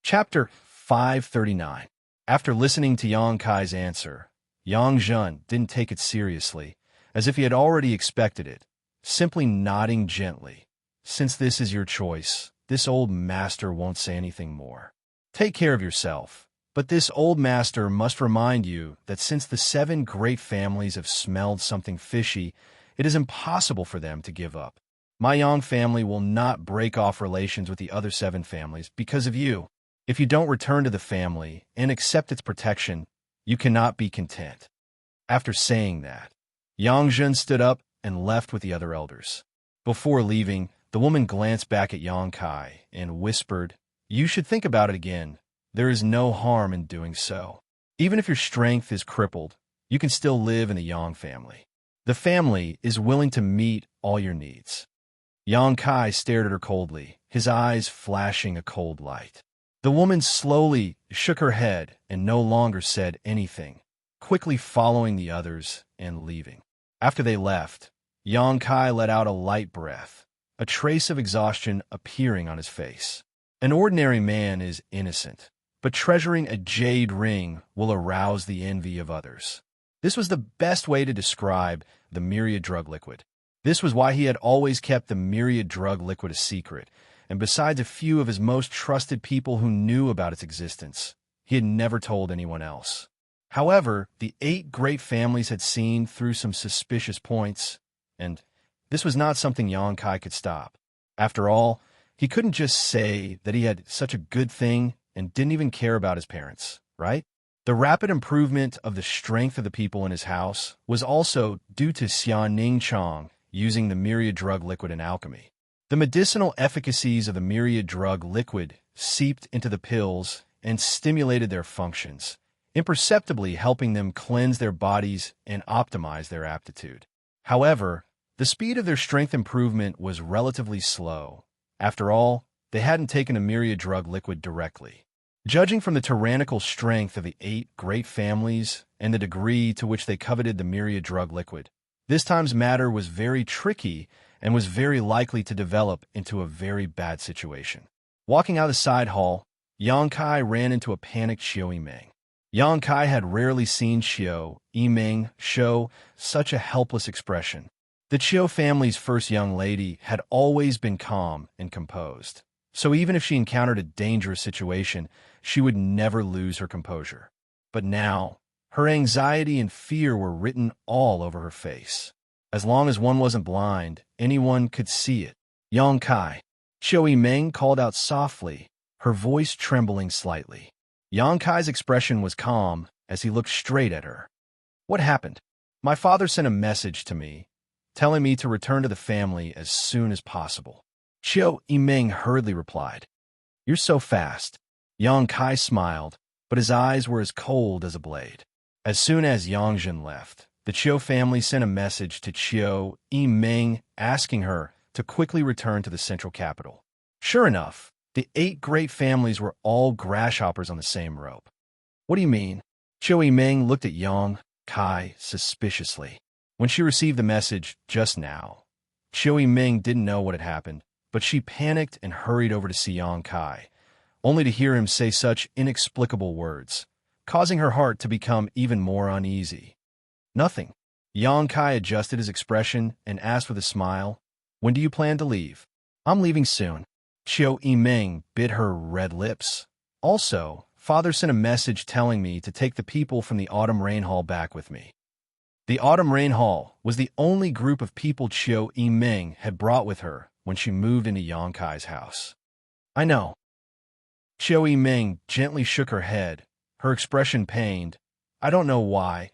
Chapter 539. After listening to Yang Kai's answer, Yang Zhen didn't take it seriously, as if he had already expected it, simply nodding gently. Since this is your choice, this old master won't say anything more. Take care of yourself. But this old master must remind you that since the 7 great families have smelled something fishy, it is impossible for them to give up. My Yang family will not break off relations with the other 7 families because of you. If you don't return to the family and accept its protection, you cannot be content. After saying that, Yang Zhen stood up and left with the other elders. Before leaving, the woman glanced back at Yang Kai and whispered, "You should think about it again. There is no harm in doing so. Even if your strength is crippled, you can still live in the Yang family. The family is willing to meet all your needs." Yang Kai stared at her coldly, his eyes flashing a cold light. The woman slowly shook her head and no longer said anything, quickly following the others and leaving. After they left, Yang Kai let out a light breath, a trace of exhaustion appearing on his face. An ordinary man is innocent, but treasuring a jade ring will arouse the envy of others. This was the best way to describe the myriad drug liquid. This was why he had always kept the myriad drug liquid a secret, and besides a few of his most trusted people who knew about its existence, he had never told anyone else. However, the 8 great families had seen through some suspicious points, and this was not something Yang Kai could stop. After all, he couldn't just say that he had such a good thing and didn't even care about his parents, right? The rapid improvement of the strength of the people in his house was also due to Xianxia using the myriad drug liquid in alchemy. The medicinal efficacies of the myriad drug liquid seeped into the pills and stimulated their functions, imperceptibly helping them cleanse their bodies and optimize their aptitude. However, the speed of their strength improvement was relatively slow. After all, they hadn't taken a myriad drug liquid directly. Judging from the tyrannical strength of the 8 great families and the degree to which they coveted the myriad drug liquid, this time's matter was very tricky and was very likely to develop into a very bad situation. Walking out of the side hall, Yang Kai ran into a panicked Xiao Yimeng. Yang Kai had rarely seen Xiao Yimeng show such a helpless expression. The Qiu family's first young lady had always been calm and composed, so even if she encountered a dangerous situation, she would never lose her composure. But now, her anxiety and fear were written all over her face. As long as one wasn't blind, anyone could see it. "Yang Kai," Qiu Yimeng called out softly, her voice trembling slightly. Yang Kai's expression was calm as he looked straight at her. "What happened?" "My father sent a message to me, telling me to return to the family as soon as possible," Qiu Yimeng hurriedly replied. "You're so fast." Yang Kai smiled, but his eyes were as cold as a blade. As soon as Yang Zhen left, the Qiu family sent a message to Qiu Yimeng asking her to quickly return to the central capital. Sure enough, the 8 great families were all grasshoppers on the same rope. "What do you mean?" Qiu Yimeng looked at Yang Kai suspiciously. When she received the message just now, Qiu Yimeng didn't know what had happened, but she panicked and hurried over to see Yang Kai, only to hear him say such inexplicable words, causing her heart to become even more uneasy. "Nothing." Yang Kai adjusted his expression and asked with a smile, "When do you plan to leave?" "I'm leaving soon." Qiu Yimeng bit her red lips. "Also, father sent a message telling me to take the people from the Autumn Rain Hall back with me." The Autumn Rain Hall was the only group of people Qiu Yimeng had brought with her when she moved into Yang Kai's house. "I know." Qiu Yimeng gently shook her head, her expression pained. "I don't know why,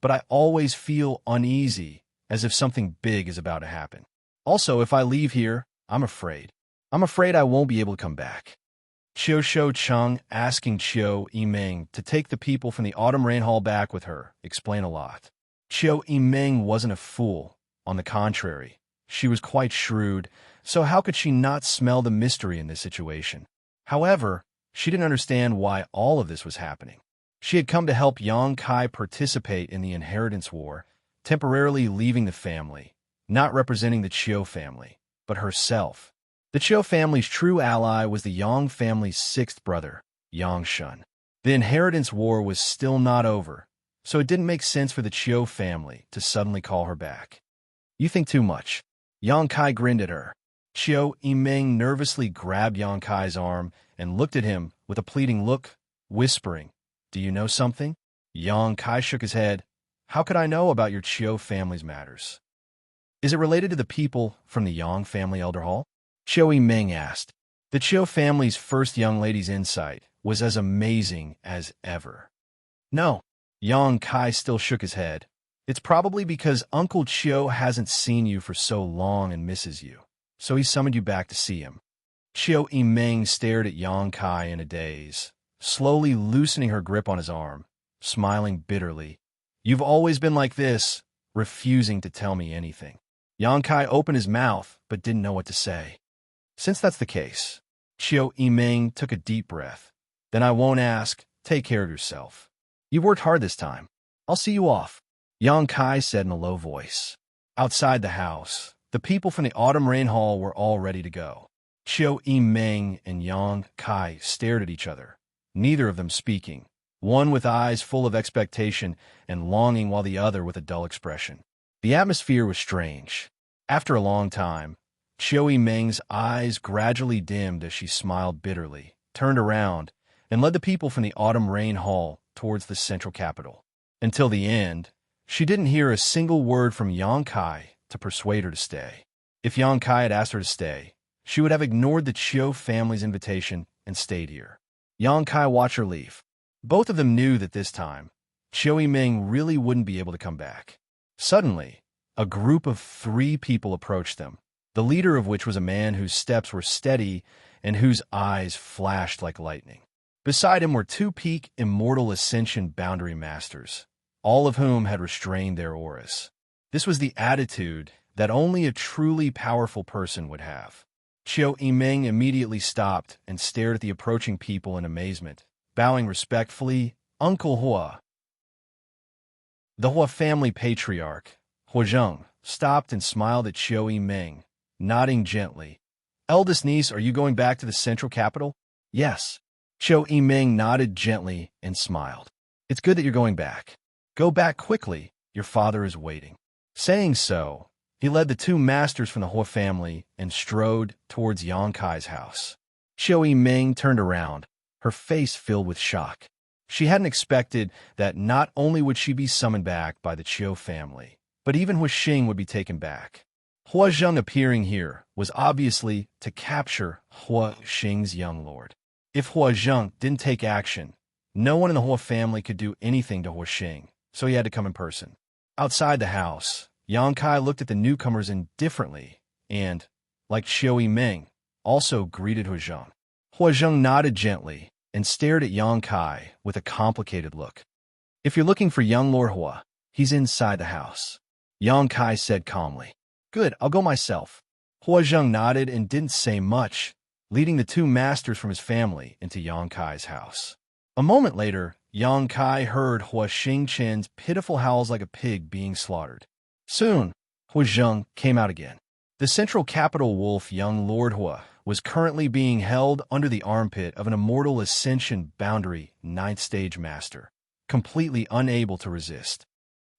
but I always feel uneasy, as if something big is about to happen. Also, if I leave here, I'm afraid. I'm afraid I won't be able to come back." Qiu Shoucheng asking Qiu Yimeng to take the people from the Autumn Rain Hall back with her explained a lot. Qiu Yimeng wasn't a fool. On the contrary, she was quite shrewd, so how could she not smell the mystery in this situation? However, she didn't understand why all of this was happening. She had come to help Yang Kai participate in the inheritance war, temporarily leaving the family, not representing the Qiu family, but herself. The Qiu family's true ally was the Yang family's 6th brother, Xianxia. The inheritance war was still not over, so it didn't make sense for the Chiu family to suddenly call her back. You think too much. Yang Kai grinned at her. Chiu Yimeng nervously grabbed Yang Kai's arm and looked at him with a pleading look, whispering, "Do you know something?" Yang Kai shook his head. "How could I know about your Chiu family's matters?" "Is it related to the people from the Yang family elder hall?" Chiu Yimeng asked. The Chiu family's first young lady's insight was as amazing as ever. "No." Yang Kai still shook his head. "It's probably because Uncle Chiu hasn't seen you for so long and misses you, so he summoned you back to see him." Chiu Yimeng stared at Yang Kai in a daze, slowly loosening her grip on his arm, smiling bitterly. "You've always been like this, refusing to tell me anything." Yang Kai opened his mouth, but didn't know what to say. "Since that's the case," Chiu Yimeng took a deep breath, "then I won't ask. Take care of yourself. You've worked hard this time. I'll see you off," Yang Kai said in a low voice. Outside the house, the people from the Autumn Rain Hall were all ready to go. Chiu Yimeng and Yang Kai stared at each other, neither of them speaking, one with eyes full of expectation and longing while the other with a dull expression. The atmosphere was strange. After a long time, Chiu Yimeng's eyes gradually dimmed as she smiled bitterly, turned around, and led the people from the Autumn Rain Hall towards the central capital. Until the end, she didn't hear a single word from Yang Kai to persuade her to stay. If Yang Kai had asked her to stay, she would have ignored the Chiu family's invitation and stayed here. Yang Kai watched her leave. Both of them knew that this time, Chiu Yimeng really wouldn't be able to come back. Suddenly, a group of 3 people approached them, the leader of which was a man whose steps were steady and whose eyes flashed like lightning. Beside him were 2 peak Immortal Ascension boundary masters, all of whom had restrained their auras. This was the attitude that only a truly powerful person would have. Chiu Yimeng immediately stopped and stared at the approaching people in amazement, bowing respectfully, "Uncle Hua." The Hua family patriarch, Huazheng, stopped and smiled at Chiu Yimeng, nodding gently. "Eldest niece, are you going back to the central capital?" "Yes." Chiu Yimeng nodded gently and smiled. "It's good that you're going back. Go back quickly, your father is waiting." Saying so, he led the 2 masters from the Hua family and strode towards Yang Kai's house. Chiu Yimeng turned around, her face filled with shock. She hadn't expected that not only would she be summoned back by the Chiu family, but even Huixing would be taken back. Huazheng appearing here was obviously to capture Huixing's young lord. If Huazheng didn't take action, no one in the Hua family could do anything to Huixing, so he had to come in person. Outside the house, Yang Kai looked at the newcomers indifferently and, like Chiu Yimeng, also greeted Huazheng. Huazheng nodded gently and stared at Yang Kai with a complicated look. "If you're looking for young Lord Hua, he's inside the house," Yang Kai said calmly. "Good, I'll go myself." Huazheng nodded and didn't say much, leading the 2 masters from his family into Yang Kai's house. A moment later, Yang Kai heard Huixing Chen's pitiful howls like a pig being slaughtered. Soon, Huazheng came out again. The central capital wolf, young Lord Hua, was currently being held under the armpit of an Immortal Ascension boundary 9th stage master, completely unable to resist.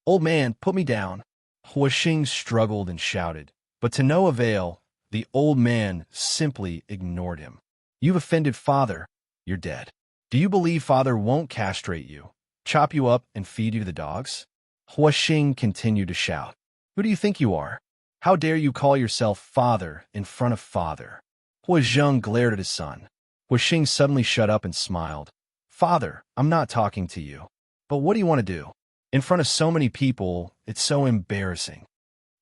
"Old man, put me down." Huixing struggled and shouted, but to no avail, the old man simply ignored him. "You've offended father. You're dead. Do you believe father won't castrate you, chop you up, and feed you to the dogs?" Huixing continued to shout. "Who do you think you are? How dare you call yourself father in front of father?" Huazheng glared at his son. Huixing suddenly shut up and smiled. "Father, I'm not talking to you. But what do you want to do? In front of so many people, it's so embarrassing.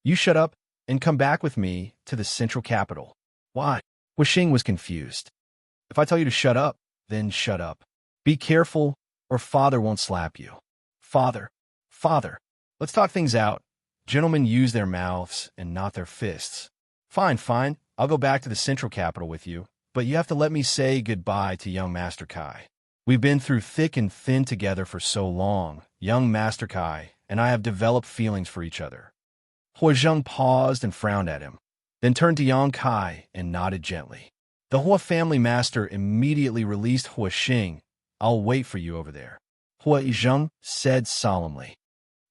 You shut up and come back with me to the central capital." "Why?" Huixing was confused. "If I tell you to shut up, then shut up. Be careful, or father won't slap you." "Father, father, let's talk things out. Gentlemen use their mouths and not their fists." Fine, fine. I'll go back to the central capital with you, but you have to let me say goodbye to young Master Kai. We've been through thick and thin together for so long, young Master Kai and I have developed feelings for each other." Huazheng paused and frowned at him, then turned to Yang Kai and nodded gently. The Hua family master immediately released Hua Xing. "I'll wait for you over there," Hua Zheng said solemnly.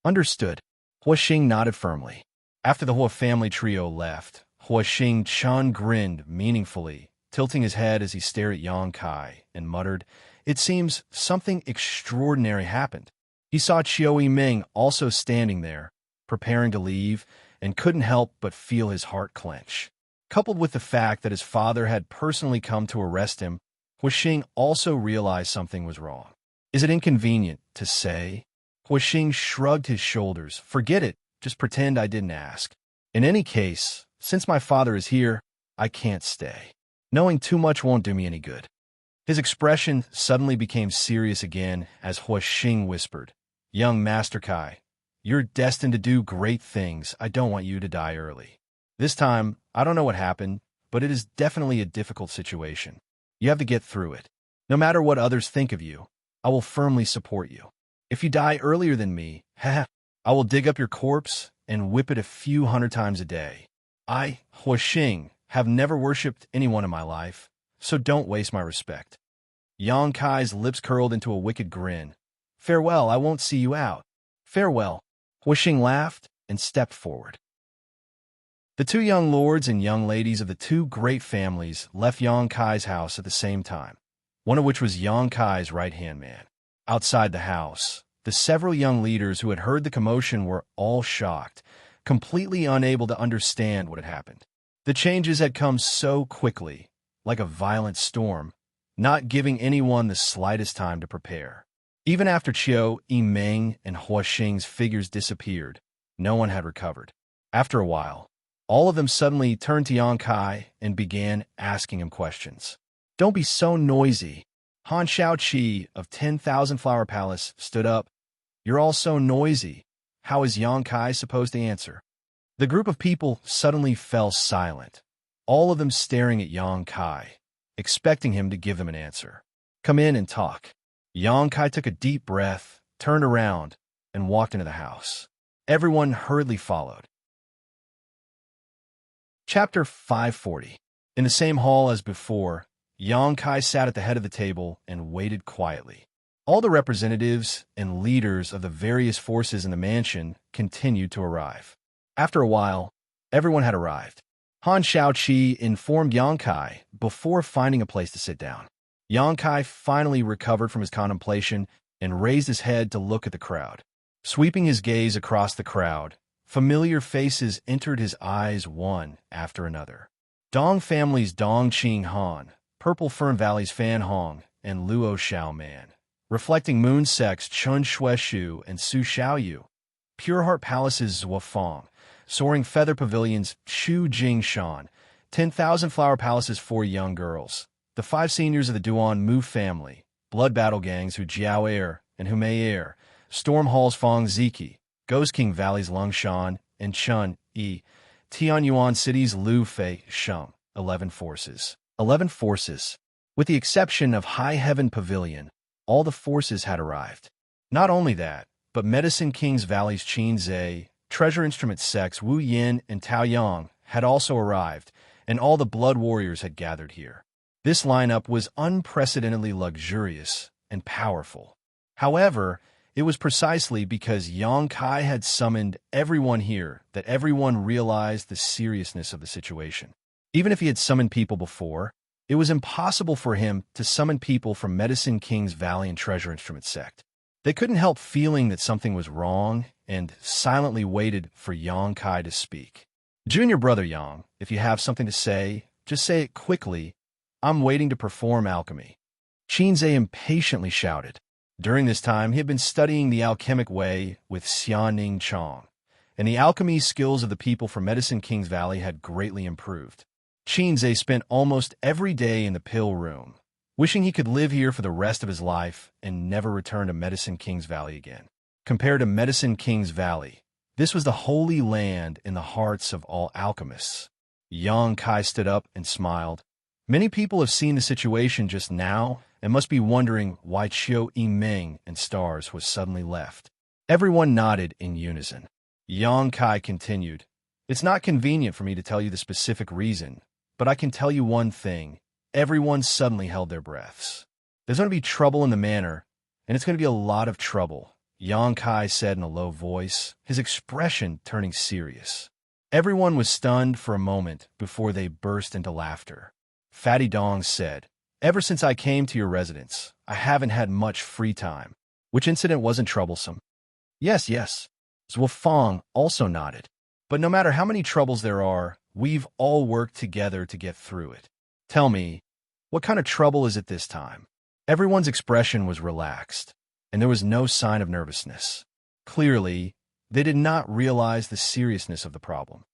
"Understood." Hua Xing nodded firmly. After the Hua family trio left, Hua Xing Chan grinned meaningfully, tilting his head as he stared at Yang Kai, and muttered, "It seems something extraordinary happened." He saw Chiao Ming also standing there, preparing to leave, and couldn't help but feel his heart clench. Coupled with the fact that his father had personally come to arrest him, Hua Xing also realized something was wrong. "Is it inconvenient to say?" Hua Xing shrugged his shoulders. "Forget it. Just pretend I didn't ask. In any case, since my father is here, I can't stay. Knowing too much won't do me any good." His expression suddenly became serious again as Hua Xing whispered, "Young Master Kai, you're destined to do great things. I don't want you to die early. This time, I don't know what happened, but it is definitely a difficult situation. You have to get through it. No matter what others think of you, I will firmly support you. If you die earlier than me, I will dig up your corpse and whip it a few hundred times a day. I, Hua Xing, have never worshipped anyone in my life, so don't waste my respect." Yang Kai's lips curled into a wicked grin. "Farewell, I won't see you out." "Farewell." Hua Xing laughed and stepped forward. The two young lords and young ladies of the two great families left Yang Kai's house at the same time, one of which was Yang Kai's right-hand man. Outside the house, the several young leaders who had heard the commotion were all shocked, completely unable to understand what had happened. The changes had come so quickly, like a violent storm, not giving anyone the slightest time to prepare. Even after Chiao Ming and Hua Xing's figures disappeared, no one had recovered. After a while, all of them suddenly turned to Yang Kai and began asking him questions. "Don't be so noisy." Han Shaoqi of 10,000 Flower Palace stood up. "You're all so noisy. How is Yang Kai supposed to answer?" The group of people suddenly fell silent, all of them staring at Yang Kai, expecting him to give them an answer. "Come in and talk." Yang Kai took a deep breath, turned around, and walked into the house. Everyone hurriedly followed. Chapter 540. In the same hall as before, Yang Kai sat at the head of the table and waited quietly. All the representatives and leaders of the various forces in the mansion continued to arrive. After a while, everyone had arrived. Han Shaoqi informed Yang Kai before finding a place to sit down. Yang Kai finally recovered from his contemplation and raised his head to look at the crowd. Sweeping his gaze across the crowd, familiar faces entered his eyes one after another. Dong family's Dong Qing Han, Purple Fern Valley's Fan Hong, and Luo Xiao Man. Reflecting Moon Sect's Chun Shueshu and Su Xiaoyu. Pure Heart Palace's Zhua Fong. Soaring Feather Pavilion's Xu Jing Shan. 10,000 Flower Palace's 4 young girls. The 5 seniors of the Duan Mu family. Blood Battle Gangs Hu Jiao Air and Hu Mei Air. Storm Hall's Fong Ziki. Ghost King Valley's Lung Shan and Chun Yi. Tianyuan City's Lu Fei Sheng. 11 forces. 11 forces. With the exception of High Heaven Pavilion, all the forces had arrived. Not only that, but Medicine King's Valley's Qin Zhe, Treasure Instrument sects Wu Yin and Tao Yang had also arrived, and all the blood warriors had gathered here. This lineup was unprecedentedly luxurious and powerful. However, it was precisely because Yang Kai had summoned everyone here that everyone realized the seriousness of the situation. Even if he had summoned people before, it was impossible for him to summon people from Medicine King's Valley and Treasure Instrument sect. They couldn't help feeling that something was wrong and silently waited for Yang Kai to speak. "Junior brother Yang, if you have something to say, just say it quickly. I'm waiting to perform alchemy." Qinze impatiently shouted. During this time, he had been studying the alchemic way with Xianing Chong, and the alchemy skills of the people from Medicine King's Valley had greatly improved. Qinze spent almost every day in the pill room, wishing he could live here for the rest of his life and never return to Medicine King's Valley again. Compared to Medicine King's Valley, this was the holy land in the hearts of all alchemists. Yang Kai stood up and smiled. Many people have seen the situation just now and must be wondering why Chiao Ming and Stars was suddenly left. Everyone nodded in unison. Yang Kai continued, "It's not convenient for me to tell you the specific reason, but I can tell you one thing. Everyone suddenly held their breaths. There's going to be trouble in the manor, and it's going to be a lot of trouble, Yang Kai said in a low voice, his expression turning serious. Everyone was stunned for a moment before they burst into laughter. Fatty Dong said, "Ever since I came to your residence, I haven't had much free time." Which incident wasn't troublesome? Yes, yes. Zhuo Fang also nodded. But no matter how many troubles there are, we've all worked together to get through it. Tell me, what kind of trouble is it this time? Everyone's expression was relaxed, and there was no sign of nervousness. Clearly, they did not realize the seriousness of the problem.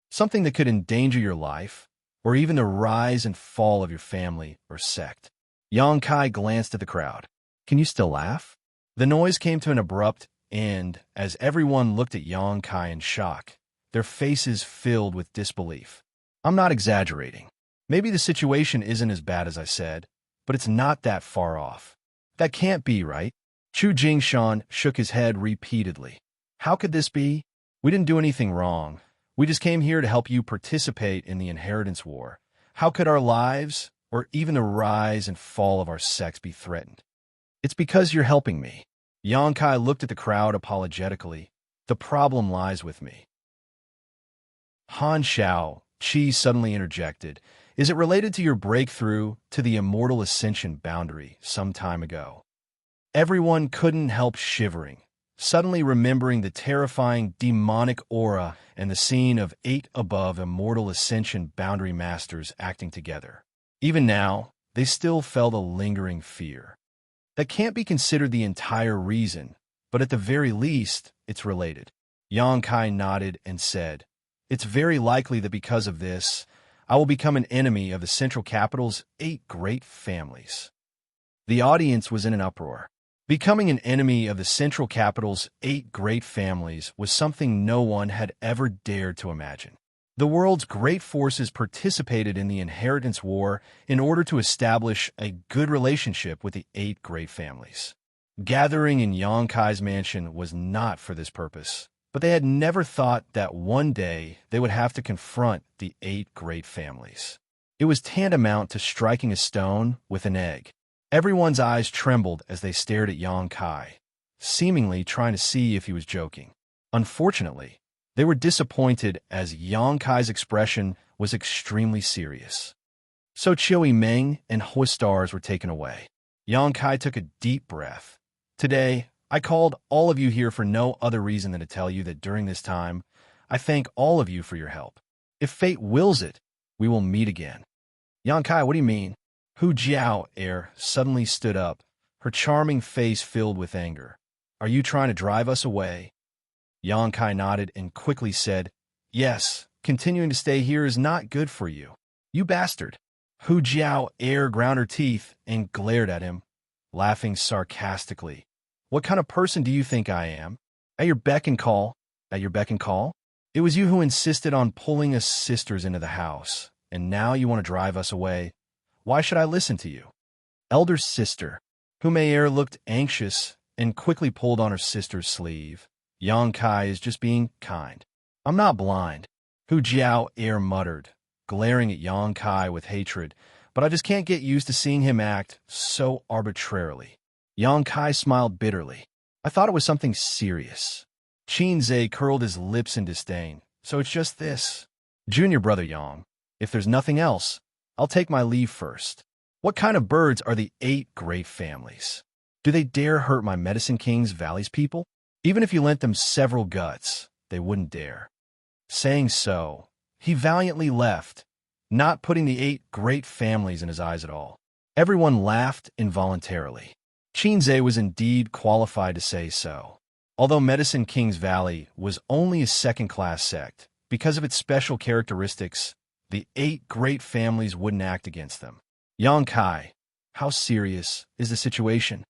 Something that could endanger your life, or even the rise and fall of your family or sect. Yang Kai glanced at the crowd. Can you still laugh? The noise came to an abrupt end as everyone looked at Yang Kai in shock, their faces filled with disbelief. I'm not exaggerating. Maybe the situation isn't as bad as I said, but it's not that far off. That can't be, right? Chu Jingshan shook his head repeatedly. How could this be? We didn't do anything wrong. We just came here to help you participate in the inheritance war. How could our lives, or even the rise and fall of our sects, be threatened? It's because you're helping me. Yang Kai looked at the crowd apologetically. The problem lies with me. Han Xiao, Qi suddenly interjected. Is it related to your breakthrough to the immortal ascension boundary some time ago? Everyone couldn't help shivering, suddenly remembering the terrifying demonic aura and the scene of 8 above immortal ascension boundary masters acting together. Even now, they still felt a lingering fear. That can't be considered the entire reason, but at the very least, it's related. Yang Kai nodded and said, "It's very likely that because of this, I will become an enemy of the Central Capital's 8 great families." The audience was in an uproar. Becoming an enemy of the Central Capital's 8 great families was something no one had ever dared to imagine. The world's great forces participated in the inheritance war in order to establish a good relationship with the 8 great families. Gathering in Yang Kai's mansion was not for this purpose, but they had never thought that one day they would have to confront the 8 great families. It was tantamount to striking a stone with an egg. Everyone's eyes trembled as they stared at Yang Kai, seemingly trying to see if he was joking. Unfortunately, they were disappointed as Yang Kai's expression was extremely serious. So Chiu Meng and Hui Stars were taken away. Yang Kai took a deep breath. Today, I called all of you here for no other reason than to tell you that during this time, I thank all of you for your help. If fate wills it, we will meet again. Yang Kai, what do you mean? Hu Jiao suddenly stood up, her charming face filled with anger. Are you trying to drive us away? Yang Kai nodded and quickly said, Yes, continuing to stay here is not good for you. You bastard. Hu Jiao ground her teeth and glared at him, laughing sarcastically. What kind of person do you think I am? At your beck and call? At your beck and call? It was you who insisted on pulling us sisters into the house, and now you want to drive us away. Why should I listen to you? Elder sister. Hu Mei looked anxious and quickly pulled on her sister's sleeve. Yang Kai is just being kind. I'm not blind. Hu Jiao muttered, glaring at Yang Kai with hatred, but I just can't get used to seeing him act so arbitrarily. Yang Kai smiled bitterly. I thought it was something serious. Qin Zhe curled his lips in disdain. So it's just this. Junior brother Yang, if there's nothing else, I'll take my leave first. What kind of birds are the 8 great families? Do they dare hurt my Medicine King's Valley's people? Even if you lent them several guts, they wouldn't dare. Saying so, he valiantly left, not putting the 8 great families in his eyes at all. Everyone laughed involuntarily. Qin Zhe was indeed qualified to say so. Although Medicine King's Valley was only a second-class sect, because of its special characteristics, the 8 great families wouldn't act against them. Yang Kai, how serious is the situation?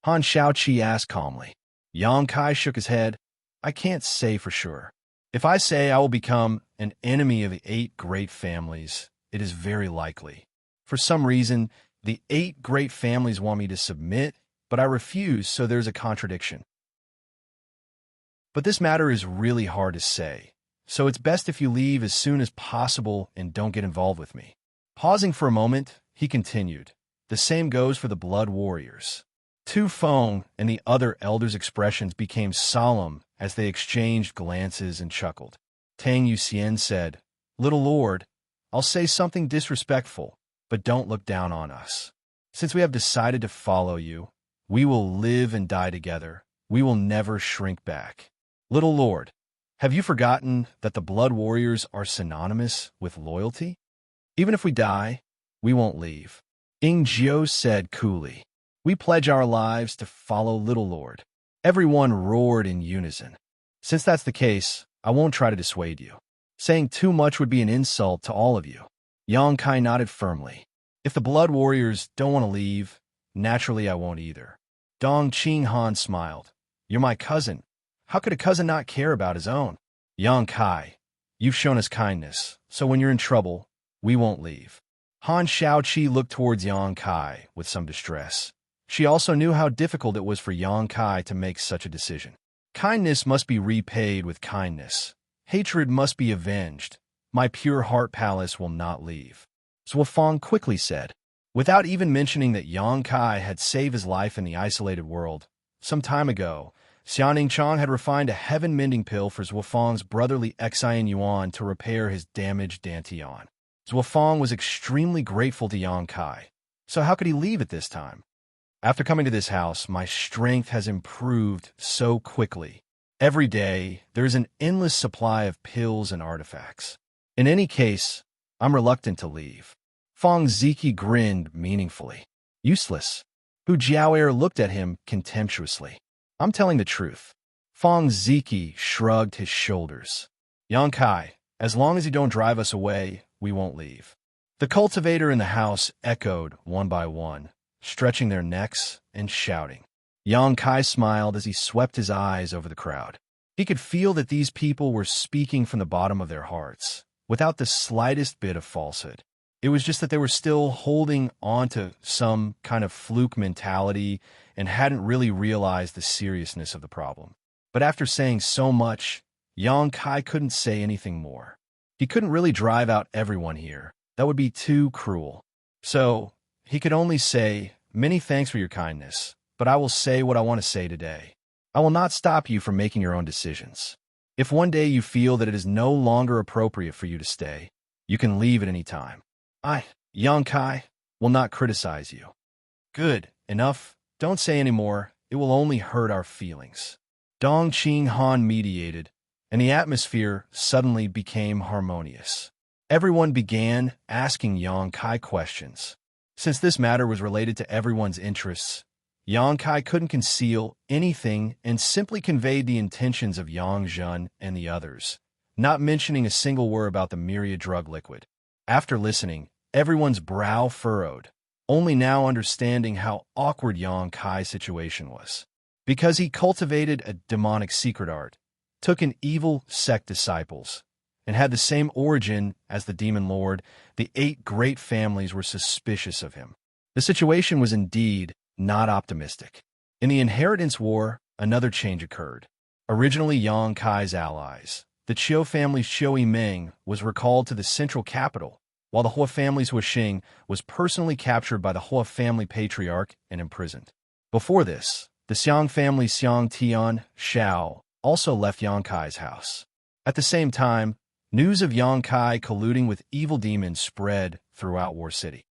Han Shaoqi asked calmly. Yang Kai shook his head. I can't say for sure. If I say I will become an enemy of the 8 great families, it is very likely. For some reason, the 8 great families want me to submit, but I refuse, so there's a contradiction. But this matter is really hard to say, so it's best if you leave as soon as possible and don't get involved with me. Pausing for a moment, he continued, the same goes for the blood warriors. Tu Feng and the other elders' expressions became solemn as they exchanged glances and chuckled. Tang Yuxian said, Little Lord, I'll say something disrespectful, but don't look down on us. Since we have decided to follow you, we will live and die together. We will never shrink back. Little Lord, have you forgotten that the blood warriors are synonymous with loyalty? Even if we die, we won't leave. Ying Jiu said coolly. We pledge our lives to follow Little Lord. Everyone roared in unison. Since that's the case, I won't try to dissuade you. Saying too much would be an insult to all of you. Yang Kai nodded firmly. If the blood warriors don't want to leave, naturally I won't either. Dong Qing Han smiled. You're my cousin. How could a cousin not care about his own? Yang Kai, you've shown us kindness, so when you're in trouble, we won't leave. Han Shaoqi looked towards Yang Kai with some distress. She also knew how difficult it was for Yang Kai to make such a decision. Kindness must be repaid with kindness. Hatred must be avenged. My pure heart palace will not leave. Zhuofang quickly said, without even mentioning that Yang Kai had saved his life in the isolated world. Some time ago, Xianxia had refined a heaven-mending pill for Zhuofang's brotherly Xian Yuan to repair his damaged Dantian. Zhuofang was extremely grateful to Yang Kai. So how could he leave at this time? After coming to this house, my strength has improved so quickly. Every day, there is an endless supply of pills and artifacts. In any case, I'm reluctant to leave. Fang Ziki grinned meaningfully. Useless. Hu Jiaoer looked at him contemptuously. I'm telling the truth. Fang Ziki shrugged his shoulders. Yang Kai, as long as you don't drive us away, we won't leave. The cultivator in the house echoed one by one, stretching their necks and shouting. Yang Kai smiled as he swept his eyes over the crowd. He could feel that these people were speaking from the bottom of their hearts, without the slightest bit of falsehood. It was just that they were still holding on to some kind of fluke mentality and hadn't really realized the seriousness of the problem. But after saying so much, Yang Kai couldn't say anything more. He couldn't really drive out everyone here. That would be too cruel. So, he could only say, many thanks for your kindness, but I will say what I want to say today. I will not stop you from making your own decisions. If one day you feel that it is no longer appropriate for you to stay, you can leave at any time. I, Yang Kai, will not criticize you. Good, enough. Don't say any more. It will only hurt our feelings. Dong Qing Han mediated, and the atmosphere suddenly became harmonious. Everyone began asking Yang Kai questions. Since this matter was related to everyone's interests, Yang Kai couldn't conceal anything and simply conveyed the intentions of Yang Zhen and the others, not mentioning a single word about the myriad drug liquid. After listening, everyone's brow furrowed, only now understanding how awkward Yang Kai's situation was. Because he cultivated a demonic secret art, took an evil sect disciples, and had the same origin as the demon lord, the 8 great families were suspicious of him. The situation was indeed not optimistic. In the inheritance war, another change occurred. Originally Yang Kai's allies, the Qiu family's Qiu Meng, was recalled to the central capital, while the Hua family's Hua Xing was personally captured by the Hua family patriarch and imprisoned. Before this, the Xiang family's Xiang Tian Shao also left Yang Kai's house. At the same time, news of Yang Kai colluding with evil demons spread throughout War City.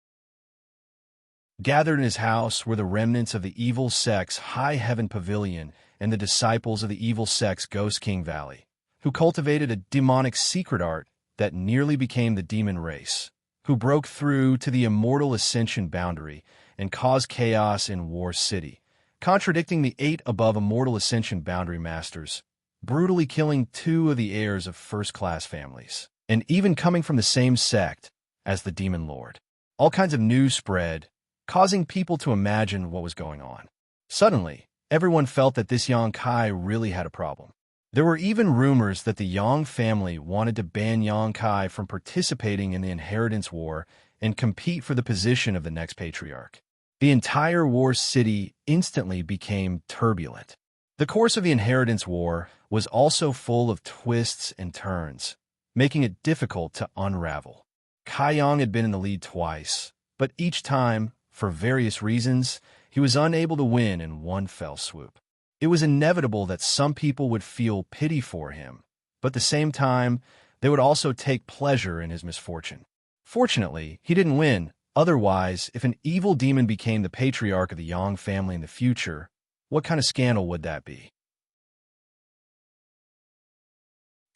Gathered in his house were the remnants of the evil sect's High Heaven Pavilion and the disciples of the evil sect's Ghost King Valley, who cultivated a demonic secret art that nearly became the demon race, who broke through to the immortal ascension boundary and caused chaos in War City, contradicting the 8 above immortal ascension boundary masters, brutally killing 2 of the heirs of first-class families, and even coming from the same sect as the demon lord. All kinds of news spread, causing people to imagine what was going on. Suddenly, everyone felt that this Yang Kai really had a problem. There were even rumors that the Yang family wanted to ban Yang Kai from participating in the inheritance war and compete for the position of the next patriarch. The entire War City instantly became turbulent. The course of the inheritance war was also full of twists and turns, making it difficult to unravel. Kai Yang had been in the lead twice, But each time, for various reasons, he was unable to win in one fell swoop. It was inevitable that some people would feel pity for him, but at the same time, they would also take pleasure in his misfortune. Fortunately, he didn't win. Otherwise, if an evil demon became the patriarch of the Yang family in the future, what kind of scandal would that be?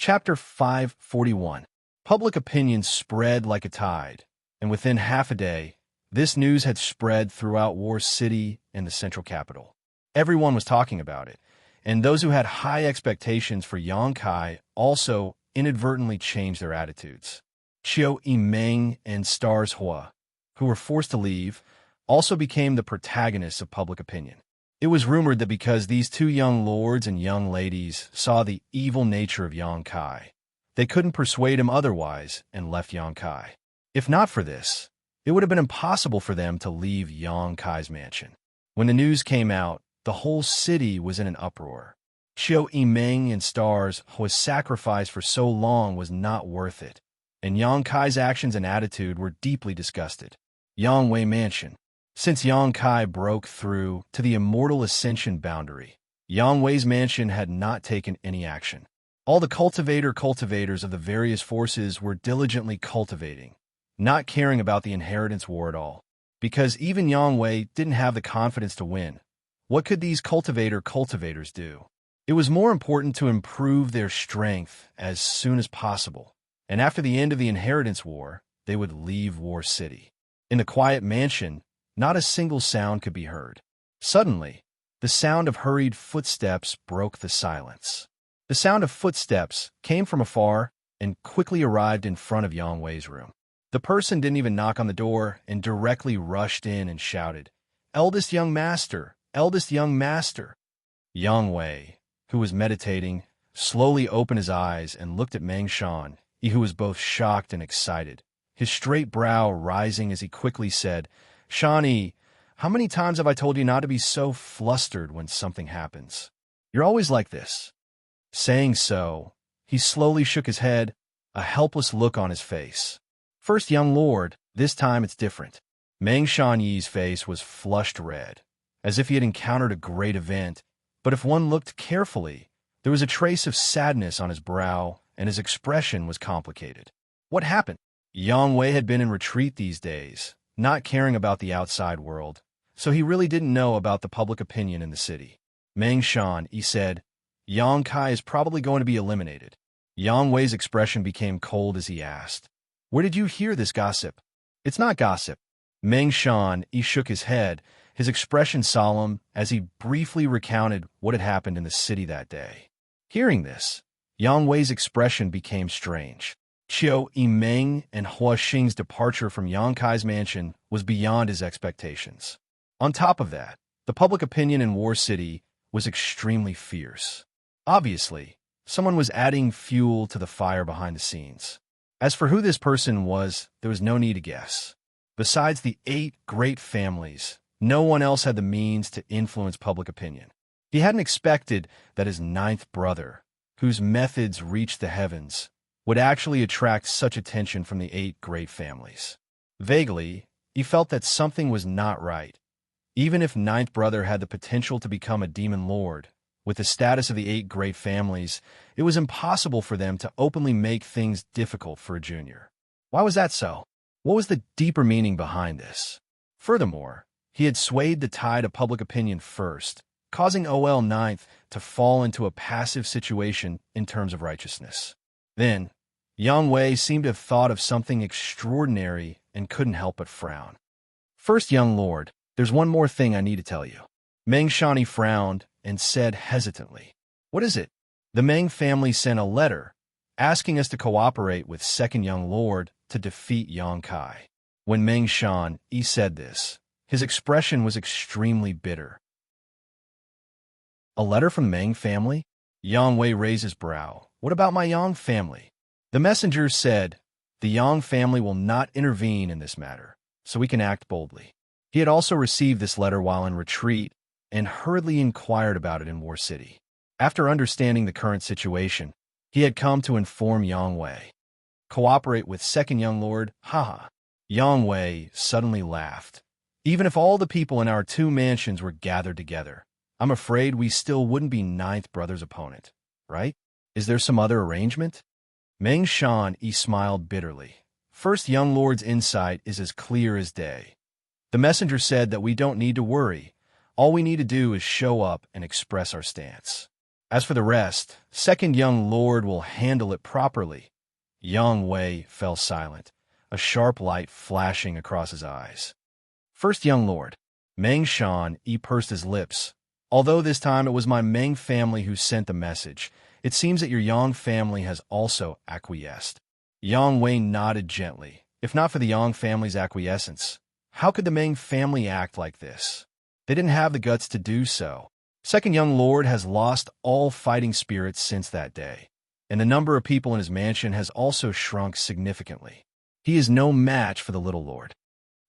Chapter 541. Public opinion spread like a tide, and within half a day, this news had spread throughout War City and the central capital. Everyone was talking about it, and those who had high expectations for Yang Kai also inadvertently changed their attitudes. Xiao Yimeng and Stars Hua, who were forced to leave, also became the protagonists of public opinion. It was rumored that because these two young lords and young ladies saw the evil nature of Yang Kai, they couldn't persuade him otherwise and left Yang Kai. If not for this, it would have been impossible for them to leave Yang Kai's mansion. When the news came out, the whole city was in an uproar. Xiao Yimeng and Stars Hua's sacrifice for so long was not worth it, and Yang Kai's actions and attitude were deeply disgusted. Yang Wei Mansion. Since Yang Kai broke through to the immortal ascension boundary, Yang Wei's mansion had not taken any action. All the cultivators of the various forces were diligently cultivating, not caring about the inheritance war at all. Because even Yang Wei didn't have the confidence to win, what could these cultivators do? It was more important to improve their strength as soon as possible, and after the end of the inheritance war, they would leave War City. In the quiet mansion, not a single sound could be heard. Suddenly, the sound of hurried footsteps broke the silence. The sound of footsteps came from afar and quickly arrived in front of Yang Wei's room. The person didn't even knock on the door and directly rushed in and shouted, "Eldest young master! Eldest young master!" Yang Wei, who was meditating, slowly opened his eyes and looked at Meng Shan, who was both shocked and excited, his straight brow rising as he quickly said, "Shani, how many times have I told you not to be so flustered when something happens? You're always like this." Saying so, he slowly shook his head, a helpless look on his face. "First, young lord, this time it's different." Meng Shanyi's face was flushed red, as if he had encountered a great event, but if one looked carefully, there was a trace of sadness on his brow, and his expression was complicated. What happened? Yang Wei had been in retreat these days, not caring about the outside world, so he really didn't know about the public opinion in the city. Meng Shan, he said, "Yang Kai is probably going to be eliminated." Yang Wei's expression became cold as he asked, "Where did you hear this gossip?" "It's not gossip." Meng Shan, he shook his head, his expression solemn as he briefly recounted what had happened in the city that day. Hearing this, Yang Wei's expression became strange. Xiao Yimeng and Hua Xing's departure from Yang Kai's mansion was beyond his expectations. On top of that, the public opinion in War City was extremely fierce. Obviously, someone was adding fuel to the fire behind the scenes. As for who this person was, there was no need to guess. Besides the 8 great families, no one else had the means to influence public opinion. He hadn't expected that his 9th brother, whose methods reached the heavens, would actually attract such attention from the 8 great families. Vaguely, he felt that something was not right. Even if 9th brother had the potential to become a demon lord, with the status of the 8 great families, it was impossible for them to openly make things difficult for a junior. Why was that so? What was the deeper meaning behind this? Furthermore, he had swayed the tide of public opinion first, causing OL 9th to fall into a passive situation in terms of righteousness. Then, Yang Wei seemed to have thought of something extraordinary and couldn't help but frown. "First, young lord, there's one more thing I need to tell you." Meng Shani frowned and said hesitantly, "What is it?" "The Meng family sent a letter asking us to cooperate with second young lord to defeat Yang Kai." When Meng Shan said this, his expression was extremely bitter. "A letter from the Meng family?" Yang Wei raised his brow. "What about my Yang family?" The messenger said, "The Yang family will not intervene in this matter, so we can act boldly." He had also received this letter while in retreat and hurriedly inquired about it in War City. After understanding the current situation, he had come to inform Yang Wei. "Cooperate with second young lord, haha. Yang Wei suddenly laughed. Even if all the people in our two mansions were gathered together, I'm afraid we still wouldn't be ninth brother's opponent, right? Is there some other arrangement? Meng Shan smiled bitterly. First young lord's insight is as clear as day. The messenger said that we don't need to worry. All we need to do is show up and express our stance. As for the rest, second young lord will handle it properly. Yang Wei fell silent, a sharp light flashing across his eyes. First young lord. Meng Shan pursed his lips. Although this time it was my Meng family who sent the message, it seems that your Yang family has also acquiesced. Yang Wei nodded gently. If not for the Yang family's acquiescence, how could the Meng family act like this? They didn't have the guts to do so. Second young lord has lost all fighting spirits since that day, and the number of people in his mansion has also shrunk significantly. He is no match for the little lord.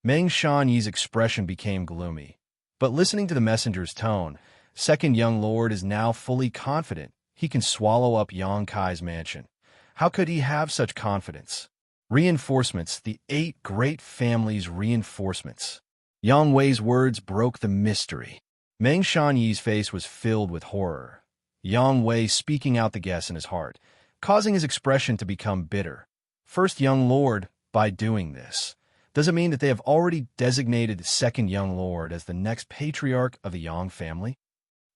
Meng Shanyi's expression became gloomy, but listening to the messenger's tone, second young lord is now fully confident he can swallow up Yang Kai's mansion. How could he have such confidence? Reinforcements, the 8 great families' reinforcements. Yang Wei's words broke the mystery. Meng Shanyi's face was filled with horror. Yang Wei speaking out the guess in his heart, causing his expression to become bitter. First young lord, by doing this, does it mean that they have already designated the second young lord as the next patriarch of the Yang family?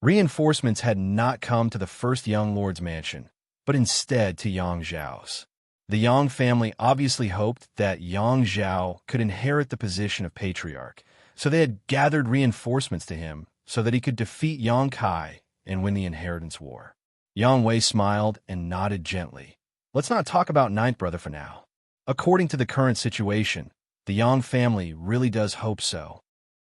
Reinforcements had not come to the first young lord's mansion, but instead to Yang Zhao's. The Yang family obviously hoped that Yang Zhao could inherit the position of patriarch, so they had gathered reinforcements to him so that he could defeat Yang Kai and win the inheritance war. Yang Wei smiled and nodded gently. Let's not talk about ninth brother for now. According to the current situation, the Yang family really does hope so.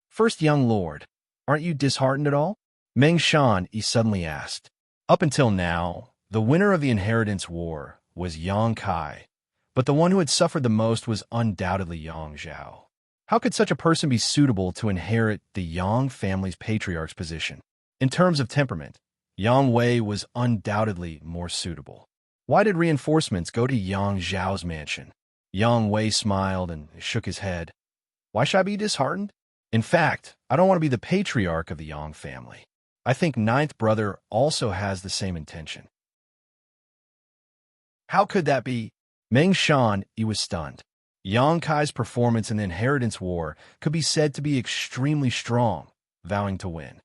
First young lord, aren't you disheartened at all? Meng Shan suddenly asked. Up until now, the winner of the inheritance war was Yang Kai, but the one who had suffered the most was undoubtedly Yang Zhao. How could such a person be suitable to inherit the Yang family's patriarch's position? In terms of temperament, Yang Wei was undoubtedly more suitable. Why did reinforcements go to Yang Zhao's mansion? Yang Wei smiled and shook his head. Why should I be disheartened? In fact, I don't want to be the patriarch of the Yang family. I think ninth brother also has the same intention. How could that be? Meng Shan was stunned. Yang Kai's performance in the inheritance war could be said to be extremely strong, vowing to win.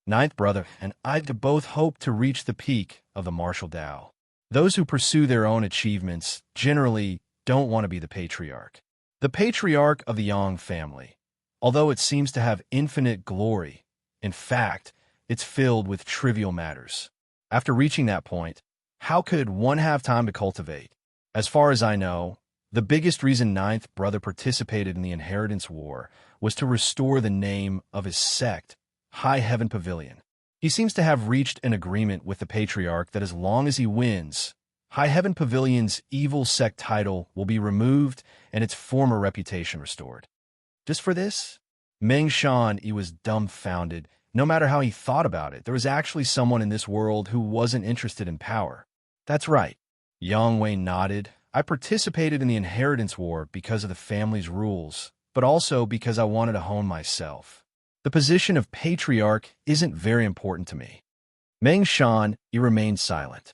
Ninth brother and I both hope to reach the peak of the martial Tao. Those who pursue their own achievements generally don't want to be the patriarch. The patriarch of the Yang family, although it seems to have infinite glory, in fact, it's filled with trivial matters. After reaching that point, how could one have time to cultivate? As far as I know, the biggest reason ninth brother participated in the inheritance war was to restore the name of his sect, High Heaven Pavilion. He seems to have reached an agreement with the patriarch that as long as he wins, High Heaven Pavilion's evil sect title will be removed and its former reputation restored. Just for this? Meng Shan was dumbfounded. No matter how he thought about it, there was actually someone in this world who wasn't interested in power. That's right. Yang Wei nodded. I participated in the inheritance war because of the family's rules, but also because I wanted to hone myself. The position of patriarch isn't very important to me. Meng Shan remained silent.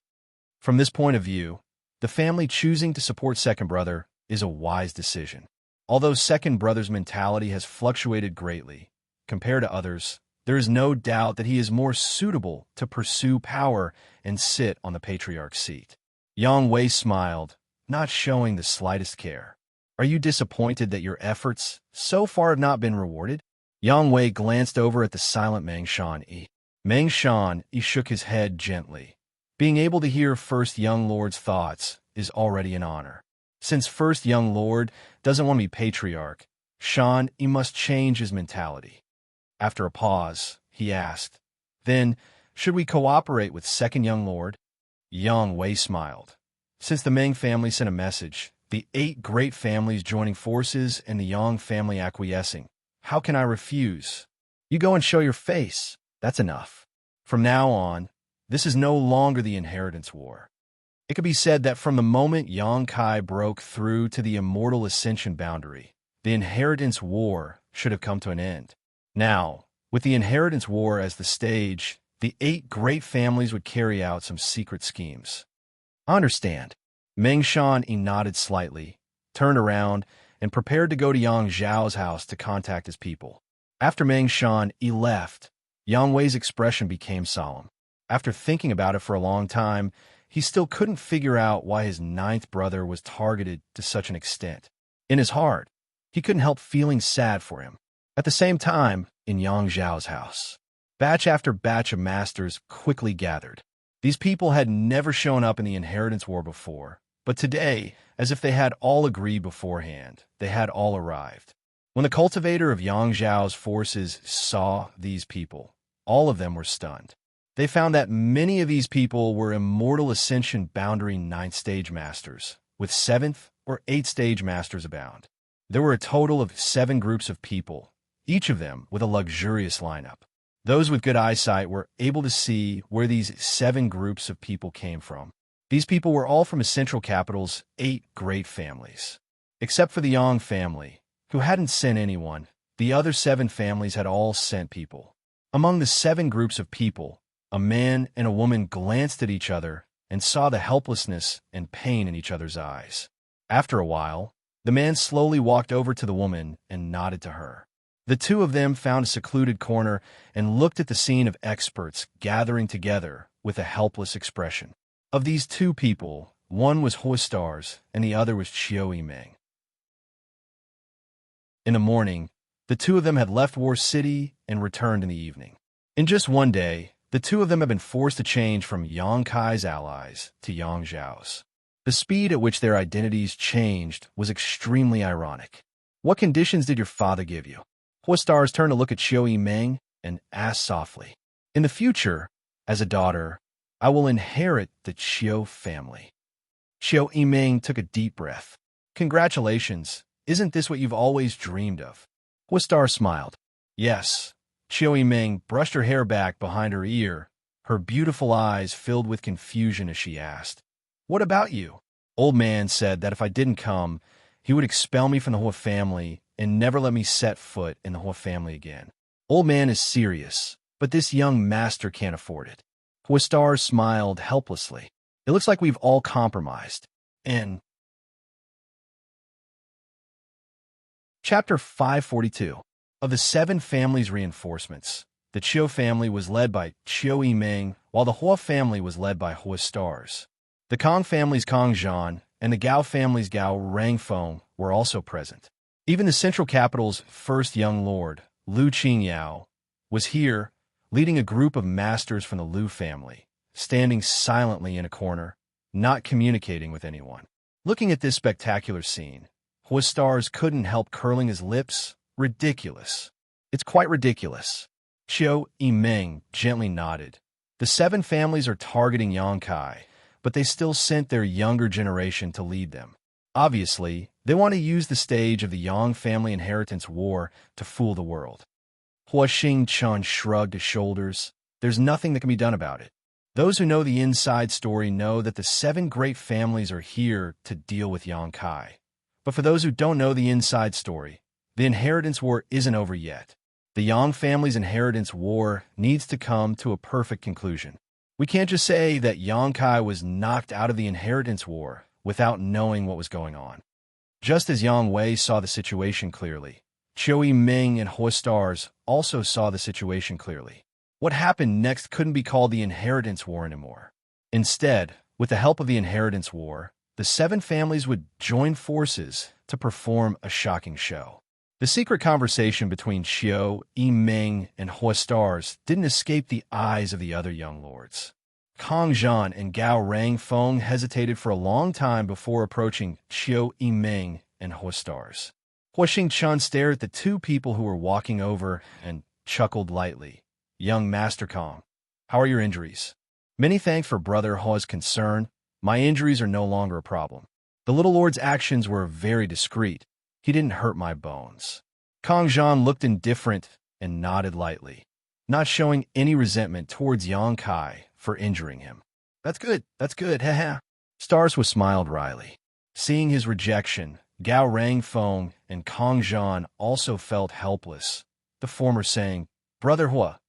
From this point of view, the family choosing to support second brother is a wise decision. Although second brother's mentality has fluctuated greatly, compared to others, there is no doubt that he is more suitable to pursue power and sit on the patriarch's seat. Yang Wei smiled, not showing the slightest care. Are you disappointed that your efforts so far have not been rewarded? Yang Wei glanced over at the silent Meng Shan. Meng Shan shook his head gently. Being able to hear First Young Lord's thoughts is already an honor. Since First Young Lord doesn't want to be patriarch, Shan must change his mentality. After a pause, he asked, Then, should we cooperate with Second Young Lord? Yang Wei smiled. Since the Meng family sent a message, the 8 great families joining forces and the Yang family acquiescing, how can I refuse? You go and show your face. That's enough. From now on, this is no longer the inheritance war. It could be said that from the moment Yang Kai broke through to the immortal ascension boundary, the inheritance war should have come to an end. Now, with the inheritance war as the stage, the 8 great families would carry out some secret schemes. I understand. Meng Shan nodded slightly, turned around, and prepared to go to Yang Zhao's house to contact his people. After Meng Shan left, Yang Wei's expression became solemn. After thinking about it for a long time, he still couldn't figure out why his 9th brother was targeted to such an extent. In his heart, he couldn't help feeling sad for him. At the same time, in Yang Zhao's house, batch after batch of masters quickly gathered. These people had never shown up in the inheritance war before, but today, as if they had all agreed beforehand, they had all arrived. When the cultivator of Yang Zhao's forces saw these people, all of them were stunned. They found that many of these people were Immortal Ascension boundary 9th stage masters, with 7th or 8th stage masters abound. There were a total of 7 groups of people, each of them with a luxurious lineup. Those with good eyesight were able to see where these 7 groups of people came from. These people were all from Central Capital's 8 great families. Except for the Yang family, who hadn't sent anyone, the other 7 families had all sent people. Among the 7 groups of people, a man and a woman glanced at each other and saw the helplessness and pain in each other's eyes. After a while, the man slowly walked over to the woman and nodded to her. The two of them found a secluded corner and looked at the scene of experts gathering together with a helpless expression. Of these 2 people, one was Huastars and the other was Qiu Yimeng. In the morning, the 2 of them had left War City and returned in the evening. In just one day, the 2 of them had been forced to change from Yang Kai's allies to Yang Zhao's. The speed at which their identities changed was extremely ironic. What conditions did your father give you? Huastars turned to look at Qiu Yimeng and asked softly. In the future, as a daughter, I will inherit the Qiu family. Qiu Yimeng took a deep breath. Congratulations. Isn't this what you've always dreamed of? Huastar smiled. Yes. Qiu Yimeng brushed her hair back behind her ear, her beautiful eyes filled with confusion as she asked, What about you? Old man said that if I didn't come, he would expel me from the Hua family and never let me set foot in the Hua family again. Old man is serious, but this young master can't afford it. Huastar smiled helplessly. It looks like we've all compromised. And Chapter 542. Of the 7 families' reinforcements, the Qiu family was led by Qiu Yimeng, while the Hua family was led by Huastars. The Kong family's Kong Zhan and the Gao family's Gao Rangfeng were also present. Even the Central Capital's first young lord, Lu Qingyao, was here, leading a group of masters from the Lu family, standing silently in a corner, not communicating with anyone. Looking at this spectacular scene, Huastars couldn't help curling his lips. Ridiculous. It's quite ridiculous. Qiu Yimeng gently nodded. The 7 families are targeting Yang Kai, but they still sent their younger generation to lead them. Obviously, they want to use the stage of the Yang family inheritance war to fool the world. Hua Xingchen shrugged his shoulders. There's nothing that can be done about it. Those who know the inside story know that the 7 great families are here to deal with Yang Kai. But for those who don't know the inside story, the inheritance war isn't over yet. The Yang family's inheritance war needs to come to a perfect conclusion. We can't just say that Yang Kai was knocked out of the inheritance war without knowing what was going on. Just as Yang Wei saw the situation clearly, Qiu Yimeng and Huastars also saw the situation clearly. What happened next couldn't be called the inheritance war anymore. Instead, with the help of the inheritance war, the 7 families would join forces to perform a shocking show. The secret conversation between Qiu Yimeng and Huastars didn't escape the eyes of the other young lords. Kong Zhan and Gao Rangfeng hesitated for a long time before approaching Qiu Yimeng and Huastars. Hua Xingchen stared at the 2 people who were walking over and chuckled lightly. Young Master Kong, how are your injuries? Many thanks for Brother Hua's concern. My injuries are no longer a problem. The little lord's actions were very discreet. He didn't hurt my bones. Kong Zhan looked indifferent and nodded lightly, not showing any resentment towards Yang Kai for injuring him. That's good, haha. Stars was smiled wryly. Seeing his rejection, Gao Rangfeng and Kong Zhan also felt helpless, the former saying, "Brother Hua,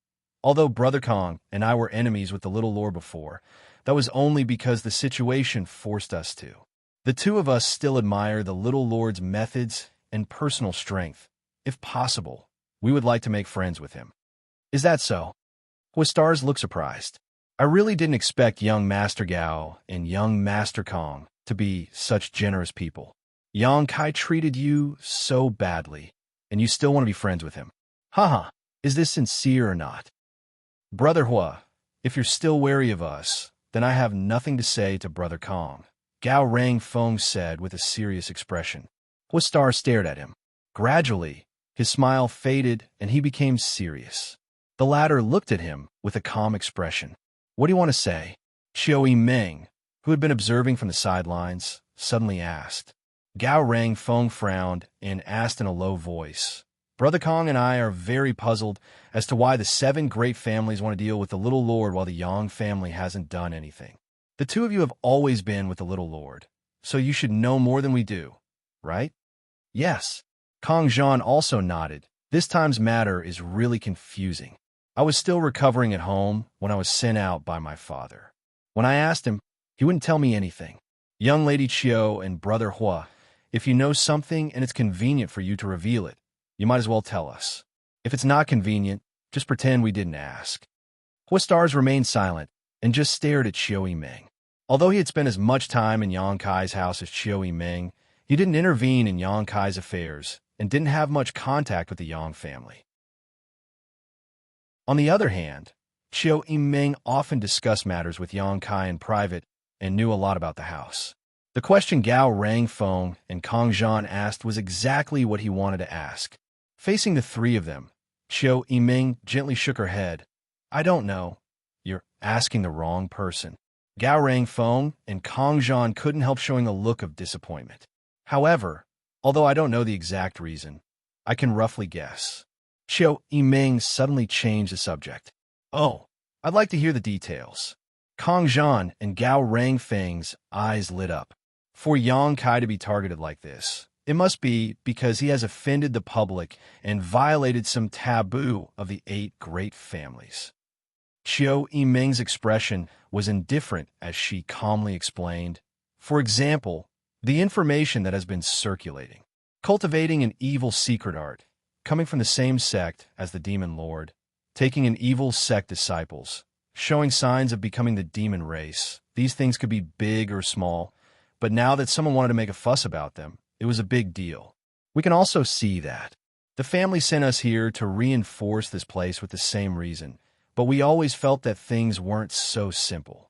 although Brother Kong and I were enemies with the little lord before, that was only because the situation forced us to. The two of us still admire the little lord's methods and personal strength. If possible, we would like to make friends with him." "Is that so?" Stars looked surprised. "I really didn't expect young Master Gao and young Master Kong to be such generous people. Yang Kai treated you so badly, and you still want to be friends with him. Haha, is this sincere or not?" "Brother Hua, if you're still wary of us, then I have nothing to say to Brother Kong," Gao Rangfeng said with a serious expression. Hua Star stared at him. Gradually, his smile faded and he became serious. The latter looked at him with a calm expression. "What do you want to say?" Xiao Yimeng, who had been observing from the sidelines, suddenly asked. Gao Rangfeng frowned and asked in a low voice, "Brother Kong and I are very puzzled as to why the 7 great families want to deal with the little lord while the Yang family hasn't done anything. The two of you have always been with the little lord, so you should know more than we do, right?" "Yes." Kong Zhan also nodded. "This time's matter is really confusing. I was still recovering at home when I was sent out by my father. When I asked him, he wouldn't tell me anything. Young Lady Chiu and Brother Hua, if you know something and it's convenient for you to reveal it, you might as well tell us. If it's not convenient, just pretend we didn't ask." Hua Stars remained silent and just stared at Xiao Yimeng. Although he had spent as much time in Yang Kai's house as Xiao Yimeng, he didn't intervene in Yang Kai's affairs and didn't have much contact with the Yang family. On the other hand, Xiao Yimeng often discussed matters with Yang Kai in private and knew a lot about the house. The question Gao Rangfeng and Kong Zhan asked was exactly what he wanted to ask. Facing the three of them, Xiao Yimeng gently shook her head. "I don't know. You're asking the wrong person." Gao Rangfeng and Kong Zhan couldn't help showing a look of disappointment. "However, although I don't know the exact reason, I can roughly guess." Xiao Yimeng suddenly changed the subject. "Oh, I'd like to hear the details." Kong Zhan and Gao Rangfeng's eyes lit up. For Yang Kai to be targeted like this, it must be because he has offended the public and violated some taboo of the 8 great families. Xiao Yimeng's expression was indifferent as she calmly explained. "For example, the information that has been circulating. Cultivating an evil secret art, coming from the same sect as the Demon Lord, taking an evil sect disciples, showing signs of becoming the demon race. These things could be big or small, but now that someone wanted to make a fuss about them, it was a big deal. We can also see that. The family sent us here to reinforce this place with the same reason, but we always felt that things weren't so simple."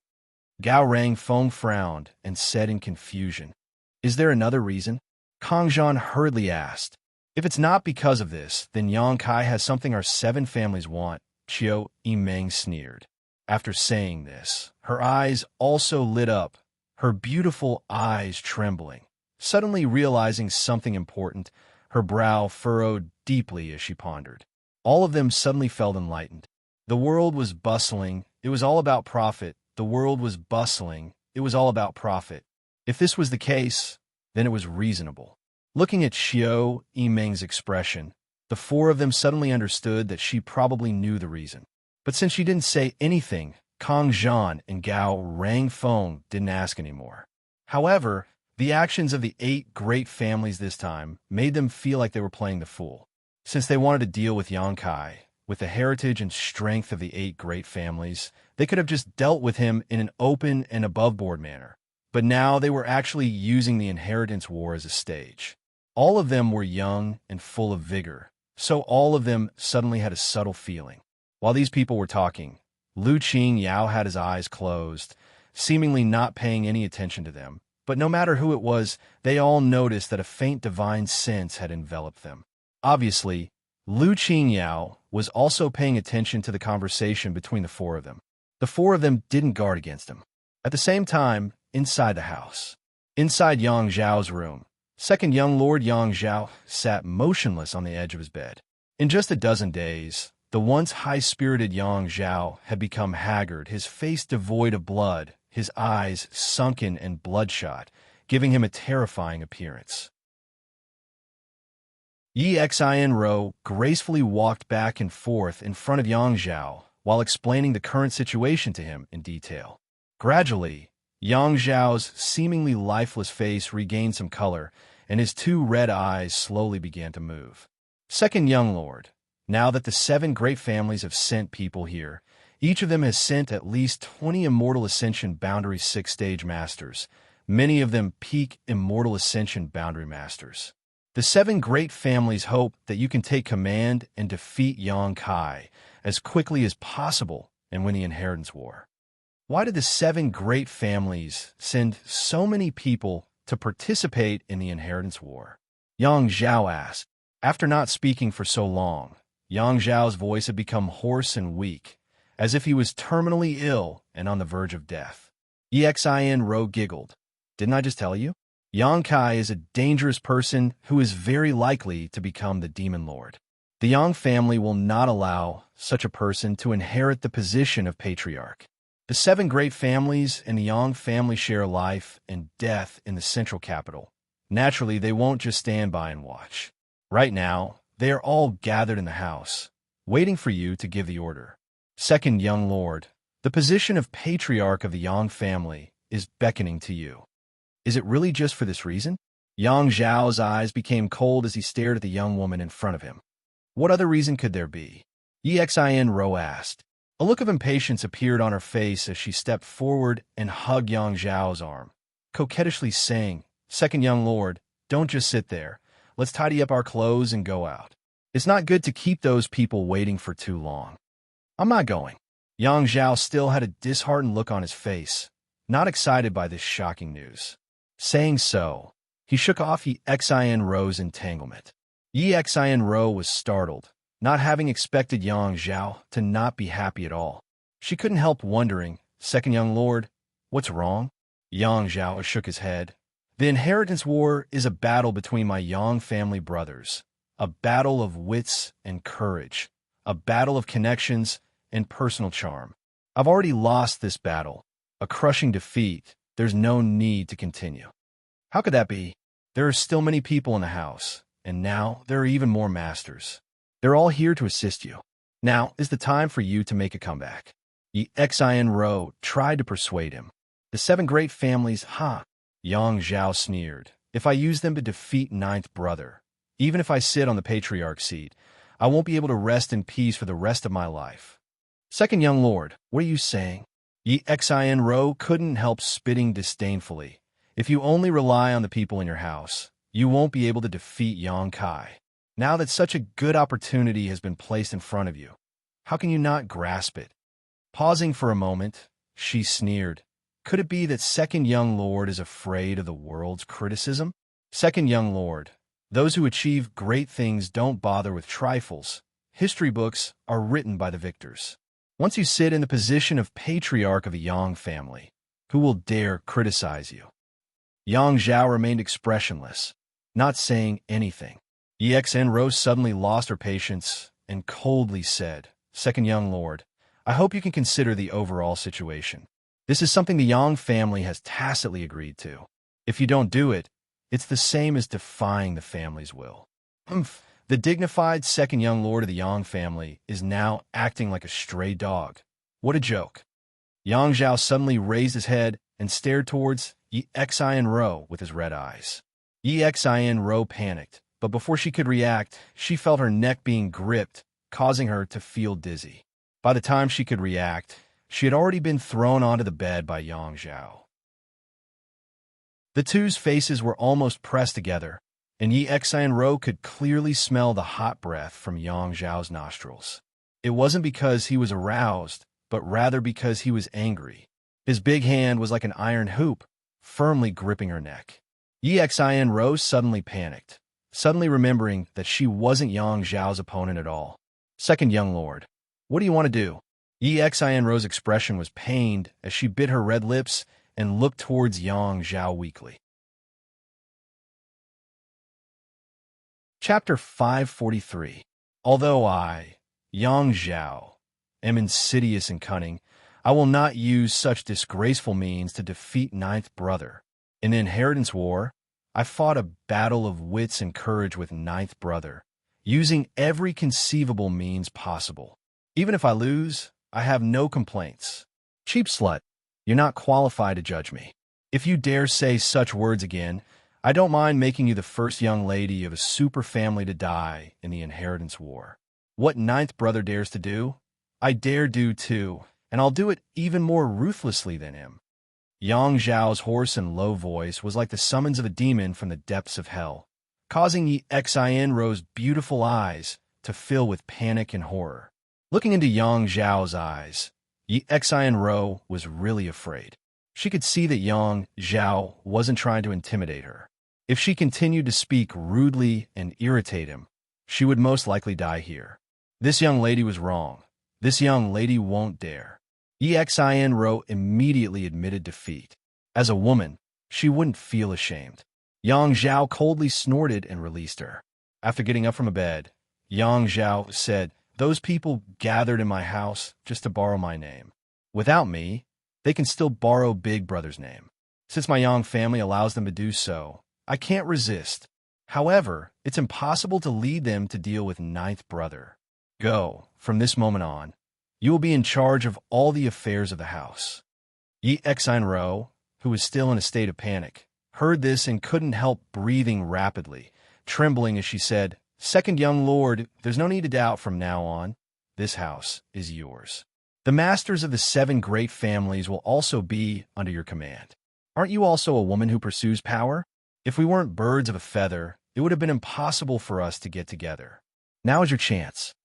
Gao Rangfeng frowned and said in confusion, "Is there another reason?" Kong Zhan hurriedly asked. "If it's not because of this, then Yang Kai has something our 7 families want," Xiao Yimeng sneered. After saying this, her eyes also lit up, her beautiful eyes trembling. Suddenly realizing something important, her brow furrowed deeply as she pondered. All of them suddenly felt enlightened. The world was bustling, it was all about profit. The world was bustling, it was all about profit. If this was the case, then it was reasonable. Looking at Xiao Yimeng's expression, the 4 of them suddenly understood that she probably knew the reason. But since she didn't say anything, Kong Zhan and Gao Rangfeng didn't ask anymore. However, the actions of the 8 great families this time made them feel like they were playing the fool. Since they wanted to deal with Yang Kai, with the heritage and strength of the 8 great families, they could have just dealt with him in an open and above-board manner. But now they were actually using the inheritance war as a stage. All of them were young and full of vigor, so all of them suddenly had a subtle feeling. While these people were talking, Lu Qingyao had his eyes closed, seemingly not paying any attention to them. But no matter who it was, they all noticed that a faint divine sense had enveloped them. Obviously, Lu Qingyao was also paying attention to the conversation between the 4 of them. The 4 of them didn't guard against him. At the same time, inside the house, inside Yang Zhao's room, second young Lord Yang Zhao sat motionless on the edge of his bed. In just a dozen days, the once high-spirited Yang Zhao had become haggard, his face devoid of blood, his eyes sunken and bloodshot, giving him a terrifying appearance. Xianxia gracefully walked back and forth in front of Yang Zhao while explaining the current situation to him in detail. Gradually, Yang Zhao's seemingly lifeless face regained some color, and his two red eyes slowly began to move. Second young lord, now that the 7 great families have sent people here, each of them has sent at least 20 Immortal Ascension Boundary 6-stage masters, many of them peak Immortal Ascension Boundary masters. The 7 great families hope that you can take command and defeat Yang Kai as quickly as possible and win the Inheritance War. Why did the 7 great families send so many people to participate in the Inheritance War? Yang Zhao asked. After not speaking for so long, Yang Zhao's voice had become hoarse and weak, as if he was terminally ill and on the verge of death. Xianxia giggled. Didn't I just tell you? Yang Kai is a dangerous person who is very likely to become the Demon Lord. The Yang family will not allow such a person to inherit the position of Patriarch. The 7 great families and the Yang family share life and death in the central capital. Naturally, they won't just stand by and watch. Right now, they are all gathered in the house, waiting for you to give the order. Second young lord, the position of Patriarch of the Yang family is beckoning to you. Is it really just for this reason? Yang Zhao's eyes became cold as he stared at the young woman in front of him. What other reason could there be? Xianxia asked. A look of impatience appeared on her face as she stepped forward and hugged Yang Zhao's arm, coquettishly saying, Second young lord, don't just sit there. Let's tidy up our clothes and go out. It's not good to keep those people waiting for too long. I'm not going. Yang Zhao still had a disheartened look on his face, not excited by this shocking news. Saying so, he shook off Xianxia's entanglement. Xianxia was startled, not having expected Yang Zhao to not be happy at all. She couldn't help wondering, Second young lord, what's wrong? Yang Zhao shook his head. The Inheritance War is a battle between my Yang family brothers, a battle of wits and courage, a battle of connections and personal charm. I've already lost this battle, a crushing defeat. There's no need to continue. How could that be? There are still many people in the house, and now there are even more masters. They're all here to assist you. Now is the time for you to make a comeback. Xianxia tried to persuade him. The 7 great families, Yang Zhao sneered. If I use them to defeat 9th brother, even if I sit on the Patriarch seat, I won't be able to rest in peace for the rest of my life. Second young lord, what are you saying? Xianxia couldn't help spitting disdainfully. If you only rely on the people in your house, you won't be able to defeat Yang Kai. Now that such a good opportunity has been placed in front of you, how can you not grasp it? Pausing for a moment, she sneered. Could it be that Second young lord is afraid of the world's criticism? Second young lord, those who achieve great things don't bother with trifles. History books are written by the victors. Once you sit in the position of Patriarch of a Yang family, who will dare criticize you? Yang Zhao remained expressionless, not saying anything. Xianxia suddenly lost her patience and coldly said, Second young lord, I hope you can consider the overall situation. This is something the Yang family has tacitly agreed to. If you don't do it, it's the same as defying the family's will. The dignified second young lord of the Yang family is now acting like a stray dog. What a joke. Yang Zhao suddenly raised his head and stared towards Xianxia with his red eyes. Xianxia panicked, but before she could react, she felt her neck being gripped, causing her to feel dizzy. By the time she could react, she had already been thrown onto the bed by Yang Zhao. The two's faces were almost pressed together, and Xianxia could clearly smell the hot breath from Yang Zhao's nostrils. It wasn't because he was aroused, but rather because he was angry. His big hand was like an iron hoop, firmly gripping her neck. Xianxia suddenly panicked, suddenly remembering that she wasn't Yang Zhao's opponent at all. Second young lord, what do you want to do? Xianxia's expression was pained as she bit her red lips and looked towards Yang Zhao weakly. Chapter 543. Although I, Yang Zhao, am insidious and cunning, I will not use such disgraceful means to defeat 9th brother. In the Inheritance War, I fought a battle of wits and courage with ninth brother, using every conceivable means possible. Even if I lose, I have no complaints. Cheap slut, you're not qualified to judge me. If you dare say such words again, I don't mind making you the first young lady of a super family to die in the inheritance war. What ninth brother dares to do, I dare do too, and I'll do it even more ruthlessly than him. Yang Zhao's hoarse and low voice was like the summons of a demon from the depths of hell, causing Yi Xianro's beautiful eyes to fill with panic and horror. Looking into Yang Zhao's eyes, Yi Xianro was really afraid. She could see that Yang Zhao wasn't trying to intimidate her. If she continued to speak rudely and irritate him, she would most likely die here. This young lady was wrong. This young lady won't dare. Yi Xianro immediately admitted defeat. As a woman, she wouldn't feel ashamed. Yang Zhao coldly snorted and released her. After getting up from a bed, Yang Zhao said, "Those people gathered in my house just to borrow my name. Without me, they can still borrow Big Brother's name. Since my Yang family allows them to do so, I can't resist. However, it's impossible to lead them to deal with ninth brother. Go, from this moment on. You will be in charge of all the affairs of the house." Yi Xianro, who was still in a state of panic, heard this and couldn't help breathing rapidly, trembling as she said, "Second young lord, there's no need to doubt from now on. This house is yours. The masters of the 7 great families will also be under your command. Aren't you also a woman who pursues power? If we weren't birds of a feather, it would have been impossible for us to get together. Now is your chance."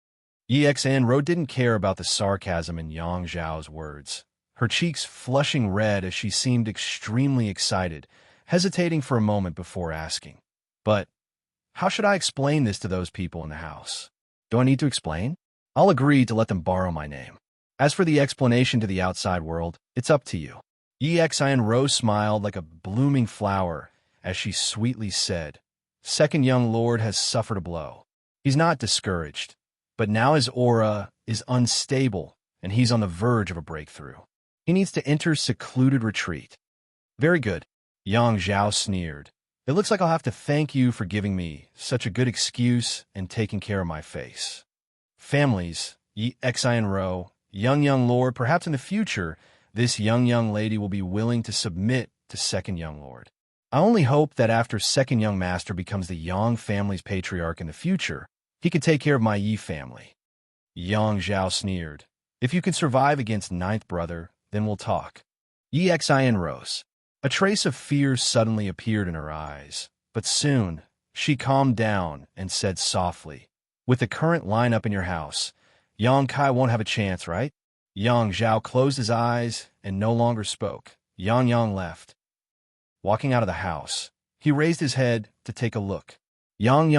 Yi Xianro didn't care about the sarcasm in Yang Zhao's words, her cheeks flushing red as she seemed extremely excited, hesitating for a moment before asking, "But how should I explain this to those people in the house? Do I need to explain? I'll agree to let them borrow my name. As for the explanation to the outside world, it's up to you." Yi Xianro smiled like a blooming flower as she sweetly said, "Second young lord has suffered a blow. He's not discouraged, but now his aura is unstable and he's on the verge of a breakthrough. He needs to enter secluded retreat." "Very good," Yang Zhao sneered. "It looks like I'll have to thank you for giving me such a good excuse and taking care of my face. Families, Yi Xianro, young lord, perhaps in the future, this young lady will be willing to submit to second young lord. I only hope that after second young master becomes the Yang family's patriarch in the future, he can take care of my Yi family." Yang Zhao sneered. "If you can survive against ninth brother, then we'll talk." Yi Xianro's. A trace of fear suddenly appeared in her eyes, but soon she calmed down and said softly, "With the current lineup in your house, Yang Kai won't have a chance, right?" Yang Zhao closed his eyes and no longer spoke. Yang left. Walking out of the house, he raised his head to take a look. Yang.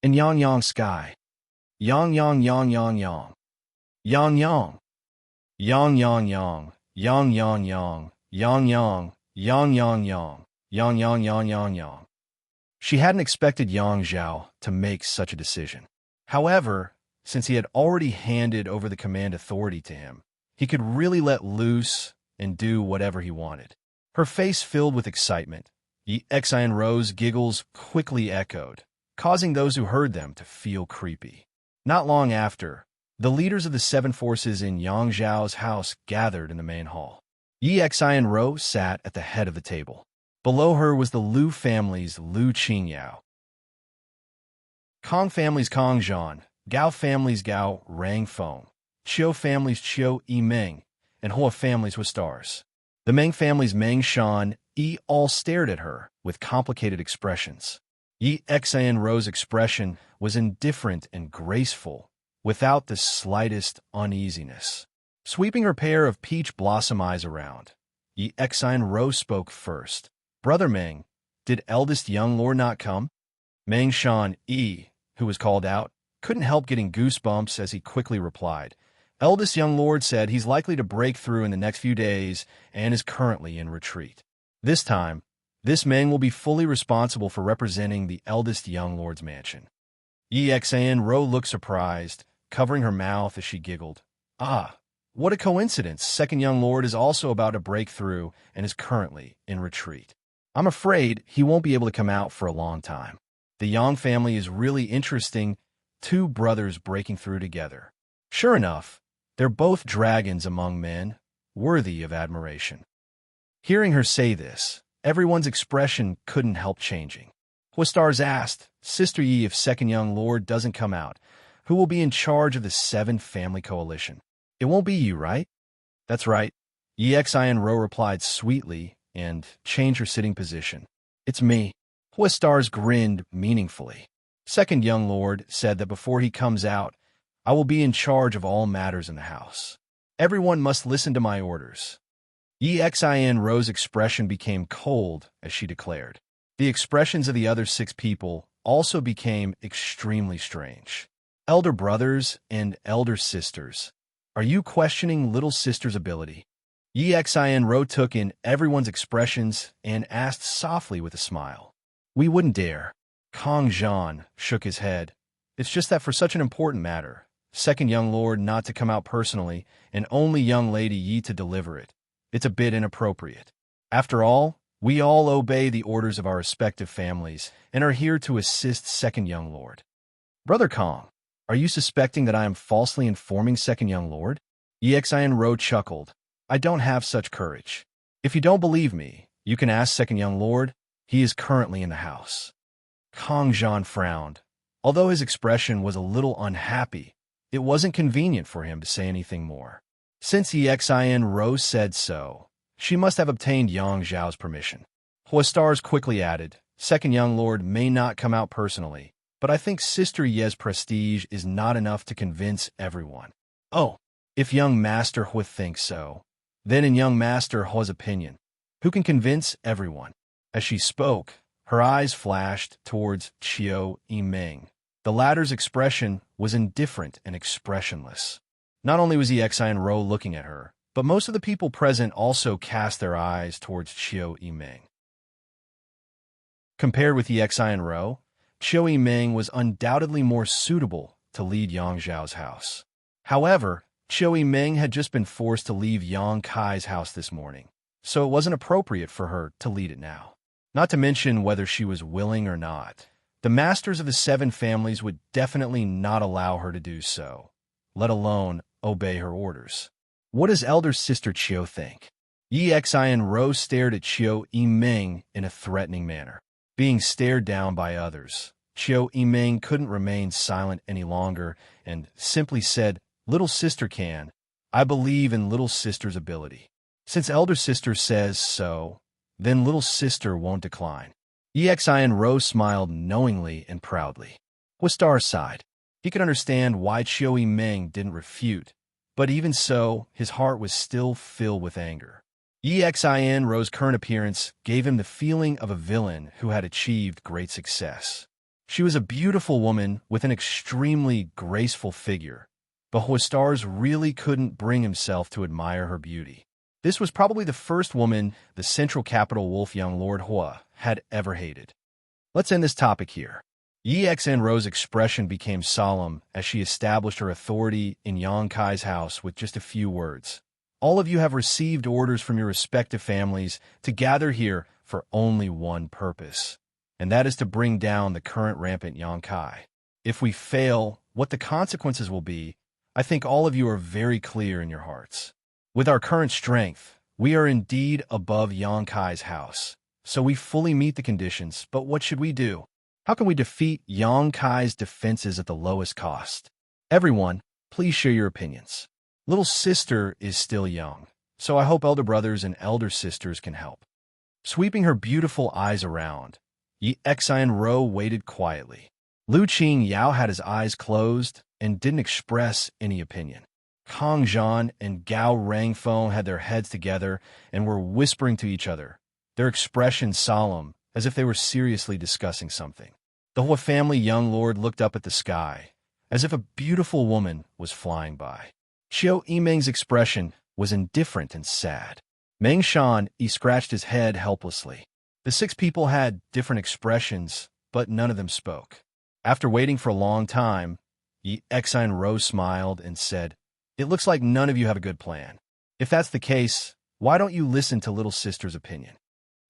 And Yang sky. Yang. Yang. Yang. Yang. Yang. Yang. Yang. Yang. She hadn't expected Yang Zhao to make such a decision. However, since he had already handed over the command authority to him, he could really let loose and do whatever he wanted. Her face filled with excitement. Yi Xianro's giggles quickly echoed, causing those who heard them to feel creepy. Not long after, the leaders of the 7 forces in Yang Zhao's house gathered in the main hall. Yi Xianro sat at the head of the table. Below her was the Lu family's Lu Qingyao, Kong family's Kong Zhan, Gao family's Gao Rang Feng, Qiu family's Qiu Yimeng, and Hua family's was stars. The Meng family's Meng Shan Yi all stared at her with complicated expressions. Yi Xianro's expression was indifferent and graceful, without the slightest uneasiness. Sweeping her pair of peach blossom eyes around, Yi Xianro spoke first. "Brother Meng, did eldest young lord not come?" Meng Shan Yi, who was called out, couldn't help getting goosebumps as he quickly replied, "Eldest young lord said he's likely to break through in the next few days and is currently in retreat. This time, this Meng will be fully responsible for representing the eldest young lord's mansion." Yi Xianro looked surprised, covering her mouth as she giggled. "Ah, what a coincidence. Second young lord is also about to break through and is currently in retreat." I'm afraid he won't be able to come out for a long time. The Yang family is really interesting, two brothers breaking through together. Sure enough, they're both dragons among men, worthy of admiration. Hearing her say this, everyone's expression couldn't help changing. Huastars asked, Sister Yi, if second young lord doesn't come out, who will be in charge of the 7-family coalition? It won't be you, right? That's right. Xianxia replied sweetly and changed her sitting position. It's me. Huastars grinned meaningfully. Second young lord said that before he comes out, I will be in charge of all matters in the house. Everyone must listen to my orders. Xianxia's expression became cold as she declared. The expressions of the other 6 people also became extremely strange. Elder brothers and elder sisters, are you questioning little sister's ability? Xianxia took in everyone's expressions and asked softly with a smile. We wouldn't dare. Kong Zhan shook his head. It's just that for such an important matter, second young lord not to come out personally, and only young lady Yi to deliver it. It's a bit inappropriate. After all, we all obey the orders of our respective families and are here to assist second young lord. Brother Kong, are you suspecting that I am falsely informing second young lord? Xianxia chuckled. I don't have such courage. If you don't believe me, you can ask second young lord. He is currently in the house. Kong Zhan frowned. Although his expression was a little unhappy, it wasn't convenient for him to say anything more. Since Xianxia said so, she must have obtained Yang Zhao's permission. Huastars quickly added, second young lord may not come out personally, but I think Sister Ye's prestige is not enough to convince everyone. Oh, if young Master Hu thinks so, then in young Master Hu's opinion, who can convince everyone? As she spoke, her eyes flashed towards Qiu Yimeng. The latter's expression was indifferent and expressionless. Not only was Xianxia looking at her, but most of the people present also cast their eyes towards Qiu Yimeng. Compared with Xianxia, Qiu Yimeng was undoubtedly more suitable to lead Yang Zhao's house. However, Qiu Yimeng had just been forced to leave Yang Kai's house this morning, so it wasn't appropriate for her to lead it now. Not to mention whether she was willing or not. The masters of the 7 families would definitely not allow her to do so, let alone obey her orders. What does elder sister Qiu think? Xianxia stared at Qiu Yimeng in a threatening manner. Being stared down by others, Qiu Yimeng couldn't remain silent any longer and simply said, Little sister can. I believe in little sister's ability. Since elder sister says so, then little sister won't decline. Xianxia smiled knowingly and proudly. Huastars sighed. He could understand why Qiu Yimeng didn't refute, but even so, his heart was still filled with anger. Xianxia's current appearance gave him the feeling of a villain who had achieved great success. She was a beautiful woman with an extremely graceful figure, but Huastars really couldn't bring himself to admire her beauty. This was probably the first woman the central capital Wolf Young Lord Hua had ever hated. Let's end this topic here. Xianxia's expression became solemn as she established her authority in Yang Kai's house with just a few words. All of you have received orders from your respective families to gather here for only one purpose, and that is to bring down the current rampant Yang Kai. If we fail, what the consequences will be, I think all of you are very clear in your hearts. With our current strength, we are indeed above Yang Kai's house, so we fully meet the conditions, but what should we do? How can we defeat Yang Kai's defenses at the lowest cost? Everyone, please share your opinions. Little sister is still young, so I hope elder brothers and elder sisters can help. Sweeping her beautiful eyes around, Xianxia waited quietly. Lu Qingyao had his eyes closed and didn't express any opinion. Kong Zhan and Gao Rangfeng had their heads together and were whispering to each other, their expressions solemn, as if they were seriously discussing something. The Hua family young lord looked up at the sky, as if a beautiful woman was flying by. Qiu Yimeng's expression was indifferent and sad. Meng Shan scratched his head helplessly. The 6 people had different expressions, but none of them spoke. After waiting for a long time, Xianxia smiled and said, It looks like none of you have a good plan. If that's the case, why don't you listen to little sister's opinion?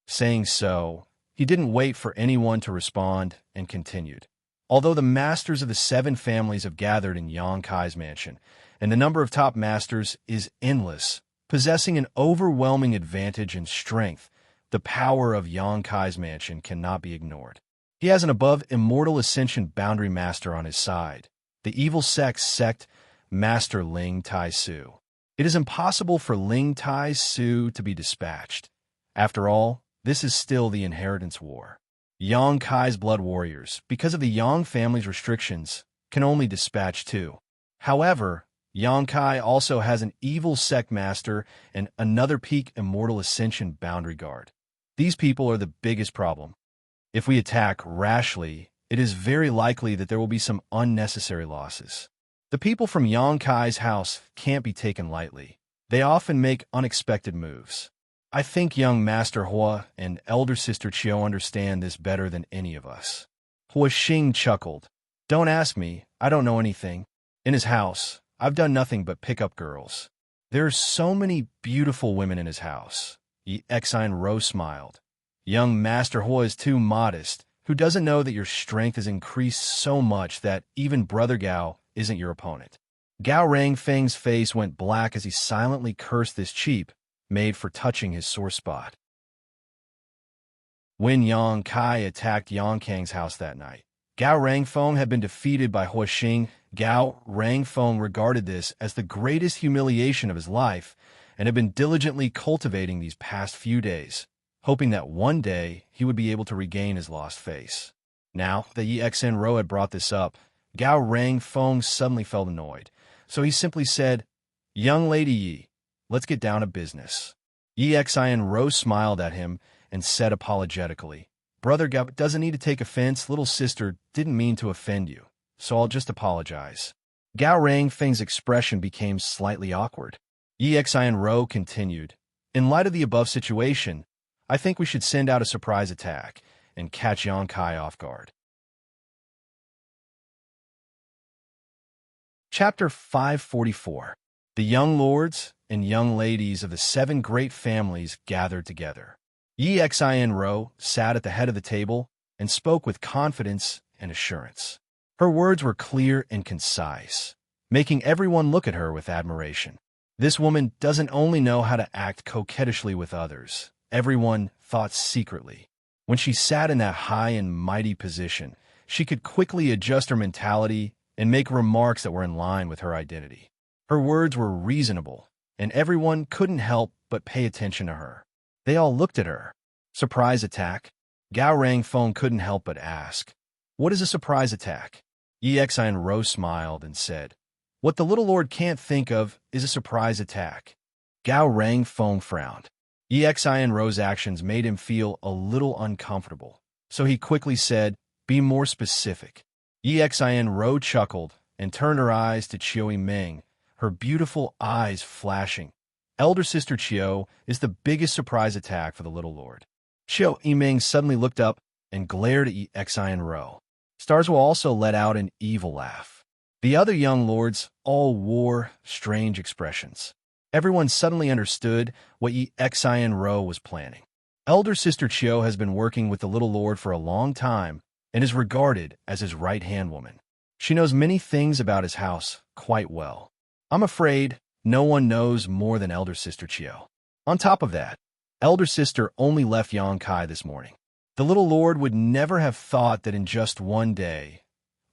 Saying so, he didn't wait for anyone to respond and continued. Although the masters of the 7 families have gathered in Yang Kai's mansion, and the number of top masters is endless, possessing an overwhelming advantage in strength, the power of Yang Kai's mansion cannot be ignored. He has an above immortal ascension boundary master on his side, the evil sect Master Ling Tai Su. It is impossible for Ling Tai Su to be dispatched. After all, this is still the inheritance war. Yang Kai's blood warriors, because of the Yang family's restrictions, can only dispatch 2. However, Yang Kai also has an evil sect master and another peak immortal ascension boundary guard. These people are the biggest problem. If we attack rashly, it is very likely that there will be some unnecessary losses. The people from Yang Kai's house can't be taken lightly. They often make unexpected moves. I think young Master Hua and elder sister Chiu understand this better than any of us. Hua Xing chuckled. Don't ask me, I don't know anything. In his house, I've done nothing but pick up girls. There are so many beautiful women in his house. Yi Exine Ro smiled. Young Master Hua is too modest, who doesn't know that your strength has increased so much that even Brother Gao isn't your opponent. Gao Rangfeng's face went black as he silently cursed this cheap, made for touching his sore spot. When Yang Kai attacked Yang Kang's house that night, Gao Rangfeng had been defeated by Hua Xing. Gao Rangfeng regarded this as the greatest humiliation of his life and had been diligently cultivating these past few days, hoping that one day he would be able to regain his lost face. Now that Yi Xinro had brought this up, Gao Rangfeng suddenly felt annoyed, so he simply said, Young Lady Yi, let's get down to business. Yi Xinro smiled at him and said apologetically, Brother Gao doesn't need to take offense. Little sister didn't mean to offend you, so I'll just apologize. Gao Rangfeng's expression became slightly awkward. Yi Xinro continued, In light of the above situation, I think we should send out a surprise attack and catch Yang Kai off guard. Chapter 544. The young lords and young ladies of the 7 great families gathered together. Yi Xinro sat at the head of the table and spoke with confidence and assurance. Her words were clear and concise, making everyone look at her with admiration. This woman doesn't only know how to act coquettishly with others, everyone thought secretly. When she sat in that high and mighty position, she could quickly adjust her mentality and make remarks that were in line with her identity. Her words were reasonable, and everyone couldn't help but pay attention to her. They all looked at her. Surprise attack? Gao Rangfeng couldn't help but ask, What is a surprise attack? Yi Xinro smiled and said, What the little lord can't think of is a surprise attack. Gao Rangfeng frowned. Yi Xinro's actions made him feel a little uncomfortable, so he quickly said, Be more specific. Yi Xinro chuckled and turned her eyes to Chiu Yimeng, her beautiful eyes flashing. Elder sister Chiu is the biggest surprise attack for the little lord. Chiu Yimeng suddenly looked up and glared at Yi Xinro. Stars will also let out an evil laugh. The other young lords all wore strange expressions. Everyone suddenly understood what Yi Xinro was planning. Elder sister Chiu has been working with the little lord for a long time and is regarded as his right-hand woman. She knows many things about his house quite well. I'm afraid no one knows more than elder sister Chiu. On top of that, elder sister only left Yang Kai this morning. The little lord would never have thought that in just one day,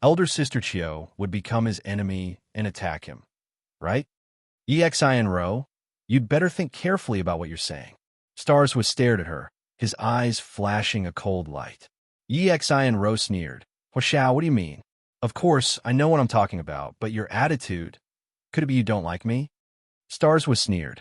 elder sister Chiu would become his enemy and attack him. Right? Yi Xinro, you'd better think carefully about what you're saying. Stars was stared at her, his eyes flashing a cold light. Yi Xinro sneered. Huashao, what do you mean? Of course, I know what I'm talking about, but your attitude, could it be you don't like me? Stars was sneered.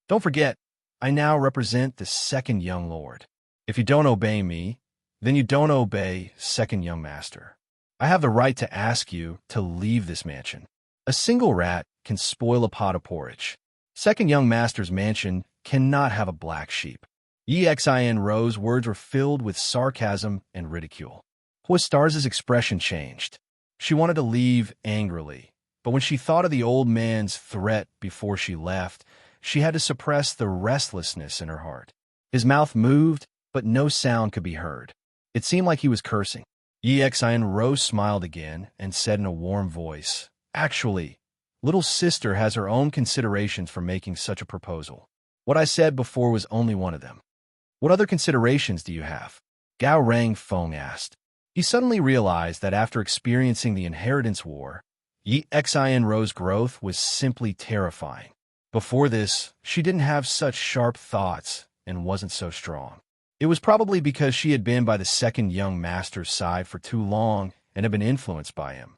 Don't forget, I now represent the second young lord. If you don't obey me, then you don't obey second young master. I have the right to ask you to leave this mansion. A single rat can spoil a pot of porridge. Second young master's mansion cannot have a black sheep. Yi Xinro's words were filled with sarcasm and ridicule. Hua Stars' expression changed. She wanted to leave angrily, but when she thought of the old man's threat before she left, she had to suppress the restlessness in her heart. His mouth moved, but no sound could be heard. It seemed like he was cursing. Xianxia smiled again and said in a warm voice, "Actually, little sister has her own considerations for making such a proposal. What I said before was only one of them." "What other considerations do you have?" Gao Rangfeng asked. He suddenly realized that after experiencing the inheritance war, Xianxia's growth was simply terrifying. Before this, she didn't have such sharp thoughts and wasn't so strong. It was probably because she had been by the second young master's side for too long and had been influenced by him.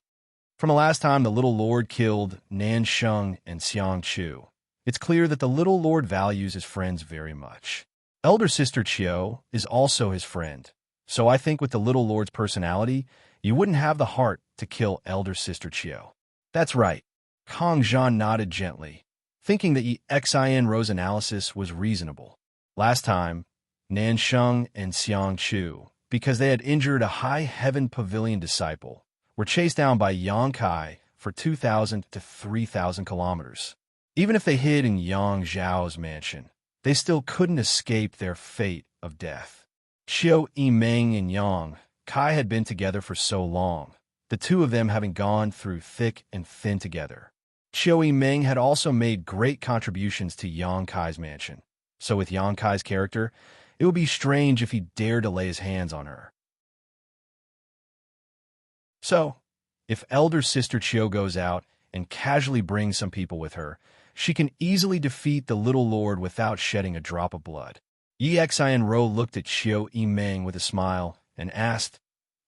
From the last time the little lord killed Nansheng and Xianxia, it's clear that the little lord values his friends very much. Elder sister Qiu is also his friend, so I think with the little lord's personality, you wouldn't have the heart to kill elder sister Qiu. That's right. Kang Zhan nodded gently, thinking that Xianxia's analysis was reasonable. Last time, Nansheng and Xianxia, because they had injured a High Heaven Pavilion disciple, were chased down by Yang Kai for 2,000 to 3,000 kilometers. Even if they hid in Yang Zhao's mansion, they still couldn't escape their fate of death. Qiu Yimeng and Yang Kai had been together for so long, the two of them having gone through thick and thin together. Qiu Yimeng had also made great contributions to Yang Kai's mansion, so with Yang Kai's character, it would be strange if he dared to lay his hands on her. So, if elder sister Qiu goes out and casually brings some people with her, she can easily defeat the little lord without shedding a drop of blood. Xianxia looked at Qiu Yimeng with a smile and asked,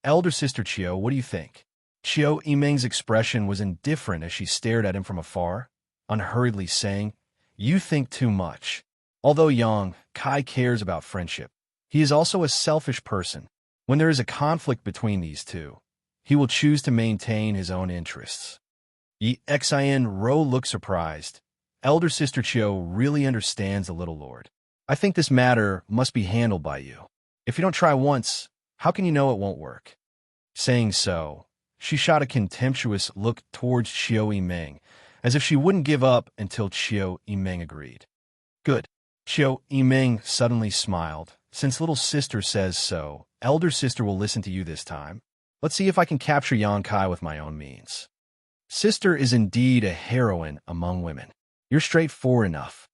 "Elder sister Qiu, what do you think?" Qiu Yimeng's expression was indifferent as she stared at him from afar, unhurriedly saying, "You think too much." Although Yang Kai cares about friendship, he is also a selfish person. When there is a conflict between these two, he will choose to maintain his own interests. Xianxia looked surprised. Elder sister Qiu really understands the little lord. "I think this matter must be handled by you. If you don't try once, how can you know it won't work?" Saying so, she shot a contemptuous look towards Qiu Yimeng, as if she wouldn't give up until Qiu Yimeng agreed. "Good." Qiu Yimeng suddenly smiled. "Since little sister says so, elder sister will listen to you this time. Let's see if I can capture Yang Kai with my own means." "Sister is indeed a heroine among women. You're straightforward enough.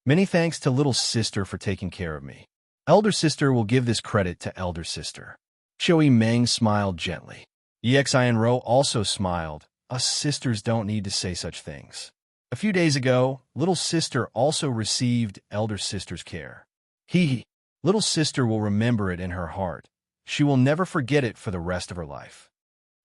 Many thanks to little sister for taking care of me. Elder sister will give this credit to elder sister." Qiu Yimeng smiled gently. Xianxia also smiled. "Us sisters don't need to say such things. A few days ago, little sister also received elder sister's care. Little sister will remember it in her heart. She will never forget it for the rest of her life."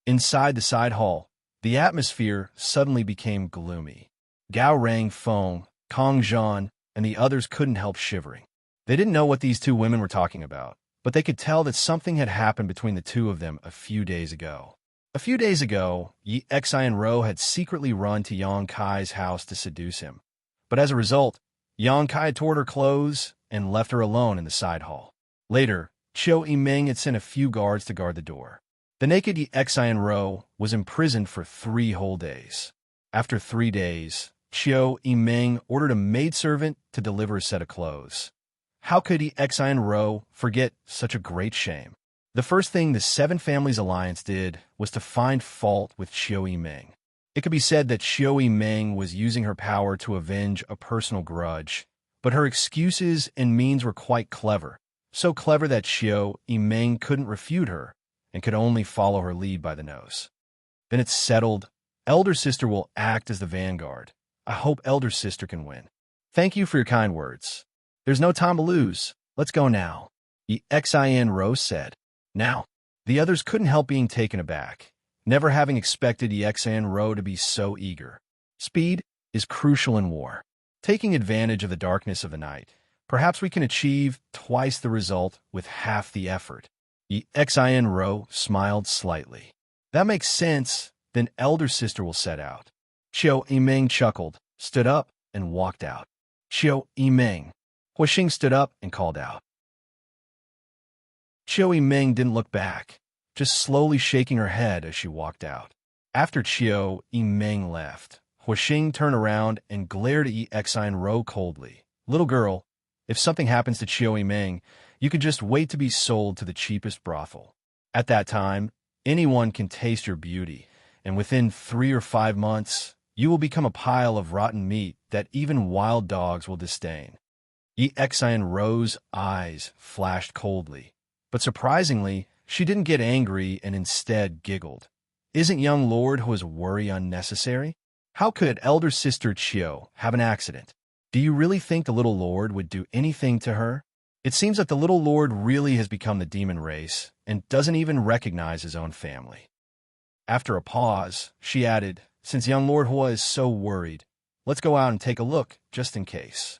Inside the side hall, the atmosphere suddenly became gloomy. Gao Rangfeng, Kang Zhan, and the others couldn't help shivering. They didn't know what these two women were talking about, but they could tell that something had happened between the two of them a few days ago. A few days ago, Xianxia had secretly run to Yang Kai's house to seduce him. But as a result, Yang Kai tore her clothes and left her alone in the side hall. Later, Qiu Yimeng had sent a few guards to guard the door. The naked Xianxia was imprisoned for 3 whole days. After 3 days, Qiu Yimeng ordered a maidservant to deliver a set of clothes. How could Xianxia forget such a great shame? The first thing the Seven Families Alliance did was to find fault with Qiu Yimeng. It could be said that Qiu Yimeng was using her power to avenge a personal grudge, but her excuses and means were quite clever, so clever that Qiu Yimeng couldn't refute her and could only follow her lead by the nose. "Then it's settled. Elder sister will act as the vanguard. I hope elder sister can win. Thank you for your kind words. There's no time to lose. Let's go now," Xianxia said. Now, the others couldn't help being taken aback, never having expected Xianxia to be so eager. Speed is crucial in war. Taking advantage of the darkness of the night, perhaps we can achieve twice the result with half the effort. Xianxia smiled slightly. "That makes sense. Then elder sister will set out." Qiu Yimeng chuckled, stood up, and walked out. "Qiu Yimeng." Huixing stood up and called out. Qiu Yimeng didn't look back, just slowly shaking her head as she walked out. After Qiu Yimeng left, Huixing turned around and glared at Xianxia coldly. "Little girl, if something happens to Qiu Yimeng, You could just wait to be sold to the cheapest brothel. At that time, anyone can taste your beauty, and within 3 or 5 months, you will become a pile of rotten meat that even wild dogs will disdain. Xian Rose's eyes flashed coldly, but surprisingly, she didn't get angry and instead giggled. Isn't young Lord Hua's worry unnecessary? How could elder sister Chiu have an accident? Do you really think the little lord would do anything to her? It seems that the little lord really has become the demon race and doesn't even recognize his own family. After a pause, she added, since young Lord Hua is so worried, let's go out and take a look, just in case.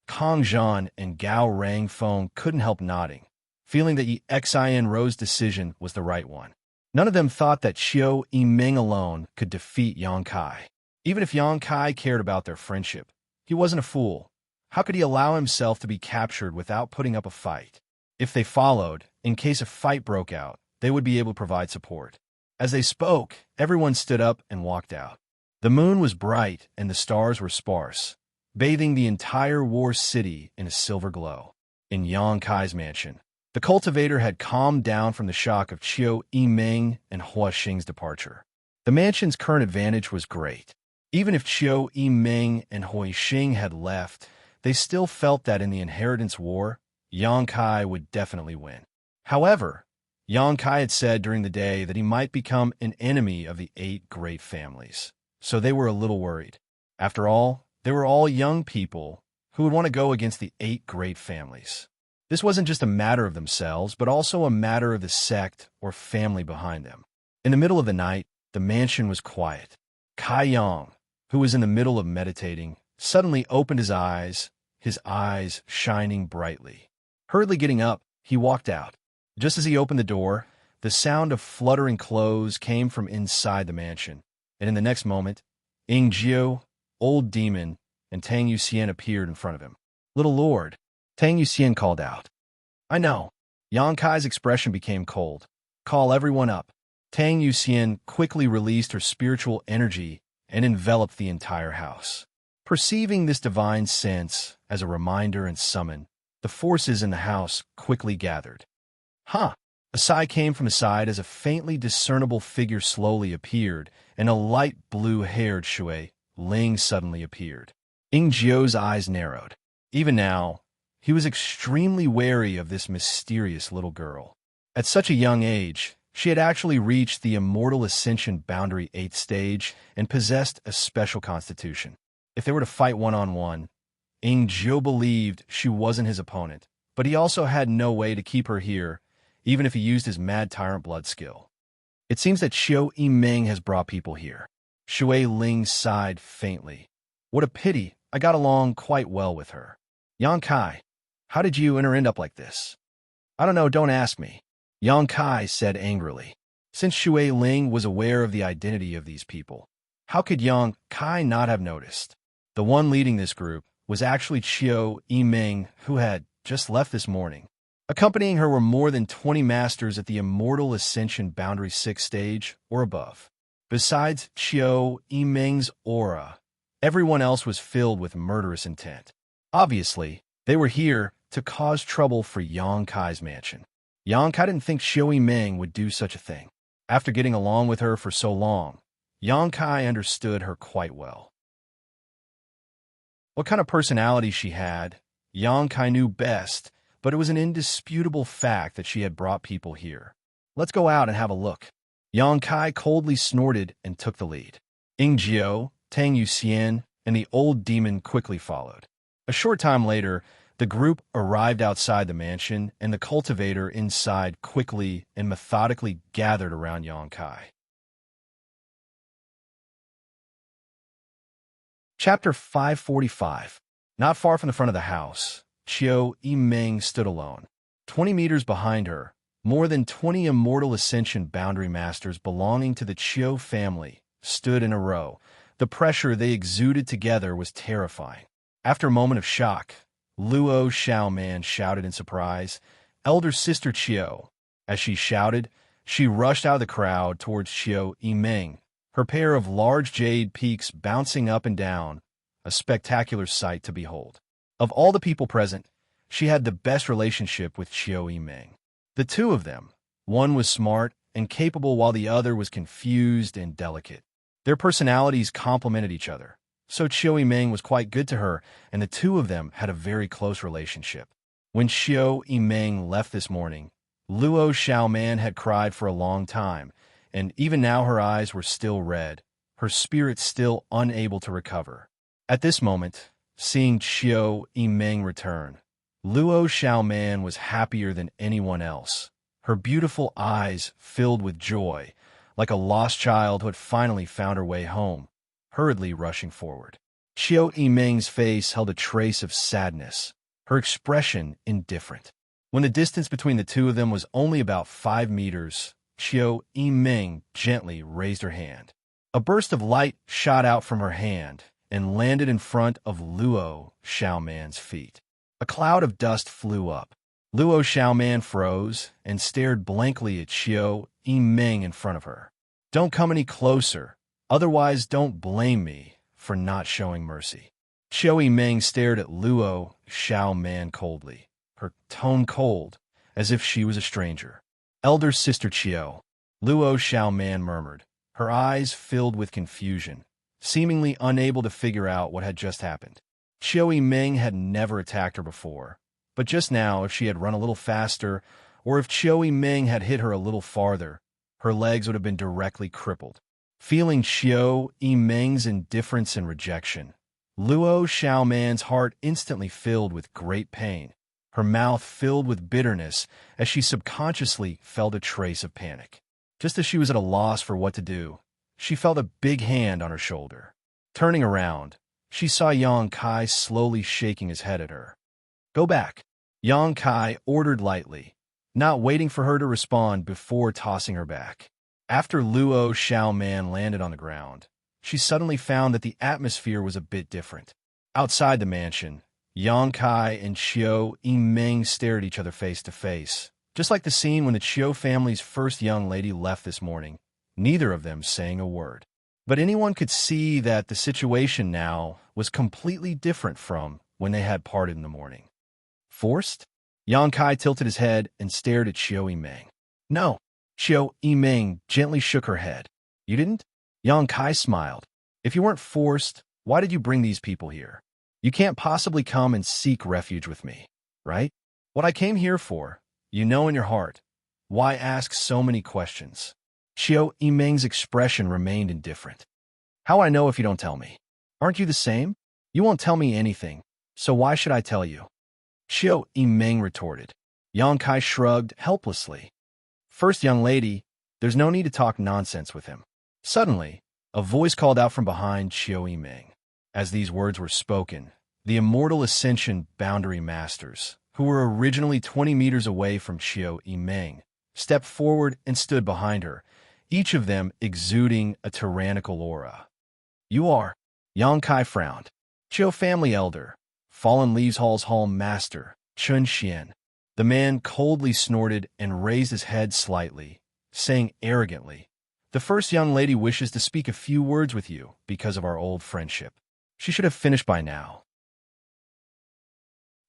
Kang Zhan and Gao Rangfeng couldn't help nodding, feeling that Xian Rose's decision was the right one. None of them thought that Xiao Yiming alone could defeat Yang Kai. Even if Yang Kai cared about their friendship, he wasn't a fool. How could he allow himself to be captured without putting up a fight? If they followed, in case a fight broke out, they would be able to provide support. As they spoke, everyone stood up and walked out. The moon was bright and the stars were sparse, bathing the entire war city in a silver glow. In Yang Kai's mansion, the cultivator had calmed down from the shock of Qiu Yiming and Hua Xing's departure. The mansion's current advantage was great. Even if Qiu Yiming and Hua Xing had left, they still felt that in the inheritance war, Yang Kai would definitely win. However, Yang Kai had said during the day that he might become an enemy of the 8 great families, so they were a little worried. After all, they were all young people who would want to go against the 8 great families. This wasn't just a matter of themselves, but also a matter of the sect or family behind them. In the middle of the night, the mansion was quiet. Kai Yang, who was in the middle of meditating, suddenly opened his eyes shining brightly. Hurriedly getting up, he walked out. Just as he opened the door, the sound of fluttering clothes came from inside the mansion, and in the next moment, Ying Jiu, Old Demon, and Tang Yuxian appeared in front of him. Little Lord, Tang Yuxian called out. I know. Yang Kai's expression became cold. Call everyone up. Tang Yuxian quickly released her spiritual energy and enveloped the entire house. Perceiving this divine sense as a reminder and summon, the forces in the house quickly gathered. Huh! A sigh came from the side as a faintly discernible figure slowly appeared, and a light blue-haired Shui Ling suddenly appeared. Ying Jiu's eyes narrowed. Even now, he was extremely wary of this mysterious little girl. At such a young age, she had actually reached the Immortal Ascension Boundary 8th stage and possessed a special constitution. If they were to fight one-on-one, Ying Jiu believed she wasn't his opponent, but he also had no way to keep her here, even if he used his Mad Tyrant blood skill. It seems that Xiu Yiming has brought people here. Shui Ling sighed faintly. What a pity, I got along quite well with her. Yang Kai, how did you and her end up like this? I don't know, don't ask me. Yang Kai said angrily. Since Shui Ling was aware of the identity of these people, how could Yang Kai not have noticed? The one leading this group was actually Qiu Yiming, who had just left this morning. Accompanying her were more than 20 masters at the Immortal Ascension Boundary 6 stage or above. Besides Qiu Yiming's aura, everyone else was filled with murderous intent. Obviously, they were here to cause trouble for Yang Kai's mansion. Yang Kai didn't think Xiu Yiming would do such a thing. After getting along with her for so long, Yang Kai understood her quite well. What kind of personality she had, Yang Kai knew best, but it was an indisputable fact that she had brought people here. Let's go out and have a look. Yang Kai coldly snorted and took the lead. Ying Jiu, Tang Yuxian, and the old demon quickly followed. A short time later, the group arrived outside the mansion, and the cultivator inside quickly and methodically gathered around Yang Kai. Chapter 545. Not far from the front of the house, Qiu Yiming stood alone. 20 meters behind her, more than 20 Immortal Ascension Boundary Masters belonging to the Qiu family stood in a row. The pressure they exuded together was terrifying. After a moment of shock, Luo Xiaoman shouted in surprise, Elder Sister Qiu. As she shouted, she rushed out of the crowd towards Qiu Yiming, her pair of large jade peaks bouncing up and down, a spectacular sight to behold. Of all the people present, she had the best relationship with Qiu Yimeng. The two of them, one was smart and capable while the other was confused and delicate. Their personalities complemented each other, so Qiu Yimeng was quite good to her, and the two of them had a very close relationship. When Qiu Yimeng left this morning, Luo Xiaoman had cried for a long time, and even now her eyes were still red, her spirit still unable to recover. At this moment, seeing Qiu Yimeng return, Luo Xiaoman was happier than anyone else. Her beautiful eyes filled with joy, like a lost child who had finally found her way home, hurriedly rushing forward. Qiu Yimeng's face held a trace of sadness, her expression indifferent. When the distance between the two of them was only about 5 meters, Qiu Yimeng gently raised her hand. A burst of light shot out from her hand and landed in front of Luo Xiaoman's feet. A cloud of dust flew up. Luo Xiaoman froze and stared blankly at Qiu Yimeng in front of her. "Don't come any closer, otherwise don't blame me for not showing mercy." Qiu Yimeng stared at Luo Xiaoman coldly, her tone cold, as if she was a stranger. "Elder sister Qiu," Luo Xiaoman murmured, her eyes filled with confusion, seemingly unable to figure out what had just happened. Qiu Yimeng had never attacked her before, but just now, if she had run a little faster, or if Qiu Yimeng had hit her a little farther, her legs would have been directly crippled. Feeling Qiu Yimeng's indifference and rejection, Luo Xiaoman's heart instantly filled with great pain, her mouth filled with bitterness as she subconsciously felt a trace of panic. Just as she was at a loss for what to do, she felt a big hand on her shoulder. Turning around, she saw Yang Kai slowly shaking his head at her. "Go back," Yang Kai ordered lightly, not waiting for her to respond before tossing her back. After Luo Xiaoman landed on the ground, she suddenly found that the atmosphere was a bit different. Outside the mansion, Yang Kai and Qiu Yimeng stared at each other face to face, just like the scene when the Qiu family's first young lady left this morning, neither of them saying a word. But anyone could see that the situation now was completely different from when they had parted in the morning. "Forced?" Yang Kai tilted his head and stared at Qiu Yimeng. "No." Qiu Yimeng gently shook her head. "You didn't?" Yang Kai smiled. "If you weren't forced, why did you bring these people here? You can't possibly come and seek refuge with me, right? What I came here for, you know in your heart. Why ask so many questions?" Qiu Yimeng's expression remained indifferent. "How I know if you don't tell me? Aren't you the same? You won't tell me anything, so why should I tell you?" Qiu Yimeng retorted. Yang Kai shrugged helplessly. "First young lady, there's no need to talk nonsense with him." Suddenly, a voice called out from behind Qiu Yimeng. As these words were spoken, the Immortal Ascension Boundary Masters, who were originally 20 meters away from Qiu Yimeng, stepped forward and stood behind her, each of them exuding a tyrannical aura. "You are," Yang Kai frowned. "Qiu family elder, Fallen Leaves Hall's Hall Master, Xianxia." The man coldly snorted and raised his head slightly, saying arrogantly, "The first young lady wishes to speak a few words with you because of our old friendship. She should have finished by now."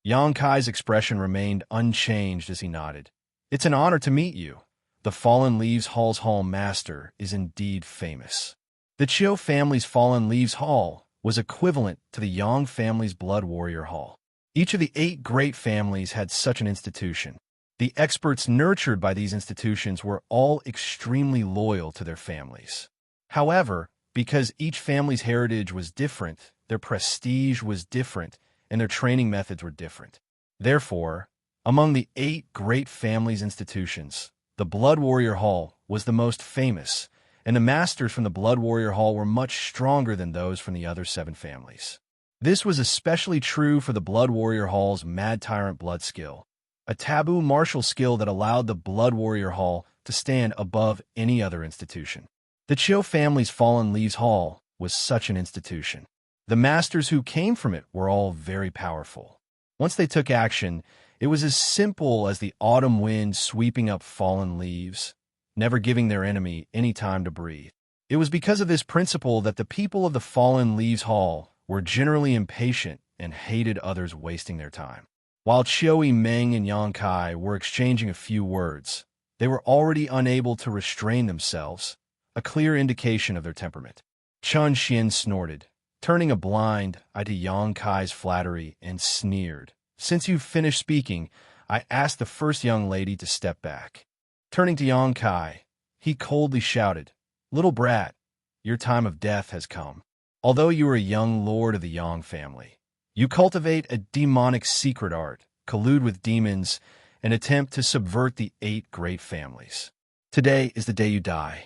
Yang Kai's expression remained unchanged as he nodded. "It's an honor to meet you. The Fallen Leaves Hall's Hall Master is indeed famous." The Qiu family's Fallen Leaves Hall was equivalent to the Yang family's Blood Warrior Hall. Each of the 8 great families had such an institution. The experts nurtured by these institutions were all extremely loyal to their families. However, because each family's heritage was different, their prestige was different, and their training methods were different. Therefore, among the 8 great families' institutions, the Blood Warrior Hall was the most famous, and the masters from the Blood Warrior Hall were much stronger than those from the other 7 families. This was especially true for the Blood Warrior Hall's Mad Tyrant Blood skill, a taboo martial skill that allowed the Blood Warrior Hall to stand above any other institution. The Qiu family's Fallen Leaves Hall was such an institution. The masters who came from it were all very powerful. Once they took action, it was as simple as the autumn wind sweeping up fallen leaves, never giving their enemy any time to breathe. It was because of this principle that the people of the Fallen Leaves Hall were generally impatient and hated others wasting their time. While Qiu Meng and Yang Kai were exchanging a few words, they were already unable to restrain themselves, a clear indication of their temperament. Chun Xian snorted, turning a blind eye to Yang Kai's flattery, and sneered. "Since you've finished speaking, I asked the first young lady to step back." Turning to Yang Kai, he coldly shouted, "Little brat, your time of death has come. Although you are a young lord of the Yang family, you cultivate a demonic secret art, collude with demons, and attempt to subvert the 8 great families. Today is the day you die."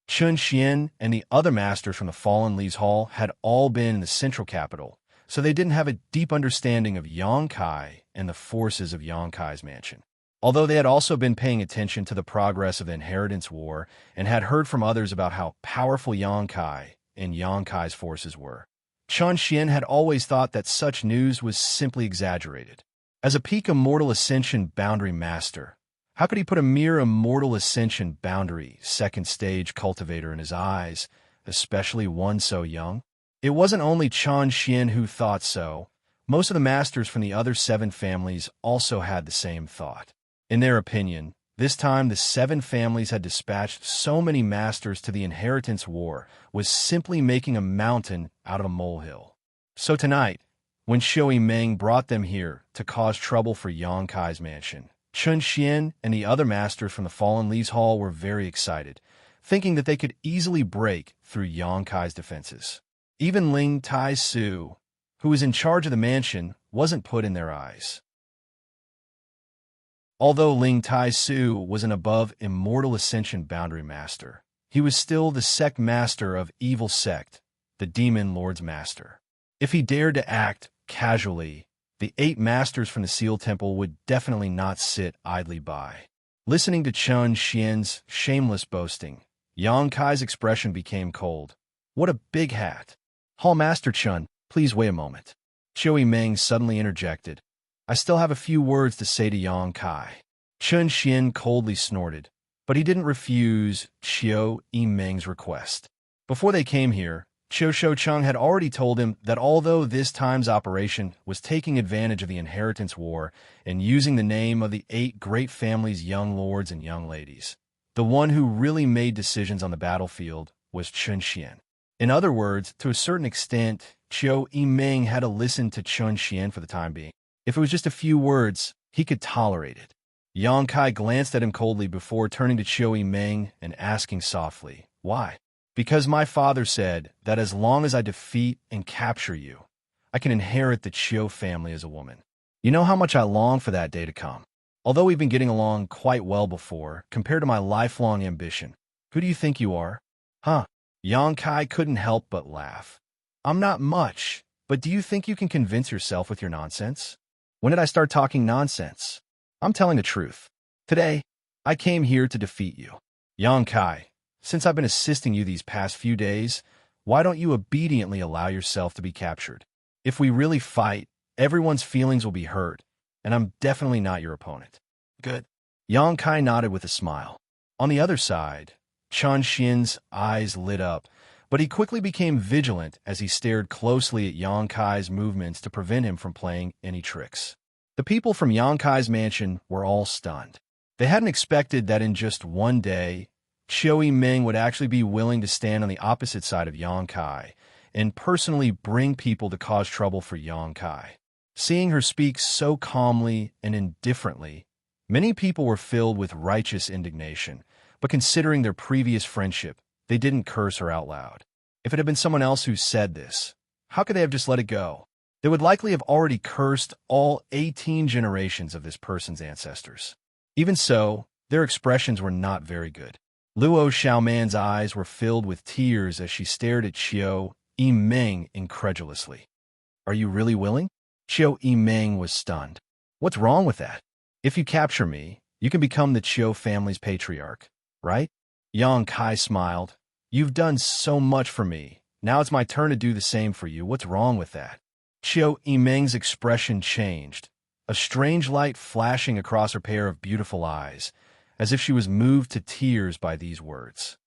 Chun Xian and the other masters from the Fallen Leaves Hall had all been in the central capital, so they didn't have a deep understanding of Yang Kai and the forces of Yang Kai's mansion. Although they had also been paying attention to the progress of the Inheritance War and had heard from others about how powerful Yang Kai and Yang Kai's forces were, Chun Xian had always thought that such news was simply exaggerated. As a peak Immortal Ascension boundary master, how could he put a mere Immortal Ascension boundary second stage cultivator in his eyes, especially one so young? It wasn't only Chun Xian who thought so. Most of the masters from the other 7 families also had the same thought. In their opinion, this time the 7 families had dispatched so many masters to the Inheritance War was simply making a mountain out of a molehill. So tonight, when Xiu Meng brought them here to cause trouble for Yang Kai's mansion, Chun Xian and the other masters from the Fallen Leaves Hall were very excited, thinking that they could easily break through Yang Kai's defenses. Even Ling Tai Su, who was in charge of the mansion, wasn't put in their eyes. Although Ling Tai Su was an above Immortal Ascension boundary master, he was still the sect master of Evil Sect, the Demon Lord's master. If he dared to act casually, the 8 masters from the Seal Temple would definitely not sit idly by. Listening to Chun Xian's shameless boasting, Yang Kai's expression became cold. "What a big hat!" "Hall Master Chun, please wait a moment." Qiu Meng suddenly interjected. "I still have a few words to say to Yang Kai." Chun Xian coldly snorted, but he didn't refuse Qiu Meng's request. Before they came here, Qiu Shoucheng had already told him that although this time's operation was taking advantage of the Inheritance War and using the name of the 8 great families' young lords and young ladies, the one who really made decisions on the battlefield was Chun Xian. In other words, to a certain extent, Qiu Meng had to listen to Chun Xian for the time being. If it was just a few words, he could tolerate it. Yang Kai glanced at him coldly before turning to Qiu Meng and asking softly, "Why?" "Because my father said that as long as I defeat and capture you, I can inherit the Qiu family as a woman. You know how much I long for that day to come. Although we've been getting along quite well before, compared to my lifelong ambition, who do you think you are?" "Huh?" Yang Kai couldn't help but laugh. "I'm not much, but do you think you can convince yourself with your nonsense?" "When did I start talking nonsense? I'm telling the truth. Today, I came here to defeat you." "Yang Kai, since I've been assisting you these past few days, why don't you obediently allow yourself to be captured? If we really fight, everyone's feelings will be hurt, and I'm definitely not your opponent." "Good." Yang Kai nodded with a smile. On the other side, Chun Xian's eyes lit up, but he quickly became vigilant as he stared closely at Yang Kai's movements to prevent him from playing any tricks. The people from Yang Kai's mansion were all stunned. They hadn't expected that in just one day, Qiu Meng would actually be willing to stand on the opposite side of Yang Kai and personally bring people to cause trouble for Yang Kai. Seeing her speak so calmly and indifferently, many people were filled with righteous indignation, but considering their previous friendship, they didn't curse her out loud. If it had been someone else who said this, how could they have just let it go? They would likely have already cursed all 18 generations of this person's ancestors. Even so, their expressions were not very good. Luo Xiaoman's eyes were filled with tears as she stared at Qiu Meng incredulously. "Are you really willing?" Qiu Meng was stunned. "What's wrong with that? If you capture me, you can become the Qiu family's patriarch, right?" Yang Kai smiled. "You've done so much for me. Now it's my turn to do the same for you. What's wrong with that?" Qiu Meng's expression changed, a strange light flashing across her pair of beautiful eyes, as if she was moved to tears by these words.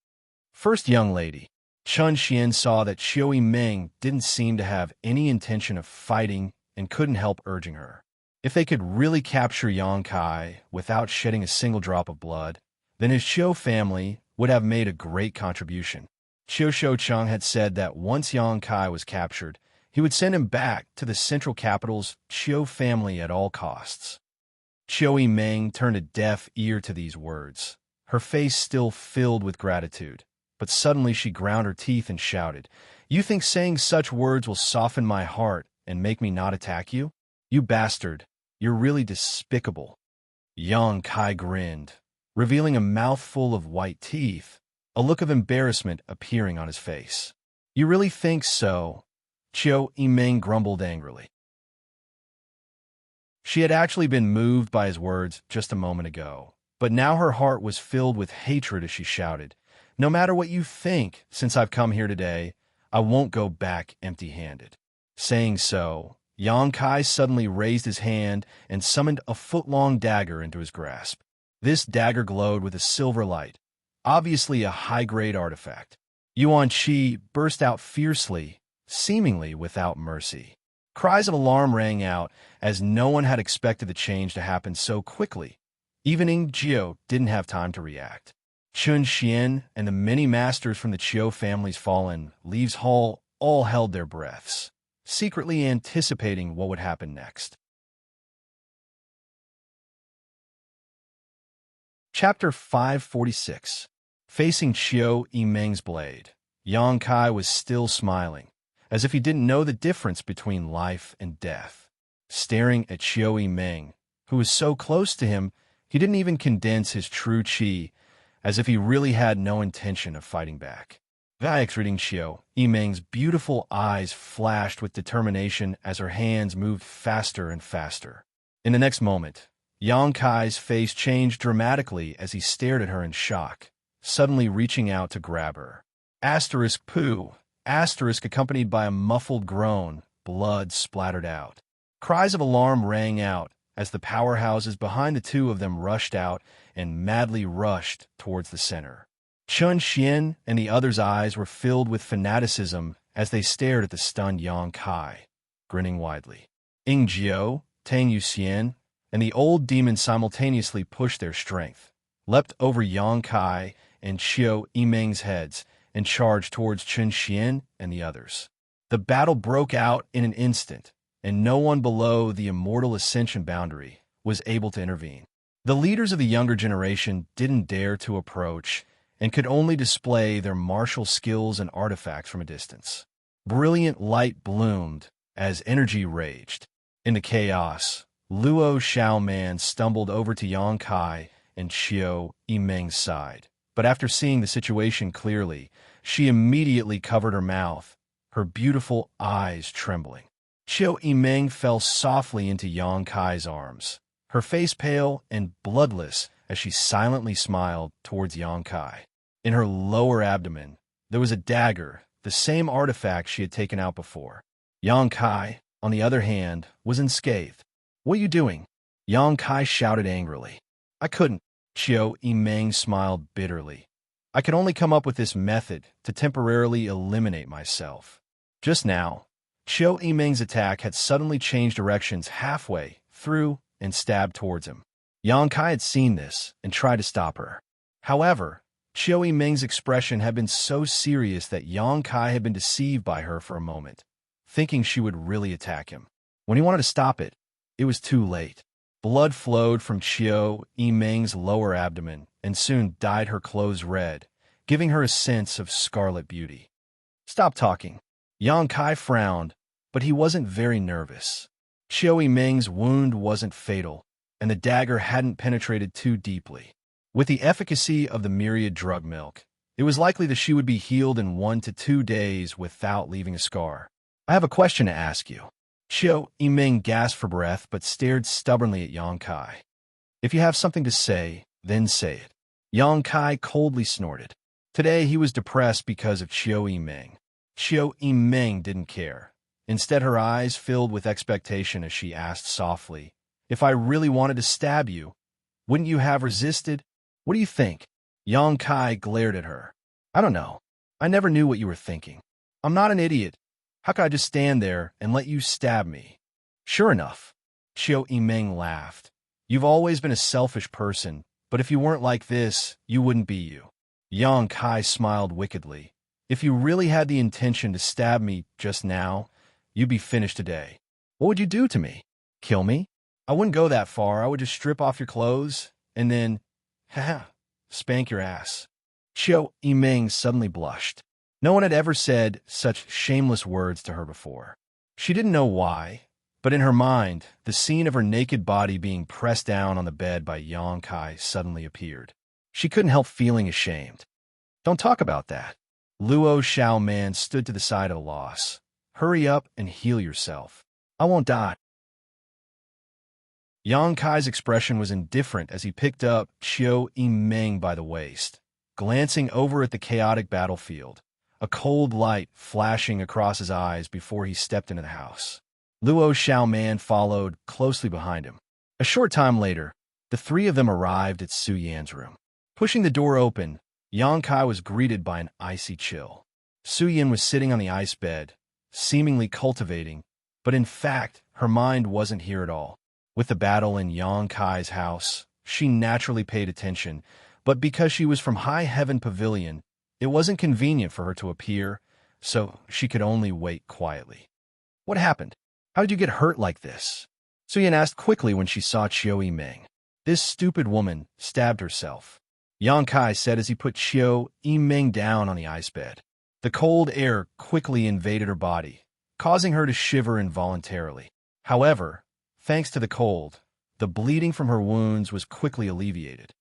"First young lady." Chun Xian saw that Qiu Meng didn't seem to have any intention of fighting and couldn't help urging her. If they could really capture Yang Kai without shedding a single drop of blood, then his Chiu family would have made a great contribution. Chiu Shoucheng had said that once Yang Kai was captured, he would send him back to the central capital's Chiu family at all costs. Chiu Yimeng turned a deaf ear to these words, her face still filled with gratitude. But suddenly she ground her teeth and shouted, "You think saying such words will soften my heart and make me not attack you? You bastard, you're really despicable." Yang Kai grinned, revealing a mouthful of white teeth, a look of embarrassment appearing on his face. "You really think so?" Chiu Yimeng grumbled angrily. She had actually been moved by his words just a moment ago, but now her heart was filled with hatred as she shouted, "No matter what you think, since I've come here today, I won't go back empty-handed." Saying so, Yang Kai suddenly raised his hand and summoned a foot-long dagger into his grasp. This dagger glowed with a silver light, obviously a high-grade artifact. Yuan Qi burst out fiercely, seemingly without mercy. Cries of alarm rang out, as no one had expected the change to happen so quickly. Even Ing Jiu didn't have time to react. Chun Xian and the many masters from the Chiu family's fallen Leaves Hall all held their breaths, secretly anticipating what would happen next. Chapter 546. Facing Chiu Yimeng's blade, Yang Kai was still smiling, as if he didn't know the difference between life and death. Staring at Chiu Yimeng, who was so close to him, he didn't even condense his true qi, as if he really had no intention of fighting back. Reading Chiu Yimeng's beautiful eyes flashed with determination as her hands moved faster and faster. In the next moment, Yang Kai's face changed dramatically as he stared at her in shock, suddenly reaching out to grab her. Asterisk poo, asterisk accompanied by a muffled groan, blood splattered out. Cries of alarm rang out as the powerhouses behind the two of them rushed out and madly rushed towards the center. Chun Xian and the others' eyes were filled with fanaticism as they stared at the stunned Yang Kai, grinning widely. Ing Jiu, Tang Yuxian, and the old demon simultaneously pushed their strength, leapt over Yang Kai and Chiu Yimeng's heads, and charged towards Chun Xian and the others. The battle broke out in an instant, and no one below the immortal ascension boundary was able to intervene. The leaders of the younger generation didn't dare to approach and could only display their martial skills and artifacts from a distance. Brilliant light bloomed as energy raged. In the chaos, Luo Xiaoman stumbled over to Yang Kai and Chiu Yimeng's side, but after seeing the situation clearly, she immediately covered her mouth, her beautiful eyes trembling. Chiu Yimeng fell softly into Yang Kai's arms, her face pale and bloodless as she silently smiled towards Yang Kai. In her lower abdomen, there was a dagger, the same artifact she had taken out before. Yang Kai, on the other hand, was unscathed. "What are you doing?" Yang Kai shouted angrily. "I couldn't." Chiu Yimeng smiled bitterly. "I could only come up with this method to temporarily eliminate myself." Just now, Chiu Yimeng's attack had suddenly changed directions halfway through and stabbed towards him. Yang Kai had seen this and tried to stop her. However, Chiu Yimeng's expression had been so serious that Yang Kai had been deceived by her for a moment, thinking she would really attack him. When he wanted to stop it, it was too late. Blood flowed from Chiu Yimeng's lower abdomen and soon dyed her clothes red, giving her a sense of scarlet beauty. "Stop talking." Yang Kai frowned, but he wasn't very nervous. Chiu Yimeng's wound wasn't fatal, and the dagger hadn't penetrated too deeply. With the efficacy of the myriad drug milk, it was likely that she would be healed in 1 to 2 days without leaving a scar. "I have a question to ask you." Chiu Yimeng gasped for breath but stared stubbornly at Yang Kai. "If you have something to say, then say it." Yang Kai coldly snorted. Today he was depressed because of Chiu Yimeng. Chiu Yimeng didn't care. Instead, her eyes filled with expectation as she asked softly, "If I really wanted to stab you, wouldn't you have resisted? What do you think?" Yang Kai glared at her. "I don't know. I never knew what you were thinking. I'm not an idiot. How could I just stand there and let you stab me?" Sure enough, Xiao Yimeng laughed. You've always been a selfish person, but if you weren't like this, you wouldn't be you. Yang Kai smiled wickedly. If you really had the intention to stab me just now, you'd be finished today. What would you do to me? Kill me? I wouldn't go that far. I would just strip off your clothes and then, haha, spank your ass. Xiao Yimeng suddenly blushed. No one had ever said such shameless words to her before. She didn't know why, but in her mind, the scene of her naked body being pressed down on the bed by Yang Kai suddenly appeared. She couldn't help feeling ashamed. Don't talk about that. Luo Xiaoman stood to the side of the loss. Hurry up and heal yourself. I won't die. Yang Kai's expression was indifferent as he picked up Xiao Yimeng by the waist, glancing over at the chaotic battlefield, a cold light flashing across his eyes before he stepped into the house. Luo Xiaoman followed closely behind him. A short time later, the three of them arrived at Su Yan's room. Pushing the door open, Yang Kai was greeted by an icy chill. Su Yan was sitting on the ice bed, seemingly cultivating, but in fact, her mind wasn't here at all. With the battle in Yang Kai's house, she naturally paid attention, but because she was from High Heaven Pavilion, it wasn't convenient for her to appear, so she could only wait quietly. What happened? How did you get hurt like this? Su Yan asked quickly when she saw Xiao Yimeng. This stupid woman stabbed herself, Yang Kai said as he put Xiao Yimeng down on the ice bed. The cold air quickly invaded her body, causing her to shiver involuntarily. However, thanks to the cold, the bleeding from her wounds was quickly alleviated.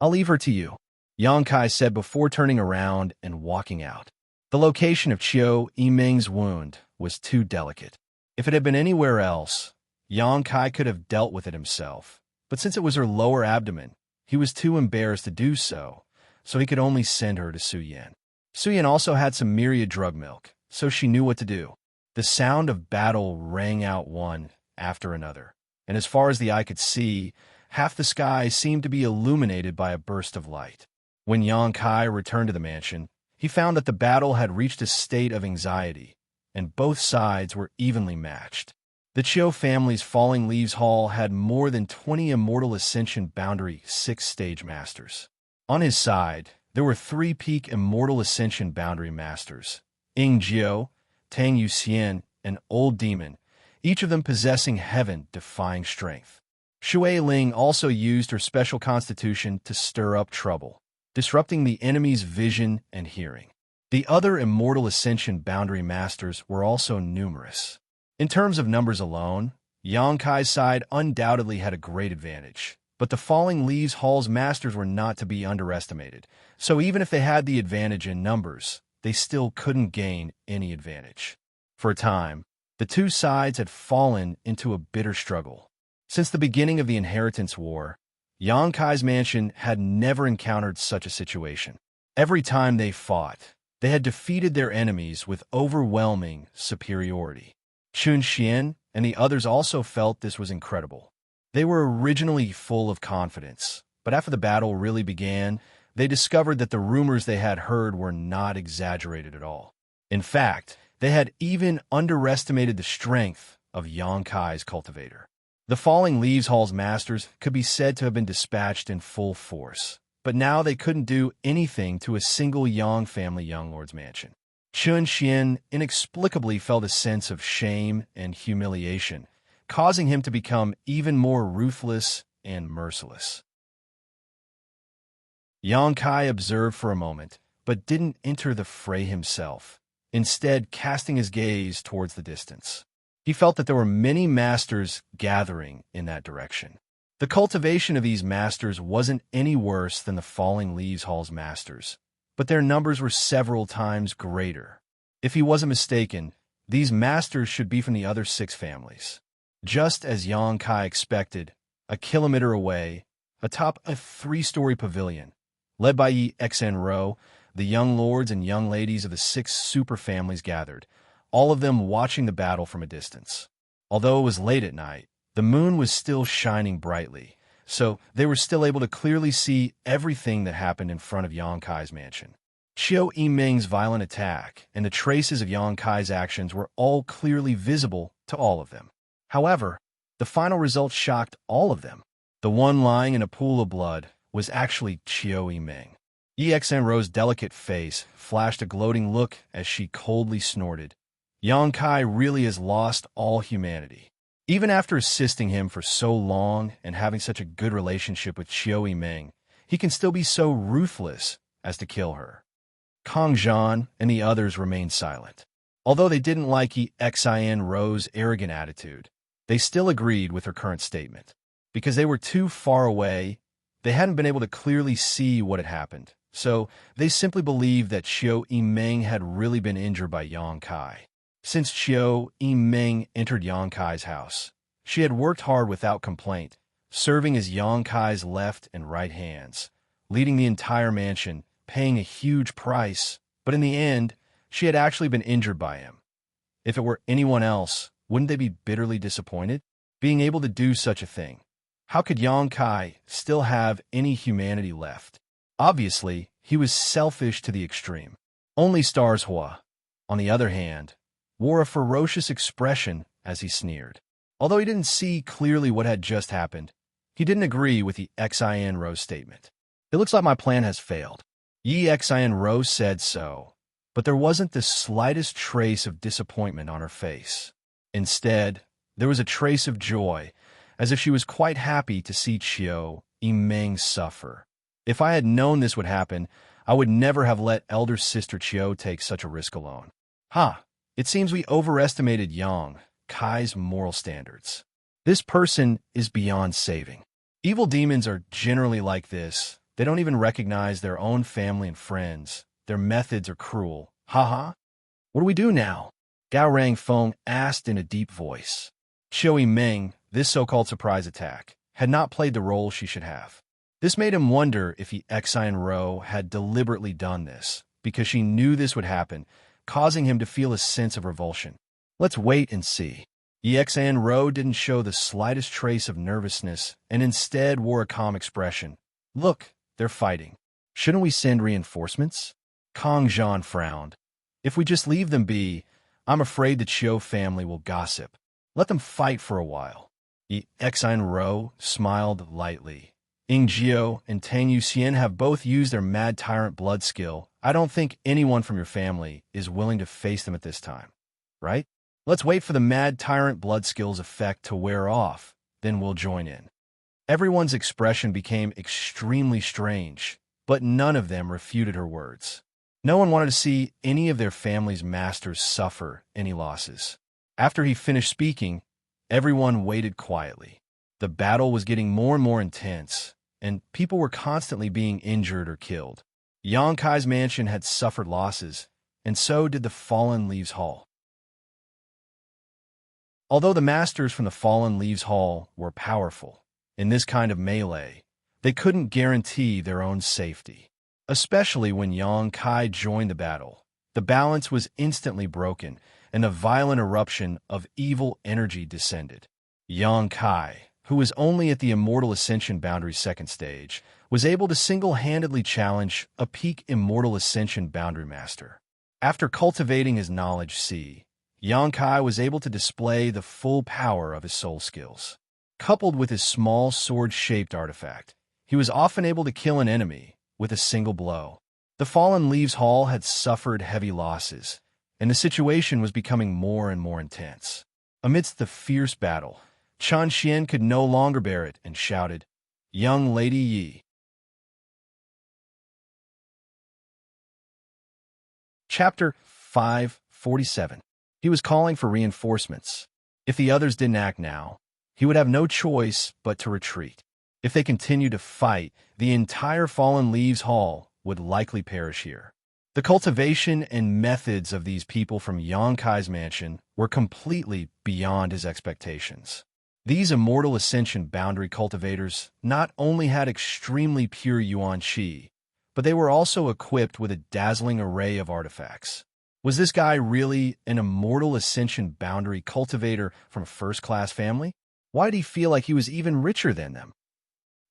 I'll leave her to you, Yang Kai said before turning around and walking out. The location of Xiao Yimeng's wound was too delicate. If it had been anywhere else, Yang Kai could have dealt with it himself, but since it was her lower abdomen, he was too embarrassed to do so, so he could only send her to Su Yan. Su Yan also had some myriad drug milk, so she knew what to do. The sound of battle rang out one after another, and as far as the eye could see, half the sky seemed to be illuminated by a burst of light. When Yang Kai returned to the mansion, he found that the battle had reached a state of anxiety, and both sides were evenly matched. The Chiu family's Falling Leaves Hall had more than 20 Immortal Ascension Boundary 6-stage masters. On his side, there were 3 peak Immortal Ascension Boundary masters, Ying Jiu, Tang Yuxian, and Old Demon, each of them possessing heaven-defying strength. Shui Ling also used her special constitution to stir up trouble, disrupting the enemy's vision and hearing. The other Immortal Ascension Boundary Masters were also numerous. In terms of numbers alone, Yang Kai's side undoubtedly had a great advantage, but the Falling Leaves Hall's Masters were not to be underestimated, so even if they had the advantage in numbers, they still couldn't gain any advantage. For a time, the two sides had fallen into a bitter struggle. Since the beginning of the Inheritance War, Yang Kai's mansion had never encountered such a situation. Every time they fought, they had defeated their enemies with overwhelming superiority. Chun Xian and the others also felt this was incredible. They were originally full of confidence, but after the battle really began, they discovered that the rumors they had heard were not exaggerated at all. In fact, they had even underestimated the strength of Yang Kai's cultivator. The Falling Leaves Hall's masters could be said to have been dispatched in full force, but now they couldn't do anything to a single Yang family Young Lord's mansion. Chun Xian inexplicably felt a sense of shame and humiliation, causing him to become even more ruthless and merciless. Yang Kai observed for a moment, but didn't enter the fray himself, instead casting his gaze towards the distance. He felt that there were many masters gathering in that direction. The cultivation of these masters wasn't any worse than the Falling Leaves Hall's masters, but their numbers were several times greater. If he wasn't mistaken, these masters should be from the other 6 families. Just as Yang Kai expected, a kilometer away, atop a 3-story pavilion, led by Yi Xen the young lords and young ladies of the 6 super families gathered, all of them watching the battle from a distance. Although it was late at night, the moon was still shining brightly, so they were still able to clearly see everything that happened in front of Yang Kai's mansion. Xiao Yimeng's violent attack and the traces of Yang Kai's actions were all clearly visible to all of them. However, the The final result shocked all of them. The one lying in a pool of blood was actually Qiu Yimeng. EXN Ro's delicate face flashed a gloating look as she coldly snorted. Yang Kai really has lost all humanity. Even after assisting him for so long and having such a good relationship with Qiu Yimeng, he can still be so ruthless as to kill her. Kang Zhan and the others remained silent. Although they didn't like Xianxia Ro's arrogant attitude, they still agreed with her current statement. Because they were too far away, they hadn't been able to clearly see what had happened, so they simply believed that Qiu Yimeng had really been injured by Yang Kai. Since Qiu Yimeng entered Yang Kai's house, she had worked hard without complaint, serving as Yang Kai's left and right hands, leading the entire mansion, paying a huge price, but in the end, she had actually been injured by him. If it were anyone else, wouldn't they be bitterly disappointed? Being able to do such a thing. How could Yang Kai still have any humanity left? Obviously, he was selfish to the extreme. Only Stars Hua, on the other hand, wore a ferocious expression as he sneered. Although he didn't see clearly what had just happened, he didn't agree with the Xian Rose statement. It looks like my plan has failed. Xian Rose said so, but there wasn't the slightest trace of disappointment on her face. Instead, there was a trace of joy, as if she was quite happy to see Qiu Yimeng suffer. If I had known this would happen, I would never have let elder sister Qiu take such a risk alone. It seems we overestimated Yang Kai's moral standards. This person is beyond saving. Evil demons are generally like this. They don't even recognize their own family and friends. Their methods are cruel. What do we do now? Gao Rangfeng asked in a deep voice. Qiu Yimeng, this so-called surprise attack, had not played the role she should have. This made him wonder if Xian Ro had deliberately done this, because she knew this would happen, causing him to feel a sense of revulsion. Let's wait and see. Xian Ro didn't show the slightest trace of nervousness and instead wore a calm expression. Look, they're fighting. Shouldn't we send reinforcements? Kang Zhan frowned. If we just leave them be, I'm afraid the Qiu family will gossip. Let them fight for a while. Xian Ro smiled lightly. Ying Jiu and Tang Yuxian have both used their Mad Tyrant blood skill. I don't think anyone from your family is willing to face them at this time, right? Let's wait for the Mad Tyrant blood skill's effect to wear off, then we'll join in. Everyone's expression became extremely strange, but none of them refuted her words. No one wanted to see any of their family's masters suffer any losses. After he finished speaking, everyone waited quietly. The battle was getting more and more intense, and people were constantly being injured or killed. Yang Kai's mansion had suffered losses, and so did the Fallen Leaves Hall. Although the masters from the Fallen Leaves Hall were powerful, in this kind of melee, they couldn't guarantee their own safety. Especially when Yang Kai joined the battle, the balance was instantly broken, and a violent eruption of evil energy descended. Yang Kai, who was only at the Immortal Ascension Boundary's second stage, was able to single-handedly challenge a peak Immortal Ascension Boundary Master. After cultivating his knowledge C, Yang Kai was able to display the full power of his soul skills. Coupled with his small sword-shaped artifact, he was often able to kill an enemy with a single blow. The Fallen Leaves Hall had suffered heavy losses, and the situation was becoming more and more intense. Amidst the fierce battle, Chan Xian could no longer bear it and shouted, "Young Lady Yi." Chapter 547. He was calling for reinforcements. If the others didn't act now, he would have no choice but to retreat. If they continued to fight, the entire Fallen Leaves Hall would likely perish here. The cultivation and methods of these people from Yang Kai's mansion were completely beyond his expectations. These Immortal Ascension Boundary cultivators not only had extremely pure Yuan Qi, but they were also equipped with a dazzling array of artifacts. Was this guy really an Immortal Ascension Boundary cultivator from a first-class family? Why did he feel like he was even richer than them?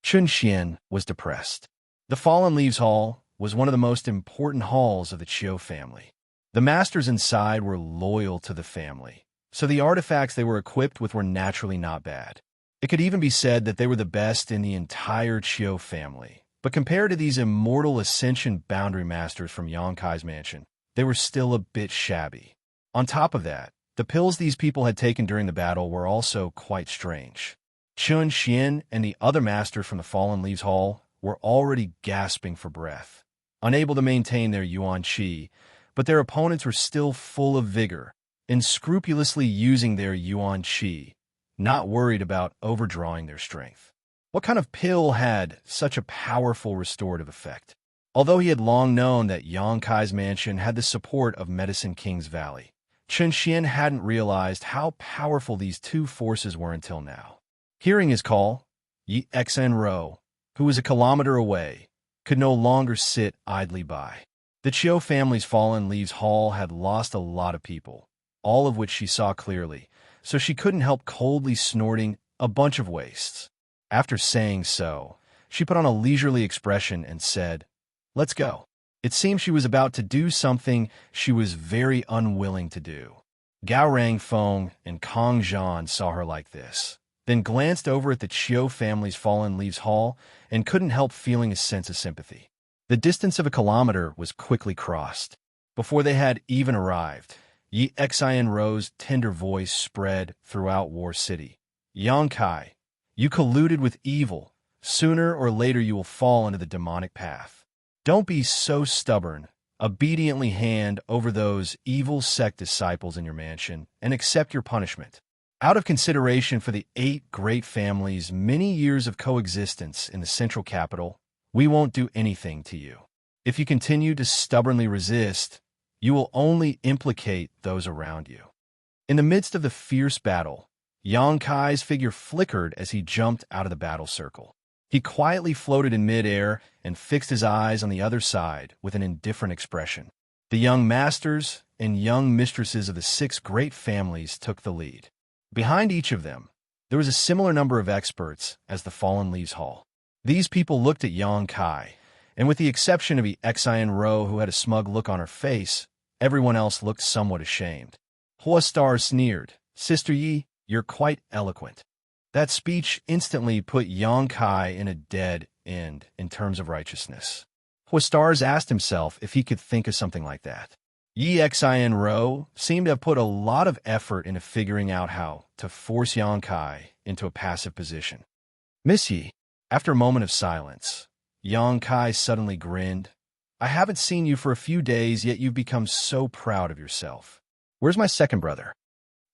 Chun Xian was depressed. The Fallen Leaves Hall was one of the most important halls of the Qiu family. The masters inside were loyal to the family, so the artifacts they were equipped with were naturally not bad. It could even be said that they were the best in the entire Chiu family. But compared to these immortal Ascension boundary masters from Yonkai's mansion, they were still a bit shabby. On top of that, the pills these people had taken during the battle were also quite strange. Chun Xian and the other master from the Fallen Leaves Hall were already gasping for breath, unable to maintain their yuan qi, but their opponents were still full of vigor and scrupulously using their yuan qi, not worried about overdrawing their strength. What kind of pill had such a powerful restorative effect? Although he had long known that Yonkai's mansion had the support of Medicine King's Valley, Chun Xian hadn't realized how powerful these two forces were until now. Hearing his call, Yi Xen, who was a kilometer away, could no longer sit idly by. The Chiu family's Fallen Leaves Hall had lost a lot of people, all of which she saw clearly, so she couldn't help coldly snorting a bunch of wastes. After saying so, she put on a leisurely expression and said, "Let's go." It seemed she was about to do something she was very unwilling to do. Gao Rangfeng and Kong Zhan saw her like this, then glanced over at the Chiu family's Fallen Leaves Hall and couldn't help feeling a sense of sympathy. The distance of a kilometer was quickly crossed. Before they had even arrived, Yi Xian's tender voice spread throughout War City. "Yonkai, you colluded with evil. Sooner or later you will fall into the demonic path. Don't be so stubborn. Obediently hand over those evil sect disciples in your mansion and accept your punishment. Out of consideration for the 8 great families' many years of coexistence in the central capital, we won't do anything to you. If you continue to stubbornly resist, you will only implicate those around you." In the midst of the fierce battle, Yonkai's figure flickered as he jumped out of the battle circle. He quietly floated in midair and fixed his eyes on the other side with an indifferent expression. The young masters and young mistresses of the 6 great families took the lead. Behind each of them, there was a similar number of experts as the Fallen Leaves Hall. These people looked at Yonkai, and with the exception of Xian, who had a smug look on her face, everyone else looked somewhat ashamed. Hua Star sneered, "Sister Yi, you're quite eloquent." That speech instantly put Yonkai in a dead end in terms of righteousness. Hua Stars asked himself if he could think of something like that. Yi Xian seemed to have put a lot of effort into figuring out how to force Yonkai into a passive position. "Miss Yi." After a moment of silence, Yonkai suddenly grinned. "I haven't seen you for a few days, yet you've become so proud of yourself. Where's my second brother?"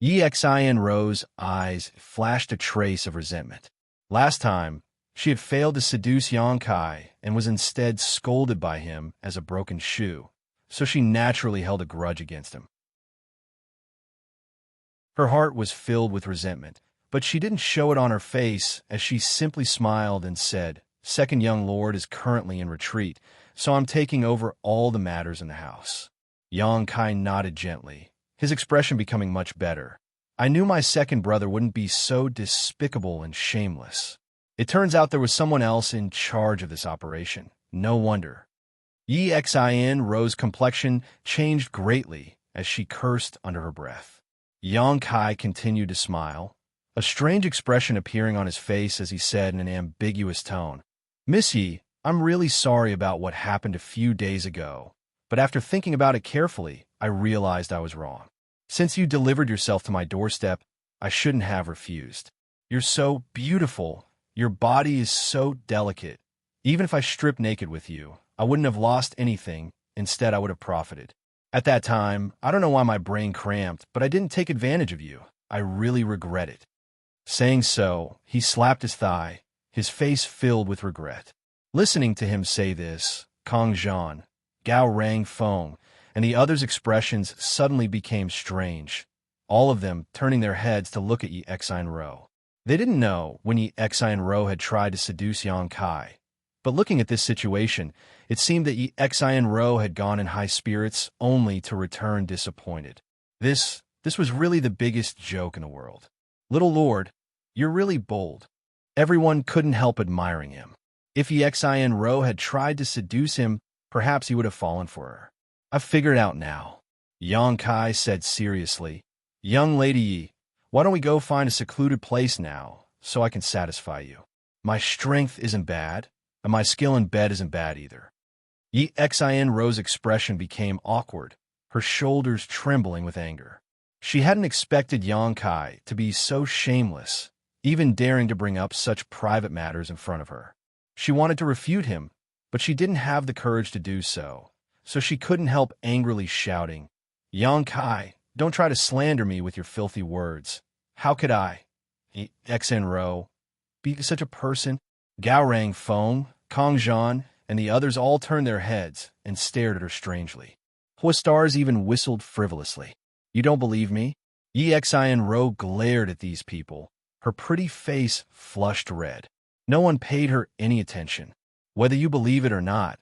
Yi Xian's eyes flashed a trace of resentment. Last time, she had failed to seduce Yonkai and was instead scolded by him as a broken shoe, so she naturally held a grudge against him. Her heart was filled with resentment, but she didn't show it on her face as she simply smiled and said, "Second young lord is currently in retreat, so I'm taking over all the matters in the house." Yonkai nodded gently, his expression becoming much better. "I knew my second brother wouldn't be so despicable and shameless. It turns out there was someone else in charge of this operation. No wonder." Yi Xian's complexion changed greatly as she cursed under her breath. Yonkai continued to smile, a strange expression appearing on his face as he said in an ambiguous tone, "Miss Yi, I'm really sorry about what happened a few days ago, but after thinking about it carefully, I realized I was wrong. Since you delivered yourself to my doorstep, I shouldn't have refused. You're so beautiful. Your body is so delicate. Even if I stripped naked with you, I wouldn't have lost anything. Instead, I would have profited. At that time, I don't know why my brain cramped, but I didn't take advantage of you. I really regret it." Saying so, he slapped his thigh, his face filled with regret. Listening to him say this, Kong Zhan, Gao Rangfeng, and the others' expressions suddenly became strange, all of them turning their heads to look at Yi Xian. They didn't know when Yi Xian had tried to seduce Yonkai, but looking at this situation, it seemed that Yi Xian had gone in high spirits only to return disappointed. This was really the biggest joke in the world. "Little lord, you're really bold." Everyone couldn't help admiring him. If Yi Xian had tried to seduce him, perhaps he would have fallen for her. "I've figured out now," Yonkai said seriously. Young Lady Yi, why don't we go find a secluded place now, so I can satisfy you? My strength isn't bad, and my skill in bed isn't bad either. Yi Xianro's expression became awkward, her shoulders trembling with anger. She hadn't expected Yang Kai to be so shameless, even daring to bring up such private matters in front of her. She wanted to refute him, but she didn't have the courage to do so, so she couldn't help angrily shouting, "Yang Kai, don't try to slander me with your filthy words. How could I, Xianro, be such a person?" Gao Rang Feng, Kong Zhan, and the others all turned their heads and stared at her strangely. Huastars even whistled frivolously. "You don't believe me?" Yi Xianro glared at these people, her pretty face flushed red. No one paid her any attention. "Whether you believe it or not,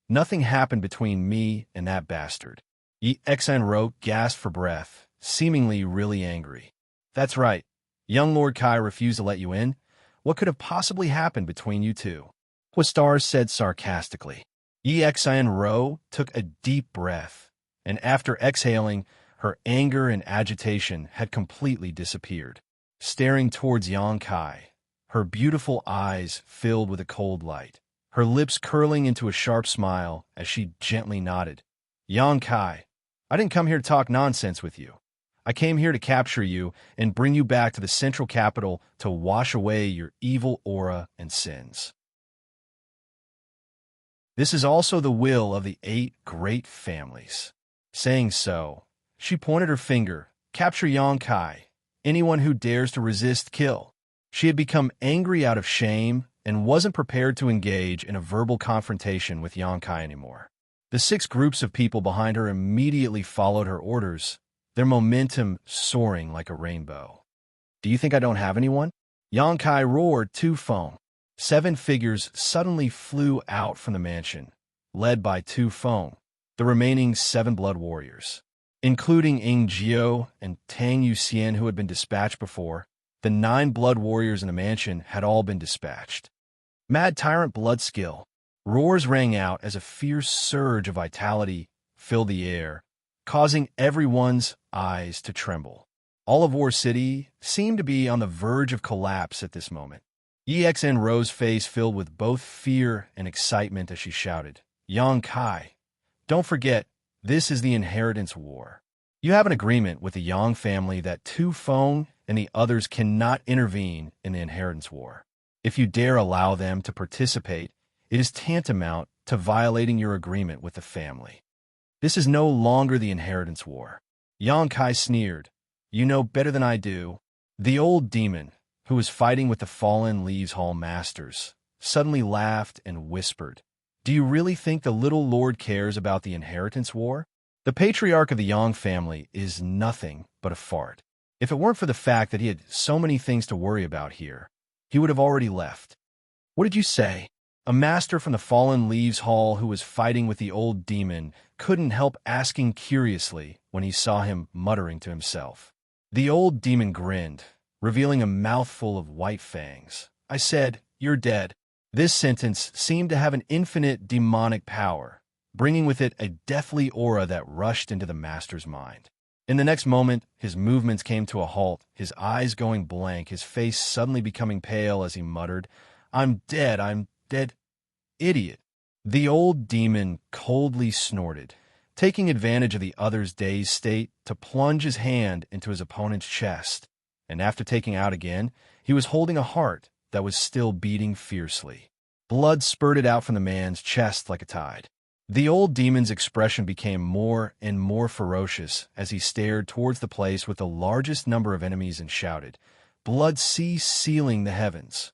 nothing happened between me and that bastard." Yi Xianro gasped for breath, seemingly really angry. "That's right. Young Lord Kai refused to let you in. What could have possibly happened between you two?" Huastars said sarcastically. Yi Xianro took a deep breath, and after exhaling, her anger and agitation had completely disappeared. Staring towards Yang Kai, her beautiful eyes filled with a cold light, her lips curling into a sharp smile as she gently nodded. "Yang Kai, I didn't come here to talk nonsense with you. I came here to capture you and bring you back to the central capital to wash away your evil aura and sins. This is also the will of the 8 great families." Saying so, she pointed her finger. "Capture Yang Kai. Anyone who dares to resist, kill." She had become angry out of shame and wasn't prepared to engage in a verbal confrontation with Yang Kai anymore. The 6 groups of people behind her immediately followed her orders, their momentum soaring like a rainbow. "Do you think I don't have anyone?" Yang Kai roared to Feng. 7 figures suddenly flew out from the mansion, led by Tu Feng, the remaining 7 blood warriors. Including Ing Jiao and Tang Yuxian, who had been dispatched before, the 9 blood warriors in the mansion had all been dispatched. Mad Tyrant blood skill. Roars rang out as a fierce surge of vitality filled the air, causing everyone's eyes to tremble. All of War City seemed to be on the verge of collapse at this moment. Xianro's face filled with both fear and excitement as she shouted, "Yang Kai, don't forget, this is the Inheritance War. You have an agreement with the Yang family that Tu Feng and the others cannot intervene in the Inheritance War. If you dare allow them to participate, it is tantamount to violating your agreement with the family. This is no longer the Inheritance War." Yang Kai sneered. "You know better than I do." The old demon, who was fighting with the fallen Leaves Hall masters, suddenly laughed and whispered, "Do you really think the little lord cares about the Inheritance War? The patriarch of the Yang family is nothing but a fart. If it weren't for the fact that he had so many things to worry about here, he would have already left." "What did you say?" A master from the fallen Leaves Hall who was fighting with the old demon couldn't help asking curiously when he saw him muttering to himself. The old demon grinned, revealing a mouthful of white fangs. "I said, you're dead." This sentence seemed to have an infinite demonic power, bringing with it a deathly aura that rushed into the master's mind. In the next moment, his movements came to a halt, his eyes going blank, his face suddenly becoming pale as he muttered, I'm dead, idiot." The old demon coldly snorted, taking advantage of the other's dazed state to plunge his hand into his opponent's chest, and after taking out again, he was holding a heart that was still beating fiercely. Blood spurted out from the man's chest like a tide. The old demon's expression became more and more ferocious as he stared towards the place with the largest number of enemies and shouted, "Blood sea sealing the heavens."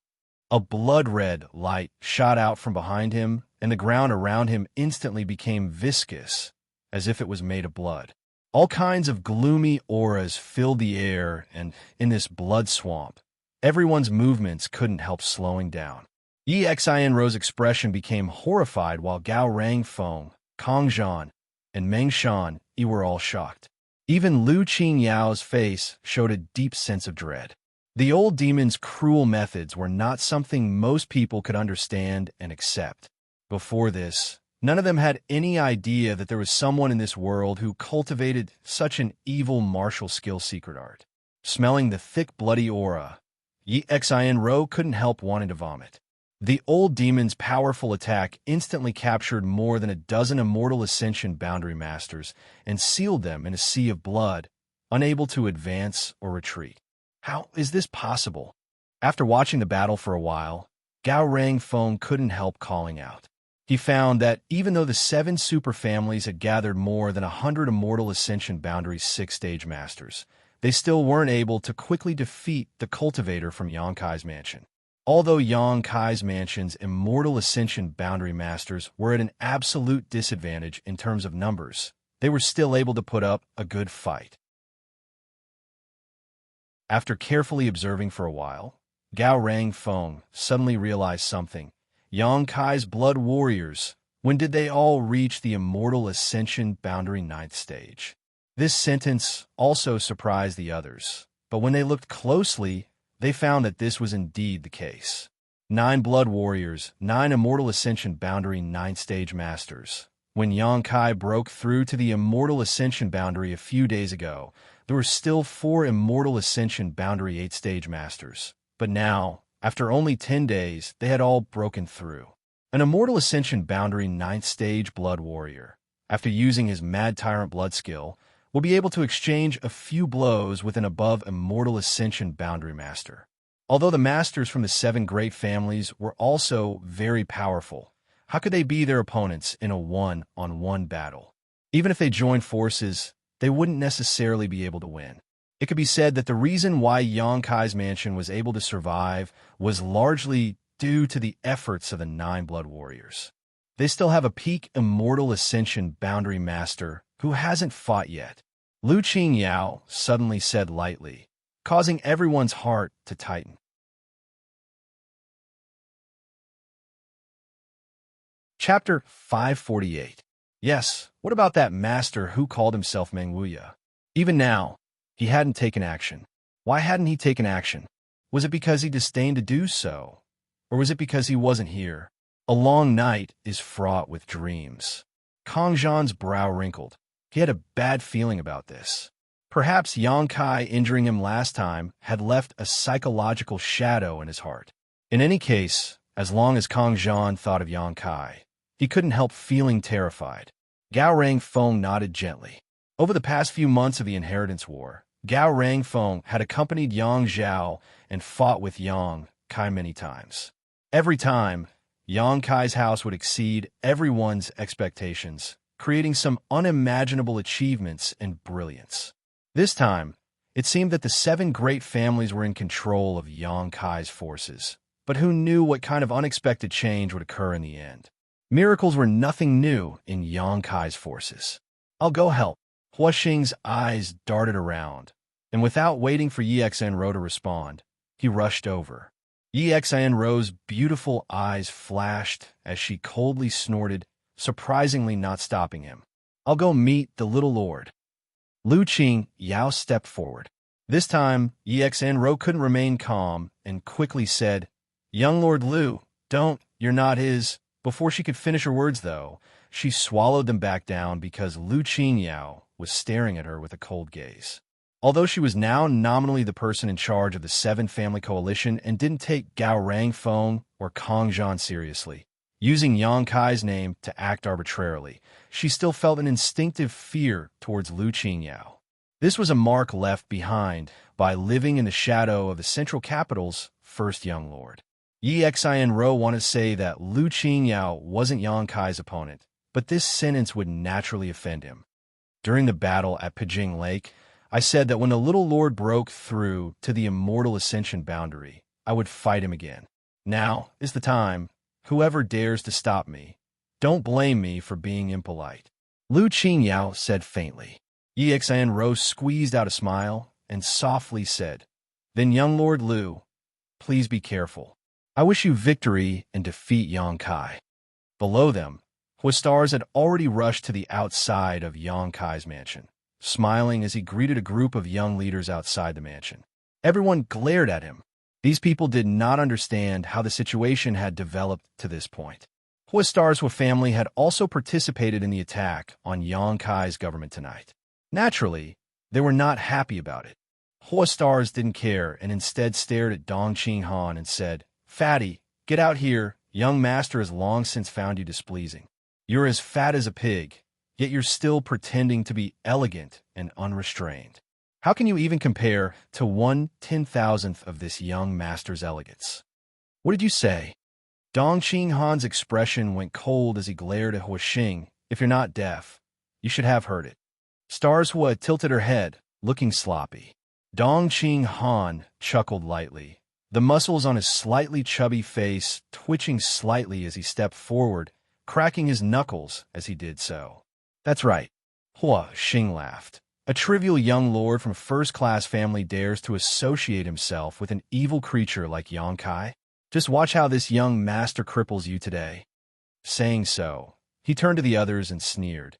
A blood-red light shot out from behind him, and the ground around him instantly became viscous, as if it was made of blood. All kinds of gloomy auras filled the air, and in this blood swamp, everyone's movements couldn't help slowing down. Yi Xianro's expression became horrified while Gao Rang Feng, Kong Zhan, and Meng Shan were all shocked. Even Lu Qingyao's face showed a deep sense of dread. The old demon's cruel methods were not something most people could understand and accept. Before this, None of them had any idea that there was someone in this world who cultivated such an evil martial skill secret art. Smelling the thick, bloody aura, Xianxia couldn't help wanting to vomit. The old demon's powerful attack instantly captured more than a dozen Immortal Ascension boundary masters and sealed them in a sea of blood, unable to advance or retreat. How is this possible? After watching the battle for a while, Gao Rangfeng couldn't help calling out. He found that even though the 7 superfamilies had gathered more than 100 Immortal Ascension Boundary's 6-stage masters, they still weren't able to quickly defeat the cultivator from Yongkai's mansion. Although Yongkai's mansion's Immortal Ascension Boundary masters were at an absolute disadvantage in terms of numbers, they were still able to put up a good fight. After carefully observing for a while, Gao Rangfeng suddenly realized something. Yongkai's blood warriors, when did they all reach the Immortal Ascension Boundary 9th stage? This sentence also surprised the others, but when they looked closely, they found that this was indeed the case. 9 blood warriors, 9 Immortal Ascension Boundary 9th stage masters. When Yongkai broke through to the Immortal Ascension Boundary a few days ago, there were still 4 Immortal Ascension Boundary 8th stage masters. But now, after only 10 days, they had all broken through. An Immortal Ascension Boundary 9th stage blood warrior, after using his Mad Tyrant blood skill, will be able to exchange a few blows with an above Immortal Ascension Boundary master. Although the masters from the 7 great families were also very powerful, how could they be their opponents in a one-on-one battle? Even if they joined forces, they wouldn't necessarily be able to win. It could be said that the reason why Yongkai's mansion was able to survive was largely due to the efforts of the 9 blood warriors. They still have a peak Immortal Ascension Boundary master who hasn't fought yet. Lu Qingyao suddenly said lightly, causing everyone's heart to tighten. Chapter 548. Yes, what about that master who called himself Meng Wuya? Even now, he hadn't taken action. Why hadn't he taken action? Was it because he disdained to do so? Or was it because he wasn't here? A long night is fraught with dreams. Kang Zhan's brow wrinkled. He had a bad feeling about this. Perhaps Yongkai injuring him last time had left a psychological shadow in his heart. In any case, as long as Kang Zhan thought of Yongkai, he couldn't help feeling terrified. Gao Rangfeng nodded gently. Over the past few months of the Inheritance War, Gao Rangfeng had accompanied Yang Zhao and fought with Yongkai many times. Every time, Yongkai's house would exceed everyone's expectations, creating some unimaginable achievements and brilliance. This time, it seemed that the 7 great families were in control of Yongkai's forces, but who knew what kind of unexpected change would occur in the end? Miracles were nothing new in Yongkai's forces. I'll go help. Hua Xing's eyes darted around, and without waiting for Yi Xianro to respond, he rushed over. Yi Xianro's beautiful eyes flashed as she coldly snorted, surprisingly not stopping him. I'll go meet the little lord. Lu Qingyao stepped forward. This time, Yi Xianro couldn't remain calm and quickly said, Young Lord Lu, you're not his. Before she could finish her words, though, she swallowed them back down because Lu Qingyao was staring at her with a cold gaze. Although she was now nominally the person in charge of the 7-family coalition and didn't take Gao Rangfeng or Kang Zhan seriously, using Yongkai's name to act arbitrarily, she still felt an instinctive fear towards Lu Qingyao. This was a mark left behind by living in the shadow of the central capital's first young lord. Yi Xianro wanted to say that Lu Qingyao wasn't Yongkai's opponent, but this sentence would naturally offend him. During the battle at Pijing Lake, I said that when the little lord broke through to the Immortal Ascension Boundary, I would fight him again. Now is the time. Whoever dares to stop me, don't blame me for being impolite. Lu Qingyao said faintly. Yi Xianro squeezed out a smile and softly said, Then young Lord Lu, please be careful. I wish you victory and defeat Yongkai. Below them, Huastars had already rushed to the outside of Yongkai's mansion, smiling as he greeted a group of young leaders outside the mansion. Everyone glared at him. These people did not understand how the situation had developed to this point. Hua Star's Hua family had also participated in the attack on Yang Kai's government tonight. Naturally, they were not happy about it. Hua Stars didn't care and instead stared at Dong Qing Han and said, "Fatty, get out here. Young master has long since found you displeasing. You're as fat as a pig, yet you're still pretending to be elegant and unrestrained. How can you even compare to 1/10,000th of this young master's elegance?" "What did you say?" Dong Qing Han's expression went cold as he glared at Hua Xing. "If you're not deaf, you should have heard it." Stars Hua tilted her head, looking sloppy. Dong Qing Han chuckled lightly, the muscles on his slightly chubby face twitching slightly as he stepped forward, cracking his knuckles as he did so. "That's right," Hua Xing laughed. "A trivial young lord from first-class family dares to associate himself with an evil creature like Yang Kai? Just watch how this young master cripples you today." Saying so, he turned to the others and sneered.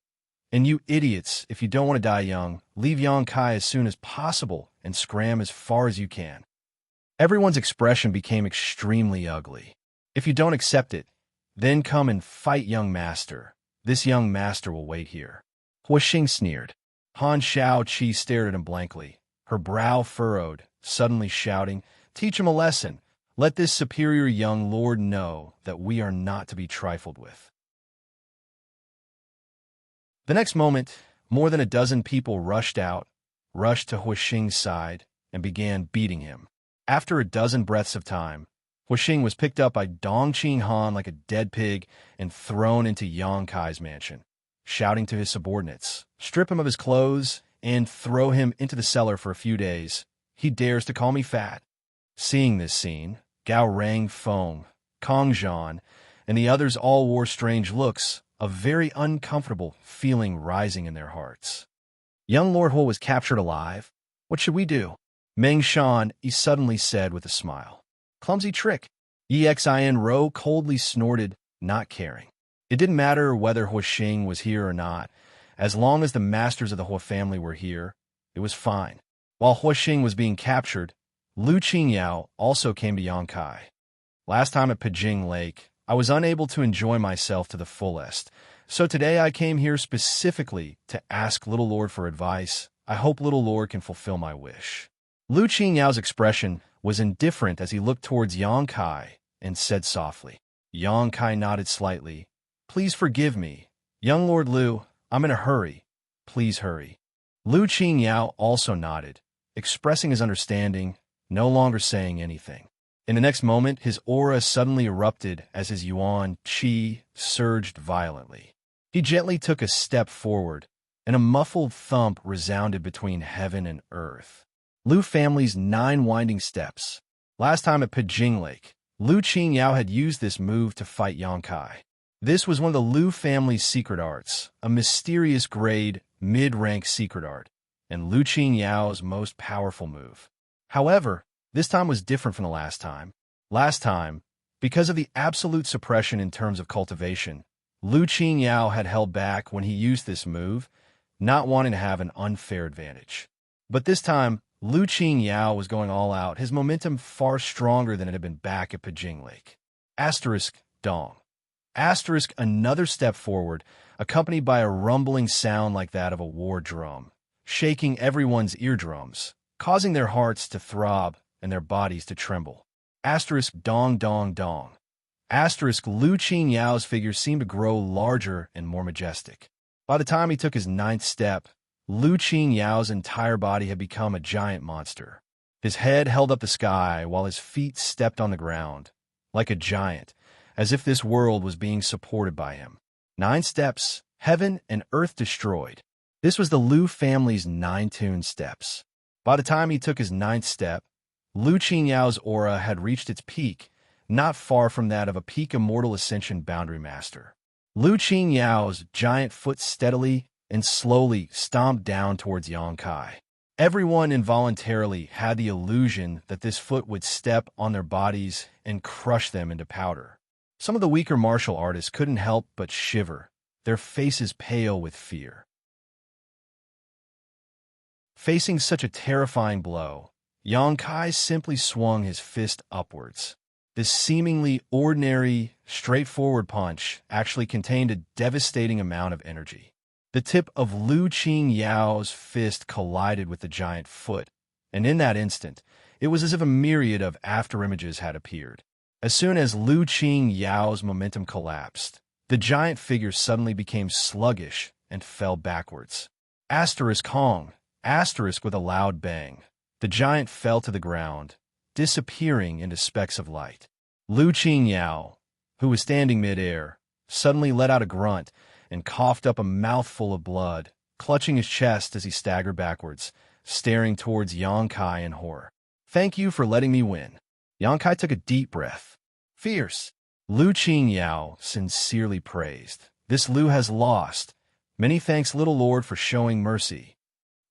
"And you idiots, if you don't want to die young, leave Yang Kai as soon as possible and scram as far as you can." Everyone's expression became extremely ugly. "If you don't accept it, then come and fight young master. This young master will wait here." Hua Xing sneered. Han Xiao Qi stared at him blankly, her brow furrowed, suddenly shouting, "Teach him a lesson. Let this superior young lord know that we are not to be trifled with." The next moment, more than a dozen people rushed to Hua Xing's side, and began beating him. After a dozen breaths of time, Hua Xing was picked up by Dong Qing Han like a dead pig and thrown into Yang Kai's mansion, shouting to his subordinates, "Strip him of his clothes and throw him into the cellar for a few days. He dares to call me fat." Seeing this scene, Gao Rang Feng, Kong Zhan, and the others all wore strange looks, a very uncomfortable feeling rising in their hearts. Young Lord Hua was captured alive. What should we do? Meng Shan, he suddenly said with a smile. Clumsy trick. Xin Ro coldly snorted, not caring. It didn't matter whether Hua Xing was here or not. As long as the masters of the Hua family were here, it was fine. While Hua Xing was being captured, Lu Qingyao also came to Yang Kai. Last time at Pijing Lake, I was unable to enjoy myself to the fullest, so today I came here specifically to ask Little Lord for advice. I hope Little Lord can fulfill my wish. Lu Qingyao's expression was indifferent as he looked towards Yang Kai and said softly. Yang Kai nodded slightly. Please forgive me. Young Lord Lu, I'm in a hurry. Please hurry. Lu Qingyao also nodded, expressing his understanding, no longer saying anything. In the next moment, his aura suddenly erupted as his yuan qi surged violently. He gently took a step forward, and a muffled thump resounded between heaven and earth. Lu family's 9 winding steps. Last time at Pijing Lake, Lu Qingyao had used this move to fight Yang Kai. This was one of the Lu family's secret arts, a mysterious grade, mid-rank secret art, and Lu Qingyao's most powerful move. However, this time was different from the last time. Last time, because of the absolute suppression in terms of cultivation, Lu Qingyao had held back when he used this move, not wanting to have an unfair advantage. But this time, Lu Qingyao was going all out, his momentum far stronger than it had been back at Pijing Lake. Asterisk Dong. Asterisk another step forward, accompanied by a rumbling sound like that of a war drum, shaking everyone's eardrums, causing their hearts to throb and their bodies to tremble. Asterisk dong dong dong. Asterisk Lu Qingyao's figure seemed to grow larger and more majestic. By the time he took his 9th step, Lu Qingyao's entire body had become a giant monster. His head held up the sky while his feet stepped on the ground, like a giant, as if this world was being supported by him. 9 steps, heaven and earth destroyed. This was the Lu family's 9 steps. By the time he took his 9th step, Lu Qingyao's aura had reached its peak, not far from that of a peak Immortal Ascension Boundary Master. Lu Qingyao's giant foot steadily and slowly stomped down towards Yang Kai. Everyone involuntarily had the illusion that this foot would step on their bodies and crush them into powder. Some of the weaker martial artists couldn't help but shiver, their faces pale with fear. Facing such a terrifying blow, Yang Kai simply swung his fist upwards. This seemingly ordinary, straightforward punch actually contained a devastating amount of energy. The tip of Lu Qingyao's fist collided with the giant foot, and in that instant, it was as if a myriad of afterimages had appeared. As soon as Lu Qingyao's momentum collapsed, the giant figure suddenly became sluggish and fell backwards. Asterisk Hong, asterisk with a loud bang. The giant fell to the ground, disappearing into specks of light. Lu Qingyao, who was standing mid-air, suddenly let out a grunt and coughed up a mouthful of blood, clutching his chest as he staggered backwards, staring towards Yang Kai in horror. "Thank you for letting me win." Yang Kai took a deep breath. "Fierce." Lu Qingyao sincerely praised. "This Lu has lost. Many thanks, little lord, for showing mercy."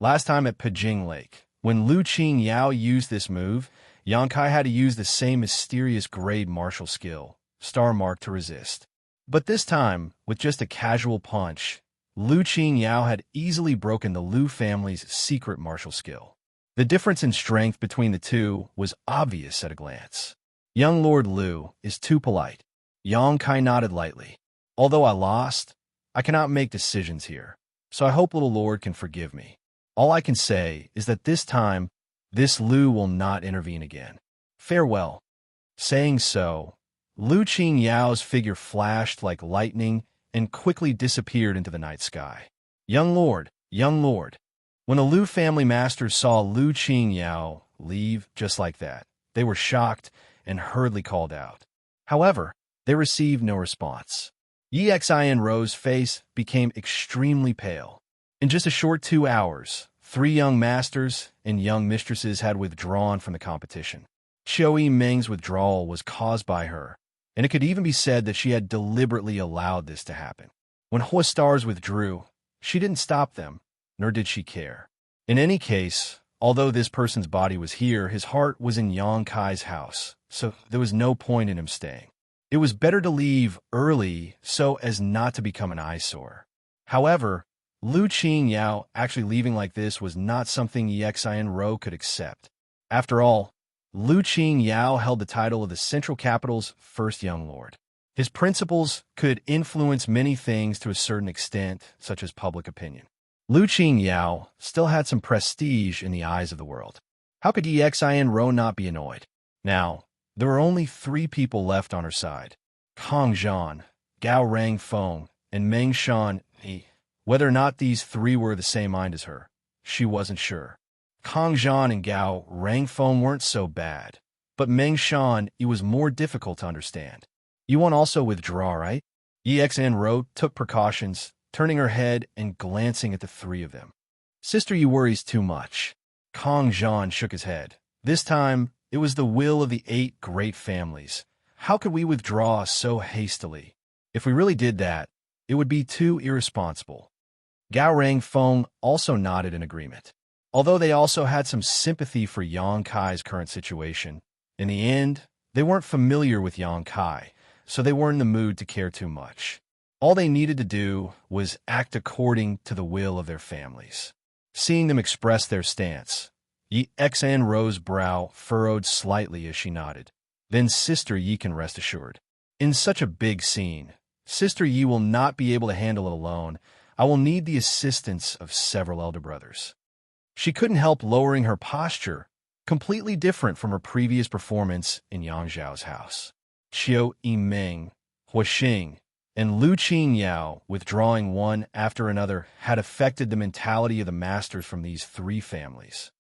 Last time at Pijing Lake, when Lu Qingyao used this move, Yang Kai had to use the same mysterious grade martial skill, Star Mark, to resist. But this time, with just a casual punch, Lu Qingyao had easily broken the Lu family's secret martial skill. The difference in strength between the two was obvious at a glance. "Young Lord Lu is too polite." Yang Kai nodded lightly. "Although I lost, I cannot make decisions here, so I hope little lord can forgive me. All I can say is that this time, this Lu will not intervene again. Farewell." Saying so, Lu Qingyao's figure flashed like lightning and quickly disappeared into the night sky. Young Lord, young Lord." When the Lu family masters saw Lu Qingyao leave just like that, they were shocked and hurriedly called out. However, they received no response. Yi Xianro's face became extremely pale. In just a short 2 hours, 3 young masters and young mistresses had withdrawn from the competition. Qiu Meng's withdrawal was caused by her, and it could even be said that she had deliberately allowed this to happen. When Hua Stars withdrew, she didn't stop them, nor did she care. In any case, although this person's body was here, his heart was in Yang Kai's house, so there was no point in him staying. It was better to leave early so as not to become an eyesore. However, Lu Qingyao actually leaving like this was not something Yi Xianro could accept. After all, Lu Qingyao held the title of the Central Capital's first young lord. His principles could influence many things to a certain extent, such as public opinion. Lu Qingyao still had some prestige in the eyes of the world. How could Yi Xianro not be annoyed? Now, there were only 3 people left on her side: Kang Zhan, Gao Rangfeng, and Meng Shan. Whether or not these 3 were the same mind as her, she wasn't sure. Kang Zhan and Gao Rangfeng weren't so bad, but Meng Shan, it was more difficult to understand. "You won't also withdraw, right?" Yi Xianro took precautions, turning her head and glancing at the 3 of them. "Sister, you worries too much." Kang Zhan shook his head. "This time, it was the will of the 8 great families. How could we withdraw so hastily? If we really did that, it would be too irresponsible." Gao Rangfeng also nodded in agreement. Although they also had some sympathy for Yang Kai's current situation, in the end, they weren't familiar with Yang Kai, so they weren't in the mood to care too much. All they needed to do was act according to the will of their families. Seeing them express their stance, Yi Xianro's brow furrowed slightly as she nodded. "Then Sister Yi can rest assured. In such a big scene, Sister Yi will not be able to handle it alone. I will need the assistance of several elder brothers." She couldn't help lowering her posture, completely different from her previous performance in Yang Zhao's house. Qiu Yimeng, Hua Xing, and Lu Qingyao, withdrawing one after another, had affected the mentality of the masters from these 3 families.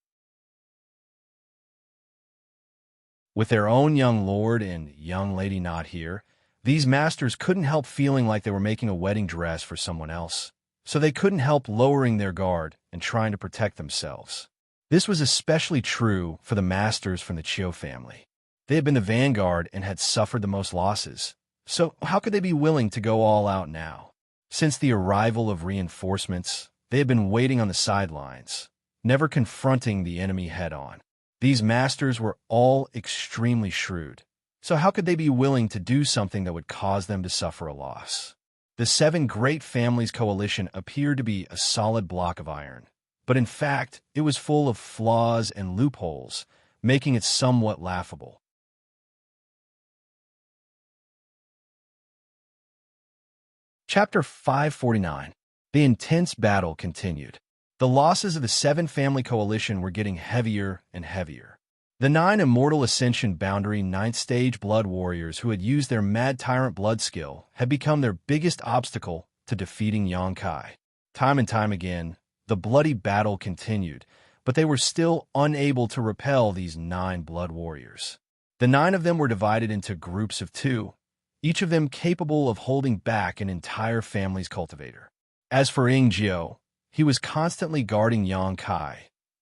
With their own young lord and young lady not here, these masters couldn't help feeling like they were making a wedding dress for someone else, so they couldn't help lowering their guard and trying to protect themselves. This was especially true for the masters from the Qiu family. They had been the vanguard and had suffered the most losses, so how could they be willing to go all out now? Since the arrival of reinforcements, they had been waiting on the sidelines, never confronting the enemy head-on. These masters were all extremely shrewd, so how could they be willing to do something that would cause them to suffer a loss? The 7 great families coalition appeared to be a solid block of iron, but in fact, it was full of flaws and loopholes, making it somewhat laughable. Chapter 549. The intense battle continued. The losses of the Seven-Family Coalition were getting heavier and heavier. The 9 Immortal Ascension Boundary 9th Stage Blood Warriors who had used their Mad Tyrant blood skill had become their biggest obstacle to defeating Xianxia. Time and time again, the bloody battle continued, but they were still unable to repel these 9 Blood Warriors. The 9 of them were divided into groups of 2, each of them capable of holding back an entire family's cultivator. As for Yingjiu, he was constantly guarding Xianxia,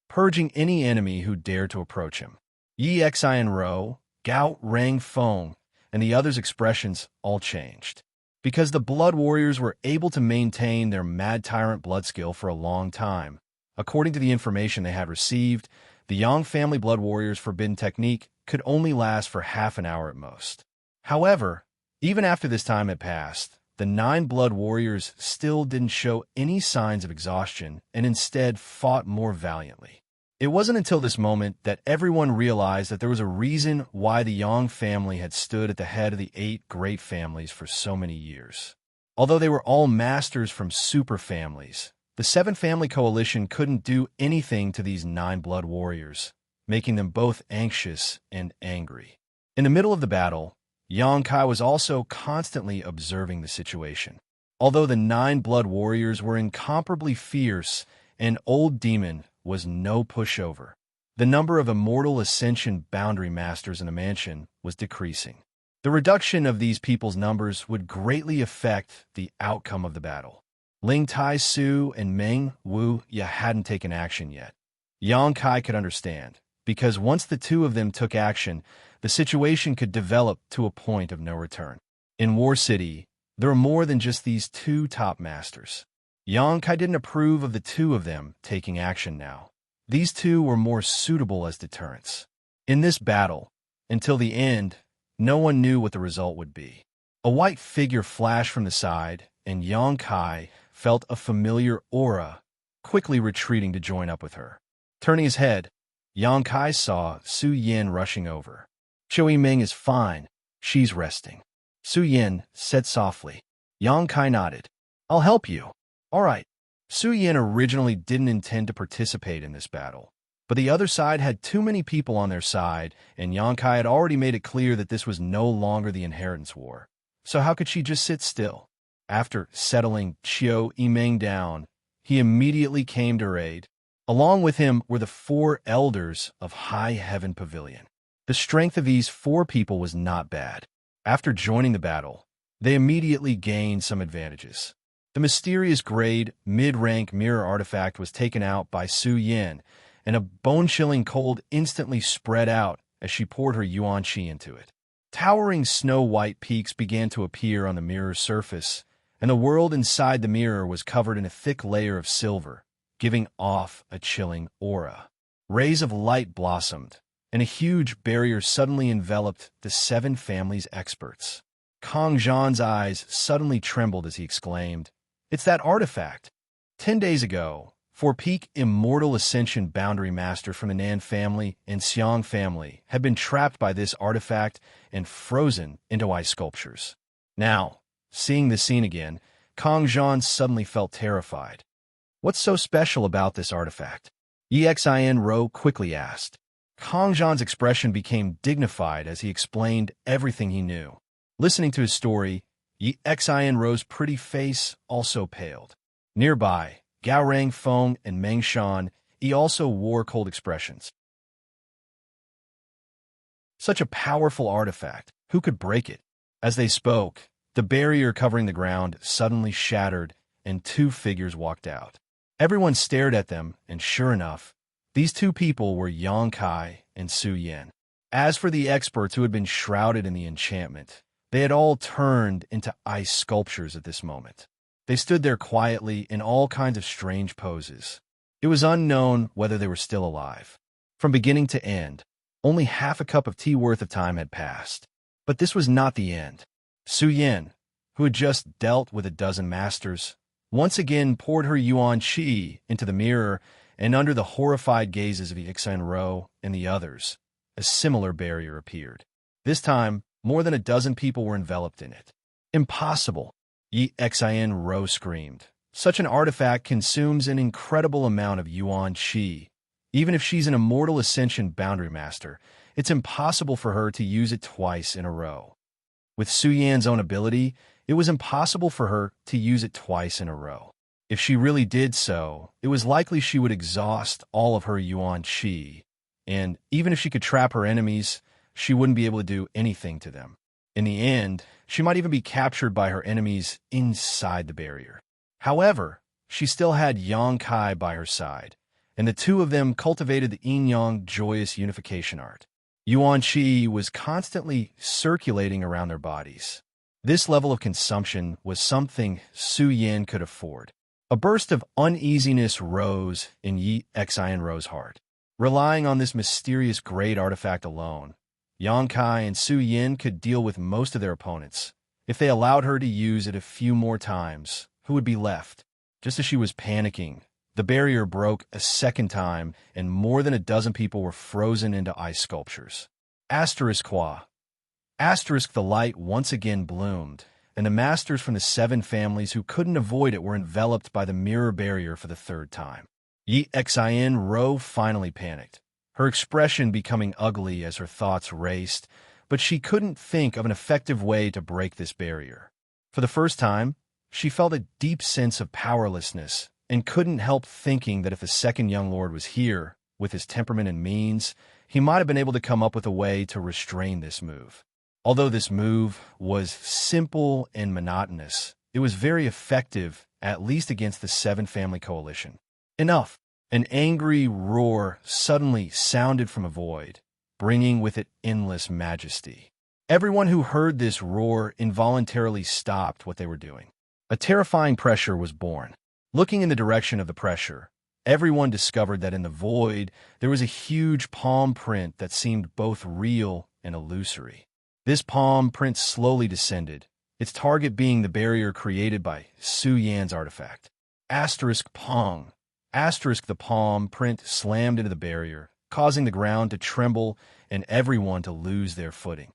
purging any enemy who dared to approach him. Yi Xianro, Gao Rang Feng, and the others' expressions all changed. Because the Blood Warriors were able to maintain their Mad Tyrant blood skill for a long time, according to the information they had received, the Yang family Blood Warriors' forbidden technique could only last for half an hour at most. However, even after this time had passed, the 9 Blood Warriors still didn't show any signs of exhaustion and instead fought more valiantly. It wasn't until this moment that everyone realized that there was a reason why the Yang family had stood at the head of the 8 great families for so many years. Although they were all masters from super families, the Seven-Family Coalition couldn't do anything to these 9 Blood Warriors, making them both anxious and angry. In the middle of the battle, Xianxia was also constantly observing the situation. Although the 9 Blood Warriors were incomparably fierce, an old demon was no pushover. The number of Immortal Ascension Boundary Masters in the mansion was decreasing. The reduction of these people's numbers would greatly affect the outcome of the battle. Ling Tai Su and Meng Wuxia hadn't taken action yet. Xianxia could understand, because once the 2 of them took action, the situation could develop to a point of no return. In War City, there were more than just these 2 top masters. Xianxia didn't approve of the 2 of them taking action now. These 2 were more suitable as deterrents. In this battle, until the end, no one knew what the result would be. A white figure flashed from the side, and Xianxia felt a familiar aura, quickly retreating to join up with her. Turning his head, Xianxia saw Su Yin rushing over. Chui Ming is fine. She's resting. Su Yin said softly. Xianxia nodded. I'll help you. All right. Su Yin originally didn't intend to participate in this battle, but the other side had too many people on their side, and Xianxia had already made it clear that this was no longer the inheritance war. So how could she just sit still? After settling Qiu Yimeng down, he immediately came to her aid. Along with him were the 4 elders of High Heaven Pavilion. The strength of these 4 people was not bad. After joining the battle, they immediately gained some advantages. The mysterious grade mid-rank mirror artifact was taken out by Su Yin, and a bone-chilling cold instantly spread out as she poured her yuan qi into it. Towering snow-white peaks began to appear on the mirror's surface, and the world inside the mirror was covered in a thick layer of silver, giving off a chilling aura. Rays of light blossomed, and a huge barrier suddenly enveloped the 7 families' experts. Kong Zhan's eyes suddenly trembled as he exclaimed, "It's that artifact." 10 days ago, 4 peak Immortal Ascension Boundary Master from the Nan family and Xiang family had been trapped by this artifact and frozen into ice sculptures. Now, seeing the scene again, Kong Zhan suddenly felt terrified. What's so special about this artifact? Xianro quickly asked. Kong Zhan's expression became dignified as he explained everything he knew. Listening to his story, Xianro's pretty face also paled. Nearby, Gao Rang Feng and Meng Shan, he also wore cold expressions. Such a powerful artifact, who could break it? As they spoke, the barrier covering the ground suddenly shattered, and 2 figures walked out. Everyone stared at them, and sure enough, these 2 people were Xianxia and Su Yin. As for the experts who had been shrouded in the enchantment, they had all turned into ice sculptures at this moment. They stood there quietly in all kinds of strange poses. It was unknown whether they were still alive. From beginning to end, only half a cup of tea worth of time had passed. But this was not the end. Su Yin, who had just dealt with a dozen masters, once again poured her yuan qi into the mirror, and under the horrified gazes of Xianro and the others, a similar barrier appeared. This time, more than a dozen people were enveloped in it. Impossible. Yi Xin Ro screamed. Such an artifact consumes an incredible amount of yuan qi. Even if she's an immortal ascension boundary master, it's impossible for her to use it twice in a row. With Su Yan's own ability, it was impossible for her to use it twice in a row. If she really did so, it was likely she would exhaust all of her yuan qi, and even if she could trap her enemies, she wouldn't be able to do anything to them. In the end, she might even be captured by her enemies inside the barrier. However, she still had Yang Kai by her side, and the two of them cultivated the yin-yang joyous unification art. Yuan Qi was constantly circulating around their bodies. This level of consumption was something Su Yan could afford. A burst of uneasiness rose in Yi Xin Ro's heart. Relying on this mysterious great artifact alone, Yang Kai and Su Yan could deal with most of their opponents. If they allowed her to use it a few more times, who would be left? Just as she was panicking, the barrier broke a second time, and more than a dozen people were frozen into ice sculptures. Qua. The light once again bloomed, and the masters from the 7 families who couldn't avoid it were enveloped by the mirror barrier for the 3rd time. Yi Xin Ro finally panicked, her expression becoming ugly as her thoughts raced, but she couldn't think of an effective way to break this barrier. For the first time, she felt a deep sense of powerlessness and couldn't help thinking that if the second young lord was here, with his temperament and means, he might have been able to come up with a way to restrain this move. Although this move was simple and monotonous, it was very effective, at least against the 7-family coalition. Enough! An angry roar suddenly sounded from a void, bringing with it endless majesty. Everyone who heard this roar involuntarily stopped what they were doing. A terrifying pressure was born. Looking in the direction of the pressure, everyone discovered that in the void there was a huge palm print that seemed both real and illusory. This palm print slowly descended, its target being the barrier created by Su Yan's artifact. Pong. The palm print slammed into the barrier, causing the ground to tremble and everyone to lose their footing.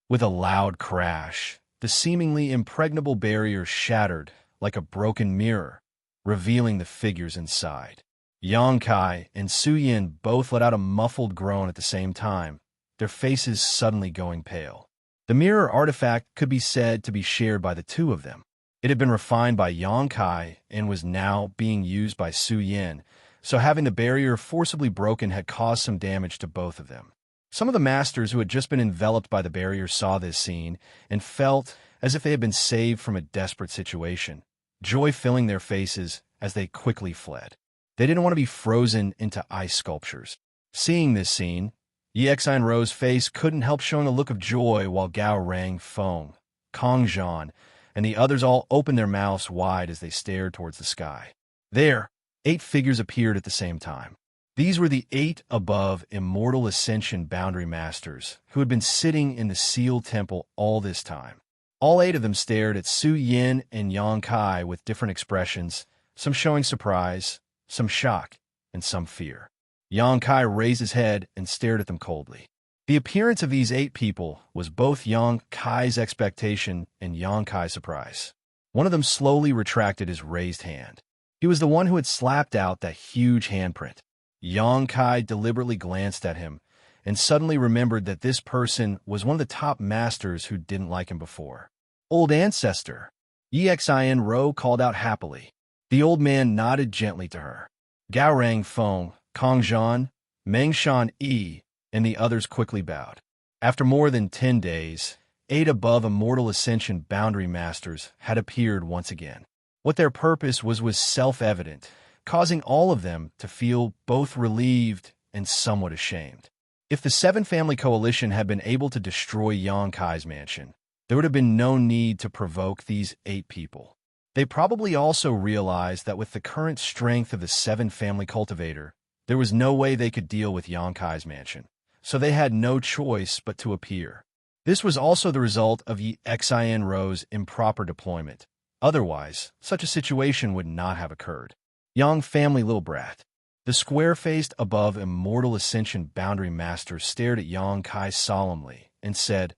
With a loud crash, the seemingly impregnable barrier shattered like a broken mirror, revealing the figures inside. Yang Kai and Su Yan both let out a muffled groan at the same time, their faces suddenly going pale. The mirror artifact could be said to be shared by the two of them. It had been refined by Yang Kai and was now being used by Su Yan, so having the barrier forcibly broken had caused some damage to both of them. Some of the masters who had just been enveloped by the barrier saw this scene and felt as if they had been saved from a desperate situation, joy filling their faces as they quickly fled. They didn't want to be frozen into ice sculptures. Seeing this scene, Yi Xin Ro's face couldn't help showing a look of joy while Gao Rang Feng, Kong Zhan, and the others all opened their mouths wide as they stared towards the sky. There, 8 figures appeared at the same time. These were the 8 above Immortal Ascension Boundary Masters who had been sitting in the sealed temple all this time. All 8 of them stared at Su Yan and Yang Kai with different expressions, some showing surprise, some shock, and some fear. Yang Kai raised his head and stared at them coldly. The appearance of these 8 people was both Yang Kai's expectation and Yang Kai's surprise. One of them slowly retracted his raised hand. He was the one who had slapped out that huge handprint. Yang Kai deliberately glanced at him and suddenly remembered that this person was one of the top masters who didn't like him before. Old ancestor, Yi Xin Ro called out happily. The old man nodded gently to her. Gao Rang Feng, Kong Zhan, Meng Shan Yi, and the others quickly bowed. After more than 10 days, 8 above Immortal Ascension Boundary Masters had appeared once again. What their purpose was self-evident, causing all of them to feel both relieved and somewhat ashamed. If the 7-family coalition had been able to destroy Yang Kai's mansion, there would have been no need to provoke these 8 people. They probably also realized that with the current strength of the 7-family cultivator, there was no way they could deal with Yang Kai's mansion, so they had no choice but to appear. This was also the result of Yi Xin Ro's improper deployment. Otherwise, such a situation would not have occurred. Yang family little brat. The square-faced above Immortal Ascension Boundary Master stared at Yang Kai solemnly and said,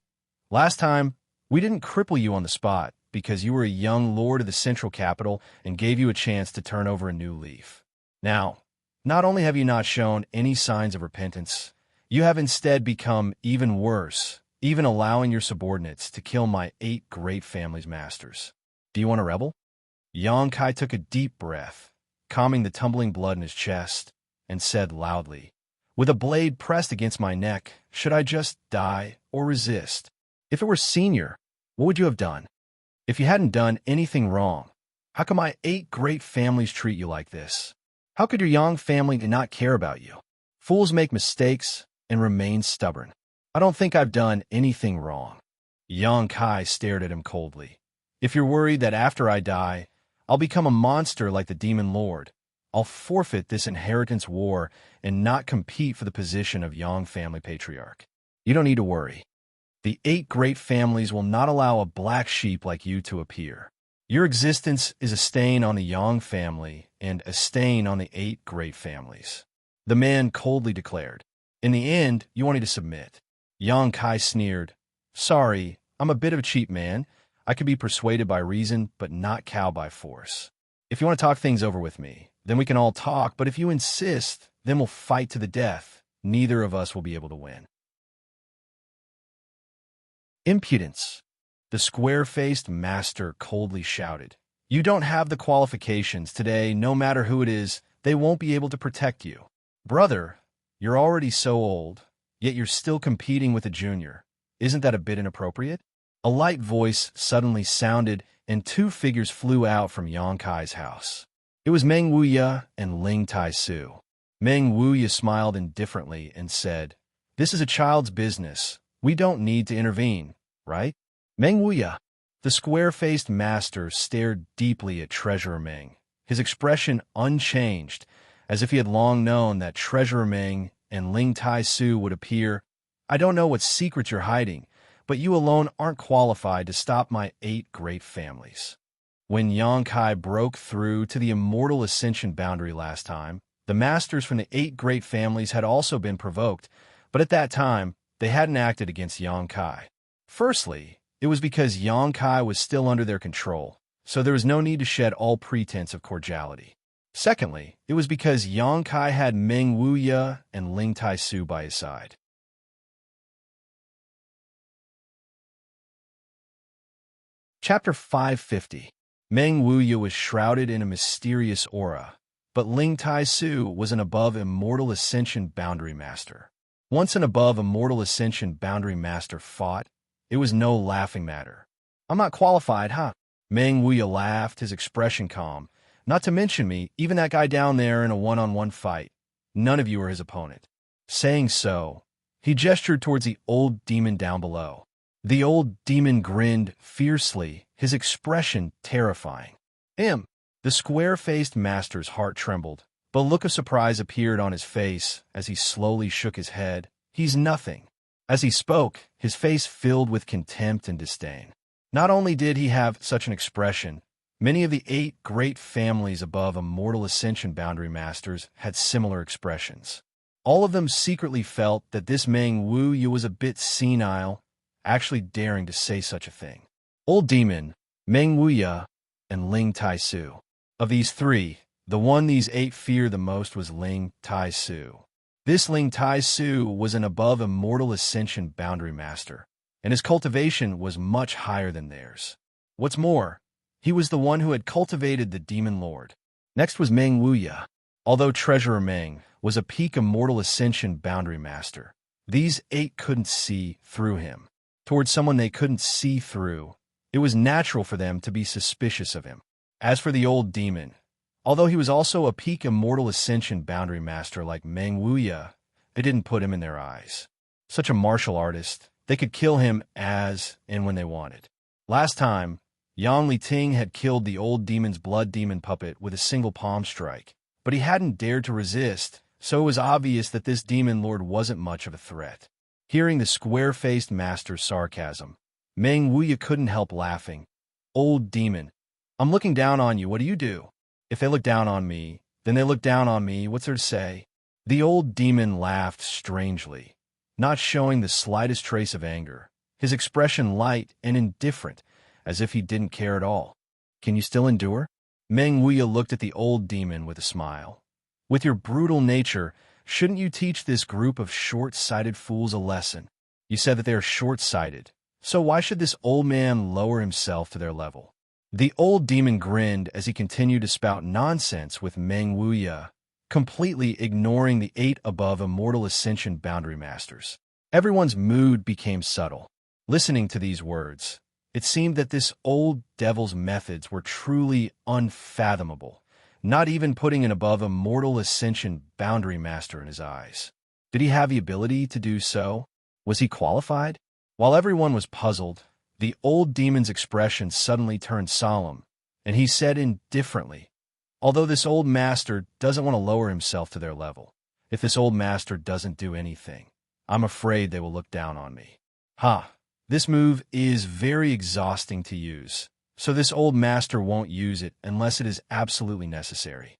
Last time, we didn't cripple you on the spot because you were a young lord of the central capital and gave you a chance to turn over a new leaf. Now, not only have you not shown any signs of repentance, you have instead become even worse, even allowing your subordinates to kill my 8 great family's masters. Do you want to rebel? Xianxia took a deep breath, calming the tumbling blood in his chest, and said loudly, "With a blade pressed against my neck, should I just die or resist? If it were senior, what would you have done? If you hadn't done anything wrong, how come my 8 great families treat you like this? How could your young family not care about you? Fools make mistakes and remain stubborn. I don't think I've done anything wrong." Xianxia stared at him coldly. "If you're worried that after I die, I'll become a monster like the Demon Lord, I'll forfeit this inheritance war and not compete for the position of Yang family patriarch. You don't need to worry. The 8 great families will not allow a black sheep like you to appear. Your existence is a stain on the Yang family and a stain on the 8 great families." The man coldly declared. "In the end, you wanted to submit." Xianxia sneered. "Sorry, I'm a bit of a cheap man. I can be persuaded by reason, but not cowed by force. If you want to talk things over with me, then we can all talk, but if you insist, then we'll fight to the death. Neither of us will be able to win." "Impudence!" the square-faced master coldly shouted. "You don't have the qualifications today. No matter who it is, they won't be able to protect you. Brother, you're already so old, yet you're still competing with a junior. Isn't that a bit inappropriate?" A light voice suddenly sounded, and 2 figures flew out from Xianxia's house. It was Meng Wuxia and Ling Tai-su. Meng Wuxia smiled indifferently and said, "This is a child's business. We don't need to intervene, right?" Meng Wuxia. The square-faced master stared deeply at Treasurer Meng, his expression unchanged, as if he had long known that Treasurer Meng and Ling Tai-su would appear. "I don't know what secrets you're hiding, but you alone aren't qualified to stop my 8 great families." When Xianxia broke through to the Immortal Ascension boundary last time, the masters from the 8 great families had also been provoked, but at that time, they hadn't acted against Xianxia. Firstly, it was because Xianxia was still under their control, so there was no need to shed all pretense of cordiality. Secondly, it was because Xianxia had Meng Wuxia and Ling Tai-su by his side. Chapter 550. Meng Wuxia was shrouded in a mysterious aura, but Ling Tai-su was an above Immortal Ascension boundary master. Once an above Immortal Ascension boundary master fought, it was no laughing matter. "I'm not qualified, huh?" Meng Wuxia laughed, his expression calm. "Not to mention me, even that guy down there in a one-on-one fight. None of you are his opponent." Saying so, he gestured towards the old demon down below. The old demon grinned fiercely, his expression terrifying. The square-faced master's heart trembled, but a look of surprise appeared on his face as he slowly shook his head. "He's nothing." As he spoke, his face filled with contempt and disdain. Not only did he have such an expression, many of the 8 great families above Immortal Ascension boundary masters had similar expressions. All of them secretly felt that this Meng Wuxia was a bit senile, actually daring to say such a thing. Old Demon, Meng Wuxia, and Ling Tai-su. Of these 3, the one these 8 feared the most was Ling Tai-su. This Ling Tai-su was an above Immortal Ascension boundary master, and his cultivation was much higher than theirs. What's more, he was the one who had cultivated the Demon Lord. Next was Meng Wuxia. Although Treasurer Meng was a peak Immortal Ascension boundary master, these 8 couldn't see through him. Towards someone they couldn't see through, it was natural for them to be suspicious of him. As for the old demon, although he was also a peak Immortal Ascension boundary master like Meng Wuxia, it didn't put him in their eyes. Such a martial artist, they could kill him as and when they wanted. Last time, Yang Liting had killed the old demon's blood demon puppet with a single palm strike, but he hadn't dared to resist, so it was obvious that this demon lord wasn't much of a threat. Hearing the square-faced master's sarcasm, Meng Wuxia couldn't help laughing. "Old demon, I'm looking down on you. What do you do? If they look down on me, then they look down on me. What's there to say?" The old demon laughed strangely, not showing the slightest trace of anger. his expression light and indifferent, as if he didn't care at all. Can you still endure? Meng Wuya looked at the old demon with a smile. With your brutal nature, shouldn't you teach this group of short-sighted fools a lesson? You said that they are short-sighted, so why should this old man lower himself to their level? The old demon grinned as he continued to spout nonsense with Meng Wuya, completely ignoring the 8 above Immortal Ascension Boundary Masters. Everyone's mood became subtle. Listening to these words, it seemed that this old devil's methods were truly unfathomable, not even putting an above Immortal Ascension Boundary Master in his eyes. Did he have the ability to do so? Was he qualified? While everyone was puzzled, the old demon's expression suddenly turned solemn, and he said indifferently, although this old master doesn't want to lower himself to their level, if this old master doesn't do anything, I'm afraid they will look down on me. This move is very exhausting to use, so this old master won't use it unless it is absolutely necessary.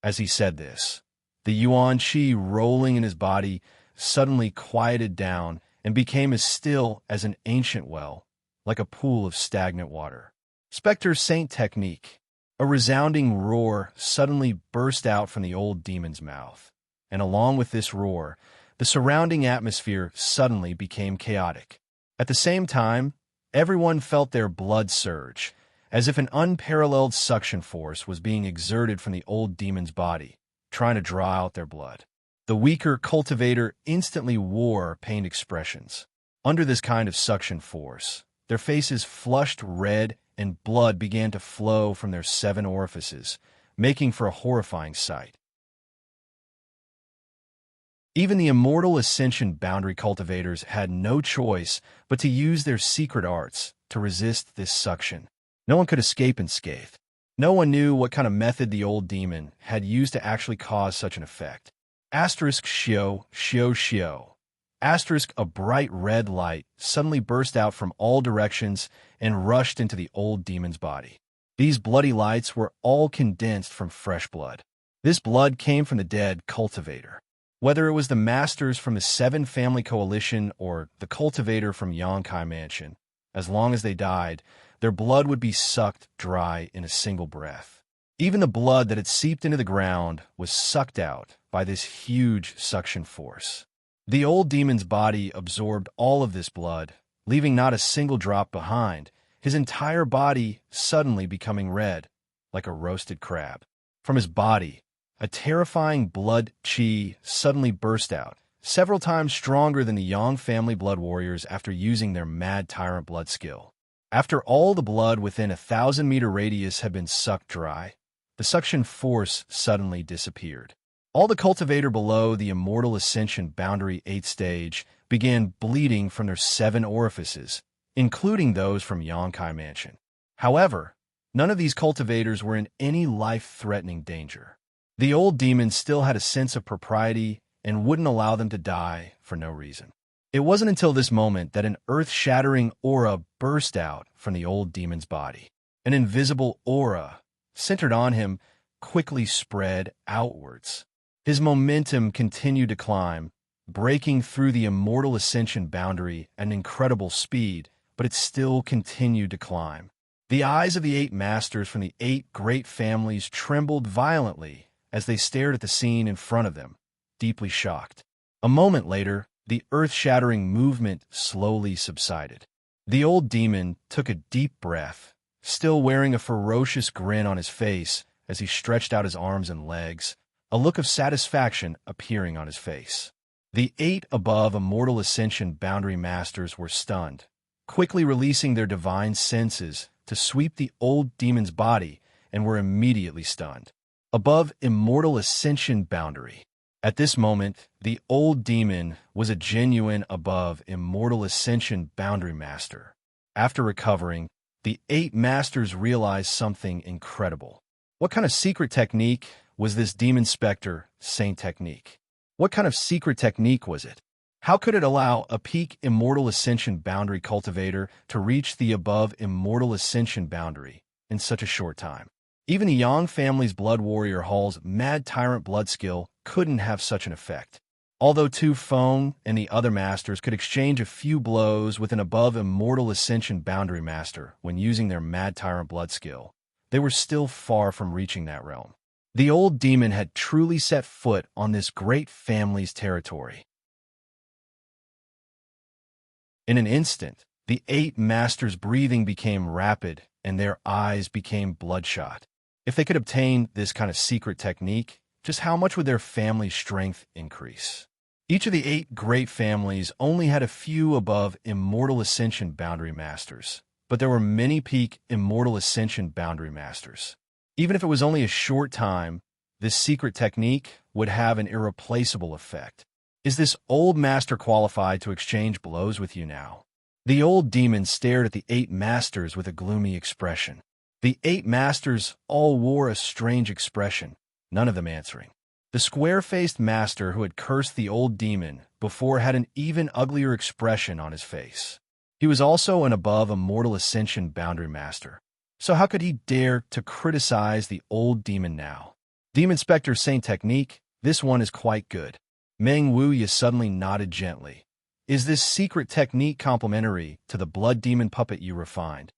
As he said this, the yuan qi rolling in his body suddenly quieted down and became as still as an ancient well, like a pool of stagnant water. Spectre Saint technique. A resounding roar suddenly burst out from the old demon's mouth, and along with this roar, the surrounding atmosphere suddenly became chaotic. At the same time, everyone felt their blood surge, as if an unparalleled suction force was being exerted from the old demon's body, trying to draw out their blood. The weaker cultivator instantly wore pained expressions. Under this kind of suction force, their faces flushed red and blood began to flow from their 7 orifices, making for a horrifying sight. Even the Immortal Ascension Boundary Cultivators had no choice but to use their secret arts to resist this suction. No one could escape unscathed. No one knew what kind of method the old demon had used to actually cause such an effect. Xiao. A bright red light suddenly burst out from all directions and rushed into the old demon's body. These bloody lights were all condensed from fresh blood. This blood came from the dead cultivator. Whether it was the masters from the 7 Family Coalition or the cultivator from Xianxia Mansion, as long as they died, their blood would be sucked dry in a single breath. Even the blood that had seeped into the ground was sucked out by this huge suction force. The old demon's body absorbed all of this blood, leaving not a single drop behind, his entire body suddenly becoming red, like a roasted crab. From his body, a terrifying blood qi suddenly burst out, several times stronger than the Yang family blood warriors after using their mad tyrant blood skill. After all the blood within a 1,000-meter radius had been sucked dry, the suction force suddenly disappeared. All the cultivator below the Immortal Ascension Boundary 8 stage began bleeding from their 7 orifices, including those from Xianxia Mansion. However, none of these cultivators were in any life-threatening danger. The old demon still had a sense of propriety and wouldn't allow them to die for no reason. It wasn't until this moment that an earth-shattering aura burst out from the old demon's body. An invisible aura, centered on him, quickly spread outwards. His momentum continued to climb, breaking through the Immortal Ascension boundary at an incredible speed, but it still continued to climb. The eyes of the 8 masters from the 8 great families trembled violently as they stared at the scene in front of them, deeply shocked. A moment later, the earth-shattering movement slowly subsided. The old demon took a deep breath, still wearing a ferocious grin on his face as he stretched out his arms and legs, a look of satisfaction appearing on his face. The 8 above Immortal Ascension Boundary Masters were stunned, quickly releasing their divine senses to sweep the old demon's body, and were immediately stunned. Above Immortal Ascension Boundary. At this moment, the old demon was a genuine above Immortal Ascension Boundary Master. After recovering, the 8 masters realized something incredible. What kind of secret technique was this Demon Spectre Saint technique? What kind of secret technique was it? How could it allow a peak Immortal Ascension Boundary cultivator to reach the above Immortal Ascension Boundary in such a short time? Even the Yang family's Blood Warrior Hall's Mad Tyrant blood skill couldn't have such an effect. Although Tu Feng and the other masters could exchange a few blows with an above Immortal Ascension Boundary Master when using their Mad Tyrant Blood skill, they were still far from reaching that realm. The old demon had truly set foot on this great family's territory. In an instant, the 8 masters' breathing became rapid and their eyes became bloodshot. If they could obtain this kind of secret technique, just how much would their family's strength increase? Each of the 8 great families only had a few above Immortal Ascension Boundary Masters, but there were many peak Immortal Ascension Boundary Masters. Even if it was only a short time, this secret technique would have an irreplaceable effect. Is this old master qualified to exchange blows with you now? The old demon stared at the 8 masters with a gloomy expression. The 8 masters all wore a strange expression, none of them answering. The square-faced master who had cursed the old demon before had an even uglier expression on his face. He was also an above Immortal Ascension Boundary Master. So how could he dare to criticize the old demon now? Demon Spectre Saint Technique, this one is quite good. Meng Wuya suddenly nodded gently. Is this secret technique complementary to the blood demon puppet you refined?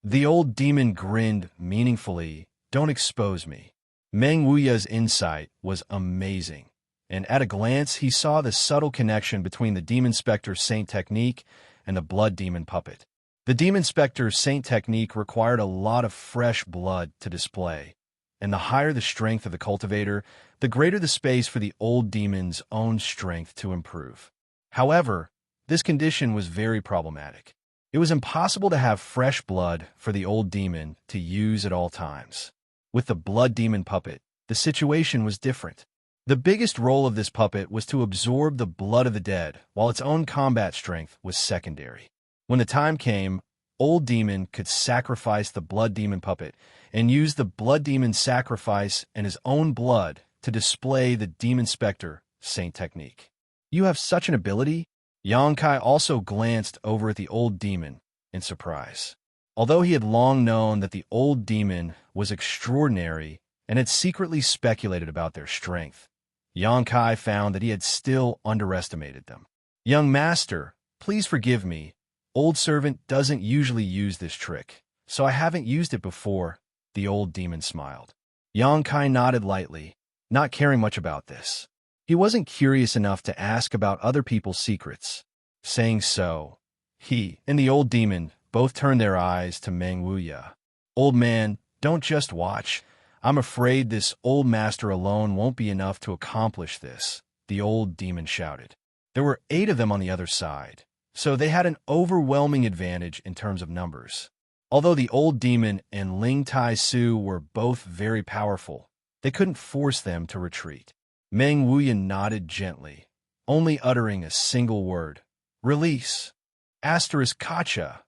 The old demon grinned meaningfully. Don't expose me. Meng Wuya's insight was amazing, and at a glance he saw the subtle connection between the Demon Spectre Saint Technique and the blood demon puppet. The Demon Spectre Saint Technique required a lot of fresh blood to display, and the higher the strength of the cultivator, the greater the space for the old demon's own strength to improve. However, this condition was very problematic. It was impossible to have fresh blood for the old demon to use at all times. With the blood demon puppet, the situation was different. The biggest role of this puppet was to absorb the blood of the dead, while its own combat strength was secondary. When the time came, old demon could sacrifice the blood demon puppet and use the blood demon's sacrifice and his own blood to display the Demon Spectre Saint Technique. You have such an ability? Xianxia also glanced over at the old demon in surprise. Although he had long known that the old demon was extraordinary and had secretly speculated about their strength, Xianxia found that he had still underestimated them. Young master, please forgive me. Old servant doesn't usually use this trick, so I haven't used it before, the old demon smiled. Xianxia nodded lightly, not caring much about this. He wasn't curious enough to ask about other people's secrets. Saying so, he and the old demon both turned their eyes to Meng Wuya. Old man, don't just watch. I'm afraid this old master alone won't be enough to accomplish this, the old demon shouted. There were 8 of them on the other side, so they had an overwhelming advantage in terms of numbers. Although the old demon and Ling Tai Su were both very powerful, they couldn't force them to retreat. Meng Wuya nodded gently, only uttering a single word. Release. Asterisk Kacha.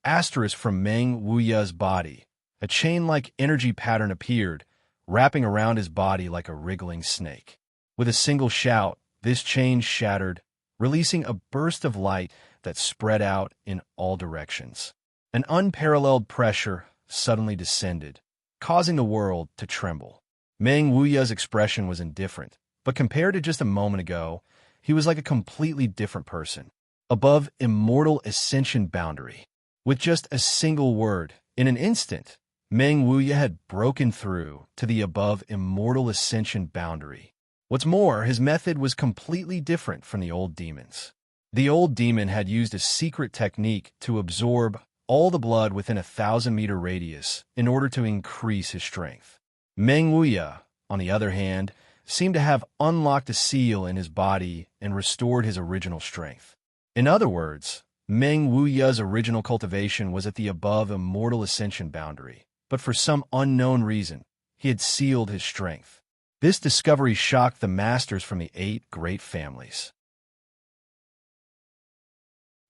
Asterisk from Meng Wuya's body. A chain-like energy pattern appeared, wrapping around his body like a wriggling snake. With a single shout, this chain shattered, releasing a burst of light that spread out in all directions. An unparalleled pressure suddenly descended, causing the world to tremble. Meng Wuya's expression was indifferent, but compared to just a moment ago, he was like a completely different person, above Immortal Ascension Boundary. With just a single word, in an instant, Meng Wuya had broken through to the above Immortal Ascension Boundary. What's more, his method was completely different from the old demon's. The old demon had used a secret technique to absorb all the blood within a 1,000-meter radius in order to increase his strength. Meng Wuya, on the other hand, seemed to have unlocked a seal in his body and restored his original strength. In other words, Meng Wuya's original cultivation was at the above Immortal Ascension Boundary, but for some unknown reason, he had sealed his strength. This discovery shocked the masters from the 8 great families.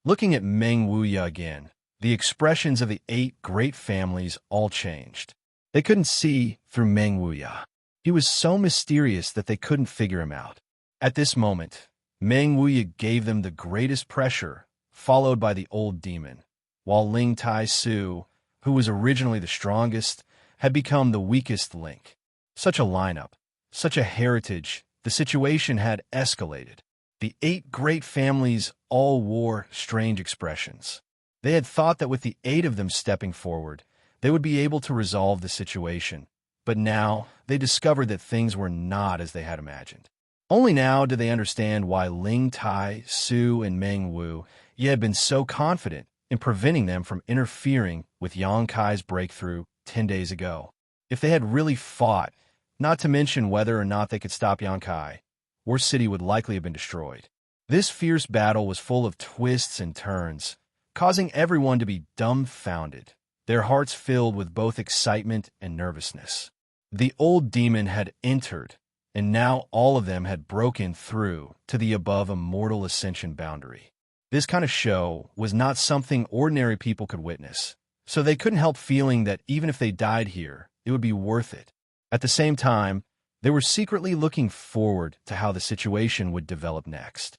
Looking at Meng Wuya again, the expressions of the 8 great families all changed. They couldn't see through Meng Wuya. He was so mysterious that they couldn't figure him out. At this moment, Meng Wuya gave them the greatest pressure, followed by the old demon, while Ling Tai Su, who was originally the strongest, had become the weakest link. Such a lineup, such a heritage, the situation had escalated. The 8 great families all wore strange expressions. They had thought that with the 8 of them stepping forward, they would be able to resolve the situation. But now, they discovered that things were not as they had imagined. Only now did they understand why Ling Tai, Su, and Meng Wu had been so confident in preventing them from interfering with Yang Kai's breakthrough 10 days ago. If they had really fought, not to mention whether or not they could stop Yang Kai, War City would likely have been destroyed. This fierce battle was full of twists and turns, causing everyone to be dumbfounded, their hearts filled with both excitement and nervousness. The old demon had entered, and now all of them had broken through to the above immortal ascension boundary. This kind of show was not something ordinary people could witness, so they couldn't help feeling that even if they died here, it would be worth it. At the same time, they were secretly looking forward to how the situation would develop next.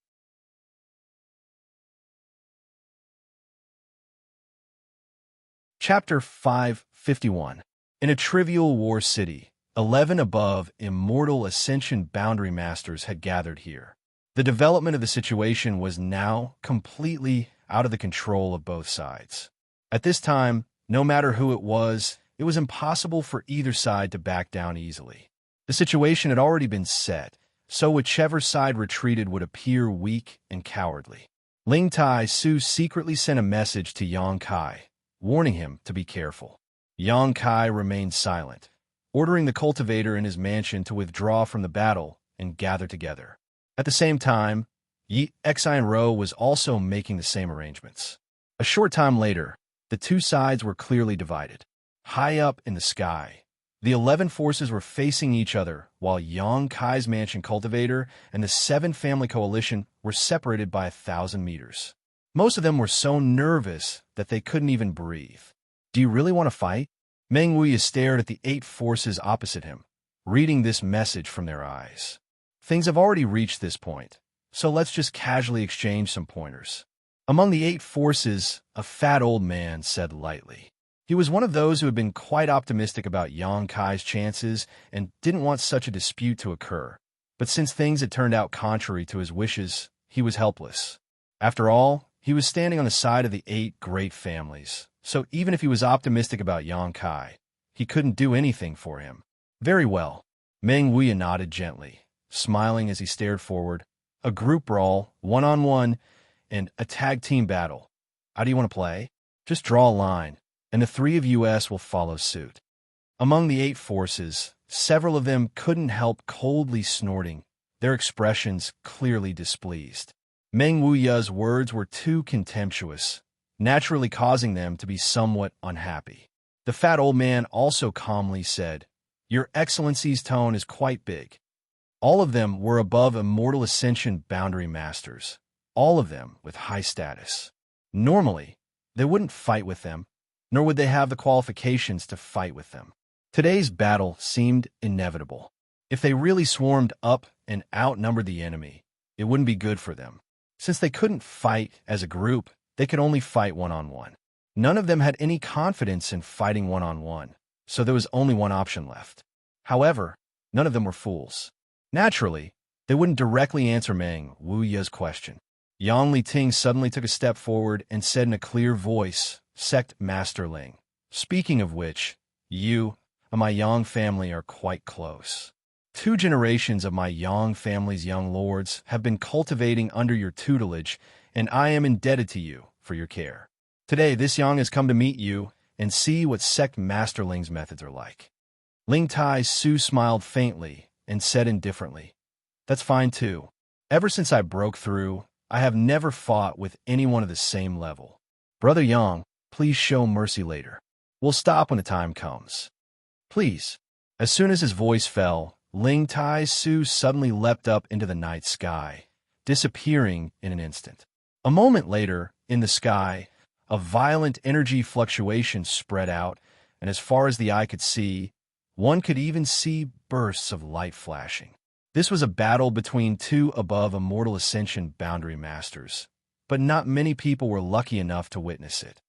Chapter 551. In a trivial war city, 11 above immortal ascension boundary masters had gathered here. The development of the situation was now completely out of the control of both sides. At this time, no matter who it was impossible for either side to back down easily. The situation had already been set, so whichever side retreated would appear weak and cowardly. Ling Tai Su secretly sent a message to Yang Kai, warning him to be careful. Yang Kai remained silent, ordering the cultivator in his mansion to withdraw from the battle and gather together. At the same time, Xi and Ro was also making the same arrangements. A short time later, the two sides were clearly divided. High up in the sky, the 11 forces were facing each other, while Yang Kai's mansion cultivator and the 7-family coalition were separated by 1,000 meters. Most of them were so nervous that they couldn't even breathe. Do you really want to fight? Meng Wuxia stared at the 8 forces opposite him, reading this message from their eyes. Things have already reached this point, so let's just casually exchange some pointers. Among the 8 forces, a fat old man said lightly. He was one of those who had been quite optimistic about Yang Kai's chances and didn't want such a dispute to occur. But since things had turned out contrary to his wishes, he was helpless. After all, he was standing on the side of the 8 great families, so even if he was optimistic about Yang Kai, he couldn't do anything for him. Very well. Meng Wuxia nodded gently, smiling as he stared forward. A group brawl, one-on-one, and a tag-team battle. How do you want to play? Just draw a line, and the 3 of us will follow suit. Among the 8 forces, several of them couldn't help coldly snorting, their expressions clearly displeased. Meng Wuxia's words were too contemptuous, naturally causing them to be somewhat unhappy. The fat old man also calmly said, "Your Excellency's tone is quite big." All of them were above immortal ascension boundary masters, all of them with high status. Normally, they wouldn't fight with them, nor would they have the qualifications to fight with them. Today's battle seemed inevitable. If they really swarmed up and outnumbered the enemy, it wouldn't be good for them. Since they couldn't fight as a group, they could only fight one-on-one. None of them had any confidence in fighting one-on-one, so there was only one option left. However, none of them were fools. Naturally, they wouldn't directly answer Meng Wuxia's question. Yang Liting suddenly took a step forward and said in a clear voice, "Sect Master Ling, speaking of which, you and my Yang family are quite close. 2 generations of my Yang family's young lords have been cultivating under your tutelage, and I am indebted to you for your care. Today, this Yang has come to meet you and see what Sect Master Ling's methods are like." Ling Tai Su smiled faintly and said indifferently, "That's fine too. Ever since I broke through, I have never fought with anyone of the same level. Brother Yang, please show mercy later. We'll stop when the time comes. Please." As soon as his voice fell, Ling Tai Su suddenly leapt up into the night sky, disappearing in an instant. A moment later, in the sky, a violent energy fluctuation spread out, and as far as the eye could see, one could even see bursts of light flashing. This was a battle between 2 above immortal ascension boundary masters, but not many people were lucky enough to witness it.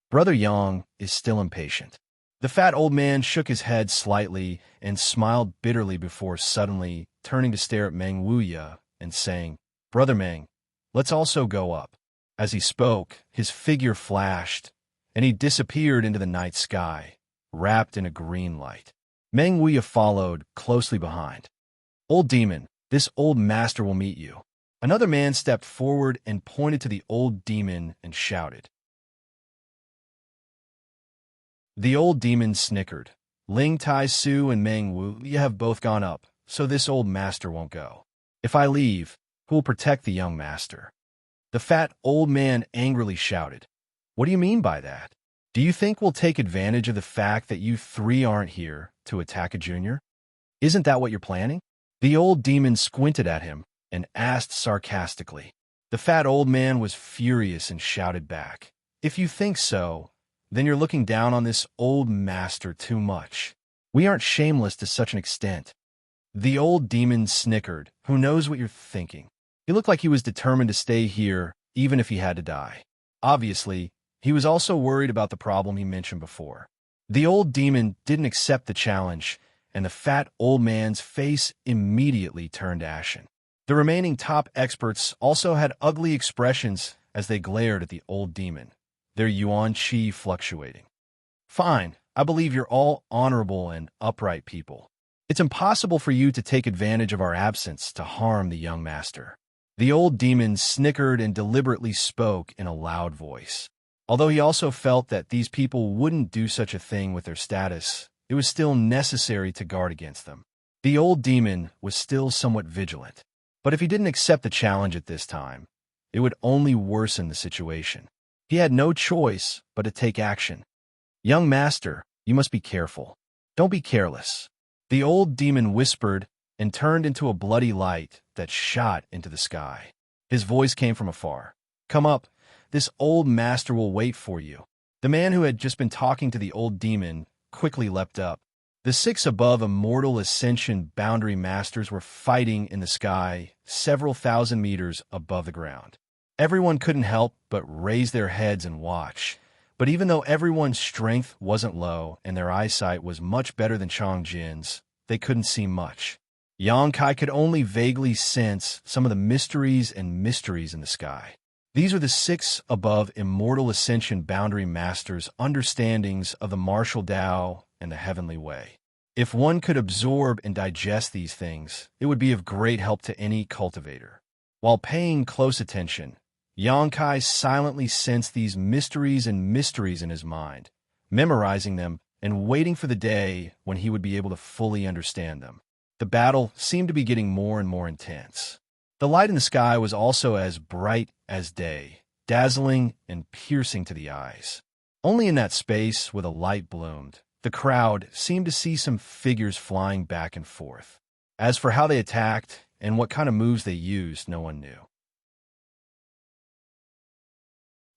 Brother Yang is still impatient. The fat old man shook his head slightly and smiled bitterly before suddenly turning to stare at Meng Wuxia and saying, "Brother Meng, let's also go up." As he spoke, his figure flashed, and he disappeared into the night sky, wrapped in a green light. Meng Wuya followed closely behind. "Old demon, this old master will meet you." Another man stepped forward and pointed to the old demon and shouted. The old demon snickered. "Ling Tai Su and Meng Wu, you have both gone up, so this old master won't go. If I leave, who will protect the young master?" The fat old man angrily shouted. "What do you mean by that? Do you think we'll take advantage of the fact that you three aren't here to attack a junior? Isn't that what you're planning?" The old demon squinted at him and asked sarcastically. The fat old man was furious and shouted back, "If you think so, then you're looking down on this old master too much. We aren't shameless to such an extent." The old demon snickered. "Who knows what you're thinking?" He looked like he was determined to stay here, even if he had to die. Obviously, he was also worried about the problem he mentioned before. The old demon didn't accept the challenge, and the fat old man's face immediately turned ashen. The remaining top experts also had ugly expressions as they glared at the old demon, their yuan qi fluctuating. "Fine, I believe you're all honorable and upright people. It's impossible for you to take advantage of our absence to harm the young master." The old demon snickered and deliberately spoke in a loud voice. Although he also felt that these people wouldn't do such a thing with their status, it was still necessary to guard against them. The old demon was still somewhat vigilant. But if he didn't accept the challenge at this time, it would only worsen the situation. He had no choice but to take action. "Young master, you must be careful. Don't be careless." The old demon whispered and turned into a bloody light that shot into the sky. His voice came from afar. "Come up. This old master will wait for you." The man who had just been talking to the old demon quickly leapt up. The 6 above Immortal Ascension boundary masters were fighting in the sky several thousand meters above the ground. Everyone couldn't help but raise their heads and watch. But even though everyone's strength wasn't low and their eyesight was much better than Changjin's, they couldn't see much. Yang Kai could only vaguely sense some of the mysteries in the sky. These were the 6 above Immortal Ascension boundary masters' understandings of the martial Tao and the heavenly way. If one could absorb and digest these things, it would be of great help to any cultivator. While paying close attention, Yang Kai silently sensed these mysteries in his mind, memorizing them and waiting for the day when he would be able to fully understand them. The battle seemed to be getting more and more intense. The light in the sky was also as bright as day, dazzling and piercing to the eyes. Only in that space where the light bloomed, the crowd seemed to see some figures flying back and forth. As for how they attacked and what kind of moves they used, no one knew.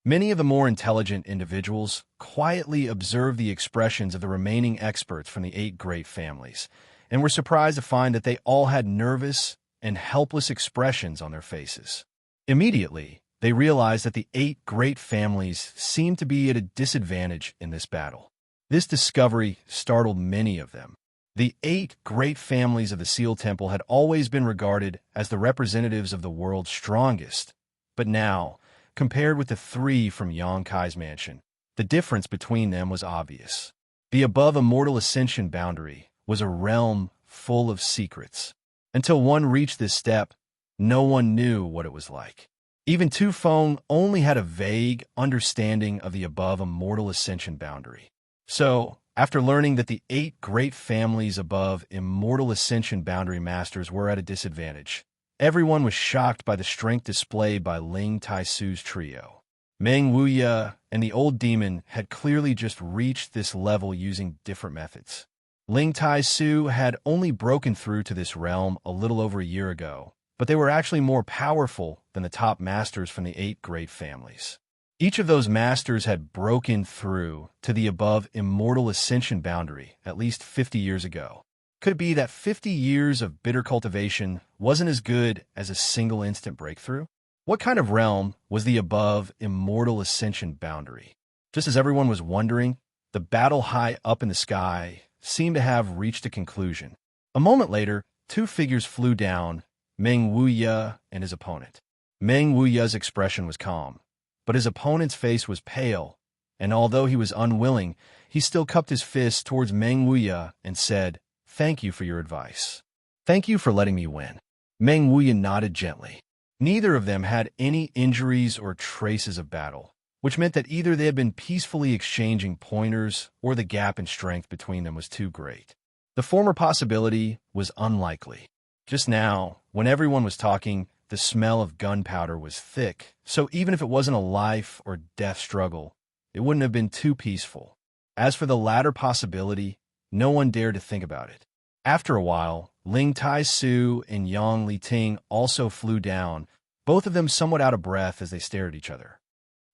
Many of the more intelligent individuals quietly observed the expressions of the remaining experts from the 8 great families, and were surprised to find that they all had nervous and helpless expressions on their faces. Immediately, they realized that the 8 great families seemed to be at a disadvantage in this battle. This discovery startled many of them. The 8 great families of the Seal Temple had always been regarded as the representatives of the world's strongest, but now, compared with the 3 from Yang Kai's mansion, the difference between them was obvious. The above Immortal Ascension boundary was a realm full of secrets. Until one reached this step, no one knew what it was like. Even Tu Feng only had a vague understanding of the above Immortal Ascension boundary. So, after learning that the 8 great families above Immortal Ascension boundary masters were at a disadvantage, everyone was shocked by the strength displayed by Ling Tai Su's trio. Meng Wuya and the old demon had clearly just reached this level using different methods. Ling Tai Su had only broken through to this realm a little over a year ago, but they were actually more powerful than the top masters from the 8 great families. Each of those masters had broken through to the above Immortal Ascension boundary at least 50 years ago. Could it be that 50 years of bitter cultivation wasn't as good as a single instant breakthrough? What kind of realm was the above Immortal Ascension boundary? Just as everyone was wondering, the battle high up in the sky seemed to have reached a conclusion. A moment later, 2 figures flew down, Meng Wuya and his opponent. Meng Wuya's expression was calm, but his opponent's face was pale, and although he was unwilling, he still cupped his fist towards Meng Wuya and said, "Thank you for your advice. Thank you for letting me win." Meng Wuya nodded gently. Neither of them had any injuries or traces of battle, which meant that either they had been peacefully exchanging pointers or the gap in strength between them was too great. The former possibility was unlikely. Just now, when everyone was talking, the smell of gunpowder was thick, so even if it wasn't a life or death struggle, it wouldn't have been too peaceful. As for the latter possibility, no one dared to think about it. After a while, Ling Tai-su and Yang Li-ting also flew down, both of them somewhat out of breath as they stared at each other.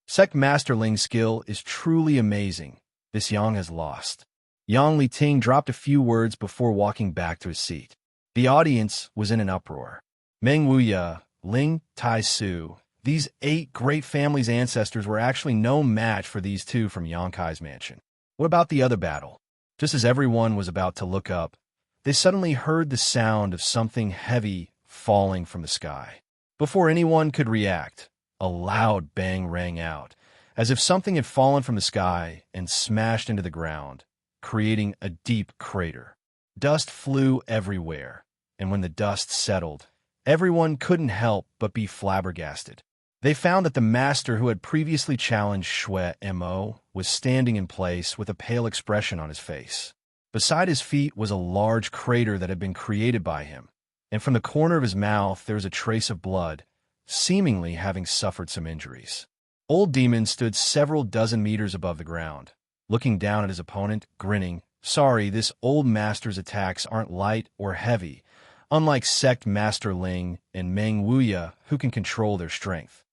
Sect Master Ling's skill is truly amazing. This Yang has lost. Yang Li-ting dropped a few words before walking back to his seat. The audience was in an uproar. Meng Wuya, Ling Tai-su, these 8 great families' ancestors were actually no match for these two from Yonkai's mansion. What about the other battle? Just as everyone was about to look up, they suddenly heard the sound of something heavy falling from the sky. Before anyone could react, a loud bang rang out, as if something had fallen from the sky and smashed into the ground, creating a deep crater. Dust flew everywhere, and when the dust settled, everyone couldn't help but be flabbergasted. They found that the master who had previously challenged Shui Mo was standing in place with a pale expression on his face. Beside his feet was a large crater that had been created by him, and from the corner of his mouth there was a trace of blood, seemingly having suffered some injuries. Old Demon stood several dozen meters above the ground, looking down at his opponent, grinning. "Sorry, this old master's attacks aren't light or heavy, unlike Sect Master Ling and Meng Wuya, who can control their strength."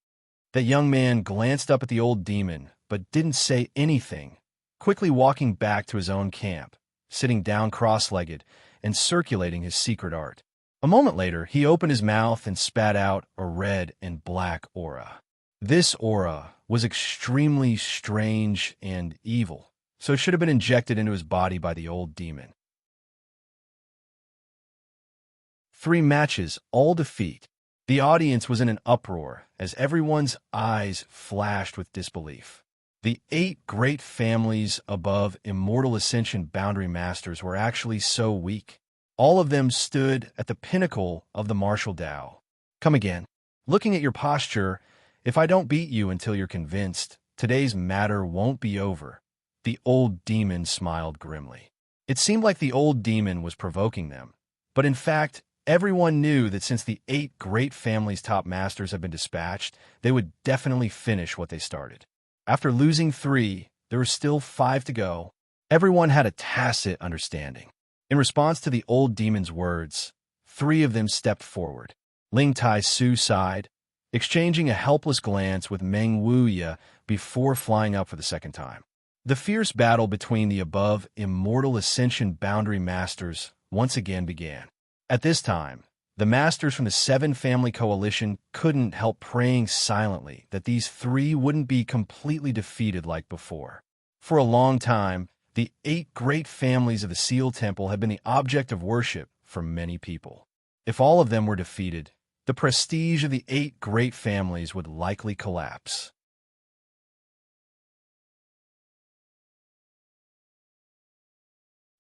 That young man glanced up at the old demon, but didn't say anything, quickly walking back to his own camp, sitting down cross-legged and circulating his secret art. A moment later, he opened his mouth and spat out a red and black aura. This aura was extremely strange and evil, so it should have been injected into his body by the old demon. 3 matches, all defeat. The audience was in an uproar as everyone's eyes flashed with disbelief. The 8 great families above Immortal Ascension Boundary Masters were actually so weak. All of them stood at the pinnacle of the martial Tao. Come again. Looking at your posture, if I don't beat you until you're convinced, today's matter won't be over. The old demon smiled grimly. It seemed like the old demon was provoking them, but in fact, everyone knew that since the 8 great families' top masters had been dispatched, they would definitely finish what they started. After losing 3, there were still 5 to go. Everyone had a tacit understanding. In response to the old demon's words, 3 of them stepped forward. Ling Tai-su sighed, exchanging a helpless glance with Meng Wuya before flying up for the second time. The fierce battle between the above Immortal Ascension Boundary Masters once again began. At this time, the masters from the 7 family coalition couldn't help praying silently that these 3 wouldn't be completely defeated like before. For a long time, the 8 great families of the Seal Temple had been the object of worship for many people. If all of them were defeated, the prestige of the 8 great families would likely collapse.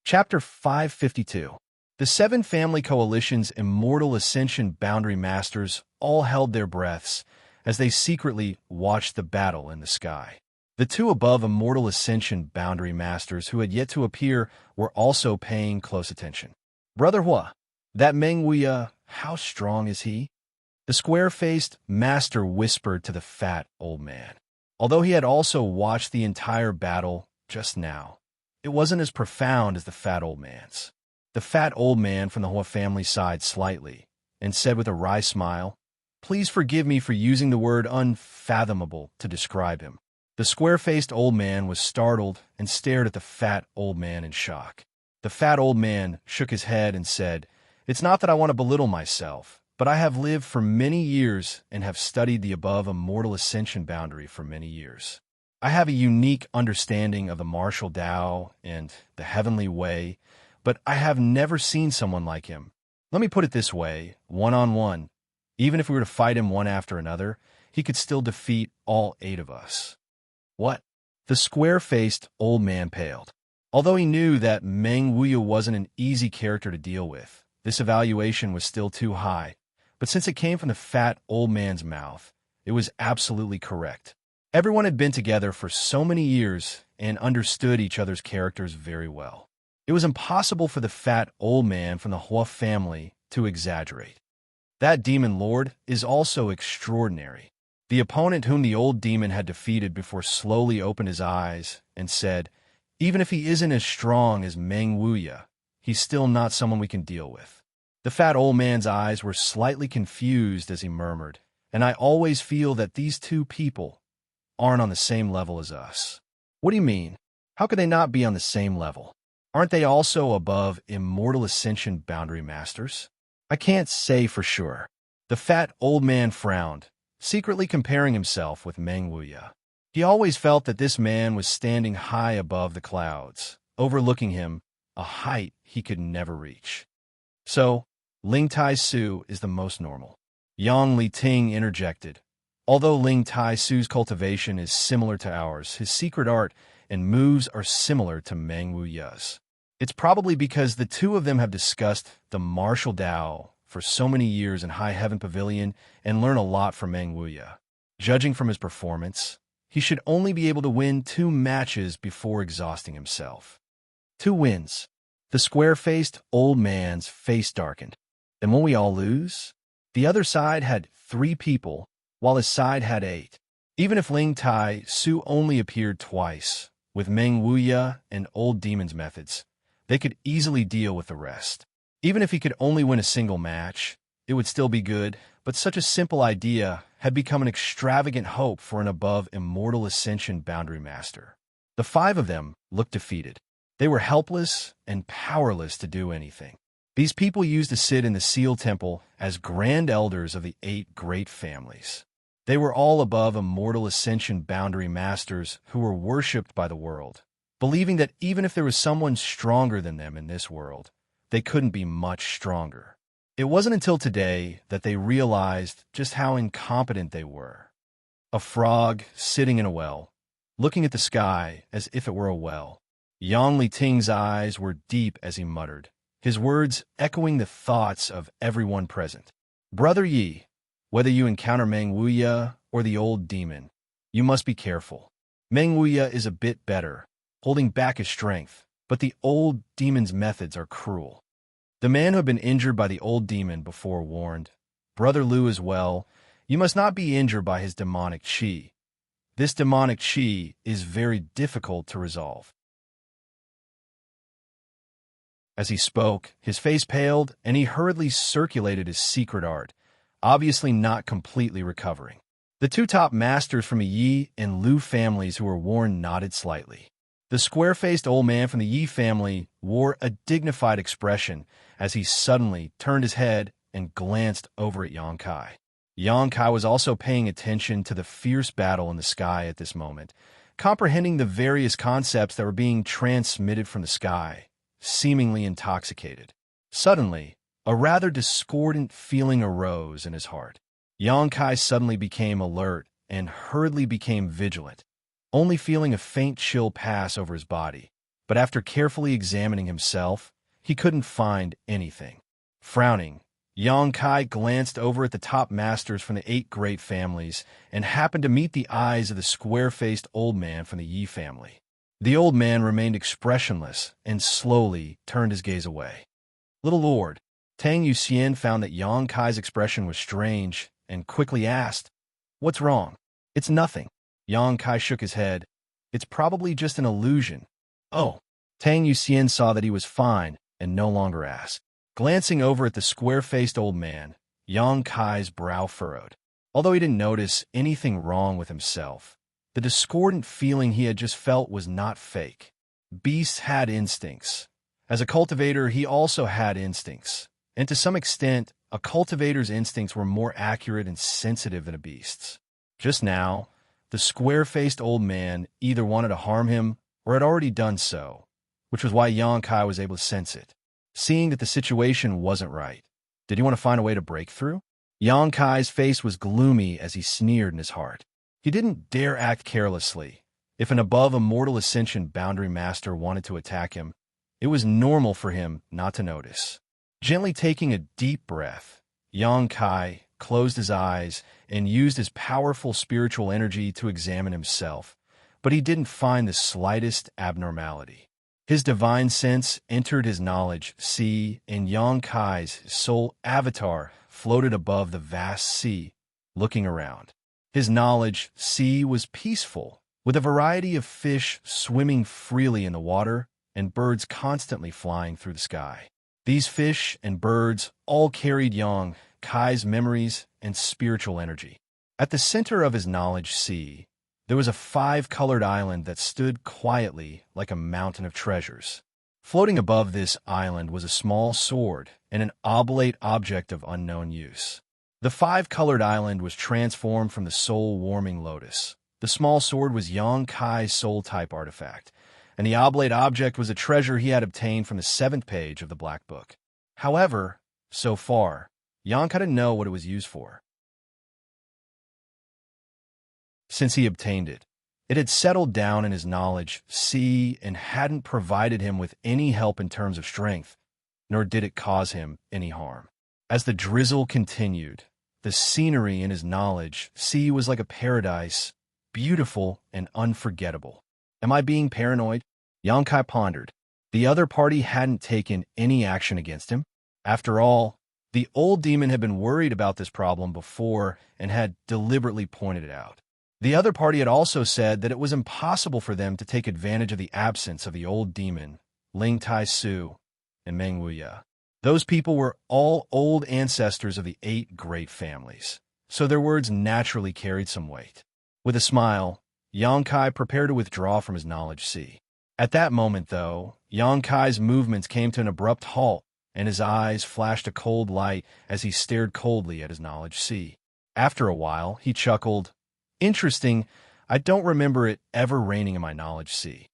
Chapter 552. The 7 family coalition's Immortal Ascension Boundary Masters all held their breaths as they secretly watched the battle in the sky. The 2 above Immortal Ascension Boundary Masters who had yet to appear were also paying close attention. "Brother Hua, that Meng Wuya, how strong is he?" The square-faced master whispered to the fat old man. Although he had also watched the entire battle just now, it wasn't as profound as the fat old man's. The fat old man from the Hua family sighed slightly and said with a wry smile, "Please forgive me for using the word unfathomable to describe him." The square-faced old man was startled and stared at the fat old man in shock. The fat old man shook his head and said, "It's not that I want to belittle myself, but I have lived for many years and have studied the above Immortal Ascension boundary for many years. I have a unique understanding of the martial Tao and the heavenly way, but I have never seen someone like him. Let me put it this way, one-on-one, Even if we were to fight him one after another, he could still defeat all 8 of us. What? The square-faced old man paled. Although he knew that Meng Wuya wasn't an easy character to deal with, this evaluation was still too high. But since it came from the fat old man's mouth, it was absolutely correct. Everyone had been together for so many years and understood each other's characters very well. It was impossible for the fat old man from the Hua family to exaggerate. That demon lord is also extraordinary. The opponent whom the old demon had defeated before slowly opened his eyes and said, "Even if he isn't as strong as Meng Wuya, he's still not someone we can deal with." The fat old man's eyes were slightly confused as he murmured, "And I always feel that these 2 people aren't on the same level as us." "What do you mean? How could they not be on the same level? Aren't they also above Immortal Ascension boundary masters?" "I can't say for sure." The fat old man frowned, secretly comparing himself with Meng Wuya. He always felt that this man was standing high above the clouds, overlooking him, a height he could never reach. "So, Ling Tai Su is the most normal," Yang Li Ting interjected. "Although Ling Tai Su's cultivation is similar to ours, his secret art and moves are similar to Meng Wuya's. It's probably because the 2 of them have discussed the martial Tao for so many years in High Heaven Pavilion and learn a lot from Meng Wuya. Judging from his performance, he should only be able to win 2 matches before exhausting himself." 2 wins. The square-faced old man's face darkened. "Then won't we all lose?" The other side had 3 people, while his side had 8. Even if Ling Tai Su only appeared twice, with Meng Wuya and Old Demon's methods, they could easily deal with the rest. Even if he could only win a single match, it would still be good, but such a simple idea had become an extravagant hope for an above Immortal Ascension boundary master. The 5 of them looked defeated. They were helpless and powerless to do anything. These people used to sit in the Seal Temple as grand elders of the 8 great families. They were all above Immortal Ascension boundary masters who were worshipped by the world, believing that even if there was someone stronger than them in this world, they couldn't be much stronger. It wasn't until today that they realized just how incompetent they were. A frog sitting in a well, looking at the sky as if it were a well. Yang Li Ting's eyes were deep as he muttered, his words echoing the thoughts of everyone present. "Brother Yi, whether you encounter Meng Wuya or the old demon, you must be careful. Meng Wuya is a bit better, holding back his strength, but the old demon's methods are cruel." The man who had been injured by the old demon before warned, "Brother Liu as well, you must not be injured by his demonic qi. This demonic qi is very difficult to resolve." As he spoke, his face paled, and he hurriedly circulated his secret art, obviously not completely recovering. The 2 top masters from the Yi and Liu families who were warned nodded slightly. The square-faced old man from the Yi family wore a dignified expression as he suddenly turned his head and glanced over at Yang Kai. Yang Kai was also paying attention to the fierce battle in the sky at this moment, comprehending the various concepts that were being transmitted from the sky, seemingly intoxicated. Suddenly, a rather discordant feeling arose in his heart. Yang Kai suddenly became alert and hurriedly became vigilant, only feeling a faint chill pass over his body. But after carefully examining himself, he couldn't find anything. Frowning, Yang Kai glanced over at the top masters from the 8 great families and happened to meet the eyes of the square-faced old man from the Yi family. The old man remained expressionless and slowly turned his gaze away. "Little Lord," Tang Yuxian found that Yang Kai's expression was strange and quickly asked, "What's wrong?" "It's nothing." Yang Kai shook his head. "It's probably just an illusion." "Oh." Tang Yuxian saw that he was fine and no longer asked. Glancing over at the square-faced old man, Yang Kai's brow furrowed. Although he didn't notice anything wrong with himself, the discordant feeling he had just felt was not fake. Beasts had instincts. As a cultivator, he also had instincts. And to some extent, a cultivator's instincts were more accurate and sensitive than a beast's. Just now, the square-faced old man either wanted to harm him or had already done so, which was why Yang Kai was able to sense it. Seeing that the situation wasn't right, did he want to find a way to break through? Yang Kai's face was gloomy as he sneered in his heart. He didn't dare act carelessly. If an above immortal ascension boundary master wanted to attack him, it was normal for him not to notice. Gently taking a deep breath, Yang Kai closed his eyes and used his powerful spiritual energy to examine himself, but he didn't find the slightest abnormality. His divine sense entered his knowledge sea, and Yang Kai's soul avatar floated above the vast sea, looking around. His knowledge sea was peaceful, with a variety of fish swimming freely in the water and birds constantly flying through the sky. These fish and birds all carried Yang Kai's memories and spiritual energy. At the center of his knowledge sea, there was a five-colored island that stood quietly like a mountain of treasures. Floating above this island was a small sword and an oblate object of unknown use. The five-colored island was transformed from the soul-warming lotus. The small sword was Yang Kai's soul-type artifact, and the oblate object was a treasure he had obtained from the 7th page of the Black Book. However, so far, Yang Kai didn't know what it was used for. Since he obtained it, it had settled down in his knowledge sea and hadn't provided him with any help in terms of strength, nor did it cause him any harm. As the drizzle continued, the scenery in his knowledge sea was like a paradise, beautiful and unforgettable. Am I being paranoid? Yang Kai pondered. The other party hadn't taken any action against him. After all, the old demon had been worried about this problem before and had deliberately pointed it out. The other party had also said that it was impossible for them to take advantage of the absence of the old demon, Ling Tai Su, and Meng Wuya. Those people were all old ancestors of the 8 great families, so their words naturally carried some weight. With a smile, Yang Kai prepared to withdraw from his knowledge sea. At that moment, though, Yang Kai's movements came to an abrupt halt, and his eyes flashed a cold light as he stared coldly at his knowledge sea. After a while, he chuckled, "Interesting, I don't remember it ever raining in my knowledge sea."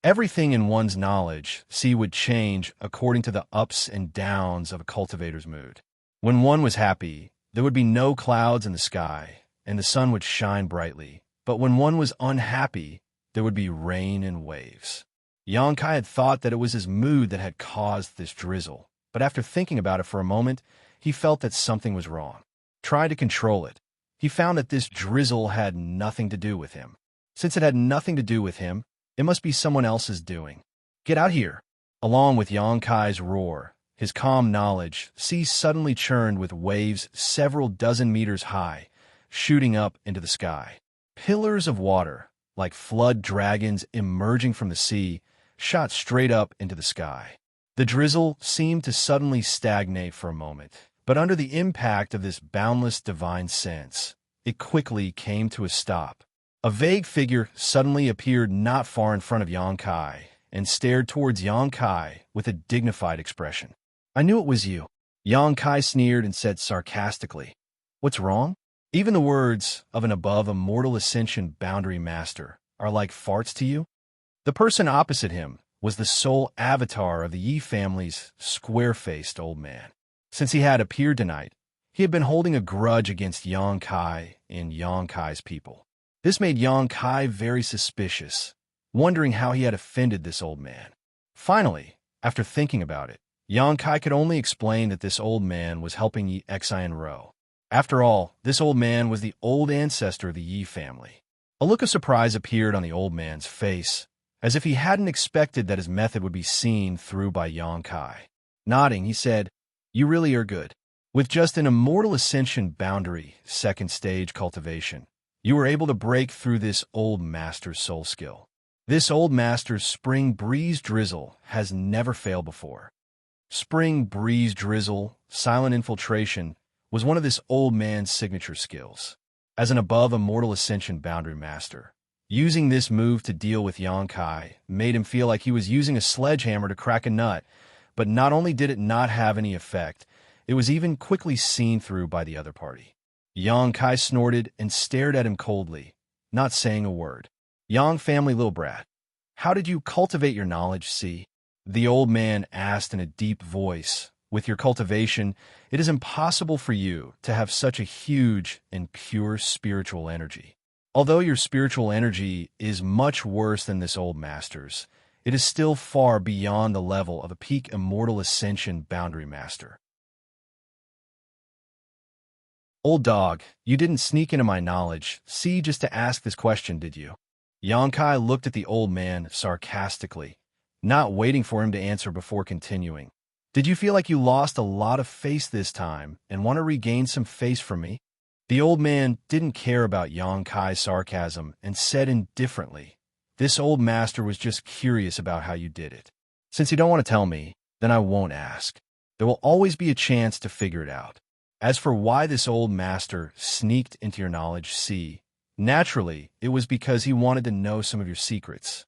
Everything in one's knowledge sea would change according to the ups and downs of a cultivator's mood. When one was happy, there would be no clouds in the sky, and the sun would shine brightly. But when one was unhappy, there would be rain and waves. Yang Kai had thought that it was his mood that had caused this drizzle, but after thinking about it for a moment, he felt that something was wrong. Trying to control it, he found that this drizzle had nothing to do with him. Since it had nothing to do with him, it must be someone else's doing. "Get out here!" Along with Yang Kai's roar, his calm knowledge sea suddenly churned with waves several dozen meters high, shooting up into the sky. Pillars of water, like flood dragons emerging from the sea, shot straight up into the sky. The drizzle seemed to suddenly stagnate for a moment, but under the impact of this boundless divine sense, it quickly came to a stop. A vague figure suddenly appeared not far in front of Yang Kai and stared towards Yang Kai with a dignified expression. "I knew it was you." Yang Kai sneered and said sarcastically, "What's wrong?" Even the words of an above immortal ascension boundary master are like farts to you? The person opposite him was the sole avatar of the Yi family's square-faced old man. Since he had appeared tonight, he had been holding a grudge against Yang Kai and Yang Kai's people. This made Yang Kai very suspicious, wondering how he had offended this old man. Finally, after thinking about it, Yang Kai could only explain that this old man was helping Xianxia. After all, this old man was the old ancestor of the Yi family. A look of surprise appeared on the old man's face, as if he hadn't expected that his method would be seen through by Yang Kai. Nodding, he said, "You really are good. With just an immortal ascension boundary, 2nd stage cultivation, you were able to break through this old master's soul skill. This old master's spring breeze drizzle has never failed before." Spring breeze drizzle, silent infiltration, was one of this old man's signature skills. As an above immortal ascension boundary master, using this move to deal with Yang Kai made him feel like he was using a sledgehammer to crack a nut, but not only did it not have any effect, it was even quickly seen through by the other party. Yang Kai snorted and stared at him coldly, not saying a word. "Yang family little brat, how did you cultivate your knowledge, see?" The old man asked in a deep voice, With your cultivation, it is impossible for you to have such a huge and pure spiritual energy. Although your spiritual energy is much worse than this old master's, it is still far beyond the level of a peak immortal ascension boundary master. Old dog, you didn't sneak into my knowledge, see, just to ask this question, did you? Xianxia looked at the old man sarcastically, not waiting for him to answer before continuing. Did you feel like you lost a lot of face this time and want to regain some face from me? The old man didn't care about Xianxia's sarcasm and said indifferently, this old master was just curious about how you did it. Since you don't want to tell me, then I won't ask. There will always be a chance to figure it out. As for why this old master sneaked into your knowledge, see, naturally, it was because he wanted to know some of your secrets.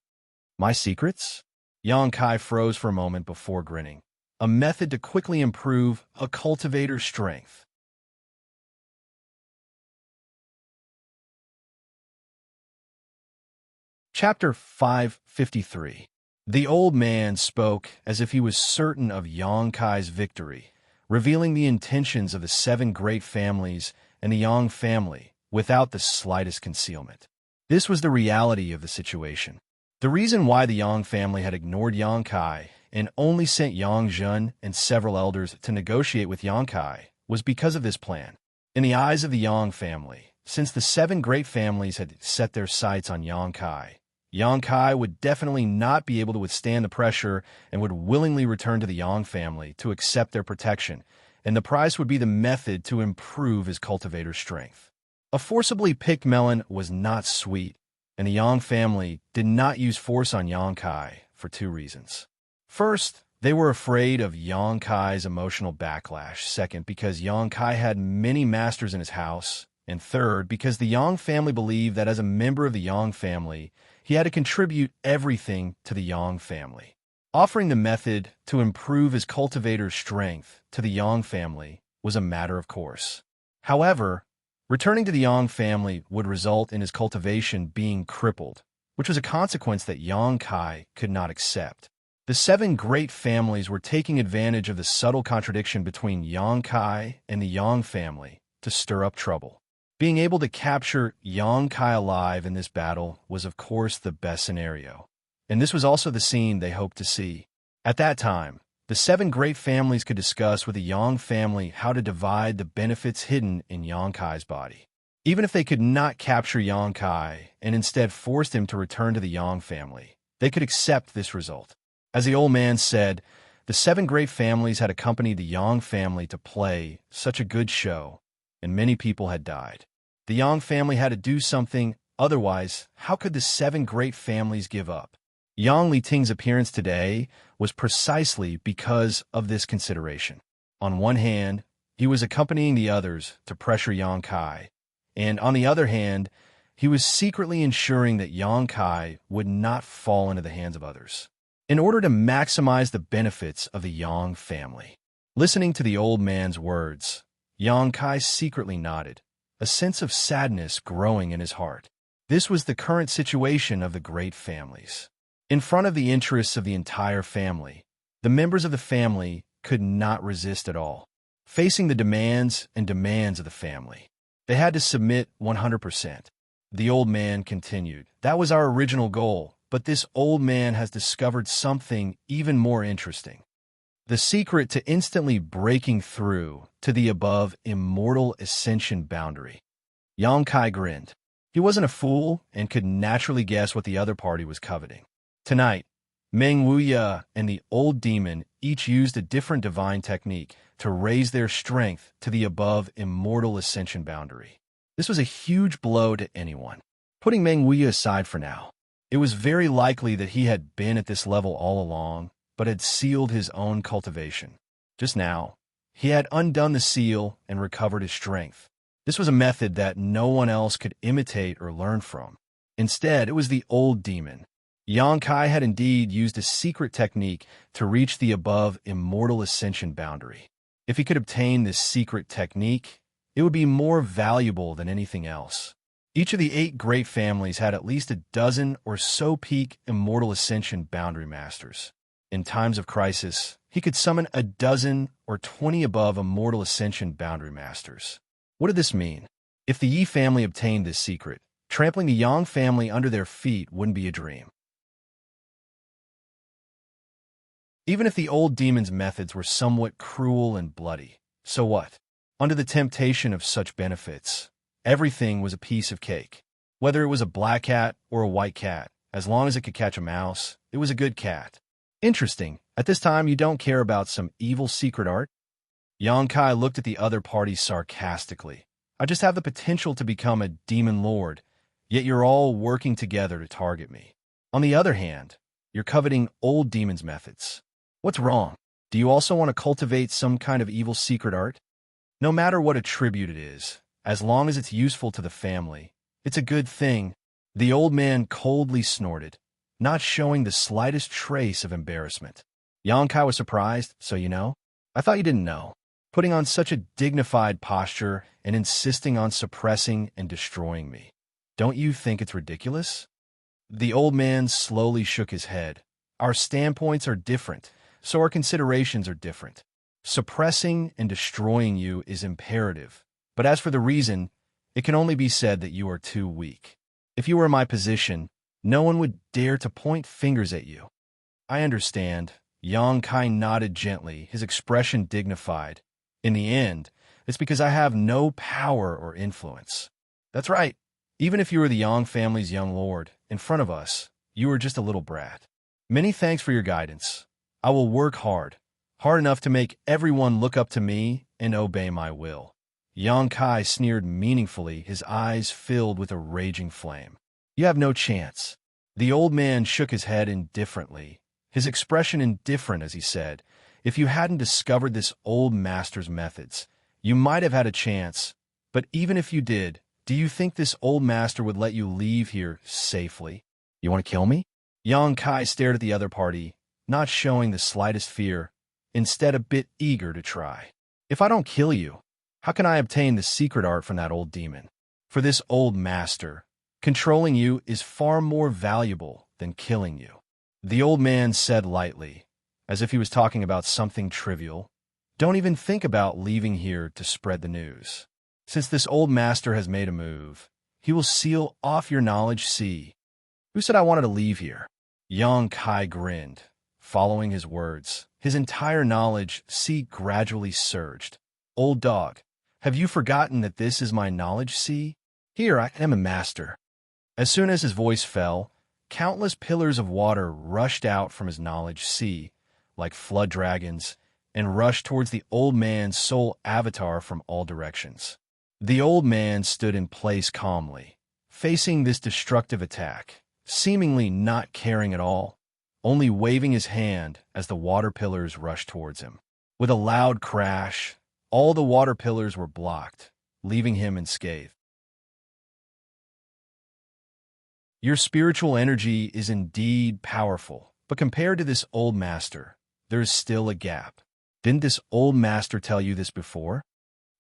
My secrets? Xianxia froze for a moment before grinning. A method to quickly improve a cultivator's strength. Chapter 553. The old man spoke as if he was certain of Xianxia's victory, revealing the intentions of the 7 great families and the Yang family without the slightest concealment. This was the reality of the situation. The reason why the Yang family had ignored Xianxia and only sent Yang Zhen and several elders to negotiate with Xianxia was because of this plan. In the eyes of the Yang family, since the 7 great families had set their sights on Xianxia would definitely not be able to withstand the pressure and would willingly return to the Yang family to accept their protection, and the price would be the method to improve his cultivator's strength. A forcibly picked melon was not sweet, and the Yang family did not use force on Xianxia for 2 reasons. First, they were afraid of Xianxia's emotional backlash. Second, because Xianxia had many masters in his house. And third, because the Yang family believed that as a member of the Yang family, he had to contribute everything to the Yang family. Offering the method to improve his cultivator's strength to the Yang family was a matter of course. However, returning to the Yang family would result in his cultivation being crippled, which was a consequence that Xianxia could not accept. The 7 great families were taking advantage of the subtle contradiction between Xianxia and the Yang family to stir up trouble. Being able to capture Xianxia alive in this battle was of course the best scenario, and this was also the scene they hoped to see. At that time, the 7 great families could discuss with the Yang family how to divide the benefits hidden in Xianxia's body. Even if they could not capture Xianxia and instead forced him to return to the Yang family, they could accept this result. As the old man said, the 7 great families had accompanied the Yang family to play such a good show, and many people had died. The Yang family had to do something, otherwise, how could the 7 great families give up? Yang Liting's appearance today was precisely because of this consideration. On one hand, he was accompanying the others to pressure Xianxia, and on the other hand, he was secretly ensuring that Xianxia would not fall into the hands of others. In order to maximize the benefits of the Yang family. Listening to the old man's words, Xianxia secretly nodded, a sense of sadness growing in his heart. This was the current situation of the great families. In front of the interests of the entire family, the members of the family could not resist at all. Facing the demands of the family, they had to submit 100%. The old man continued, "That was our original goal, but this old man has discovered something even more interesting. The secret to instantly breaking through to the above immortal ascension boundary." Xianxia grinned. He wasn't a fool and could naturally guess what the other party was coveting. Tonight, Meng Wuxia and the old demon each used a different divine technique to raise their strength to the above immortal ascension boundary. This was a huge blow to anyone. Putting Meng Wuxia aside for now, it was very likely that he had been at this level all along, but had sealed his own cultivation. Just now, he had undone the seal and recovered his strength. This was a method that no one else could imitate or learn from. Instead, it was the old demon. Xianxia had indeed used a secret technique to reach the above immortal ascension boundary. If he could obtain this secret technique, it would be more valuable than anything else. Each of the 8 great families had at least a dozen or so peak immortal ascension boundary masters. In times of crisis, he could summon a dozen or 20 above Immortal Ascension boundary masters. What did this mean? If the Yi family obtained this secret, trampling the Yang family under their feet wouldn't be a dream. Even if the old demon's methods were somewhat cruel and bloody, so what? Under the temptation of such benefits, everything was a piece of cake. Whether it was a black cat or a white cat, as long as it could catch a mouse, it was a good cat. Interesting, at this time you don't care about some evil secret art? Yang Kai looked at the other party sarcastically. I just have the potential to become a demon lord, yet you're all working together to target me. On the other hand, you're coveting old demon's methods. What's wrong? Do you also want to cultivate some kind of evil secret art? No matter what attribute it is, as long as it's useful to the family, it's a good thing. The old man coldly snorted, not showing the slightest trace of embarrassment. Yang Kai was surprised, so you know? I thought you didn't know. Putting on such a dignified posture and insisting on suppressing and destroying me. Don't you think it's ridiculous? The old man slowly shook his head. Our standpoints are different, so our considerations are different. Suppressing and destroying you is imperative, but as for the reason, it can only be said that you are too weak. If you were in my position, no one would dare to point fingers at you. I understand. Yang Kai nodded gently, his expression dignified. In the end, it's because I have no power or influence. That's right. Even if you were the Yang family's young lord, in front of us, you were just a little brat. Many thanks for your guidance. I will work hard enough to make everyone look up to me and obey my will. Yang Kai sneered meaningfully, his eyes filled with a raging flame. You have no chance. The old man shook his head indifferently, his expression indifferent as he said, if you hadn't discovered this old master's methods, you might have had a chance, but even if you did, do you think this old master would let you leave here safely? You want to kill me? Yang Kai stared at the other party, not showing the slightest fear, instead a bit eager to try. If I don't kill you, how can I obtain the secret art from that old demon? For this old master, controlling you is far more valuable than killing you. The old man said lightly, as if he was talking about something trivial, don't even think about leaving here to spread the news. Since this old master has made a move, he will seal off your knowledge sea. Who said I wanted to leave here? Yang Kai grinned, following his words. His entire knowledge sea gradually surged. Old dog, have you forgotten that this is my knowledge sea? Here I am a master. As soon as his voice fell, countless pillars of water rushed out from his knowledge sea, like flood dragons, and rushed towards the old man's soul avatar from all directions. The old man stood in place calmly, facing this destructive attack, seemingly not caring at all, only waving his hand as the water pillars rushed towards him. With a loud crash, all the water pillars were blocked, leaving him unscathed. Your spiritual energy is indeed powerful, but compared to this old master, there is still a gap. Didn't this old master tell you this before?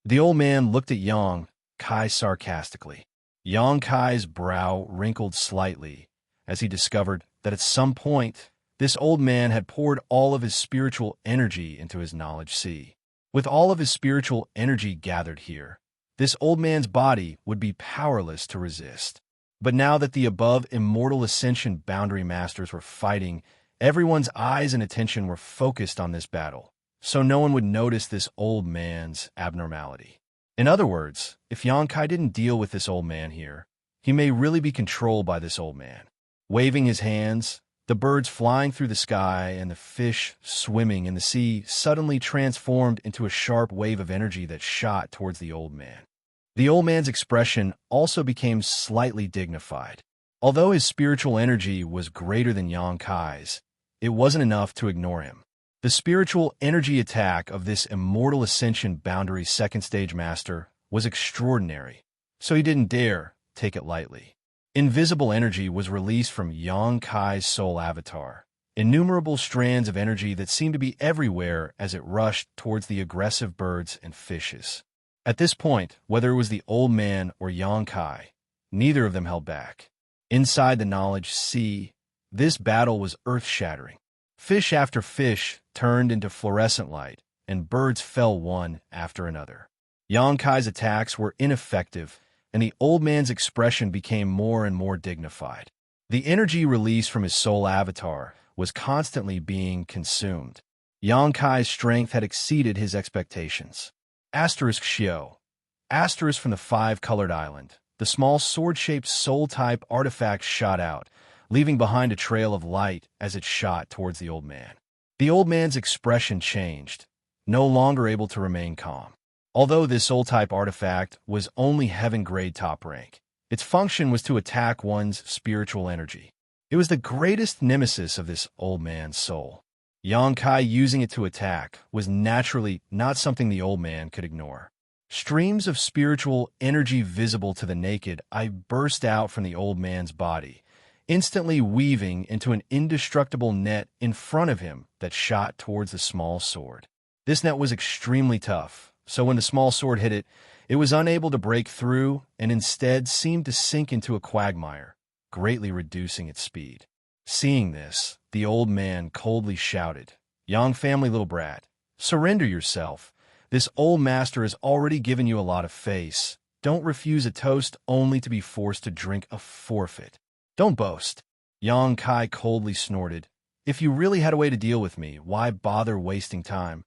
The old man looked at Yang Kai sarcastically. Yang Kai's brow wrinkled slightly as he discovered that at some point, this old man had poured all of his spiritual energy into his knowledge sea. With all of his spiritual energy gathered here, this old man's body would be powerless to resist. But now that the above Immortal Ascension boundary masters were fighting, everyone's eyes and attention were focused on this battle, so no one would notice this old man's abnormality. In other words, if Yang Kai didn't deal with this old man here, he may really be controlled by this old man. Waving his hands, the birds flying through the sky and the fish swimming in the sea suddenly transformed into a sharp wave of energy that shot towards the old man. The old man's expression also became slightly dignified. Although his spiritual energy was greater than Yang Kai's, it wasn't enough to ignore him. The spiritual energy attack of this Immortal Ascension Boundary Second Stage Master was extraordinary, so he didn't dare take it lightly. Invisible energy was released from Yang Kai's soul avatar, innumerable strands of energy that seemed to be everywhere as it rushed towards the aggressive birds and fishes. At this point, whether it was the old man or Yang Kai, neither of them held back. Inside the knowledge sea, this battle was earth-shattering. Fish after fish turned into fluorescent light, and birds fell one after another. Yang Kai's attacks were ineffective, and the old man's expression became more and more dignified. The energy released from his soul avatar was constantly being consumed. Yang Kai's strength had exceeded his expectations. Asterisk Xiao. Asterisk from the five-colored island. The small sword-shaped soul-type artifact shot out, leaving behind a trail of light as it shot towards the old man. The old man's expression changed, no longer able to remain calm. Although this soul-type artifact was only heaven-grade top rank, its function was to attack one's spiritual energy. It was the greatest nemesis of this old man's soul. Yang Kai using it to attack was naturally not something the old man could ignore. Streams of spiritual energy visible to the naked eye burst out from the old man's body, instantly weaving into an indestructible net in front of him that shot towards the small sword. This net was extremely tough, so when the small sword hit it, it was unable to break through and instead seemed to sink into a quagmire, greatly reducing its speed. Seeing this, the old man coldly shouted, "Young family little brat, surrender yourself. This old master has already given you a lot of face. Don't refuse a toast only to be forced to drink a forfeit. Don't boast." Yang Kai coldly snorted, "If you really had a way to deal with me, why bother wasting time?"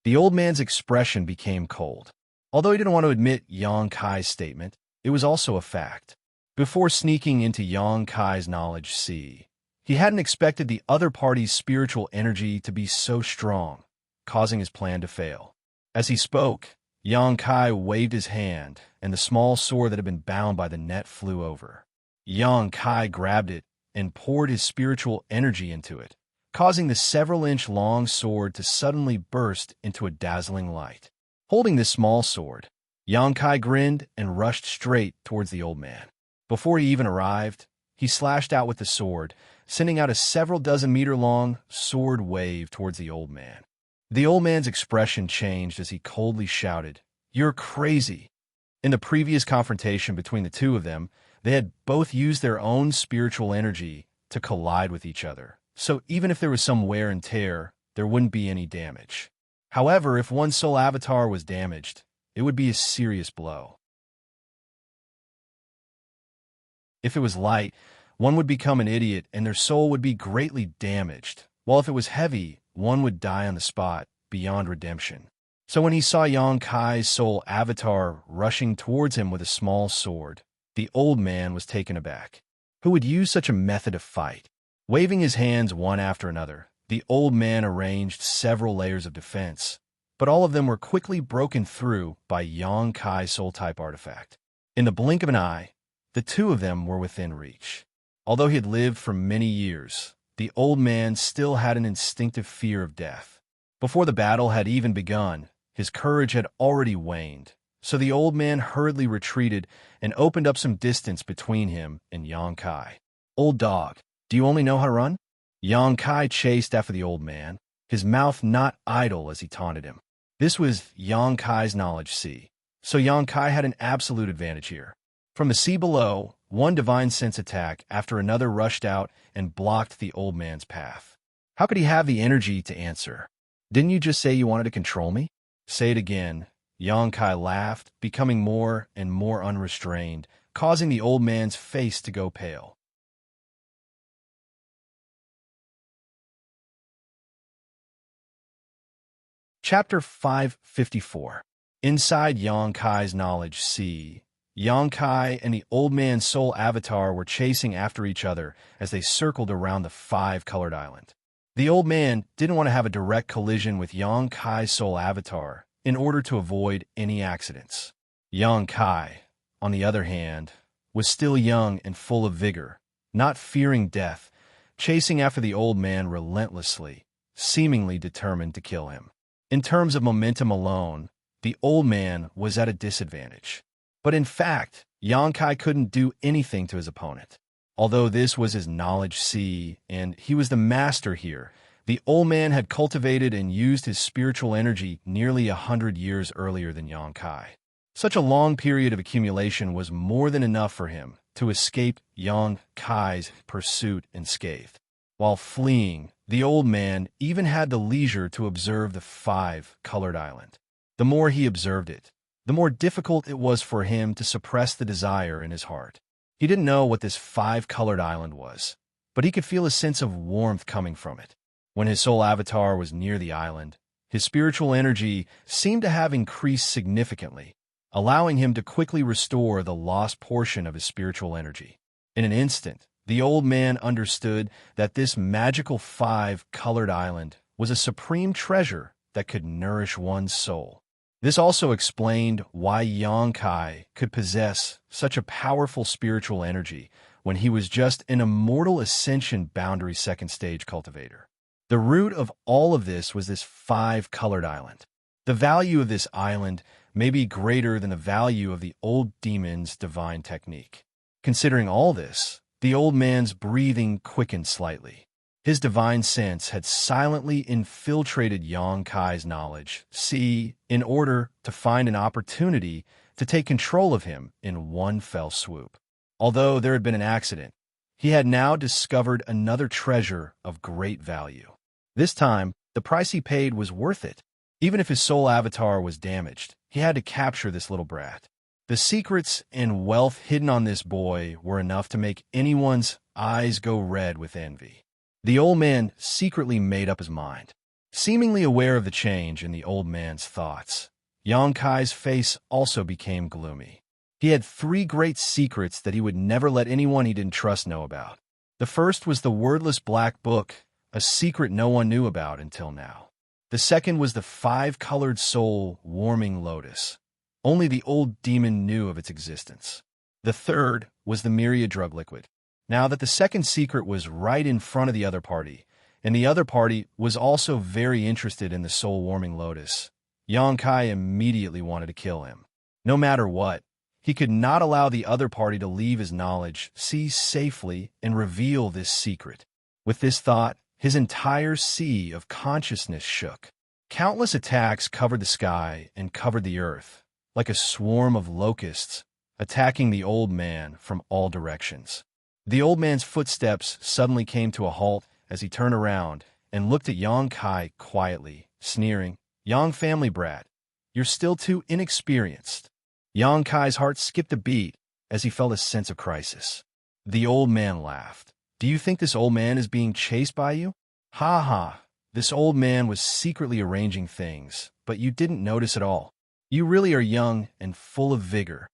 The old man's expression became cold. Although he didn't want to admit Yang Kai's statement, it was also a fact. Before sneaking into Yang Kai's knowledge sea, he hadn't expected the other party's spiritual energy to be so strong, causing his plan to fail. As he spoke, Yang Kai waved his hand, and the small sword that had been bound by the net flew over. Yang Kai grabbed it and poured his spiritual energy into it, causing the several-inch-long sword to suddenly burst into a dazzling light. Holding this small sword, Yang Kai grinned and rushed straight towards the old man. Before he even arrived, he slashed out with the sword, sending out a several-dozen-meter-long sword wave towards the old man. The old man's expression changed as he coldly shouted, "You're crazy." In the previous confrontation between the two of them, they had both used their own spiritual energy to collide with each other, so even if there was some wear and tear, there wouldn't be any damage. However, if one soul avatar was damaged, it would be a serious blow. If it was light, one would become an idiot and their soul would be greatly damaged, while if it was heavy, one would die on the spot, beyond redemption. So when he saw Yang Kai's soul avatar rushing towards him with a small sword, the old man was taken aback. Who would use such a method of fight? Waving his hands one after another, the old man arranged several layers of defense, but all of them were quickly broken through by Yang Kai's soul-type artifact. In the blink of an eye, the two of them were within reach. Although he had lived for many years, the old man still had an instinctive fear of death. Before the battle had even begun, his courage had already waned, so the old man hurriedly retreated and opened up some distance between him and Yang Kai. "Old dog, do you only know how to run?" Yang Kai chased after the old man, his mouth not idle as he taunted him. This was Yang Kai's knowledge sea, so Yang Kai had an absolute advantage here. From the sea below, one divine sense attack after another rushed out and blocked the old man's path. How could he have the energy to answer? "Didn't you just say you wanted to control me?" "Say it again." Yang Kai laughed, becoming more and more unrestrained, causing the old man's face to go pale. Chapter 554. Inside Yang Kai's knowledge sea, Yang Kai and the old man's soul avatar were chasing after each other as they circled around the five-colored island. The old man didn't want to have a direct collision with Yang Kai's soul avatar in order to avoid any accidents. Yang Kai, on the other hand, was still young and full of vigor, not fearing death, chasing after the old man relentlessly, seemingly determined to kill him. In terms of momentum alone, the old man was at a disadvantage. But in fact, Yang Kai couldn't do anything to his opponent. Although this was his knowledge sea, and he was the master here, the old man had cultivated and used his spiritual energy nearly 100 years earlier than Yang Kai. Such a long period of accumulation was more than enough for him to escape Yang Kai's pursuit unscathed. While fleeing, The old man even had the leisure to observe the five-colored island. The more he observed it, the more difficult it was for him to suppress the desire in his heart. He didn't know what this five-colored island was, but he could feel a sense of warmth coming from it. When his soul avatar was near the island, his spiritual energy seemed to have increased significantly, allowing him to quickly restore the lost portion of his spiritual energy. In an instant, the old man understood that this magical five-colored island was a supreme treasure that could nourish one's soul. This also explained why Xianxia could possess such a powerful spiritual energy when he was just an immortal ascension boundary second stage cultivator. The root of all of this was this five-colored island. The value of this island may be greater than the value of the old demon's divine technique. Considering all this, the old man's breathing quickened slightly. His divine sense had silently infiltrated Xianxia's knowledge, in order to find an opportunity to take control of him in one fell swoop. Although there had been an accident, he had now discovered another treasure of great value. This time, the price he paid was worth it. Even if his soul avatar was damaged, he had to capture this little brat. The secrets and wealth hidden on this boy were enough to make anyone's eyes go red with envy. The old man secretly made up his mind. Seemingly aware of the change in the old man's thoughts, Xianxia's face also became gloomy. He had three great secrets that he would never let anyone he didn't trust know about. The first was the wordless black book, a secret no one knew about until now. The second was the five-colored soul warming lotus. Only the old demon knew of its existence. The third was the myriad drug liquid. Now that the second secret was right in front of the other party, and the other party was also very interested in the soul-warming lotus, Xianxia immediately wanted to kill him. No matter what, he could not allow the other party to leave his knowledge, safely, and reveal this secret. With this thought, his entire sea of consciousness shook. Countless attacks covered the sky and covered the earth, like a swarm of locusts attacking the old man from all directions. The old man's footsteps suddenly came to a halt as he turned around and looked at Xianxia quietly, sneering, "Young family brat, you're still too inexperienced." Xianxia's heart skipped a beat as he felt a sense of crisis. The old man laughed. "Do you think this old man is being chased by you? Ha ha, this old man was secretly arranging things, but you didn't notice at all. You really are young and full of vigor."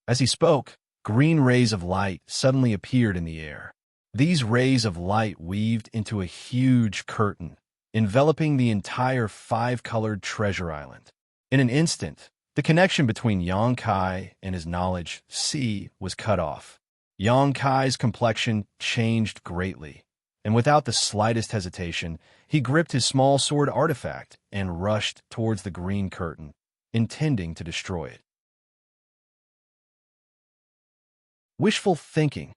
As he spoke, green rays of light suddenly appeared in the air. These rays of light weaved into a huge curtain, enveloping the entire five-colored treasure island. In an instant, the connection between Xianxia and his knowledge, was cut off. Xianxia's complexion changed greatly, and without the slightest hesitation, he gripped his small sword artifact and rushed towards the green curtain, intending to destroy it. Wishful thinking,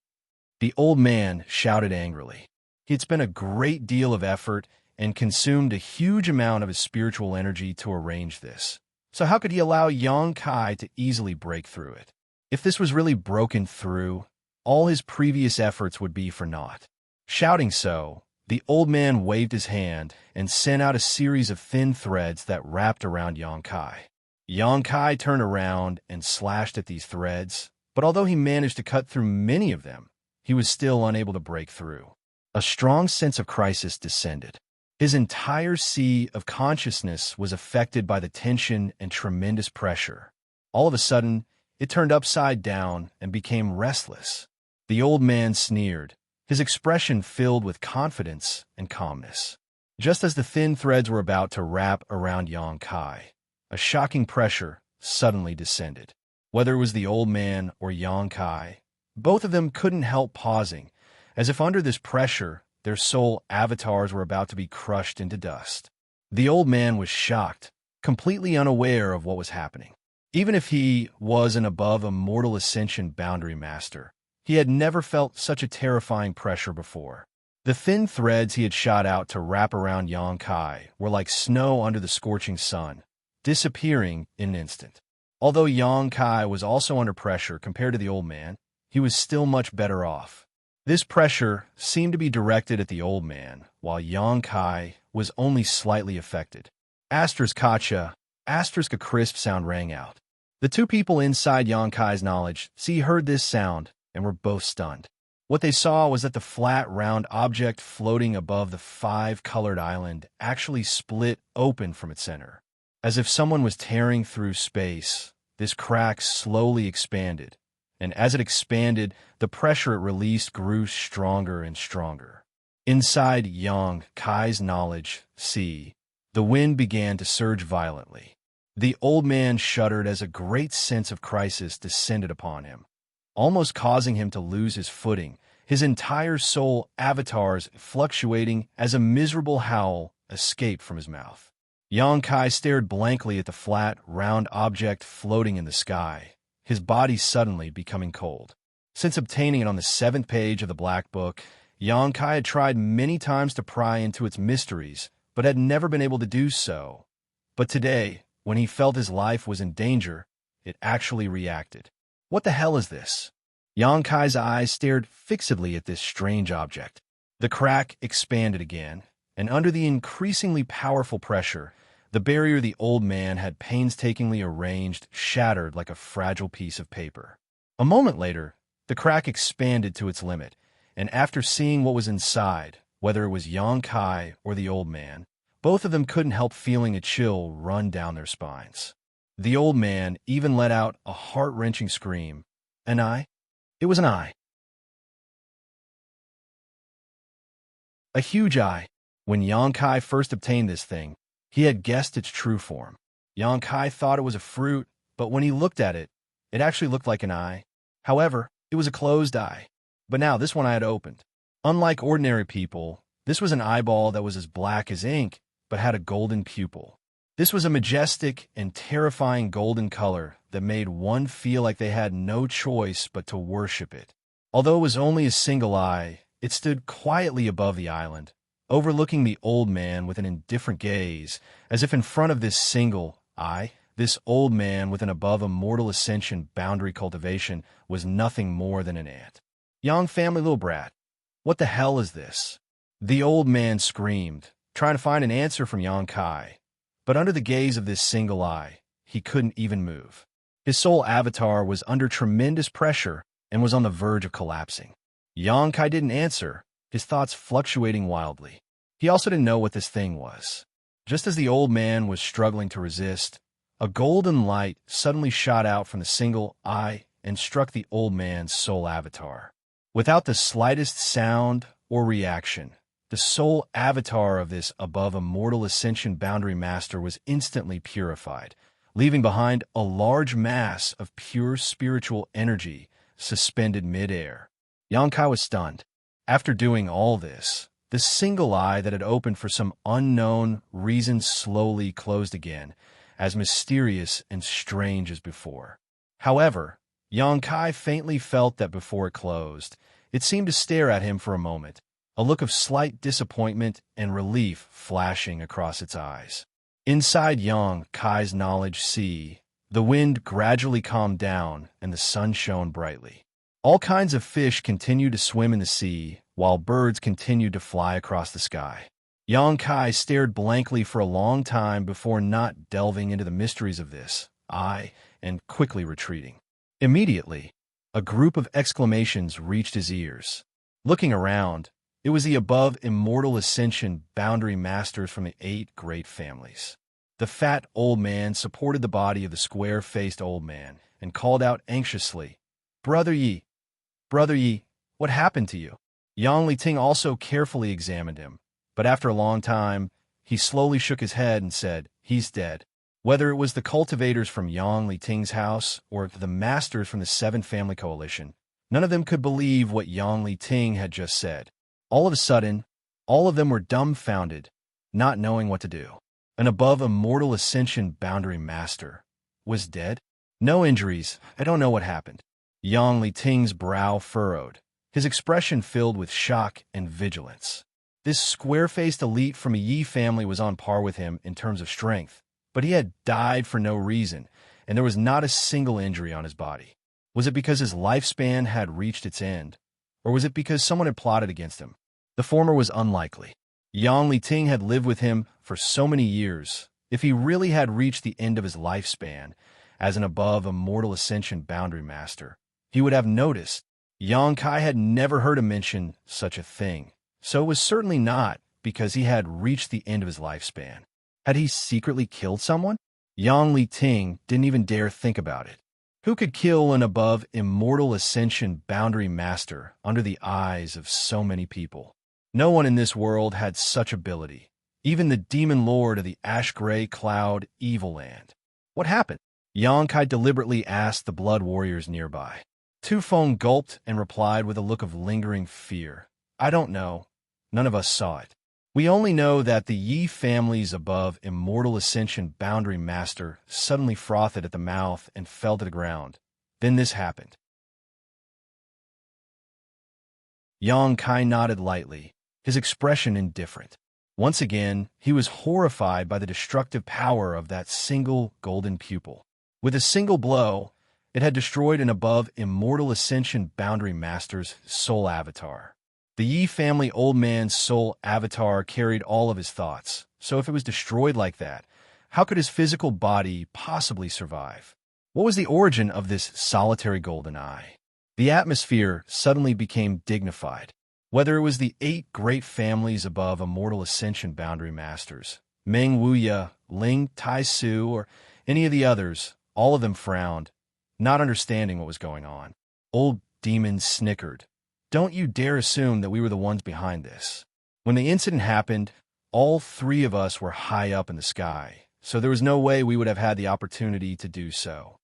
the old man shouted angrily. He had spent a great deal of effort and consumed a huge amount of his spiritual energy to arrange this. So how could he allow Xianxia to easily break through it? If this was really broken through, all his previous efforts would be for naught. Shouting so, the old man waved his hand and sent out a series of thin threads that wrapped around Xianxia. Xianxia turned around and slashed at these threads, but although he managed to cut through many of them, he was still unable to break through. A strong sense of crisis descended. His entire sea of consciousness was affected by the tension and tremendous pressure. All of a sudden, it turned upside down and became restless. The old man sneered, his expression filled with confidence and calmness. Just as the thin threads were about to wrap around Xianxia, a shocking pressure suddenly descended. Whether it was the old man or Xianxia, both of them couldn't help pausing, as if under this pressure, their soul avatars were about to be crushed into dust. The old man was shocked, completely unaware of what was happening. Even if he was an above immortal ascension boundary master, he had never felt such a terrifying pressure before. The thin threads he had shot out to wrap around Xianxia were like snow under the scorching sun, disappearing in an instant. Although Xianxia was also under pressure compared to the old man, he was still much better off. This pressure seemed to be directed at the old man, while Yang Kai was only slightly affected. Asterisk Kacha, asterisk a crisp sound rang out. The two people inside Yang Kai's knowledge heard this sound and were both stunned. What they saw was that the flat, round object floating above the five-colored island actually split open from its center. As if someone was tearing through space, this crack slowly expanded, and as it expanded, the pressure it released grew stronger and stronger. Inside Yang Kai's knowledge, the wind began to surge violently. The old man shuddered as a great sense of crisis descended upon him, almost causing him to lose his footing, his entire soul avatars fluctuating as a miserable howl escaped from his mouth. Yang Kai stared blankly at the flat, round object floating in the sky, his body suddenly becoming cold. Since obtaining it on the 7th page of the Black Book, Yang Kai had tried many times to pry into its mysteries, but had never been able to do so. But today, when he felt his life was in danger, it actually reacted. What the hell is this? Yang Kai's eyes stared fixedly at this strange object. The crack expanded again, and under the increasingly powerful pressure, the barrier the old man had painstakingly arranged shattered like a fragile piece of paper. A moment later, the crack expanded to its limit, and after seeing what was inside, whether it was Yang Kai or the old man, both of them couldn't help feeling a chill run down their spines. The old man even let out a heart-wrenching scream. An eye? It was an eye. A huge eye. When Yang Kai first obtained this thing, he had guessed its true form. Yang Kai thought it was a fruit, but when he looked at it, it actually looked like an eye. However, it was a closed eye. But now this one I had opened. Unlike ordinary people, this was an eyeball that was as black as ink, but had a golden pupil. This was a majestic and terrifying golden color that made one feel like they had no choice but to worship it. Although it was only a single eye, it stood quietly above the island, overlooking the old man with an indifferent gaze, as if in front of this single eye, this old man with an above immortal ascension boundary cultivation was nothing more than an ant. Young family little brat, what the hell is this? The old man screamed, trying to find an answer from Yang Kai. But under the gaze of this single eye, he couldn't even move. His soul avatar was under tremendous pressure and was on the verge of collapsing. Yang Kai didn't answer, his thoughts fluctuating wildly. He also didn't know what this thing was. Just as the old man was struggling to resist, a golden light suddenly shot out from the single eye and struck the old man's soul avatar. Without the slightest sound or reaction, the soul avatar of this above immortal ascension boundary master was instantly purified, leaving behind a large mass of pure spiritual energy suspended mid-air. Yang Kai was stunned. After doing all this, the single eye that had opened for some unknown reason slowly closed again, as mysterious and strange as before. However, Yang Kai faintly felt that before it closed, it seemed to stare at him for a moment, a look of slight disappointment and relief flashing across its eyes. Inside Yang Kai's knowledge sea, the wind gradually calmed down and the sun shone brightly. All kinds of fish continued to swim in the sea, while birds continued to fly across the sky. Yang Kai stared blankly for a long time before not delving into the mysteries of this eye and quickly retreating. Immediately, a group of exclamations reached his ears. Looking around, it was the above immortal ascension boundary masters from the 8 great families. The fat old man supported the body of the square-faced old man and called out anxiously, Brother Yi, what happened to you?" Yang Liting also carefully examined him, but after a long time, he slowly shook his head and said, "He's dead." Whether it was the cultivators from Yang Liting's house or the masters from the 7 Family Coalition, none of them could believe what Yang Liting had just said. All of a sudden, all of them were dumbfounded, not knowing what to do. An above immortal ascension boundary master was dead? No injuries. I don't know what happened. Yang Liting's brow furrowed, his expression filled with shock and vigilance. This square-faced elite from a Yi family was on par with him in terms of strength, but he had died for no reason, and there was not a single injury on his body. Was it because his lifespan had reached its end, Or was it because someone had plotted against him? The former was unlikely. Yang Liting had lived with him for so many years. If he really had reached the end of his lifespan as an above immortal ascension boundary master, he would have noticed. Yang Kai had never heard him mention such a thing, so it was certainly not because he had reached the end of his lifespan. Had he secretly killed someone? Yang Liting didn't even dare think about it. Who could kill an above immortal ascension boundary master under the eyes of so many people? No one in this world had such ability, even the demon lord of the ash-gray cloud evil land. What happened? Yang Kai deliberately asked the blood warriors nearby. Tu Feng gulped and replied with a look of lingering fear. I don't know. None of us saw it. We only know that the Yi family's above immortal ascension boundary master suddenly frothed at the mouth and fell to the ground. Then this happened. Yang Kai nodded lightly, his expression indifferent. Once again, he was horrified by the destructive power of that single golden pupil. With a single blow, it had destroyed an above immortal ascension boundary master's soul avatar. The Yi family old man's soul avatar carried all of his thoughts, so if it was destroyed like that, how could his physical body possibly survive? What was the origin of this solitary golden eye? The atmosphere suddenly became dignified. Whether it was the 8 great families above immortal ascension boundary masters, Meng Wuya, Ling Tai Su, or any of the others, all of them frowned, not understanding what was going on. Old demons snickered. Don't you dare assume that we were the ones behind this. When the incident happened, all 3 of us were high up in the sky, so there was no way we would have had the opportunity to do so.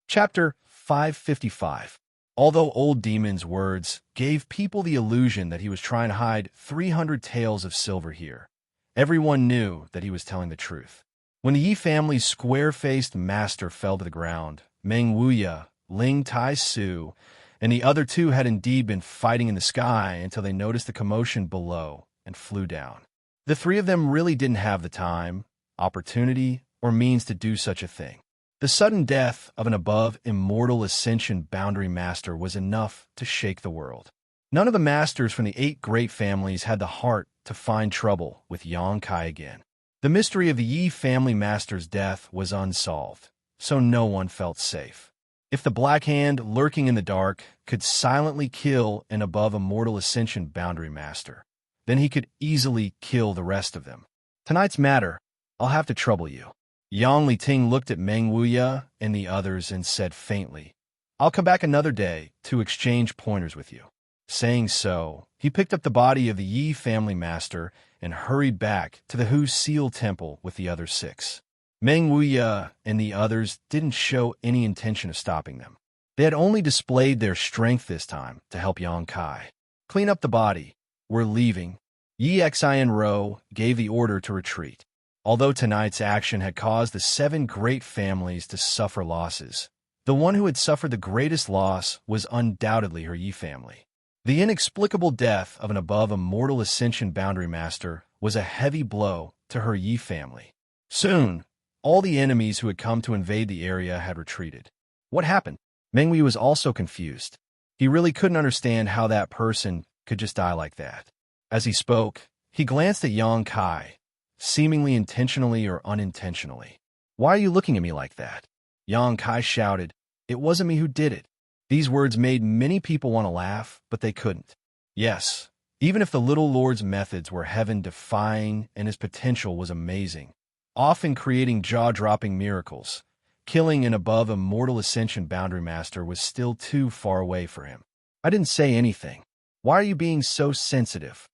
Chapter 555. Although old demon's words gave people the illusion that he was trying to hide 300 taels of silver here, everyone knew that he was telling the truth. When the Yi family's square-faced master fell to the ground, Meng Wuya, Ling Tai Su, and the other 2 had indeed been fighting in the sky until they noticed the commotion below and flew down. The 3 of them really didn't have the time, opportunity, or means to do such a thing. The sudden death of an above immortal ascension boundary master was enough to shake the world. None of the masters from the 8 great families had the heart to find trouble with Yang Kai again. The mystery of the Yi family master's death was unsolved, so no one felt safe. If the Black Hand lurking in the dark could silently kill an above immortal ascension boundary master, then he could easily kill the rest of them. Tonight's matter, I'll have to trouble you. Yang Liting looked at Meng Wuya and the others and said faintly, I'll come back another day to exchange pointers with you. Saying so, he picked up the body of the Yi family master and hurried back to the Hu Seal Temple with the other 6. Meng Wuya and the others didn't show any intention of stopping them. They had only displayed their strength this time to help Yang Kai. Clean up the body. We're leaving. Yi Xian Ro gave the order to retreat. Although tonight's action had caused the 7 great families to suffer losses, the one who had suffered the greatest loss was undoubtedly her Yi family. The inexplicable death of an above immortal ascension boundary master was a heavy blow to her Yi family. Soon, all the enemies who had come to invade the area had retreated. What happened? Meng Wei was also confused. He really couldn't understand how that person could just die like that. As he spoke, he glanced at Yang Kai, seemingly intentionally or unintentionally. Why are you looking at me like that? Yang Kai shouted, It wasn't me who did it. These words made many people want to laugh, but they couldn't. Yes, even if the little lord's methods were heaven-defying and his potential was amazing, often creating jaw-dropping miracles, killing an above immortal ascension boundary master was still too far away for him. I didn't say anything. Why are you being so sensitive?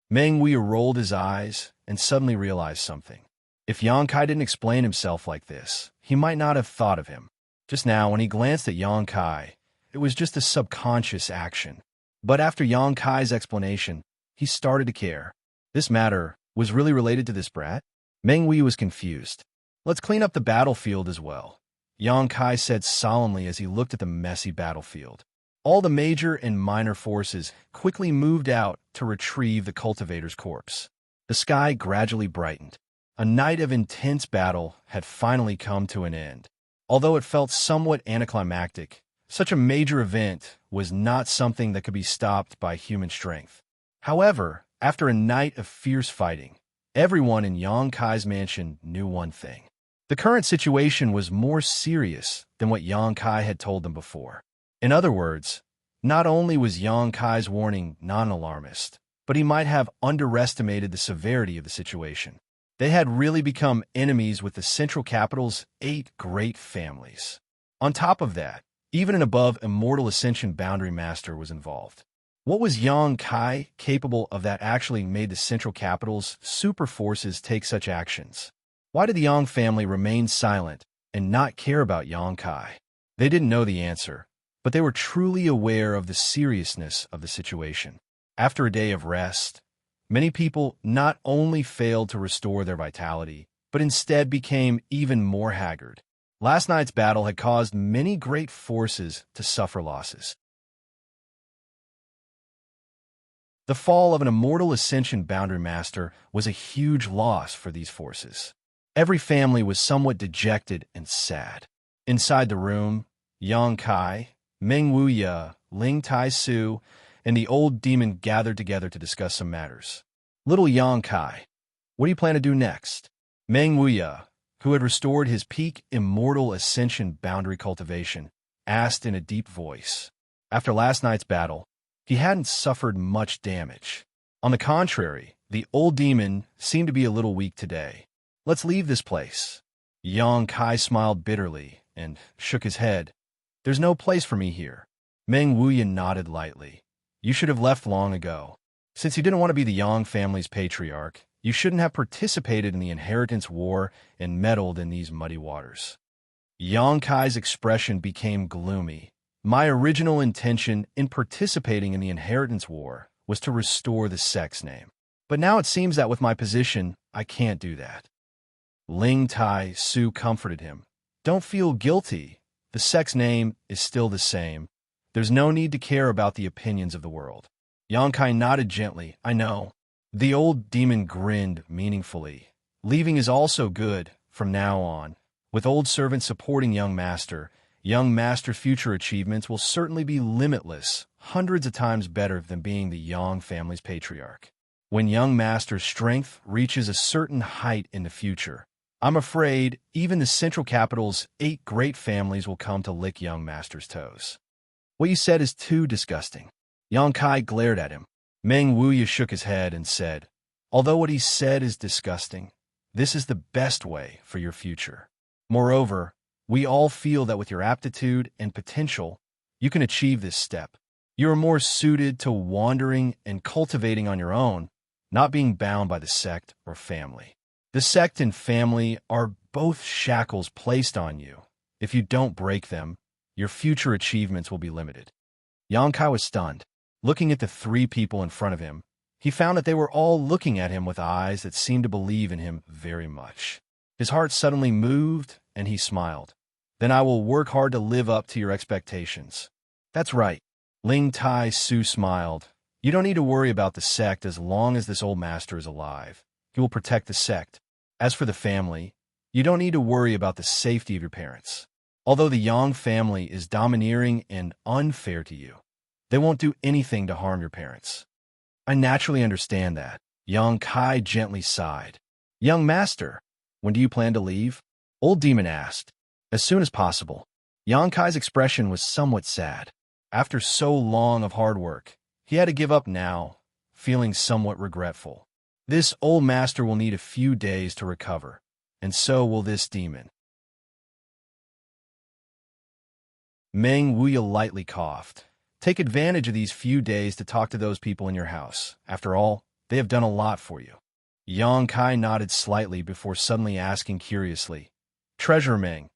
Meng Wei rolled his eyes and suddenly realized something. If Yang Kai didn't explain himself like this, he might not have thought of him. Just now, when he glanced at Yang Kai, it was just a subconscious action. But after Yang Kai's explanation, he started to care. This matter was really related to this brat? Meng Wei was confused. Let's clean up the battlefield as well, Yang Kai said solemnly as he looked at the messy battlefield. All the major and minor forces quickly moved out to retrieve the cultivator's corpse. The sky gradually brightened. A night of intense battle had finally come to an end. Although it felt somewhat anticlimactic, such a major event was not something that could be stopped by human strength. However, after a night of fierce fighting, everyone in Yang Kai's mansion knew one thing. The current situation was more serious than what Yang Kai had told them before. In other words, not only was Yang Kai's warning non-alarmist, but he might have underestimated the severity of the situation. They had really become enemies with the central capital's 8 great families. On top of that, even an above Immortal Ascension Boundary Master was involved. What was Yang Kai capable of that actually made the central capital's super forces take such actions? Why did the Yang family remain silent and not care about Yang Kai? They didn't know the answer, but they were truly aware of the seriousness of the situation. After a day of rest, many people not only failed to restore their vitality, but instead became even more haggard. Last night's battle had caused many great forces to suffer losses. The fall of an Immortal Ascension Boundary Master was a huge loss for these forces. Every family was somewhat dejected and sad. Inside the room, Yang Kai, Meng Wuya, Ling Tai Su, and the old demon gathered together to discuss some matters. Little Yang Kai, what do you plan to do next? Meng Wuya, who had restored his peak Immortal Ascension Boundary cultivation, asked in a deep voice. After last night's battle, he hadn't suffered much damage. On the contrary, the old demon seemed to be a little weak today. Let's leave this place. Yang Kai smiled bitterly and shook his head. There's no place for me here. Meng Wuya nodded lightly. You should have left long ago. Since you didn't want to be the Yang family's patriarch, you shouldn't have participated in the inheritance war and meddled in these muddy waters. Yang Kai's expression became gloomy. My original intention in participating in the inheritance war was to restore the sect's name. But now it seems that with my position, I can't do that. Ling Tai Su comforted him. Don't feel guilty. The sect's name is still the same. There's no need to care about the opinions of the world. Yang Kai nodded gently. I know. The old demon grinned meaningfully. Leaving is also good from now on. With old servants supporting young master future achievements will certainly be limitless, hundreds of times better than being the Yang family's patriarch. When young master's strength reaches a certain height in the future, I'm afraid even the central capital's 8 great families will come to lick young master's toes. What you said is too disgusting. Yang Kai glared at him. Meng Wuya shook his head and said, although what he said is disgusting, this is the best way for your future. Moreover, we all feel that with your aptitude and potential, you can achieve this step. You are more suited to wandering and cultivating on your own, not being bound by the sect or family. The sect and family are both shackles placed on you. If you don't break them, your future achievements will be limited. Yang Kai was stunned. Looking at the 3 people in front of him, he found that they were all looking at him with eyes that seemed to believe in him very much. His heart suddenly moved, and he smiled. Then I will work hard to live up to your expectations. That's right. Ling Tai Su smiled. You don't need to worry about the sect as long as this old master is alive. He will protect the sect. As for the family, you don't need to worry about the safety of your parents. Although the Yang family is domineering and unfair to you, they won't do anything to harm your parents. I naturally understand that. Yang Kai gently sighed. Young master, when do you plan to leave? Old demon asked. As soon as possible. Yang Kai's expression was somewhat sad. After so long of hard work, he had to give up now, feeling somewhat regretful. This old master will need a few days to recover, and so will this demon. Meng Wuya lightly coughed. Take advantage of these few days to talk to those people in your house. After all, they have done a lot for you. Yang Kai nodded slightly before suddenly asking curiously, Treasure Meng,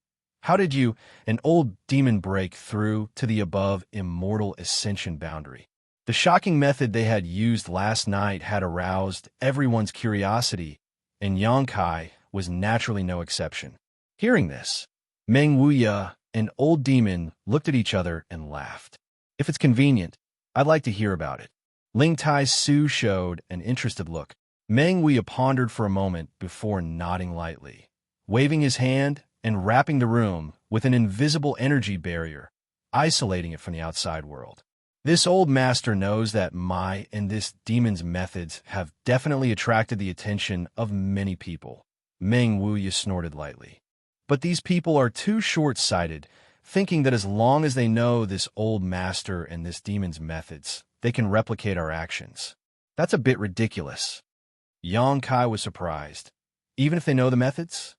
how did you, an old demon, break through to the above Immortal Ascension boundary? The shocking method they had used last night had aroused everyone's curiosity, and Yang Kai was naturally no exception. Hearing this, Meng Wuya and old demon looked at each other and laughed. If it's convenient, I'd like to hear about it. Ling Tai Su showed an interested look. Meng Wuya pondered for a moment before nodding lightly, waving his hand and wrapping the room with an invisible energy barrier, isolating it from the outside world. This old master knows that my and this demon's methods have definitely attracted the attention of many people. Meng Wuya snorted lightly. But these people are too short-sighted, thinking that as long as they know this old master and this demon's methods, they can replicate our actions. That's a bit ridiculous. Yang Kai was surprised. Even if they know the methods?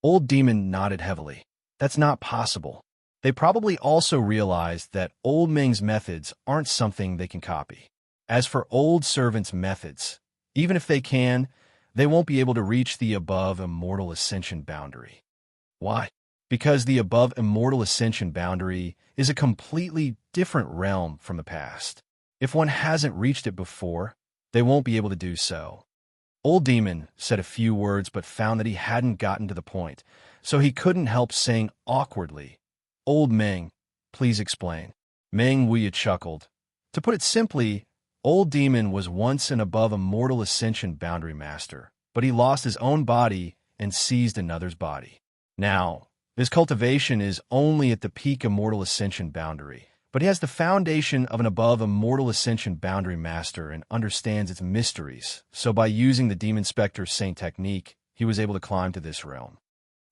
Old Demon nodded heavily. That's not possible. They probably also realized that Old Ming's methods aren't something they can copy. As for Old Servant's methods, even if they can, they won't be able to reach the above immortal ascension boundary. Why? Because the above immortal ascension boundary is a completely different realm from the past. If one hasn't reached it before, they won't be able to do so. Old Demon said a few words but found that he hadn't gotten to the point, so he couldn't help saying awkwardly, "Old Ming, please explain." Meng Wuya chuckled. To put it simply, Old Demon was once an above immortal ascension boundary master, but he lost his own body and seized another's body. Now, his cultivation is only at the peak immortal ascension boundary, but he has the foundation of an above immortal ascension boundary master and understands its mysteries, so by using the Demon Spectre Saint technique, he was able to climb to this realm.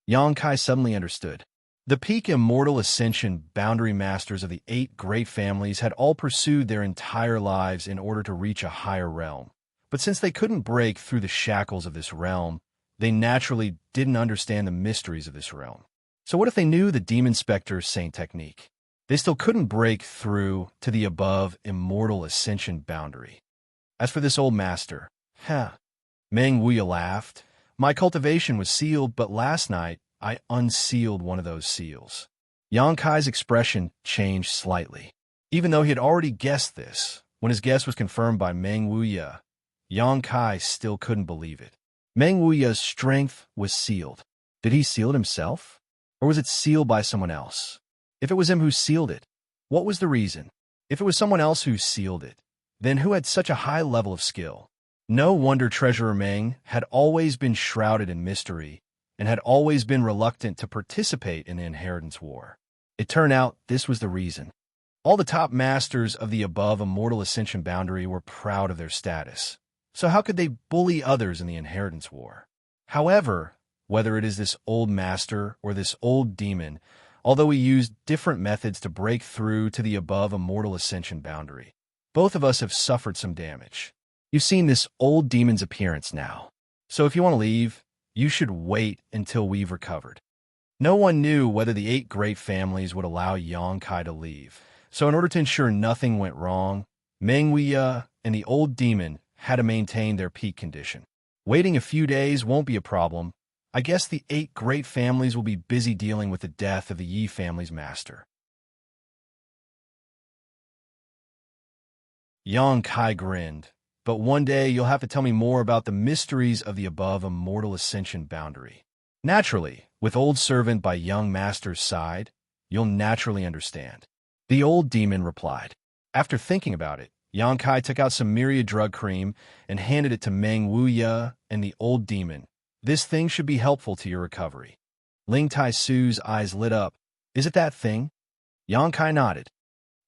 Yang Kai suddenly understood. The peak immortal ascension boundary masters of the 8 great families had all pursued their entire lives in order to reach a higher realm. But since they couldn't break through the shackles of this realm, they naturally didn't understand the mysteries of this realm. So what if they knew the Demon Spectre Saint technique? They still couldn't break through to the above immortal ascension boundary. As for this old master, Meng Wuya laughed. My cultivation was sealed, but last night I unsealed one of those seals. Yang Kai's expression changed slightly. Even though he had already guessed this, when his guess was confirmed by Meng Wuya, Yang Kai still couldn't believe it. Meng Wuya's strength was sealed. Did he seal it himself? Or was it sealed by someone else? If it was him who sealed it, what was the reason? If it was someone else who sealed it, then who had such a high level of skill? No wonder Treasurer Meng had always been shrouded in mystery and had always been reluctant to participate in the inheritance war. It turned out this was the reason. All the top masters of the above immortal ascension boundary were proud of their status. So how could they bully others in the inheritance war? However, whether it is this old master or this old demon, although we used different methods to break through to the above immortal ascension boundary, both of us have suffered some damage. You've seen this old demon's appearance now. So if you want to leave, you should wait until we've recovered. No one knew whether the 8 great families would allow Yang Kai to leave. So in order to ensure nothing went wrong, Meng Wuya and the old demon had to maintain their peak condition. Waiting a few days won't be a problem. I guess the 8 great families will be busy dealing with the death of the Yi family's master. Yang Kai grinned. But one day you'll have to tell me more about the mysteries of the above immortal ascension boundary. Naturally, with Old Servant by young master's side, you'll naturally understand. The old demon replied. After thinking about it, Yang Kai took out some myriad drug cream and handed it to Meng Wuya and the old demon. This thing should be helpful to your recovery. Ling Tai Su's eyes lit up. Is it that thing? Yang Kai nodded.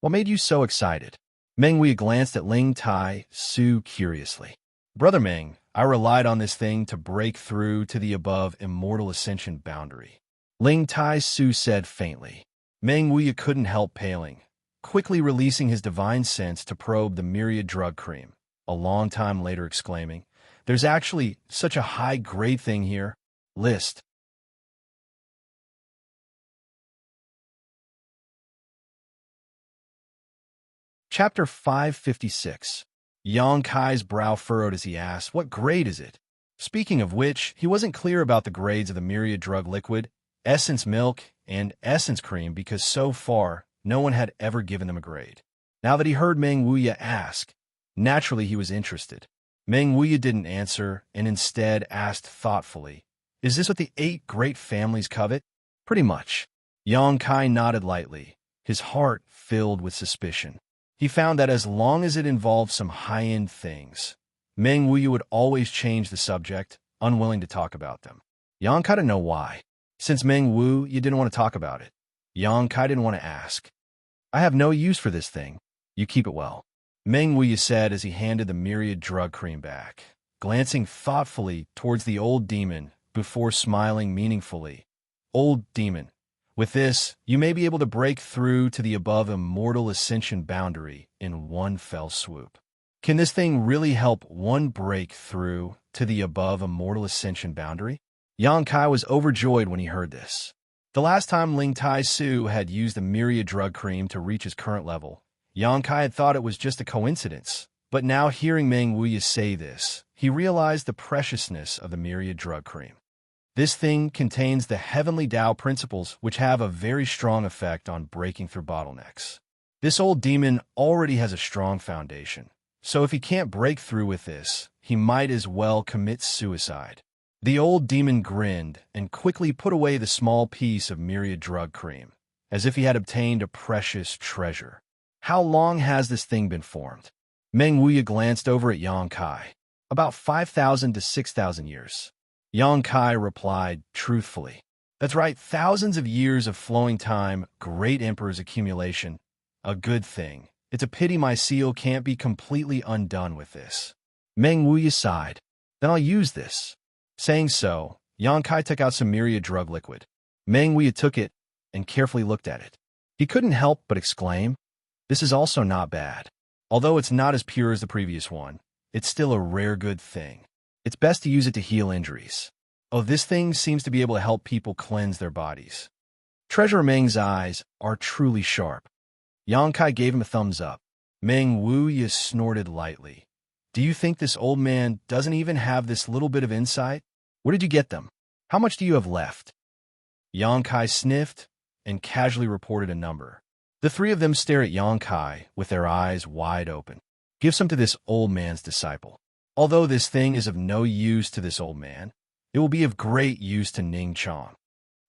What made you so excited? Meng Wuya glanced at Ling Tai Su curiously. Brother Meng, I relied on this thing to break through to the above immortal ascension boundary. Ling Tai Su said faintly. Meng Wuya couldn't help paling, quickly releasing his divine sense to probe the myriad drug cream, a long time later exclaiming, There's actually such a high-grade thing here. List. Chapter 556. Yang Kai's brow furrowed as he asked, What grade is it? Speaking of which, he wasn't clear about the grades of the myriad drug liquid, essence milk, and essence cream because so far, no one had ever given them a grade. Now that he heard Meng Wuya ask, naturally he was interested. Meng Wuya didn't answer and instead asked thoughtfully, Is this what the 8 great families covet? Pretty much. Yang Kai nodded lightly, his heart filled with suspicion. He found that as long as it involved some high-end things, Meng Wuya would always change the subject, unwilling to talk about them. Yang Kai didn't know why. Since Meng Wu, you didn't want to talk about it. Yang Kai didn't want to ask. I have no use for this thing. You keep it well. Meng Wuya said as he handed the myriad drug cream back, glancing thoughtfully towards the old demon before smiling meaningfully. Old demon, with this, you may be able to break through to the above immortal ascension boundary in one fell swoop. Can this thing really help one break through to the above immortal ascension boundary? Yang Kai was overjoyed when he heard this. The last time Ling Tai Su had used the myriad drug cream to reach his current level, Yang Kai had thought it was just a coincidence. But now hearing Meng Wuya say this, he realized the preciousness of the myriad drug cream. This thing contains the heavenly Tao principles which have a very strong effect on breaking through bottlenecks. This old demon already has a strong foundation. So if he can't break through with this, he might as well commit suicide. The old demon grinned and quickly put away the small piece of myriad drug cream, as if he had obtained a precious treasure. How long has this thing been formed? Meng Wuya glanced over at Yang Kai. About 5,000 to 6,000 years. Yang Kai replied truthfully. That's right, thousands of years of flowing time, great emperor's accumulation. A good thing. It's a pity my seal can't be completely undone with this. Meng Wuya sighed. Then I'll use this. Saying so, Yang Kai took out some myriad drug liquid. Meng Wuya took it and carefully looked at it. He couldn't help but exclaim, this is also not bad. Although it's not as pure as the previous one, it's still a rare good thing. It's best to use it to heal injuries. Oh, this thing seems to be able to help people cleanse their bodies. Treasurer Meng's eyes are truly sharp. Yang Kai gave him a thumbs up. Meng Wuya snorted lightly. Do you think this old man doesn't even have this little bit of insight? Where did you get them? How much do you have left? Yang Kai sniffed and casually reported a number. The three of them stare at Yang Kai with their eyes wide open. Give some to this old man's disciple. Although this thing is of no use to this old man, it will be of great use to Ning Chong.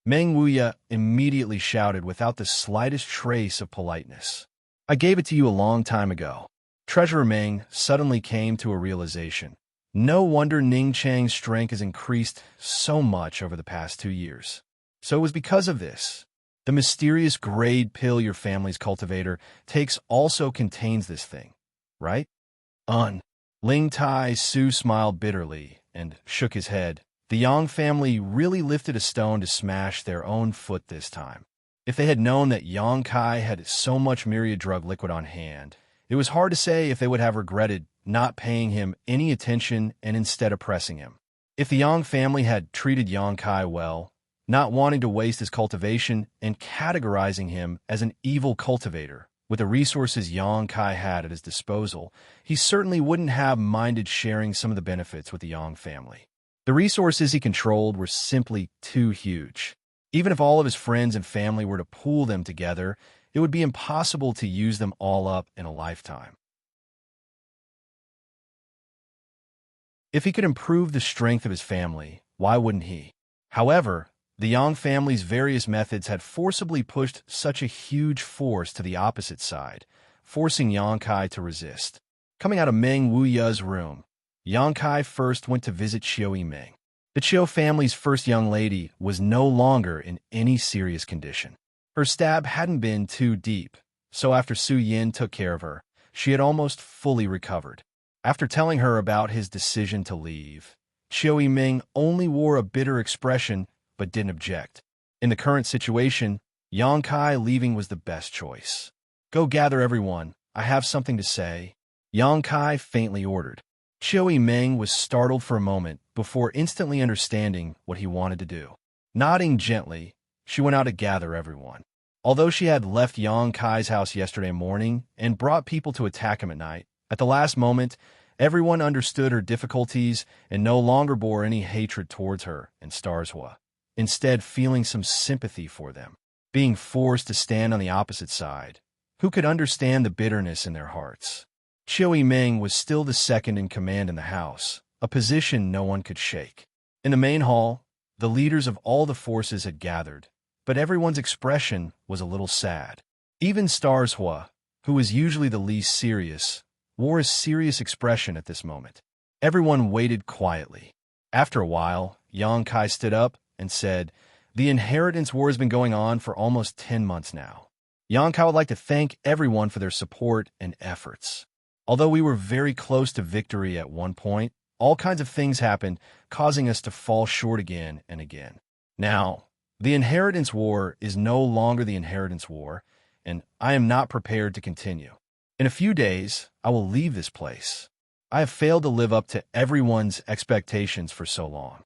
Meng Wuya immediately shouted without the slightest trace of politeness. I gave it to you a long time ago. Treasurer Meng suddenly came to a realization. No wonder Ning Chang's strength has increased so much over the past 2 years. So it was because of this. The mysterious grade pill your family's cultivator takes also contains this thing, right? Ling Tai Su smiled bitterly and shook his head. The Yang family really lifted a stone to smash their own foot this time. If they had known that Yang Kai had so much myriad drug liquid on hand, it was hard to say if they would have regretted not paying him any attention and instead oppressing him. If the Yang family had treated Yang Kai well, not wanting to waste his cultivation and categorizing him as an evil cultivator, with the resources Yang Kai had at his disposal, he certainly wouldn't have minded sharing some of the benefits with the Yang family. The resources he controlled were simply too huge. Even if all of his friends and family were to pool them together, it would be impossible to use them all up in a lifetime. If he could improve the strength of his family, why wouldn't he? However, the Yang family's various methods had forcibly pushed such a huge force to the opposite side, forcing Yang Kai to resist. Coming out of Meng Wuya's room, Yang Kai first went to visit Xiao Yimeng. The Qiu family's first young lady was no longer in any serious condition. Her stab hadn't been too deep, so after Su Yin took care of her, she had almost fully recovered. After telling her about his decision to leave, Xiao Yimeng only wore a bitter expression but didn't object. In the current situation, Yang Kai leaving was the best choice. Go gather everyone, I have something to say, Yang Kai faintly ordered. Xiao Yimeng was startled for a moment before instantly understanding what he wanted to do. Nodding gently, she went out to gather everyone. Although she had left Yang Kai's house yesterday morning and brought people to attack him at night, at the last moment, everyone understood her difficulties and no longer bore any hatred towards her and Starshua, instead feeling some sympathy for them. Being forced to stand on the opposite side, who could understand the bitterness in their hearts? Xiao Yimeng was still the second in command in the house, a position no one could shake. In the main hall, the leaders of all the forces had gathered, but everyone's expression was a little sad. Even Starshua, who was usually the least serious, wore a serious expression at this moment. Everyone waited quietly. After a while, Xianxia stood up and said, "The inheritance war has been going on for almost 10 months now. Xianxia would like to thank everyone for their support and efforts. Although we were very close to victory at one point, all kinds of things happened, causing us to fall short again and again. Now, the inheritance war is no longer the inheritance war, and I am not prepared to continue. In a few days, I will leave this place. I have failed to live up to everyone's expectations for so long."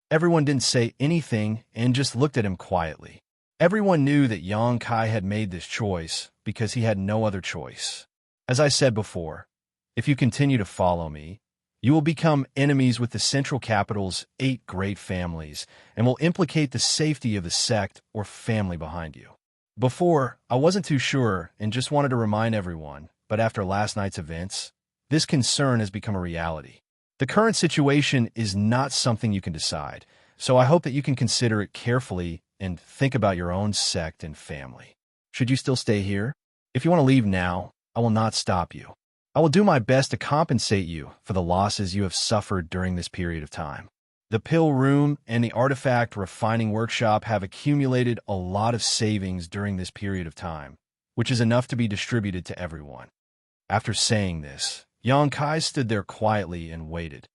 Everyone didn't say anything and just looked at him quietly. Everyone knew that Xianxia had made this choice because he had no other choice. As I said before, if you continue to follow me, you will become enemies with the central capital's 8 great families and will implicate the safety of the sect or family behind you. Before, I wasn't too sure and just wanted to remind everyone, but after last night's events, this concern has become a reality. The current situation is not something you can decide, so I hope that you can consider it carefully and think about your own sect and family. Should you still stay here? If you want to leave now, I will not stop you. I will do my best to compensate you for the losses you have suffered during this period of time. The pill room and the artifact refining workshop have accumulated a lot of savings during this period of time, which is enough to be distributed to everyone. After saying this, Xianxia stood there quietly and waited.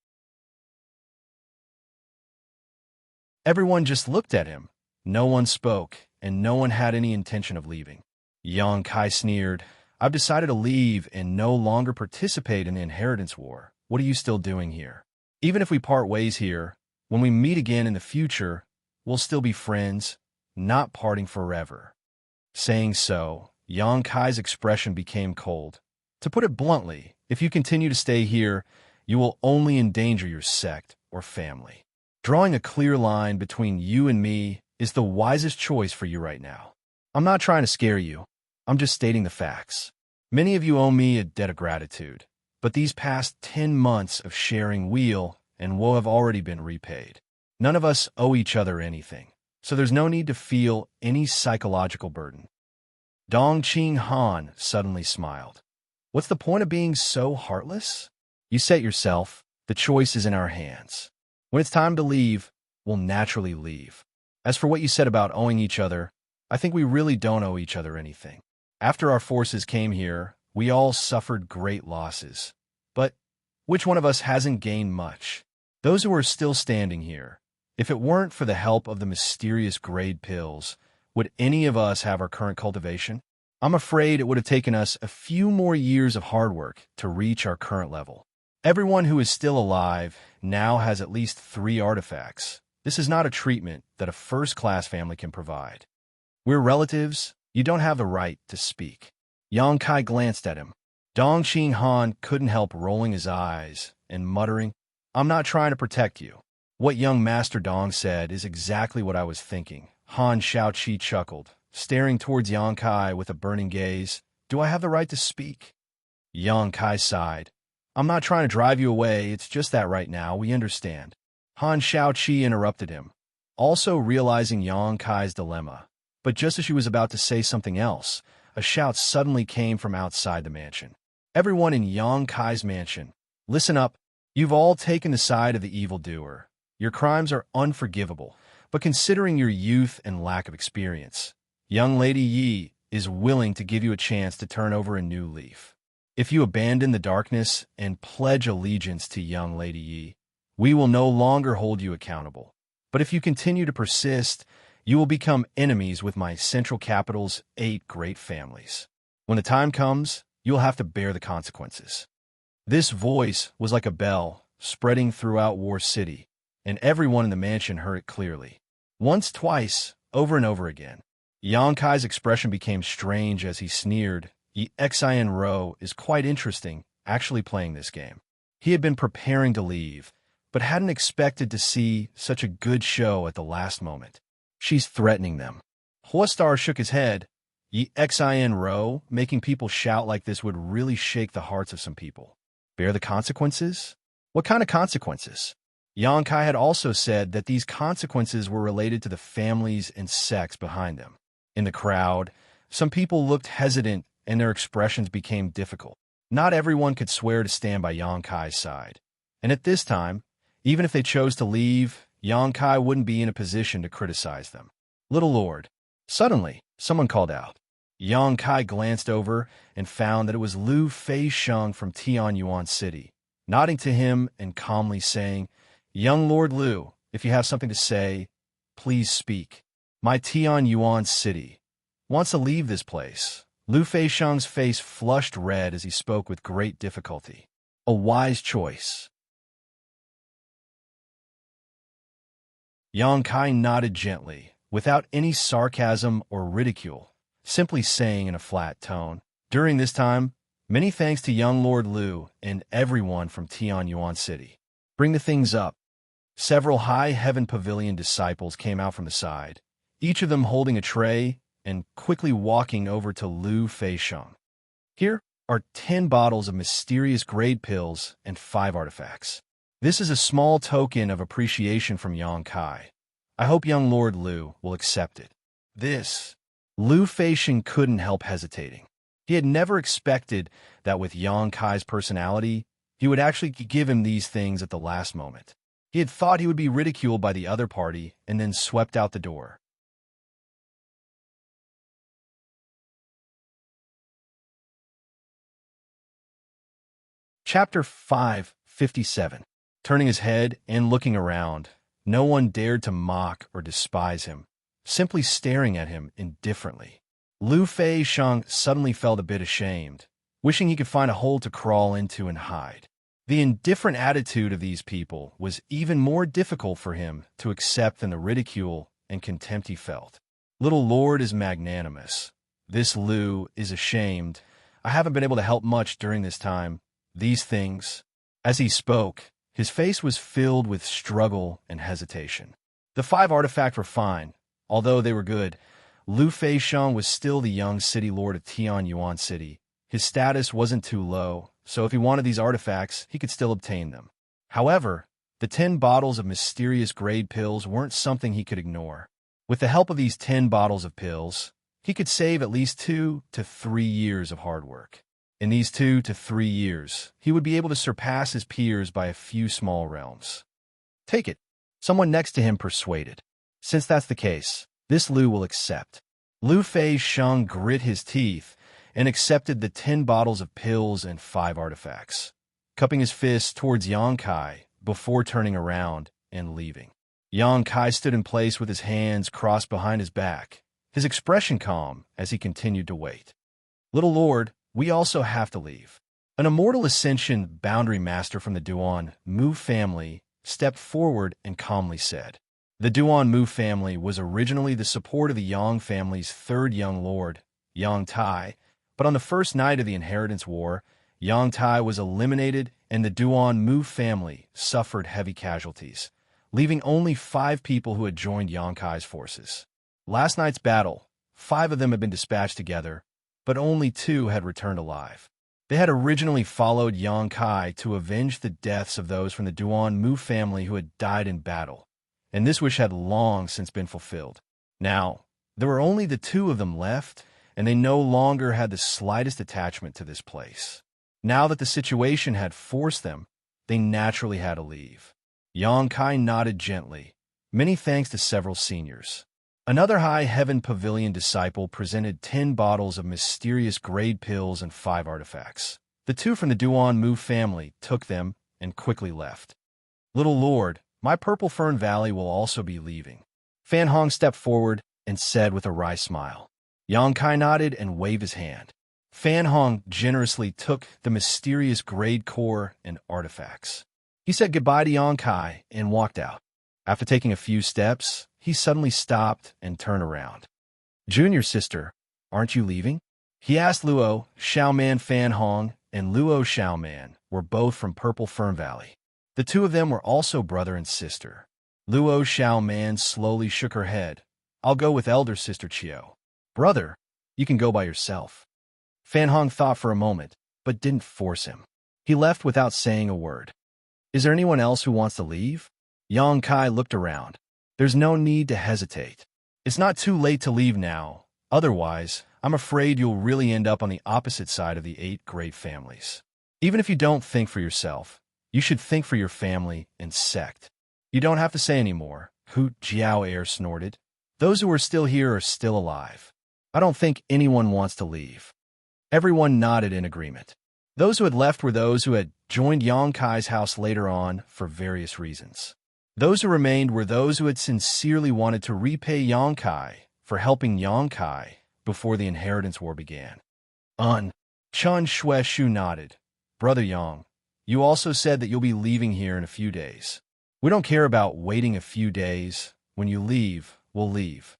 Everyone just looked at him. No one spoke, and no one had any intention of leaving. Xianxia sneered, "I've decided to leave and no longer participate in the inheritance war. What are you still doing here? Even if we part ways here, when we meet again in the future, we'll still be friends, not parting forever." Saying so, Xianxia's expression became cold. To put it bluntly, if you continue to stay here, you will only endanger your sect or family. Drawing a clear line between you and me is the wisest choice for you right now. I'm not trying to scare you. I'm just stating the facts. Many of you owe me a debt of gratitude, but these past 10 months of sharing weal and woe have already been repaid. None of us owe each other anything, so there's no need to feel any psychological burden. Dongqing Han suddenly smiled. "What's the point of being so heartless? You said yourself, the choice is in our hands. When it's time to leave, we'll naturally leave. As for what you said about owing each other, I think we really don't owe each other anything. After our forces came here, we all suffered great losses. But which one of us hasn't gained much? Those who are still standing here, if it weren't for the help of the mysterious grade pills, would any of us have our current cultivation? I'm afraid it would have taken us a few more years of hard work to reach our current level. Everyone who is still alive now has at least 3 artifacts. This is not a treatment that a first-class family can provide. We're relatives. You don't have the right to speak." Xianxia glanced at him. Dongqing Han couldn't help rolling his eyes and muttering, "I'm not trying to protect you." What young Master Dong said is exactly what I was thinking. Han Xiaoqi chuckled, staring towards Xianxia with a burning gaze. "Do I have the right to speak?" Xianxia sighed. "I'm not trying to drive you away, it's just that right now, we understand." Han Xiaoqi interrupted him, also realizing Xianxia's dilemma. But just as she was about to say something else, a shout suddenly came from outside the mansion. "Everyone in Xianxia's mansion, listen up. You've all taken the side of the evildoer. Your crimes are unforgivable, but considering your youth and lack of experience, young Lady Yi is willing to give you a chance to turn over a new leaf. If you abandon the darkness and pledge allegiance to young Lady Yi, we will no longer hold you accountable. But if you continue to persist, you will become enemies with my central capital's 8 great families. When the time comes, you will have to bear the consequences." This voice was like a bell, spreading throughout War City, and everyone in the mansion heard it clearly. Once, twice, over and over again. Xianxia's expression became strange as he sneered. Xian Ro is quite interesting, actually playing this game. He had been preparing to leave, but hadn't expected to see such a good show at the last moment. She's threatening them. Huastar shook his head. Xian Ro, making people shout like this would really shake the hearts of some people. Bear the consequences? What kind of consequences? Xianxia had also said that these consequences were related to the families and sects behind them. In the crowd, some people looked hesitant and their expressions became difficult. Not everyone could swear to stand by Xianxia's side, And at this time, even if they chose to leave, Xianxia wouldn't be in a position to criticize them. "Little Lord." Suddenly, someone called out. Xianxia glanced over and found that it was Lu Feisheng from Tianyuan City, nodding to him and calmly saying, "Young Lord Lu, if you have something to say, please speak. My Tianyuan City wants to leave this place." Lu Feisheng's face flushed red as he spoke with great difficulty. "A wise choice." Xianxia nodded gently, without any sarcasm or ridicule, simply saying in a flat tone, "During this time, many thanks to young Lord Lu and everyone from Tianyuan City. Bring the things up." Several High Heaven Pavilion disciples came out from the side, each of them holding a tray and quickly walking over to Lu Feisheng. "Here are 10 bottles of mysterious grade pills and 5 artifacts. This is a small token of appreciation from Xianxia. I hope young Lord Lu will accept it." Lu Feisheng couldn't help hesitating. He had never expected that with Xianxia's personality, he would actually give him these things at the last moment. He had thought he would be ridiculed by the other party and then swept out the door. Chapter 557. Turning his head and looking around, no one dared to mock or despise him, simply staring at him indifferently. Lu Feisheng suddenly felt a bit ashamed, wishing he could find a hole to crawl into and hide. The indifferent attitude of these people was even more difficult for him to accept than the ridicule and contempt he felt. "Little Lord is magnanimous. This Lu is ashamed. I haven't been able to help much during this time. These things." As he spoke, his face was filled with struggle and hesitation. The 5 artifacts were fine. Although they were good, Lu Feisheng was still the young city lord of Tianyuan City. His status wasn't too low, so if he wanted these artifacts, he could still obtain them. However, the 10 bottles of mysterious grade pills weren't something he could ignore. With the help of these 10 bottles of pills, he could save at least 2 to 3 years of hard work. In these 2 to 3 years, he would be able to surpass his peers by a few small realms. "Take it," someone next to him persuaded. "Since that's the case, this Lu will accept." Lu Feisheng grit his teeth and accepted the 10 bottles of pills and 5 artifacts, cupping his fists towards Xianxia before turning around and leaving. Xianxia stood in place with his hands crossed behind his back, his expression calm as he continued to wait. "Little Lord, we also have to leave." An Immortal Ascension boundary master from the Duan Mu family stepped forward and calmly said. The Duan Mu family was originally the support of the Yang family's 3rd young lord, Yang Tai, but on the first night of the Inheritance War, Yang Tai was eliminated and the Duan Mu family suffered heavy casualties, leaving only 5 people who had joined Xianxia's forces. Last night's battle, 5 of them had been dispatched together, but only 2 had returned alive. They had originally followed Xianxia to avenge the deaths of those from the Duan Mu family who had died in battle, and this wish had long since been fulfilled. Now, there were only the 2 of them left, and they no longer had the slightest attachment to this place. Now that the situation had forced them, they naturally had to leave. Xianxia nodded gently, many thanks to several seniors. Another High Heaven Pavilion disciple presented 10 bottles of mysterious grade pills and 5 artifacts. The 2 from the Duan Mu family took them and quickly left. "Little Lord, my Purple Fern Valley will also be leaving." Fan Hong stepped forward and said with a wry smile. Xianxia nodded and waved his hand. Fan Hong generously took the mysterious grade core and artifacts. He said goodbye to Xianxia and walked out. After taking a few steps, he suddenly stopped and turned around. "Junior sister, aren't you leaving?" He asked. Luo Xiaoman Fan Hong and Luo Xiaoman were both from Purple Fern Valley. The 2 of them were also brother and sister. Luo Xiaoman slowly shook her head. "I'll go with elder sister Qiu." "Brother, you can go by yourself." Fan Hong thought for a moment, but didn't force him. He left without saying a word. "Is there anyone else who wants to leave?" Xianxia looked around. "There's no need to hesitate. It's not too late to leave now. Otherwise, I'm afraid you'll really end up on the opposite side of the 8 great families. Even if you don't think for yourself, You should think for your family and sect. You don't have to say any more, Hu Jiao Air snorted. Those who are still here are still alive. I don't think anyone wants to leave. Everyone nodded in agreement. Those who had left were those who had joined Yang Kai's house later on for various reasons. Those who remained were those who had sincerely wanted to repay Yang Kai for helping Yang Kai before the inheritance war began. Chun Shui Shu nodded. Brother Yang, you also said that you'll be leaving here in a few days. We don't care about waiting a few days. When you leave, we'll leave.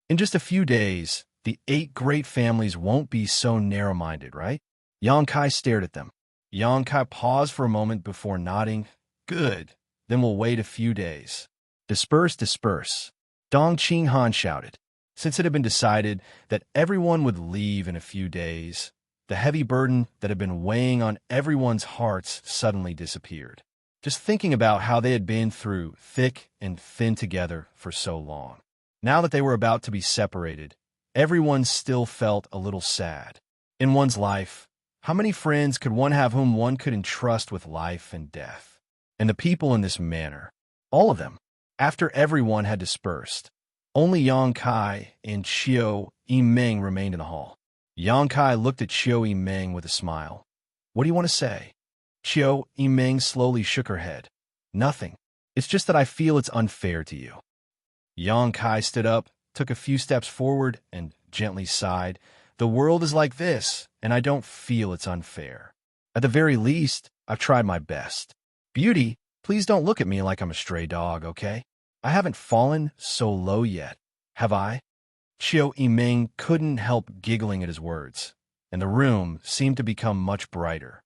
In just a few days, the 8 great families won't be so narrow-minded, right? Yang Kai stared at them. Yang Kai paused for a moment before nodding. Good. Then we'll wait a few days. Disperse, disperse. Dong Qinghan shouted. Since it had been decided that everyone would leave in a few days, the heavy burden that had been weighing on everyone's hearts suddenly disappeared. Just thinking about how they had been through thick and thin together for so long. Now that they were about to be separated, everyone still felt a little sad. In one's life, how many friends could one have whom one could entrust with life and death? And the people in this manner, all of them, after everyone had dispersed, only Yang Kai and Xiao Yimeng remained in the hall. Yang Kai looked at Xiao Yimeng with a smile. What do you want to say? Xiao Yimeng slowly shook her head. Nothing. It's just that I feel it's unfair to you. Yang Kai stood up, took a few steps forward, and gently sighed. The world is like this, and I don't feel it's unfair. At the very least, I've tried my best. Beauty, please don't look at me like I'm a stray dog, okay? I haven't fallen so low yet, have I? Xiao Yimeng couldn't help giggling at his words, and the room seemed to become much brighter.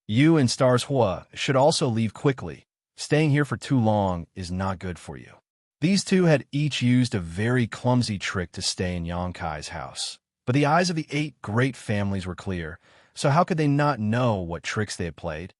You and Stars Hua should also leave quickly. Staying here for too long is not good for you. These two had each used a very clumsy trick to stay in Yang Kai's house. But the eyes of the 8 great families were clear, so how could they not know what tricks they had played?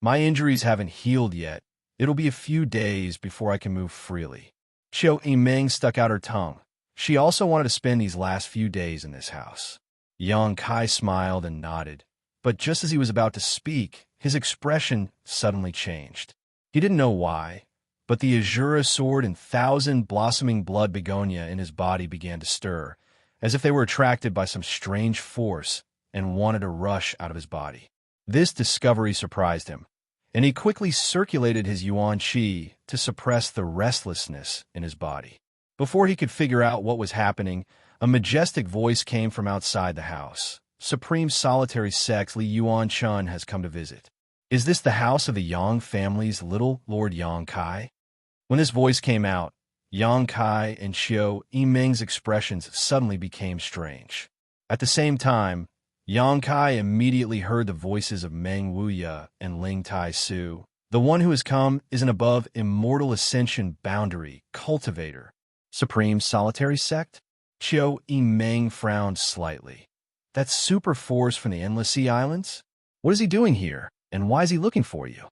My injuries haven't healed yet. It'll be a few days before I can move freely. Xiao Yimeng stuck out her tongue. She also wanted to spend these last few days in this house. Yang Kai smiled and nodded, but just as he was about to speak, his expression suddenly changed. He didn't know why, but the Azura sword and 1,000 blossoming blood begonia in his body began to stir, as if they were attracted by some strange force and wanted to rush out of his body. This discovery surprised him, and he quickly circulated his yuan qi to suppress the restlessness in his body. Before he could figure out what was happening, a majestic voice came from outside the house. Supreme Solitary Sex Li Yuan Chun has come to visit. Is this the house of the Yang family's little Lord Yang Kai? When this voice came out, Yang Kai and Xiao Yimeng's expressions suddenly became strange. At the same time, Yang Kai immediately heard the voices of Meng Wuya and Ling Tai Su. The one who has come is an above immortal ascension boundary cultivator. Supreme Solitary Sect? Xiao Yimeng frowned slightly. That super force from the Endless Sea Islands? What is he doing here, and why is he looking for you?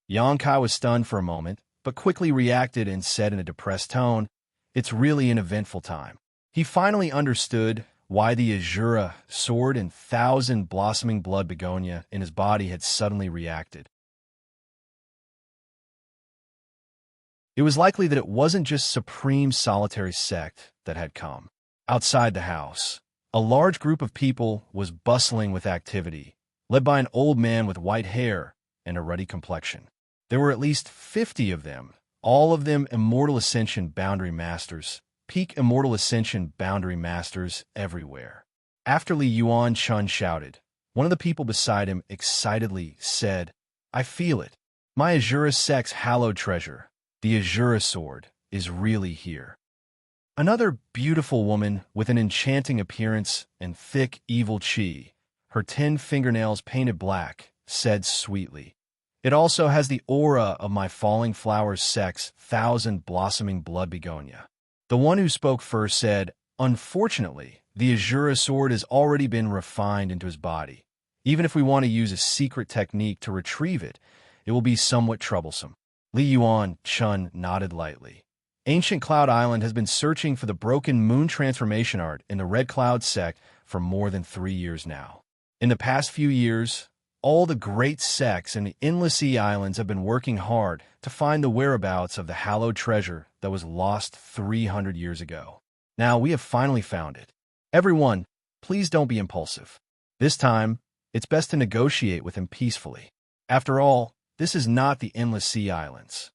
Yang Kai was stunned for a moment, but quickly reacted and said in a depressed tone, It's really an eventful time. He finally understood why the Azura sword and 1,000 blossoming blood begonia in his body had suddenly reacted. It was likely that it wasn't just Supreme Solitary Sect that had come. Outside the house, a large group of people was bustling with activity, led by an old man with white hair and a ruddy complexion. There were at least 50 of them, all of them Immortal Ascension Boundary Masters, peak Immortal Ascension Boundary Masters everywhere. After Li Yuan Chun shouted, one of the people beside him excitedly said, I feel it. My Azura Sect's hallowed treasure, the Azura sword, is really here. Another beautiful woman with an enchanting appearance and thick evil qi, her 10 fingernails painted black, said sweetly, It also has the aura of my falling flowers sect's 1,000 blossoming blood begonia. The one who spoke first said, Unfortunately, the Azura sword has already been refined into his body. Even if we want to use a secret technique to retrieve it, it will be somewhat troublesome. Li Yuan Chun nodded lightly. Ancient Cloud Island has been searching for the broken moon transformation art in the Red Cloud sect for more than 3 years now. In the past few years, all the great sects in the Endless Sea Islands have been working hard to find the whereabouts of the hallowed treasure that was lost 300 years ago. Now we have finally found it. Everyone, please don't be impulsive. This time, it's best to negotiate with him peacefully. After all, this is not the Endless Sea Islands.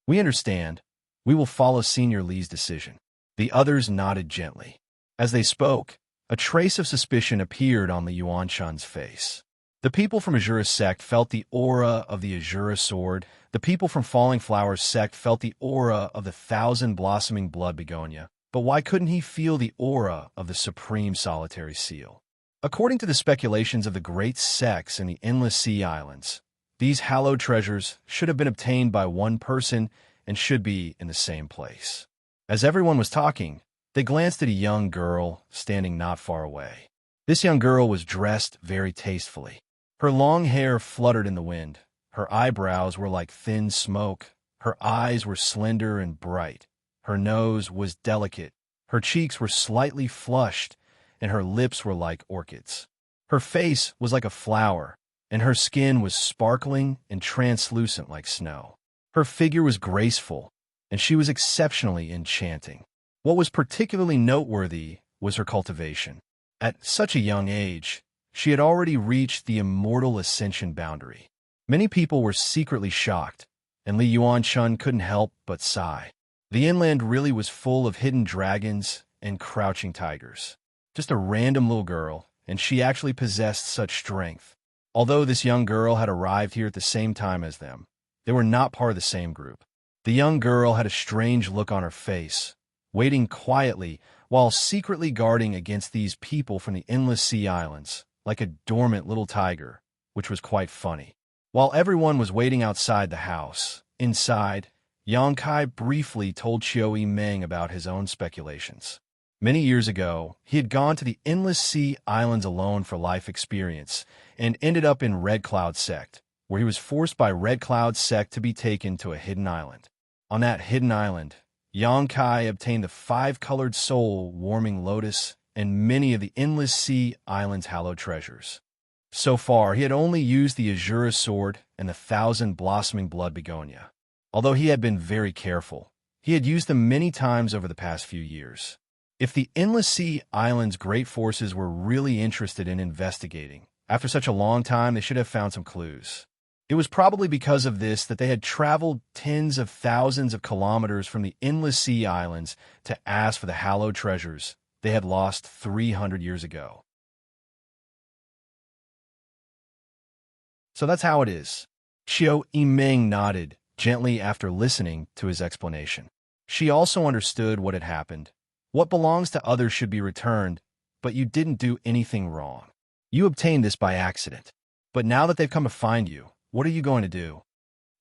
We understand. We will follow Senior Li's decision. The others nodded gently. As they spoke, a trace of suspicion appeared on the Yuanshan's face. The people from Azura's sect felt the aura of the Azura sword. The people from Falling Flowers sect felt the aura of the thousand blossoming blood begonia. But why couldn't he feel the aura of the supreme solitary seal? According to the speculations of the great sects in the Endless Sea Islands, these hallowed treasures should have been obtained by one person and should be in the same place. As everyone was talking, they glanced at a young girl standing not far away. This young girl was dressed very tastefully. Her long hair fluttered in the wind. Her eyebrows were like thin smoke. Her eyes were slender and bright. Her nose was delicate. Her cheeks were slightly flushed, and her lips were like orchids. Her face was like a flower, and her skin was sparkling and translucent like snow. Her figure was graceful, and she was exceptionally enchanting. What was particularly noteworthy was her cultivation. At such a young age, she had already reached the immortal ascension boundary. Many people were secretly shocked, and Li Yuanshun couldn't help but sigh. The inland really was full of hidden dragons and crouching tigers. Just a random little girl, and she actually possessed such strength. Although this young girl had arrived here at the same time as them, they were not part of the same group. The young girl had a strange look on her face, waiting quietly while secretly guarding against these people from the Endless Sea Islands, like a dormant little tiger, which was quite funny. While everyone was waiting outside the house, inside, Yang Kai briefly told Xiao Meng about his own speculations. Many years ago, he had gone to the Endless Sea Islands alone for life experience and ended up in Red Cloud Sect, where he was forced by Red Cloud Sect to be taken to a hidden island. On that hidden island, Yang Kai obtained the 5-colored soul warming lotus and many of the Endless Sea Islands' hallowed treasures. So far, he had only used the Azura sword and the 1,000 blossoming blood begonia. Although he had been very careful, he had used them many times over the past few years. If the Endless Sea Islands' great forces were really interested in investigating, after such a long time they should have found some clues. It was probably because of this that they had traveled tens of thousands of kilometers from the Endless Sea Islands to ask for the hallowed treasures they had lost 300 years ago. So that's how it is. Xiao Yimeng nodded gently after listening to his explanation. She also understood what had happened. What belongs to others should be returned, but you didn't do anything wrong. You obtained this by accident. But now that they've come to find you, what are you going to do?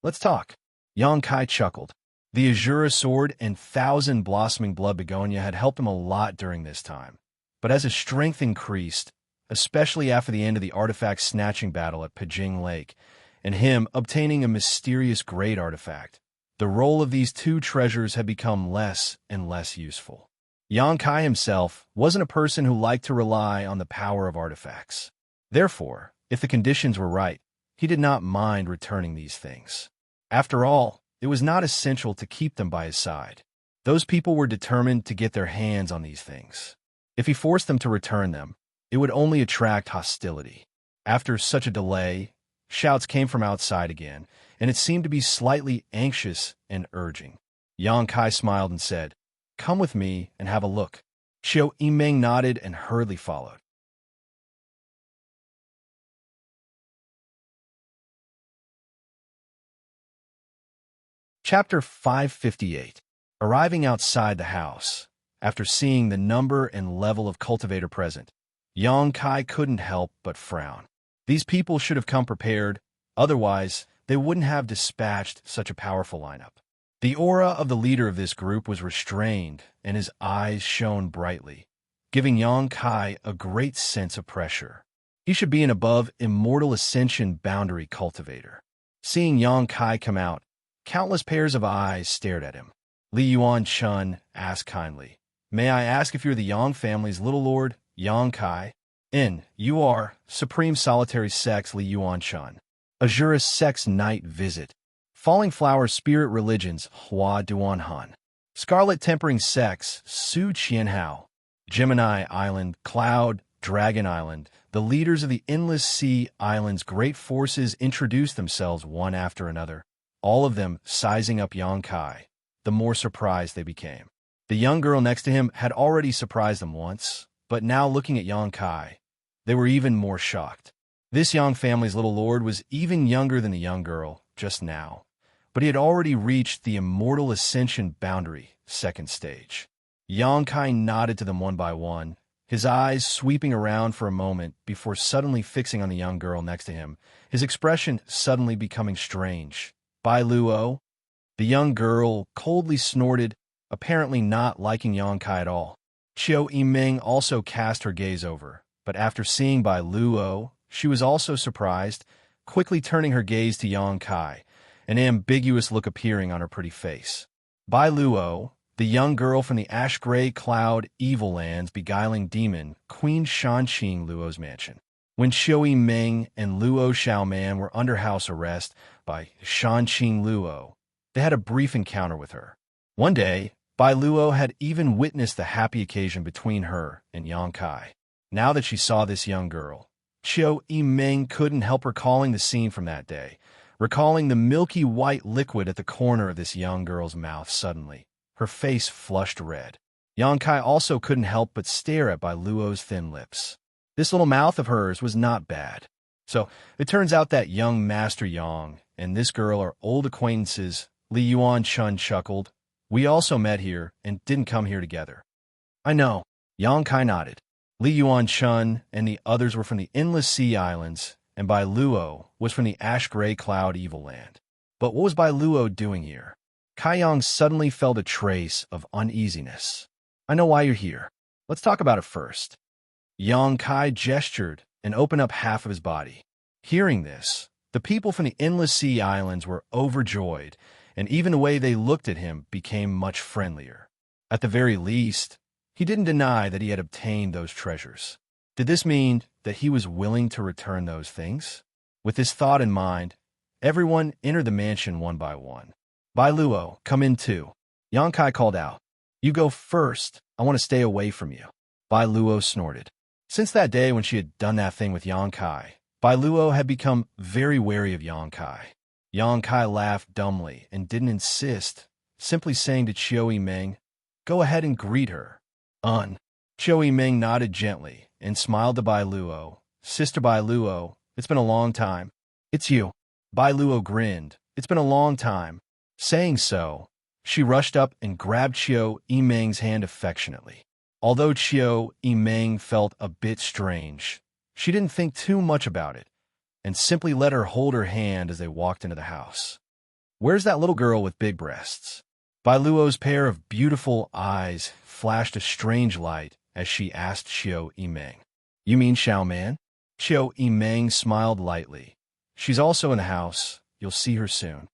Let's talk. Yang Kai chuckled. The Azura sword and 1,000 blossoming blood begonia had helped him a lot during this time. But as his strength increased, especially after the end of the artifact snatching battle at Pijing Lake, and him obtaining a mysterious great artifact, the role of these two treasures had become less and less useful. Yang Kai himself wasn't a person who liked to rely on the power of artifacts. Therefore, if the conditions were right, he did not mind returning these things. After all, it was not essential to keep them by his side. Those people were determined to get their hands on these things. If he forced them to return them, it would only attract hostility. After such a delay, shouts came from outside again, and it seemed to be slightly anxious and urging. Yang Kai smiled and said, "Come with me and have a look." Xiao Yimeng nodded and hurriedly followed. Chapter 558. Arriving outside the house, after seeing the number and level of cultivator present, Yang Kai couldn't help but frown. These people should have come prepared, otherwise they wouldn't have dispatched such a powerful lineup. The aura of the leader of this group was restrained, and his eyes shone brightly, giving Yang Kai a great sense of pressure. He should be an above immortal ascension boundary cultivator. Seeing Yang Kai come out, countless pairs of eyes stared at him. Li Yuan-chun asked kindly, "May I ask if you're the Yang family's little lord, Yang Kai?" You are Supreme Solitary Sex Li Yuan Chun. Azurus Sex Night Visit. Falling Flower Spirit Religions Hua Duan Han. Scarlet Tempering Sex Su Qianhao. Gemini Island, Cloud, Dragon Island. The leaders of the Endless Sea Island's great forces introduced themselves one after another, all of them sizing up Yang Kai. The more surprised they became. The young girl next to him had already surprised them once, but now looking at Yang Kai, they were even more shocked. This Yang family's little lord was even younger than the young girl, just now, but he had already reached the Immortal Ascension boundary, second stage. Yang Kai nodded to them one by one, his eyes sweeping around for a moment before suddenly fixing on the young girl next to him, his expression suddenly becoming strange. Bai Luo? The young girl coldly snorted, apparently not liking Yang Kai at all. Qiu Yiming also cast her gaze over, but after seeing Bai Luo, she was also surprised, quickly turning her gaze to Yang Kai, an ambiguous look appearing on her pretty face. Bai Luo, the young girl from the ash-gray cloud evil land's beguiling demon, Queen Shanqing Luo's mansion. When Qiu Yiming and Luo Xiaoman were under house arrest by Shanqing Luo, they had a brief encounter with her. One day, Bai Luo had even witnessed the happy occasion between her and Yang Kai. Now that she saw this young girl, Qiu Yiming couldn't help recalling the scene from that day, recalling the milky white liquid at the corner of this young girl's mouth suddenly. Her face flushed red. Yang Kai also couldn't help but stare at Bai Luo's thin lips. This little mouth of hers was not bad. So, it turns out that young Master Yang and this girl are old acquaintances. Li Yuan Chun chuckled. We also met here and didn't come here together. I know. Yang Kai nodded. Li Yuan Chun and the others were from the Endless Sea Islands, and Bai Luo was from the Ash-Gray Cloud Evil Land. But what was Bai Luo doing here? Kai Yang suddenly felt a trace of uneasiness. I know why you're here. Let's talk about it first. Yang Kai gestured and opened up half of his body. Hearing this, the people from the Endless Sea Islands were overjoyed, and even the way they looked at him became much friendlier. At the very least, he didn't deny that he had obtained those treasures. Did this mean that he was willing to return those things? With this thought in mind, everyone entered the mansion one by one. Bai Luo, come in too. Yang Kai called out. You go first. I want to stay away from you. Bai Luo snorted. Since that day when she had done that thing with Yang Kai, Bai Luo had become very wary of Yang Kai. Yang Kai laughed dumbly and didn't insist, simply saying to Qiu Yiming, go ahead and greet her. Qiu Yiming nodded gently and smiled to Bai Luo. Sister Bai Luo, it's been a long time. It's you. Bai Luo grinned. It's been a long time. Saying so, she rushed up and grabbed Qiu Yiming's hand affectionately. Although Qiu Yiming felt a bit strange, she didn't think too much about it, and simply let her hold her hand as they walked into the house. Where's that little girl with big breasts? Bai Luo's pair of beautiful eyes flashed a strange light as she asked Qiu Yiming. You mean Xiaoman? Qiu Yiming smiled lightly. She's also in the house. You'll see her soon.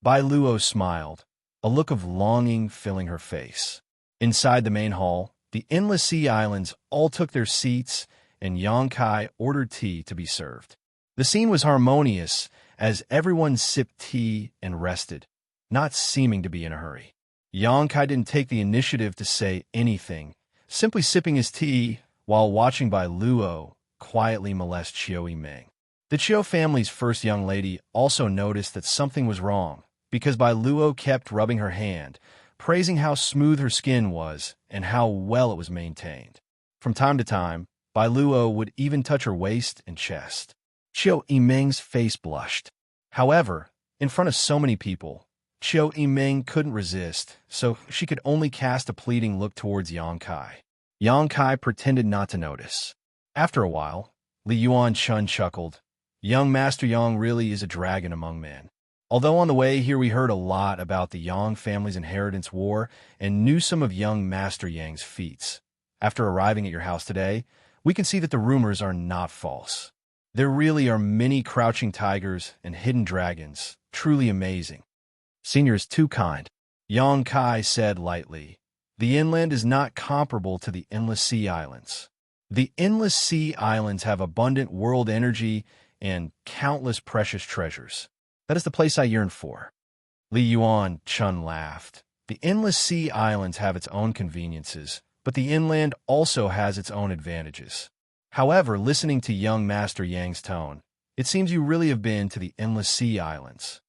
Bai Luo smiled, a look of longing filling her face. Inside the main hall, the Endless Sea Islands all took their seats, and Yang Kai ordered tea to be served. The scene was harmonious as everyone sipped tea and rested, not seeming to be in a hurry. Yang Kai didn't take the initiative to say anything, simply sipping his tea while watching Bai Luo quietly molest Qiu Yiming. The Qiu family's first young lady also noticed that something was wrong, because Bai Luo kept rubbing her hand, praising how smooth her skin was and how well it was maintained. From time to time, Bai Luo would even touch her waist and chest. Qiu Yiming's face blushed. However, in front of so many people, Qiu Yiming couldn't resist, so she could only cast a pleading look towards Yang Kai. Yang Kai pretended not to notice. After a while, Li Yuan Chun chuckled. Young Master Yang really is a dragon among men. Although on the way here we heard a lot about the Yang family's inheritance war and knew some of young Master Yang's feats. After arriving at your house today, we can see that the rumors are not false. There really are many crouching tigers and hidden dragons, truly amazing. Senior is too kind, Yang Kai said lightly. The inland is not comparable to the endless sea islands. The endless sea islands have abundant world energy and countless precious treasures. That is the place I yearn for. Li Yuan Chun laughed. The endless sea islands have its own conveniences, but the inland also has its own advantages. However, listening to young Master Yang's tone, it seems you really have been to the endless sea islands.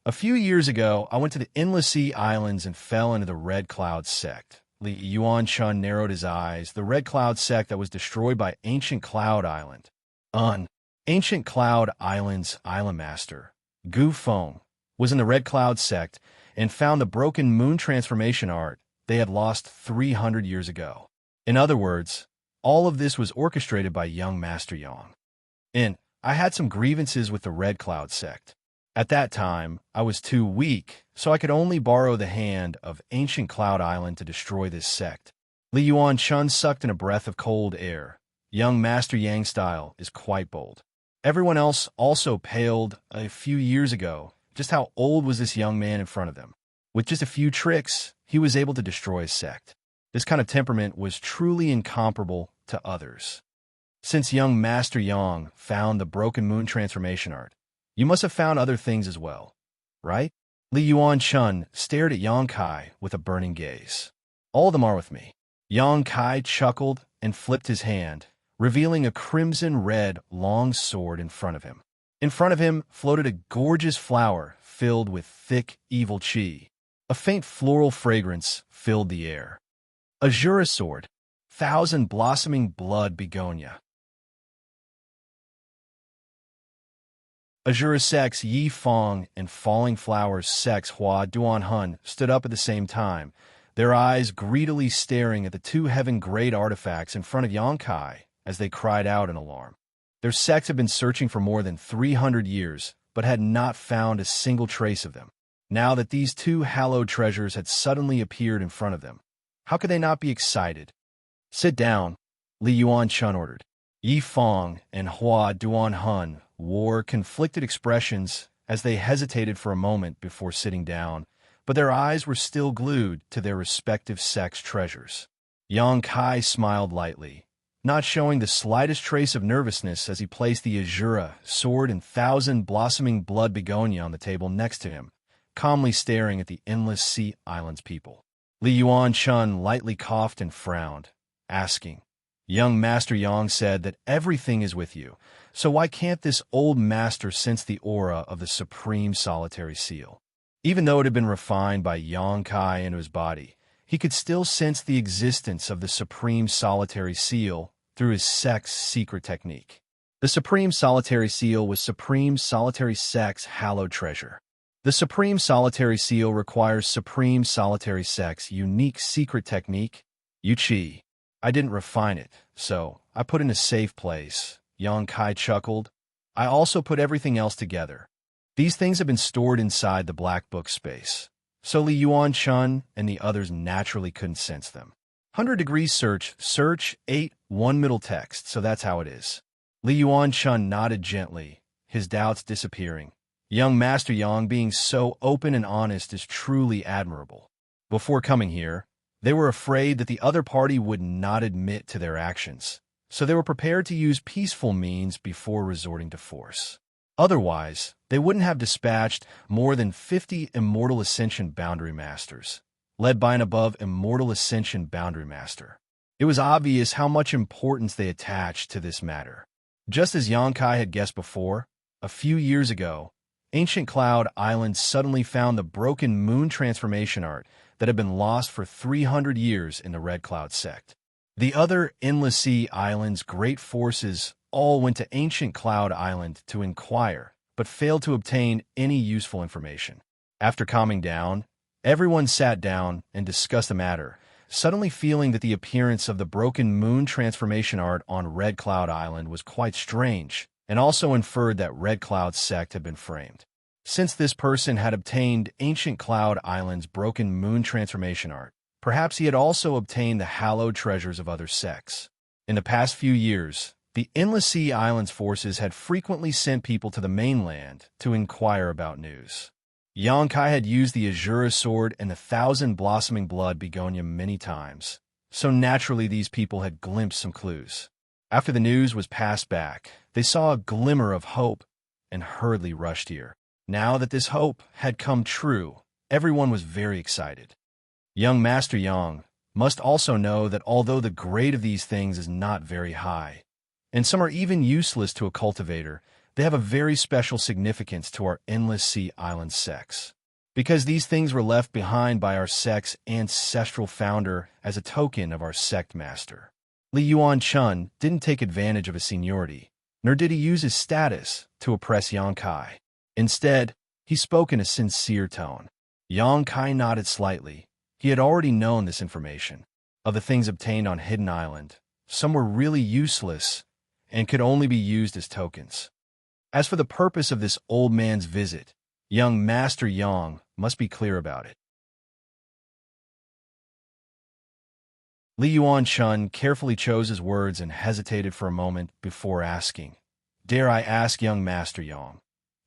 A few years ago, I went to the endless sea islands and fell into the Red Cloud sect. Li Yuan Chun narrowed his eyes. The Red Cloud sect that was destroyed by Ancient Cloud Island. Ancient Cloud Island's island master, Gu Feng, was in the Red Cloud sect and found the broken moon transformation art they had lost 300 years ago. In other words, all of this was orchestrated by young Master Yang. And I had some grievances with the Red Cloud sect. At that time, I was too weak, so I could only borrow the hand of Ancient Cloud Island to destroy this sect. Li Yuan Chun sucked in a breath of cold air. Young Master Yang's style is quite bold. Everyone else also paled a few years ago. Just how old was this young man in front of them? With just a few tricks, he was able to destroy a sect. This kind of temperament was truly incomparable to others. Since young Master Yang found the broken moon transformation art, you must have found other things as well, right? Li Yuan Chun stared at Yang Kai with a burning gaze. All of them are with me. Yang Kai chuckled and flipped his hand, revealing a crimson-red long sword in front of him. In front of him floated a gorgeous flower filled with thick, evil qi. A faint floral fragrance filled the air. Azura sword, thousand blossoming blood begonia. Azura sex Yi Fong and Falling Flowers sex Hua Duanhun stood up at the same time, their eyes greedily staring at the two heaven-grade artifacts in front of Yang Kai as they cried out in alarm. Their sects had been searching for more than 300 years, but had not found a single trace of them. Now that these two hallowed treasures had suddenly appeared in front of them, how could they not be excited? Sit down, Li Yuan Chun ordered. Yi Fong and Hua Duanhun wore conflicted expressions as they hesitated for a moment before sitting down, but their eyes were still glued to their respective sects' treasures. Yang Kai smiled lightly, not showing the slightest trace of nervousness as he placed the Azura sword and thousand blossoming blood begonia on the table next to him, calmly staring at the endless sea islands people. Li Yuan Chun lightly coughed and frowned, asking, Young Master Yang said that everything is with you, so why can't this old master sense the aura of the supreme solitary seal? Even though it had been refined by Yang Kai into his body, he could still sense the existence of the supreme solitary seal through his sect's secret technique. The supreme solitary seal was supreme solitary sect's hallowed treasure. The supreme solitary seal requires supreme solitary sect's unique secret technique, Yuqi. I didn't refine it, so I put it in a safe place. Yang Kai chuckled. I also put everything else together. These things have been stored inside the black book space, so Li Yuan Chun and the others naturally couldn't sense them. 100-degree search 8, 1 middle text, so that's how it is. Li Yuan Chun nodded gently, his doubts disappearing. Young Master Yang being so open and honest is truly admirable. Before coming here, they were afraid that the other party would not admit to their actions, so they were prepared to use peaceful means before resorting to force. Otherwise, they wouldn't have dispatched more than 50 Immortal Ascension Boundary Masters, led by an above Immortal Ascension Boundary Master. It was obvious how much importance they attached to this matter. Just as Yang Kai had guessed before, a few years ago, Ancient Cloud Island suddenly found the broken moon transformation art that had been lost for 300 years in the Red Cloud sect. The other Endless Sea Islands' great forces all went to Ancient Cloud Island to inquire, but failed to obtain any useful information. After calming down, everyone sat down and discussed the matter, suddenly feeling that the appearance of the broken moon transformation art on Red Cloud Island was quite strange, and also inferred that Red Cloud sect had been framed. Since this person had obtained Ancient Cloud Island's broken moon transformation art, perhaps he had also obtained the hallowed treasures of other sects. In the past few years, the Endless Sea Islands forces had frequently sent people to the mainland to inquire about news. Yang Kai had used the Azura sword and the 1,000 blossoming blood begonia many times, so naturally these people had glimpsed some clues. After the news was passed back, they saw a glimmer of hope and hurriedly rushed here. Now that this hope had come true, everyone was very excited. Young Master Yang must also know that although the grade of these things is not very high, and some are even useless to a cultivator, they have a very special significance to our Endless Sea Island sects. Because these things were left behind by our sect's ancestral founder as a token of our sect master. Li Yuan Chun didn't take advantage of his seniority, nor did he use his status to oppress Yang Kai. Instead, he spoke in a sincere tone. Yang Kai nodded slightly. He had already known this information. Of the things obtained on Hidden Island, some were really useless and could only be used as tokens. As for the purpose of this old man's visit, young Master Yang must be clear about it. Li Yuan Chun carefully chose his words and hesitated for a moment before asking, "Dare I ask, young Master Yang,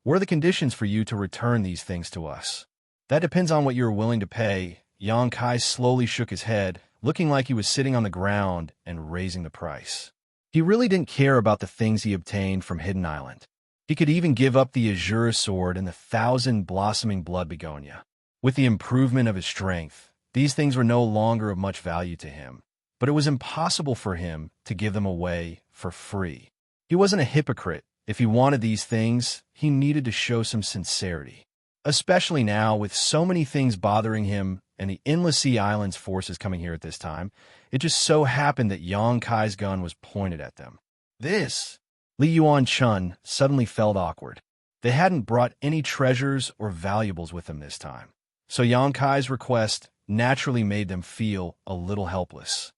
what are the conditions for you to return these things to us?" "That depends on what you are willing to pay." Yang Kai slowly shook his head, looking like he was sitting on the ground and raising the price. He really didn't care about the things he obtained from Hidden Island. He could even give up the Azure sword and the 1,000 blossoming blood begonia. With the improvement of his strength, these things were no longer of much value to him, but it was impossible for him to give them away for free. He wasn't a hypocrite. If he wanted these things, he needed to show some sincerity. Especially now, with so many things bothering him and the Endless Sea Island's forces coming here at this time, it just so happened that Yang Kai's gun was pointed at them. Li Yuan Chun suddenly felt awkward. They hadn't brought any treasures or valuables with them this time, so Yang Kai's request naturally made them feel a little helpless.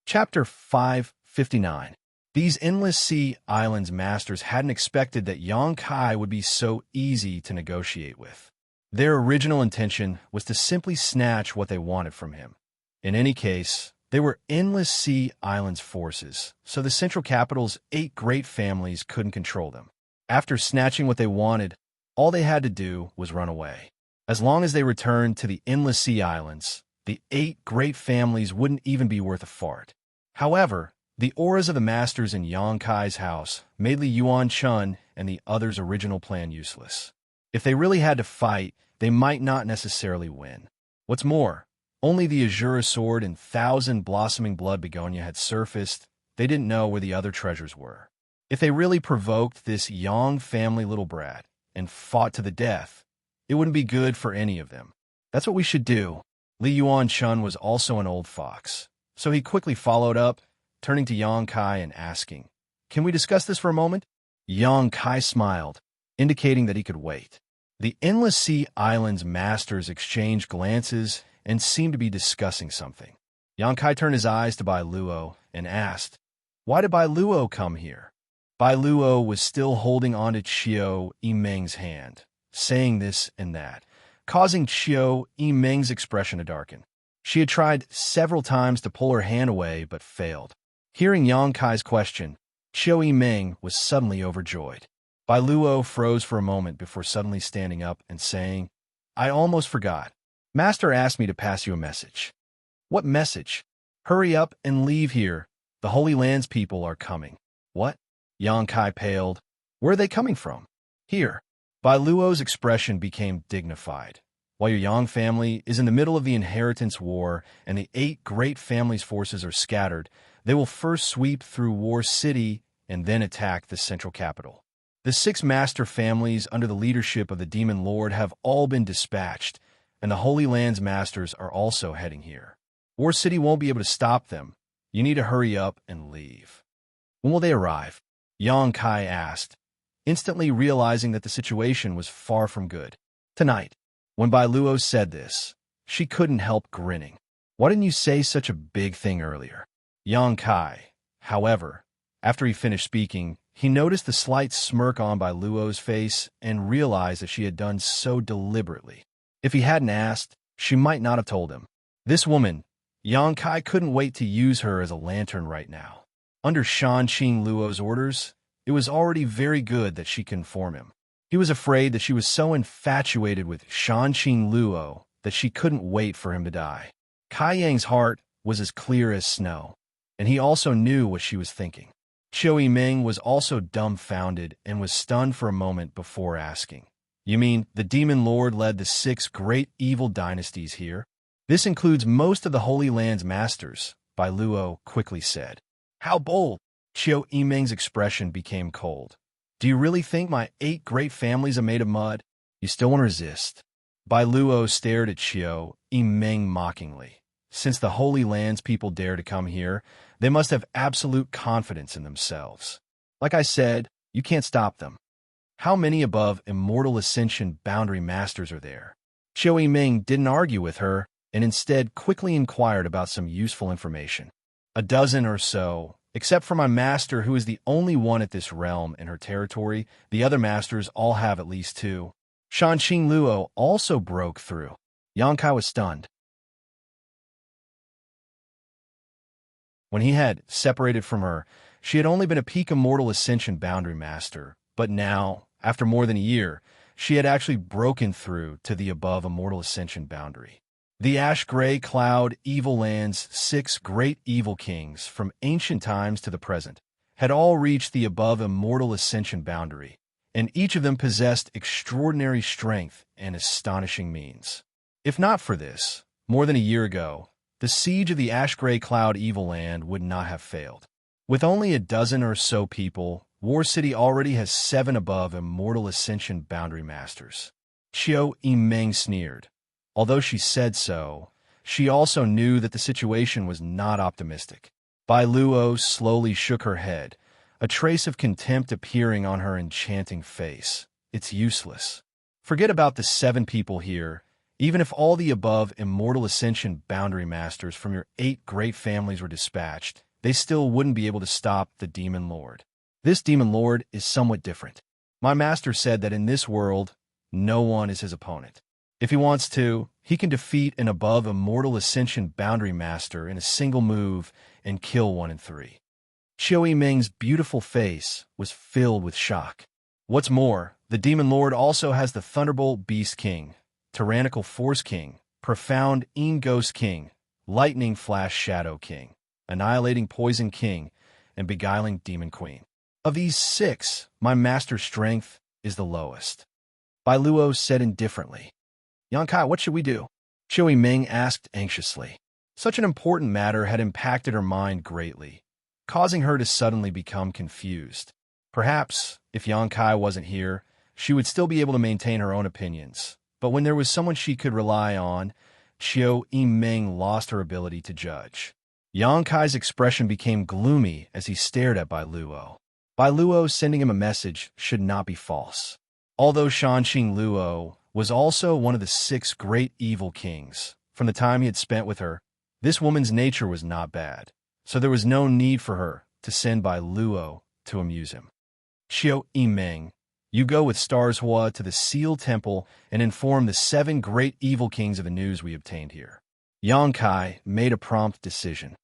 Chapter 559. These Endless Sea Islands masters hadn't expected that Yang Kai would be so easy to negotiate with. Their original intention was to simply snatch what they wanted from him. In any case, they were Endless Sea Islands forces, so the central capital's 8 great families couldn't control them. After snatching what they wanted, all they had to do was run away. As long as they returned to the Endless Sea Islands, the 8 great families wouldn't even be worth a fart. However, the auras of the masters in Yang Kai's house made Li Yuan Chun and the others' original plan useless. If they really had to fight, they might not necessarily win. What's more, only the Azura sword and 1,000 blossoming blood begonia had surfaced. They didn't know where the other treasures were. If they really provoked this Yang family little brat and fought to the death, it wouldn't be good for any of them. That's what we should do. Li Yuan Chun was also an old fox, so he quickly followed up, turning to Yang Kai and asking, "Can we discuss this for a moment?" Yang Kai smiled, indicating that he could wait. The Endless Sea Islands masters exchanged glances and seemed to be discussing something. Yang Kai turned his eyes to Bai Luo and asked, "Why did Bai Luo come here?" Bai Luo was still holding onto Qiu Yimeng's hand, saying this and that, causing Qiu Yimeng's expression to darken. She had tried several times to pull her hand away, but failed. Hearing Yang Kai's question, Qiu Yimeng was suddenly overjoyed. Bai Luo froze for a moment before suddenly standing up and saying, "I almost forgot. Master asked me to pass you a message." "What message?" "Hurry up and leave here. The Holy Land's people are coming." "What?" Yang Kai paled. "Where are they coming from?" "Here." Bai Luo's expression became dignified. "While your Yang family is in the middle of the inheritance war and the 8 great families' forces are scattered, they will first sweep through War City and then attack the central capital. The 6 master families under the leadership of the Demon Lord have all been dispatched, and the Holy Land's masters are also heading here. War City won't be able to stop them. You need to hurry up and leave." "When will they arrive?" Yang Kai asked, instantly realizing that the situation was far from good. "Tonight." When Bai Luo said this, she couldn't help grinning. "Why didn't you say such a big thing earlier?" Yang Kai, however, after he finished speaking, he noticed the slight smirk on Bai Luo's face and realized that she had done so deliberately. If he hadn't asked, she might not have told him. This woman, Yang Kai couldn't wait to use her as a lantern right now. Under Xianxia Luo's orders, it was already very good that she conform him. He was afraid that she was so infatuated with Xianxia Luo that she couldn't wait for him to die. Kai Yang's heart was as clear as snow, and he also knew what she was thinking. Qiu Yiming was also dumbfounded and was stunned for a moment before asking, "You mean the Demon Lord led the 6 great evil dynasties here? This includes most of the Holy Land's masters," Bai Luo quickly said. "How bold!" Qiu Yiming's expression became cold. "Do you really think my 8 great families are made of mud? You still want to resist?" Bai Luo stared at Qiu Yiming mockingly. Since the Holy Land's people dare to come here, they must have absolute confidence in themselves. Like I said, you can't stop them. How many above Immortal Ascension boundary masters are there? Qiu Yiming didn't argue with her, and instead quickly inquired about some useful information. "A dozen or so. Except for my master, who is the only one at this realm in her territory, the other masters all have at least 2. Xianxia Luo also broke through. Yang Kai was stunned. When he had separated from her, she had only been a peak Immortal Ascension boundary master, but now, after more than a year, she had actually broken through to the above Immortal Ascension boundary. The ash-gray cloud evil lands 6 great evil kings from ancient times to the present had all reached the above Immortal Ascension boundary, and each of them possessed extraordinary strength and astonishing means. If not for this, more than a year ago, the siege of the ash-gray cloud evil land would not have failed. With only a dozen or so people, War City already has 7 above Immortal Ascension boundary masters. Qiu Yiming sneered. Although she said so, she also knew that the situation was not optimistic. Bai Luo slowly shook her head, a trace of contempt appearing on her enchanting face. "It's useless. Forget about the 7 people here. Even if all the above Immortal Ascension boundary masters from your 8 great families were dispatched, they still wouldn't be able to stop the Demon Lord. This Demon Lord is somewhat different. My master said that in this world, no one is his opponent. If he wants to, he can defeat an above Immortal Ascension boundary master in a single move and kill 1 in 3. Qiu Yiming's beautiful face was filled with shock. What's more, the Demon Lord also has the Thunderbolt Beast King, Tyrannical Force King, Profound Ghost King, Lightning Flash Shadow King, Annihilating Poison King, and Beguiling Demon Queen. Of these 6, my master's strength is the lowest." Bai Luo said indifferently. "Yang Kai, what should we do?" Qiu Yiming asked anxiously. Such an important matter had impacted her mind greatly, causing her to suddenly become confused. Perhaps, if Yang Kai wasn't here, she would still be able to maintain her own opinions. But when there was someone she could rely on, Qiu Yiming lost her ability to judge. Yang Kai's expression became gloomy as he stared at Bai Luo. Bai Luo sending him a message should not be false. Although Xianxia Luo was also one of the 6 great evil kings, from the time he had spent with her, this woman's nature was not bad, so there was no need for her to send Bai Luo to amuse him. "Qiu Yiming, you go with Stars Hua to the Seal Temple and inform the 7 great evil kings of the news we obtained here." Yang Kai made a prompt decision.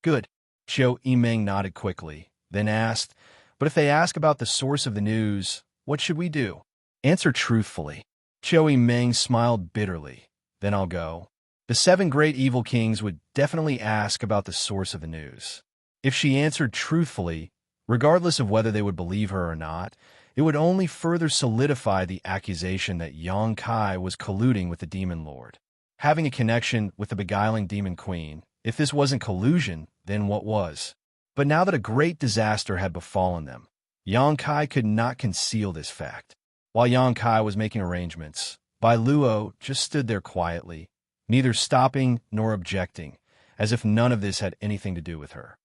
"Good." Qiu Yiming nodded quickly, then asked, "But if they ask about the source of the news, what should we do?" "Answer truthfully." Qiu Yiming smiled bitterly. "Then I'll go." The 7 great evil kings would definitely ask about the source of the news. If she answered truthfully, regardless of whether they would believe her or not, it would only further solidify the accusation that Yang Kai was colluding with the Demon Lord, having a connection with the beguiling Demon Queen. If this wasn't collusion, then what was? But now that a great disaster had befallen them, Yang Kai could not conceal this fact. While Yang Kai was making arrangements, Bai Luo just stood there quietly, neither stopping nor objecting, as if none of this had anything to do with her.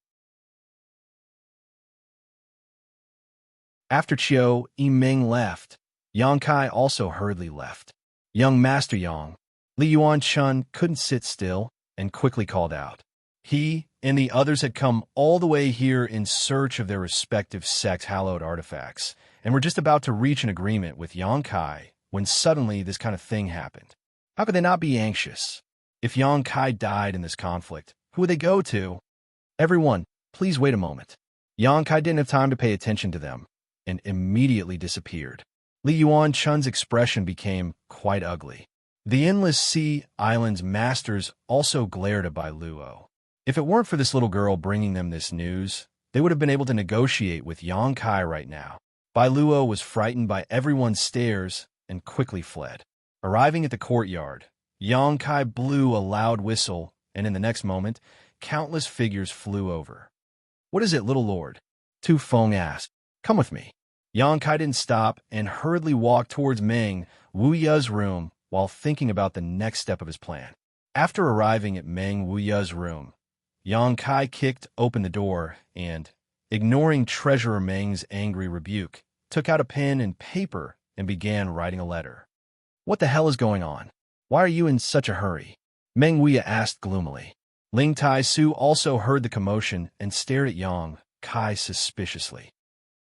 After Qiu Yiming left, Yang Kai also hurriedly left. "Young Master Yang," Li Yuan-chun couldn't sit still and quickly called out. He and the others had come all the way here in search of their respective sects' hallowed artifacts, and were just about to reach an agreement with Yang Kai when suddenly this kind of thing happened. How could they not be anxious? If Yang Kai died in this conflict, who would they go to? "Everyone, please wait a moment." Yang Kai didn't have time to pay attention to them and immediately disappeared. Li Yuan-chun's expression became quite ugly. The Endless Sea Island's masters also glared at Bai Luo. If it weren't for this little girl bringing them this news, they would have been able to negotiate with Yang Kai right now. Bai Luo was frightened by everyone's stares and quickly fled. Arriving at the courtyard, Yang Kai blew a loud whistle, and in the next moment, countless figures flew over. "What is it, little lord?" Tu Feng asked. "Come with me." Yang Kai didn't stop and hurriedly walked towards Meng Wuya's room while thinking about the next step of his plan. After arriving at Meng Wuya's room, Yang Kai kicked open the door and, ignoring Treasurer Meng's angry rebuke, took out a pen and paper and began writing a letter. "What the hell is going on? Why are you in such a hurry?" Meng Wuya asked gloomily. Ling Tai Su also heard the commotion and stared at Yang Kai suspiciously.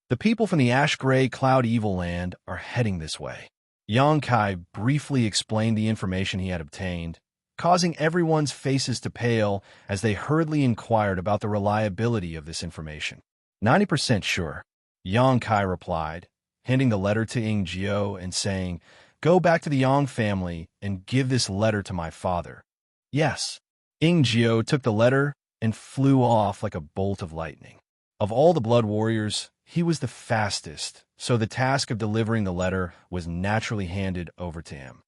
"The people from the ash-gray cloud evil land are heading this way." Yang Kai briefly explained the information he had obtained, causing everyone's faces to pale as they hurriedly inquired about the reliability of this information. 90% sure, Yang Kai replied, handing the letter to Ying Jiao and saying, "Go back to the Yang family and give this letter to my father." "Yes." Ying Jiao took the letter and flew off like a bolt of lightning. Of all the blood warriors, he was the fastest, so the task of delivering the letter was naturally handed over to him.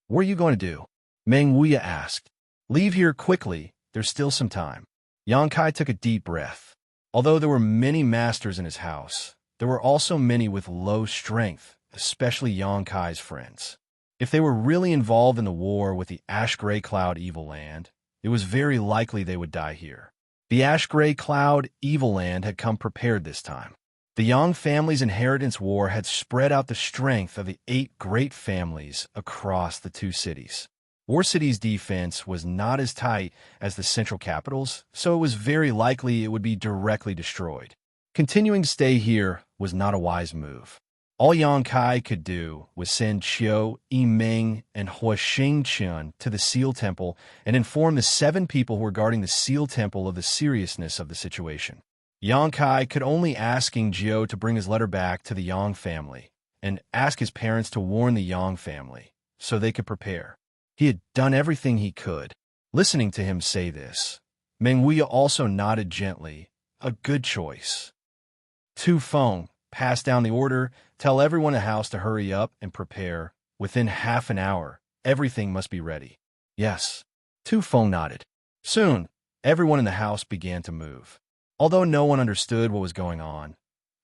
"What are you going to do?" Meng Wuya asked. "Leave here quickly, there's still some time." Yang Kai took a deep breath. Although there were many masters in his house, there were also many with low strength, especially Yang Kai's friends. If they were really involved in the war with the Ash-Gray Cloud Evil Land, it was very likely they would die here. The Ash-Gray Cloud Evil Land had come prepared this time. The Yang family's inheritance war had spread out the strength of the 8 great families across the 2 cities. War City's defense was not as tight as the central capital's, so it was very likely it would be directly destroyed. Continuing to stay here was not a wise move. All Yang Kai could do was send Qiu, Yimeng, and Hua Xingqian to the Seal Temple and inform the 7 people who were guarding the Seal Temple of the seriousness of the situation. Yang Kai could only ask Ying Jiao to bring his letter back to the Yang family and ask his parents to warn the Yang family so they could prepare. He had done everything he could. Listening to him say this, Meng Wuya also nodded gently. A good choice. Tu Feng passed down the order, tell everyone in the house to hurry up and prepare. Within half an hour, everything must be ready. Yes. Tu Feng nodded. Soon, everyone in the house began to move. Although no one understood what was going on,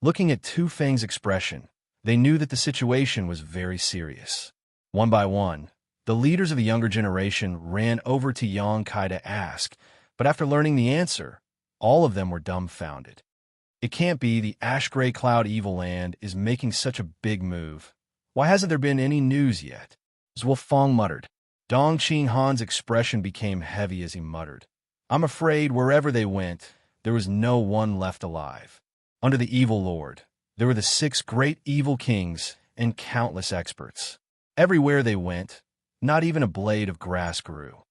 looking at Tu Feng's expression, they knew that the situation was very serious. One by one, the leaders of the younger generation ran over to Yang Kai to ask, but after learning the answer, all of them were dumbfounded. It can't be the Ash-Gray Cloud Evil Land is making such a big move. Why hasn't there been any news yet? Zhuo Feng muttered. Dong Qinghan's expression became heavy as he muttered. I'm afraid wherever they went, there was no one left alive. Under the evil lord, there were the 6 great evil kings and countless experts. Everywhere they went, not even a blade of grass grew.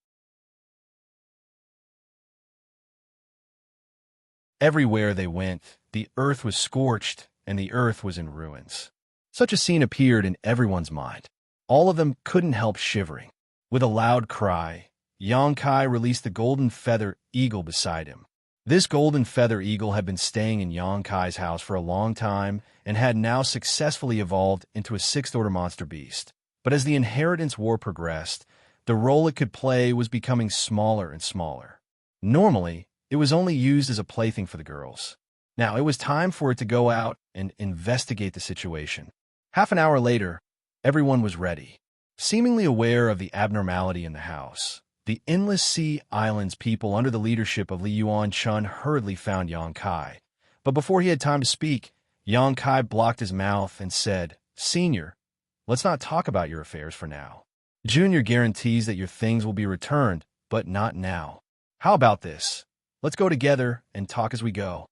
Everywhere they went, the earth was scorched and the earth was in ruins. Such a scene appeared in everyone's mind. All of them couldn't help shivering. With a loud cry, Yang Kai released the golden feather eagle beside him. This golden feather eagle had been staying in Yang Kai's house for a long time and had now successfully evolved into a 6th-order monster beast. But as the inheritance war progressed, the role it could play was becoming smaller and smaller. Normally, it was only used as a plaything for the girls. Now, it was time for it to go out and investigate the situation. Half an hour later, everyone was ready. Seemingly aware of the abnormality in the house, the Endless Sea Island's people under the leadership of Li Yuan-chun hurriedly found Yang Kai. But before he had time to speak, Yang Kai blocked his mouth and said, Senior, let's not talk about your affairs for now. Junior guarantees that your things will be returned, but not now. How about this? Let's go together and talk as we go.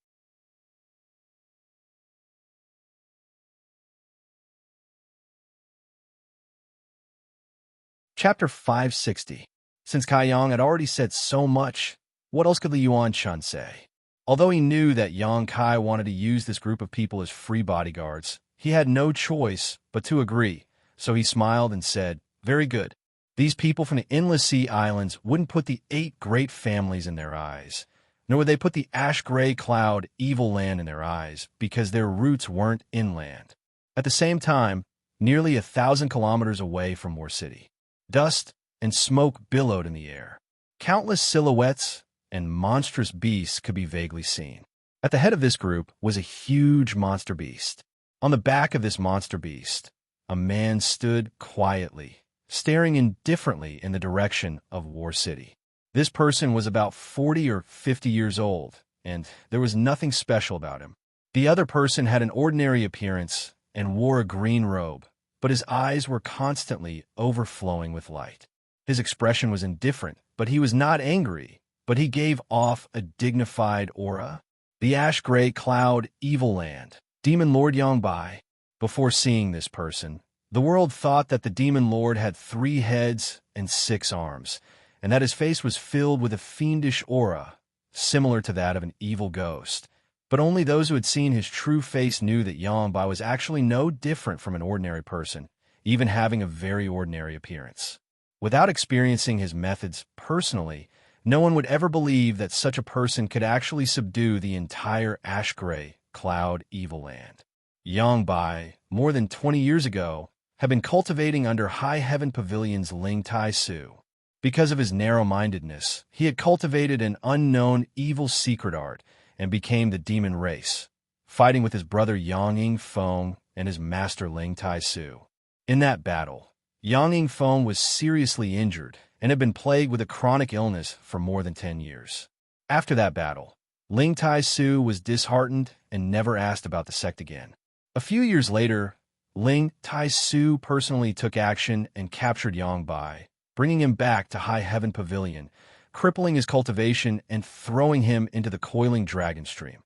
Chapter 560. Since Kai Yang had already said so much, what else could Li Yuan-chun say? Although he knew that Yang Kai wanted to use this group of people as free bodyguards, he had no choice but to agree, so he smiled and said, "Very good. These people from the Endless Sea Islands wouldn't put the 8 great families in their eyes, nor would they put the ash-gray cloud evil land in their eyes, because their roots weren't inland." At the same time, nearly 1,000 kilometers away from War City, dust and smoke billowed in the air. Countless silhouettes and monstrous beasts could be vaguely seen. At the head of this group was a huge monster beast. On the back of this monster beast, a man stood quietly, staring indifferently in the direction of War City. This person was about 40 or 50 years old, and there was nothing special about him. The other person had an ordinary appearance and wore a green robe, but his eyes were constantly overflowing with light. His expression was indifferent, but he was not angry, but he gave off a dignified aura. The ash-gray cloud evil land, Demon Lord Yongbai. Before seeing this person, the world thought that the Demon Lord had 3 heads and 6 arms, and that his face was filled with a fiendish aura, similar to that of an evil ghost. But only those who had seen his true face knew that Yongbai was actually no different from an ordinary person, even having a very ordinary appearance. Without experiencing his methods personally, no one would ever believe that such a person could actually subdue the entire ash-gray cloud evil land. Yongbai, more than 20 years ago, had been cultivating under High Heaven Pavilion's Ling Tai Su. Because of his narrow-mindedness, he had cultivated an unknown evil secret art and became the demon race, fighting with his brother Yang Ying Feng and his master Ling Tai Su. In that battle, Yang Ying Feng was seriously injured and had been plagued with a chronic illness for more than 10 years. After that battle, Ling Tai Su was disheartened and never asked about the sect again. A few years later, Ling Tai Su personally took action and captured Yongbai, bringing him back to High Heaven Pavilion, crippling his cultivation and throwing him into the coiling dragon stream,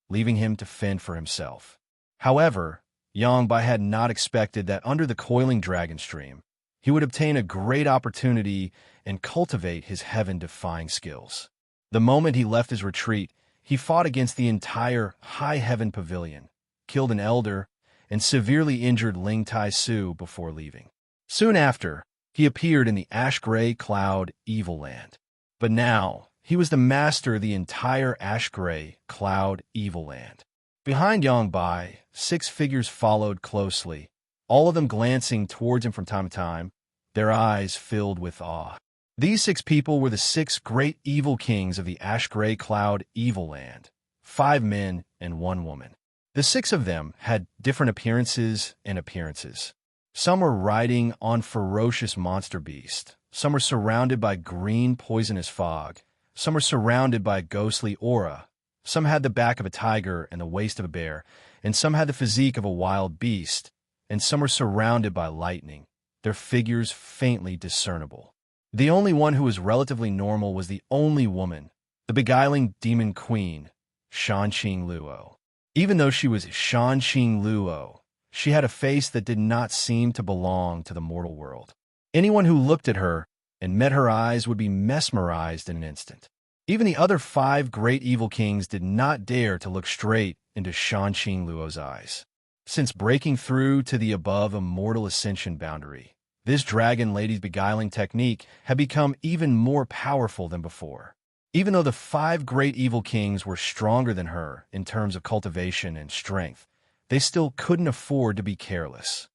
leaving him to fend for himself. However, Yongbai had not expected that under the coiling dragon stream, he would obtain a great opportunity and cultivate his heaven-defying skills. The moment he left his retreat, he fought against the entire High Heaven Pavilion, killed an elder, and severely injured Ling Tai Su before leaving. Soon after, he appeared in the ash-gray cloud evil land. But now, he was the master of the entire ash-gray cloud evil land. Behind Yongbai, 6 figures followed closely, all of them glancing towards him from time to time, their eyes filled with awe. These 6 people were the 6 great evil kings of the ash-gray cloud evil land, 5 men and 1 woman. The 6 of them had different appearances and appearances. Some were riding on ferocious monster beasts. Some were surrounded by green poisonous fog. Some were surrounded by a ghostly aura. Some had the back of a tiger and the waist of a bear, and some had the physique of a wild beast, and some were surrounded by lightning, their figures faintly discernible. The only one who was relatively normal was the only woman, the beguiling demon queen, Xianxia Luo. Even though she was Xianxia Luo, she had a face that did not seem to belong to the mortal world. Anyone who looked at her and met her eyes would be mesmerized in an instant. Even the other 5 great evil kings did not dare to look straight into Xianxia Luo's eyes. Since breaking through to the above immortal ascension boundary, this dragon lady's beguiling technique had become even more powerful than before. Even though the 5 great evil kings were stronger than her in terms of cultivation and strength, they still couldn't afford to be careless.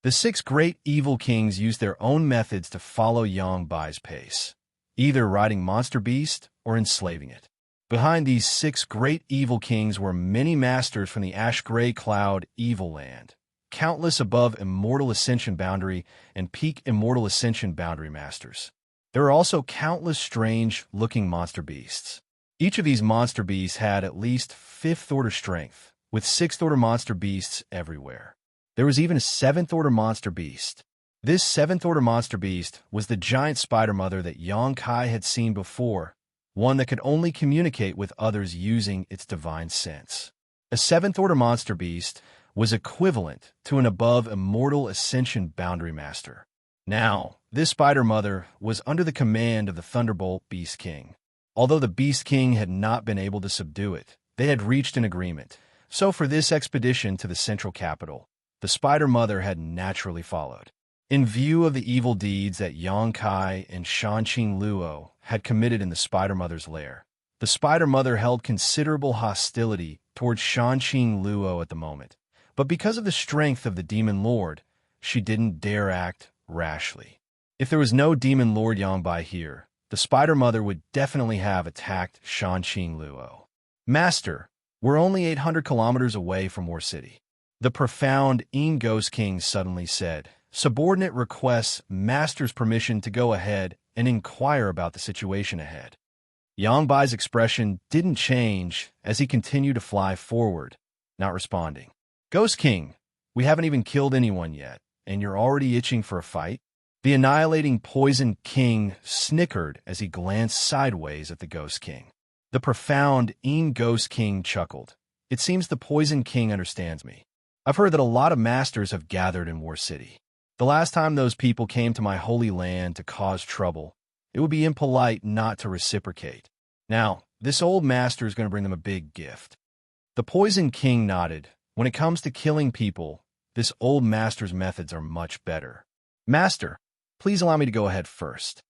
The 6 great evil kings used their own methods to follow Yongbai's pace, either riding monster beast or enslaving it. Behind these 6 great evil kings were many masters from the ash-gray cloud evil land, countless above immortal ascension boundary and peak immortal ascension boundary masters. There were also countless strange-looking monster beasts. Each of these monster beasts had at least 5th-order strength, with 6th-order monster beasts everywhere. There was even a 7th-order monster beast. This 7th-order monster beast was the giant spider mother that Yang Kai had seen before, one that could only communicate with others using its divine sense. A 7th-order monster beast was equivalent to an above immortal ascension boundary master. Now, This Spider Mother was under the command of the Thunderbolt Beast King. Although the Beast King had not been able to subdue it, they had reached an agreement. So for this expedition to the central capital, the Spider Mother had naturally followed. In view of the evil deeds that Xianxia and Shanqing Luo had committed in the Spider Mother's lair, the Spider Mother held considerable hostility towards Shanqing Luo at the moment. But because of the strength of the Demon Lord, she didn't dare act rashly. If there was no Demon Lord Yangbai here, the Spider Mother would definitely have attacked Shanqing Luo. Master, we're only 800 kilometers away from War City. The profound Ghost King suddenly said. Subordinate requests Master's permission to go ahead and inquire about the situation ahead. Yangbai's expression didn't change as he continued to fly forward, not responding. Ghost King, we haven't even killed anyone yet, and you're already itching for a fight? The annihilating Poison King snickered as he glanced sideways at the Ghost King. The profound Ghost King chuckled. It seems the Poison King understands me. I've heard that a lot of masters have gathered in War City. The last time those people came to my holy land to cause trouble, it would be impolite not to reciprocate. Now, this old master is going to bring them a big gift. The Poison King nodded. When it comes to killing people, this old master's methods are much better. Master, please allow me to go ahead first.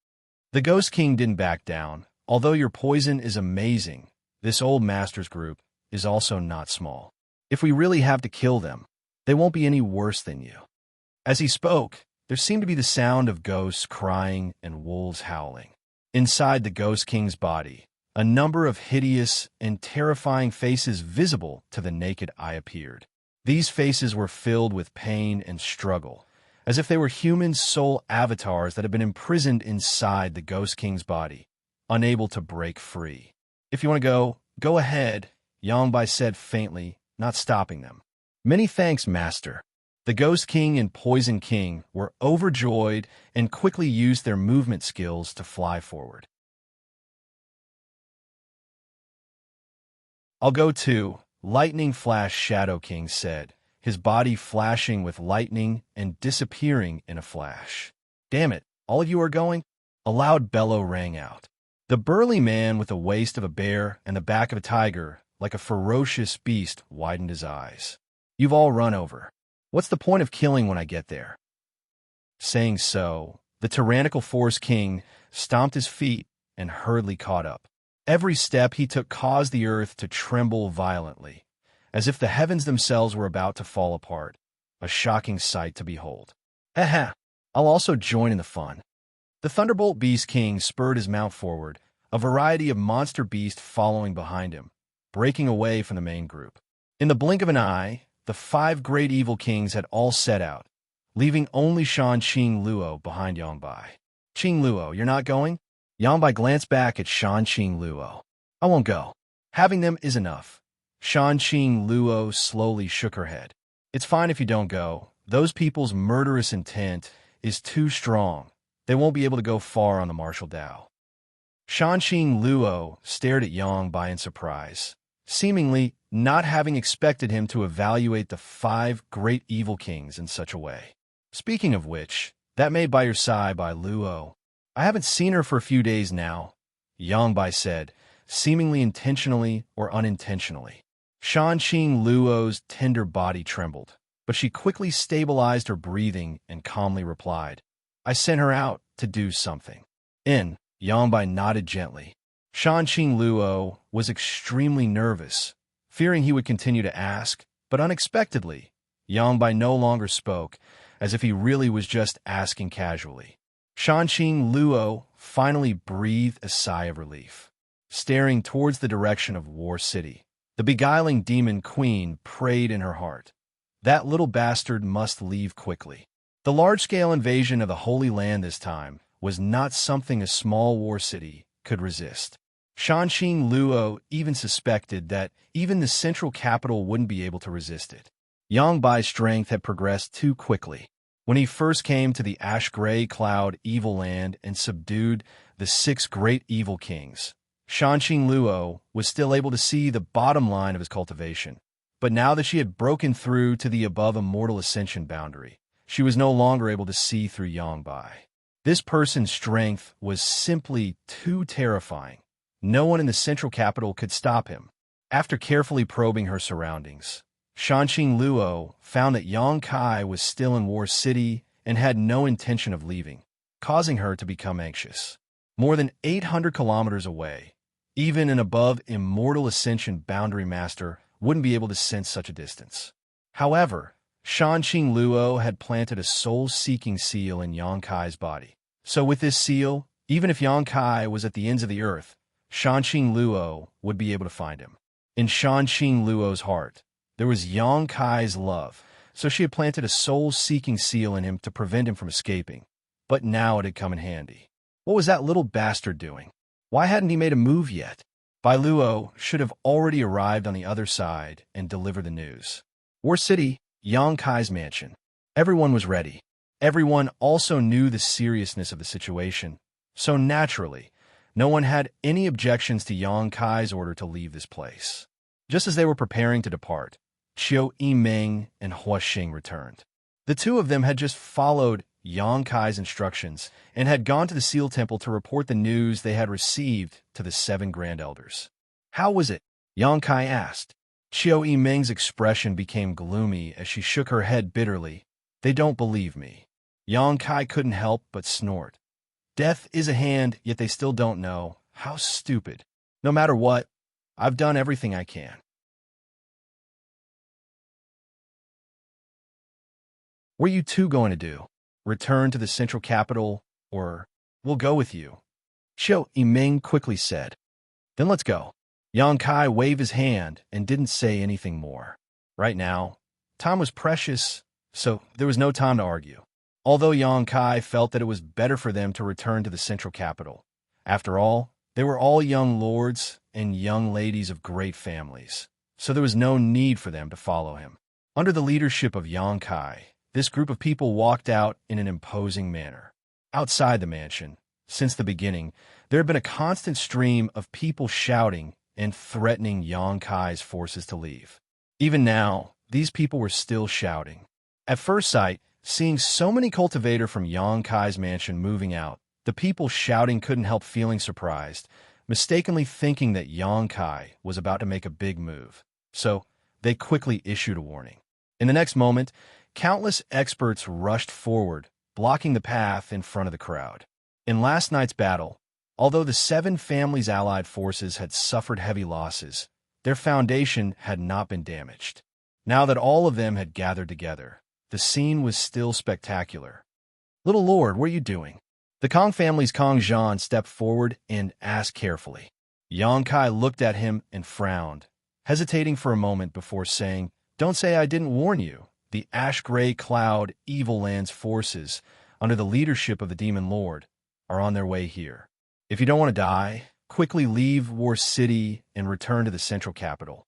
The Ghost King didn't back down. Although your poison is amazing, this old master's group is also not small. If we really have to kill them, they won't be any worse than you. As he spoke, there seemed to be the sound of ghosts crying and wolves howling. Inside the Ghost King's body, a number of hideous and terrifying faces visible to the naked eye appeared. These faces were filled with pain and struggle, as if they were human soul avatars that had been imprisoned inside the Ghost King's body, unable to break free. If you want to go ahead, Yangbai said faintly, not stopping them. Many thanks, Master. The Ghost King and Poison King were overjoyed and quickly used their movement skills to fly forward. I'll go too, Lightning Flash Shadow King said, his body flashing with lightning and disappearing in a flash. Damn it, all of you are going? A loud bellow rang out. The burly man with the waist of a bear and the back of a tiger, like a ferocious beast, widened his eyes. You've all run over. What's the point of killing when I get there? Saying so, the tyrannical Forest King stomped his feet and hurriedly caught up. Every step he took caused the earth to tremble violently, as if the heavens themselves were about to fall apart, a shocking sight to behold. I'll also join in the fun. The Thunderbolt Beast King spurred his mount forward, a variety of monster beasts following behind him, breaking away from the main group. In the blink of an eye, the 5 great evil kings had all set out, leaving only Shanqing Luo behind Yangbai. Qing Luo, you're not going? Yangbai glanced back at Shanqing Luo. I won't go. Having them is enough. Shanqing Luo slowly shook her head. It's fine if you don't go. Those people's murderous intent is too strong. They won't be able to go far on the martial Dao. Shanqing Luo stared at Yangbai in surprise, seemingly not having expected him to evaluate the 5 great evil kings in such a way. Speaking of which, that maid by your side by Luo. I haven't seen her for a few days now, Yangbai said, seemingly intentionally or unintentionally. Shanqing Luo's tender body trembled, but she quickly stabilized her breathing and calmly replied, I sent her out to do something. Yangbai nodded gently. Shanqing Luo was extremely nervous, fearing he would continue to ask, but unexpectedly, Yangbai no longer spoke, as if he really was just asking casually. Shanqing Luo finally breathed a sigh of relief. Staring towards the direction of War City, the beguiling demon queen prayed in her heart. That little bastard must leave quickly. The large-scale invasion of the Holy Land this time was not something a small War City could resist. Shanqing Luo even suspected that even the central capital wouldn't be able to resist it. Yangbai's strength had progressed too quickly. When he first came to the ash-gray cloud evil land and subdued the 6 great evil kings, Shanqing Luo was still able to see the bottom line of his cultivation. But now that she had broken through to the above immortal ascension boundary, she was no longer able to see through Yangbai. This person's strength was simply too terrifying. No one in the central capital could stop him. After carefully probing her surroundings, Shanxing Luo found that Yang Kai was still in War City and had no intention of leaving, causing her to become anxious. More than 800 kilometers away, even an above Immortal Ascension boundary master wouldn't be able to sense such a distance. However, Shanxing Luo had planted a soul-seeking seal in Yang Kai's body. So with this seal, even if Yang Kai was at the ends of the earth, Shanxing Luo would be able to find him. In Shanxing Luo's heart, there was Yang Kai's love, so she had planted a soul-seeking seal in him to prevent him from escaping. But now it had come in handy. What was that little bastard doing? Why hadn't he made a move yet? Bai Luo should have already arrived on the other side and delivered the news. War City, Yang Kai's mansion. Everyone was ready. Everyone also knew the seriousness of the situation, so naturally, no one had any objections to Yang Kai's order to leave this place. Just as they were preparing to depart, Qiu Yimeng and Hua Xing returned. The two of them had just followed Yang Kai's instructions and had gone to the Seal Temple to report the news they had received to the 7 Grand Elders. How was it? Yang Kai asked. Qiu Yimeng's expression became gloomy as she shook her head bitterly. They don't believe me. Yang Kai couldn't help but snort. Death is a hand, yet they still don't know. How stupid. No matter what, I've done everything I can. What are you two going to do? Return to the central capital, or we'll go with you? Qiu Yimeng quickly said. Then let's go. Yang Kai waved his hand and didn't say anything more. Right now, time was precious, so there was no time to argue. Although Yang Kai felt that it was better for them to return to the central capital. After all, they were all young lords and young ladies of great families, so there was no need for them to follow him. Under the leadership of Yang Kai, this group of people walked out in an imposing manner. Outside the mansion, since the beginning, there had been a constant stream of people shouting and threatening Yang Kai's forces to leave. Even now, these people were still shouting. At first sight, seeing so many cultivators from Yang Kai's mansion moving out, the people shouting couldn't help feeling surprised, mistakenly thinking that Yang Kai was about to make a big move. So, they quickly issued a warning. In the next moment, countless experts rushed forward, blocking the path in front of the crowd. In last night's battle, although the 7 families' allied forces had suffered heavy losses, their foundation had not been damaged. Now that all of them had gathered together, the scene was still spectacular. Little Lord, what are you doing? The Kong family's Kong Zhan stepped forward and asked carefully. Yang Kai looked at him and frowned, hesitating for a moment before saying, Don't say I didn't warn you. The ash-gray cloud Evil Land's forces, under the leadership of the Demon Lord, are on their way here. If you don't want to die, quickly leave War City and return to the central capital.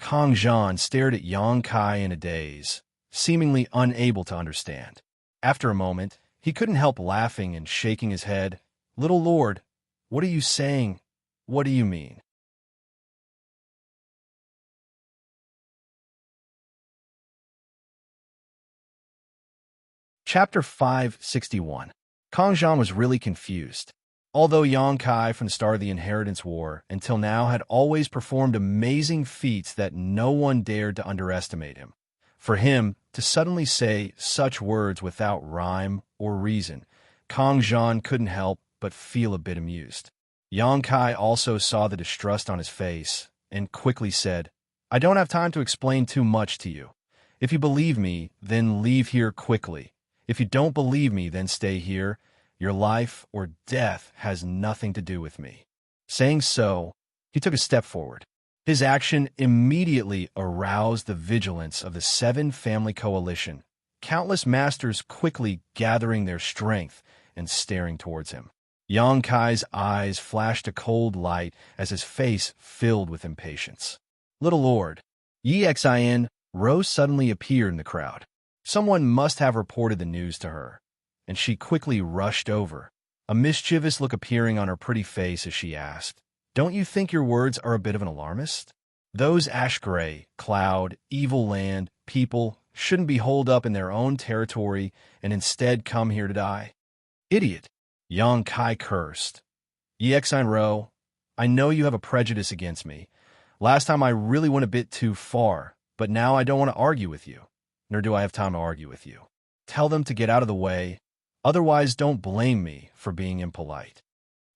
Kong Zhan stared at Yang Kai in a daze, seemingly unable to understand. After a moment, he couldn't help laughing and shaking his head. Little Lord, what are you saying? What do you mean? Chapter 561. Kong Zhan was really confused. Although Yang Kai from the start of the Inheritance War until now had always performed amazing feats that no one dared to underestimate him, for him to suddenly say such words without rhyme or reason, Kong Zhan couldn't help but feel a bit amused. Yang Kai also saw the distrust on his face and quickly said, I don't have time to explain too much to you. If you believe me, then leave here quickly. If you don't believe me, then stay here. Your life or death has nothing to do with me. Saying so, he took a step forward. His action immediately aroused the vigilance of the 7 family coalition, countless masters quickly gathering their strength and staring towards him. Yang Kai's eyes flashed a cold light as his face filled with impatience. Little Lord, Yi Xin Rose suddenly appeared in the crowd. Someone must have reported the news to her, and she quickly rushed over, a mischievous look appearing on her pretty face as she asked, Don't you think your words are a bit of an alarmist? Those ash-gray, cloud, evil land, people shouldn't be holed up in their own territory and instead come here to die. Idiot. Yang Kai cursed. Xianxia, I know you have a prejudice against me. Last time I really went a bit too far, but now I don't want to argue with you. Nor do I have time to argue with you. Tell them to get out of the way. Otherwise, don't blame me for being impolite.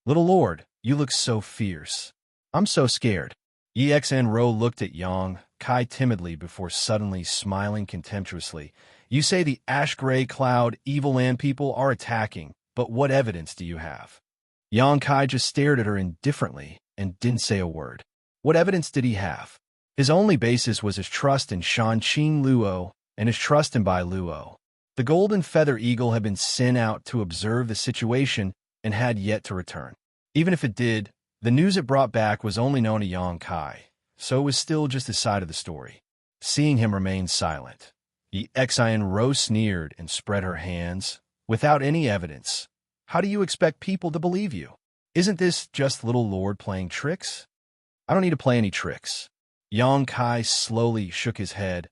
Little Lord, you look so fierce. I'm so scared. Xianxia looked at Yang Kai timidly before suddenly smiling contemptuously. You say the ash-gray cloud evil land people are attacking, but what evidence do you have? Yang Kai just stared at her indifferently and didn't say a word. What evidence did he have? His only basis was his trust in Shanqing Luo and his trust in Bai Luo. The golden feather eagle had been sent out to observe the situation and had yet to return. Even if it did, the news it brought back was only known to Yang Kai, so it was still just his side of the story. Seeing him remain silent, Xianxia sneered and spread her hands. Without any evidence, how do you expect people to believe you? Isn't this just little Lord playing tricks? I don't need to play any tricks. Yang Kai slowly shook his head.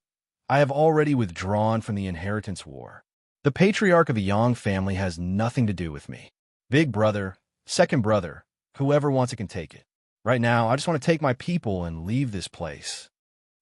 I have already withdrawn from the inheritance war. The patriarch of the Yang family has nothing to do with me. Big brother, second brother, whoever wants it can take it. Right now, I just want to take my people and leave this place.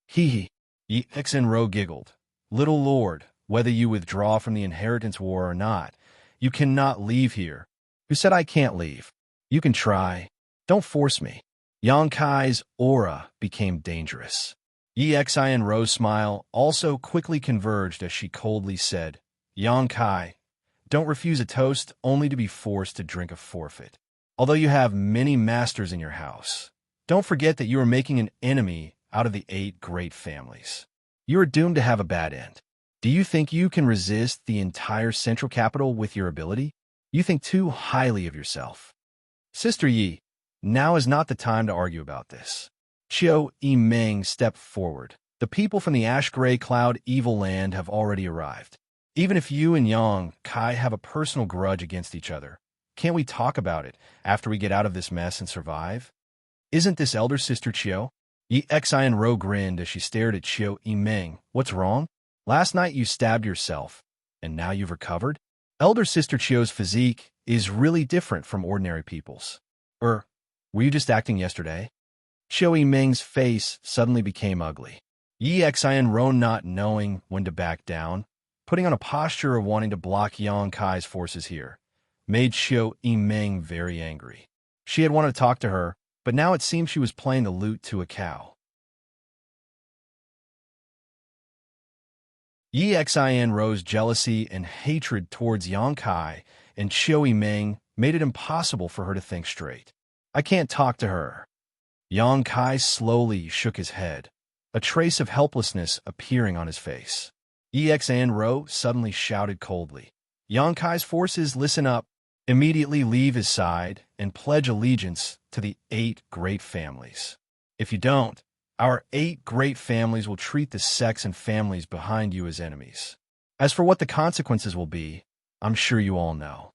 Hee hee. Xianxia giggled. Little Lord, whether you withdraw from the inheritance war or not, you cannot leave here. Who said I can't leave? You can try. Don't force me. Yang Kai's aura became dangerous. Xianxia's smile also quickly converged as she coldly said, Yang Kai, don't refuse a toast only to be forced to drink a forfeit. Although you have many masters in your house, don't forget that you are making an enemy out of the 8 great families. You are doomed to have a bad end. Do you think you can resist the entire central capital with your ability? You think too highly of yourself. Sister Yi, now is not the time to argue about this. Qiu Yimeng stepped forward. The people from the ash-gray cloud evil land have already arrived. Even if you and Yang Kai have a personal grudge against each other, can't we talk about it after we get out of this mess and survive? Isn't this elder sister Qiu? Xianxia grinned as she stared at Qiu Yimeng. What's wrong? Last night you stabbed yourself, and now you've recovered? Elder sister Qiu's physique is really different from ordinary people's. Were you just acting yesterday? Qiu Yimeng's face suddenly became ugly. Xianxia not knowing when to back down, putting on a posture of wanting to block Yang Kai's forces here, made Qiu Yimeng very angry. She had wanted to talk to her, but now it seemed she was playing the lute to a cow. Xianxia's jealousy and hatred towards Yang Kai and Qiu Yimeng made it impossible for her to think straight. I can't talk to her. Yang Kai slowly shook his head, a trace of helplessness appearing on his face. Xianxia suddenly shouted coldly, Yang Kai's forces, listen up. Immediately leave his side and pledge allegiance to the 8 great families. If you don't, our 8 great families will treat the sects and families behind you as enemies. As for what the consequences will be, I'm sure you all know.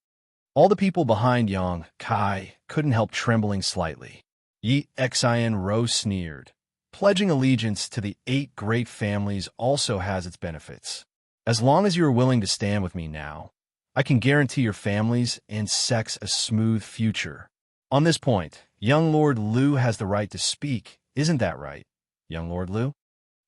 All the people behind Yang Kai couldn't help trembling slightly. Xianxia sneered. Pledging allegiance to the 8 great families also has its benefits. As long as you are willing to stand with me now, I can guarantee your families and sects a smooth future. On this point, young Lord Lu has the right to speak, isn't that right, young Lord Lu?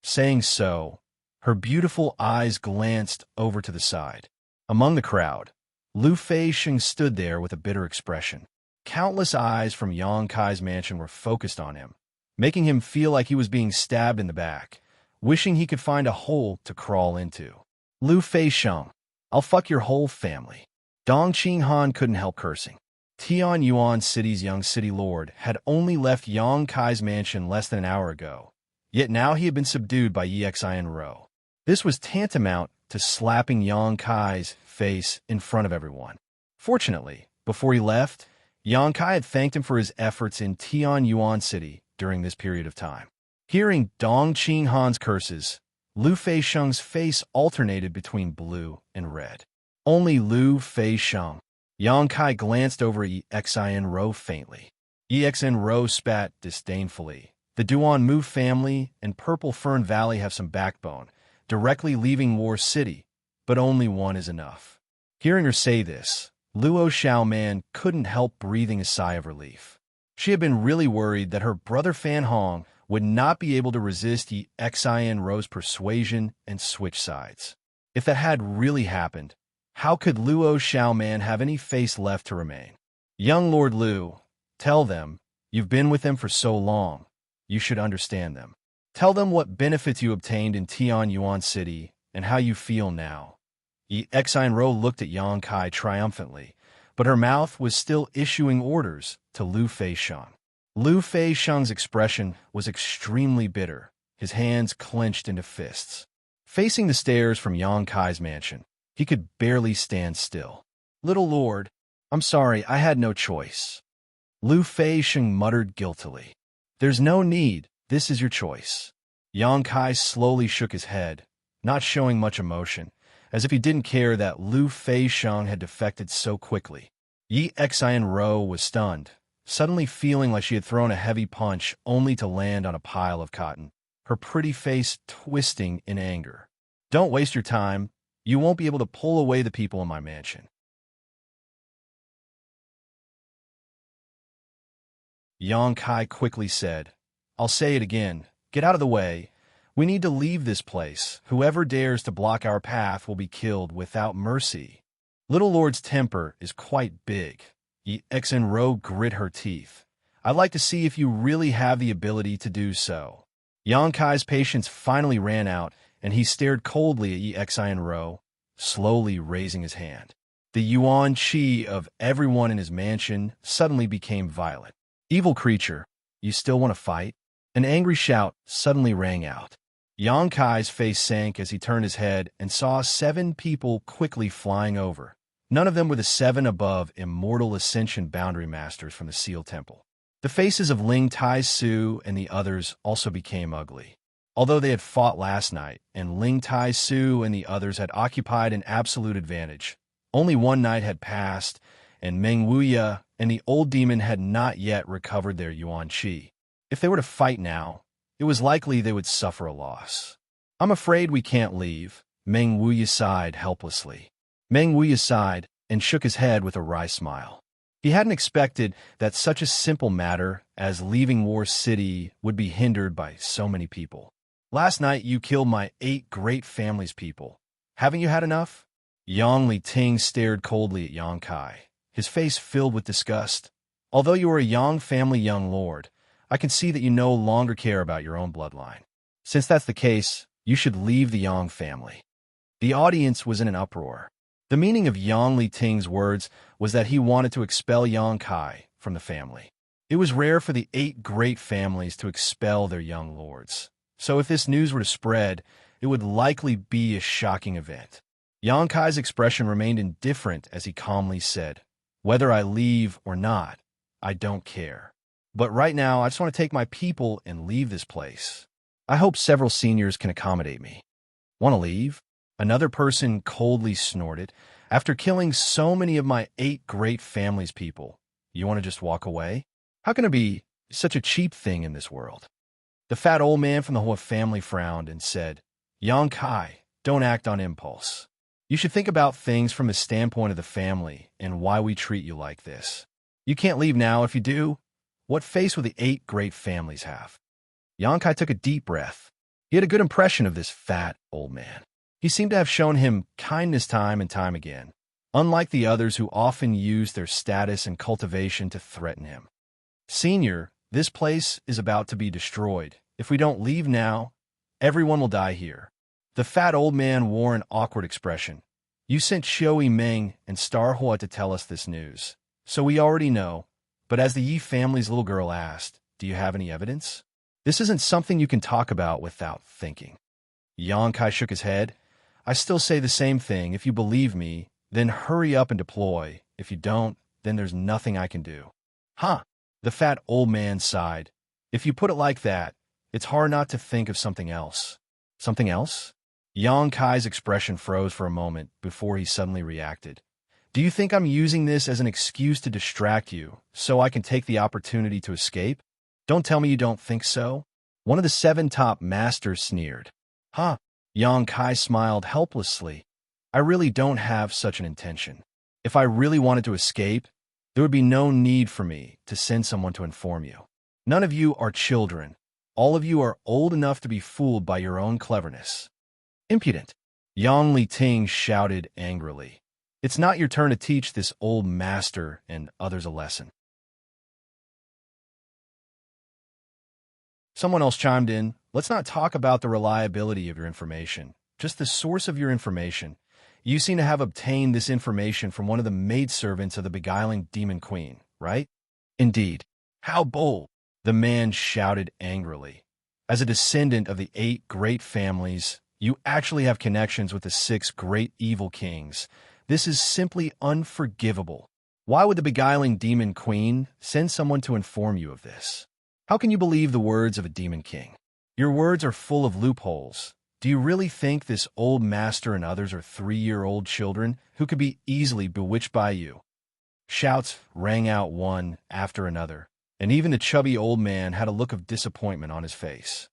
Saying so, her beautiful eyes glanced over to the side. Among the crowd, Lu Feixing stood there with a bitter expression. Countless eyes from Yang Kai's mansion were focused on him, making him feel like he was being stabbed in the back, wishing he could find a hole to crawl into. Lu Feixing, I'll fuck your whole family. Dong Qinghan couldn't help cursing. Tian Yuan City's young city lord had only left Yang Kai's mansion less than an hour ago, yet now he had been subdued by Xianxia. This was tantamount to slapping Yang Kai's face in front of everyone. Fortunately, before he left, Yang Kai had thanked him for his efforts in Tian Yuan City during this period of time. Hearing Dong Qinghan's curses, Lu Feixing's face alternated between blue and red. Only Lu Feixing. Yang Kai glanced over at Xianxia faintly. Xianxia spat disdainfully. The Duan Mu family and Purple Fern Valley have some backbone, directly leaving War City, but only one is enough. Hearing her say this, Luo Xiaoman couldn't help breathing a sigh of relief. She had been really worried that her brother Fan Hong would not be able to resist Yi Xianro's persuasion and switch sides. If that had really happened, how could Luo Xiaoman have any face left to remain? Young Lord Lu, tell them, you've been with them for so long, you should understand them. Tell them what benefits you obtained in Tian Yuan City and how you feel now. Yi Xianro looked at Yang Kai triumphantly, but her mouth was still issuing orders to Lu Feixiang. Lu Feixiang's expression was extremely bitter, his hands clenched into fists. Facing the stairs from Yang Kai's mansion, he could barely stand still. Little Lord, I'm sorry, I had no choice. Lu Feixiang muttered guiltily. There's no need, this is your choice. Yang Kai slowly shook his head, not showing much emotion, as if he didn't care that Lu Feixiang had defected so quickly. Yi Xianro was stunned, suddenly feeling like she had thrown a heavy punch only to land on a pile of cotton, her pretty face twisting in anger. Don't waste your time. You won't be able to pull away the people in my mansion. Yang Kai quickly said, I'll say it again. Get out of the way. We need to leave this place. Whoever dares to block our path will be killed without mercy. Little Lord's temper is quite big. Yi Xianro grit her teeth. I'd like to see if you really have the ability to do so. Yang Kai's patience finally ran out, and he stared coldly at Yi Xianro, slowly raising his hand. The yuan qi of everyone in his mansion suddenly became violent. Evil creature, you still want to fight? An angry shout suddenly rang out. Yang Kai's face sank as he turned his head and saw 7 people quickly flying over. None of them were the 7 above Immortal Ascension Boundary Masters from the Seal Temple. The faces of Ling Tai Su and the others also became ugly. Although they had fought last night, and Ling Tai Su and the others had occupied an absolute advantage, only one night had passed, and Meng Wuya and the old demon had not yet recovered their yuan qi. If they were to fight now, it was likely they would suffer a loss. I'm afraid we can't leave, Meng Wuya sighed helplessly. Meng Wuya sighed and shook his head with a wry smile. He hadn't expected that such a simple matter as leaving War City would be hindered by so many people. Last night you killed my 8 great family's people. Haven't you had enough? Yang Li Ting stared coldly at Yang Kai, his face filled with disgust. Although you are a Yang family young lord, I can see that you no longer care about your own bloodline. Since that's the case, you should leave the Yang family. The audience was in an uproar. The meaning of Yang Li Ting's words was that he wanted to expel Yang Kai from the family. It was rare for the 8 great families to expel their young lords. So if this news were to spread, it would likely be a shocking event. Yang Kai's expression remained indifferent as he calmly said, Whether I leave or not, I don't care. But right now, I just want to take my people and leave this place. I hope several seniors can accommodate me. Want to leave? Another person coldly snorted. After killing so many of my 8 great family's people, you want to just walk away? How can it be such a cheap thing in this world? The fat old man from the whole family frowned and said, Yang Kai, don't act on impulse. You should think about things from the standpoint of the family and why we treat you like this. You can't leave now. If you do, what face will the 8 great families have? Yang Kai took a deep breath. He had a good impression of this fat old man. He seemed to have shown him kindness time and time again, unlike the others who often used their status and cultivation to threaten him. Senior, this place is about to be destroyed. If we don't leave now, everyone will die here. The fat old man wore an awkward expression. You sent Xiao Meng and Star Hua to tell us this news, so we already know. But as the Yi family's little girl asked, do you have any evidence? This isn't something you can talk about without thinking. Yang Kai shook his head. I still say the same thing. If you believe me, then hurry up and deploy. If you don't, then there's nothing I can do. Huh? The fat old man sighed. If you put it like that, it's hard not to think of something else. Something else? Yang Kai's expression froze for a moment before he suddenly reacted. Do you think I'm using this as an excuse to distract you, so I can take the opportunity to escape? Don't tell me you don't think so. One of the 7 top masters sneered. Huh? Yang Kai smiled helplessly. I really don't have such an intention. If I really wanted to escape, there would be no need for me to send someone to inform you. None of you are children. All of you are old enough to be fooled by your own cleverness. Impudent! Yang Liting shouted angrily. It's not your turn to teach this old master and others a lesson. Someone else chimed in, let's not talk about the reliability of your information, just the source of your information. You seem to have obtained this information from one of the maidservants of the beguiling demon queen, right? Indeed. How bold! The man shouted angrily. As a descendant of the 8 great families, you actually have connections with the 6 great evil kings. This is simply unforgivable. Why would the beguiling demon queen send someone to inform you of this? How can you believe the words of a demon king? Your words are full of loopholes. Do you really think this old master and others are 3-year-old children who could be easily bewitched by you? Shouts rang out one after another, and even the chubby old man had a look of disappointment on his face.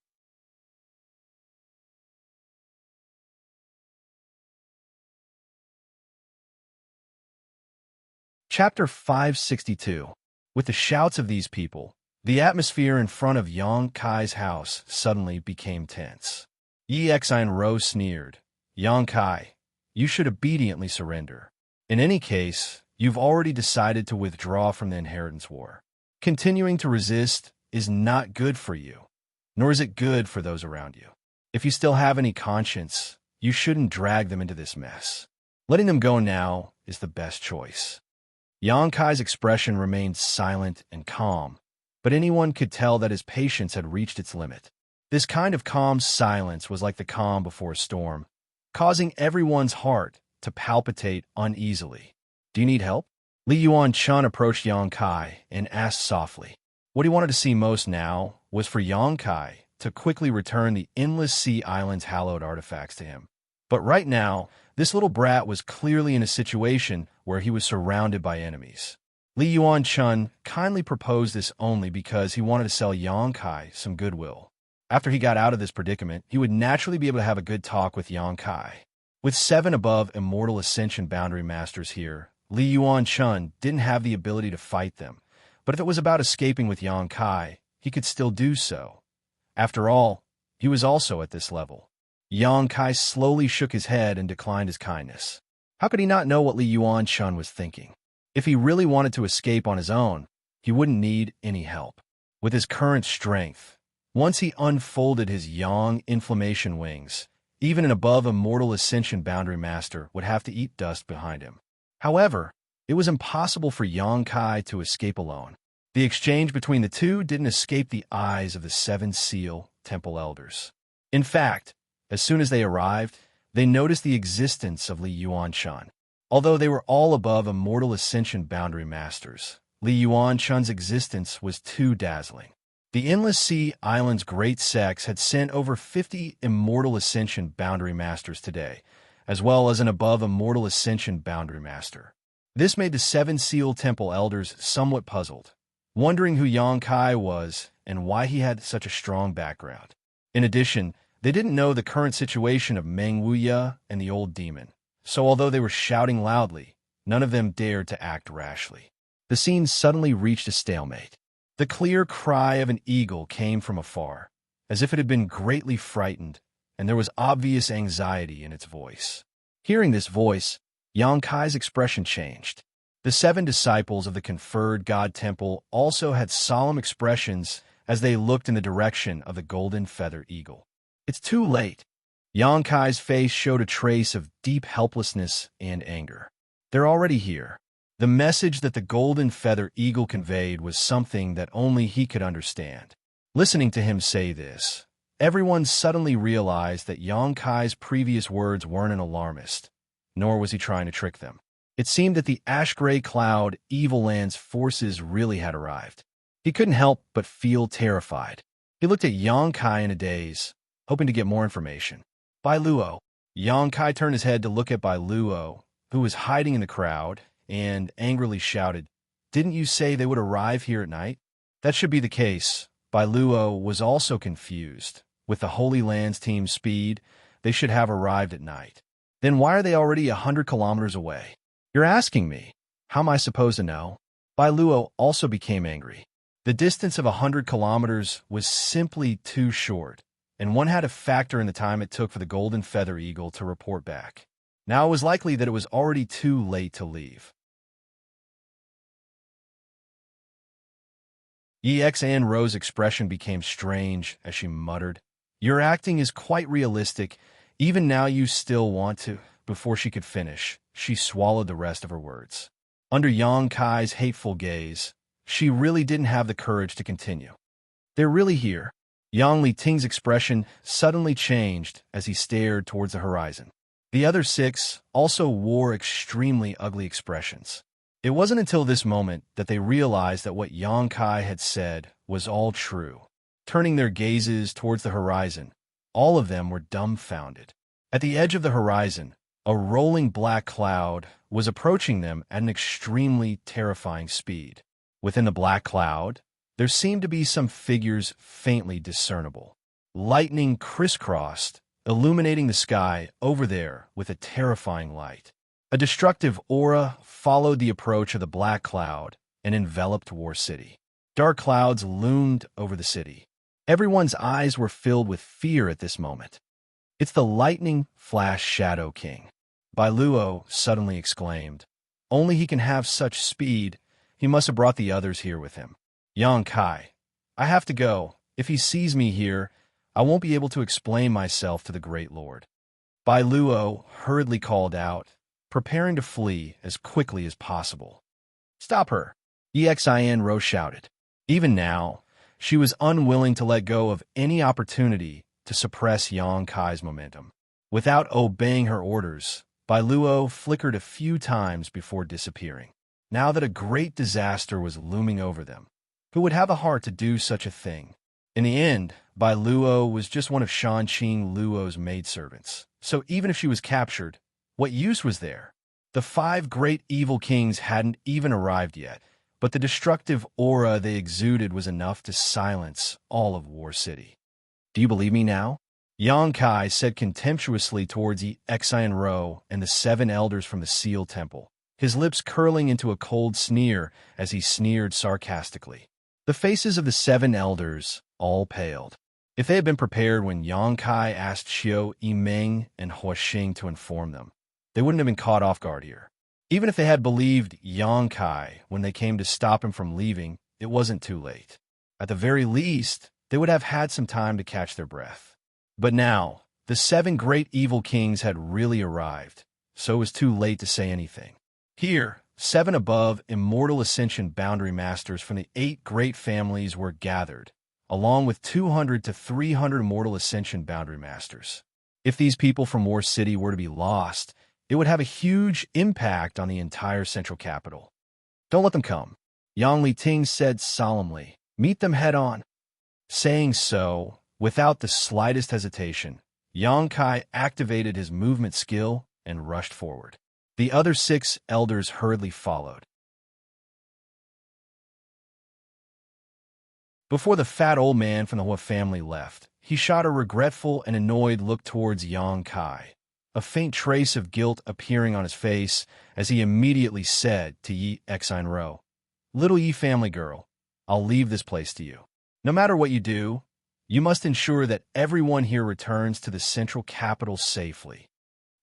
Chapter 562. With the shouts of these people, the atmosphere in front of Yang Kai's house suddenly became tense. Yi Xianxia sneered. Yang Kai, you should obediently surrender. In any case, you've already decided to withdraw from the inheritance war. Continuing to resist is not good for you, nor is it good for those around you. If you still have any conscience, you shouldn't drag them into this mess. Letting them go now is the best choice. Yang Kai's expression remained silent and calm, but anyone could tell that his patience had reached its limit. This kind of calm silence was like the calm before a storm, causing everyone's heart to palpitate uneasily. Do you need help? Li Yuan-chun approached Yang Kai and asked softly. What he wanted to see most now was for Yang Kai to quickly return the Endless Sea Island's hallowed artifacts to him. But right now, this little brat was clearly in a situation where he was surrounded by enemies. Li Yuan-chun kindly proposed this only because he wanted to sell Yang Kai some goodwill. After he got out of this predicament, he would naturally be able to have a good talk with Yang Kai. With 7 above Immortal Ascension boundary masters here, Li Yuan-chun didn't have the ability to fight them, but if it was about escaping with Yang Kai, he could still do so. After all, he was also at this level. Yang Kai slowly shook his head and declined his kindness. How could he not know what Li Yuan-chun was thinking? If he really wanted to escape on his own, he wouldn't need any help. With his current strength, once he unfolded his yang inflammation wings, even an above Immortal Ascension boundary master would have to eat dust behind him. However, it was impossible for Yang Kai to escape alone. The exchange between the two didn't escape the eyes of the 7 Seal Temple Elders. In fact, as soon as they arrived, they noticed the existence of Li Yuan-chun. Although they were all above Immortal Ascension boundary masters, Li Yuan-chun's existence was too dazzling. The Endless Sea Island's great sects had sent over 50 Immortal Ascension boundary masters today, as well as an above Immortal Ascension boundary master. This made the 7 Seal Temple Elders somewhat puzzled, wondering who Yang Kai was and why he had such a strong background. In addition, they didn't know the current situation of Meng Wuya and the old demon, so although they were shouting loudly, none of them dared to act rashly. The scene suddenly reached a stalemate. The clear cry of an eagle came from afar, as if it had been greatly frightened, and there was obvious anxiety in its voice. Hearing this voice, Yang Kai's expression changed. The 7 disciples of the conferred God Temple also had solemn expressions as they looked in the direction of the golden feather eagle. It's too late. Yang Kai's face showed a trace of deep helplessness and anger. They're already here. The message that the golden feather eagle conveyed was something that only he could understand. Listening to him say this, everyone suddenly realized that Yang Kai's previous words weren't an alarmist, nor was he trying to trick them. It seemed that the ash-gray cloud Evil Land's forces really had arrived. He couldn't help but feel terrified. He looked at Yang Kai in a daze, hoping to get more information. Bai Luo. Yang Kai turned his head to look at Bai Luo, who was hiding in the crowd, and angrily shouted, "Didn't you say they would arrive here at night?" That should be the case. Bai Luo was also confused. With the Holy Land's team's speed, they should have arrived at night. Then why are they already 100 kilometers away? You're asking me. How am I supposed to know? Bai Luo also became angry. The distance of 100 kilometers was simply too short, and one had to factor in the time it took for the golden feather eagle to report back. Now it was likely that it was already too late to leave. Xianxia's expression became strange as she muttered, "Your acting is quite realistic. Even now you still want to." Before she could finish, she swallowed the rest of her words. Under Yang Kai's hateful gaze, she really didn't have the courage to continue. "They're really here." Yang Liting's expression suddenly changed as he stared towards the horizon. The other 6 also wore extremely ugly expressions. It wasn't until this moment that they realized that what Yang Kai had said was all true. Turning their gazes towards the horizon, all of them were dumbfounded. At the edge of the horizon, a rolling black cloud was approaching them at an extremely terrifying speed. Within the black cloud, there seemed to be some figures faintly discernible. Lightning crisscrossed, illuminating the sky over there with a terrifying light. A destructive aura followed the approach of the black cloud and enveloped War City. Dark clouds loomed over the city. Everyone's eyes were filled with fear at this moment. "It's the lightning flash Shadow King," Bai Luo suddenly exclaimed. "Only he can have such speed. He must have brought the others here with him." "Yang Kai, I have to go. If he sees me here, I won't be able to explain myself to the Great Lord." Bai Luo hurriedly called out, preparing to flee as quickly as possible. "Stop her!" Xianxia shouted. Even now, she was unwilling to let go of any opportunity to suppress Yang Kai's momentum. Without obeying her orders, Bai Luo flickered a few times before disappearing. Now that a great disaster was looming over them, who would have a heart to do such a thing? In the end, Bai Luo was just one of Shanqing Luo's maidservants, so even if she was captured, what use was there? The 5 great evil kings hadn't even arrived yet, but the destructive aura they exuded was enough to silence all of War City. "Do you believe me now?" Yang Kai said contemptuously towards Xianxia and the 7 elders from the Seal Temple, his lips curling into a cold sneer as he sneered sarcastically. The faces of the 7 elders all paled. If they had been prepared when Yang Kai asked Xiao Yimeng and Huaxing to inform them, they wouldn't have been caught off guard here. Even if they had believed Yang Kai when they came to stop him from leaving, it wasn't too late. At the very least, they would have had some time to catch their breath. But now, the 7 great evil kings had really arrived, so it was too late to say anything. Here, 7 above Immortal Ascension boundary masters from the 8 great families were gathered, along with 200 to 300 Immortal Ascension boundary masters. If these people from War City were to be lost, it would have a huge impact on the entire central capital. "Don't let them come," Yang Liting said solemnly. "Meet them head on." Saying so, without the slightest hesitation, Yang Kai activated his movement skill and rushed forward. The other 6 elders hurriedly followed. Before the fat old man from the Hua family left, he shot a regretful and annoyed look towards Yang Kai, a faint trace of guilt appearing on his face as he immediately said to Xianxia, "Little Yi family girl, I'll leave this place to you. No matter what you do, you must ensure that everyone here returns to the central capital safely."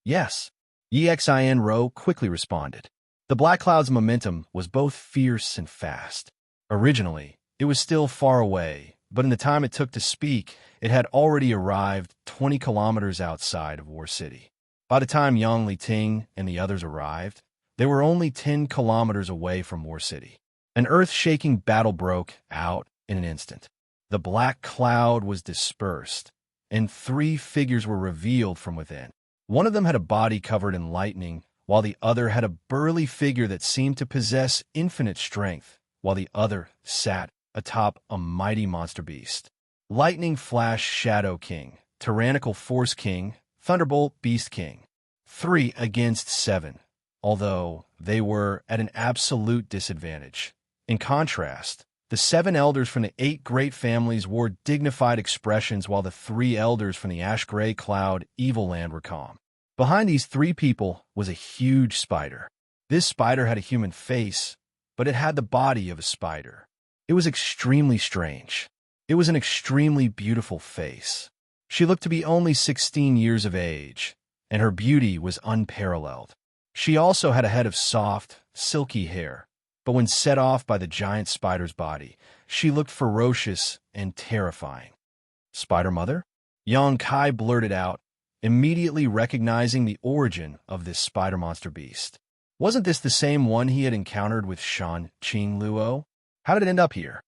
"Yes," Xianxia quickly responded. The Black Cloud's momentum was both fierce and fast. Originally, it was still far away, but in the time it took to speak, it had already arrived 20 kilometers outside of War City. By the time Yang Liting and the others arrived, they were only 10 kilometers away from War City. An earth-shaking battle broke out in an instant. The black cloud was dispersed, and 3 figures were revealed from within. One of them had a body covered in lightning, while the other had a burly figure that seemed to possess infinite strength, while the other sat atop a mighty monster beast. Lightning Flash Shadow King, Tyrannical Force King, Thunderbolt Beast King. 3 against 7, although they were at an absolute disadvantage. In contrast, the 7 elders from the 8 great families wore dignified expressions while the 3 elders from the ash-gray cloud Evil Land were calm. Behind these 3 people was a huge spider. This spider had a human face, but it had the body of a spider. It was extremely strange. It was an extremely beautiful face. She looked to be only 16 years of age, and her beauty was unparalleled. She also had a head of soft, silky hair, but when set off by the giant spider's body, she looked ferocious and terrifying. Spider Mother? Yang Kai blurted out, immediately recognizing the origin of this spider monster beast. Wasn't this the same one he had encountered with Xianxia? How did it end up here?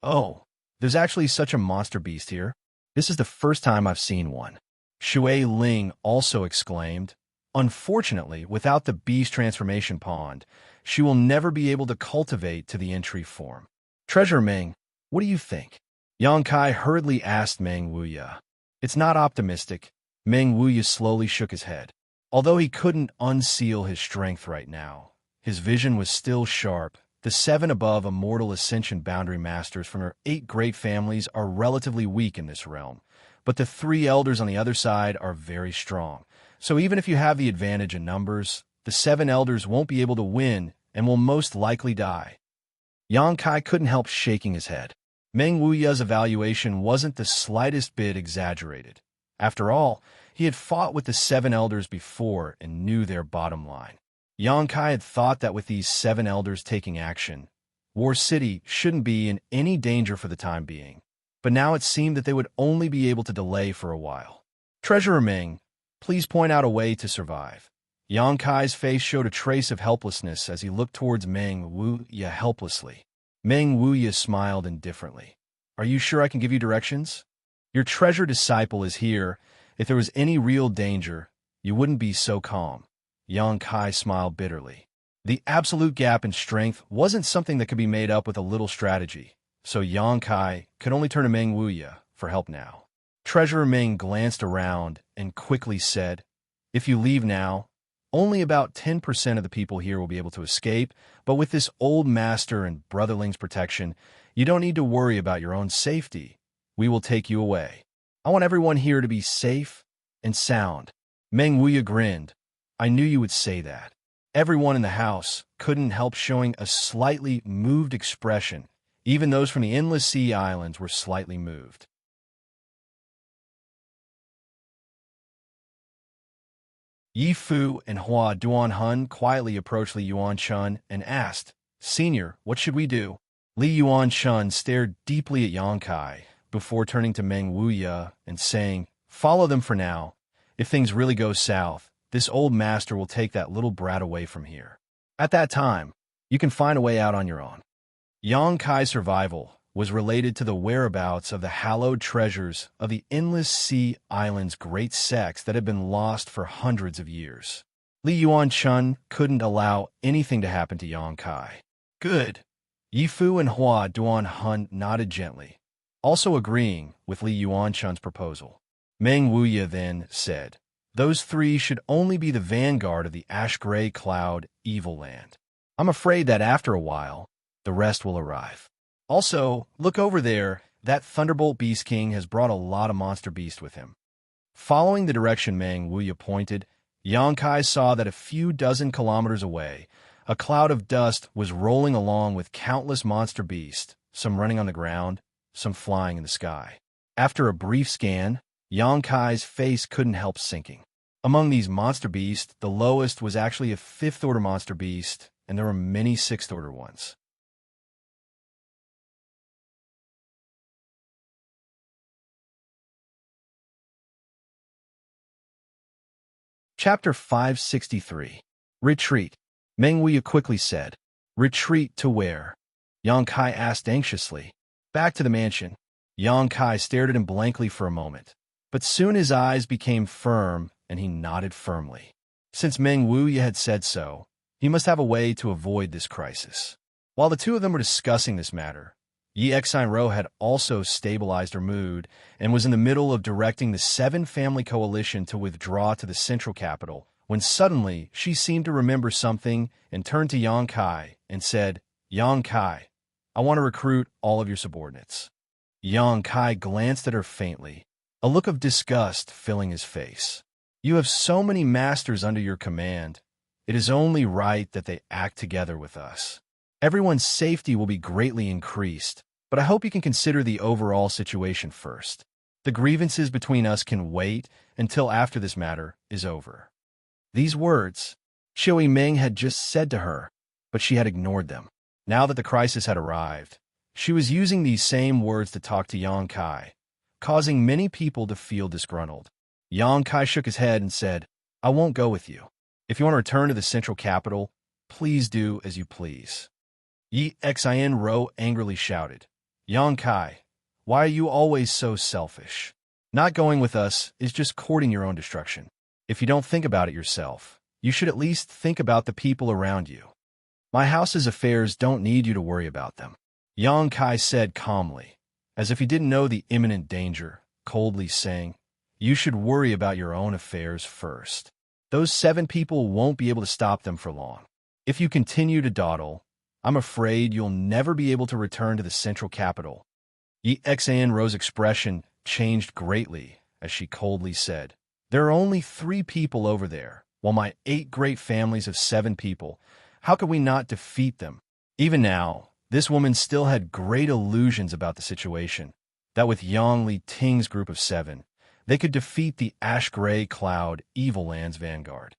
Oh, there's actually such a monster beast here. This is the first time I've seen one. Shui Ling also exclaimed. Unfortunately, without the beast transformation pond, she will never be able to cultivate to the entry form. Treasure Meng, what do you think? Yang Kai hurriedly asked Meng Wuya. It's not optimistic. Meng Wuya slowly shook his head. Although he couldn't unseal his strength right now, his vision was still sharp. The 7 above Immortal Ascension Boundary Masters from her 8 great families are relatively weak in this realm, but the 3 elders on the other side are very strong. So even if you have the advantage in numbers, the 7 elders won't be able to win and will most likely die. Yang Kai couldn't help shaking his head. Meng Wuya's evaluation wasn't the slightest bit exaggerated. After all, he had fought with the 7 elders before and knew their bottom line. Yang Kai had thought that with these 7 elders taking action, War City shouldn't be in any danger for the time being, but now it seemed that they would only be able to delay for a while. Treasurer Ming, please point out a way to survive. Yang Kai's face showed a trace of helplessness as he looked towards Meng Wuya helplessly. Meng Wuya smiled indifferently. Are you sure I can give you directions? Your treasure disciple is here. If there was any real danger, you wouldn't be so calm. Yang Kai smiled bitterly. The absolute gap in strength wasn't something that could be made up with a little strategy, so Yang Kai could only turn to Meng Wuya for help now. Treasurer Ming glanced around and quickly said, If you leave now, only about 10% of the people here will be able to escape, but with this old master and brotherling's protection, you don't need to worry about your own safety. We will take you away. I want everyone here to be safe and sound. Meng Wuya grinned. I knew you would say that. Everyone in the house couldn't help showing a slightly moved expression. Even those from the Endless Sea Islands were slightly moved. Yi Fu and Hua Duanhun quietly approached Li Yuanchun and asked, Senior, what should we do? Li Yuanchun stared deeply at Yang Kai before turning to Meng Wuya and saying, Follow them for now. If things really go south, this old master will take that little brat away from here. At that time, you can find a way out on your own. Yang Kai's survival was related to the whereabouts of the hallowed treasures of the Endless Sea Islands' great sects that had been lost for hundreds of years. Li Yuanchun couldn't allow anything to happen to Yang Kai. Good. Yi Fu and Hua Duanhun nodded gently, also agreeing with Li Yuanchun's proposal. Meng Wuya then said, Those 3 should only be the vanguard of the ash-gray cloud evil land. I'm afraid that after a while, the rest will arrive. Also, look over there. That Thunderbolt Beast King has brought a lot of monster beasts with him. Following the direction Meng Wuya pointed, Yang Kai saw that a few dozen kilometers away, a cloud of dust was rolling along with countless monster beasts, some running on the ground, some flying in the sky. After a brief scan, Yang Kai's face couldn't help sinking. Among these monster beasts, the lowest was actually a 5th-order monster beast, and there were many 6th-order ones. Chapter 563. Retreat. Meng Wuya quickly said. Retreat to where? Yang Kai asked anxiously. Back to the mansion. Yang Kai stared at him blankly for a moment, but soon his eyes became firm and he nodded firmly. Since Meng Wuya had said so, he must have a way to avoid this crisis. While the 2 of them were discussing this matter, Yi Xinro had also stabilized her mood and was in the middle of directing the 7-family coalition to withdraw to the central capital, when suddenly she seemed to remember something and turned to Yang Kai and said, Yang Kai, I want to recruit all of your subordinates. Yang Kai glanced at her faintly, a look of disgust filling his face. You have so many masters under your command. It is only right that they act together with us. Everyone's safety will be greatly increased, but I hope you can consider the overall situation first. The grievances between us can wait until after this matter is over." These words, Qiu Ming had just said to her, but she had ignored them. Now that the crisis had arrived, she was using these same words to talk to Yang Kai, causing many people to feel disgruntled. Yang Kai shook his head and said, "I won't go with you. If you want to return to the central capital, please do as you please." Yi Xianro angrily shouted, "Yang Kai, why are you always so selfish? Not going with us is just courting your own destruction. If you don't think about it yourself, you should at least think about the people around you. My house's affairs don't need you to worry about them." Yang Kai said calmly, as if he didn't know the imminent danger, coldly saying, "You should worry about your own affairs first. Those 7 people won't be able to stop them for long. If you continue to dawdle, I'm afraid you'll never be able to return to the central capital." Yi Xianro's expression changed greatly as she coldly said, "There are only 3 people over there, while my 8 great families of 7 people. How could we not defeat them?" Even now, this woman still had great illusions about the situation, that with Yang Li Ting's group of 7, they could defeat the ash-gray cloud Evil Land's vanguard.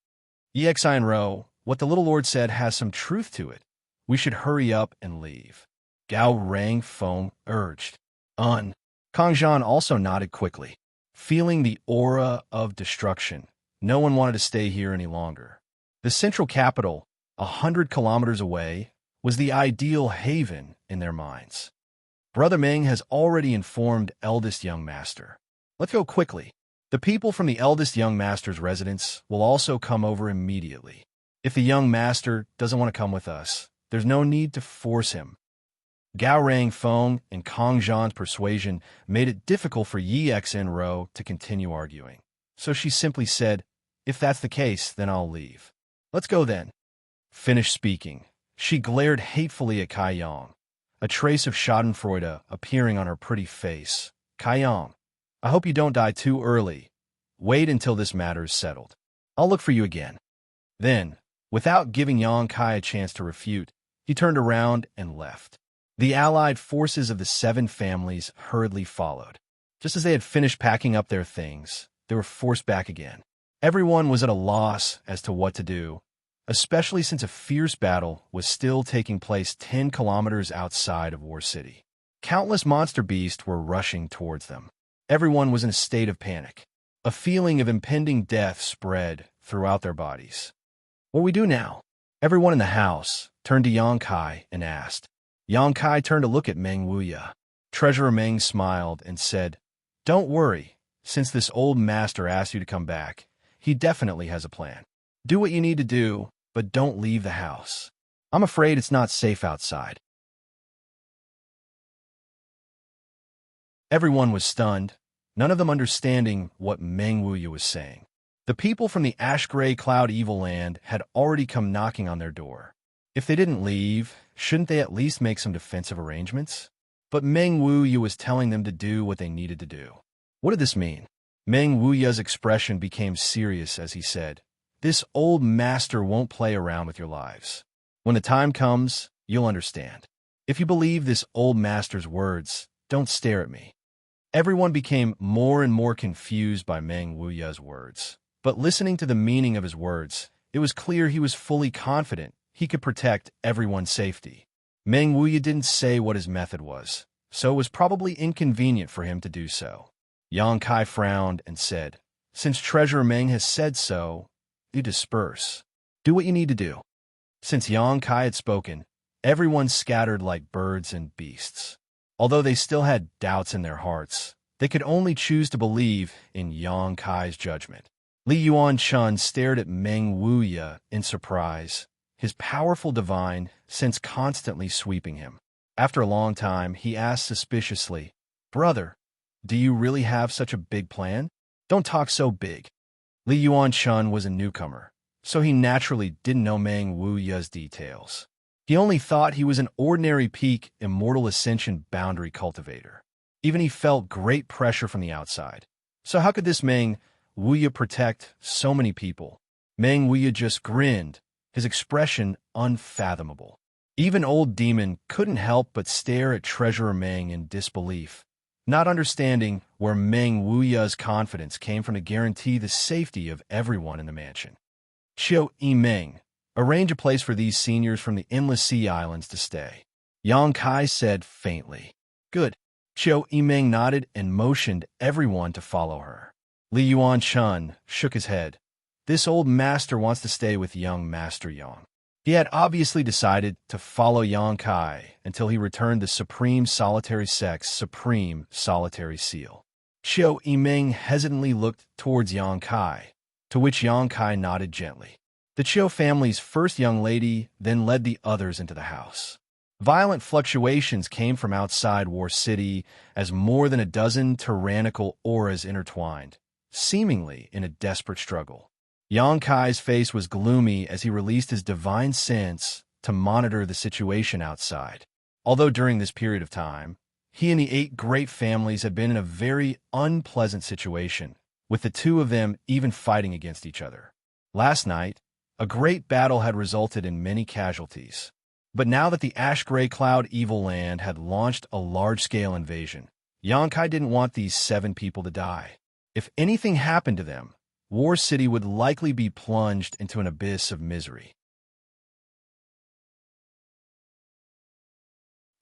Yi Xianro, what the little lord said has some truth to it. We should hurry up and leave. Gao Rang Feng urged. Kang Zhan also nodded quickly. Feeling the aura of destruction, no one wanted to stay here any longer. The central capital, 100 kilometers away, was the ideal haven in their minds. Brother Ming has already informed eldest young master. Let's go quickly. The people from the eldest young master's residence will also come over immediately. If the young master doesn't want to come with us, there's no need to force him. Gao Rang Feng and Kang Zhan's persuasion made it difficult for Yi Xianro to continue arguing. So she simply said, "If that's the case, then I'll leave." "Let's go then." Finished speaking, she glared hatefully at Kai Yang, a trace of schadenfreude appearing on her pretty face. "Kai Yang, I hope you don't die too early. Wait until this matter is settled. I'll look for you again." Then, without giving Yang Kai a chance to refute, he turned around and left. The allied forces of the 7 families hurriedly followed. Just as they had finished packing up their things, they were forced back again. Everyone was at a loss as to what to do, especially since a fierce battle was still taking place 10 kilometers outside of War City. Countless monster beasts were rushing towards them. Everyone was in a state of panic. A feeling of impending death spread throughout their bodies. "What do we do now?" Everyone in the house turned to Yang Kai and asked. Yang Kai turned to look at Meng Wuya. Treasurer Meng smiled and said, "Don't worry, since this old master asked you to come back, he definitely has a plan. Do what you need to do, but don't leave the house. I'm afraid it's not safe outside." Everyone was stunned, none of them understanding what Meng Wuya was saying. The people from the ash-gray cloud Evil Land had already come knocking on their door. If they didn't leave, shouldn't they at least make some defensive arrangements? But Meng Wuya was telling them to do what they needed to do. What did this mean? Meng Wuya's expression became serious as he said, "This old master won't play around with your lives. When the time comes, you'll understand. If you believe this old master's words, don't stare at me." Everyone became more and more confused by Meng Wuya's words. But listening to the meaning of his words, it was clear he was fully confident he could protect everyone's safety. Meng Wuya didn't say what his method was, so it was probably inconvenient for him to do so. Yang Kai frowned and said, "Since Treasurer Meng has said so, you disperse. Do what you need to do." Since Yang Kai had spoken, everyone scattered like birds and beasts. Although they still had doubts in their hearts, they could only choose to believe in Yang Kai's judgment. Li Yuanchun stared at Meng Wuya in surprise, his powerful divine sense constantly sweeping him. After a long time, he asked suspiciously, "Brother, do you really have such a big plan? Don't talk so big." Li Yuanchun was a newcomer, so he naturally didn't know Meng Wuya's details. He only thought he was an ordinary peak Immortal Ascension boundary cultivator. Even he felt great pressure from the outside. So how could this Meng Wuya protect so many people? Meng Wuya just grinned, his expression unfathomable. Even old Demon couldn't help but stare at Treasurer Meng in disbelief, not understanding where Meng Wuya's confidence came from to guarantee the safety of everyone in the mansion. Xiao Yimeng, arrange a place for these seniors from the Endless Sea Islands to stay, Yang Kai said faintly. Good. Xiao Yimeng nodded and motioned everyone to follow her. Li Yuan-chun shook his head. This old master wants to stay with young Master Yang. He had obviously decided to follow Yang Kai until he returned the Supreme Solitary Sect's Supreme Solitary Seal. Xiao Yimeng hesitantly looked towards Yang Kai, to which Yang Kai nodded gently. The Chiu family's first young lady then led the others into the house. Violent fluctuations came from outside War City as more than a dozen tyrannical auras intertwined, seemingly in a desperate struggle. Yang Kai's face was gloomy as he released his divine sense to monitor the situation outside. Although during this period of time, he and the 8 great families had been in a very unpleasant situation, with the two of them even fighting against each other. Last night, a great battle had resulted in many casualties. But now that the Ash-Gray Cloud Evil Land had launched a large-scale invasion, Yang Kai didn't want these 7 people to die. If anything happened to them, War City would likely be plunged into an abyss of misery.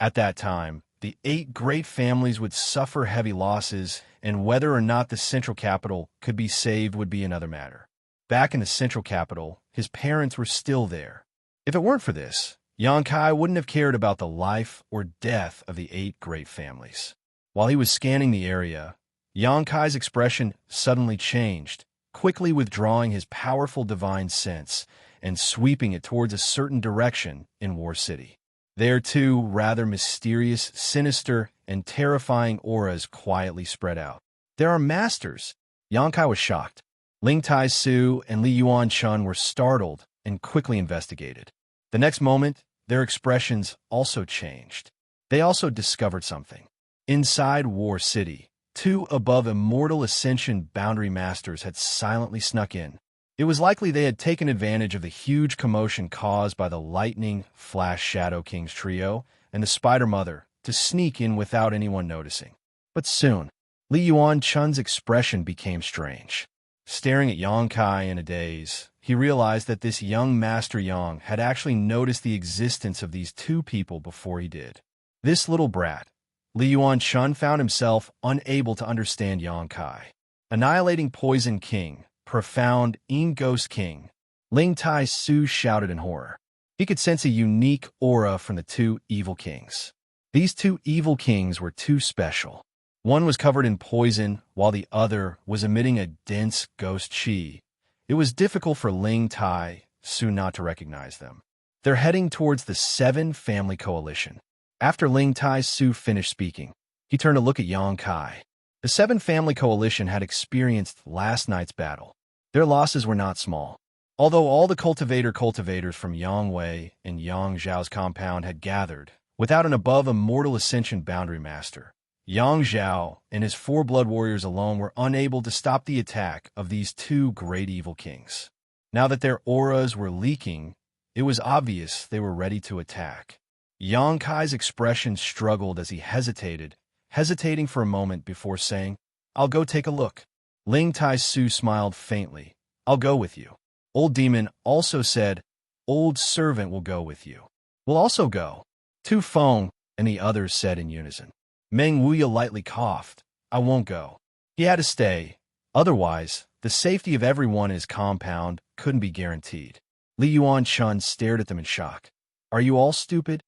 At that time, the 8 great families would suffer heavy losses, and whether or not the central capital could be saved would be another matter. Back in the central capital, his parents were still there. If it weren't for this, Yang Kai wouldn't have cared about the life or death of the 8 great families. While he was scanning the area, Yang Kai's expression suddenly changed, quickly withdrawing his powerful divine sense and sweeping it towards a certain direction in War City. There, too, rather mysterious, sinister, and terrifying auras quietly spread out. There are masters! Yang Kai was shocked. Ling Tai-su and Li Yuan-chun were startled and quickly investigated. The next moment, their expressions also changed. They also discovered something. Inside War City, 2 above Immortal Ascension boundary masters had silently snuck in. It was likely they had taken advantage of the huge commotion caused by the Lightning Flash Shadow Kings trio and the Spider Mother to sneak in without anyone noticing. But soon, Li Yuan-chun's expression became strange. Staring at Yang Kai in a daze, he realized that this young Master Yang had actually noticed the existence of these 2 people before he did. This little brat, Li Yuan-chun, found himself unable to understand Yang Kai. Annihilating Poison King, Profound Ghost King, Ling Tai-su shouted in horror. He could sense a unique aura from the 2 evil kings. These 2 evil kings were too special. One was covered in poison, while the other was emitting a dense ghost chi. It was difficult for Ling Tai-su not to recognize them. They're heading towards the 7 Family Coalition. After Ling Tai-su finished speaking, he turned to look at Yang Kai. The 7 Family Coalition had experienced last night's battle. Their losses were not small. Although all the cultivators from Yang Wei and Yang Zhao's compound had gathered, without an above Immortal Ascension boundary master, Yang Zhao and his 4 blood warriors alone were unable to stop the attack of these 2 great evil kings. Now that their auras were leaking, it was obvious they were ready to attack. Yang Kai's expression struggled as he hesitating for a moment before saying, "I'll go take a look." Ling Tai-su smiled faintly. "I'll go with you." Old Demon also said, "Old Servant will go with you." "We'll also go." Tu Feng and the others said in unison. Meng Wuya lightly coughed. "I won't go." He had to stay. Otherwise, the safety of everyone in his compound couldn't be guaranteed. Li Yuan-chun stared at them in shock. "Are you all stupid?"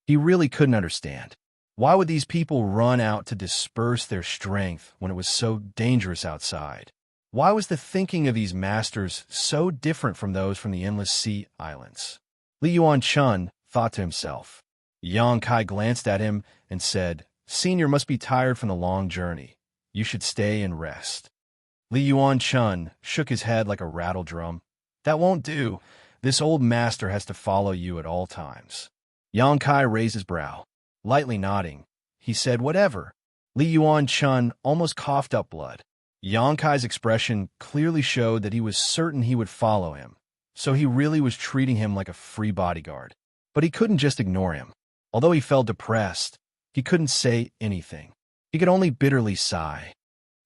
He really couldn't understand. Why would these people run out to disperse their strength when it was so dangerous outside? Why was the thinking of these masters so different from those from the Endless Sea Islands? Li Yuan-chun thought to himself. Yang Kai glanced at him and said, "Senior must be tired from the long journey. You should stay and rest." Li Yuan-chun shook his head like a rattle drum. "That won't do. This old master has to follow you at all times." Yang Kai raised his brow. Lightly nodding, he said, "Whatever." Li Yuan-chun almost coughed up blood. Yang Kai's expression clearly showed that he was certain he would follow him, so he really was treating him like a free bodyguard. But he couldn't just ignore him. Although he felt depressed, he couldn't say anything. He could only bitterly sigh.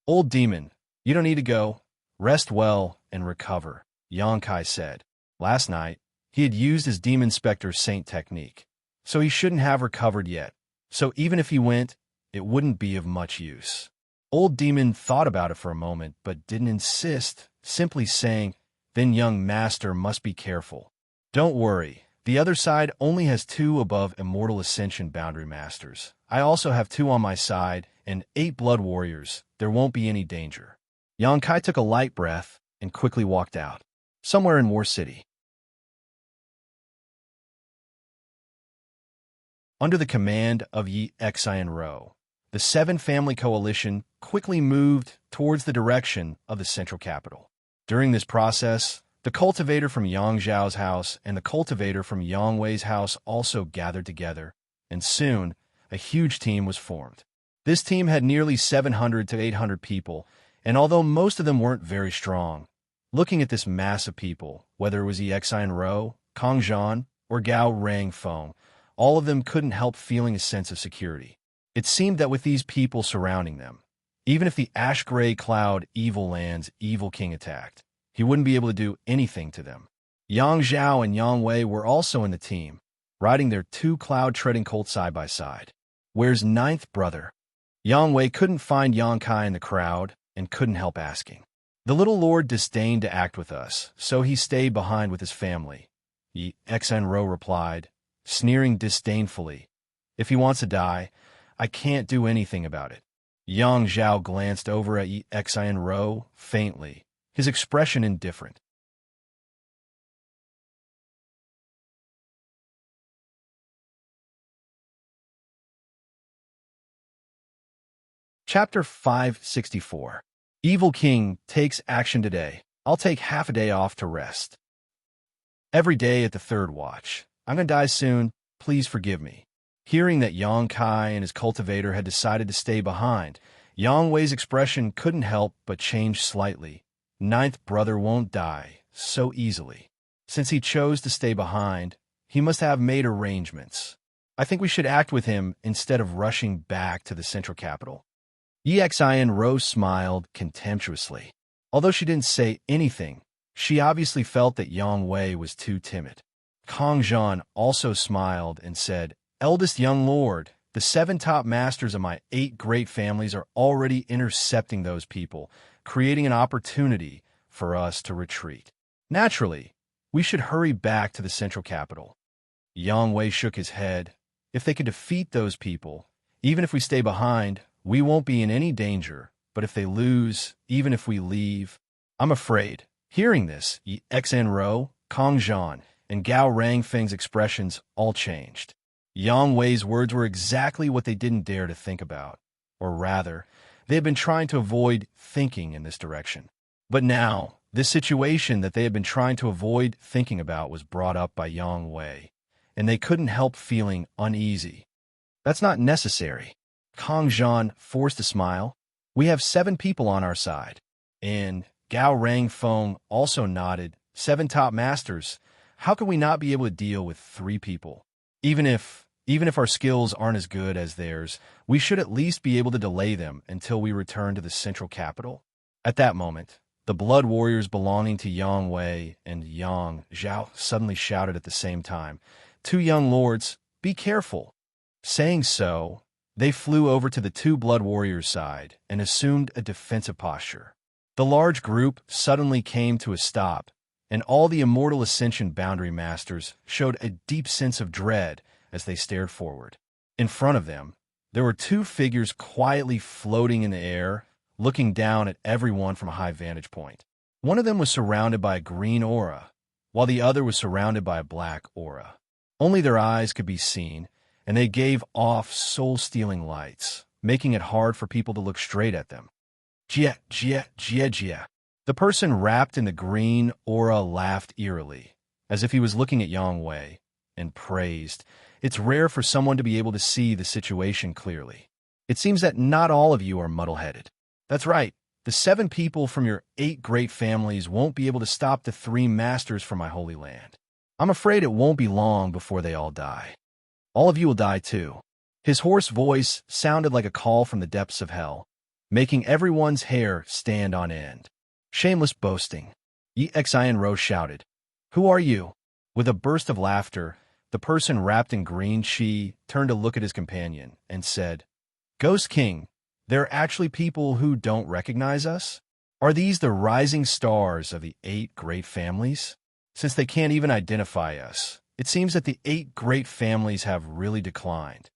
"Old demon, you don't need to go. Rest well and recover," Xianxia said. Last night, he had used his Demon Spectre Saint technique, so he shouldn't have recovered yet. So even if he went, it wouldn't be of much use. Old Demon thought about it for a moment, but didn't insist, simply saying, "Then young master must be careful. Don't worry, the other side only has 2 above Immortal Ascension boundary masters. I also have 2 on my side, and 8 blood warriors. There won't be any danger." Xianxia took a light breath and quickly walked out. Somewhere in War City, under the command of Xianxia, the 7 family coalition quickly moved towards the direction of the central capital. During this process, the cultivator from Yang Zhao's house and the cultivator from Yang Wei's house also gathered together, and soon a huge team was formed. This team had nearly 700 to 800 people, and although most of them weren't very strong, looking at this mass of people, whether it was Xianxia, Kong Zhan, or Gao Rangfeng, all of them couldn't help feeling a sense of security. It seemed that with these people surrounding them, even if the ash-gray cloud Evil Land's evil king attacked, he wouldn't be able to do anything to them. Yang Zhao and Yang Wei were also in the team, riding their 2 cloud-treading colts side by side. "Where's 9th brother?" Yang Wei couldn't find Xianxia in the crowd and couldn't help asking. "The little lord disdained to act with us, so he stayed behind with his family," Xianxia replied, sneering disdainfully. "If he wants to die, I can't do anything about it." Yang Zhao glanced over at Xianxia faintly, his expression indifferent. Chapter 564. Evil King takes action today. I'll take half a day off to rest. Every day at the 3rd watch. I'm gonna die soon. Please forgive me. Hearing that Xianxia and his cultivator had decided to stay behind, Yang Wei's expression couldn't help but change slightly. 9th brother won't die so easily. Since he chose to stay behind, he must have made arrangements. I think we should act with him instead of rushing back to the central capital. Xianxia smiled contemptuously. Although she didn't say anything, she obviously felt that Yang Wei was too timid. Kong Zhan also smiled and said, "Eldest young lord, the 7 top masters of my 8 great families are already intercepting those people, creating an opportunity for us to retreat. Naturally, we should hurry back to the central capital." Yang Wei shook his head. "If they can defeat those people, even if we stay behind, we won't be in any danger. But if they lose, even if we leave, I'm afraid." Hearing this, Xianxia, Kong Zhan, and Gao Rangfeng's expressions all changed. Yang Wei's words were exactly what they didn't dare to think about. Or rather, they had been trying to avoid thinking in this direction. But now, this situation that they had been trying to avoid thinking about was brought up by Yang Wei, and they couldn't help feeling uneasy. "That's not necessary." Kong Zhan forced a smile. "We have 7 people on our side." And Gao Rangfeng also nodded. 7 top masters. How could we not be able to deal with 3 people? Even if our skills aren't as good as theirs, we should at least be able to delay them until we return to the central capital. At that moment, the blood warriors belonging to Yang Wei and Yang Zhao suddenly shouted at the same time, "2 young lords, be careful." Saying so, they flew over to the 2 blood warriors' side and assumed a defensive posture. The large group suddenly came to a stop, and all the Immortal Ascension boundary masters showed a deep sense of dread as they stared forward. In front of them, there were 2 figures quietly floating in the air, looking down at everyone from a high vantage point. One of them was surrounded by a green aura, while the other was surrounded by a black aura. Only their eyes could be seen, and they gave off soul-stealing lights, making it hard for people to look straight at them. "Jia, jia, jia, jia." The person wrapped in the green aura laughed eerily, as if he was looking at Yang Wei, and praised, "It's rare for someone to be able to see the situation clearly. It seems that not all of you are muddle-headed. That's right, The 7 people from your 8 great families won't be able to stop the 3 masters from my holy land. I'm afraid it won't be long before they all die. All of you will die too. His hoarse voice sounded like a call from the depths of hell, making everyone's hair stand on end. Shameless boasting. Xianxia shouted. Who are you? With a burst of laughter, the person wrapped in green chi turned to look at his companion and said, Ghost King, there are actually people who don't recognize us? Are these the rising stars of the 8 great families? Since they can't even identify us, it seems that the 8 great families have really declined.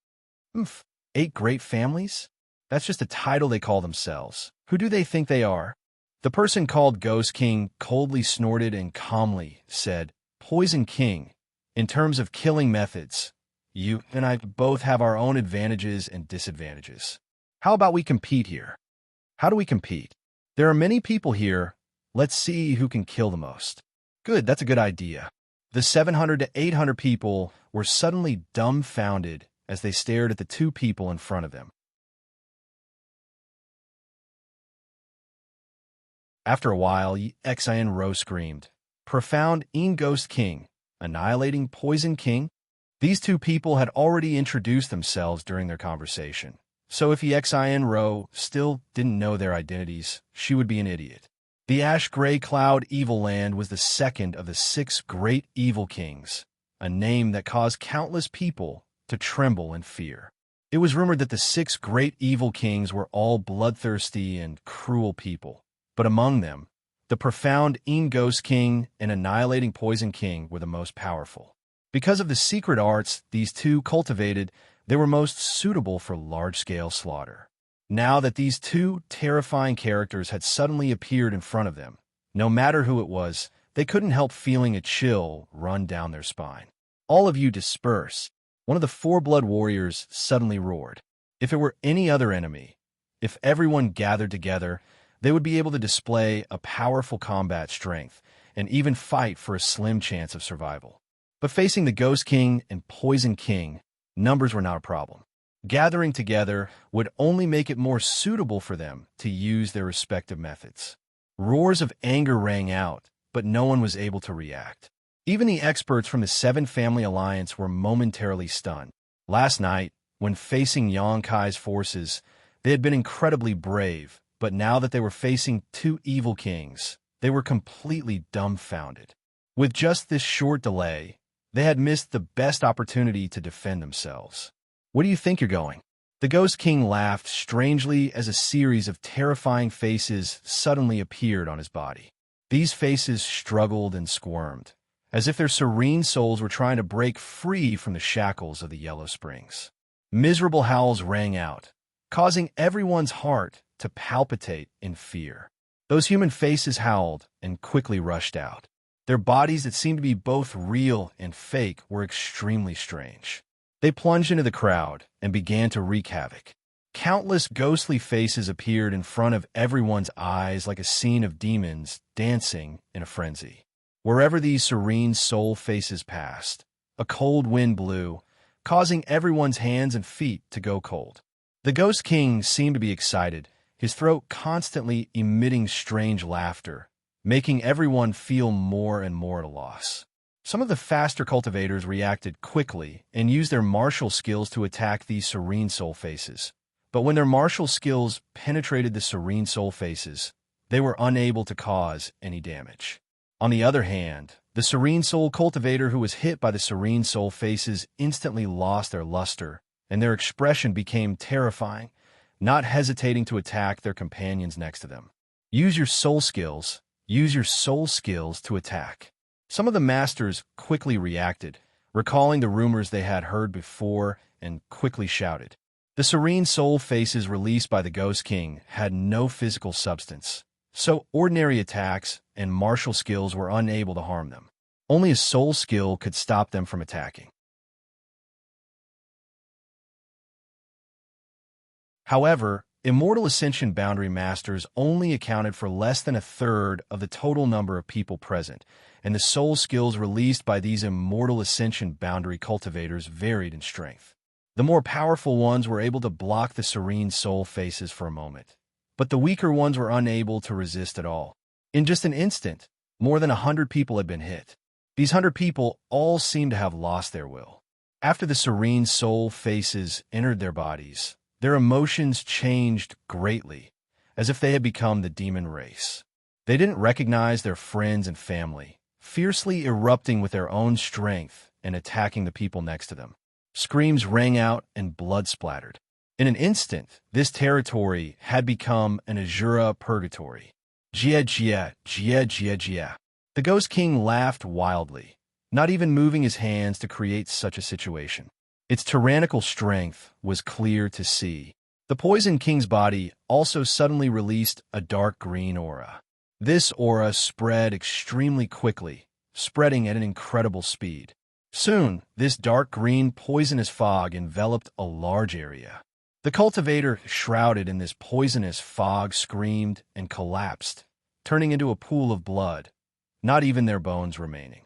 8 great families? That's just a title they call themselves. Who do they think they are? The person called Ghost King coldly snorted and calmly said, Poison King, in terms of killing methods, you and I both have our own advantages and disadvantages. How about we compete here? How do we compete? There are many people here. Let's see who can kill the most. Good, that's a good idea. The 700 to 800 people were suddenly dumbfounded as they stared at the 2 people in front of them. After a while, Xianxia screamed, Profound Ghost King, Annihilating Poison King? These 2 people had already introduced themselves during their conversation, so if Xianxia still didn't know their identities, she would be an idiot. The Ash-Gray Cloud Evil Land was the second of the 6 great evil kings, a name that caused countless people to tremble in fear. It was rumored that the 6 great evil kings were all bloodthirsty and cruel people, but among them, the profound Ghost King and Annihilating Poison King were the most powerful. Because of the secret arts these 2 cultivated, they were most suitable for large-scale slaughter. Now that these 2 terrifying characters had suddenly appeared in front of them, no matter who it was, they couldn't help feeling a chill run down their spine. All of you disperse. One of the 4 blood warriors suddenly roared. If it were any other enemy, if everyone gathered together, they would be able to display a powerful combat strength and even fight for a slim chance of survival. But facing the Ghost King and Poison King, numbers were not a problem. Gathering together would only make it more suitable for them to use their respective methods. Roars of anger rang out, but no one was able to react. Even the experts from the 7 Family Alliance were momentarily stunned. Last night, when facing Xianxia's forces, they had been incredibly brave, but now that they were facing 2 evil kings, they were completely dumbfounded. With just this short delay, they had missed the best opportunity to defend themselves. Where do you think you're going? The Ghost King laughed strangely as a series of terrifying faces suddenly appeared on his body. These faces struggled and squirmed, as if their serene souls were trying to break free from the shackles of the Yellow Springs. Miserable howls rang out, causing everyone's heart to palpitate in fear. Those human faces howled and quickly rushed out. Their bodies that seemed to be both real and fake were extremely strange. They plunged into the crowd and began to wreak havoc. Countless ghostly faces appeared in front of everyone's eyes like a scene of demons dancing in a frenzy. Wherever these serene soul faces passed, a cold wind blew, causing everyone's hands and feet to go cold. The Ghost King seemed to be excited, his throat constantly emitting strange laughter, making everyone feel more and more at a loss. Some of the faster cultivators reacted quickly and used their martial skills to attack these serene soul faces. But when their martial skills penetrated the serene soul faces, they were unable to cause any damage. On the other hand, the serene soul cultivator who was hit by the serene soul faces instantly lost their luster, and their expression became terrifying, not hesitating to attack their companions next to them. Use your soul skills. Use your soul skills to attack. Some of the masters quickly reacted, recalling the rumors they had heard before, and quickly shouted. The serene soul faces released by the Ghost King had no physical substance, so ordinary attacks and martial skills were unable to harm them. Only a soul skill could stop them from attacking. However, Immortal Ascension Boundary Masters only accounted for less than a third of the total number of people present, and the soul skills released by these Immortal Ascension Boundary cultivators varied in strength. The more powerful ones were able to block the serene soul faces for a moment, but the weaker ones were unable to resist at all. In just an instant, more than 100 people had been hit. These 100 people all seemed to have lost their will. After the serene soul faces entered their bodies, their emotions changed greatly, as if they had become the demon race. They didn't recognize their friends and family, fiercely erupting with their own strength and attacking the people next to them. Screams rang out and blood splattered. In an instant, this territory had become an Azura purgatory. Jia jia, jia jia jia. The Ghost King laughed wildly, not even moving his hands to create such a situation. Its tyrannical strength was clear to see. The Poison King's body also suddenly released a dark green aura. This aura spread extremely quickly, spreading at an incredible speed. Soon, this dark green poisonous fog enveloped a large area. The cultivator, shrouded in this poisonous fog, screamed and collapsed, turning into a pool of blood, not even their bones remaining.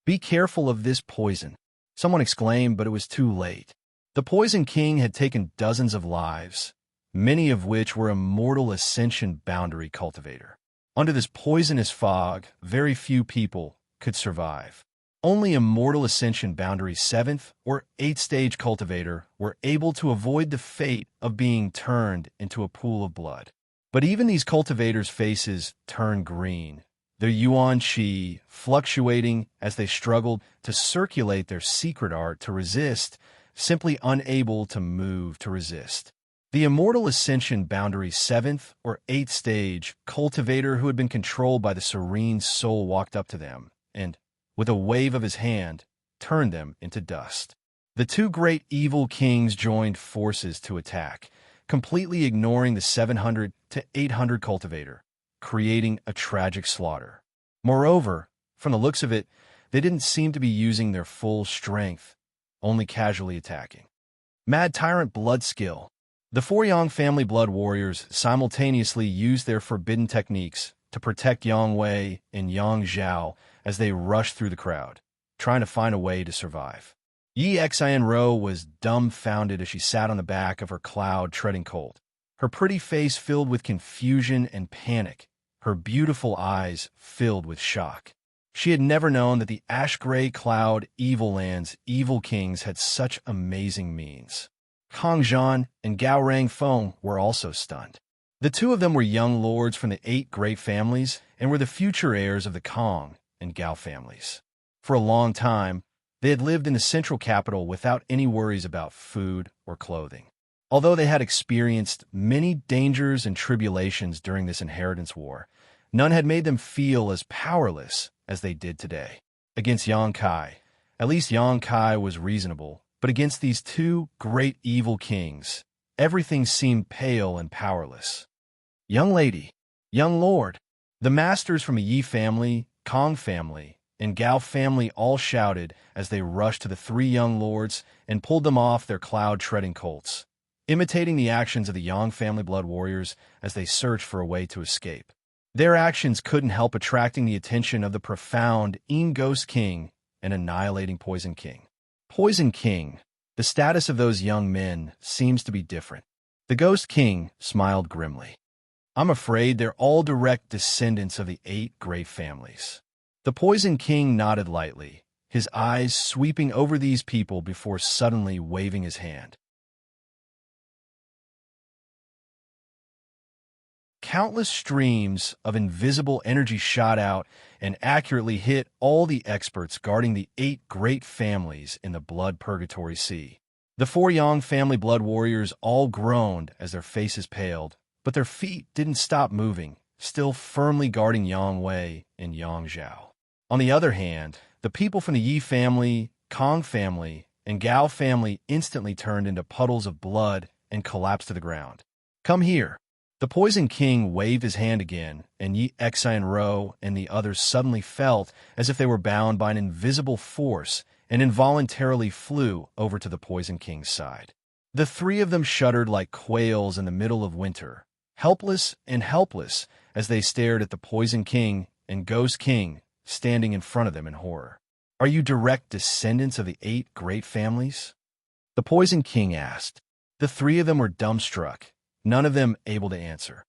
"Be careful of this poison," someone exclaimed, but it was too late. The Poison King had taken dozens of lives, many of which were Immortal Ascension Boundary Cultivator. Under this poisonous fog, very few people could survive. Only Immortal Ascension Boundary 7th or 8th stage cultivator were able to avoid the fate of being turned into a pool of blood. But even these cultivators' faces turned green, their yuan qi fluctuating as they struggled to circulate their secret art to resist, simply unable to move to resist. The Immortal Ascension Boundary 7th or 8th stage cultivator who had been controlled by the serene soul walked up to them and, with a wave of his hand, turned them into dust. The two great evil kings joined forces to attack, completely ignoring the 700 to 800 cultivator, creating a tragic slaughter. Moreover, from the looks of it, they didn't seem to be using their full strength, only casually attacking. Mad Tyrant Blood Skill. The four Yang family blood warriors simultaneously used their forbidden techniques to protect Yang Wei and Yang Zhao as they rushed through the crowd, trying to find a way to survive. Xianxia was dumbfounded as she sat on the back of her cloud treading colt, her pretty face filled with confusion and panic, her beautiful eyes filled with shock. She had never known that the ash-gray cloud Evil Land's evil kings had such amazing means. Kang Zhan and Gao Rangfeng were also stunned. The two of them were young lords from the 8 great families and were the future heirs of the Kang and Gao families. For a long time, they had lived in the central capital without any worries about food or clothing. Although they had experienced many dangers and tribulations during this inheritance war, none had made them feel as powerless as they did today. Against Yang Kai, at least Yang Kai was reasonable, but against these two great evil kings, everything seemed pale and powerless. "Young lady, young lord," the masters from the Yi family, Kang family, and Gao family all shouted as they rushed to the 3 young lords and pulled them off their cloud-treading colts, imitating the actions of the Yang family blood warriors as they searched for a way to escape. Their actions couldn't help attracting the attention of the profound Ghost King and annihilating Poison King. Poison King, the status of those young men seems to be different. The Ghost King smiled grimly. "I'm afraid they're all direct descendants of the 8 great families." The Poison King nodded lightly, his eyes sweeping over these people before suddenly waving his hand. Countless streams of invisible energy shot out and accurately hit all the experts guarding the 8 great families in the Blood Purgatory Sea. The 4 Yang family blood warriors all groaned as their faces paled, but their feet didn't stop moving, still firmly guarding Yang Wei and Yang Zhao. On the other hand, the people from the Yi family, Kang family, and Gao family instantly turned into puddles of blood and collapsed to the ground. "Come here." The Poison King waved his hand again, and Yi Xianxia and the others suddenly felt as if they were bound by an invisible force and involuntarily flew over to the Poison King's side. The 3 of them shuddered like quails in the middle of winter, helpless as they stared at the Poison King and Ghost King standing in front of them in horror. "Are you direct descendants of the 8 great families?" the Poison King asked. The 3 of them were dumbstruck, none of them able to answer.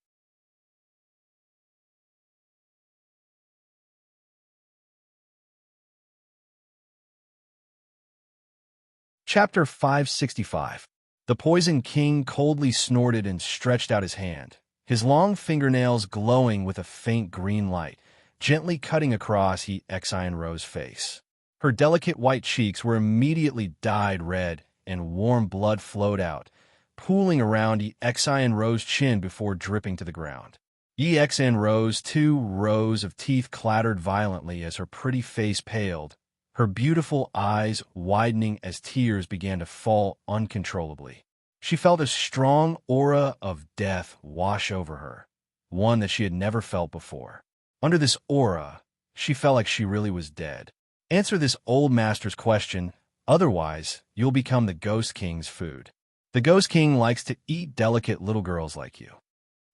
Chapter 565. The Poison King coldly snorted and stretched out his hand, his long fingernails glowing with a faint green light, gently cutting across Xianxia's face. Her delicate white cheeks were immediately dyed red, and warm blood flowed out, pooling around Xianxia's chin before dripping to the ground. Xianxia's 2 rows of teeth clattered violently as her pretty face paled, her beautiful eyes widening as tears began to fall uncontrollably. She felt a strong aura of death wash over her, one that she had never felt before. Under this aura, she felt like she really was dead. Answer this old master's question, otherwise you'll become the Ghost King's food. The Ghost King likes to eat delicate little girls like you.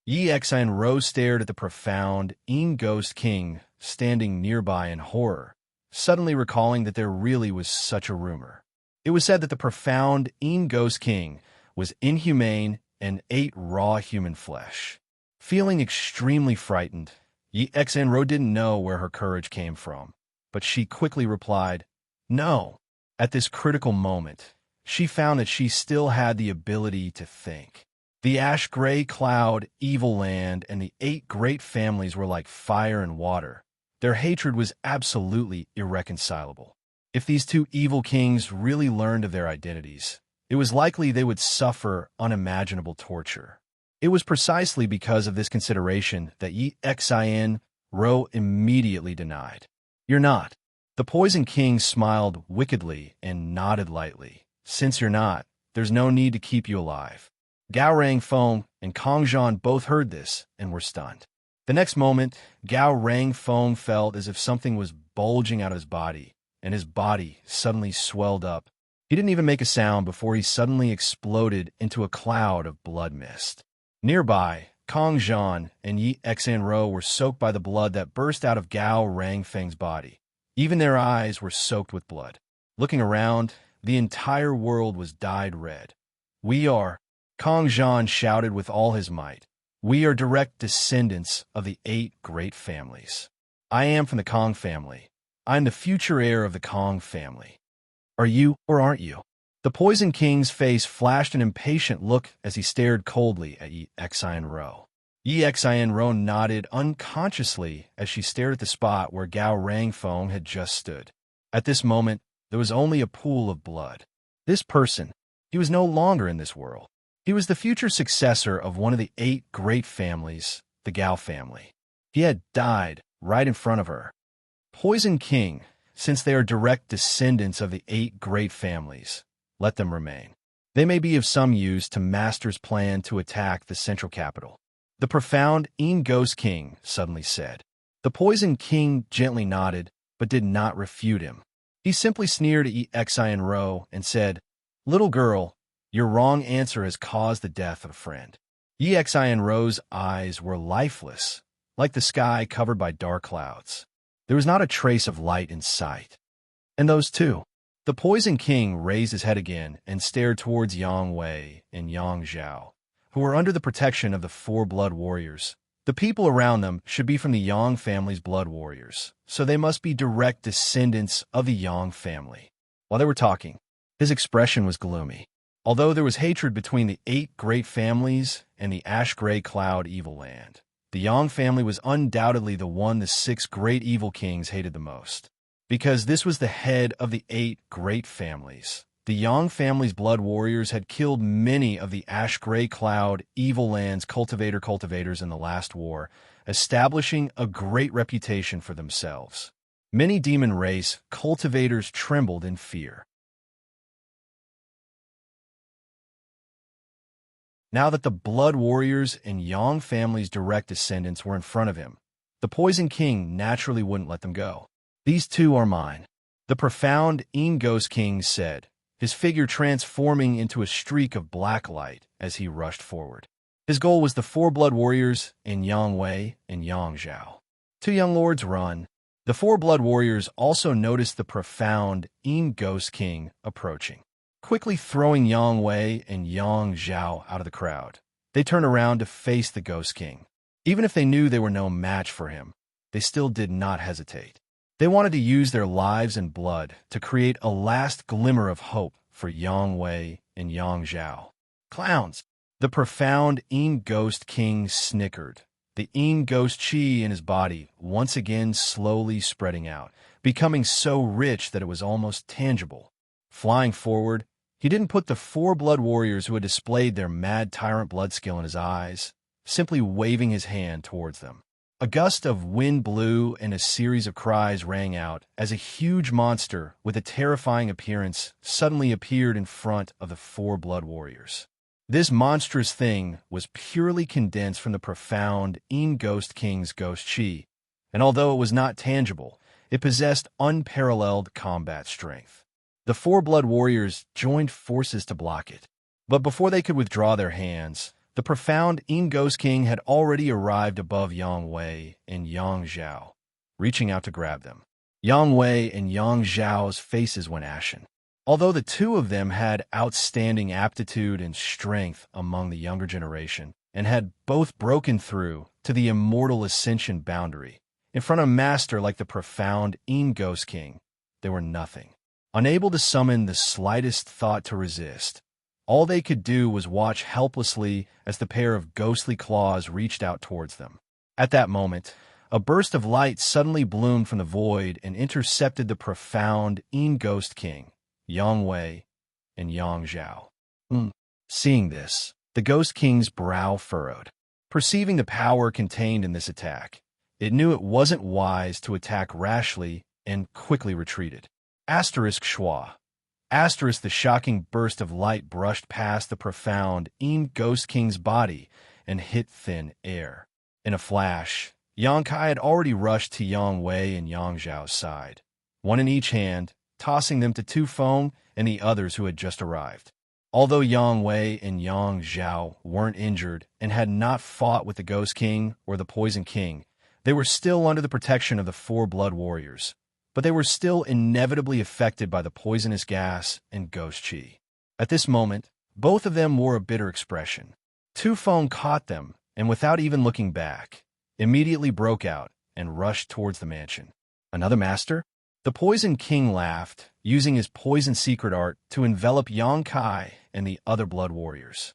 Xianxia stared at the profound Ghost King standing nearby in horror, suddenly recalling that there really was such a rumor. It was said that the profound Ghost King was inhumane and ate raw human flesh. Feeling extremely frightened, Xianxia didn't know where her courage came from, but she quickly replied, "No." At this critical moment, she found that she still had the ability to think. The ash-gray cloud, evil land, and the 8 great families were like fire and water. Their hatred was absolutely irreconcilable. If these 2 evil kings really learned of their identities, it was likely they would suffer unimaginable torture. It was precisely because of this consideration that Xianxia immediately denied. "You're not." The Poison King smiled wickedly and nodded lightly. "Since you're not, there's no need to keep you alive." Gao Rangfeng and Kong Zhan both heard this and were stunned. The next moment, Gao Rangfeng felt as if something was bulging out of his body, and his body suddenly swelled up. He didn't even make a sound before he suddenly exploded into a cloud of blood mist. Nearby, Kong Zhan and Xianxia were soaked by the blood that burst out of Gao Rangfeng's body. Even their eyes were soaked with blood. Looking around, the entire world was dyed red. "We are," Kong Zhan shouted with all his might, "we are direct descendants of the 8 great families. I am from the Kong family. I am the future heir of the Kong family. Are you or aren't you?" The Poison King's face flashed an impatient look as he stared coldly at Xianxia. Xianxia nodded unconsciously as she stared at the spot where Gao Rangfeng had just stood. At this moment, there was only a pool of blood. This person, he was no longer in this world. He was the future successor of one of the 8 great families, the Gao family. He had died right in front of her. Poison King, since they are direct descendants of the 8 great families, let them remain. They may be of some use to Master's plan to attack the central capital. The profound Ghost King suddenly said. The Poison King gently nodded, but did not refute him. He simply sneered at Xianxia and said, "Little girl, your wrong answer has caused the death of a friend." Xianxia's eyes were lifeless, like the sky covered by dark clouds. There was not a trace of light in sight. And those 2. The Poison King raised his head again and stared towards Yang Wei and Yang Zhao, who were under the protection of the 4 blood warriors. The people around them should be from the Yang family's blood warriors, so they must be direct descendants of the Yang family. While they were talking, his expression was gloomy. Although there was hatred between the 8 great families and the ash-gray cloud evil land, the Yang family was undoubtedly the one the 6 great evil kings hated the most. Because this was the head of the 8 great families, the Yang family's blood warriors had killed many of the ash-gray cloud evil land's cultivators in the last war, establishing a great reputation for themselves. Many demon race cultivators trembled in fear. Now that the blood warriors and Yang family's direct descendants were in front of him, the Poison King naturally wouldn't let them go. "These 2 are mine," the profound Ghost King said, his figure transforming into a streak of black light as he rushed forward. His goal was the 4 blood warriors in Yang Wei and Yang Zhao. 2 young lords run. The 4 blood warriors also noticed the profound Ghost King approaching. Quickly throwing Yang Wei and Yang Zhao out of the crowd, they turned around to face the Ghost King. Even if they knew they were no match for him, they still did not hesitate. They wanted to use their lives and blood to create a last glimmer of hope for for Yang Wei and Yang Zhao. Clowns! The profound Yin Ghost King snickered, the Yin Ghost Qi in his body once again slowly spreading out, becoming so rich that it was almost tangible. Flying forward, he didn't put the four blood warriors who had displayed their mad tyrant blood skill in his eyes, simply waving his hand towards them. A gust of wind blew and a series of cries rang out as a huge monster with a terrifying appearance suddenly appeared in front of the four blood warriors. This monstrous thing was purely condensed from the profound Yin Ghost King's Ghost Qi, and although it was not tangible, it possessed unparalleled combat strength. The four blood warriors joined forces to block it, but before they could withdraw their hands, the profound Yin Ghost King had already arrived above Yang Wei and Yang Zhao, reaching out to grab them. Yang Wei and Yang Zhao's faces went ashen. Although the two of them had outstanding aptitude and strength among the younger generation, and had both broken through to the immortal ascension boundary, in front of a master like the profound Yin Ghost King, they were nothing. Unable to summon the slightest thought to resist, all they could do was watch helplessly as the pair of ghostly claws reached out towards them. At that moment, a burst of light suddenly bloomed from the void and intercepted the profound Yin Ghost King, Yang Wei, and Yang Zhao. Seeing this, the Ghost King's brow furrowed. Perceiving the power contained in this attack, it knew it wasn't wise to attack rashly and quickly retreated. Schwa. The shocking burst of light brushed past the profound Yin Ghost King's body and hit thin air. In a flash, Yang Kai had already rushed to Yang Wei and Yang Zhao's side, one in each hand, tossing them to Tu Feng and the others who had just arrived. Although Yang Wei and Yang Zhao weren't injured and had not fought with the Ghost King or the Poison King, they were still under the protection of the four blood warriors, but they were still inevitably affected by the poisonous gas and Ghost Qi. At this moment, both of them wore a bitter expression. Tu Feng caught them, and without even looking back, immediately broke out and rushed towards the mansion. Another master? The Poison King laughed, using his poison secret art to envelop Yang Kai and the other blood warriors.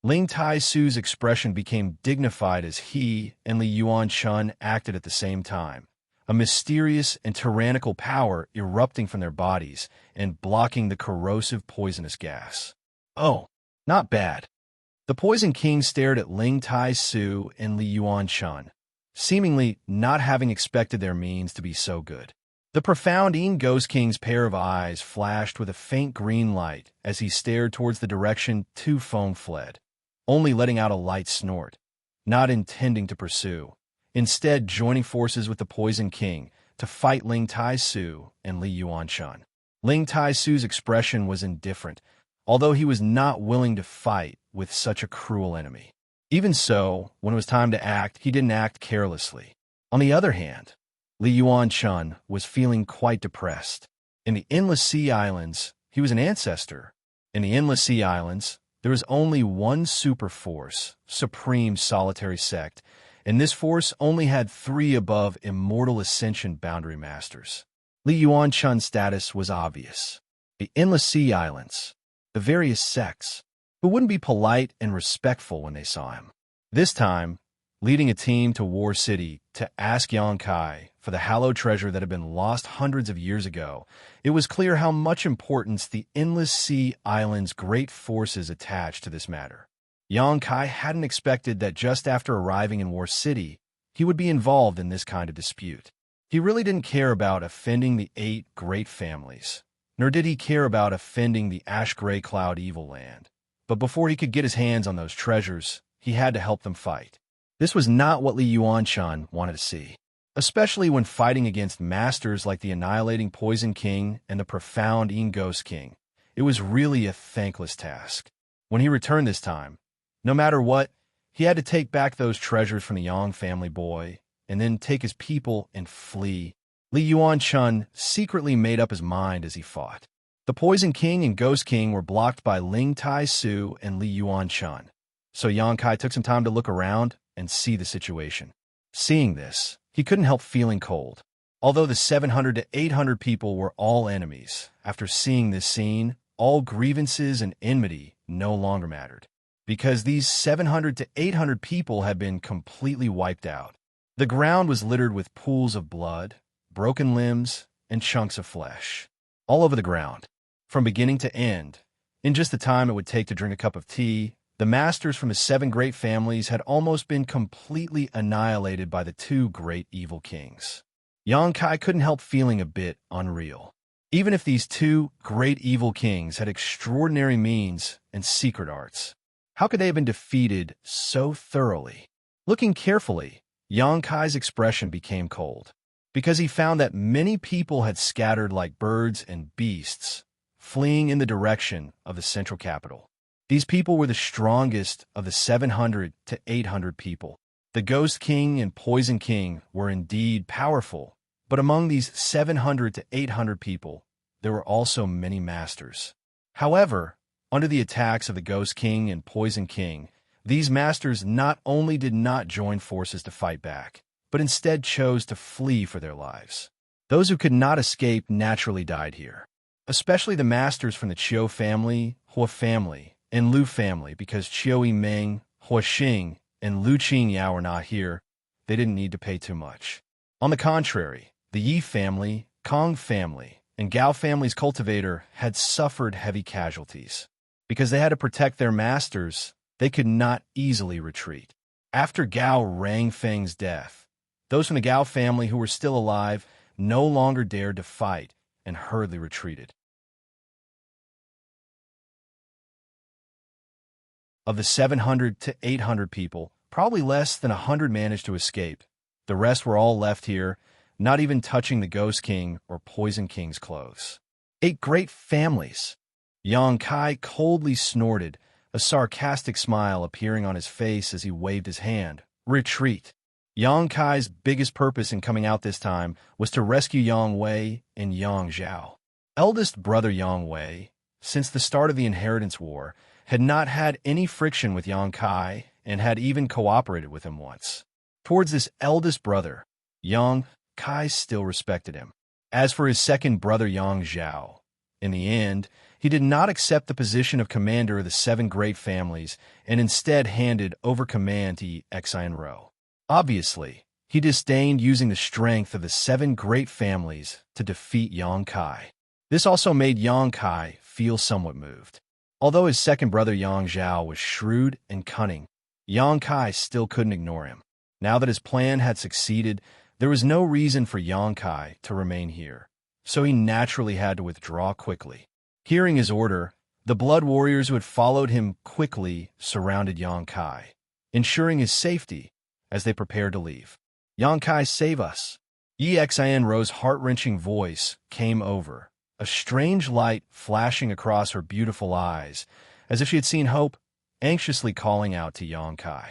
Ling Tai-Su's expression became dignified as he and Li Yuan-Chun acted at the same time, a mysterious and tyrannical power erupting from their bodies and blocking the corrosive poisonous gas. Oh, not bad. The Poison King stared at Ling Tai-Su and Li Yuan-Chun, seemingly not having expected their means to be so good. The profound Yin Ghost King's pair of eyes flashed with a faint green light as he stared towards the direction Tu Feng fled, only letting out a light snort, not intending to pursue, instead joining forces with the Poison King to fight Ling Tai-Su and Li Yuan-Chun. Ling Tai-Su's expression was indifferent, although he was not willing to fight with such a cruel enemy. Even so, when it was time to act, he didn't act carelessly. On the other hand, Li Yuan-Chun was feeling quite depressed. In the Endless Sea Islands, he was an ancestor. In the Endless Sea Islands, there was only one super force, supreme solitary sect, and this force only had 3 above immortal ascension boundary masters. Li Yuan-Chun's status was obvious. The Endless Sea Islands, the various sects, who wouldn't be polite and respectful when they saw him. This time, leading a team to War City to ask Yang Kai for the hallowed treasure that had been lost hundreds of years ago, it was clear how much importance the Endless Sea Island's great forces attached to this matter. Yang Kai hadn't expected that just after arriving in War City, he would be involved in this kind of dispute. He really didn't care about offending the 8 great families, nor did he care about offending the Ash-Gray Cloud Evil Land. But before he could get his hands on those treasures, he had to help them fight. This was not what Li Yuan-Chun wanted to see, especially when fighting against masters like the annihilating Poison King and the profound Yin Ghost King. It was really a thankless task. When he returned this time, no matter what, he had to take back those treasures from the Yang family boy, and then take his people and flee. Li Yuan-Chun secretly made up his mind as he fought. The Poison King and Ghost King were blocked by Ling Tai-Su and Li Yuan-Chun, so Yang Kai took some time to look around and see the situation. Seeing this, he couldn't help feeling cold. Although the 700 to 800 people were all enemies, after seeing this scene, all grievances and enmity no longer mattered, because these 700 to 800 people had been completely wiped out. The ground was littered with pools of blood, broken limbs, and chunks of flesh, all over the ground, from beginning to end. In just the time it would take to drink a cup of tea, the masters from the 7 great families had almost been completely annihilated by the 2 great evil kings. Xianxia couldn't help feeling a bit unreal. Even if these 2 great evil kings had extraordinary means and secret arts, how could they have been defeated so thoroughly? Looking carefully, Xianxia's expression became cold, because he found that many people had scattered like birds and beasts, fleeing in the direction of the central capital. These people were the strongest of the 700 to 800 people. The Ghost King and Poison King were indeed powerful, but among these 700 to 800 people, there were also many masters. However, under the attacks of the Ghost King and Poison King, these masters not only did not join forces to fight back, but instead chose to flee for their lives. Those who could not escape naturally died here, especially the masters from the Qiu family, Hua family, and Lu family, because Qiu Yimeng, Hua Xing, and Lu Qingyao were not here. They didn't need to pay too much. On the contrary, the Yi family, Kong family, and Gao family's cultivator had suffered heavy casualties. Because they had to protect their masters, they could not easily retreat. After Gao Rangfeng's death, those from the Gao family who were still alive no longer dared to fight and hurriedly retreated. Of the 700 to 800 people, probably less than 100 managed to escape. The rest were all left here, not even touching the Ghost King or Poison King's clothes. 8 great families. Xianxia coldly snorted, a sarcastic smile appearing on his face as he waved his hand. Retreat. Xianxia's biggest purpose in coming out this time was to rescue Yang Wei and Yang Zhao. Eldest brother Yang Wei, since the start of the Inheritance War, had not had any friction with Xianxia and had even cooperated with him once. Towards this eldest brother, Xianxia still respected him. As for his second brother Yang Zhao, in the end, he did not accept the position of commander of the 7 great families and instead handed over command to Xianro. Obviously, he disdained using the strength of the 7 great families to defeat Xianxia. This also made Xianxia feel somewhat moved. Although his second brother Yang Zhao was shrewd and cunning, Xianxia still couldn't ignore him. Now that his plan had succeeded, there was no reason for Xianxia to remain here, so he naturally had to withdraw quickly. Hearing his order, the blood warriors who had followed him quickly surrounded Xianxia, ensuring his safety as they prepared to leave. Xianxia, save us! Xianro's heart-wrenching voice came over, a strange light flashing across her beautiful eyes, as if she had seen hope, anxiously calling out to Xianxia.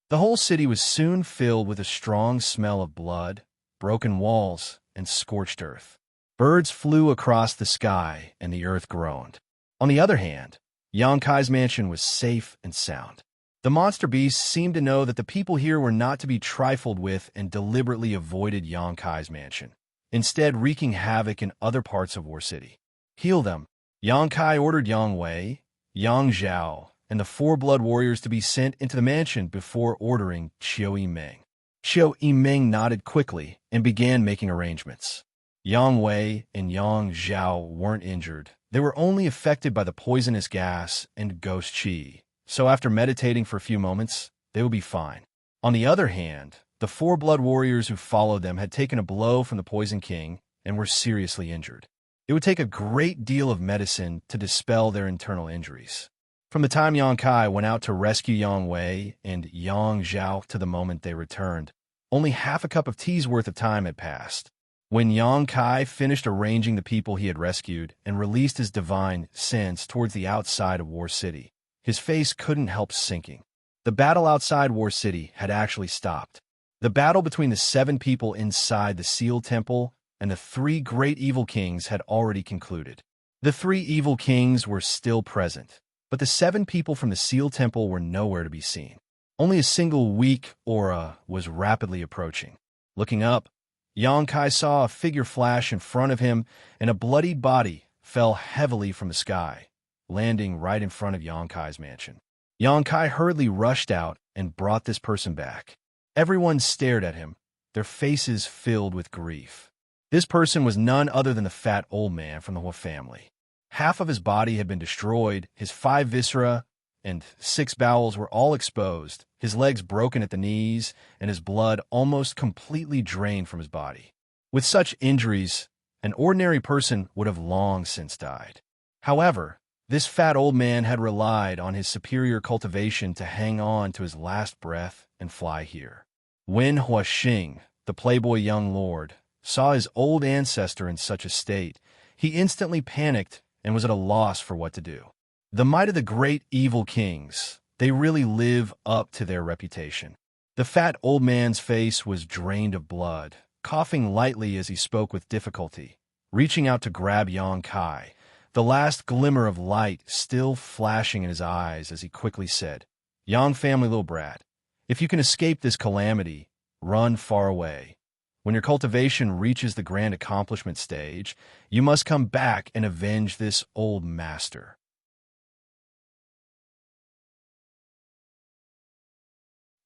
The whole city was soon filled with a strong smell of blood, broken walls, and scorched earth. Birds flew across the sky, and the earth groaned. On the other hand, Xianxia's mansion was safe and sound. The monster beasts seemed to know that the people here were not to be trifled with and deliberately avoided Xianxia's mansion, instead wreaking havoc in other parts of War City. Heal them. Xianxia ordered Yang Wei, Yang Zhao, and the 4 blood warriors to be sent into the mansion before ordering Qiu Yimeng. Qiu Yimeng nodded quickly and began making arrangements. Yang Wei and Yang Zhao weren't injured. They were only affected by the poisonous gas and ghost qi, so after meditating for a few moments, they would be fine. On the other hand, the 4 blood warriors who followed them had taken a blow from the Poison King and were seriously injured. It would take a great deal of medicine to dispel their internal injuries. From the time Xianxia went out to rescue Yang Wei and Yang Zhao to the moment they returned, only half a cup of tea's worth of time had passed. When Xianxia finished arranging the people he had rescued and released his divine sense towards the outside of War City, his face couldn't help sinking. The battle outside War City had actually stopped. The battle between the 7 people inside the Seal Temple and the three great evil kings had already concluded. The three evil kings were still present, but the 7 people from the Seal Temple were nowhere to be seen. Only a single weak aura was rapidly approaching. Looking up, Xianxia saw a figure flash in front of him, and a bloodied body fell heavily from the sky, landing right in front of Xianxia's mansion. Xianxia hurriedly rushed out and brought this person back. Everyone stared at him, their faces filled with grief. This person was none other than the fat old man from the Hua family. Half of his body had been destroyed, his 5 viscera and 6 bowels were all exposed, his legs broken at the knees, and his blood almost completely drained from his body. With such injuries, an ordinary person would have long since died. However, this fat old man had relied on his superior cultivation to hang on to his last breath and fly here. When Huaxing, the playboy young lord, saw his old ancestor in such a state, he instantly panicked and was at a loss for what to do. The might of the great evil kings, they really live up to their reputation. The fat old man's face was drained of blood, coughing lightly as he spoke with difficulty, reaching out to grab Xianxia, the last glimmer of light still flashing in his eyes as he quickly said, "Young family little brat, if you can escape this calamity, run far away. When your cultivation reaches the grand accomplishment stage, you must come back and avenge this old master."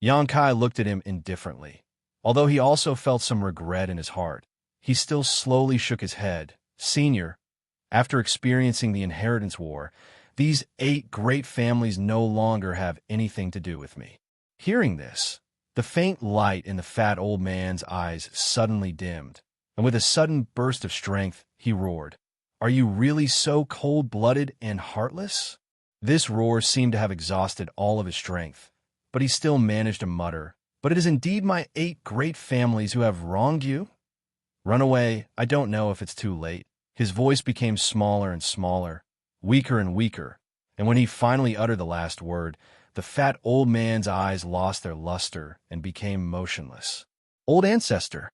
Xianxia looked at him indifferently. Although he also felt some regret in his heart, he still slowly shook his head. "Senior, after experiencing the inheritance war, these 8 great families no longer have anything to do with me." Hearing this, the faint light in the fat old man's eyes suddenly dimmed, and with a sudden burst of strength, he roared, "Are you really so cold-blooded and heartless?" This roar seemed to have exhausted all of his strength, but he still managed to mutter, "But it is indeed my 8 great families who have wronged you? Run away, I don't know if it's too late." His voice became smaller and smaller, weaker and weaker, and when he finally uttered the last word, the fat old man's eyes lost their luster and became motionless. "Old ancestor!"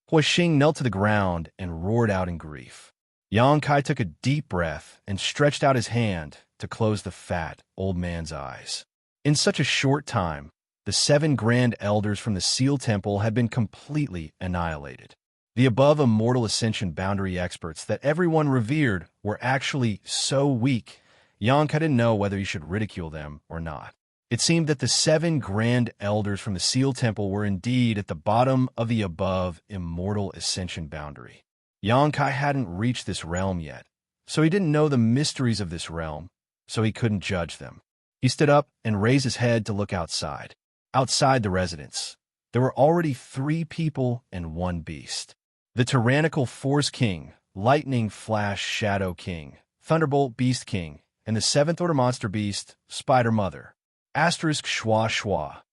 Huaxing knelt to the ground and roared out in grief. Xianxia took a deep breath and stretched out his hand to close the fat old man's eyes. In such a short time, the 7 grand elders from the Seal Temple had been completely annihilated. The above Immortal Ascension boundary experts that everyone revered were actually so weak, Xianxia didn't know whether he should ridicule them or not. It seemed that the 7 grand elders from the Seal Temple were indeed at the bottom of the above Immortal Ascension boundary. Xianxia hadn't reached this realm yet, so he didn't know the mysteries of this realm, so he couldn't judge them. He stood up and raised his head to look outside. Outside the residence, there were already 3 people and 1 beast. The tyrannical Force King, Lightning Flash Shadow King, Thunderbolt Beast King, and the 7th Order Monster Beast, Spider Mother. Asterisk schwa schwa.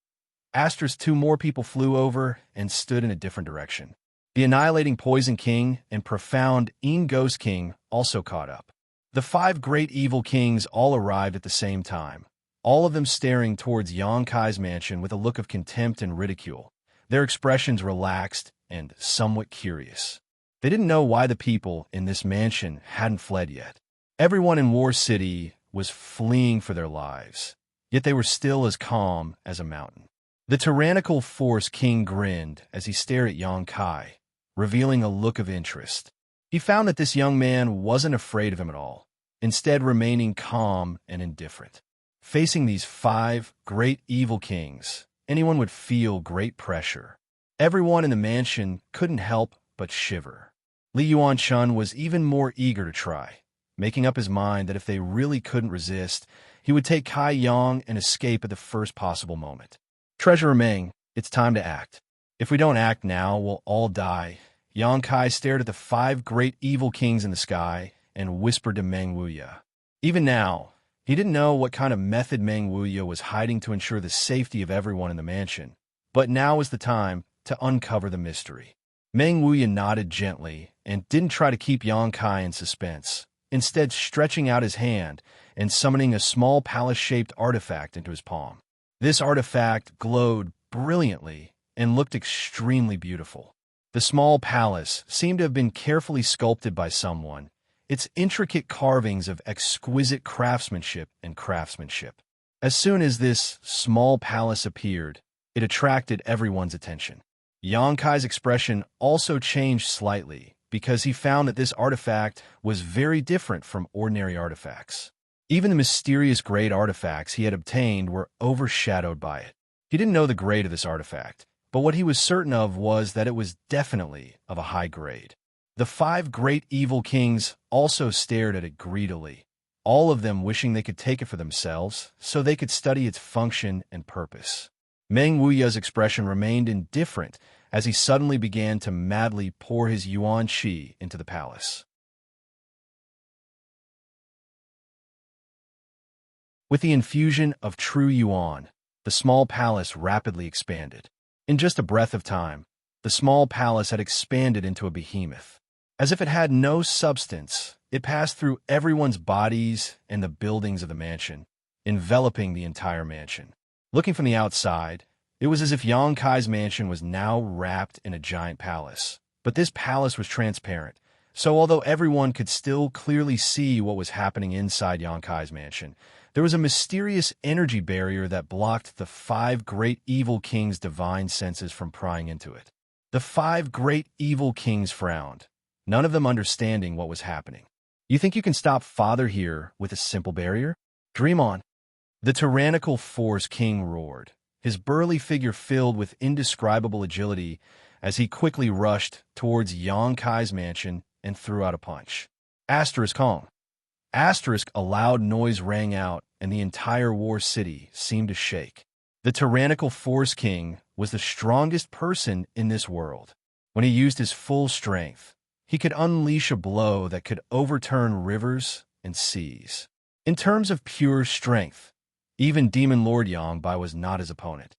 Asterisk 2 more people flew over and stood in a different direction. The Annihilating Poison King and Profound Ghost King also caught up. The 5 great evil kings all arrived at the same time, all of them staring towards Xianxia's mansion with a look of contempt and ridicule, their expressions relaxed and somewhat curious. They didn't know why the people in this mansion hadn't fled yet. Everyone in War City was fleeing for their lives, yet they were still as calm as a mountain. The tyrannical Force King grinned as he stared at Xianxia, revealing a look of interest. He found that this young man wasn't afraid of him at all, instead remaining calm and indifferent. Facing these 5 great evil kings, anyone would feel great pressure. Everyone in the mansion couldn't help but shiver. Li Yuanchun was even more eager to try, making up his mind that if they really couldn't resist, he would take Kai Yang and escape at the first possible moment. "Treasurer Meng, it's time to act. If we don't act now, we'll all die." Xianxia stared at the 5 great evil kings in the sky and whispered to Meng Wuya. Even now, he didn't know what kind of method Meng Wuya was hiding to ensure the safety of everyone in the mansion, but now was the time to uncover the mystery. Meng Wuya nodded gently and didn't try to keep Xianxia in suspense, instead stretching out his hand and summoning a small palace-shaped artifact into his palm. This artifact glowed brilliantly and looked extremely beautiful. The small palace seemed to have been carefully sculpted by someone, its intricate carvings of exquisite craftsmanship. As soon as this small palace appeared, it attracted everyone's attention. Yang Kai's expression also changed slightly because he found that this artifact was very different from ordinary artifacts. Even the mysterious great artifacts he had obtained were overshadowed by it. He didn't know the grade of this artifact, but what he was certain of was that it was definitely of a high grade. The 5 great evil kings also stared at it greedily, all of them wishing they could take it for themselves so they could study its function and purpose. Meng Wuya's expression remained indifferent as he suddenly began to madly pour his yuan qi into the palace. With the infusion of true yuan, the small palace rapidly expanded. In just a breath of time, the small palace had expanded into a behemoth. As if it had no substance, it passed through everyone's bodies and the buildings of the mansion, enveloping the entire mansion. Looking from the outside, it was as if Yang Kai's mansion was now wrapped in a giant palace. But this palace was transparent, so although everyone could still clearly see what was happening inside Yang Kai's mansion, there was a mysterious energy barrier that blocked the 5 great evil kings' divine senses from prying into it. The 5 great evil kings frowned, none of them understanding what was happening. You think you can stop Father here with a simple barrier? Dream on. The tyrannical Force King roared, his burly figure filled with indescribable agility as he quickly rushed towards Yang Kai's mansion and threw out a punch. Asterisk Kong. Asterisk, a loud noise rang out, and the entire war city seemed to shake. The tyrannical Force King was the strongest person in this world. When he used his full strength, he could unleash a blow that could overturn rivers and seas. In terms of pure strength, even Demon Lord Yang Bai was not his opponent.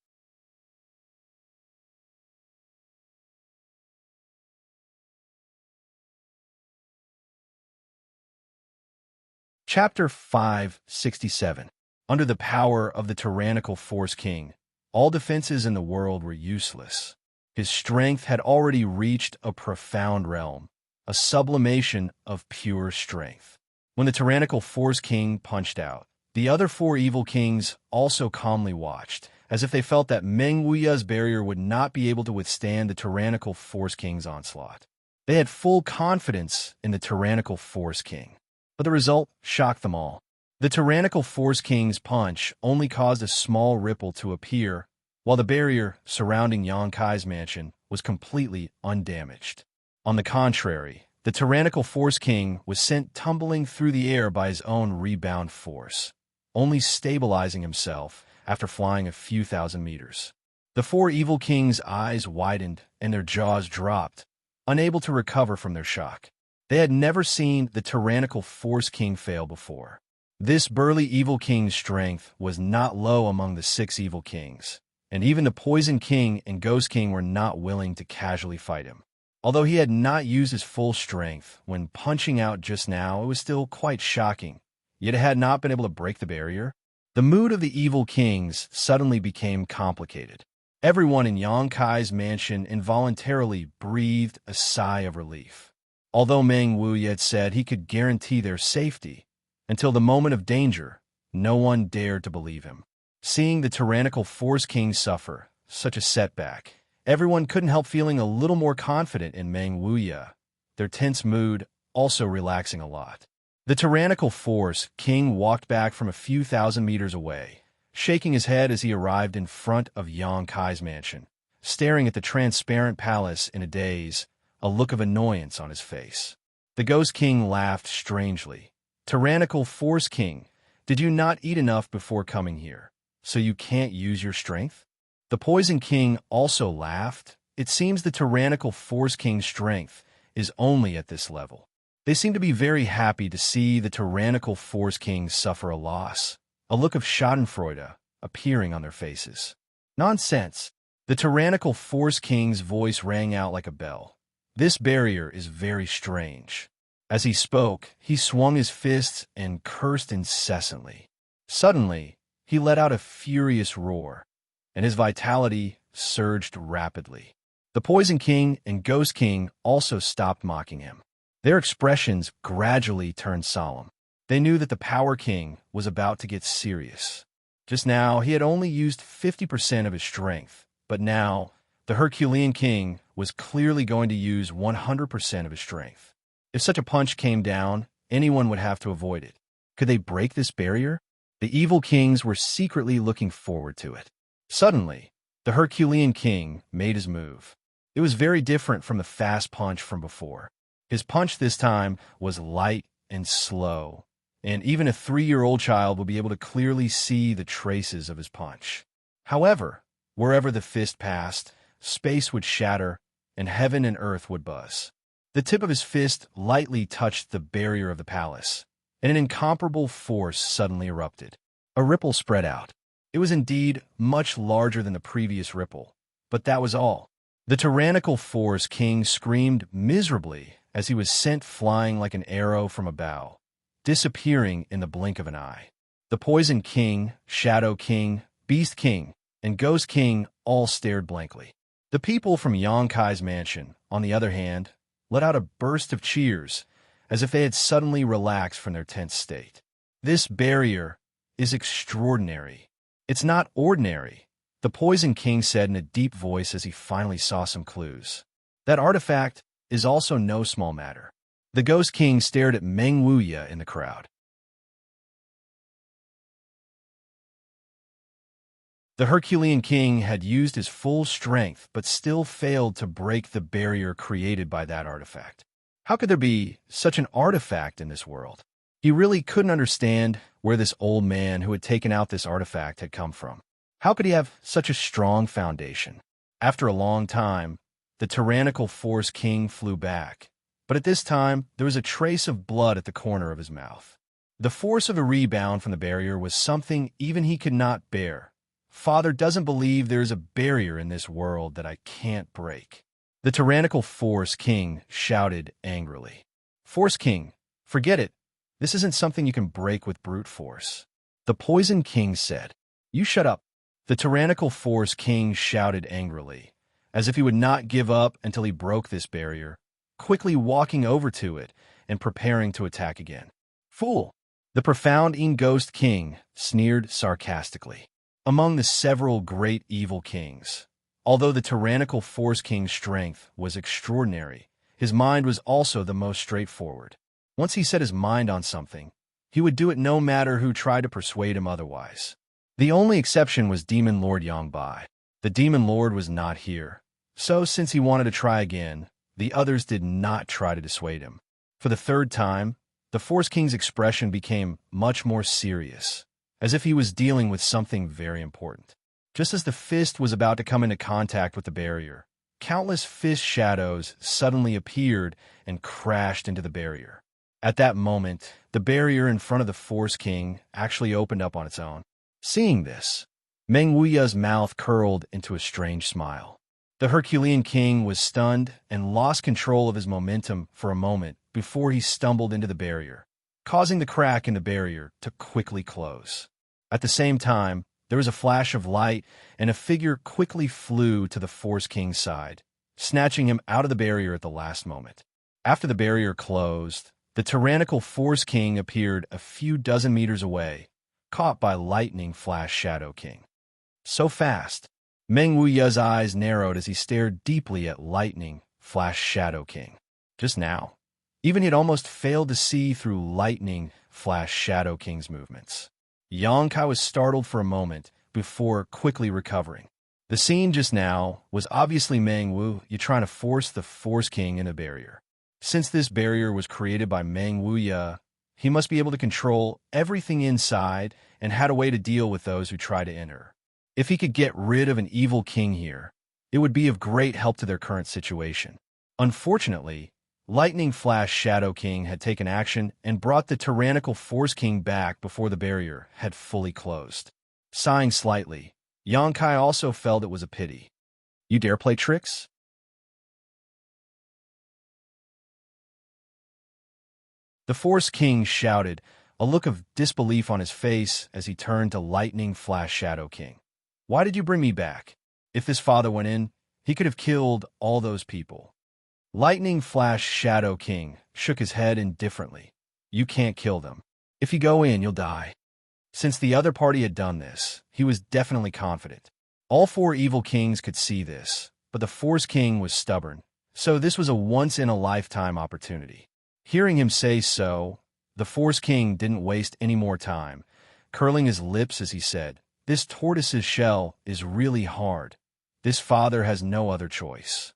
Chapter 567. Under the power of the tyrannical Force King, all defenses in the world were useless. His strength had already reached a profound realm, a sublimation of pure strength. When the tyrannical Force King punched out, the other 4 evil kings also calmly watched, as if they felt that Meng Wuya's barrier would not be able to withstand the tyrannical Force King's onslaught. They had full confidence in the tyrannical Force King. But the result shocked them all. The tyrannical Force King's punch only caused a small ripple to appear, while the barrier surrounding Yang Kai's mansion was completely undamaged. On the contrary, the tyrannical Force King was sent tumbling through the air by his own rebound force, only stabilizing himself after flying a few thousand meters. The 4 evil kings' eyes widened and their jaws dropped, unable to recover from their shock. They had never seen the tyrannical Force King fail before. This burly evil king's strength was not low among the 6 evil kings, and even the Poison King and Ghost King were not willing to casually fight him. Although he had not used his full strength when punching out just now, it was still quite shocking, yet it had not been able to break the barrier. The mood of the evil kings suddenly became complicated. Everyone in Yang Kai's mansion involuntarily breathed a sigh of relief. Although Meng Wuya had said he could guarantee their safety, until the moment of danger, no one dared to believe him. Seeing the tyrannical Force King suffer such a setback, everyone couldn't help feeling a little more confident in Meng Wuya, their tense mood also relaxing a lot. The tyrannical Force King walked back from a few thousand meters away, shaking his head as he arrived in front of Yang Kai's mansion, staring at the transparent palace in a daze, a look of annoyance on his face. The Ghost King laughed strangely. Tyrannical Force King, did you not eat enough before coming here, so you can't use your strength? The Poison King also laughed. It seems the tyrannical Force King's strength is only at this level. They seem to be very happy to see the tyrannical Force King suffer a loss, a look of schadenfreude appearing on their faces. Nonsense! The tyrannical Force King's voice rang out like a bell. This barrier is very strange. As he spoke, he swung his fists and cursed incessantly. Suddenly, he let out a furious roar, and his vitality surged rapidly. The Poison King and Ghost King also stopped mocking him. Their expressions gradually turned solemn. They knew that the Power King was about to get serious. Just now, he had only used 50% of his strength, but now, the Herculean King was clearly going to use 100% of his strength. If such a punch came down, anyone would have to avoid it. Could they break this barrier? The evil kings were secretly looking forward to it. Suddenly, the Herculean King made his move. It was very different from the fast punch from before. His punch this time was light and slow, and even a 3-year-old child would be able to clearly see the traces of his punch. However, wherever the fist passed, space would shatter, and heaven and earth would buzz. The tip of his fist lightly touched the barrier of the palace, and an incomparable force suddenly erupted. A ripple spread out. It was indeed much larger than the previous ripple, but that was all. The tyrannical Force King screamed miserably as he was sent flying like an arrow from a bow, disappearing in the blink of an eye. The Poison King, Shadow King, Beast King, and Ghost King all stared blankly. The people from Xianxia's mansion, on the other hand, let out a burst of cheers, as if they had suddenly relaxed from their tense state. This barrier is extraordinary. It's not ordinary, the Poison King said in a deep voice as he finally saw some clues. That artifact is also no small matter. The Ghost King stared at Wuxia in the crowd. The Herculean King had used his full strength but still failed to break the barrier created by that artifact. How could there be such an artifact in this world? He really couldn't understand where this old man who had taken out this artifact had come from. How could he have such a strong foundation? After a long time, the tyrannical Force King flew back, but at this time there was a trace of blood at the corner of his mouth. The force of a rebound from the barrier was something even he could not bear. Father doesn't believe there is a barrier in this world that I can't break. The tyrannical Force King shouted angrily. Force King, forget it. This isn't something you can break with brute force. The Poison King said. You shut up. The tyrannical Force King shouted angrily, as if he would not give up until he broke this barrier, quickly walking over to it and preparing to attack again. Fool! The profound Ghost King sneered sarcastically. Among the several great evil kings, although the tyrannical Force King's strength was extraordinary, his mind was also the most straightforward. Once he set his mind on something, he would do it no matter who tried to persuade him otherwise. The only exception was Demon Lord Yangbai. The Demon Lord was not here, so since he wanted to try again, the others did not try to dissuade him. For the third time, the Force King's expression became much more serious, as if he was dealing with something very important. Just as the fist was about to come into contact with the barrier, countless fist shadows suddenly appeared and crashed into the barrier. At that moment, the barrier in front of the Force King actually opened up on its own. Seeing this, Wuxia's mouth curled into a strange smile. The Herculean King was stunned and lost control of his momentum for a moment before he stumbled into the barrier, causing the crack in the barrier to quickly close. At the same time, there was a flash of light, and a figure quickly flew to the Force King's side, snatching him out of the barrier at the last moment. After the barrier closed, the tyrannical Force King appeared a few dozen meters away, caught by Lightning Flash Shadow King. So fast, Wuxia's eyes narrowed as he stared deeply at Lightning Flash Shadow King. Just now, even he had almost failed to see through Lightning Flash Shadow King's movements. Xianxia was startled for a moment before quickly recovering. The scene just now was obviously Wuxia trying to force the Force King in a barrier. Since this barrier was created by Wuxia, he must be able to control everything inside and had a way to deal with those who try to enter. If he could get rid of an evil king here, it would be of great help to their current situation. Unfortunately, Lightning Flash Shadow King had taken action and brought the tyrannical Force King back before the barrier had fully closed. Sighing slightly, Xianxia also felt it was a pity. You dare play tricks? The Force King shouted, a look of disbelief on his face as he turned to Lightning Flash Shadow King. Why did you bring me back? If this father went in, He could have killed all those people. Lightning Flash Shadow King shook his head indifferently. You can't kill them. If you go in, you'll die. Since the other party had done this, he was definitely confident. All four evil kings could see this, but the Force King was stubborn, so this was a once-in-a-lifetime opportunity. Hearing him say so, the Force King didn't waste any more time, curling his lips as he said, "This tortoise's shell is really hard. This father has no other choice.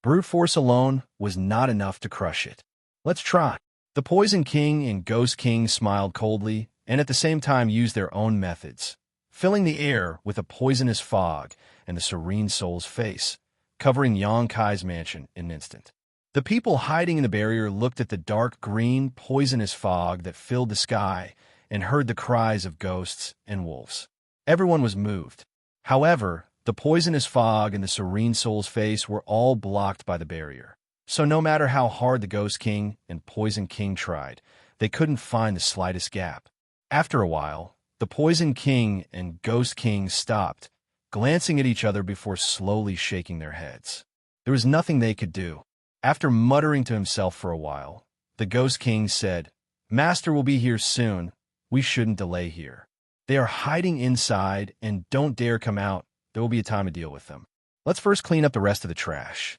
Brute force alone was not enough to crush it. Let's try." The Poison King and Ghost King smiled coldly and at the same time used their own methods, filling the air with a poisonous fog and the Serene Soul's face, covering Xianxia's mansion in an instant. The people hiding in the barrier looked at the dark green, poisonous fog that filled the sky and heard the cries of ghosts and wolves. Everyone was moved. However, the poisonous fog and the Serene Soul's face were all blocked by the barrier. So no matter how hard the Ghost King and Poison King tried, they couldn't find the slightest gap. After a while, the Poison King and Ghost King stopped, glancing at each other before slowly shaking their heads. There was nothing they could do. After muttering to himself for a while, the Ghost King said, "Master will be here soon. We shouldn't delay here. They are hiding inside and don't dare come out. There will be a time to deal with them. Let's first clean up the rest of the trash."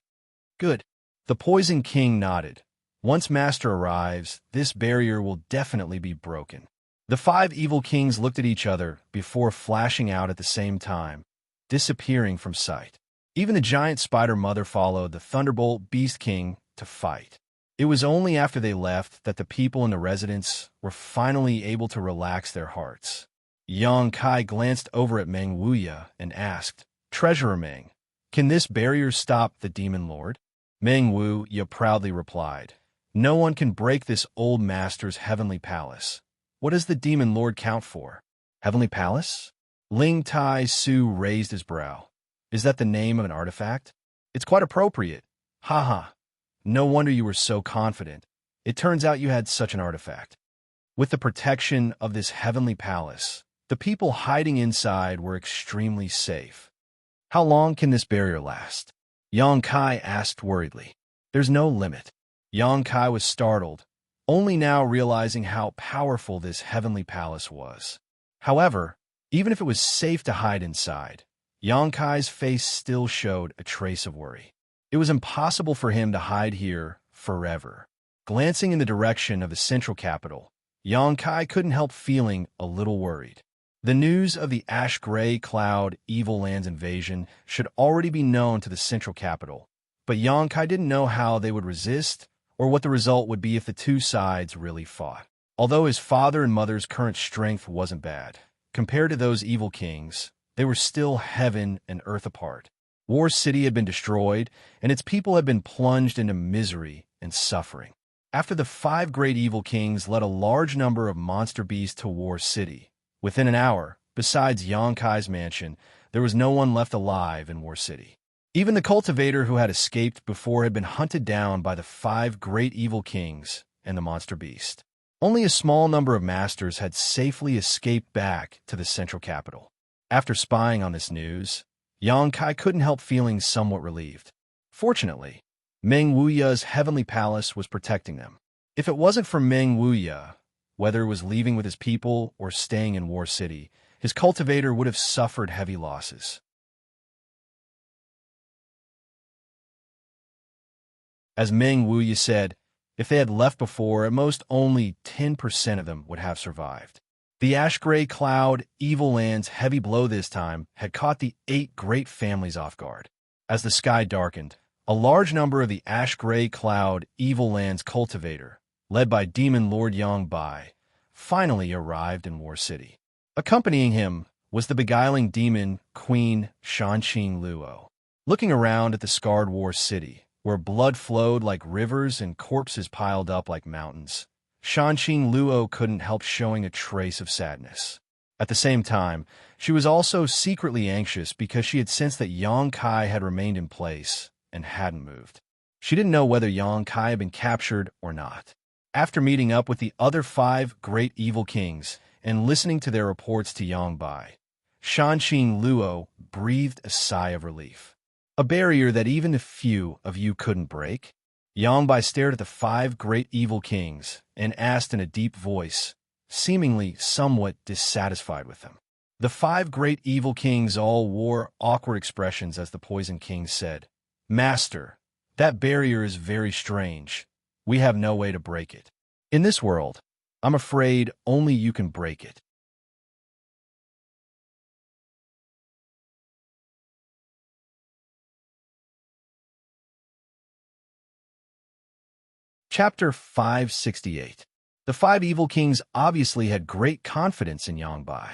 "Good." The Poison King nodded. "Once Master arrives, this barrier will definitely be broken." The five evil kings looked at each other before flashing out at the same time, disappearing from sight. Even the giant spider mother followed the Thunderbolt Beast King to fight. It was only after they left that the people in the residence were finally able to relax their hearts. Xianxia glanced over at Meng Wuya and asked, "Treasurer Meng, can this barrier stop the Demon Lord?" Meng Wuya proudly replied, "No one can break this old master's heavenly palace. What does the Demon Lord count for? Heavenly Palace?" Ling Tai Su raised his brow. "Is that the name of an artifact? It's quite appropriate. Ha. No wonder you were so confident. It turns out you had such an artifact." With the protection of this heavenly palace, the people hiding inside were extremely safe. "How long can this barrier last?" Xianxia asked worriedly. "There's no limit." Xianxia was startled, only now realizing how powerful this heavenly palace was. However, even if it was safe to hide inside, Xianxia's face still showed a trace of worry. It was impossible for him to hide here forever. Glancing in the direction of the central capital, Xianxia couldn't help feeling a little worried. The news of the ash-gray cloud Evil Land's invasion should already be known to the central capital, but Xianxia didn't know how they would resist or what the result would be if the two sides really fought. Although his father and mother's current strength wasn't bad, compared to those evil kings, they were still heaven and earth apart. War City had been destroyed, and its people had been plunged into misery and suffering. After the five great evil kings led a large number of monster beasts to War City, within an hour, besides Xianxia's mansion, there was no one left alive in War City. Even the cultivator who had escaped before had been hunted down by the five great evil kings and the monster beast. Only a small number of masters had safely escaped back to the central capital. After spying on this news, Xianxia couldn't help feeling somewhat relieved. Fortunately, Meng Wuya's heavenly palace was protecting them. If it wasn't for Meng Wuya, whether it was leaving with his people or staying in War City, his cultivator would have suffered heavy losses. As Meng Wuya said, if they had left before, at most only 10% of them would have survived. The ash-gray cloud, Evil Land's heavy blow this time, had caught the 8 great families off guard. As the sky darkened, a large number of the ash-gray cloud, Evil Land's cultivator, led by Demon Lord Yang Bai, finally arrived in War City. Accompanying him was the beguiling demon Queen Xianxia Luo. Looking around at the scarred War City, where blood flowed like rivers and corpses piled up like mountains, Xianxia Luo couldn't help showing a trace of sadness. At the same time, she was also secretly anxious because she had sensed that Xianxia had remained in place and hadn't moved. She didn't know whether Xianxia had been captured or not. After meeting up with the other 5 great evil kings and listening to their reports to Yang Bai, Xianxia Luo breathed a sigh of relief. A barrier that even a few of you couldn't break? Yangbai stared at the 5 great evil kings and asked in a deep voice, seemingly somewhat dissatisfied with them. The 5 great evil kings all wore awkward expressions as the Poison King said, "Master, that barrier is very strange. We have no way to break it. In this world, I'm afraid only you can break it." Chapter 568. The 5 evil kings obviously had great confidence in Yangbai.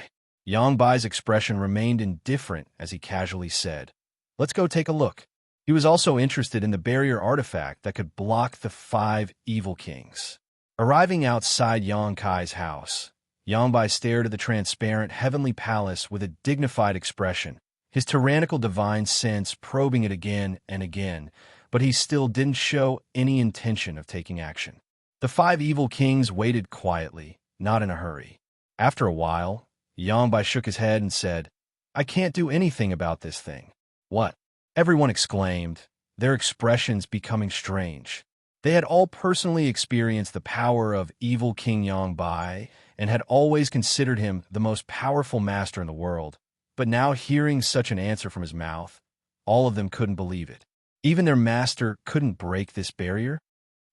Yangbai's expression remained indifferent as he casually said, "Let's go take a look." He was also interested in the barrier artifact that could block the 5 evil kings. Arriving outside Yang Kai's house, Yangbai stared at the transparent heavenly palace with a dignified expression, his tyrannical divine sense probing it again and again, but he still didn't show any intention of taking action. The 5 evil kings waited quietly, not in a hurry. After a while, Yangbai shook his head and said, "I can't do anything about this thing." "What?" everyone exclaimed, their expressions becoming strange. They had all personally experienced the power of evil King Yangbai and had always considered him the most powerful master in the world, but now hearing such an answer from his mouth, all of them couldn't believe it. Even their master couldn't break this barrier?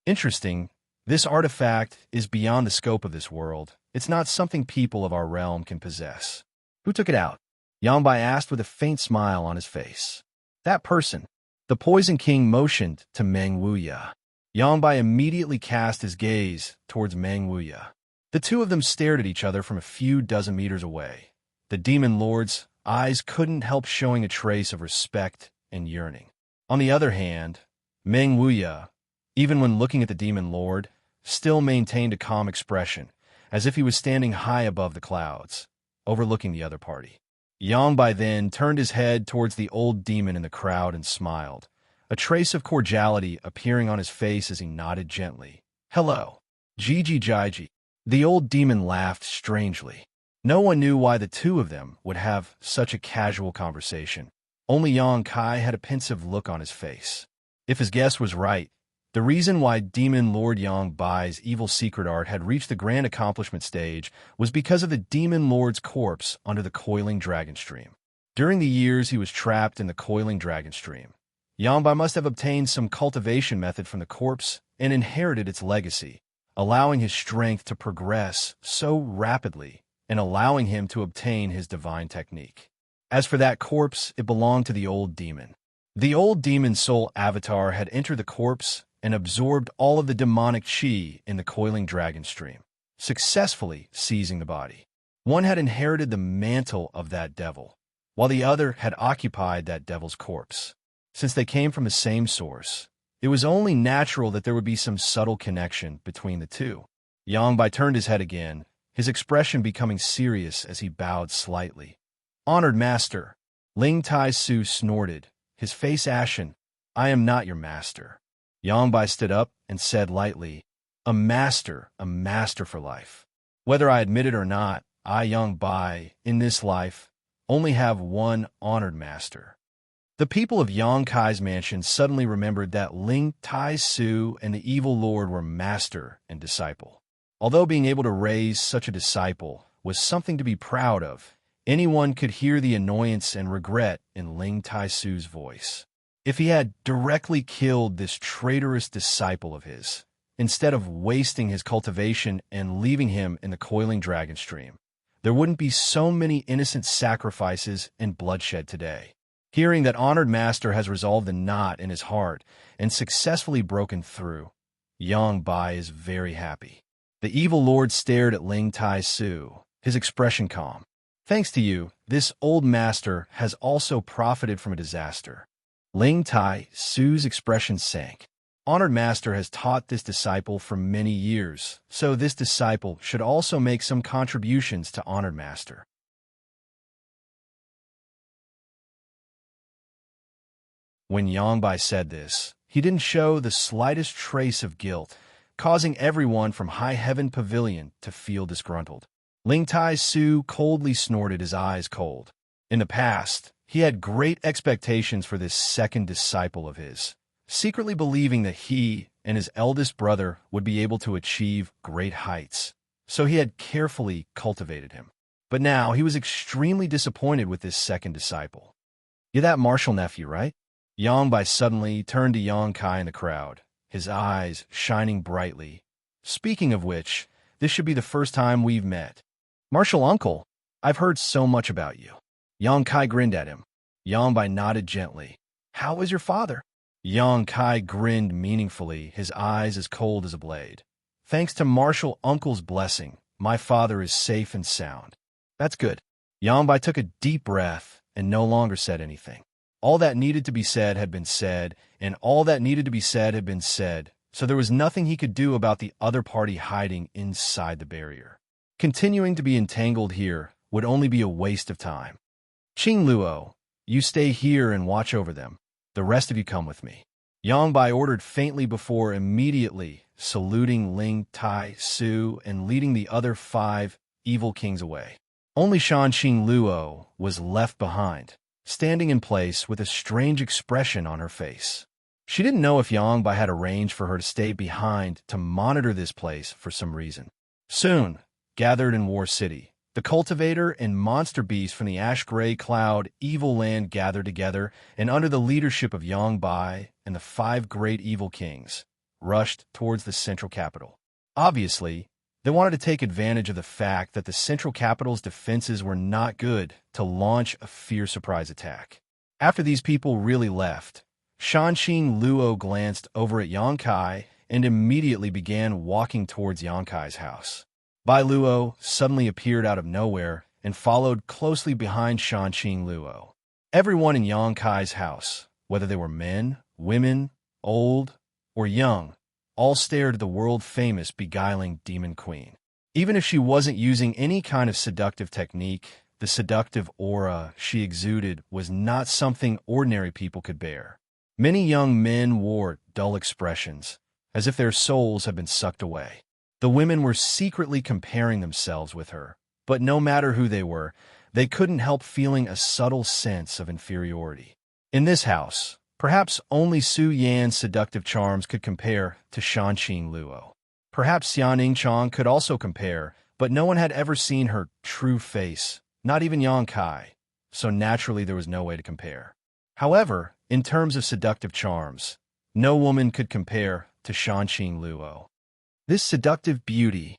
Interesting, this artifact is beyond the scope of this world. It's not something people of our realm can possess. Who took it out? Yangbai asked with a faint smile on his face. That person. The Poison King motioned to Meng Wuya. Yangbai immediately cast his gaze towards Meng Wuya. The two of them stared at each other from a few dozen meters away. The demon lord's eyes couldn't help showing a trace of respect and yearning. On the other hand, Meng Wuya, even when looking at the demon lord, still maintained a calm expression, as if he was standing high above the clouds, overlooking the other party. Yangbai then turned his head towards the old demon in the crowd and smiled, a trace of cordiality appearing on his face as he nodded gently. "Hello, Jiji Jaiji." The old demon laughed strangely. No one knew why the two of them would have such a casual conversation. Only Yang Kai had a pensive look on his face. If his guess was right, the reason why Demon Lord Yang Bai's evil secret art had reached the grand accomplishment stage was because of the Demon Lord's corpse under the coiling dragon stream. During the years he was trapped in the coiling dragon stream, Yang Bai must have obtained some cultivation method from the corpse and inherited its legacy, allowing his strength to progress so rapidly and allowing him to obtain his divine technique. As for that corpse, it belonged to the old demon. The old demon's soul avatar had entered the corpse and absorbed all of the demonic chi in the coiling dragon stream, successfully seizing the body. One had inherited the mantle of that devil, while the other had occupied that devil's corpse. Since they came from the same source, it was only natural that there would be some subtle connection between the two. Yangbai turned his head again, his expression becoming serious as he bowed slightly. "Honored master," Ling Tai Su snorted, his face ashen, "I am not your master." Yangbai stood up and said lightly, a master for life. Whether I admit it or not, I, Yangbai, in this life, only have one honored master." The people of Yang Kai's mansion suddenly remembered that Ling Tai Su and the evil lord were master and disciple. Although being able to raise such a disciple was something to be proud of, anyone could hear the annoyance and regret in Ling Tai Su's voice. If he had directly killed this traitorous disciple of his, instead of wasting his cultivation and leaving him in the coiling dragon stream, there wouldn't be so many innocent sacrifices and bloodshed today. Hearing that honored master has resolved the knot in his heart and successfully broken through, Yang Bai is very happy. The evil lord stared at Ling Tai Su, his expression calm. "Thanks to you, this old master has also profited from a disaster." Ling Tai Su's expression sank. Honored master has taught this disciple for many years, so this disciple should also make some contributions to honored master. When Yangbai said this, he didn't show the slightest trace of guilt, causing everyone from High Heaven Pavilion to feel disgruntled. Ling Tai Su coldly snorted, his eyes cold. In the past, He had great expectations for this second disciple of his, secretly believing that he and his eldest brother would be able to achieve great heights. So he had carefully cultivated him. But now he was extremely disappointed with this second disciple. "You're that martial nephew, right?" Yang Bai suddenly turned to Yang Kai in the crowd, his eyes shining brightly. "Speaking of which, this should be the first time we've met." "Martial uncle, I've heard so much about you." Yang Kai grinned at him. Yang Bai nodded gently. "How is your father?" Yang Kai grinned meaningfully, his eyes as cold as a blade. "Thanks to martial uncle's blessing, my father is safe and sound." "That's good." Yang Bai took a deep breath and no longer said anything. All that needed to be said had been said, and all that needed to be said had been said, so there was nothing he could do about the other party hiding inside the barrier. Continuing to be entangled here would only be a waste of time. "Qing Luo, you stay here and watch over them. The rest of you come with me." Yang Bai ordered faintly before immediately saluting Ling Tai Su and leading the other 5 evil kings away. Only Qing Luo was left behind, standing in place with a strange expression on her face. She didn't know if Yang Bai had arranged for her to stay behind to monitor this place for some reason. Soon, gathered in War City, the cultivator and monster beast from the ash-gray cloud evil land gathered together and under the leadership of Yang Bai and the 5 great evil kings, rushed towards the central capital. Obviously, they wanted to take advantage of the fact that the central capital's defenses were not good to launch a fierce surprise attack. After these people really left, Qing Luo glanced over at Yang Kai and immediately began walking towards Yang Kai's house. Bai Luo suddenly appeared out of nowhere and followed closely behind Qing Luo. Everyone in Yang Kai's house, whether they were men, women, old, or young, all stared at the world-famous beguiling demon queen. Even if she wasn't using any kind of seductive technique, the seductive aura she exuded was not something ordinary people could bear. Many young men wore dull expressions, as if their souls had been sucked away. The women were secretly comparing themselves with her, but no matter who they were, they couldn't help feeling a subtle sense of inferiority. In this house, perhaps only Su Yan's seductive charms could compare to Qing Luo. Perhaps Xianning Chang could also compare, but no one had ever seen her true face, not even Yang Kai, so naturally there was no way to compare. However, in terms of seductive charms, no woman could compare to Qing Luo. This seductive beauty.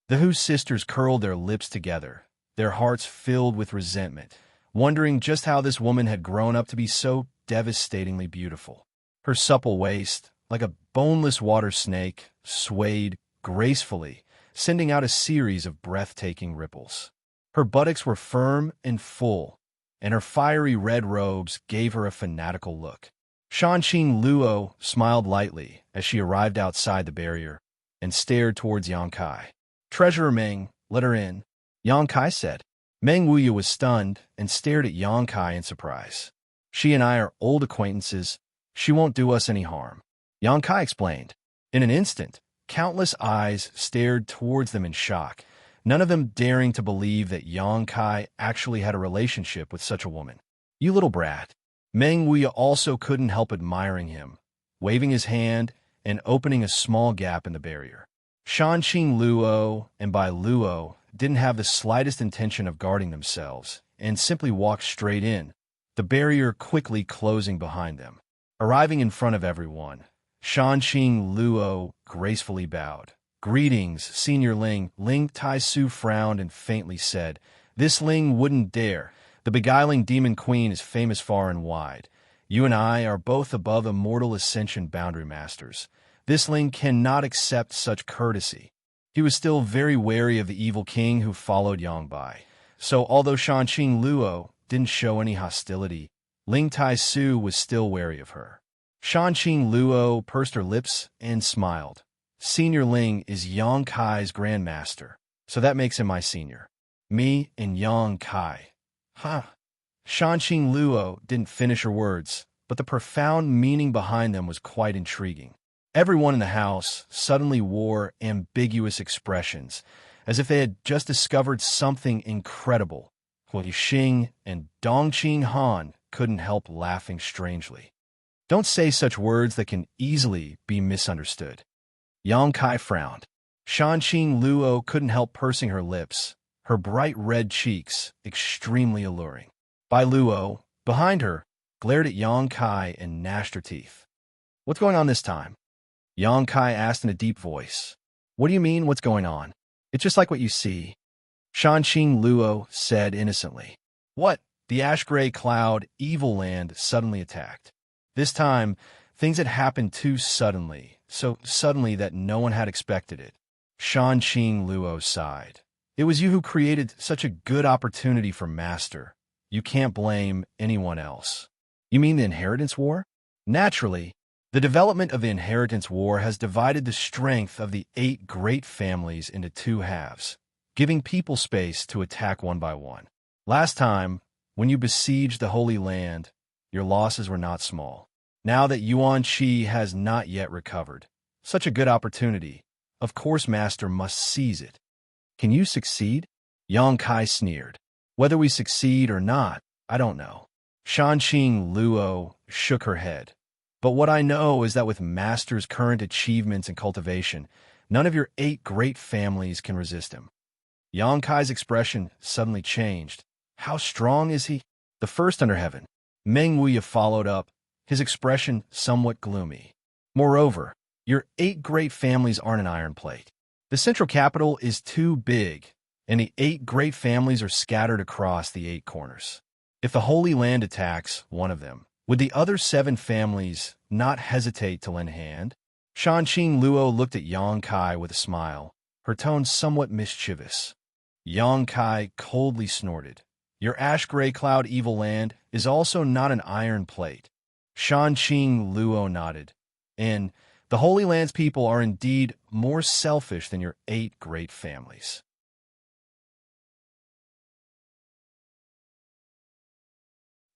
The Hu sisters curled their lips together, their hearts filled with resentment, wondering just how this woman had grown up to be so devastatingly beautiful. Her supple waist, like a boneless water snake, swayed gracefully, sending out a series of breathtaking ripples. Her buttocks were firm and full, and her fiery red robes gave her a fanatical look. Qing Luo smiled lightly as she arrived outside the barrier and stared towards Yang Kai. "Treasurer Meng, let her in," Yang Kai said. Meng Wuya was stunned and stared at Yang Kai in surprise. "She and I are old acquaintances. She won't do us any harm," Yang Kai explained. In an instant, countless eyes stared towards them in shock, none of them daring to believe that Yang Kai actually had a relationship with such a woman. "You little brat." Meng Wuya also couldn't help admiring him, waving his hand and opening a small gap in the barrier. Qing Luo and Bai Luo didn't have the slightest intention of guarding themselves and simply walked straight in, the barrier quickly closing behind them. Arriving in front of everyone, Qing Luo gracefully bowed. "Greetings, Senior Ling." Ling Tai Su frowned and faintly said, "This Ling wouldn't dare. The beguiling demon queen is famous far and wide. You and I are both above immortal ascension boundary masters. This Ling cannot accept such courtesy." He was still very wary of the evil king who followed Yang Bai. So although Qing Luo didn't show any hostility, Ling Tai Su was still wary of her. Qing Luo pursed her lips and smiled. "Senior Ling is Yang Kai's grandmaster, so that makes him my senior. Me and Yang Kai." "Huh." Qing Luo didn't finish her words, but the profound meaning behind them was quite intriguing. Everyone in the house suddenly wore ambiguous expressions, as if they had just discovered something incredible. Hu Xing and Dongqing Han couldn't help laughing strangely. Don't say such words that can easily be misunderstood. Yang Kai frowned. Shanqing Luo couldn't help pursing her lips, her bright red cheeks extremely alluring. Bai Luo, behind her, glared at Yang Kai and gnashed her teeth. What's going on this time? Yang Kai asked in a deep voice. What do you mean, what's going on? It's just like what you see. Shanqing Luo said innocently. What? The ash-gray cloud, evil land, suddenly attacked. This time, things had happened too suddenly, so suddenly that no one had expected it. Shanqing Luo sighed. It was you who created such a good opportunity for Master. You can't blame anyone else. You mean the Inheritance War? Naturally, the development of the Inheritance War has divided the strength of the 8 great families into 2 halves, giving people space to attack one by one. Last time, when you besieged the Holy Land, your losses were not small. Now that Yuan Qi has not yet recovered, such a good opportunity, of course Master must seize it. Can you succeed? Yang Kai sneered. Whether we succeed or not, I don't know. Shanqing Luo shook her head. But what I know is that with Master's current achievements in cultivation, none of your 8 great families can resist him. Yang Kai's expression suddenly changed. How strong is he? The first under heaven. Meng Wuya followed up, his expression somewhat gloomy. Moreover, your 8 great families aren't an iron plate. The central capital is too big, and the 8 great families are scattered across the 8 corners. If the Holy Land attacks one of them, would the other 7 families not hesitate to lend a hand? Shanqing Luo looked at Yang Kai with a smile, her tone somewhat mischievous. Yang Kai coldly snorted. Your ash-gray cloud evil land is also not an iron plate. Shanqing Luo nodded. And the Holy Land's people are indeed more selfish than your 8 great families.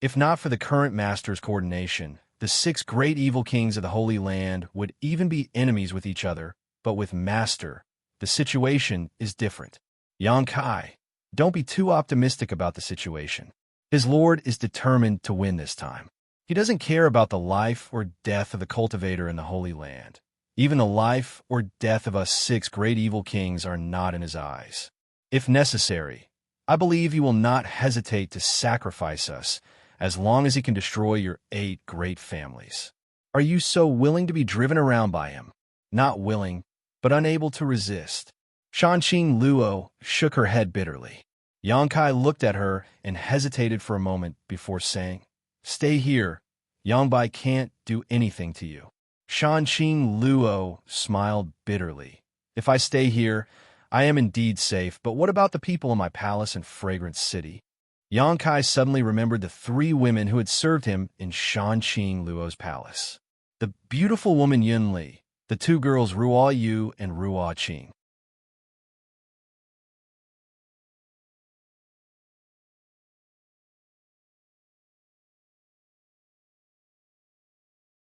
If not for the current Master's coordination, the 6 great evil kings of the Holy Land would even be enemies with each other, but with Master, the situation is different. Yang Kai, don't be too optimistic about the situation. His lord is determined to win this time. He doesn't care about the life or death of the cultivator in the Holy Land. Even the life or death of us 6 great evil kings are not in his eyes. If necessary, I believe he will not hesitate to sacrifice us, as long as he can destroy your 8 great families. Are you so willing to be driven around by him? Not willing, but unable to resist. Shanqing Luo shook her head bitterly. Yang Kai looked at her and hesitated for a moment before saying, Stay here. Yang Bai can't do anything to you. Shanqing Luo smiled bitterly. If I stay here, I am indeed safe, but what about the people in my palace in Fragrant City? Yang Kai suddenly remembered the 3 women who had served him in Shanqing Luo's palace. The beautiful woman Yun Li, the 2 girls Ruo Yu and Ruo Qing.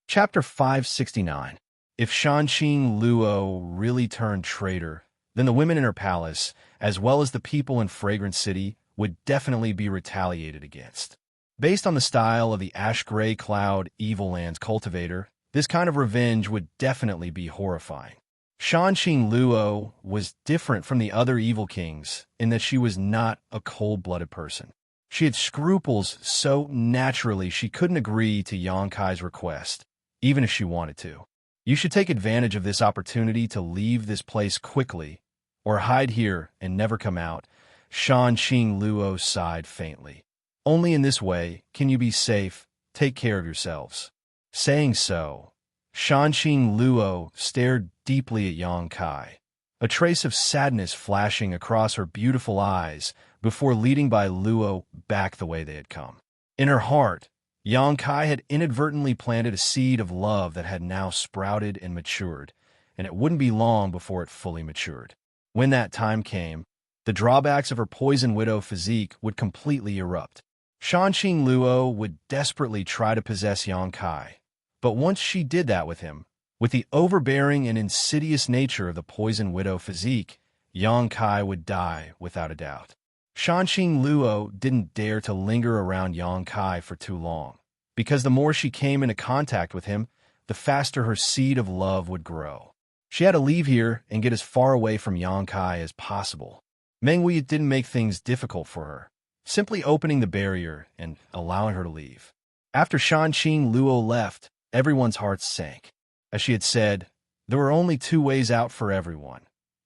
Chapter 569. If Shanqing Luo really turned traitor, then the women in her palace, as well as the people in Fragrant City, would definitely be retaliated against. Based on the style of the ash-gray cloud evil land's cultivator, this kind of revenge would definitely be horrifying. Shanqing Luo was different from the other evil kings in that she was not a cold-blooded person. She had scruples so naturally she couldn't agree to Yang Kai's request, even if she wanted to. You should take advantage of this opportunity to leave this place quickly, or hide here and never come out. Shanqing Luo sighed faintly. Only in this way can you be safe. Take care of yourselves. Saying so, Shanqing Luo stared deeply at Yang Kai, a trace of sadness flashing across her beautiful eyes before leading Bai Luo back the way they had come. In her heart, Yang Kai had inadvertently planted a seed of love that had now sprouted and matured, and it wouldn't be long before it fully matured. When that time came, the drawbacks of her poison widow physique would completely erupt. Shanqing Luo would desperately try to possess Yang Kai, but once she did that with him, with the overbearing and insidious nature of the poison widow physique, Yang Kai would die without a doubt. Shanxing Luo didn't dare to linger around Yang Kai for too long, because the more she came into contact with him, the faster her seed of love would grow. She had to leave here and get as far away from Yang Kai as possible. Meng Wei didn't make things difficult for her, simply opening the barrier and allowing her to leave. After Shanxing Luo left, everyone's hearts sank. As she had said, there were only two ways out for everyone.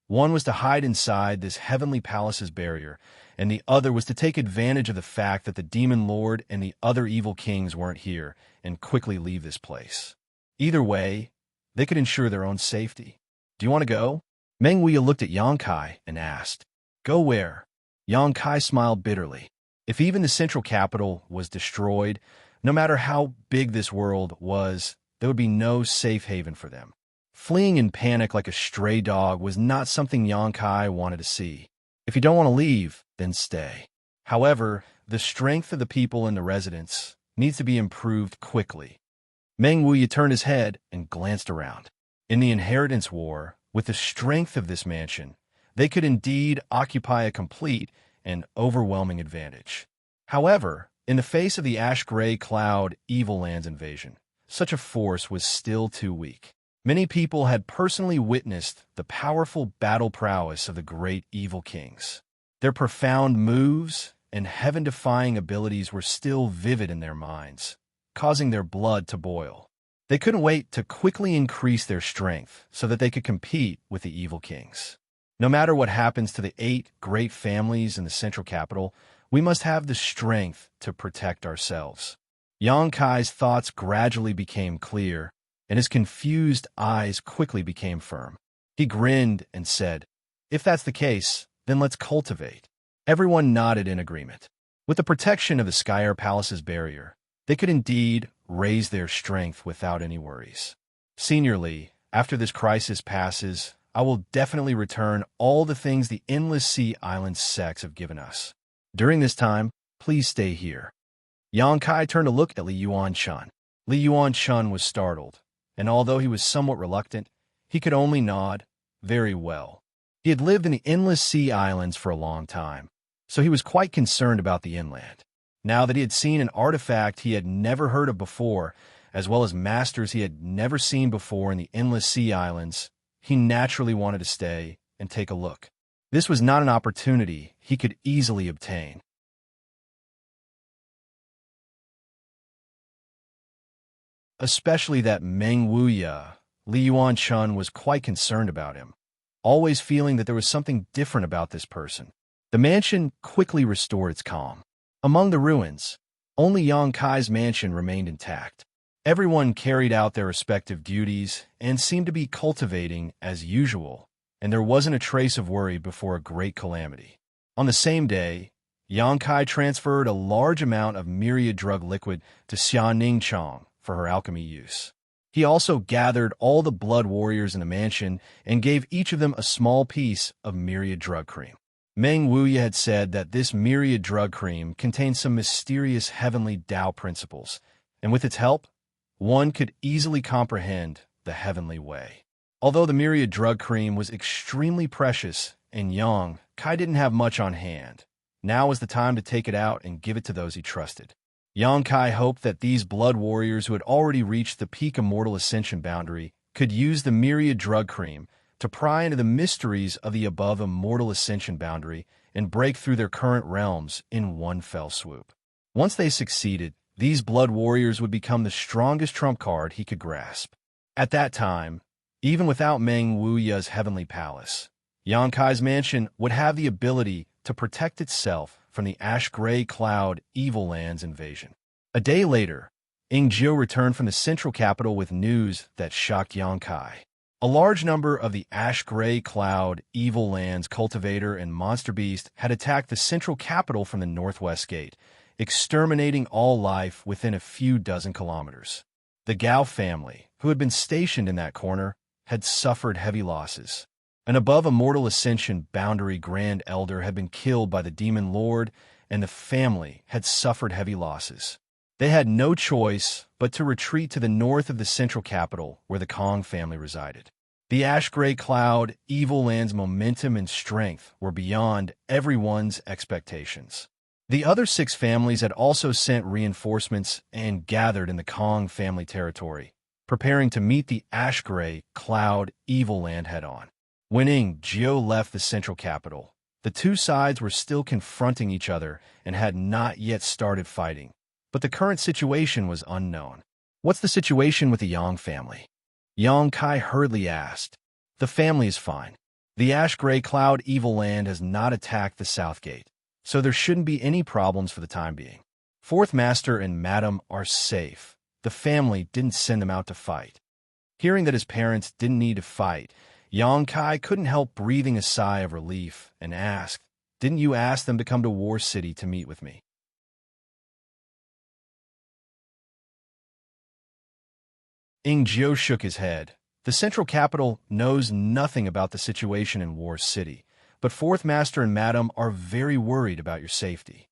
One was to hide inside this heavenly palace's barrier, and the other was to take advantage of the fact that the Demon Lord and the other evil kings weren't here and quickly leave this place. Either way, they could ensure their own safety. Do you want to go? Meng Wei looked at Yang Kai and asked, Go where? Yang Kai smiled bitterly. If even the central capital was destroyed, no matter how big this world was, there would be no safe haven for them. Fleeing in panic like a stray dog was not something Yang Kai wanted to see. If you don't want to leave, then stay. However, the strength of the people in the residence needs to be improved quickly. Meng Wuya turned his head and glanced around. In the inheritance war, with the strength of this mansion, they could indeed occupy a complete and overwhelming advantage. However, in the face of the ash-gray cloud Evil Land's invasion, such a force was still too weak. Many people had personally witnessed the powerful battle prowess of the great evil kings. Their profound moves and heaven-defying abilities were still vivid in their minds, causing their blood to boil. They couldn't wait to quickly increase their strength so that they could compete with the evil kings. No matter what happens to the 8 great families in the central capital, we must have the strength to protect ourselves. Yang Kai's thoughts gradually became clear, and his confused eyes quickly became firm. He grinned and said, If that's the case, then let's cultivate. Everyone nodded in agreement. With the protection of the Skyer Palace's barrier, they could indeed raise their strength without any worries. Seniorly, after this crisis passes, I will definitely return all the things the Endless Sea Island sects have given us. During this time, please stay here. Yang Kai turned to look at Li Yuan-chun. Li Yuan-chun was startled, and although he was somewhat reluctant, he could only nod, very well. He had lived in the Endless Sea Islands for a long time, so he was quite concerned about the inland. Now that he had seen an artifact he had never heard of before, as well as masters he had never seen before in the Endless Sea Islands, he naturally wanted to stay and take a look. This was not an opportunity he could easily obtain. Especially that Meng Wuya, Li Yuan-chun was quite concerned about him, always feeling that there was something different about this person. The mansion quickly restored its calm. Among the ruins, only Yang Kai's mansion remained intact. Everyone carried out their respective duties and seemed to be cultivating as usual, and there wasn't a trace of worry before a great calamity. On the same day, Yang Kai transferred a large amount of myriad drug liquid to Xianxia for her alchemy use. He also gathered all the blood warriors in the mansion and gave each of them a small piece of myriad drug cream. Meng Wuya had said that this myriad drug cream contained some mysterious heavenly Tao principles, and with its help, one could easily comprehend the heavenly way. Although the myriad drug cream was extremely precious and Yang Kai didn't have much on hand, now was the time to take it out and give it to those he trusted. Yang Kai hoped that these blood warriors who had already reached the peak immortal ascension boundary could use the myriad drug cream to pry into the mysteries of the above immortal ascension boundary and break through their current realms in one fell swoop. Once they succeeded, these blood warriors would become the strongest trump card he could grasp. At that time, even without Meng Wuya's heavenly palace, Yang Kai's mansion would have the ability to protect itself from the ash-gray cloud Evil Land's invasion. A day later, Ingzhou returned from the central capital with news that shocked Yang Kai. A large number of the ash-gray cloud Evil Land's cultivator and monster beast had attacked the central capital from the northwest gate, exterminating all life within a few dozen kilometers. The Gao family, who had been stationed in that corner, had suffered heavy losses. An above immortal ascension boundary grand elder had been killed by the demon lord, and the family had suffered heavy losses. They had no choice but to retreat to the north of the central capital where the Kong family resided. The ash-gray cloud, evil land's momentum and strength were beyond everyone's expectations. The other 6 families had also sent reinforcements and gathered in the Kong family territory, preparing to meet the ash-gray cloud evil land head-on. When Immortal left the central capital, the two sides were still confronting each other and had not yet started fighting, but the current situation was unknown. "What's the situation with the Yang family?" Yang Kai hurriedly asked. "The family is fine. The ash-gray cloud evil land has not attacked the south gate, so there shouldn't be any problems for the time being. Fourth Master and Madam are safe. The family didn't send them out to fight." Hearing that his parents didn't need to fight, Yang Kai couldn't help breathing a sigh of relief and asked, "Didn't you ask them to come to War City to meet with me?" Immortal shook his head. The central capital knows nothing about the situation in War City, but Fourth Master and Madam are very worried about your safety.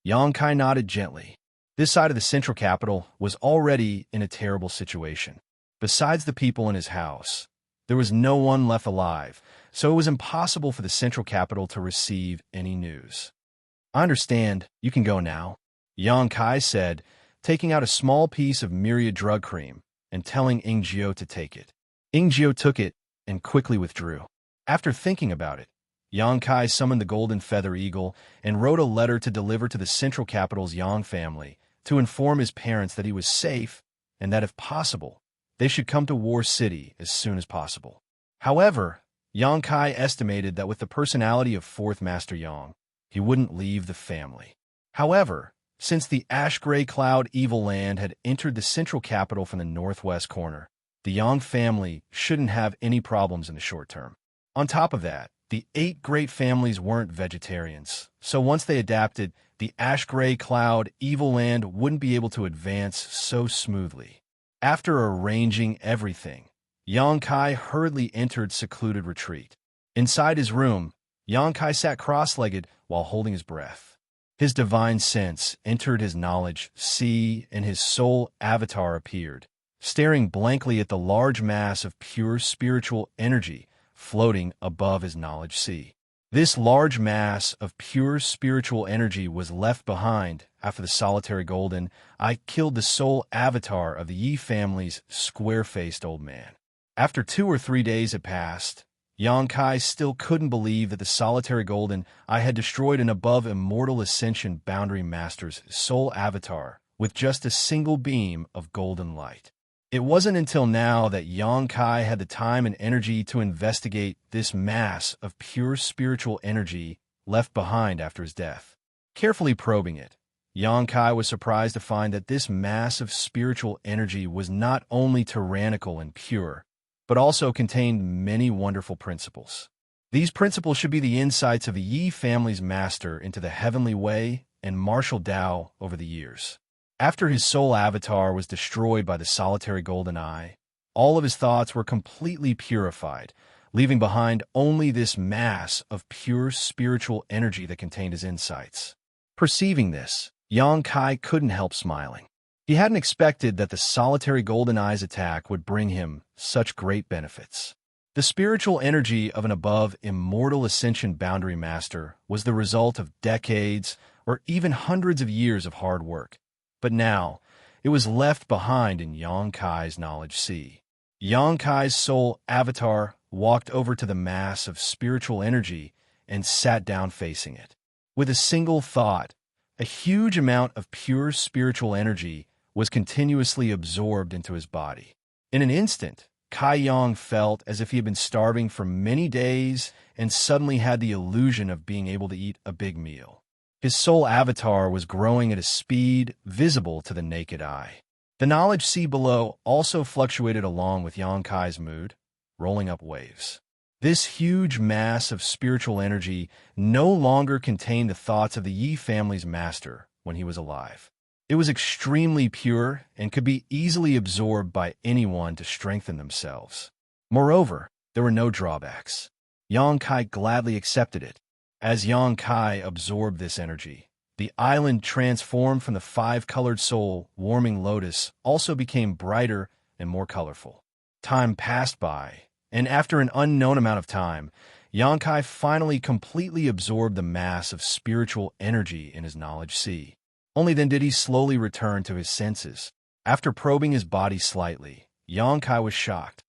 Yang Kai nodded gently. This side of the central capital was already in a terrible situation. Besides the people in his house, there was no one left alive, so it was impossible for the central capital to receive any news. "I understand. You can go now," Yang Kai said, taking out a small piece of myriad drug cream and telling Immortal to take it. Immortal took it and quickly withdrew. After thinking about it, Yang Kai summoned the golden feather eagle and wrote a letter to deliver to the central capital's Yang family to inform his parents that he was safe and that if possible, they should come to War City as soon as possible. However, Yang Kai estimated that with the personality of Fourth Master Yang, he wouldn't leave the family. However, since the ash-gray cloud evil land had entered the central capital from the northwest corner, the Yang family shouldn't have any problems in the short term. On top of that, the 8 great families weren't vegetarians, so once they adapted, the ash-gray cloud evil land wouldn't be able to advance so smoothly. After arranging everything, Yang Kai hurriedly entered secluded retreat. Inside his room, Yang Kai sat cross-legged while holding his breath. His divine sense entered his knowledge sea, and his soul avatar appeared, staring blankly at the large mass of pure spiritual energy floating above his knowledge sea. This large mass of pure spiritual energy was left behind after the solitary golden eye killed the soul avatar of the Yi family's square-faced old man. After 2 or 3 days had passed, Yang Kai still couldn't believe that the solitary golden eye had destroyed an above immortal ascension boundary master's soul avatar with just a single beam of golden light. It wasn't until now that Yang Kai had the time and energy to investigate this mass of pure spiritual energy left behind after his death. Carefully probing it, Yang Kai was surprised to find that this mass of spiritual energy was not only tyrannical and pure, but also contained many wonderful principles. These principles should be the insights of the Yi family's master into the heavenly way and martial Tao over the years. After his soul avatar was destroyed by the solitary golden eye, all of his thoughts were completely purified, leaving behind only this mass of pure spiritual energy that contained his insights. Perceiving this, Yang Kai couldn't help smiling. He hadn't expected that the solitary golden eye's attack would bring him such great benefits. The spiritual energy of an above immortal ascension boundary master was the result of decades or even hundreds of years of hard work. But now, it was left behind in Yang Kai's knowledge sea. Yang Kai's soul avatar walked over to the mass of spiritual energy and sat down facing it. With a single thought, a huge amount of pure spiritual energy was continuously absorbed into his body. In an instant, Kai Yang felt as if he had been starving for many days and suddenly had the illusion of being able to eat a big meal. His soul avatar was growing at a speed visible to the naked eye. The knowledge sea below also fluctuated along with Yang Kai's mood, rolling up waves. This huge mass of spiritual energy no longer contained the thoughts of the Yi family's master when he was alive. It was extremely pure and could be easily absorbed by anyone to strengthen themselves. Moreover, there were no drawbacks. Yang Kai gladly accepted it. As Yang Kai absorbed this energy, the island transformed from the 5-colored soul warming lotus also became brighter and more colorful. Time passed by, and after an unknown amount of time, Yonkai finally completely absorbed the mass of spiritual energy in his knowledge sea. Only then did he slowly return to his senses. After probing his body slightly, Yonkai was shocked.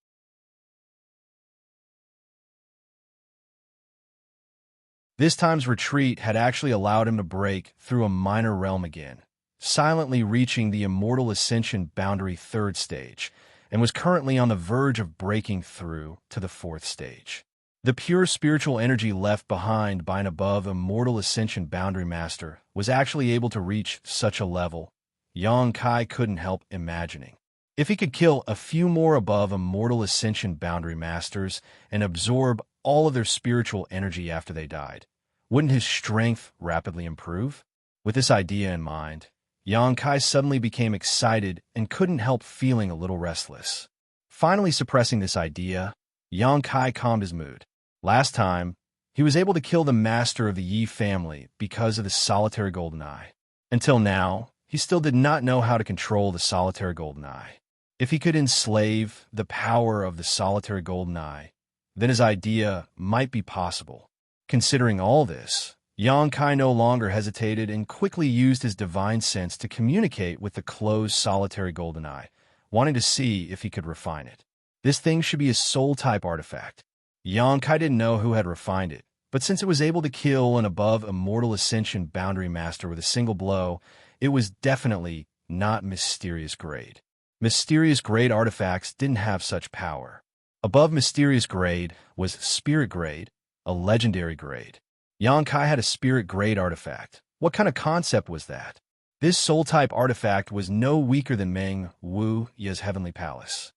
This time's retreat had actually allowed him to break through a minor realm again, silently reaching the Immortal Ascension Boundary 3rd stage, and was currently on the verge of breaking through to the 4th stage. The pure spiritual energy left behind by an above Immortal Ascension Boundary Master was actually able to reach such a level Yonkai couldn't help imagining. If he could kill a few more above Immortal Ascension Boundary Masters and absorb all of their spiritual energy after they died, wouldn't his strength rapidly improve? With this idea in mind, Yonkai suddenly became excited and couldn't help feeling a little restless. Finally suppressing this idea, Yonkai calmed his mood. Last time, he was able to kill the master of the Yi family because of the solitary golden eye. Until now, he still did not know how to control the solitary golden eye. If he could enslave the power of the solitary golden eye, then his idea might be possible. Considering all this, Yonkai no longer hesitated and quickly used his divine sense to communicate with the closed solitary golden eye, wanting to see if he could refine it. This thing should be a soul-type artifact. Yonkai didn't know who had refined it, but since it was able to kill an above Immortal Ascension Boundary Master with a single blow, it was definitely not Mysterious Grade. Mysterious Grade artifacts didn't have such power. Above Mysterious Grade was Spirit Grade, a legendary grade. Yonkai had a Spirit Grade artifact. What kind of concept was that? This soul-type artifact was no weaker than Meng Wuxia's Heavenly Palace.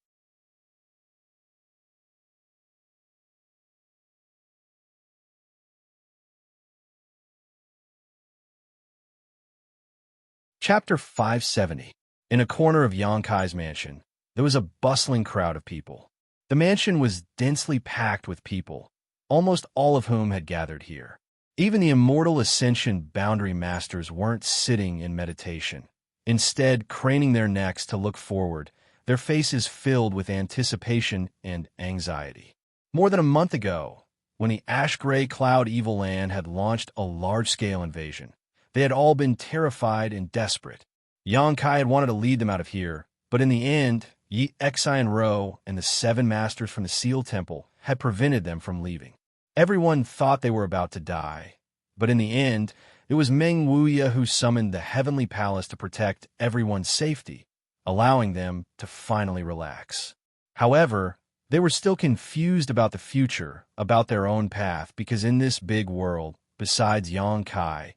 Chapter 570. In a corner of Yonkai's mansion, there was a bustling crowd of people. The mansion was densely packed with people, almost all of whom had gathered here. Even the Immortal Ascension Boundary Masters weren't sitting in meditation, instead craning their necks to look forward, their faces filled with anticipation and anxiety. More than a month ago, when the Ash-Gray Cloud Evil Land had launched a large-scale invasion, they had all been terrified and desperate. Yonkai had wanted to lead them out of here, but in the end, Yi Xian Ro and the 7 masters from the Seal Temple had prevented them from leaving. Everyone thought they were about to die, but in the end, it was Meng Wuxia who summoned the Heavenly Palace to protect everyone's safety, allowing them to finally relax. However, they were still confused about the future, about their own path, because in this big world, besides Yonkai,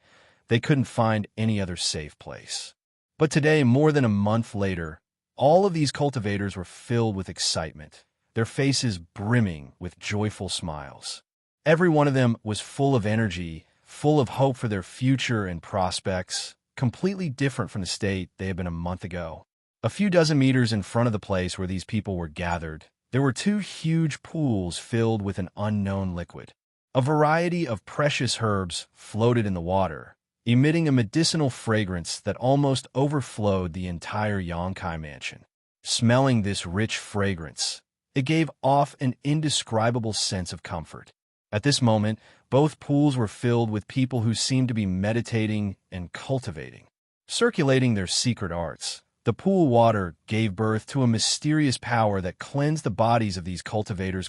they couldn't find any other safe place. But today, more than a month later, all of these cultivators were filled with excitement, their faces brimming with joyful smiles. Every one of them was full of energy, full of hope for their future and prospects, completely different from the state they had been a month ago. A few dozen meters in front of the place where these people were gathered, there were 2 huge pools filled with an unknown liquid. A variety of precious herbs floated in the water, emitting a medicinal fragrance that almost overflowed the entire Yonkai mansion. Smelling this rich fragrance, it gave off an indescribable sense of comfort. At this moment, both pools were filled with people who seemed to be meditating and cultivating. Circulating their secret arts, the pool water gave birth to a mysterious power that cleansed the bodies of these cultivators,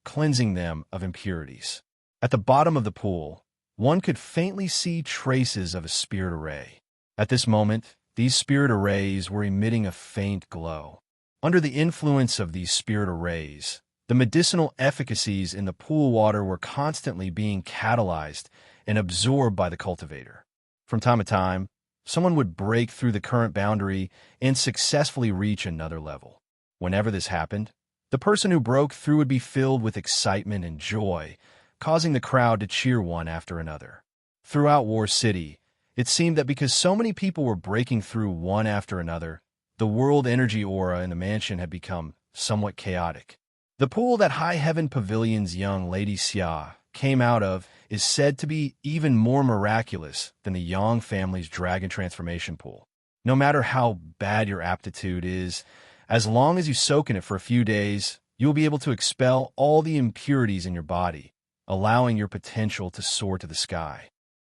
cleansing them of impurities. At the bottom of the pool, one could faintly see traces of a spirit array. At this moment, these spirit arrays were emitting a faint glow. Under the influence of these spirit arrays, the medicinal efficacies in the pool water were constantly being catalyzed and absorbed by the cultivator. From time to time, someone would break through the current boundary and successfully reach another level. Whenever this happened, the person who broke through would be filled with excitement and joy, causing the crowd to cheer one after another. Throughout War City, it seemed that because so many people were breaking through one after another, the world energy aura in the mansion had become somewhat chaotic. The pool that High Heaven Pavilion's young Lady Xia came out of is said to be even more miraculous than the Yang family's dragon transformation pool. No matter how bad your aptitude is, as long as you soak in it for a few days, you will be able to expel all the impurities in your body, allowing your potential to soar to the sky.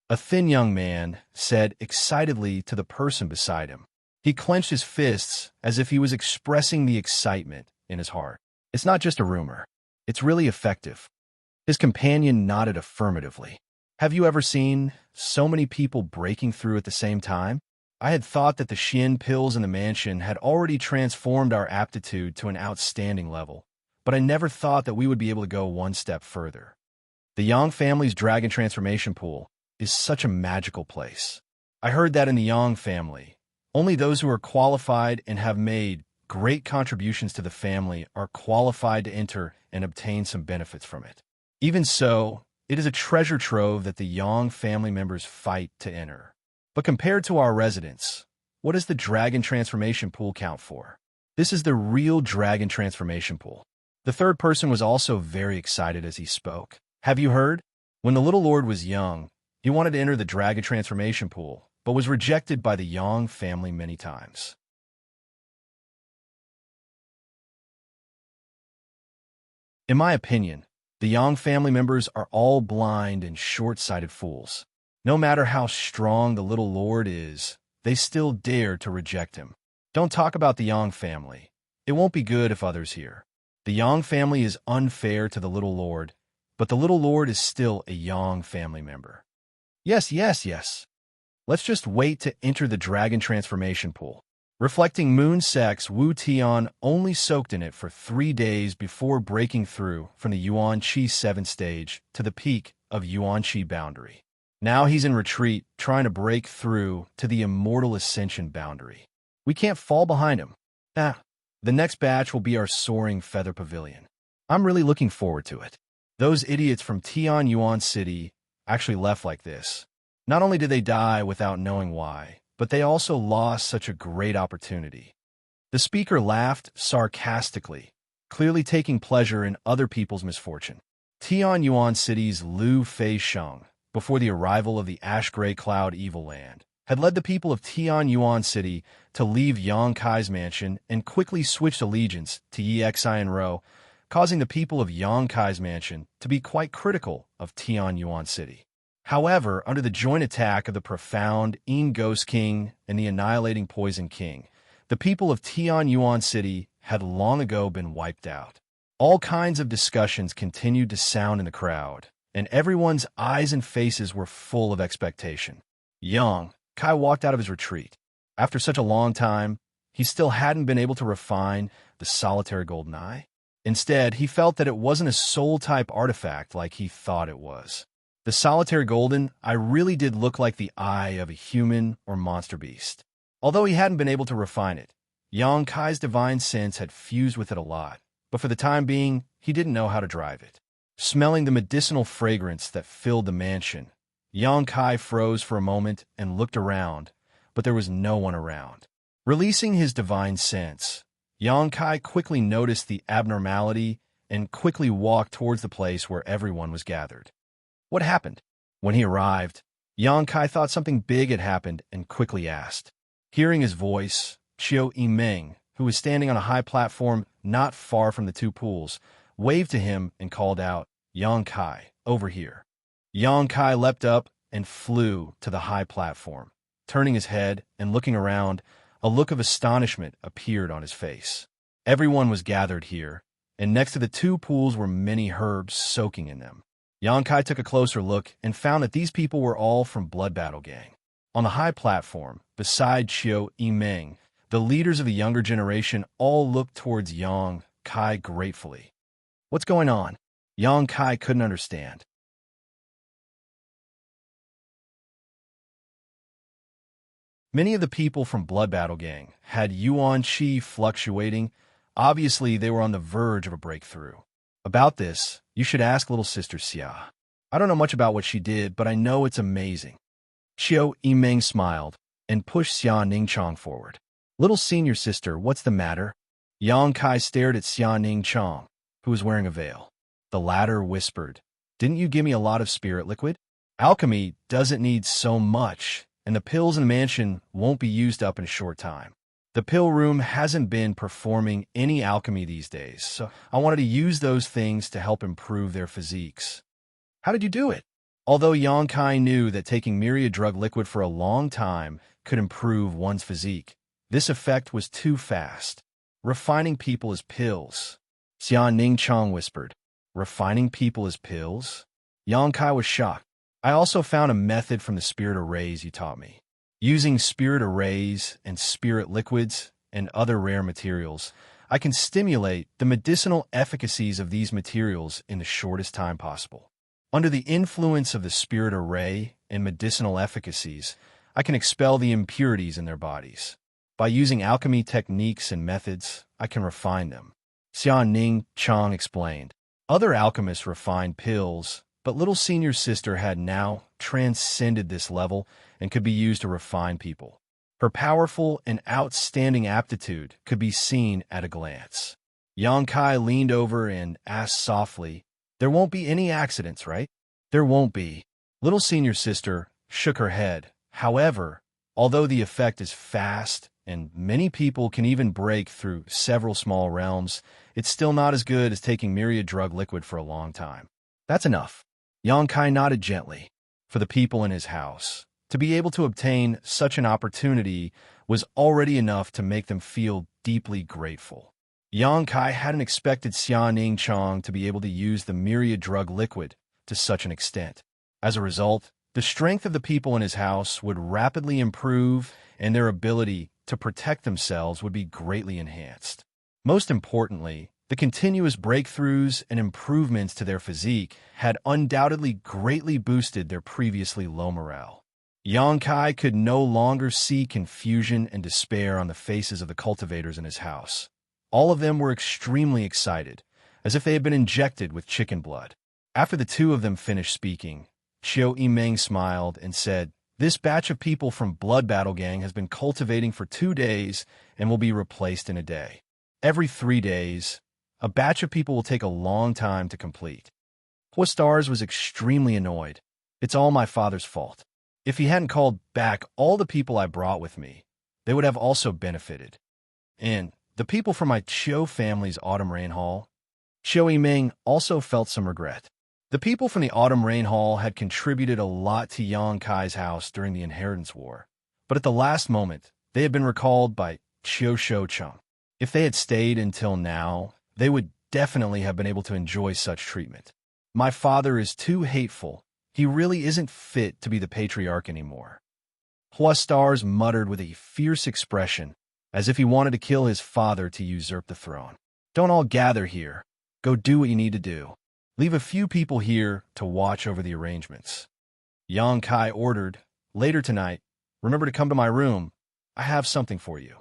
A thin young man said excitedly to the person beside him. He clenched his fists as if he was expressing the excitement in his heart. It's not just a rumor. It's really effective. His companion nodded affirmatively. Have you ever seen so many people breaking through at the same time? I had thought that the Xian pills in the mansion had already transformed our aptitude to an outstanding level, but I never thought that we would be able to go one step further. The Yang family's dragon transformation pool is such a magical place. I heard that in the Yang family, only those who are qualified and have made great contributions to the family are qualified to enter and obtain some benefits from it. Even so, it is a treasure trove that the Yang family members fight to enter. But compared to our residence, what does the dragon transformation pool count for? This is the real dragon transformation pool. The third person was also very excited as he spoke. Have you heard? When the little lord was young, he wanted to enter the dragon transformation pool, but was rejected by the Yang family many times. In my opinion, the Yang family members are all blind and short-sighted fools. No matter how strong the little lord is, they still dare to reject him. Don't talk about the Yang family. It won't be good if others hear. The Yang family is unfair to the little lord, but the little lord is still a Yang family member. Yes. Let's just wait to enter the dragon transformation pool. Reflecting Moon Sex, Wu Tian only soaked in it for 3 days before breaking through from the Yuan Qi 7th stage to the peak of Yuan Qi boundary. Now he's in retreat, trying to break through to the Immortal Ascension boundary. We can't fall behind him. The next batch will be our soaring feather pavilion. I'm really looking forward to it. Those idiots from Tian Yuan City actually left like this. Not only did they die without knowing why, but they also lost such a great opportunity. The speaker laughed sarcastically, clearly taking pleasure in other people's misfortune. Tian Yuan City's Liu Fei-sheng, before the arrival of the ash-gray cloud Evil Land, had led the people of Tian Yuan City to leave Yang Kai's mansion and quickly switched allegiance to Yi Xianro, causing the people of Yang Kai's mansion to be quite critical of Tian Yuan City. However, under the joint attack of the profound Yin Ghost King and the annihilating Poison King, the people of Tian Yuan City had long ago been wiped out. All kinds of discussions continued to sound in the crowd, and everyone's eyes and faces were full of expectation. Yang Kai walked out of his retreat. After such a long time, he still hadn't been able to refine the solitary golden eye. Instead, he felt that it wasn't a soul-type artifact like he thought it was. The solitary golden eye really did look like the eye of a human or monster beast. Although he hadn't been able to refine it, Yang Kai's divine sense had fused with it a lot, but for the time being, he didn't know how to drive it. Smelling the medicinal fragrance that filled the mansion, Yang Kai froze for a moment and looked around, but there was no one around. Releasing his divine sense, Yang Kai quickly noticed the abnormality and quickly walked towards the place where everyone was gathered. What happened? When he arrived, Yang Kai thought something big had happened and quickly asked. Hearing his voice, Xiao Yimeng, who was standing on a high platform not far from the two pools, waved to him and called out, Yang Kai, over here. Yang Kai leapt up and flew to the high platform. Turning his head and looking around, a look of astonishment appeared on his face. Everyone was gathered here, and next to the two pools were many herbs soaking in them. Yang Kai took a closer look and found that these people were all from Blood Battle Gang. On the high platform, beside Xiao Yimeng, the leaders of the younger generation all looked towards Yang Kai gratefully. What's going on? Yang Kai couldn't understand. Many of the people from Blood Battle Gang had Yuan Qi fluctuating. Obviously, they were on the verge of a breakthrough. About this, you should ask little sister Xia. I don't know much about what she did, but I know it's amazing. Xiao Yimeng smiled and pushed Xia Ningchong forward. Little senior sister, what's the matter? Yang Kai stared at Xia Ningchong, who was wearing a veil. The latter whispered, Didn't you give me a lot of spirit liquid? Alchemy doesn't need so much, and the pills in the mansion won't be used up in a short time. The pill room hasn't been performing any alchemy these days, so I wanted to use those things to help improve their physiques. How did you do it? Although Yongkai knew that taking myriad drug liquid for a long time could improve one's physique, this effect was too fast. Refining people as pills. Xianxia whispered. Refining people as pills? Yongkai was shocked. I also found a method from the spirit arrays you taught me. Using spirit arrays and spirit liquids and other rare materials, I can stimulate the medicinal efficacies of these materials in the shortest time possible. Under the influence of the spirit array and medicinal efficacies, I can expel the impurities in their bodies. By using alchemy techniques and methods, I can refine them. Xianxia explained. Other alchemists refined pills, but little senior sister had now transcended this level and could be used to refine people. Her powerful and outstanding aptitude could be seen at a glance. Yongkai leaned over and asked softly, "There won't be any accidents, right?" "There won't be." Little senior sister shook her head. However, although the effect is fast and many people can even break through several small realms, it's still not as good as taking myriad drug liquid for a long time. That's enough. Yongkai nodded gently. For the people in his house, to be able to obtain such an opportunity was already enough to make them feel deeply grateful. Yongkai hadn't expected Xianxia to be able to use the myriad drug liquid to such an extent. As a result, the strength of the people in his house would rapidly improve and their ability to protect themselves would be greatly enhanced. Most importantly, the continuous breakthroughs and improvements to their physique had undoubtedly greatly boosted their previously low morale. Yongkai could no longer see confusion and despair on the faces of the cultivators in his house. All of them were extremely excited, as if they had been injected with chicken blood. After the two of them finished speaking, Xiao Yimeng smiled and said, "This batch of people from Blood Battle Gang has been cultivating for 2 days and will be replaced in a day. Every 3 days, a batch of people will take a long time to complete." Huastars was extremely annoyed. "It's all my father's fault. If he hadn't called back all the people I brought with me, they would have also benefited. And the people from my Chiu family's Autumn Rain Hall." Xiao Yimeng also felt some regret. The people from the Autumn Rain Hall had contributed a lot to Yongkai's house during the Inheritance War, but at the last moment, they had been recalled by Qiu Shoucheng. If they had stayed until now, they would definitely have been able to enjoy such treatment. "My father is too hateful. He really isn't fit to be the patriarch anymore." Huastars muttered with a fierce expression, as if he wanted to kill his father to usurp the throne. "Don't all gather here. Go do what you need to do. Leave a few people here to watch over the arrangements." Yongkai ordered, "Later tonight, remember to come to my room. I have something for you."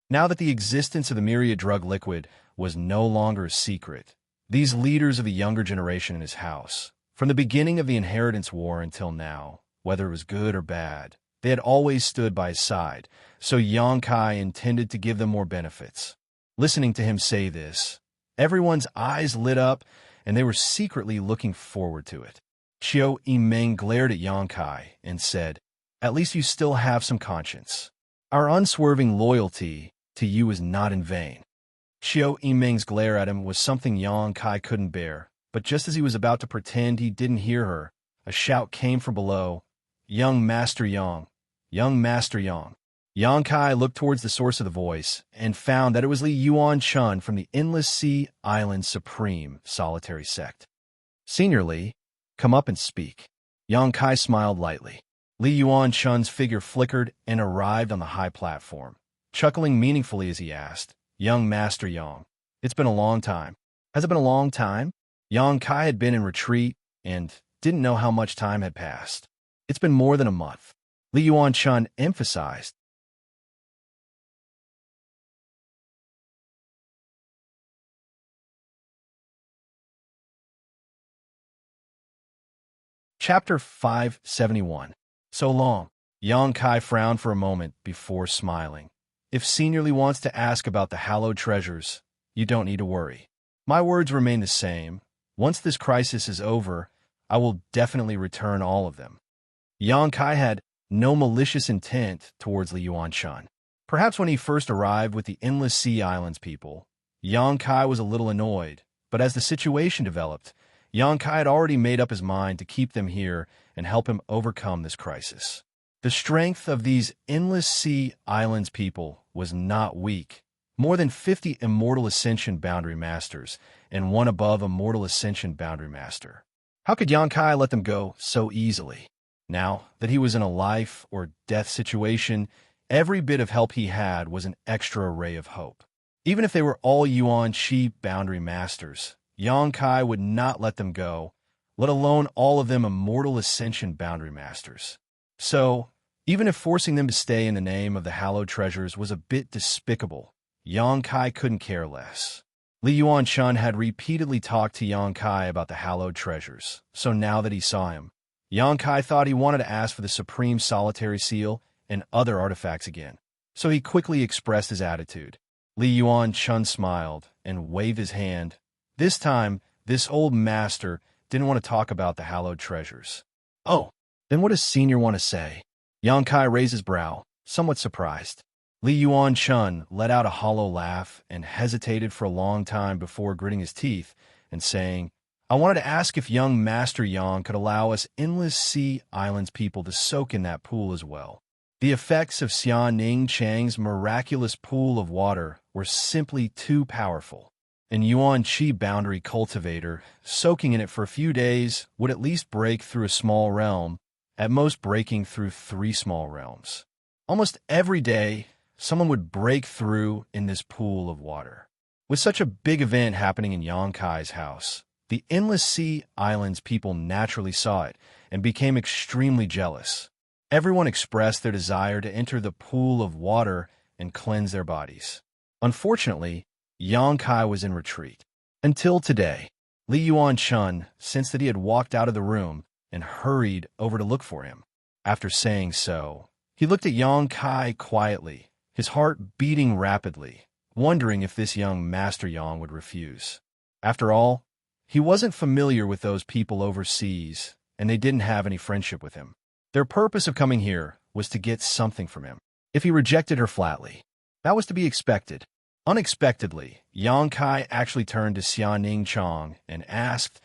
Now that the existence of the myriad drug liquid was no longer a secret, these leaders of the younger generation in his house, from the beginning of the Inheritance War until now, whether it was good or bad, they had always stood by his side, so Yongkai intended to give them more benefits. Listening to him say this, everyone's eyes lit up, and they were secretly looking forward to it. Qiu Yimeng glared at Yongkai and said, "At least you still have some conscience. Our unswerving loyalty to you is not in vain." Qiu Yimeng's glare at him was something Yongkai couldn't bear, but just as he was about to pretend he didn't hear her, a shout came from below, "Young Master Yang! Young Master Yang!" Yongkai looked towards the source of the voice and found that it was Li Yuan-chun from the Endless Sea Island Supreme Solitary Sect. "Senior Li, come up and speak." Yongkai smiled lightly. Li Yuan-chun's figure flickered and arrived on the high platform, chuckling meaningfully as he asked, "Young Master Yang, it's been a long time." "Has it been a long time?" Yongkai had been in retreat and didn't know how much time had passed. "It's been more than a month," Li Yuan-chun emphasized. Chapter 571. So long. Yongkai frowned for a moment before smiling. "If Senior Li wants to ask about the hallowed treasures, you don't need to worry. My words remain the same. Once this crisis is over, I will definitely return all of them." Yang Kai had no malicious intent towards Li Yuanshan. Perhaps when he first arrived with the Endless Sea Islands people, Yang Kai was a little annoyed, but as the situation developed, Yang Kai had already made up his mind to keep them here and help him overcome this crisis. The strength of these Endless Sea Islands people was not weak. More than 50 Immortal Ascension Boundary Masters, and one above Immortal Ascension Boundary Master. How could Yang Kai let them go so easily? Now that he was in a life or death situation, every bit of help he had was an extra ray of hope. Even if they were all Yuan Shi Boundary Masters, Yang Kai would not let them go, let alone all of them Immortal Ascension Boundary Masters. So, even if forcing them to stay in the name of the hallowed treasures was a bit despicable, Yang Kai couldn't care less. Li Yuanshan had repeatedly talked to Yang Kai about the hallowed treasures, so now that he saw him, Yang Kai thought he wanted to ask for the Supreme Solitary Seal and other artifacts again, so he quickly expressed his attitude. Li Yuanshan smiled and waved his hand. This time, this old master didn't want to talk about the hallowed treasures. Oh, then what does Senior want to say? Yang Kai raised his brow, somewhat surprised. Li Yuanshan let out a hollow laugh and hesitated for a long time before gritting his teeth and saying, I wanted to ask if young Master Yang could allow us Endless Sea Islands people to soak in that pool as well. The effects of Xianxia's miraculous pool of water were simply too powerful. An Yuan Qi boundary cultivator, soaking in it for a few days, would at least break through a small realm, at most breaking through 3 small realms. Almost every day, someone would break through in this pool of water. With such a big event happening in Yang Kai's house, the Endless Sea Islands people naturally saw it and became extremely jealous. Everyone expressed their desire to enter the pool of water and cleanse their bodies. Unfortunately, Yang Kai was in retreat. Until today, Li Yuanshan sensed that he had walked out of the room and hurried over to look for him. After saying so, he looked at Yang Kai quietly, his heart beating rapidly, wondering if this young Master Yang would refuse. After all, he wasn't familiar with those people overseas, and they didn't have any friendship with him. Their purpose of coming here was to get something from him. If he rejected her flatly, that was to be expected. Unexpectedly, Yang Kai actually turned to Xianxia and asked,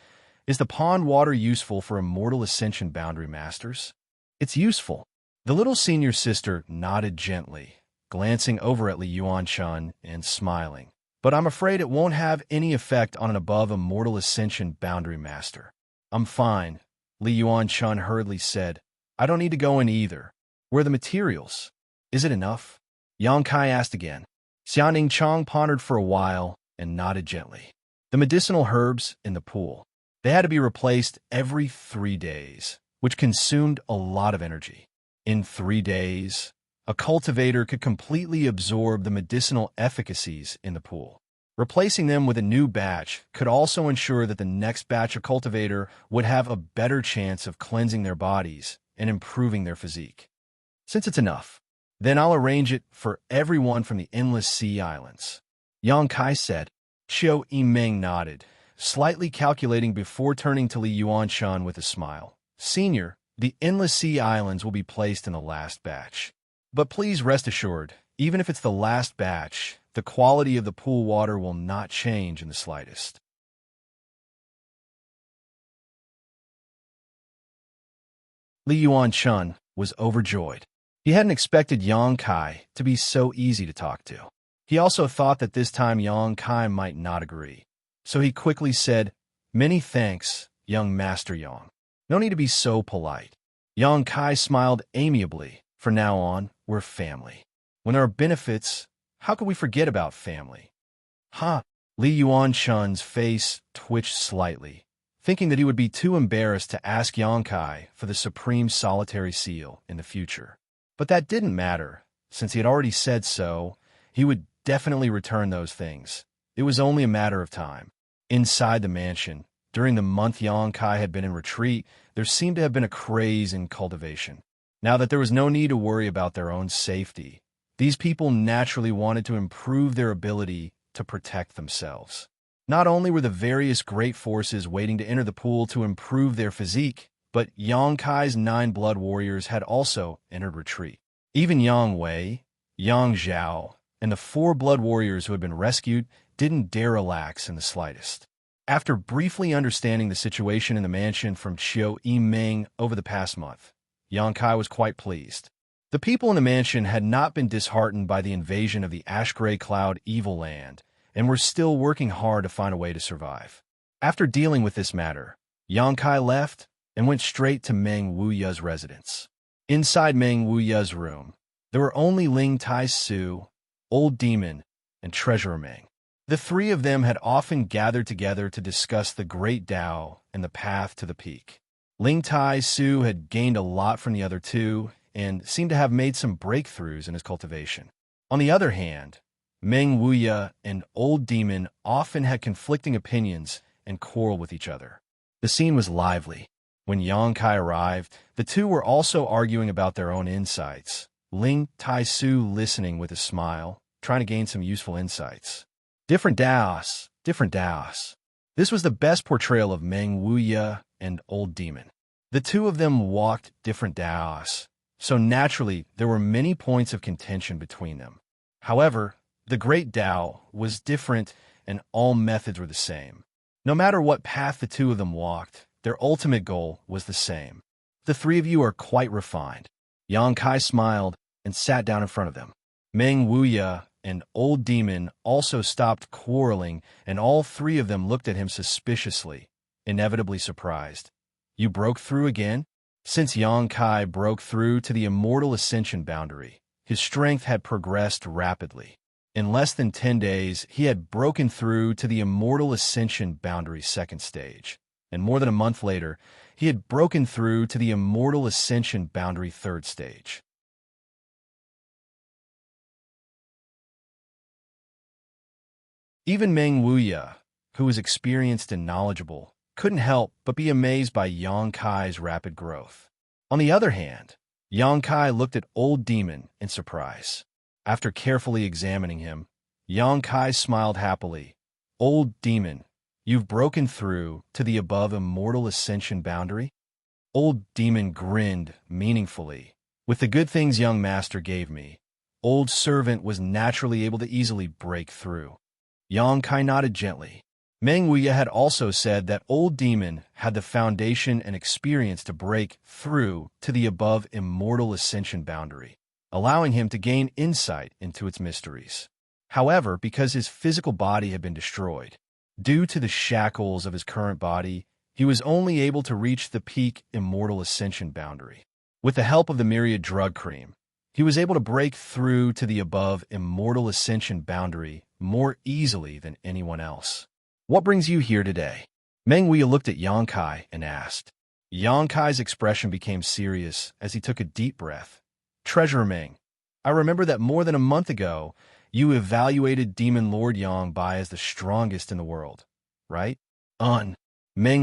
Is the pond water useful for Immortal Ascension Boundary Masters? It's useful. The little senior sister nodded gently, glancing over at Li Yuanshan and smiling. But I'm afraid it won't have any effect on an above Immortal Ascension Boundary Master. I'm fine, Li Yuanshan hurriedly said. I don't need to go in either. Where are the materials? Is it enough? Yang Kai asked again. Xianxia pondered for a while and nodded gently. The medicinal herbs in the pool. They had to be replaced every 3 days, which consumed a lot of energy. In 3 days, a cultivator could completely absorb the medicinal efficacies in the pool. Replacing them with a new batch could also ensure that the next batch of cultivator would have a better chance of cleansing their bodies and improving their physique. Since it's enough, then I'll arrange it for everyone from the Endless Sea Islands. Yang Kai said. Xiao Yimeng nodded, slightly calculating before turning to Li Yuanshan with a smile. Senior, the Endless Sea Islands will be placed in the last batch. But please rest assured, even if it's the last batch, the quality of the pool water will not change in the slightest. Li Yuanshan was overjoyed. He hadn't expected Yang Kai to be so easy to talk to. He also thought that this time Yang Kai might not agree. So he quickly said, Many thanks, young Master Yang. No need to be so polite. Yang Kai smiled amiably. From now on, we're family. When there are benefits, how could we forget about family? Huh? Li Yuanshan's face twitched slightly, thinking that he would be too embarrassed to ask Yang Kai for the Supreme Solitary Seal in the future. But that didn't matter. Since he had already said so, he would definitely return those things. It was only a matter of time. Inside the mansion, during the month Yang Kai had been in retreat, there seemed to have been a craze in cultivation. Now that there was no need to worry about their own safety, these people naturally wanted to improve their ability to protect themselves. Not only were the various great forces waiting to enter the pool to improve their physique, but Yang Kai's 9 blood warriors had also entered retreat. Even Yang Wei, Yang Zhao, and the 4 blood warriors who had been rescued didn't dare relax in the slightest. After briefly understanding the situation in the mansion from Xiao Yimeng over the past month, Yang Kai was quite pleased. The people in the mansion had not been disheartened by the invasion of the Ash-Gray Cloud Evil Land and were still working hard to find a way to survive. After dealing with this matter, Yang Kai left and went straight to Meng Wuya's residence. Inside Meng Wuya's room, there were only Ling Tai Su, Old Demon, and Treasurer Meng. The 3 of them had often gathered together to discuss the Great Tao and the path to the peak. Ling Tai Su had gained a lot from the other 2 and seemed to have made some breakthroughs in his cultivation. On the other hand, Meng Wuya and Old Demon often had conflicting opinions and quarreled with each other. The scene was lively. When Yang Kai arrived, the 2 were also arguing about their own insights. Ling Tai Su listening with a smile, trying to gain some useful insights. Different Daos, different Daos. This was the best portrayal of Meng Wuya and Old Demon. The 2 of them walked different Daos, so naturally there were many points of contention between them. However, the Great Tao was different and all methods were the same. No matter what path the 2 of them walked, their ultimate goal was the same. The 3 of you are quite refined. Yang Kai smiled and sat down in front of them. Meng Wuya and Old Demon also stopped quarreling, and all 3 of them looked at him suspiciously, inevitably surprised. You broke through again? Since Yang Kai broke through to the Immortal Ascension boundary, his strength had progressed rapidly. In less than 10 days, he had broken through to the Immortal Ascension boundary 2nd stage, and more than a month later, he had broken through to the Immortal Ascension boundary 3rd stage. Even Meng Wuya, who was experienced and knowledgeable, couldn't help but be amazed by Yang Kai's rapid growth. On the other hand, Yang Kai looked at Old Demon in surprise. After carefully examining him, Yang Kai smiled happily. Old Demon, you've broken through to the above Immortal Ascension boundary? Old Demon grinned meaningfully. With the good things young master gave me, Old Servant was naturally able to easily break through. Yang Kai nodded gently. Meng Wuya had also said that Old Demon had the foundation and experience to break through to the above Immortal Ascension boundary, allowing him to gain insight into its mysteries. However, because his physical body had been destroyed, due to the shackles of his current body, he was only able to reach the peak Immortal Ascension boundary. With the help of the Myriad Drug Cream, he was able to break through to the above Immortal Ascension boundary more easily than anyone else. What brings you here today? Meng Wuya looked at Yang Kai and asked. Yang Kai's expression became serious as he took a deep breath. Treasurer Meng, I remember that more than a month ago, you evaluated Demon Lord Yang Bai as the strongest in the world, right? Meng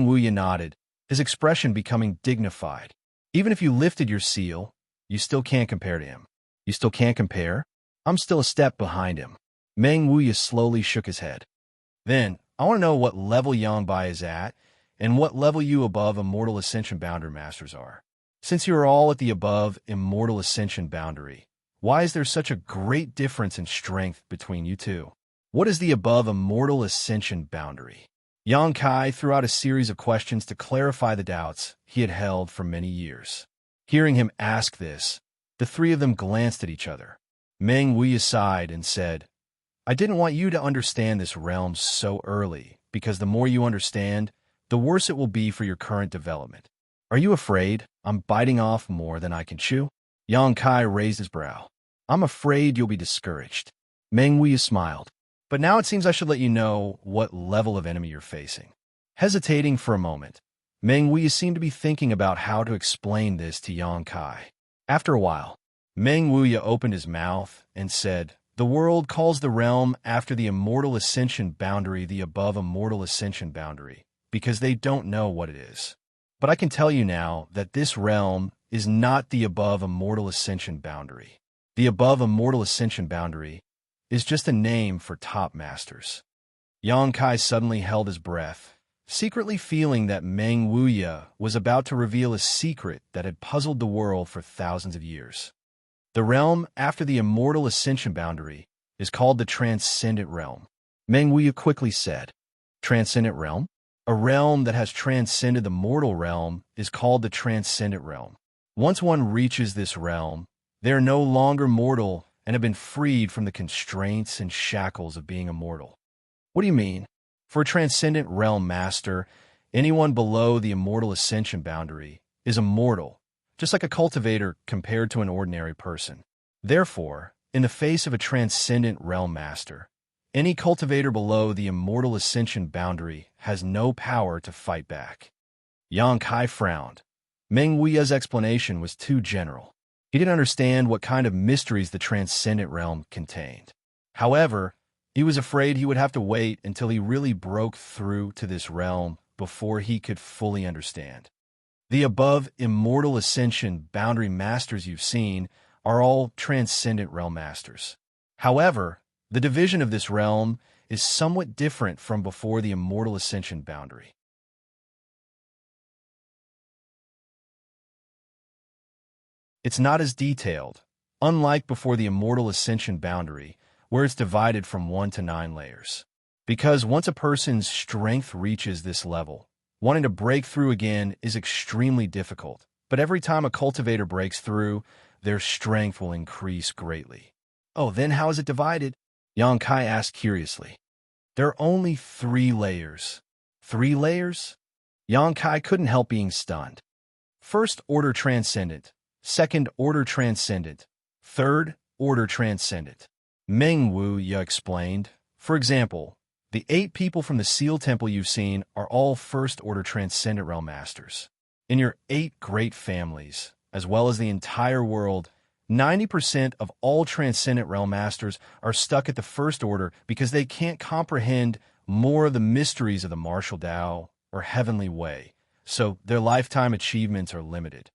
Wuya nodded, his expression becoming dignified. Even if you lifted your seal, you still can't compare to him. You still can't compare? I'm still a step behind him. Meng Wuya slowly shook his head. Then, I want to know what level Yang Bai is at, and what level you above Immortal Ascension Boundary Masters are. Since you are all at the above Immortal Ascension Boundary, why is there such a great difference in strength between you two? What is the above Immortal Ascension Boundary? Yang Kai threw out a series of questions to clarify the doubts he had held for many years. Hearing him ask this, the 3 of them glanced at each other. Meng Wuya sighed and said, I didn't want you to understand this realm so early, because the more you understand, the worse it will be for your current development. Are you afraid I'm biting off more than I can chew? Yang Kai raised his brow. I'm afraid you'll be discouraged. Meng Wuya smiled. But now it seems I should let you know what level of enemy you're facing. Hesitating for a moment, Meng Wuya seemed to be thinking about how to explain this to Yang Kai. After a while, Meng Wuya opened his mouth and said, The world calls the realm after the Immortal Ascension Boundary the above Immortal Ascension Boundary, because they don't know what it is. But I can tell you now that this realm is not the above Immortal Ascension Boundary. The above Immortal Ascension Boundary is just a name for top masters. Yang Kai suddenly held his breath, secretly feeling that Meng Wuya was about to reveal a secret that had puzzled the world for thousands of years. The realm after the immortal ascension boundary is called the Transcendent Realm. Meng Wuya quickly said, Transcendent Realm? A realm that has transcended the mortal realm is called the Transcendent Realm. Once one reaches this realm, they are no longer mortal and have been freed from the constraints and shackles of being immortal. What do you mean? For a Transcendent Realm Master, anyone below the immortal ascension boundary is immortal, just like a cultivator compared to an ordinary person. Therefore, in the face of a Transcendent Realm Master, any cultivator below the immortal ascension boundary has no power to fight back. Yang Kai frowned. Meng Wuya's explanation was too general. He didn't understand what kind of mysteries the Transcendent Realm contained. However, he was afraid he would have to wait until he really broke through to this realm before he could fully understand. The above immortal ascension boundary masters you've seen are all Transcendent Realm Masters. However, the division of this realm is somewhat different from before the immortal ascension boundary. It's not as detailed, unlike before the immortal ascension boundary, where it's divided from 1 to 9 layers. Because once a person's strength reaches this level, wanting to break through again is extremely difficult. But every time a cultivator breaks through, their strength will increase greatly. Oh, then how is it divided? Yang Kai asked curiously. There are only 3 layers. 3 layers? Yang Kai couldn't help being stunned. First order transcendent, second order transcendent, third order transcendent. Meng Wuya explained. For example, the 8 people from the Seal Temple you've seen are all first order Transcendent Realm Masters. In your 8 great families, as well as the entire world, 90% of all Transcendent Realm Masters are stuck at the First Order because they can't comprehend more of the mysteries of the Martial Tao or Heavenly Way, so their lifetime achievements are limited.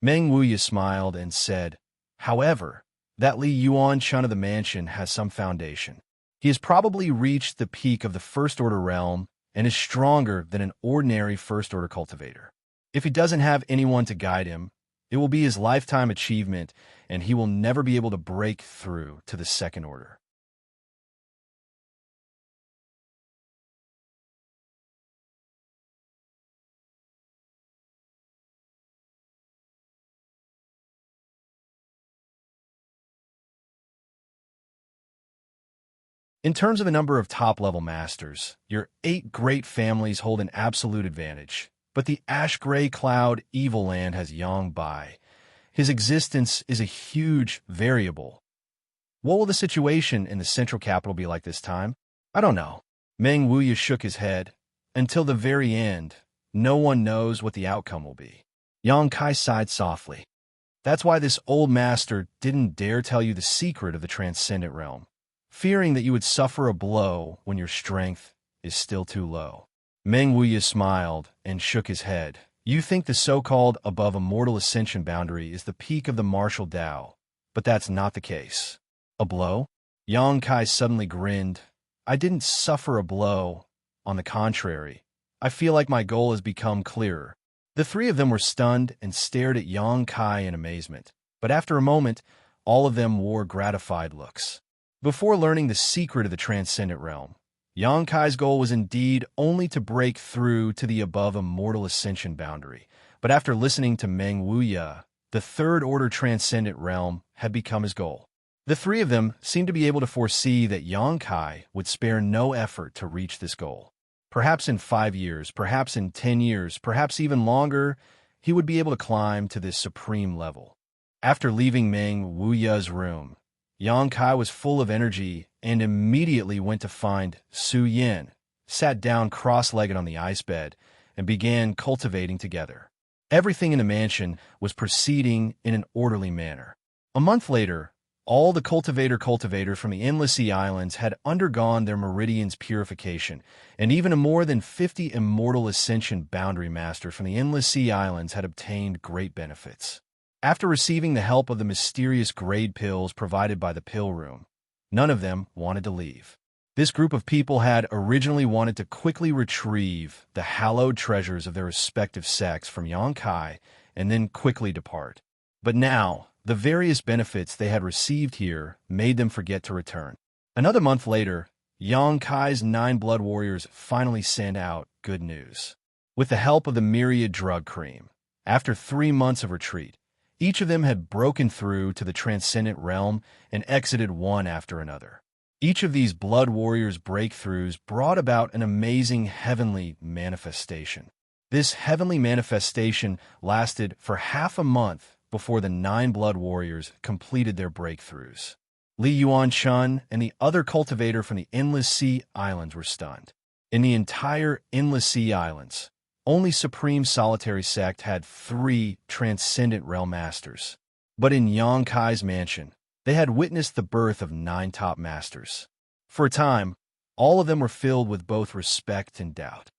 Meng Wuya smiled and said, However, that Li Yuan Chun of the mansion has some foundation. He has probably reached the peak of the First Order realm and is stronger than an ordinary First Order cultivator. If he doesn't have anyone to guide him, it will be his lifetime achievement, and he will never be able to break through to the Second Order. In terms of the number of top-level masters, your 8 great families hold an absolute advantage, but the ash-gray cloud evil land has Yang Bai. His existence is a huge variable. What will the situation in the central capital be like this time? I don't know. Meng Wuya shook his head. Until the very end, no one knows what the outcome will be. Yang Kai sighed softly. That's why this old master didn't dare tell you the secret of the Transcendent Realm, fearing that you would suffer a blow when your strength is still too low. Meng Wuya smiled and shook his head. You think the so-called above immortal ascension boundary is the peak of the martial Tao, but that's not the case. A blow? Yang Kai suddenly grinned. I didn't suffer a blow. On the contrary, I feel like my goal has become clearer. The 3 of them were stunned and stared at Yang Kai in amazement, but after a moment, all of them wore gratified looks. Before learning the secret of the Transcendent Realm, Yang Kai's goal was indeed only to break through to the above immortal ascension boundary, but after listening to Meng Wuya, the Third Order Transcendent Realm had become his goal. The 3 of them seemed to be able to foresee that Yang Kai would spare no effort to reach this goal. Perhaps in 5 years, perhaps in 10 years, perhaps even longer, he would be able to climb to this supreme level. After leaving Meng Wuya's room, Yang Kai was full of energy and immediately went to find Su Yin, sat down cross-legged on the ice bed, and began cultivating together. Everything in the mansion was proceeding in an orderly manner. A month later, all the cultivators from the Endless Sea Islands had undergone their meridian's purification, and even more than 50 Immortal Ascension Boundary Masters from the Endless Sea Islands had obtained great benefits. After receiving the help of the mysterious grade pills provided by the pill room, none of them wanted to leave. This group of people had originally wanted to quickly retrieve the hallowed treasures of their respective sects from Yangkai and then quickly depart. But now, the various benefits they had received here made them forget to return. Another month later, Yangkai's 9 blood warriors finally sent out good news. With the help of the myriad drug cream, after 3 months of retreat, each of them had broken through to the transcendent realm and exited one after another. Each of these blood warriors' breakthroughs brought about an amazing heavenly manifestation. This heavenly manifestation lasted for half a month before the 9 blood warriors completed their breakthroughs. Li Yuan-chun and the other cultivator from the Endless Sea Islands were stunned. In the entire Endless Sea Islands, only Supreme Solitary Sect had 3 Transcendent Realm Masters. But in Yangkai's mansion, they had witnessed the birth of 9 top masters. For a time, all of them were filled with both respect and doubt.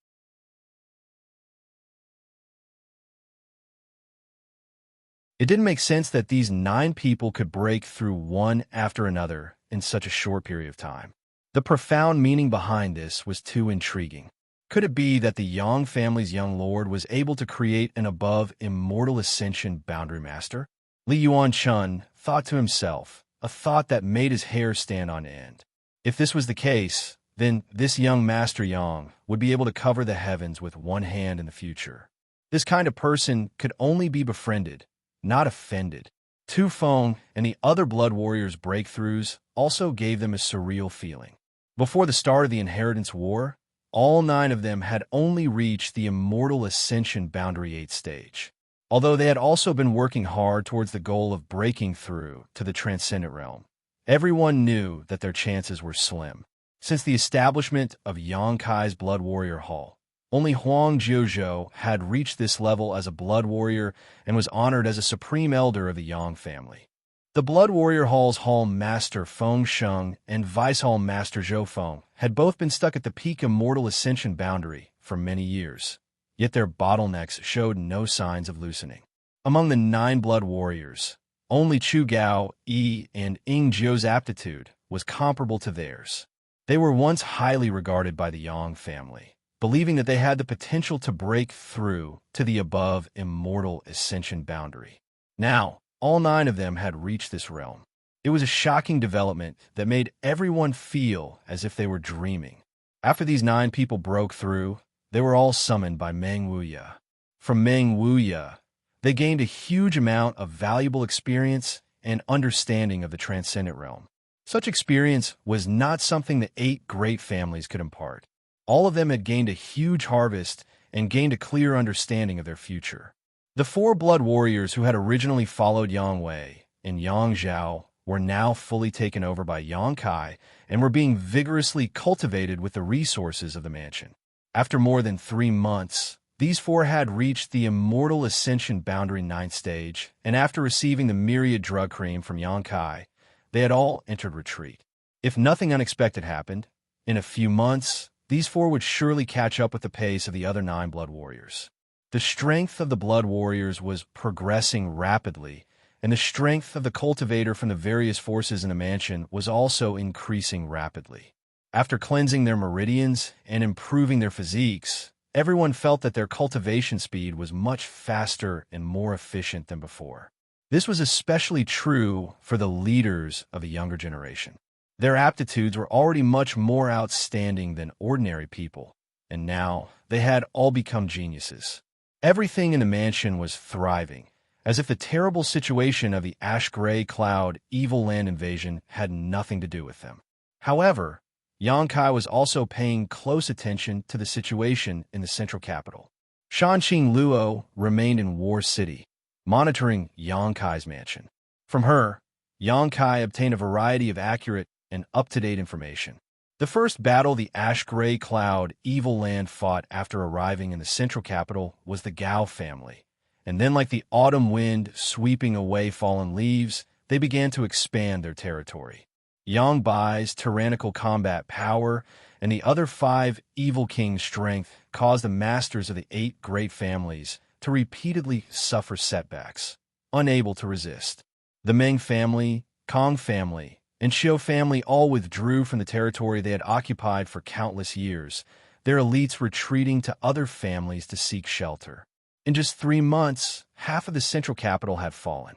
It didn't make sense that these 9 people could break through one after another in such a short period of time. The profound meaning behind this was too intriguing. Could it be that the Yang family's young lord was able to create an above immortal ascension boundary master? Li Yuan-chun thought to himself, a thought that made his hair stand on end. If this was the case, then this young Master Yang would be able to cover the heavens with one hand in the future. This kind of person could only be befriended, not offended. Tu Feng and the other blood warriors' breakthroughs also gave them a surreal feeling. Before the start of the Inheritance War, all 9 of them had only reached the Immortal Ascension Boundary 8 stage. Although they had also been working hard towards the goal of breaking through to the Transcendent Realm, everyone knew that their chances were slim. Since the establishment of Yangkai's Blood Warrior Hall, only Huang Jiuzhou had reached this level as a Blood Warrior and was honored as a Supreme Elder of the Yang family. The Blood Warrior Hall's Hall Master Feng Sheng and Vice Hall Master Zhou Feng had both been stuck at the peak Immortal Ascension boundary for many years. Yet their bottlenecks showed no signs of loosening. Among the 9 blood warriors, only Chu Gao, Yi, and Ying Jiu's aptitude was comparable to theirs. They were once highly regarded by the Yang family, believing that they had the potential to break through to the above immortal ascension boundary. Now, all 9 of them had reached this realm. It was a shocking development that made everyone feel as if they were dreaming. After these 9 people broke through, they were all summoned by Meng Wuya. From Meng Wuya, they gained a huge amount of valuable experience and understanding of the Transcendent Realm. Such experience was not something the 8 great families could impart. All of them had gained a huge harvest and gained a clear understanding of their future. The 4 blood warriors who had originally followed Yang Wei and Yang Zhao were now fully taken over by Yang Kai and were being vigorously cultivated with the resources of the mansion. After more than 3 months, these 4 had reached the Immortal Ascension Boundary 9th stage, and after receiving the myriad drug cream from Yang Kai, they had all entered retreat. If nothing unexpected happened, in a few months, these 4 would surely catch up with the pace of the other 9 blood warriors. The strength of the blood warriors was progressing rapidly, and the strength of the cultivator from the various forces in the mansion was also increasing rapidly. After cleansing their meridians and improving their physiques, everyone felt that their cultivation speed was much faster and more efficient than before. This was especially true for the leaders of the younger generation. Their aptitudes were already much more outstanding than ordinary people, and now they had all become geniuses. Everything in the mansion was thriving, as if the terrible situation of the ash-gray cloud evil land invasion had nothing to do with them. However, Yang Kai was also paying close attention to the situation in the central capital. Shanqing Luo remained in War City, monitoring Yang Kai's mansion. From her, Yang Kai obtained a variety of accurate and up-to-date information. The first battle the ash-gray cloud evil land fought after arriving in the central capital was the Gao family, and then like the autumn wind sweeping away fallen leaves, they began to expand their territory. Yang Bai's tyrannical combat power and the other 5 evil kings' strength caused the masters of the 8 great families to repeatedly suffer setbacks, unable to resist. The Meng family, Kong family, and Xiao family all withdrew from the territory they had occupied for countless years, their elites retreating to other families to seek shelter. In just 3 months, half of the central capital had fallen.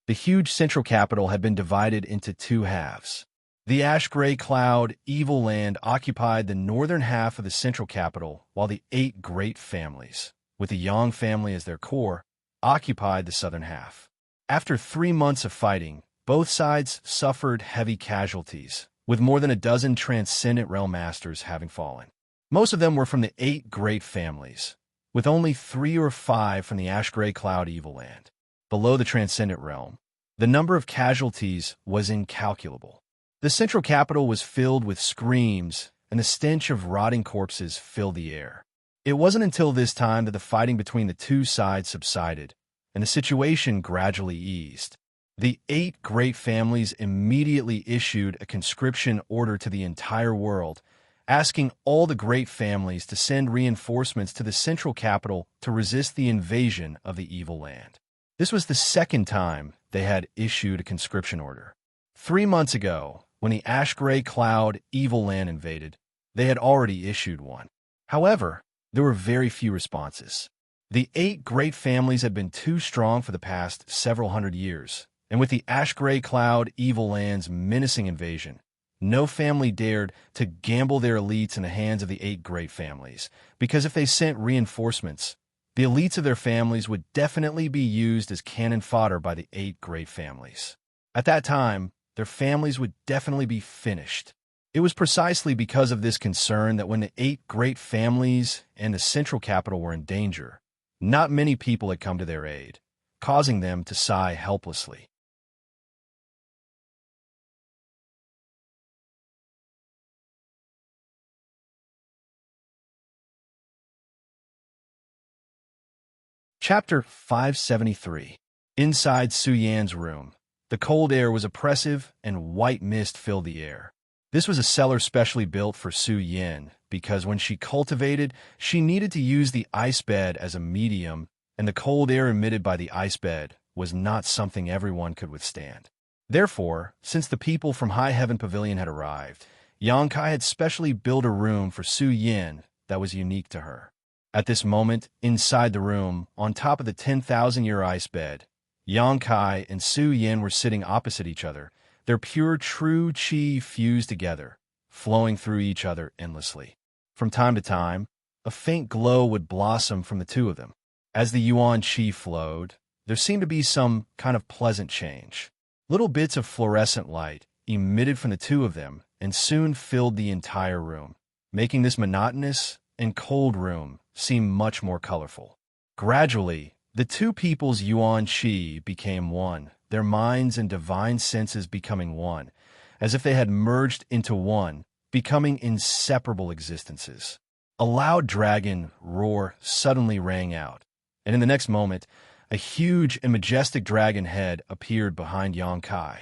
The huge central capital had been divided into 2 halves. The ash-gray cloud, evil land occupied the northern half of the central capital, while the 8 great families, with the Yang family as their core, occupied the southern half. After 3 months of fighting, both sides suffered heavy casualties, with more than a dozen transcendent realm masters having fallen. Most of them were from the 8 great families, with only 3 or 5 from the ash-gray cloud evil land. Below the transcendent realm, the number of casualties was incalculable. The central capital was filled with screams, and the stench of rotting corpses filled the air. It wasn't until this time that the fighting between the 2 sides subsided, and the situation gradually eased. The 8 great families immediately issued a conscription order to the entire world, asking all the great families to send reinforcements to the central capital to resist the invasion of the evil land. This was the second time they had issued a conscription order. 3 months ago, when the ash-gray cloud evil land invaded, they had already issued one. However, there were very few responses. The 8 great families had been too strong for the past several hundred years, and with the ash-gray cloud evil land's menacing invasion, no family dared to gamble their elites in the hands of the 8 great families, because if they sent reinforcements, the elites of their families would definitely be used as cannon fodder by the 8 great families. At that time, their families would definitely be finished. It was precisely because of this concern that when the 8 great families and the central capital were in danger, not many people had come to their aid, causing them to sigh helplessly. Chapter 573. Inside Su Yan's room. The cold air was oppressive, and white mist filled the air. This was a cellar specially built for Su Yan, because when she cultivated, she needed to use the ice bed as a medium, and the cold air emitted by the ice bed was not something everyone could withstand. Therefore, since the people from High Heaven Pavilion had arrived, Xianxia had specially built a room for Su Yan that was unique to her. At this moment, inside the room, on top of the 10,000-year ice bed, Xianxia and Su Yan were sitting opposite each other, their pure true qi fused together, flowing through each other endlessly. From time to time, a faint glow would blossom from the 2 of them. As the yuan qi flowed, there seemed to be some kind of pleasant change. Little bits of fluorescent light emitted from the 2 of them and soon filled the entire room, making this monotonous and cold room seem much more colorful. Gradually, the 2 people's yuan qi became one, their minds and divine senses becoming one, as if they had merged into one, becoming inseparable existences. A loud dragon roar suddenly rang out, and in the next moment, a huge and majestic dragon head appeared behind Xianxia.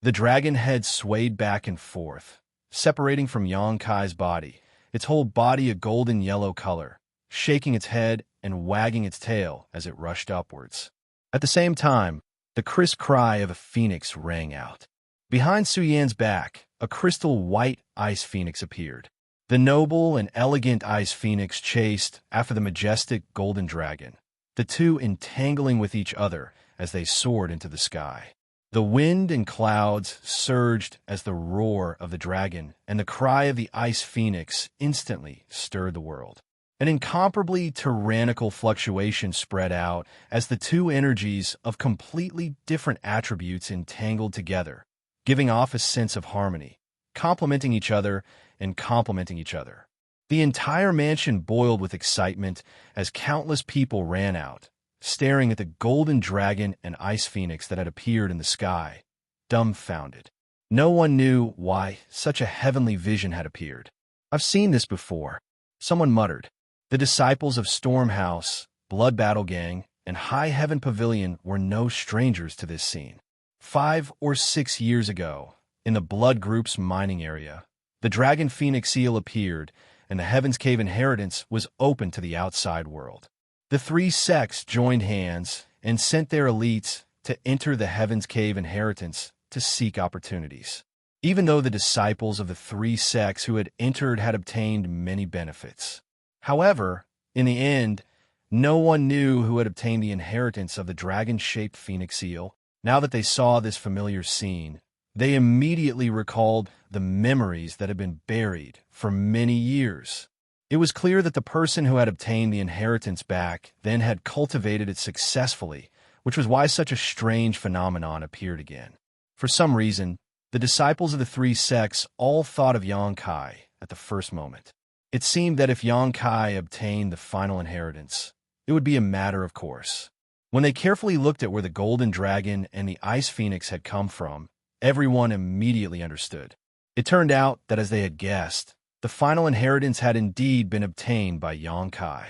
The dragon head swayed back and forth, separating from Xianxia's body, its whole body a golden yellow color, shaking its head and wagging its tail as it rushed upwards. At the same time, the crisp cry of a phoenix rang out. Behind Su Yan's back, a crystal white ice phoenix appeared. The noble and elegant ice phoenix chased after the majestic golden dragon, the 2 entangling with each other as they soared into the sky. The wind and clouds surged as the roar of the dragon and the cry of the ice phoenix instantly stirred the world. An incomparably tyrannical fluctuation spread out as the 2 energies of completely different attributes entangled together, giving off a sense of harmony, complementing each other and complementing each other. The entire mansion boiled with excitement as countless people ran out, staring at the golden dragon and ice phoenix that had appeared in the sky, dumbfounded. No one knew why such a heavenly vision had appeared. "I've seen this before," someone muttered. The disciples of Stormhouse, Blood Battle Gang, and High Heaven Pavilion were no strangers to this scene. 5 or 6 years ago, in the Blood Group's mining area, the Dragon Phoenix seal appeared, and the Heaven's Cave inheritance was open to the outside world. The three sects joined hands and sent their elites to enter the Heaven's Cave inheritance to seek opportunities. Even though the disciples of the three sects who had entered had obtained many benefits. However, in the end, no one knew who had obtained the inheritance of the dragon-shaped phoenix seal. Now that they saw this familiar scene, they immediately recalled the memories that had been buried for many years. It was clear that the person who had obtained the inheritance back then had cultivated it successfully, which was why such a strange phenomenon appeared again. For some reason, the disciples of the three sects all thought of Xianxia at the first moment. It seemed that if Xianxia obtained the final inheritance, it would be a matter of course. When they carefully looked at where the golden dragon and the ice phoenix had come from, everyone immediately understood. It turned out that, as they had guessed, the final inheritance had indeed been obtained by Xianxia.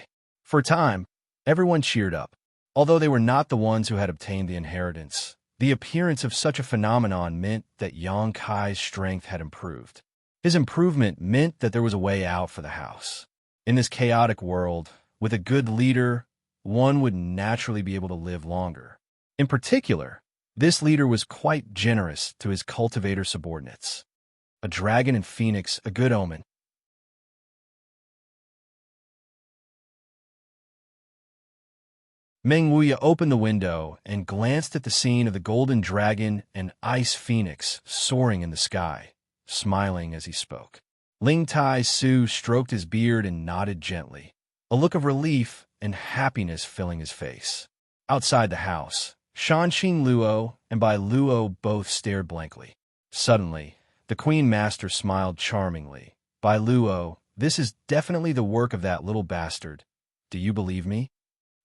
For a time, everyone cheered up. Although they were not the ones who had obtained the inheritance, the appearance of such a phenomenon meant that Xianxia's strength had improved. His improvement meant that there was a way out for the house. In this chaotic world, with a good leader, one would naturally be able to live longer. In particular, this leader was quite generous to his cultivator subordinates. A dragon and phoenix, a good omen. Meng Wuya opened the window and glanced at the scene of the golden dragon and ice phoenix soaring in the sky, smiling as he spoke. Ling Tai Su stroked his beard and nodded gently, a look of relief and happiness filling his face. Outside the house, Xianxia Luo and Bai Luo both stared blankly. Suddenly, the Queen Master smiled charmingly. Bai Luo, this is definitely the work of that little bastard. Do you believe me?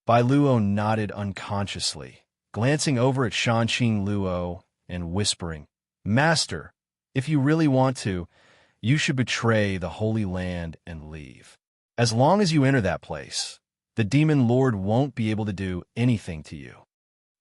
Bai Luo nodded unconsciously, glancing over at Xianxia Luo and whispering, Master, if you really want to, you should betray the Holy Land and leave. As long as you enter that place, the Demon Lord won't be able to do anything to you.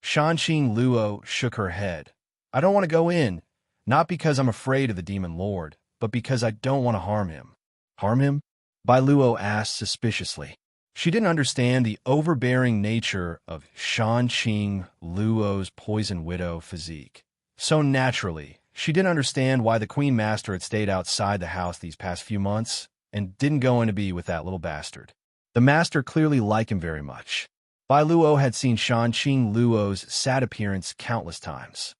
Xianxia Luo shook her head. I don't want to go in, not because I'm afraid of the Demon Lord, but because I don't want to harm him. Harm him? Bai Luo asked suspiciously. She didn't understand the overbearing nature of Xianxia Luo's poison widow physique. So naturally, she didn't understand why the Queen Master had stayed outside the house these past few months and didn't go in to be with that little bastard. The Master clearly liked him very much. Bai Luo had seen Xianxia Luo's sad appearance countless times.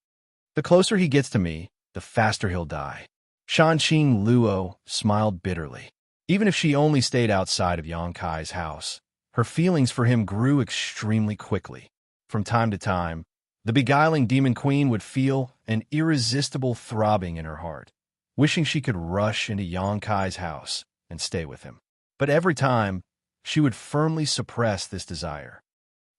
The closer he gets to me, the faster he'll die. Xianxia Luo smiled bitterly. Even if she only stayed outside of Xianxia's house, her feelings for him grew extremely quickly. From time to time, the beguiling demon queen would feel an irresistible throbbing in her heart, wishing she could rush into Xianxia's house and stay with him. But every time, she would firmly suppress this desire.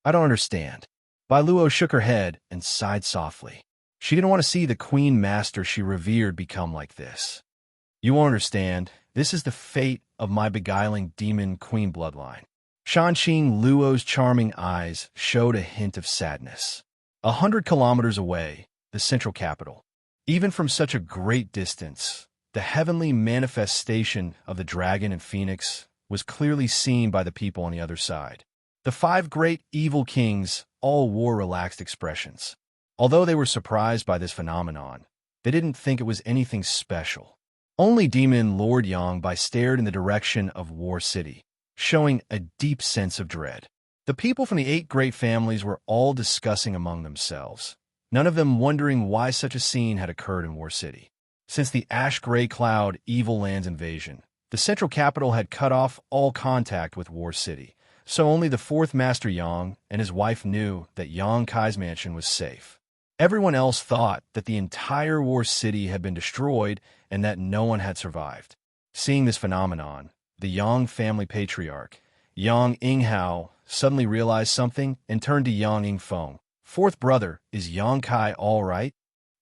I don't understand. Bai Luo shook her head and sighed softly. She didn't want to see the Queen Master she revered become like this. You won't understand. This is the fate of my beguiling demon queen bloodline. Xianxia Luo's charming eyes showed a hint of sadness. 100 kilometers away, the central capital. Even from such a great distance, the heavenly manifestation of the dragon and phoenix was clearly seen by the people on the other side. The 5 great evil kings all wore relaxed expressions. Although they were surprised by this phenomenon, they didn't think it was anything special. Only Demon Lord Yangbai stared in the direction of War City, showing a deep sense of dread. The people from the 8 great families were all discussing among themselves, none of them wondering why such a scene had occurred in War City. Since the ash-gray cloud Evil Land's invasion, the central capital had cut off all contact with War City, so only the 4th Master Yang and his wife knew that Xianxia's mansion was safe. Everyone else thought that the entire War City had been destroyed and that no one had survived. Seeing this phenomenon, the Yang family patriarch, Yang Yinghao, suddenly realized something and turned to Yang Yingfeng. 4th brother, is Xianxia all right?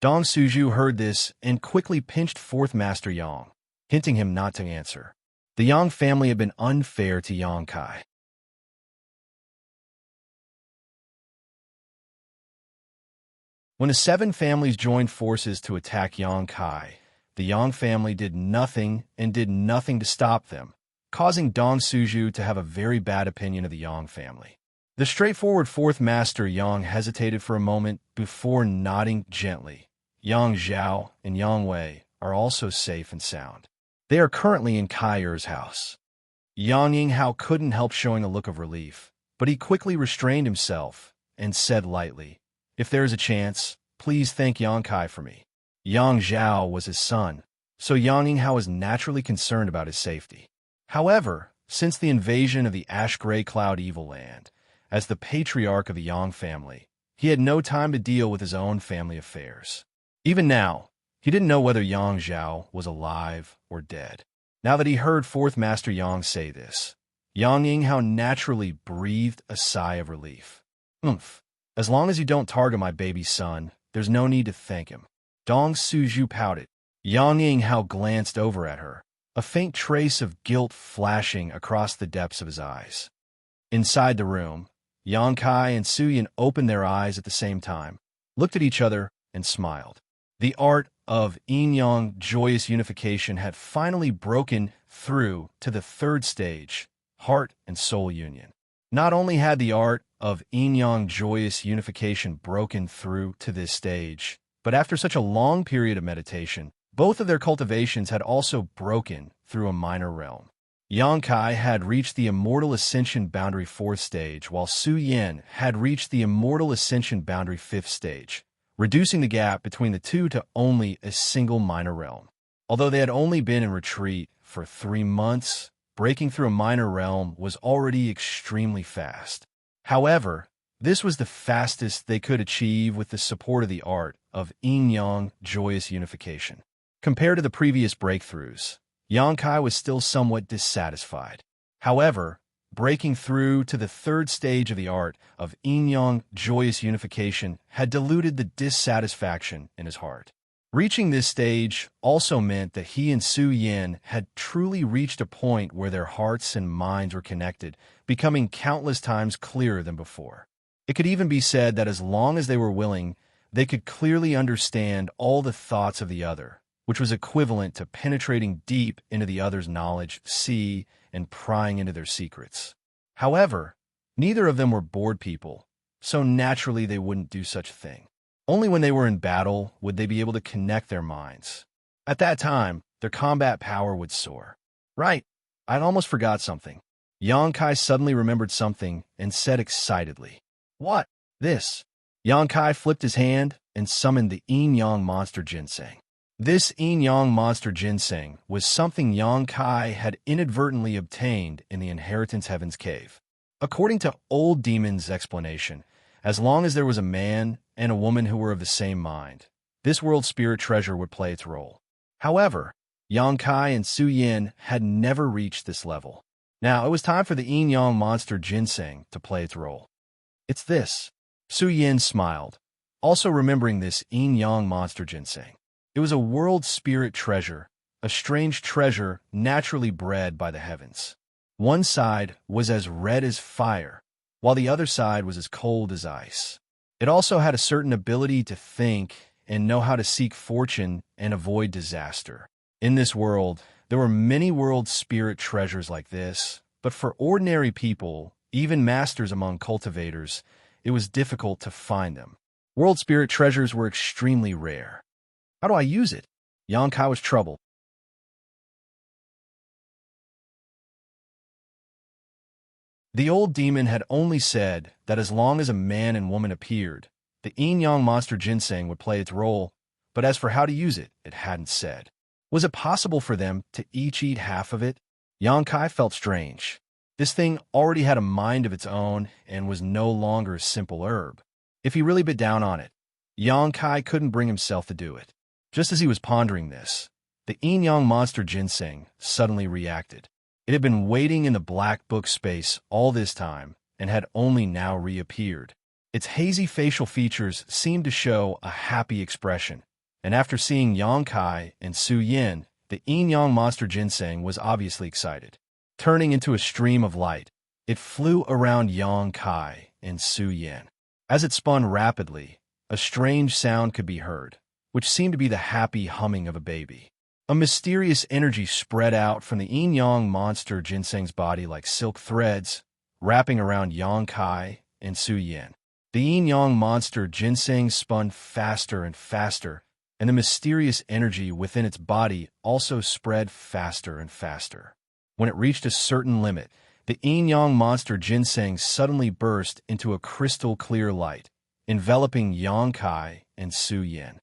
Dong Suju heard this and quickly pinched 4th Master Yang, hinting him not to answer. The Yang family had been unfair to Xianxia. When the 7 families joined forces to attack Xianxia, the Yang family did nothing to stop them, causing Dong Suju to have a very bad opinion of the Yang family. The straightforward fourth master Yang hesitated for a moment before nodding gently. Yang Zhao and Yang Wei are also safe and sound. They are currently in Kai Er's house. Yang Yinghao couldn't help showing a look of relief, but he quickly restrained himself and said lightly, "If there is a chance, please thank Yang Kai for me." Yang Zhao was his son, so Yang Yinghao was naturally concerned about his safety. However, since the invasion of the Ash-Gray Cloud Evil Land, as the patriarch of the Yang family, he had no time to deal with his own family affairs. Even now, he didn't know whether Yang Zhao was alive or dead. Now that he heard Fourth Master Yang say this, Yang Yinghao naturally breathed a sigh of relief. As long as you don't target my baby son, there's no need to thank him. Dong Suzhu pouted. Yang Yinghao glanced over at her, a faint trace of guilt flashing across the depths of his eyes. Inside the room, Yang Kai and Su Yin opened their eyes at the same time, looked at each other, and smiled. The art of yin-yang joyous unification had finally broken through to the third stage, heart and soul union. Not only had the art of yin-yang joyous unification broken through to this stage, but after such a long period of meditation, both of their cultivations had also broken through a minor realm. Yang Kai had reached the Immortal Ascension Boundary 4th stage, while Su Yin had reached the Immortal Ascension Boundary 5th stage, reducing the gap between the two to only a single minor realm. Although they had only been in retreat for 3 months, breaking through a minor realm was already extremely fast. However, this was the fastest they could achieve with the support of the art of yin-yang joyous unification. Compared to the previous breakthroughs, Yang Kai was still somewhat dissatisfied. However, breaking through to the third stage of the art of yin-yang joyous unification had diluted the dissatisfaction in his heart. Reaching this stage also meant that he and Su Yin had truly reached a point where their hearts and minds were connected, becoming countless times clearer than before. It could even be said that as long as they were willing, they could clearly understand all the thoughts of the other, which was equivalent to penetrating deep into the other's knowledge, see, and prying into their secrets. However, neither of them were bored people, so naturally they wouldn't do such a thing. Only when they were in battle would they be able to connect their minds. At that time, their combat power would soar. Right, I'd almost forgot something. Yang Kai suddenly remembered something and said excitedly, "What? This?" Yang Kai flipped his hand and summoned the yin-yang monster ginseng. This yin-yang monster ginseng was something Yang Kai had inadvertently obtained in the Inheritance Heaven's cave. According to Old Demon's explanation, as long as there was a man and a woman who were of the same mind, this world spirit treasure would play its role. However, Yang Kai and Su Yin had never reached this level. Now it was time for the yin-yang monster ginseng to play its role. "It's this." Su Yin smiled, also remembering this yin-yang monster ginseng. It was a world spirit treasure, a strange treasure naturally bred by the heavens. One side was as red as fire, while the other side was as cold as ice. It also had a certain ability to think and know how to seek fortune and avoid disaster. In this world, there were many world spirit treasures like this, but for ordinary people, even masters among cultivators, it was difficult to find them. World spirit treasures were extremely rare. How do I use it? Yang Kai was troubled. The old demon had only said that as long as a man and woman appeared, the yin-yang monster ginseng would play its role, but as for how to use it, it hadn't said. Was it possible for them to each eat half of it? Yang Kai felt strange. This thing already had a mind of its own and was no longer a simple herb. If he really bit down on it, Yang Kai couldn't bring himself to do it. Just as he was pondering this, the yin-yang monster ginseng suddenly reacted. It had been waiting in the black book space all this time and had only now reappeared. Its hazy facial features seemed to show a happy expression, and after seeing Yang Kai and Su Yin, the yin-yang monster ginseng was obviously excited. Turning into a stream of light, it flew around Yang Kai and Su Yin. As it spun rapidly, a strange sound could be heard, which seemed to be the happy humming of a baby. A mysterious energy spread out from the yin-yang monster ginseng's body like silk threads, wrapping around Yang Kai and Su Yin. The yin-yang monster ginseng spun faster and faster, and the mysterious energy within its body also spread faster and faster. When it reached a certain limit, the yin-yang monster ginseng suddenly burst into a crystal-clear light, enveloping Yang Kai and Su Yin.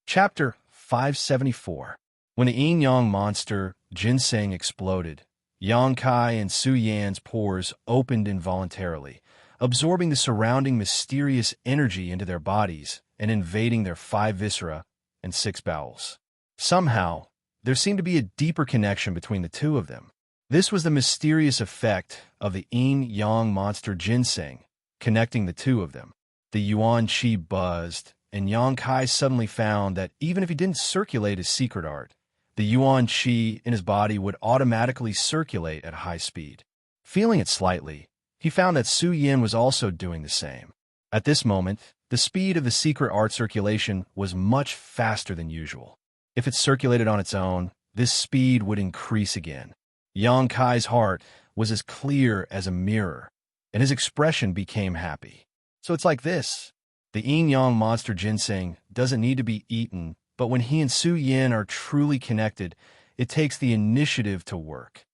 Chapter 574. When the yin-yang monster, ginseng, exploded, Yang Kai and Su Yan's pores opened involuntarily, absorbing the surrounding mysterious energy into their bodies and invading their 5 viscera and 6 bowels. Somehow, there seemed to be a deeper connection between the two of them. This was the mysterious effect of the yin-yang monster ginseng, connecting the two of them. The yuan qi buzzed, and Yang Kai suddenly found that even if he didn't circulate his secret art, the yuan qi in his body would automatically circulate at high speed. Feeling it slightly, he found that Su Yin was also doing the same. At this moment, the speed of the secret art circulation was much faster than usual. If it circulated on its own, this speed would increase again. Yang Kai's heart was as clear as a mirror, and his expression became happy. So it's like this. The yin-yang monster ginseng doesn't need to be eaten, but when he and Su Yin are truly connected, it takes the initiative to work.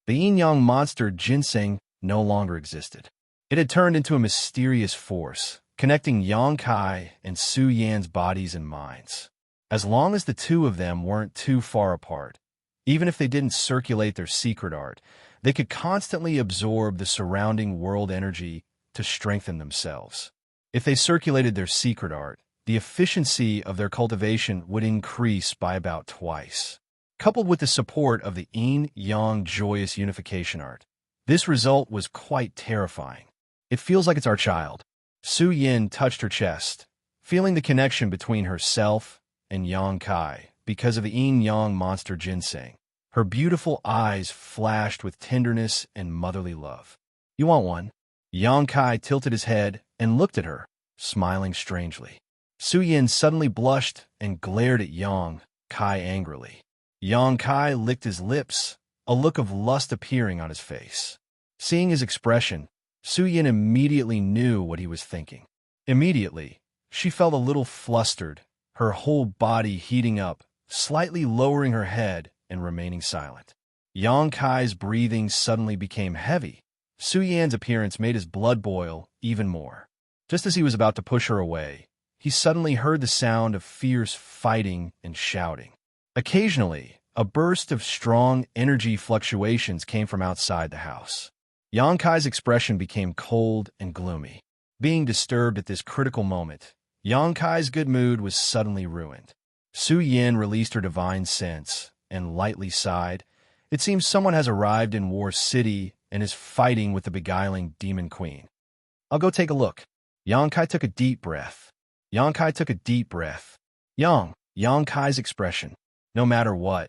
The yin-yang monster ginseng no longer existed. It had turned into a mysterious force, connecting Yang Kai and Su Yan's bodies and minds. As long as the two of them weren't too far apart, even if they didn't circulate their secret art, they could constantly absorb the surrounding world energy to strengthen themselves. If they circulated their secret art, the efficiency of their cultivation would increase by about twice. Coupled with the support of the yin-yang joyous unification art, this result was quite terrifying. It feels like it's our child. Su Yin touched her chest, feeling the connection between herself and Yang Kai because of the yin-yang monster ginseng. Her beautiful eyes flashed with tenderness and motherly love. You want one? Yang Kai tilted his head and looked at her, smiling strangely. Su Yin suddenly blushed and glared at Yang Kai angrily. Yang Kai licked his lips, a look of lust appearing on his face. Seeing his expression, Su Yin immediately knew what he was thinking. Immediately, she felt a little flustered, her whole body heating up, slightly lowering her head and remaining silent. Yang Kai's breathing suddenly became heavy. Su Yan's appearance made his blood boil even more. Just as he was about to push her away, he suddenly heard the sound of fierce fighting and shouting. Occasionally, a burst of strong energy fluctuations came from outside the house. Yang Kai's expression became cold and gloomy. Being disturbed at this critical moment, Yang Kai's good mood was suddenly ruined. Su Yin released her divine sense and lightly sighed. It seems someone has arrived in War City and is fighting with the beguiling demon queen. I'll go take a look. Yang Kai took a deep breath. Yang Kai took a deep breath. Yang Kai's expression. No matter what,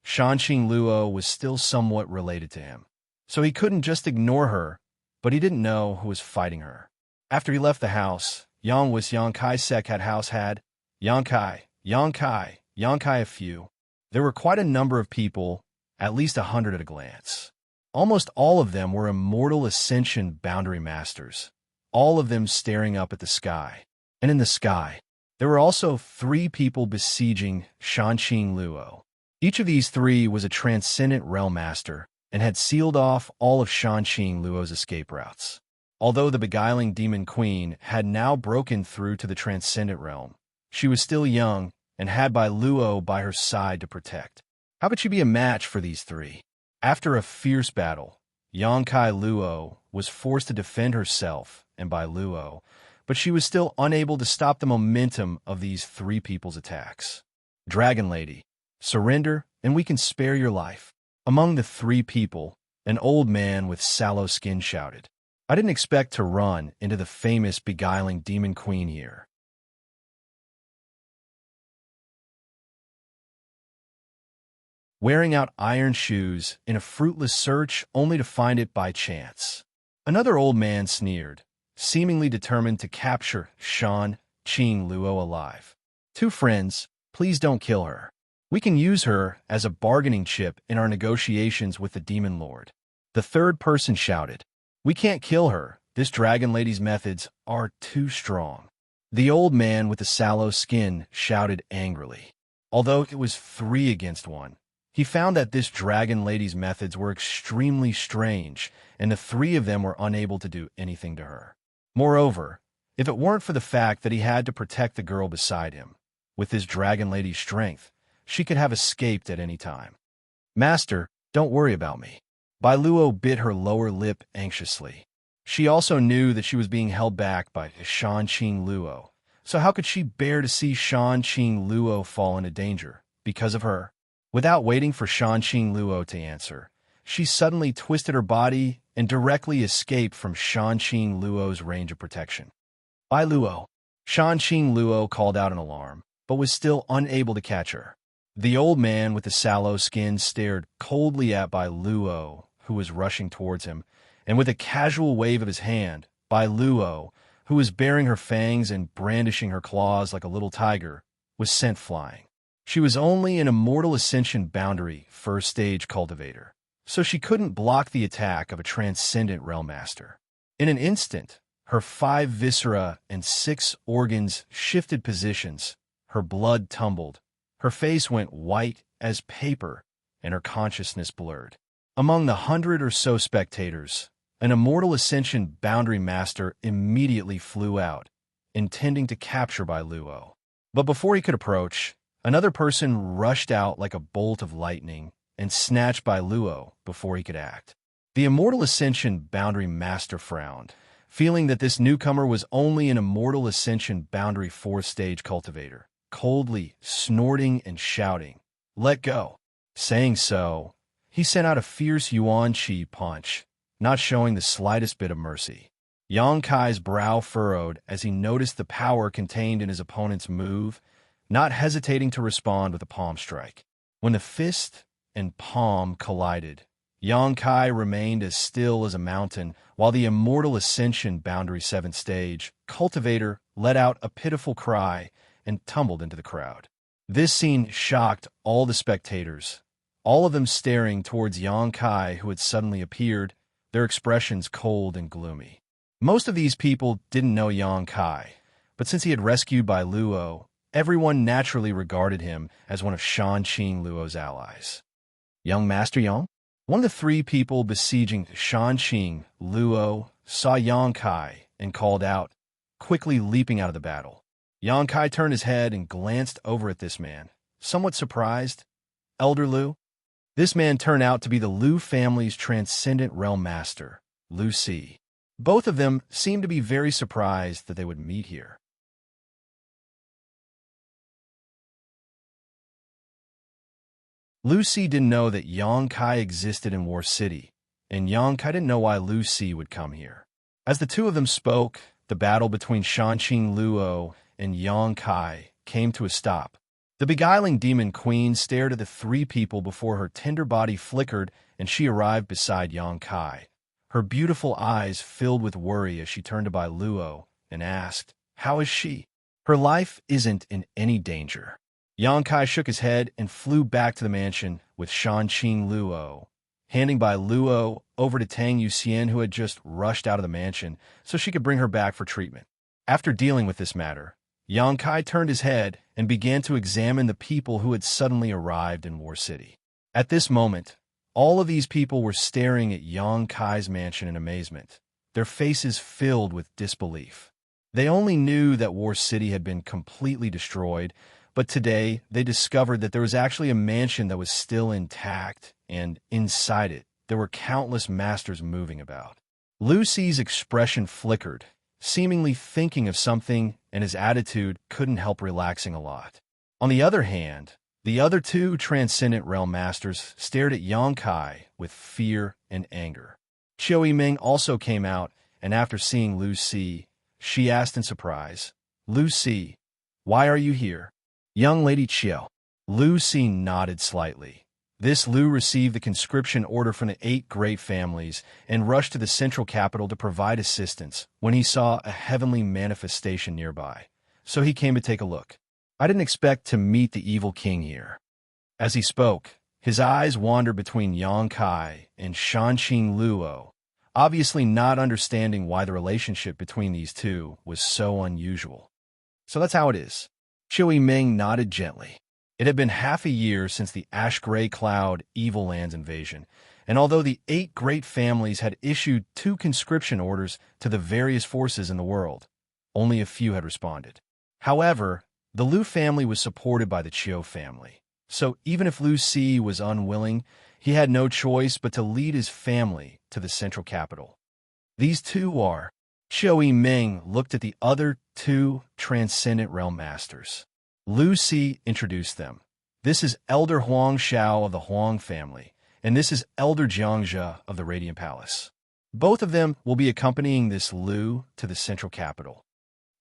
Xianxia Luo was still somewhat related to him. So he couldn't just ignore her, but he didn't know who was fighting her. After he left the house, Yang was Yang Kai Sek had house had. Yang Kai a few. There were quite a number of people, at least 100 at a glance. Almost all of them were Immortal Ascension boundary masters, all of them staring up at the sky. And in the sky, there were also 3 people besieging Xianxia Luo. Each of these 3 was a transcendent realm master and had sealed off all of Xianxia Luo's escape routes. Although the beguiling demon queen had now broken through to the transcendent realm, she was still young and had Luo by her side to protect. How could she be a match for these 3? After a fierce battle, Yang Kai Luo was forced to defend herself and Luo, but she was still unable to stop the momentum of these 3 people's attacks. Dragon Lady, surrender and we can spare your life. Among the 3 people, an old man with sallow skin shouted. I didn't expect to run into the famous beguiling demon queen here. Wearing out iron shoes in a fruitless search only to find it by chance. Another old man sneered, seemingly determined to capture Xianxia Luo alive. Two friends, please don't kill her. We can use her as a bargaining chip in our negotiations with the Demon Lord. The third person shouted. We can't kill her. This dragon lady's methods are too strong. The old man with the sallow skin shouted angrily. Although it was 3 against 1, he found that this dragon lady's methods were extremely strange, and the 3 of them were unable to do anything to her. Moreover, if it weren't for the fact that he had to protect the girl beside him, with his dragon lady's strength, she could have escaped at any time. Master, don't worry about me. Bai Luo bit her lower lip anxiously. She also knew that she was being held back by Xianxia Luo, so how could she bear to see Xianxia Luo fall into danger because of her? Without waiting for Xianxia Luo to answer, she suddenly twisted her body and directly escaped from Xianxia Luo's range of protection. Bai Luo. Xianxia Luo called out an alarm, but was still unable to catch her. The old man with the sallow skin stared coldly at Bai Luo, who was rushing towards him, and with a casual wave of his hand, Bai Luo, who was baring her fangs and brandishing her claws like a little tiger, was sent flying. She was only an Immortal Ascension boundary first stage cultivator, so she couldn't block the attack of a transcendent realm master. In an instant, her 5 viscera and 6 organs shifted positions, her blood tumbled, her face went white as paper, and her consciousness blurred. Among the 100 or so spectators, an Immortal Ascension boundary master immediately flew out, intending to capture Bai Luo. But before he could approach, another person rushed out like a bolt of lightning and snatched Bai Luo before he could act. The Immortal Ascension boundary master frowned, feeling that this newcomer was only an Immortal Ascension boundary 4th stage cultivator, coldly snorting and shouting, "Let go!" Saying so, he sent out a fierce Yuan Qi punch, not showing the slightest bit of mercy. Yang Kai's brow furrowed as he noticed the power contained in his opponent's move, not hesitating to respond with a palm strike. When the fist and palm collided, Yang Kai remained as still as a mountain, while the Immortal Ascension boundary 7th stage cultivator let out a pitiful cry and tumbled into the crowd. This scene shocked all the spectators, all of them staring towards Yang Kai, who had suddenly appeared, their expressions cold and gloomy. Most of these people didn't know Yang Kai, but since he had rescued Bai Luo, everyone naturally regarded him as one of Xianxia Luo's allies. Young Master Yang? One of the 3 people besieging Xianxia Luo saw Yang Kai and called out, quickly leaping out of the battle. Yang Kai turned his head and glanced over at this man, somewhat surprised. Elder Lu? This man turned out to be the Lu family's transcendent realm master, Lu Si. Both of them seemed to be very surprised that they would meet here. Lu Si didn't know that Yang Kai existed in War City, and Yang Kai didn't know why Lu Si would come here. As the 2 of them spoke, the battle between Xianxia Luo and Yang Kai came to a stop. The beguiling demon queen stared at the 3 people before her tender body flickered and she arrived beside Yang Kai. Her beautiful eyes filled with worry as she turned to Bai Luo and asked, "How is she?" "Her life isn't in any danger." Yang Kai shook his head and flew back to the mansion with Xianxia Luo, handing Bai Luo over to Tang Yuxian, who had just rushed out of the mansion so she could bring her back for treatment. After dealing with this matter, Yang Kai turned his head and began to examine the people who had suddenly arrived in War City. At this moment, all of these people were staring at Yang Kai's mansion in amazement, their faces filled with disbelief. They only knew that War City had been completely destroyed, but today they discovered that there was actually a mansion that was still intact, and inside it, there were countless masters moving about. Lu Si's expression flickered, seemingly thinking of something, and his attitude couldn't help relaxing a lot. On the other hand, the other 2 transcendent realm masters stared at Yang Kai with fear and anger. Qiu Yiming also came out, and after seeing Lu Si, she asked in surprise, "Lu Si, why are you here?" "Young Lady Qiu." Lu Si nodded slightly. This Lu received the conscription order from the 8 great families and rushed to the central capital to provide assistance when he saw a heavenly manifestation nearby, so he came to take a look. I didn't expect to meet the evil king here. As he spoke, his eyes wandered between Yang Kai and Shanqing Luo, obviously not understanding why the relationship between these two was so unusual. So that's how it is. Qiu Yiming nodded gently. It had been half a year since the ash-gray cloud Evil Lands invasion, and although the 8 great families had issued 2 conscription orders to the various forces in the world, only a few had responded. However, the Lu family was supported by the Qiu family. So even if Lu Si was unwilling, he had no choice but to lead his family to the central capital. These two are. Qiu Yiming looked at the other 2 transcendent realm masters. Lu Si introduced them. This is Elder Huang Xiao of the Huang family, and this is Elder Xianxia of the Radiant Palace. Both of them will be accompanying this Lu to the central capital.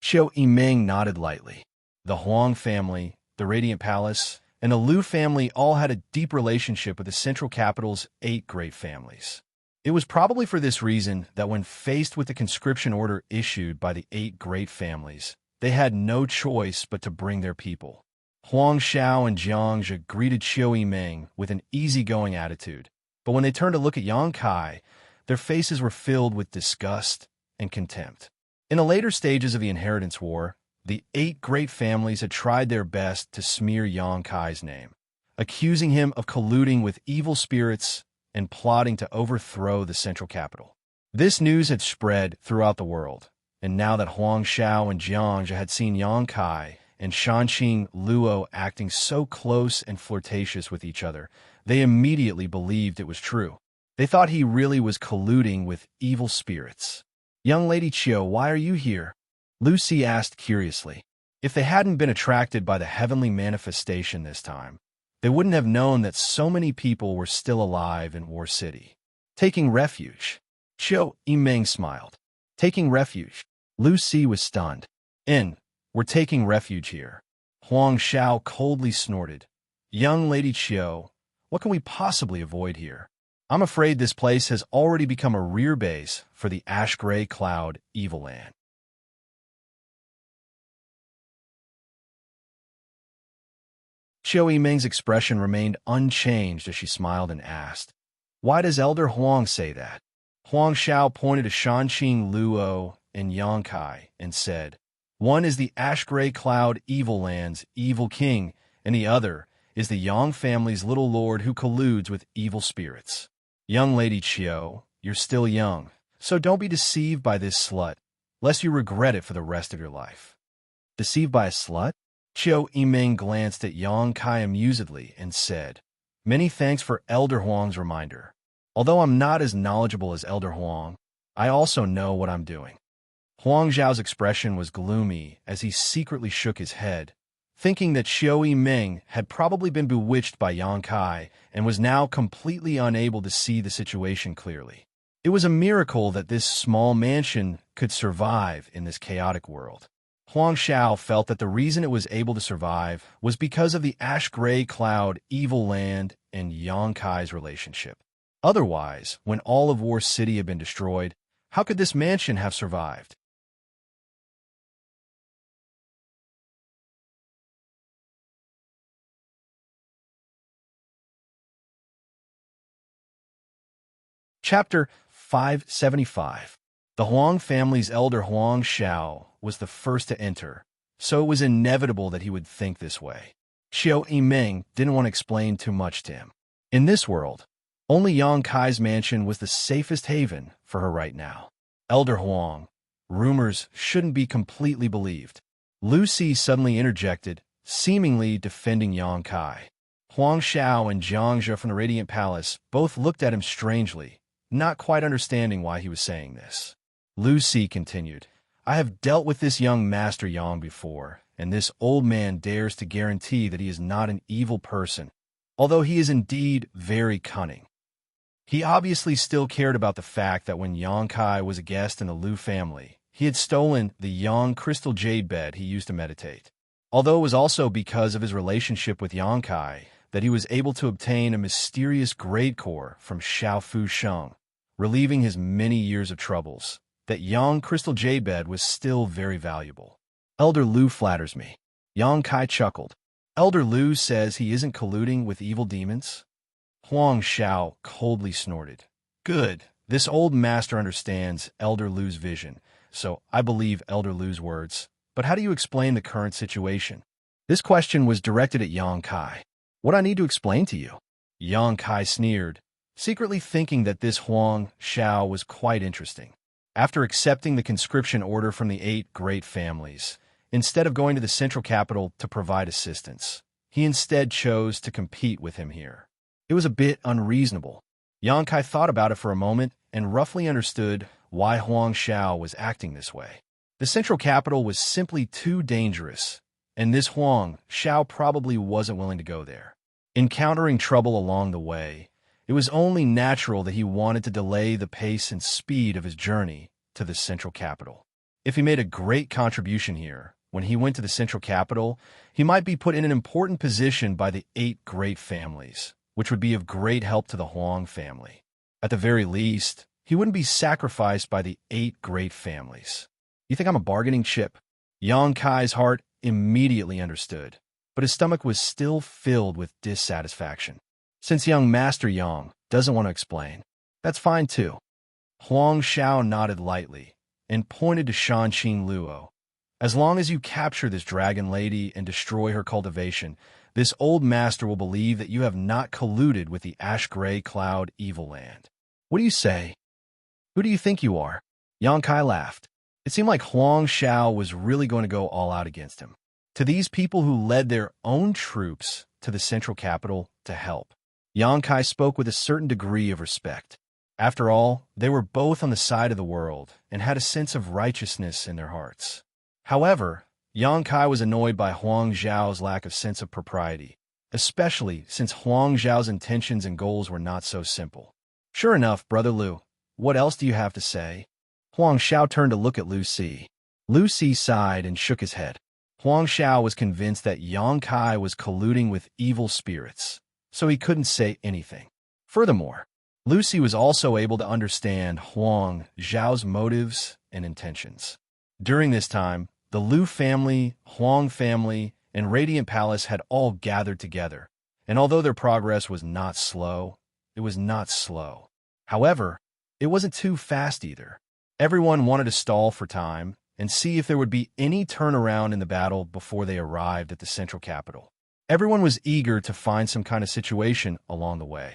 Qiu Yiming nodded lightly. The Huang family, the Radiant Palace, and the Lu family all had a deep relationship with the central capital's 8 great families. It was probably for this reason that when faced with the conscription order issued by the 8 great families, they had no choice but to bring their people. Huang Xiao and Xianxia greeted Qiu Yiming with an easygoing attitude, but when they turned to look at Yang Kai, their faces were filled with disgust and contempt. In the later stages of the Inheritance War, the 8 great families had tried their best to smear Yang Kai's name, accusing him of colluding with evil spirits and plotting to overthrow the central capital. This news had spread throughout the world, and now that Huang Xiao and Xianxia had seen Yang Kai and Shanqing Luo acting so close and flirtatious with each other, they immediately believed it was true. They thought he really was colluding with evil spirits. "Young Lady Qiu, why are you here?" Lu Si asked curiously. If they hadn't been attracted by the heavenly manifestation this time, they wouldn't have known that so many people were still alive in War City. Taking refuge. Qiu Yiming smiled. Taking refuge. Lu Si was stunned. We're taking refuge here. Huang Xiao coldly snorted. "Young Lady Qiu, what can we possibly avoid here? I'm afraid this place has already become a rear base for the ash-gray cloud Evil Land." Qiu Yiming's expression remained unchanged as she smiled and asked, "Why does Elder Huang say that?" Huang Xiao pointed to Shanqing Luo and Yang Kai and said, "One is the ash-gray cloud Evil Land's evil king, and the other is the Yang family's little lord who colludes with evil spirits. Young Lady Qiu, you're still young, so don't be deceived by this slut, lest you regret it for the rest of your life." Deceived by a slut? Qiu Yiming glanced at Yang Kai amusedly and said, "Many thanks for Elder Huang's reminder. Although I'm not as knowledgeable as Elder Huang, I also know what I'm doing." Huang Zhao's expression was gloomy as he secretly shook his head, thinking that Qiu Yiming had probably been bewitched by Yang Kai and was now completely unable to see the situation clearly. It was a miracle that this small mansion could survive in this chaotic world. Huang Xiao felt that the reason it was able to survive was because of the ash-gray cloud Evil Land and Yang Kai's relationship. Otherwise, when all of War City had been destroyed, how could this mansion have survived? Chapter 575. The Huang family's elder Huang Xiao was the first to enter, so it was inevitable that he would think this way. Qiu Yiming didn't want to explain too much to him. In this world, only Yang Kai's mansion was the safest haven for her right now. Elder Huang, rumors shouldn't be completely believed. Lu Si suddenly interjected, seemingly defending Yang Kai. Huang Xiao and Xianxia from the Radiant Palace both looked at him strangely, not quite understanding why he was saying this. Lu Si continued, "I have dealt with this young Master Yang before, and this old man dares to guarantee that he is not an evil person, although he is indeed very cunning." He obviously still cared about the fact that when Yang Kai was a guest in the Lu family, he had stolen the Yang crystal jade bed he used to meditate. Although it was also because of his relationship with Yang Kai that he was able to obtain a mysterious grade core from Xiao Fu Sheng, relieving his many years of troubles, that Yang crystal jade bed was still very valuable. Elder Lu flatters me. Yang Kai chuckled. Elder Lu says he isn't colluding with evil demons? Huang Xiao coldly snorted. Good. This old master understands Elder Lu's vision, so I believe Elder Lu's words. But how do you explain the current situation? This question was directed at Yang Kai. What I need to explain to you? Yang Kai sneered, secretly thinking that this Huang Xiao was quite interesting. After accepting the conscription order from the 8 great families, instead of going to the central capital to provide assistance, he instead chose to compete with him here. It was a bit unreasonable. Yang Kai thought about it for a moment and roughly understood why Huang Xiao was acting this way. The central capital was simply too dangerous, and this Huang Xiao probably wasn't willing to go there. Encountering trouble along the way, it was only natural that he wanted to delay the pace and speed of his journey to the central capital. If he made a great contribution here, when he went to the central capital, he might be put in an important position by the 8 great families, which would be of great help to the Huang family. At the very least, he wouldn't be sacrificed by the 8 great families. You think I'm a bargaining chip? Yang Kai's heart immediately understood, but his stomach was still filled with dissatisfaction. Since young Master Yang doesn't want to explain, that's fine too. Huang Xiao nodded lightly and pointed to Xianxia Luo. As long as you capture this dragon lady and destroy her cultivation, this old master will believe that you have not colluded with the ash-gray cloud evil land. What do you say? Who do you think you are? Yang Kai laughed. It seemed like Huang Xiao was really going to go all out against him. To these people who led their own troops to the central capital to help, Yang Kai spoke with a certain degree of respect. After all, they were both on the side of the world and had a sense of righteousness in their hearts. However, Yang Kai was annoyed by Huang Xiao's lack of sense of propriety, especially since Huang Xiao's intentions and goals were not so simple. Sure enough, Brother Lu, what else do you have to say? Huang Xiao turned to look at Lu Si. Lu Si sighed and shook his head. Huang Xiao was convinced that Yang Kai was colluding with evil spirits, so he couldn't say anything. Furthermore, Lu Si was also able to understand Huang Xiao's motives and intentions. During this time, the Lu family, Huang family, and Radiant Palace had all gathered together, and although their progress was not slow, it was not slow. However, it wasn't too fast either. Everyone wanted to stall for time and see if there would be any turnaround in the battle before they arrived at the central capital. Everyone was eager to find some kind of situation along the way.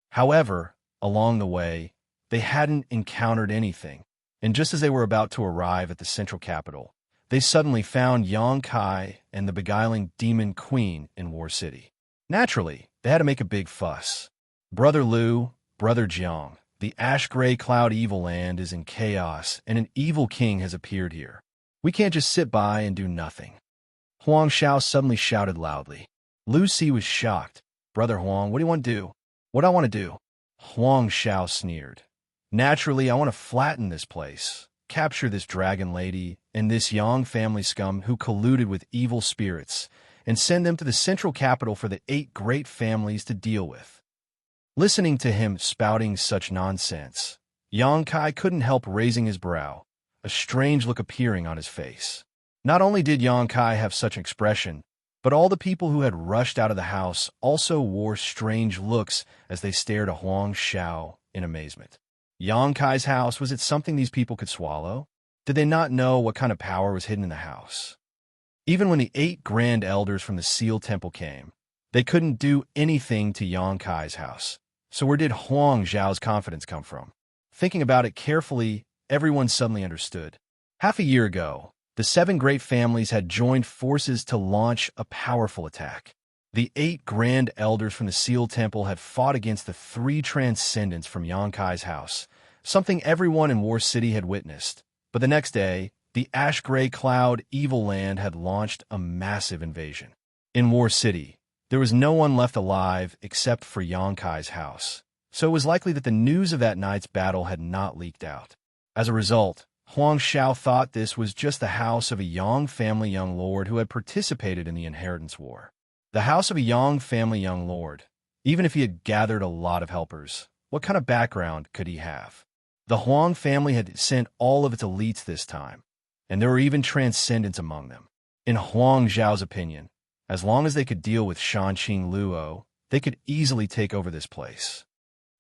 However, along the way, they hadn't encountered anything, and just as they were about to arrive at the central capital, they suddenly found Yang Kai and the beguiling demon queen in War City. Naturally, they had to make a big fuss. Brother Lu, Brother Jiang, the ash-gray cloud evil land is in chaos, and an evil king has appeared here. We can't just sit by and do nothing. Huang Xiao suddenly shouted loudly. Lu Si was shocked. Brother Huang, what do you want to do? What I want to do? Huang Xiao sneered. Naturally, I want to flatten this place, capture this dragon lady and this Yang family scum who colluded with evil spirits, and send them to the central capital for the 8 great families to deal with. Listening to him spouting such nonsense, Yang Kai couldn't help raising his brow, a strange look appearing on his face. Not only did Yang Kai have such an expression, but all the people who had rushed out of the house also wore strange looks as they stared at Huang Xiao in amazement. Yang Kai's house, was it something these people could swallow? Did they not know what kind of power was hidden in the house? Even when the 8 grand elders from the Seal Temple came, they couldn't do anything to Yang Kai's house. So where did Huang Xiao's confidence come from? Thinking about it carefully, everyone suddenly understood. Half a year ago, the 7 great families had joined forces to launch a powerful attack. The 8 grand elders from the Seal Temple had fought against the 3 transcendents from Yang Kai's house, something everyone in War City had witnessed. But the next day, the ash-gray cloud evil land had launched a massive invasion. In War City, there was no one left alive except for Yang Kai's house, so it was likely that the news of that night's battle had not leaked out. As a result, Huang Xiao thought this was just the house of a Yang family young lord who had participated in the inheritance war. The house of a Yang family young lord. Even if he had gathered a lot of helpers, what kind of background could he have? The Huang family had sent all of its elites this time, and there were even transcendents among them. In Huang Zhao's opinion, as long as they could deal with Shanqing Luo, they could easily take over this place.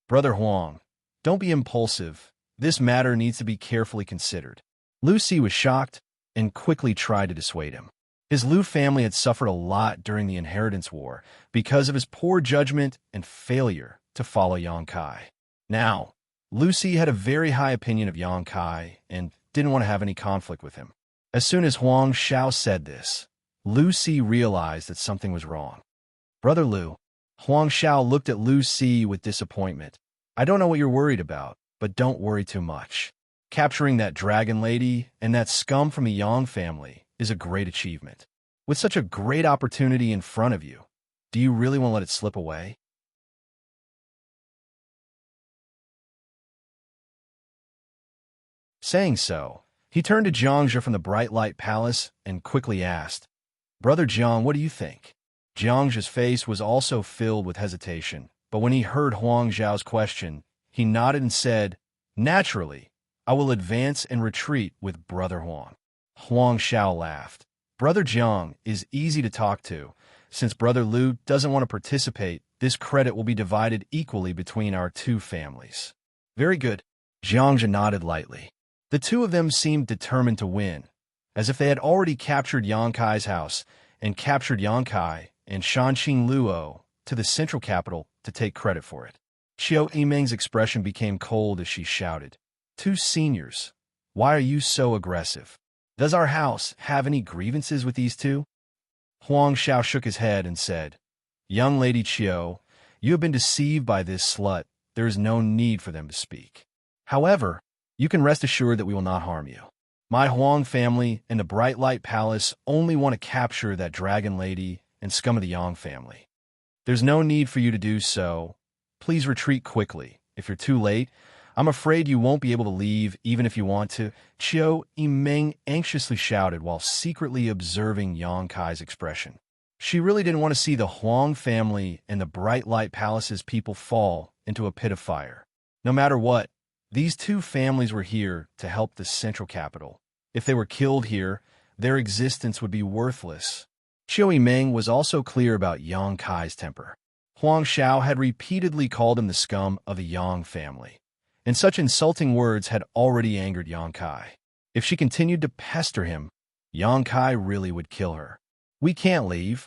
Brother Huang, don't be impulsive. This matter needs to be carefully considered. Lu Si was shocked and quickly tried to dissuade him. His Lu family had suffered a lot during the inheritance war because of his poor judgment and failure to follow Yang Kai. Now, Lu Si had a very high opinion of Yang Kai and didn't want to have any conflict with him. As soon as Huang Xiao said this, Lu Si realized that something was wrong. Brother Lu, Huang Xiao looked at Lu Si with disappointment. I don't know what you're worried about, but don't worry too much. Capturing that dragon lady and that scum from the Yang family is a great achievement. With such a great opportunity in front of you, do you really want to let it slip away? Saying so, he turned to Xianxia from the Bright Light Palace and quickly asked, Brother Jiang, what do you think? Xianxia's face was also filled with hesitation, but when he heard Huang Zhao's question, he nodded and said, Naturally, I will advance and retreat with Brother Huang. Huang Xiao laughed. Brother Jiang is easy to talk to. Since Brother Lu doesn't want to participate, this credit will be divided equally between our two families. Very good. Xianxia nodded lightly. The two of them seemed determined to win, as if they had already captured Yang Kai's house and captured Yang Kai and Shanqing Luo to the central capital to take credit for it. Xiao Yimeng's expression became cold as she shouted, Two seniors, why are you so aggressive? Does our house have any grievances with these two? Huang Xiao shook his head and said, Young Lady Qiu, you have been deceived by this slut. There is no need for them to speak. However, you can rest assured that we will not harm you. My Huang family and the Bright Light Palace only want to capture that dragon lady and scum of the Yang family. There's no need for you to do so. Please retreat quickly. If you're too late, I'm afraid you won't be able to leave even if you want to. Qiu Yimeng anxiously shouted while secretly observing Yang Kai's expression. She really didn't want to see the Huang family and the Bright Light Palace's people fall into a pit of fire. No matter what, these two families were here to help the central capital. If they were killed here, their existence would be worthless. Qiu Yimeng was also clear about Yang Kai's temper. Huang Xiao had repeatedly called him the scum of the Yang family, and such insulting words had already angered Yang Kai. If she continued to pester him, Yang Kai really would kill her. We can't leave.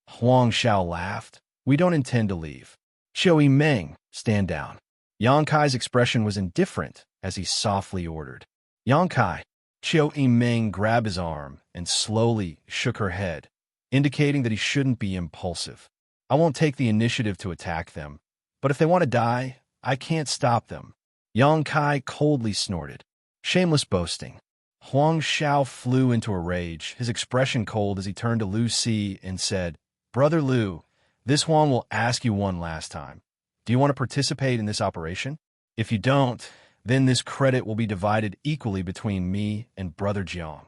Huang Xiao laughed. We don't intend to leave. Qiu Yimeng, stand down. Yang Kai's expression was indifferent as he softly ordered. Yang Kai. Qiu Yimeng grabbed his arm and slowly shook her head, indicating that he shouldn't be impulsive. I won't take the initiative to attack them, but if they want to die, I can't stop them. Yang Kai coldly snorted. Shameless boasting. Huang Xiao flew into a rage, his expression cold as he turned to Lu Si and said, Brother Lu, this Huang will ask you one last time. Do you want to participate in this operation? If you don't, then this credit will be divided equally between me and Brother Jiang,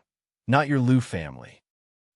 not your Lu family.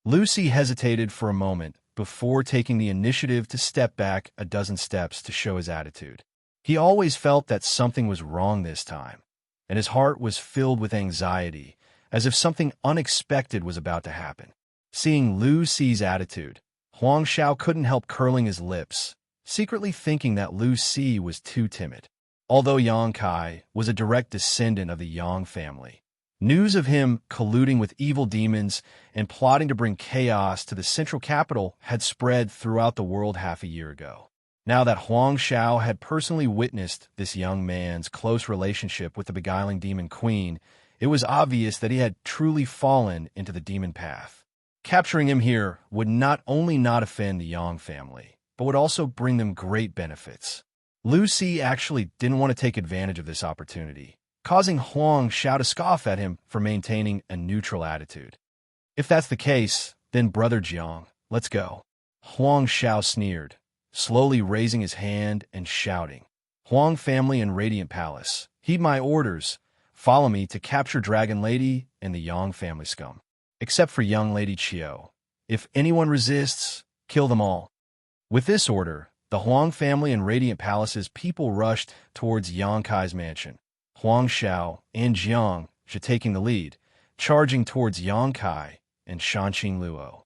Lu Si hesitated for a moment before taking the initiative to step back a dozen steps to show his attitude. He always felt that something was wrong this time, and his heart was filled with anxiety, as if something unexpected was about to happen. Seeing Lu Si's attitude, Huang Xiao couldn't help curling his lips, secretly thinking that Lu Si was too timid. Although Yang Kai was a direct descendant of the Yang family, news of him colluding with evil demons and plotting to bring chaos to the central capital had spread throughout the world half a year ago. Now that Huang Xiao had personally witnessed this young man's close relationship with the beguiling demon queen, it was obvious that he had truly fallen into the demon path. Capturing him here would not only not offend the Yang family, but would also bring them great benefits. Lu Si actually didn't want to take advantage of this opportunity, causing Huang Xiao to scoff at him for maintaining a neutral attitude. If that's the case, then Brother Jiang, let's go. Huang Xiao sneered, slowly raising his hand and shouting, Huang family and Radiant Palace, heed my orders. Follow me to capture Dragon Lady and the Yang family scum. Except for young Lady Qiu. If anyone resists, kill them all. With this order, the Huang family and Radiant Palace's people rushed towards Yang Kai's mansion. Huang Xiao and Xianxia taking the lead, charging towards Yang Kai and Shanqing Luo.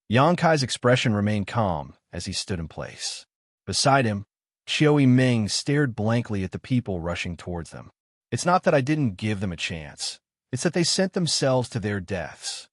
Yang Kai's expression remained calm as he stood in place. Beside him, Qiu Yimeng stared blankly at the people rushing towards them. It's not that I didn't give them a chance. It's that they sent themselves to their deaths.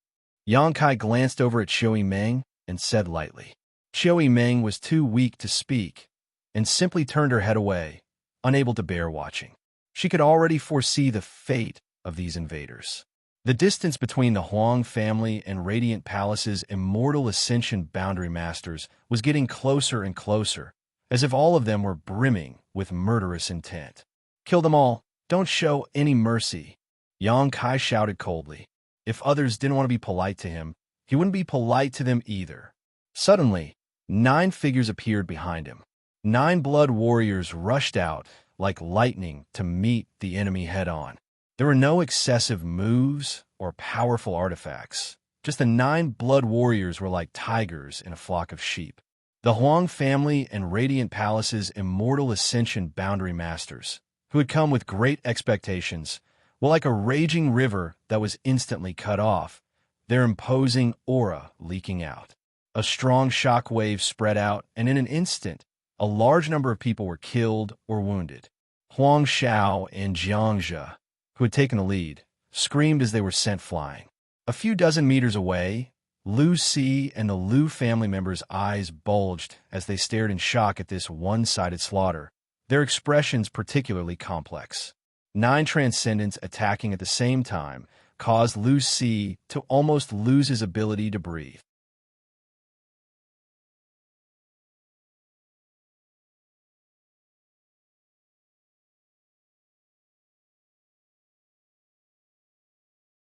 Yang Kai glanced over at Qiu Yimeng and said lightly. Qiu Yimeng was too weak to speak and simply turned her head away, unable to bear watching. She could already foresee the fate of these invaders. The distance between the Huang family and Radiant Palace's Immortal Ascension boundary masters was getting closer and closer, as if all of them were brimming with murderous intent. Kill them all. Don't show any mercy. Yang Kai shouted coldly. If others didn't want to be polite to him, he wouldn't be polite to them either. Suddenly, 9 figures appeared behind him. 9 blood warriors rushed out like lightning to meet the enemy head-on. There were no excessive moves or powerful artifacts. Just the 9 blood warriors were like tigers in a flock of sheep. The Huang family and Radiant Palace's Immortal Ascension boundary masters, who had come with great expectations, were like a raging river that was instantly cut off, their imposing aura leaking out. A strong shock wave spread out, and in an instant, a large number of people were killed or wounded. Huang Xiao and Xianxia, who had taken the lead, screamed as they were sent flying. A few dozen meters away, Lu Si and the Lu family members' eyes bulged as they stared in shock at this one-sided slaughter, their expressions particularly complex. 9 transcendents attacking at the same time caused Lu Si to almost lose his ability to breathe.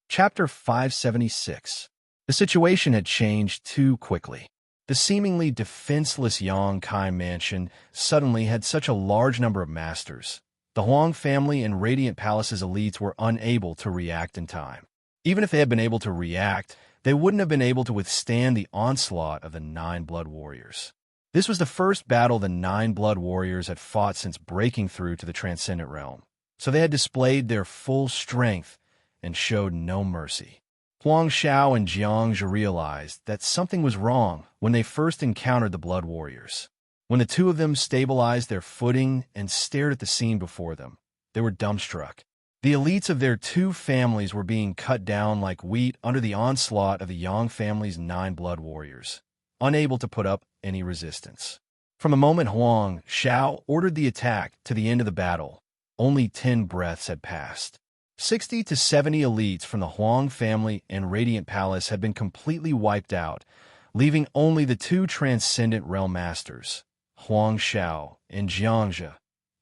Chapter 576. The situation had changed too quickly. The seemingly defenseless Yang Kai mansion suddenly had such a large number of masters. The Huang family and Radiant Palace's elites were unable to react in time. Even if they had been able to react, they wouldn't have been able to withstand the onslaught of the 9 blood warriors. This was the first battle the 9 blood warriors had fought since breaking through to the Transcendent Realm, so they had displayed their full strength and showed no mercy. Huang Xiao and Xianxia realized that something was wrong when they first encountered the blood warriors. When the two of them stabilized their footing and stared at the scene before them, they were dumbstruck. The elites of their 2 families were being cut down like wheat under the onslaught of the Yang family's 9 blood warriors, unable to put up any resistance. From the moment Huang Xiao ordered the attack to the end of the battle, only 10 breaths had passed. 60 to 70 elites from the Huang family and Radiant Palace had been completely wiped out, leaving only the 2 Transcendent Realm Masters, Huang Xiao and Xianxia,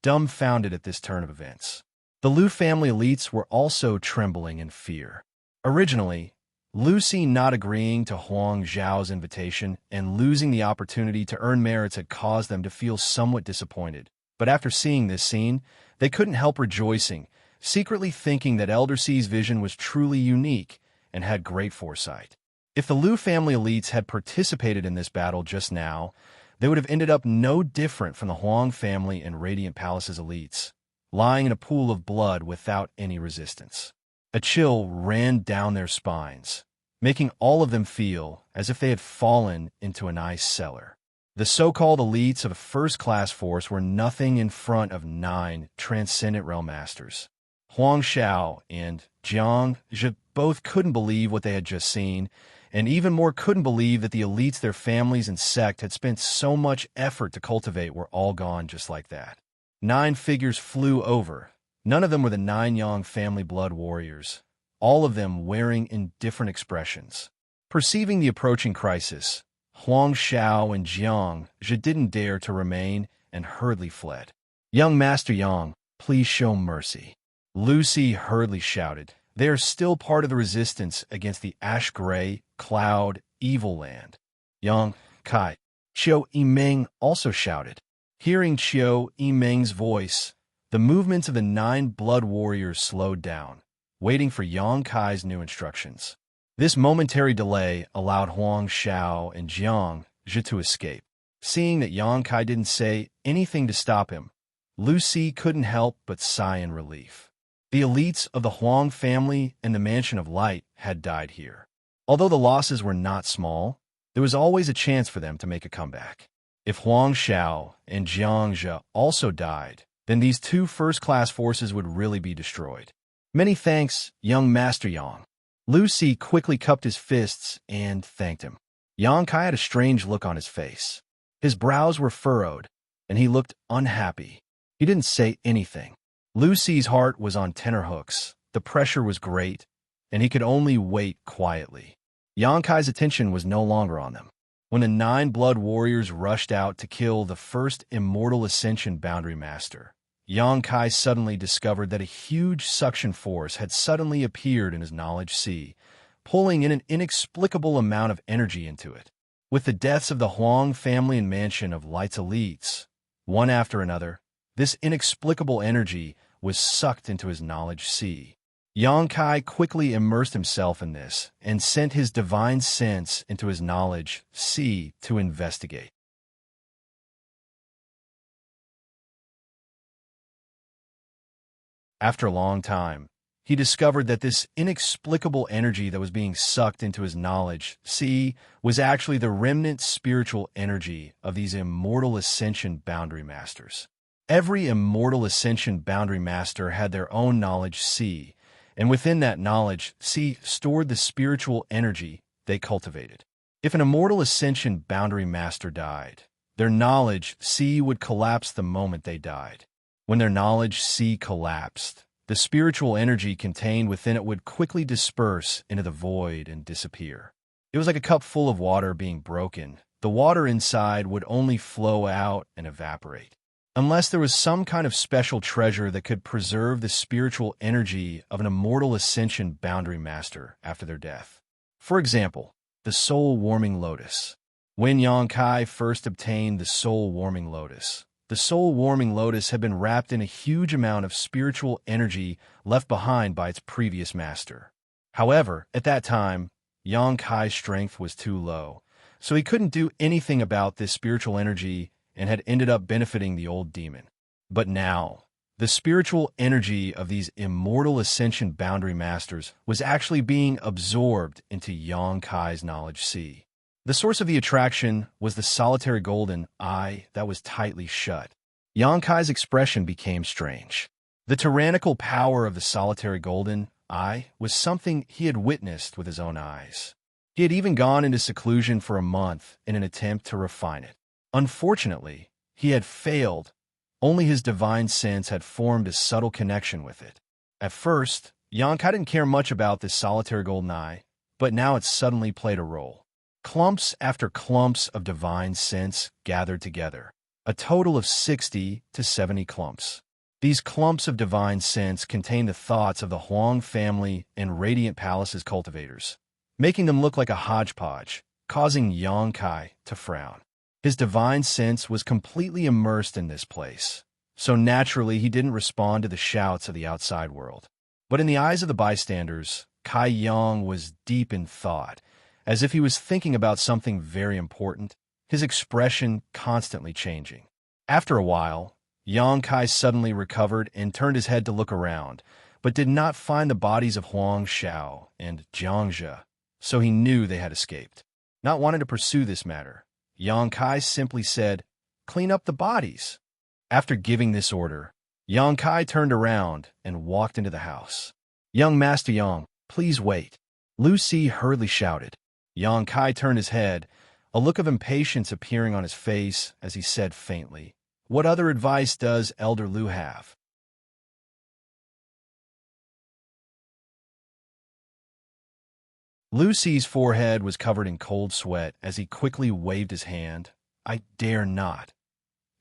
dumbfounded at this turn of events. The Lu family elites were also trembling in fear. Originally, Lu Si not agreeing to Huang Xiao's invitation and losing the opportunity to earn merits had caused them to feel somewhat disappointed. But after seeing this scene, they couldn't help rejoicing, secretly thinking that Elder C's vision was truly unique and had great foresight. If the Lu family elites had participated in this battle just now, they would have ended up no different from the Huang family and Radiant Palace's elites, lying in a pool of blood without any resistance. A chill ran down their spines, making all of them feel as if they had fallen into an ice cellar. The so-called elites of a first-class force were nothing in front of 9 Transcendent Realm Masters. Huang Xiao and Xianxia both couldn't believe what they had just seen, and even more couldn't believe that the elites their families and sect had spent so much effort to cultivate were all gone just like that. 9 figures flew over. None of them were the 9 Yang family blood warriors, all of them wearing indifferent expressions. Perceiving the approaching crisis, Huang Xiao and Xianxia didn't dare to remain and hurriedly fled. "Young Master Yang, please show mercy," Lu Si hurriedly shouted. They are still part of the resistance against the ash-gray, cloud, evil land. Yang Kai. Qiu Yimeng also shouted. Hearing Qiu Yimeng's voice, the movements of the 9 blood warriors slowed down, waiting for Yang Kai's new instructions. This momentary delay allowed Huang Xiao and Xianxia to escape. Seeing that Yang Kai didn't say anything to stop him, Lu Si couldn't help but sigh in relief. The elites of the Huang family and the Mansion of Light had died here. Although the losses were not small, there was always a chance for them to make a comeback. If Huang Xiao and Xianxia also died, then these two first-class forces would really be destroyed. Many thanks, young Master Yang. Lu Si quickly cupped his fists and thanked him. Yang Kai had a strange look on his face. His brows were furrowed, and he looked unhappy. He didn't say anything. Lu Si's heart was on tenterhooks. The pressure was great, and he could only wait quietly. Yang Kai's attention was no longer on them. When the 9 blood warriors rushed out to kill the first Immortal Ascension Boundary Master, Yang Kai suddenly discovered that a huge suction force had suddenly appeared in his knowledge sea, pulling in an inexplicable amount of energy into it. With the deaths of the Huang family and Mansion of Light's elites, one after another, this inexplicable energy was sucked into his knowledge sea. Yang Kai quickly immersed himself in this and sent his divine sense into his knowledge sea to investigate. After a long time, he discovered that this inexplicable energy that was being sucked into his knowledge sea was actually the remnant spiritual energy of these Immortal Ascension Boundary Masters. Every Immortal Ascension Boundary Master had their own knowledge sea, and within that knowledge sea stored the spiritual energy they cultivated. If an Immortal Ascension Boundary Master died, their knowledge sea would collapse the moment they died. When their knowledge sea collapsed, the spiritual energy contained within it would quickly disperse into the void and disappear. It was like a cup full of water being broken. The water inside would only flow out and evaporate. Unless there was some kind of special treasure that could preserve the spiritual energy of an Immortal Ascension Boundary Master after their death. For example, the soul-warming lotus. When Yang Kai first obtained the soul-warming lotus, the soul-warming lotus had been wrapped in a huge amount of spiritual energy left behind by its previous master. However, at that time, Yang Kai's strength was too low, so he couldn't do anything about this spiritual energy and had ended up benefiting the old demon. But now, the spiritual energy of these Immortal Ascension Boundary Masters was actually being absorbed into Yang Kai's knowledge sea. The source of the attraction was the solitary golden eye that was tightly shut. Yang Kai's expression became strange. The tyrannical power of the solitary golden eye was something he had witnessed with his own eyes. He had even gone into seclusion for a month in an attempt to refine it. Unfortunately, he had failed. Only his divine sense had formed a subtle connection with it. At first, Yang Kai didn't care much about this solitary golden eye, but now it suddenly played a role. Clumps after clumps of divine sense gathered together, a total of 60 to 70 clumps. These clumps of divine sense contained the thoughts of the Huang family and Radiant Palace's cultivators, making them look like a hodgepodge, causing Yang Kai to frown. His divine sense was completely immersed in this place, so naturally he didn't respond to the shouts of the outside world. But in the eyes of the bystanders, Kai Yang was deep in thought, as if he was thinking about something very important, his expression constantly changing. After a while, Yang Kai suddenly recovered and turned his head to look around, but did not find the bodies of Huang Xiao and Xianxia, so he knew they had escaped. Not wanting to pursue this matter, Yang Kai simply said, "Clean up the bodies." After giving this order, Yang Kai turned around and walked into the house. "Young Master Yang, please wait," Lu Si hurriedly shouted. Yang Kai turned his head, a look of impatience appearing on his face as he said faintly, "What other advice does Elder Lu have?" Lu Si's forehead was covered in cold sweat as he quickly waved his hand. "I dare not."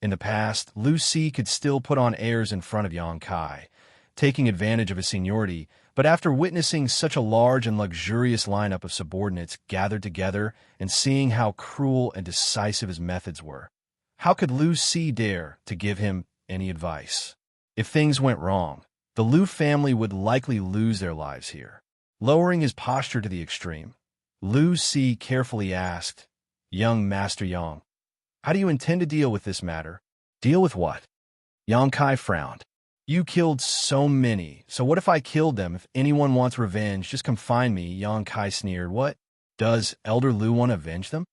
In the past, Lu Si could still put on airs in front of Yang Kai, taking advantage of his seniority, but after witnessing such a large and luxurious lineup of subordinates gathered together and seeing how cruel and decisive his methods were, how could Lu Si dare to give him any advice? If things went wrong, the Lu family would likely lose their lives here. Lowering his posture to the extreme, Lu Si carefully asked, "Young Master Yang, How do you intend to deal with this matter? Deal with what? Yang Kai frowned. You killed so many, so what if I killed them? If anyone wants revenge, just come find me, Yang Kai sneered. What? Does Elder Lu want to avenge them?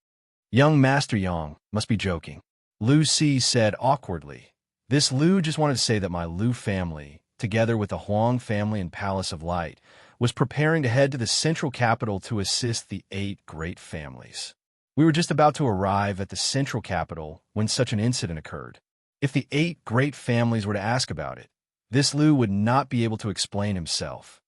Young Master Yang must be joking. Lu Si said awkwardly. This Lu just wanted to say that my Lu family, together with the Huang family and Palace of Light, was preparing to head to the central capital to assist the 8 great families. We were just about to arrive at the central capital when such an incident occurred. If the 8 great families were to ask about it, this Lu would not be able to explain himself.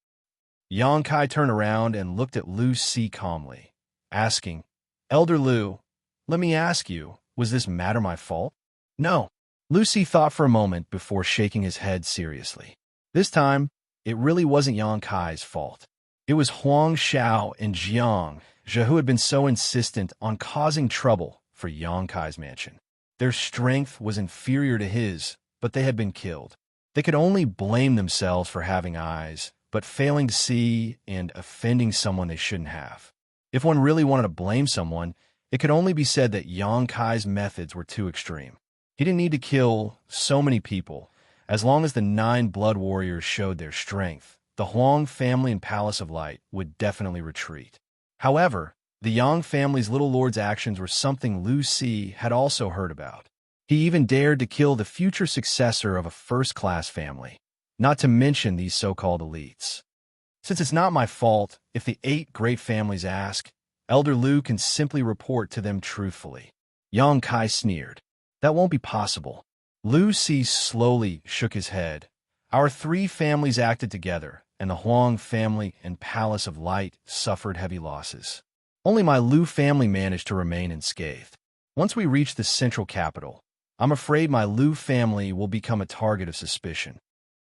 Yang Kai turned around and looked at Lu Si calmly, asking, Elder Lu, let me ask you, was this matter my fault? No. Lu Si thought for a moment before shaking his head seriously. This time, it really wasn't Yang Kai's fault. It was Huang Xiao and Xianxia who had been so insistent on causing trouble for Yang Kai's mansion. Their strength was inferior to his, but they had been killed. They could only blame themselves for having eyes, but failing to see and offending someone they shouldn't have. If one really wanted to blame someone, it could only be said that Yang Kai's methods were too extreme. He didn't need to kill so many people. As long as the 9 blood warriors showed their strength, the Huang family and Palace of Light would definitely retreat. However, the Yang family's little lord's actions were something Lu Si had also heard about. He even dared to kill the future successor of a first-class family, not to mention these so-called elites. Since it's not my fault, if the 8 great families ask, Elder Lu can simply report to them truthfully. Yang Kai sneered. That won't be possible. Lu Si slowly shook his head. Our 3 families acted together, and the Huang family and Palace of Light suffered heavy losses. Only my Lu family managed to remain unscathed. Once we reach the central capital, I'm afraid my Lu family will become a target of suspicion.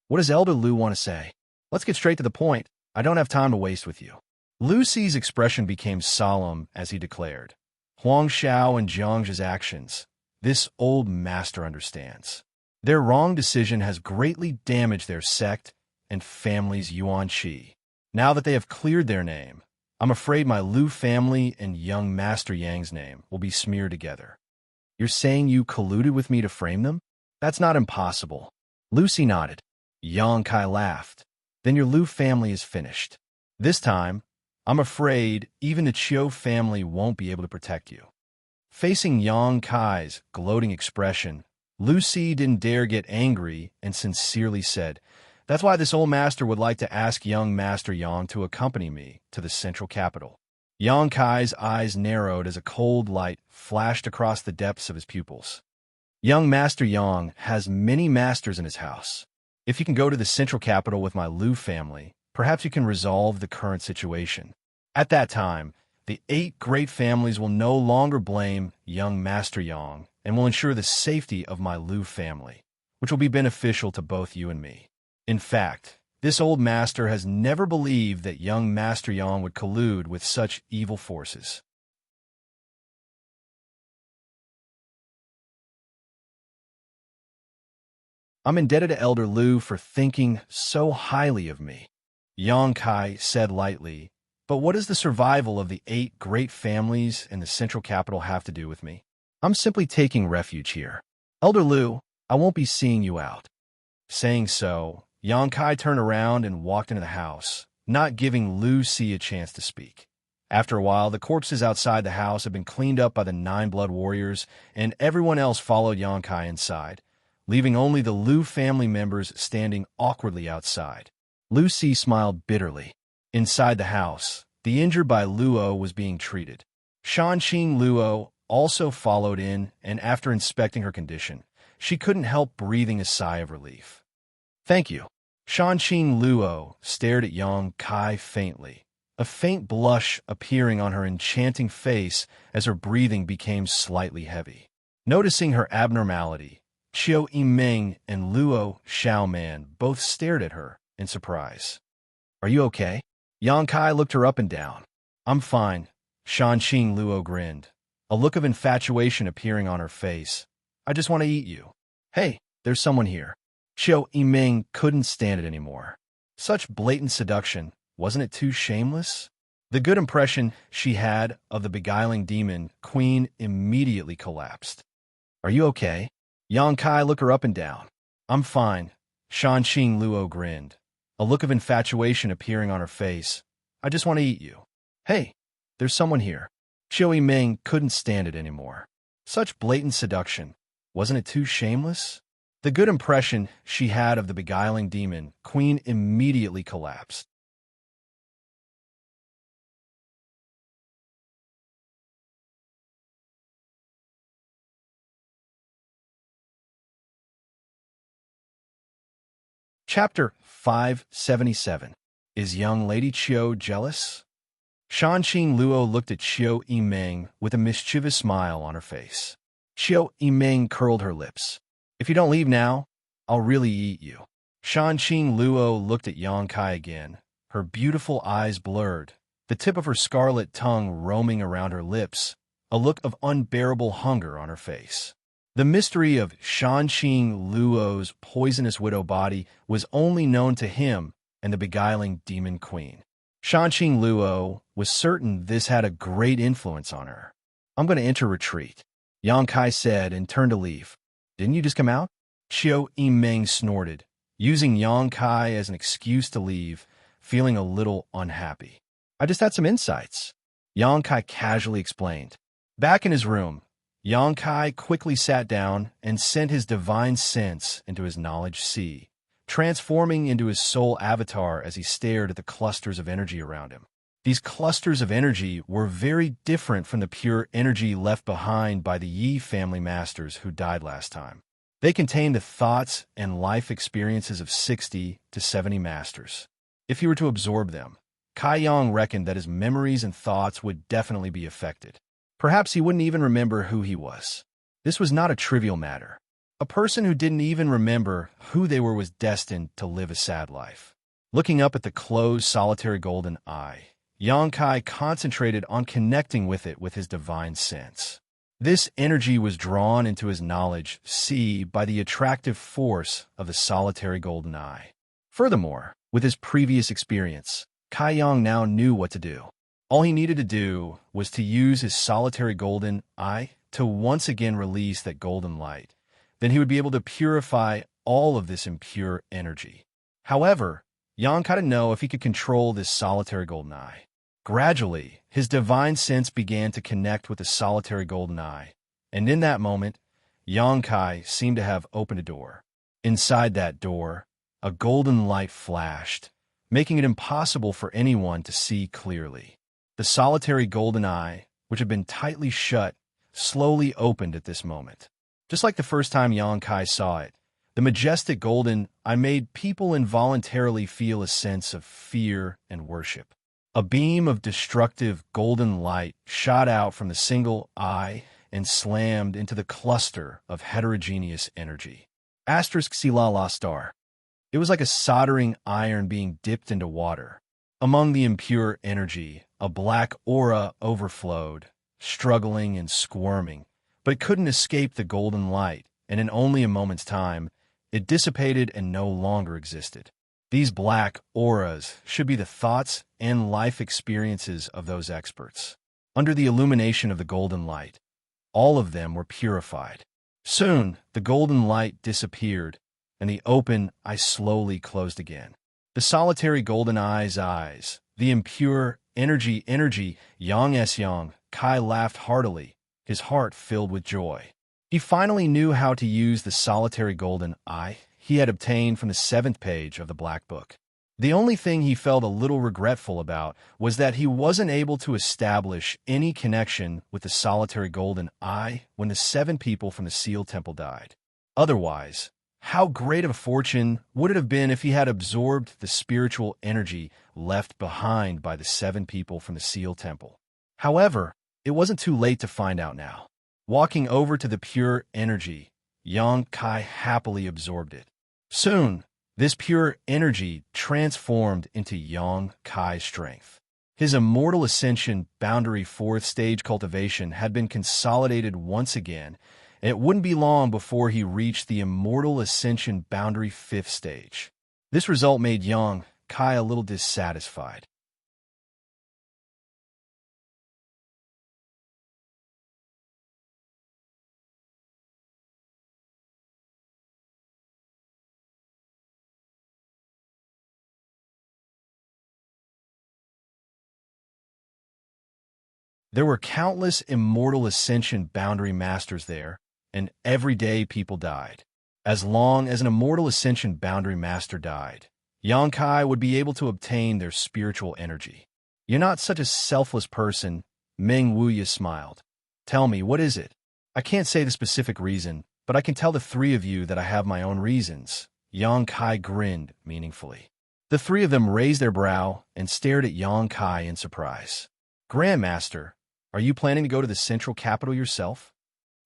What does Elder Lu want to say? Let's get straight to the point. I don't have time to waste with you. Lu Si's expression became solemn as he declared, Huang Xiao and Xianxia's actions, this old master understands. Their wrong decision has greatly damaged their sect and family's Yuan Qi. Now that they have cleared their name, I'm afraid my Lu family and young Master Yang's name will be smeared together. You're saying you colluded with me to frame them? That's not impossible. Lu Si nodded. Yang Kai laughed. Then your Lu family is finished. This time, I'm afraid even the Chiu family won't be able to protect you. Facing Yang Kai's gloating expression, Lu Si didn't dare get angry and sincerely said, That's why this old master would like to ask young Master Yang to accompany me to the central capital. Yang Kai's eyes narrowed as a cold light flashed across the depths of his pupils. Young Master Yang has many masters in his house. If you can go to the central capital with my Lu family, perhaps you can resolve the current situation. At that time, the 8 great families will no longer blame young Master Yang and will ensure the safety of my Lu family, which will be beneficial to both you and me. In fact, this old master has never believed that young Master Yang would collude with such evil forces. I'm indebted to Elder Lu for thinking so highly of me, Yang Kai said lightly. But what does the survival of the 8 great families in the central capital have to do with me? I'm simply taking refuge here. Elder Lu, I won't be seeing you out. Saying so, Yang Kai turned around and walked into the house, not giving Lu Si a chance to speak. After a while, the corpses outside the house had been cleaned up by the 9 blood warriors, and everyone else followed Yang Kai inside, leaving only the Lu family members standing awkwardly outside. Lu Si smiled bitterly. Inside the house, the injured by Luo was being treated. Shanqing Luo also followed in, and after inspecting her condition, she couldn't help breathing a sigh of relief. Thank you. Shanqing Luo stared at Yang Kai faintly, a faint blush appearing on her enchanting face as her breathing became slightly heavy. Noticing her abnormality, Qiu Yimeng and Luo Xiaoman both stared at her in surprise. Are you okay? Yang Kai looked her up and down. I'm fine. Shanqing Luo grinned, a look of infatuation appearing on her face. I just want to eat you. Hey, there's someone here. Qiu Yimeng couldn't stand it anymore. Such blatant seduction, wasn't it too shameless? The good impression she had of the beguiling demon queen immediately collapsed. Are you okay? Yang Kai looked her up and down. I'm fine. Shanxing Luo grinned, a look of infatuation appearing on her face. I just want to eat you. Hey, there's someone here. Xiao Ming couldn't stand it anymore. Such blatant seduction. Wasn't it too shameless? The good impression she had of the beguiling demon queen immediately collapsed. Chapter 577. Is young Lady Qiu jealous? Shanxing Luo looked at Xiao Yimeng with a mischievous smile on her face. Xiao Yimeng curled her lips. If you don't leave now, I'll really eat you. Shanxing Luo looked at Yang Kai again, her beautiful eyes blurred, the tip of her scarlet tongue roaming around her lips, a look of unbearable hunger on her face. The mystery of Shanxing Luo's poisonous widow body was only known to him and the beguiling demon queen. Shanxing Luo was certain this had a great influence on her. I'm going to enter retreat, Yang Kai said and turned to leave. Didn't you just come out? Xiao Yimeng snorted, using Yang Kai as an excuse to leave, feeling a little unhappy. I just had some insights, Yang Kai casually explained. Back in his room, Yang Kai quickly sat down and sent his divine sense into his knowledge sea, transforming into his soul avatar as he stared at the clusters of energy around him. These clusters of energy were very different from the pure energy left behind by the Yi family masters who died last time. They contained the thoughts and life experiences of 60 to 70 masters. If he were to absorb them, Kai Yang reckoned that his memories and thoughts would definitely be affected. Perhaps he wouldn't even remember who he was. This was not a trivial matter. A person who didn't even remember who they were was destined to live a sad life. Looking up at the closed, solitary golden eye, Yang Kai concentrated on connecting with it with his divine sense. This energy was drawn into his knowledge sea by the attractive force of the solitary golden eye. Furthermore, with his previous experience, Kai Yang now knew what to do. All he needed to do was to use his solitary golden eye to once again release that golden light. Then he would be able to purify all of this impure energy. However, Yang Kai didn't know if he could control this solitary golden eye. Gradually, his divine sense began to connect with the solitary golden eye, and in that moment, Yang Kai seemed to have opened a door. Inside that door, a golden light flashed, making it impossible for anyone to see clearly. The solitary golden eye, which had been tightly shut, slowly opened at this moment. Just like the first time Yang Kai saw it, the majestic golden eye made people involuntarily feel a sense of fear and worship. A beam of destructive golden light shot out from the single eye and slammed into the cluster of heterogeneous energy. Asterisk Silala star. It was like a soldering iron being dipped into water. Among the impure energy, a black aura overflowed, struggling and squirming, but it couldn't escape the golden light, and in only a moment's time, it dissipated and no longer existed. These black auras should be the thoughts and life experiences of those experts. Under the illumination of the golden light, all of them were purified. Soon, the golden light disappeared, and the open eye slowly closed again. The solitary golden eye's eyes, the impure energy, Yang Kai laughed heartily, his heart filled with joy. He finally knew how to use the solitary golden eye he had obtained from the 7th page of the Black Book. The only thing he felt a little regretful about was that he wasn't able to establish any connection with the solitary golden eye when the 7 people from the Seal Temple died. Otherwise, how great of a fortune would it have been if he had absorbed the spiritual energy left behind by the 7 people from the Seal Temple. However, it wasn't too late to find out now. Walking over to the pure energy, Yang Kai happily absorbed it. Soon, this pure energy transformed into Yang Kai's strength. His immortal ascension boundary 4th stage cultivation had been consolidated once again, and it wouldn't be long before he reached the immortal ascension boundary 5th stage. This result made Yang Kai a little dissatisfied. There were countless immortal ascension boundary masters there, and every day people died. As long as an immortal ascension boundary master died, Yonkai would be able to obtain their spiritual energy. You're not such a selfless person, Meng Wuya smiled. Tell me, what is it? I can't say the specific reason, but I can tell the three of you that I have my own reasons. Yonkai grinned meaningfully. The three of them raised their brow and stared at Yonkai in surprise. Grandmaster, are you planning to go to the central capital yourself?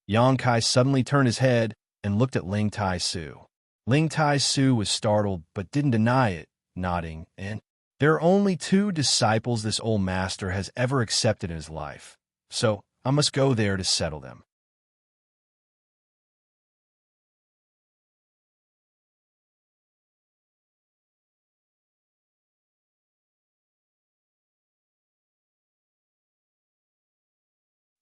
Yonkai suddenly turned his head and looked at Ling Tai Su. Ling Tai Su was startled but didn't deny it, nodding, and there are only 2 disciples this old master has ever accepted in his life, so I must go there to settle them.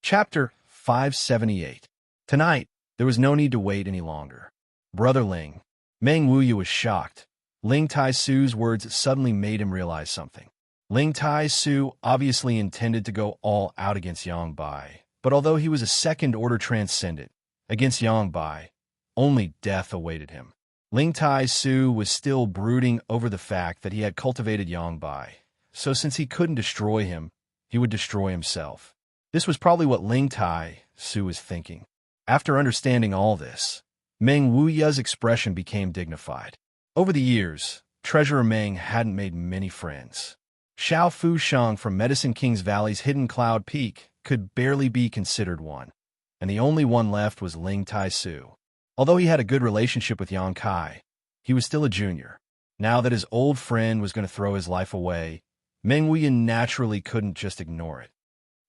Chapter 578. Tonight, there was no need to wait any longer. Brother Ling. Meng Wuya was shocked. Ling Tai Su's words suddenly made him realize something. Ling Tai Su obviously intended to go all out against Yang Bai, but although he was a second-order transcendent, against Yang Bai, only death awaited him. Ling Tai Su was still brooding over the fact that he had cultivated Yang Bai, so since he couldn't destroy him, he would destroy himself. This was probably what Ling Tai Su was thinking. After understanding all this, Meng Wuya's expression became dignified. Over the years, Treasurer Meng hadn't made many friends. Xiao Fushang from Medicine King's Valley's hidden cloud peak could barely be considered one, and the only one left was Ling Tai Su. Although he had a good relationship with Yang Kai, he was still a junior. Now that his old friend was going to throw his life away, Meng Wuya naturally couldn't just ignore it.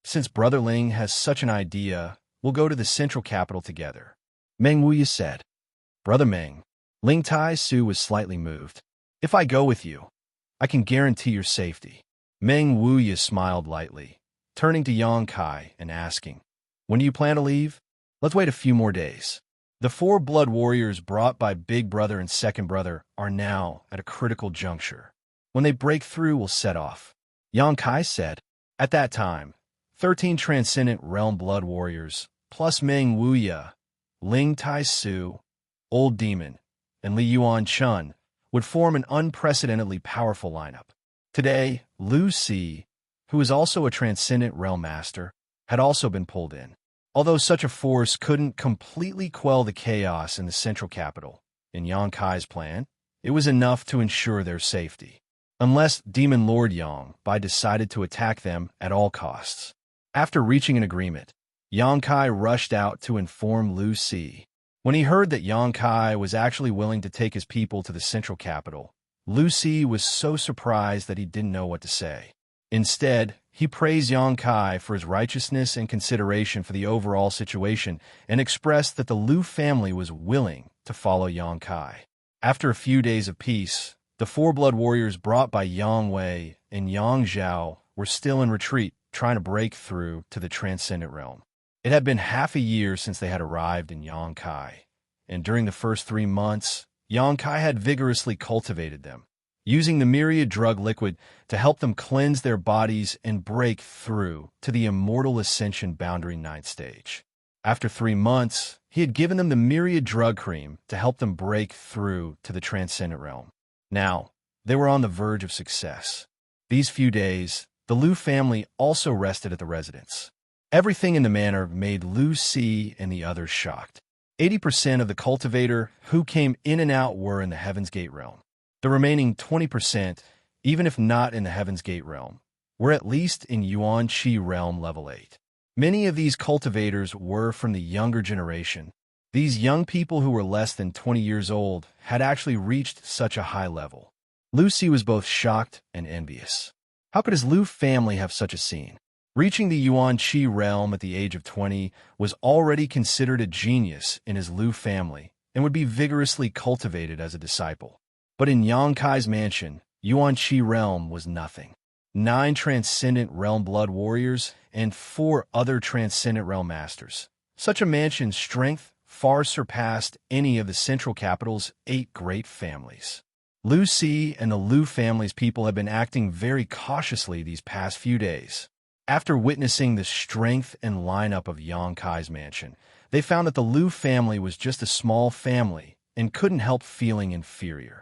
Since Brother Ling has such an idea, we'll go to the central capital together, Meng Wuya said. Brother Meng. Ling Tai Su was slightly moved. If I go with you, I can guarantee your safety. Meng Wuya smiled lightly, turning to Yang Kai and asking, when do you plan to leave? Let's wait a few more days. The 4 blood warriors brought by Big Brother and Second Brother are now at a critical juncture. When they break through, we'll set off. Yang Kai said. At that time, 13 Transcendent Realm Blood Warriors, plus Meng Wuya, Ling Tai Su, Old Demon, and Li Yuan Chun, would form an unprecedentedly powerful lineup. Today, Lu Si, who is also a Transcendent Realm Master, had also been pulled in. Although such a force couldn't completely quell the chaos in the central capital, in Yang Kai's plan, it was enough to ensure their safety. Unless Demon Lord Yang Bai decided to attack them at all costs. After reaching an agreement, Yang Kai rushed out to inform Lu Si. When he heard that Yang Kai was actually willing to take his people to the central capital, Lu Si was so surprised that he didn't know what to say. Instead, he praised Yang Kai for his righteousness and consideration for the overall situation and expressed that the Lu family was willing to follow Yang Kai. After a few days of peace, the 4 blood warriors brought by Yang Wei and Yang Zhao were still in retreat, trying to break through to the Transcendent Realm. It had been half a year since they had arrived in Yang Kai, and during the first 3 months, Yang Kai had vigorously cultivated them, using the myriad drug liquid to help them cleanse their bodies and break through to the Immortal Ascension Boundary 9th stage. After 3 months, he had given them the myriad drug cream to help them break through to the Transcendent Realm. Now, they were on the verge of success. These few days, the Lu family also rested at the residence. Everything in the manor made Lu Si and the others shocked. 80% of the cultivator who came in and out were in the Heaven's Gate realm. The remaining 20%, even if not in the Heaven's Gate realm, were at least in Yuan Qi realm level 8. Many of these cultivators were from the younger generation. These young people who were less than 20 years old had actually reached such a high level. Lu Si was both shocked and envious. How could his Lu family have such a scene? Reaching the Yuan Qi realm at the age of 20 was already considered a genius in his Lu family and would be vigorously cultivated as a disciple. But in Yang Kai's mansion, Yuan Qi realm was nothing. 9 Transcendent Realm Blood Warriors and 4 other Transcendent Realm Masters. Such a mansion's strength far surpassed any of the central capital's 8 great families. Lu Si and the Lu family's people have been acting very cautiously these past few days. After witnessing the strength and lineup of Yang Kai's mansion, they found that the Lu family was just a small family and couldn't help feeling inferior.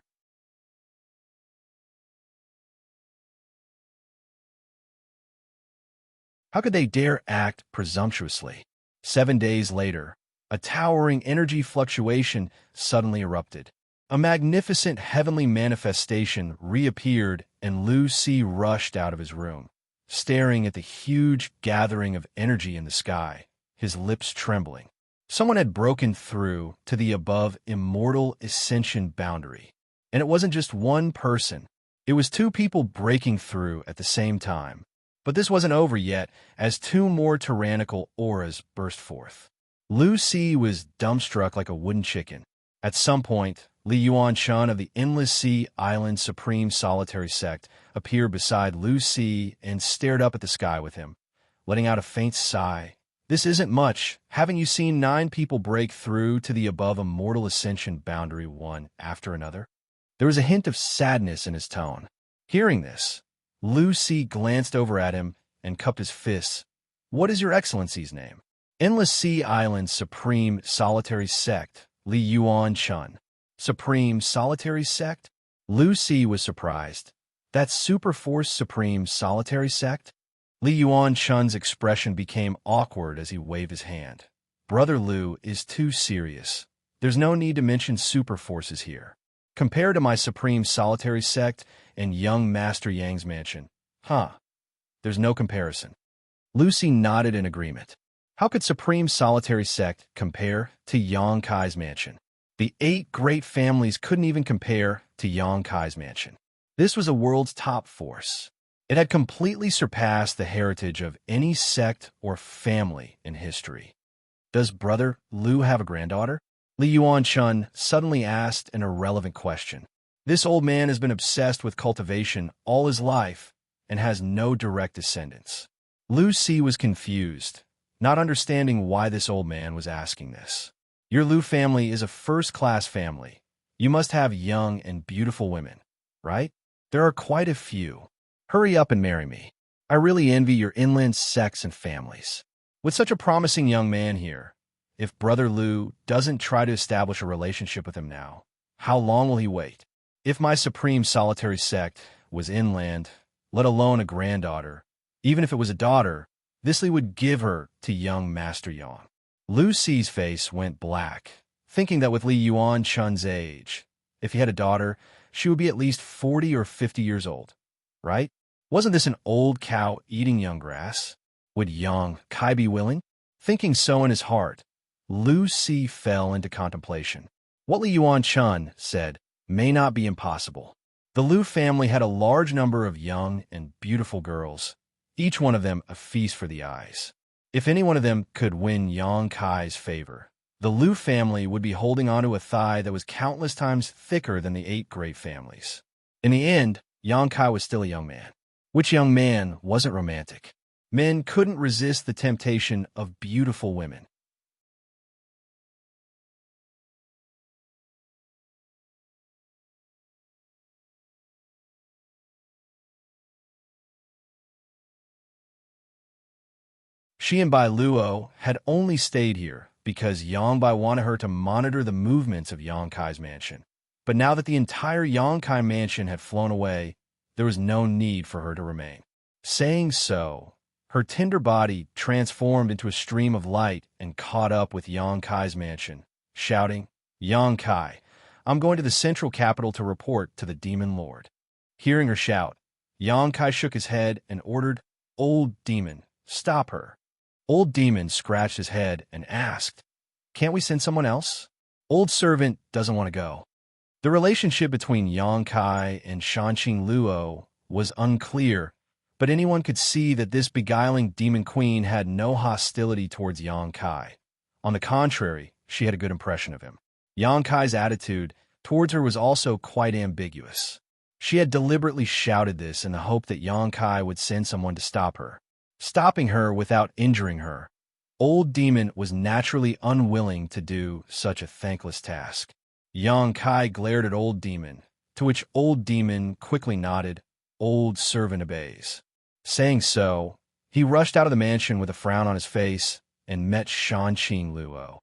How could they dare act presumptuously? 7 days later, a towering energy fluctuation suddenly erupted. A magnificent heavenly manifestation reappeared, and Lu Si rushed out of his room, staring at the huge gathering of energy in the sky, his lips trembling. Someone had broken through to the above immortal ascension boundary. And it wasn't just one person. It was two people breaking through at the same time. But this wasn't over yet, as two more tyrannical auras burst forth. Lu Si was dumbstruck like a wooden chicken. At some point, Li Yuan-chun of the Endless Sea Island Supreme Solitary Sect appeared beside Lu Si and stared up at the sky with him, letting out a faint sigh. This isn't much. Haven't you seen 9 people break through to the above immortal ascension boundary one after another? There was a hint of sadness in his tone. Hearing this, Lu Si glanced over at him and cupped his fists. What is your excellency's name? Endless Sea Island Supreme Solitary Sect, Li Yuan-chun. Supreme Solitary Sect? Lu Si was surprised. That's Super Force Supreme Solitary Sect? Li Yuan-chun's expression became awkward as he waved his hand. Brother Lu is too serious. There's no need to mention super forces here. Compared to my Supreme Solitary Sect and young Master Yang's mansion, there's no comparison. Lu Si nodded in agreement. How could Supreme Solitary Sect compare to Yang Kai's mansion? The 8 great families couldn't even compare to Yang Kai's mansion. This was a world's top force. It had completely surpassed the heritage of any sect or family in history. Does Brother Lu have a granddaughter? Li Yuan-chun suddenly asked an irrelevant question. This old man has been obsessed with cultivation all his life and has no direct descendants. Lu Si was confused, not understanding why this old man was asking this. Your Lu family is a first-class family. You must have young and beautiful women, right? There are quite a few. Hurry up and marry me. I really envy your inland sects and families. With such a promising young man here, if Brother Lu doesn't try to establish a relationship with him now, how long will he wait? If my Supreme Solitary Sect was inland, let alone a granddaughter, even if it was a daughter, this Li would give her to young Master Yang. Lu Si's face went black, thinking that with Li Yuan-chun's age, if he had a daughter, she would be at least 40 or 50 years old, right? Wasn't this an old cow eating young grass? Would Yang Kai be willing? Thinking so in his heart, Lu Si fell into contemplation. What Li Yuan-chun said may not be impossible. The Lu family had a large number of young and beautiful girls, each one of them a feast for the eyes. If any one of them could win Yang Kai's favor, the Lu family would be holding onto a thigh that was countless times thicker than the 8 great families. In the end, Yang Kai was still a young man. Which young man wasn't romantic? Men couldn't resist the temptation of beautiful women. Bai Luo had only stayed here because Yang Bai wanted her to monitor the movements of Yang Kai's mansion. But now that the entire Yang Kai mansion had flown away, there was no need for her to remain. Saying so, her tender body transformed into a stream of light and caught up with Yang Kai's mansion, shouting, Yang Kai, I'm going to the central capital to report to the Demon Lord. Hearing her shout, Yang Kai shook his head and ordered, Old Demon, stop her. Old Demon scratched his head and asked, Can't we send someone else? Old Servant doesn't want to go. The relationship between Yang Kai and Shanqing Luo was unclear, but anyone could see that this beguiling demon queen had no hostility towards Yang Kai. On the contrary, she had a good impression of him. Yang Kai's attitude towards her was also quite ambiguous. She had deliberately shouted this in the hope that Yang Kai would send someone to stop her. Stopping her without injuring her, Old Demon was naturally unwilling to do such a thankless task. Yang Kai glared at Old Demon, to which Old Demon quickly nodded, Old Servant obeys. Saying so, He rushed out of the mansion with a frown on his face and met Xianxia Luo.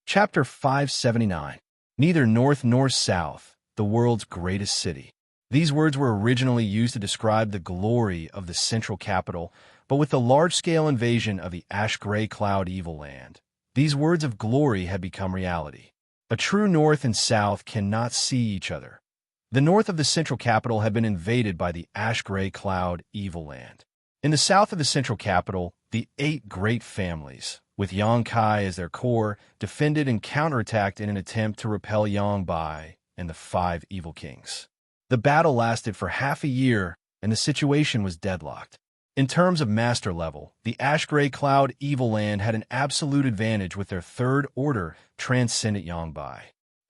Chapter 579. Neither north nor south, the world's greatest city. These words were originally used to describe the glory of the central capital, but with the large-scale invasion of the ash-gray cloud evil land, these words of glory had become reality. A true north and south cannot see each other. The north of the central capital had been invaded by the ash-gray cloud evil land. In the south of the central capital, the 8 great families, with Xianxia as their core, defended and counterattacked in an attempt to repel Yangbai and the 5 evil kings. The battle lasted for half a year, and the situation was deadlocked. In terms of master level, the Ash-Gray Cloud Evil Land had an absolute advantage with their third order Transcendent Yangbai.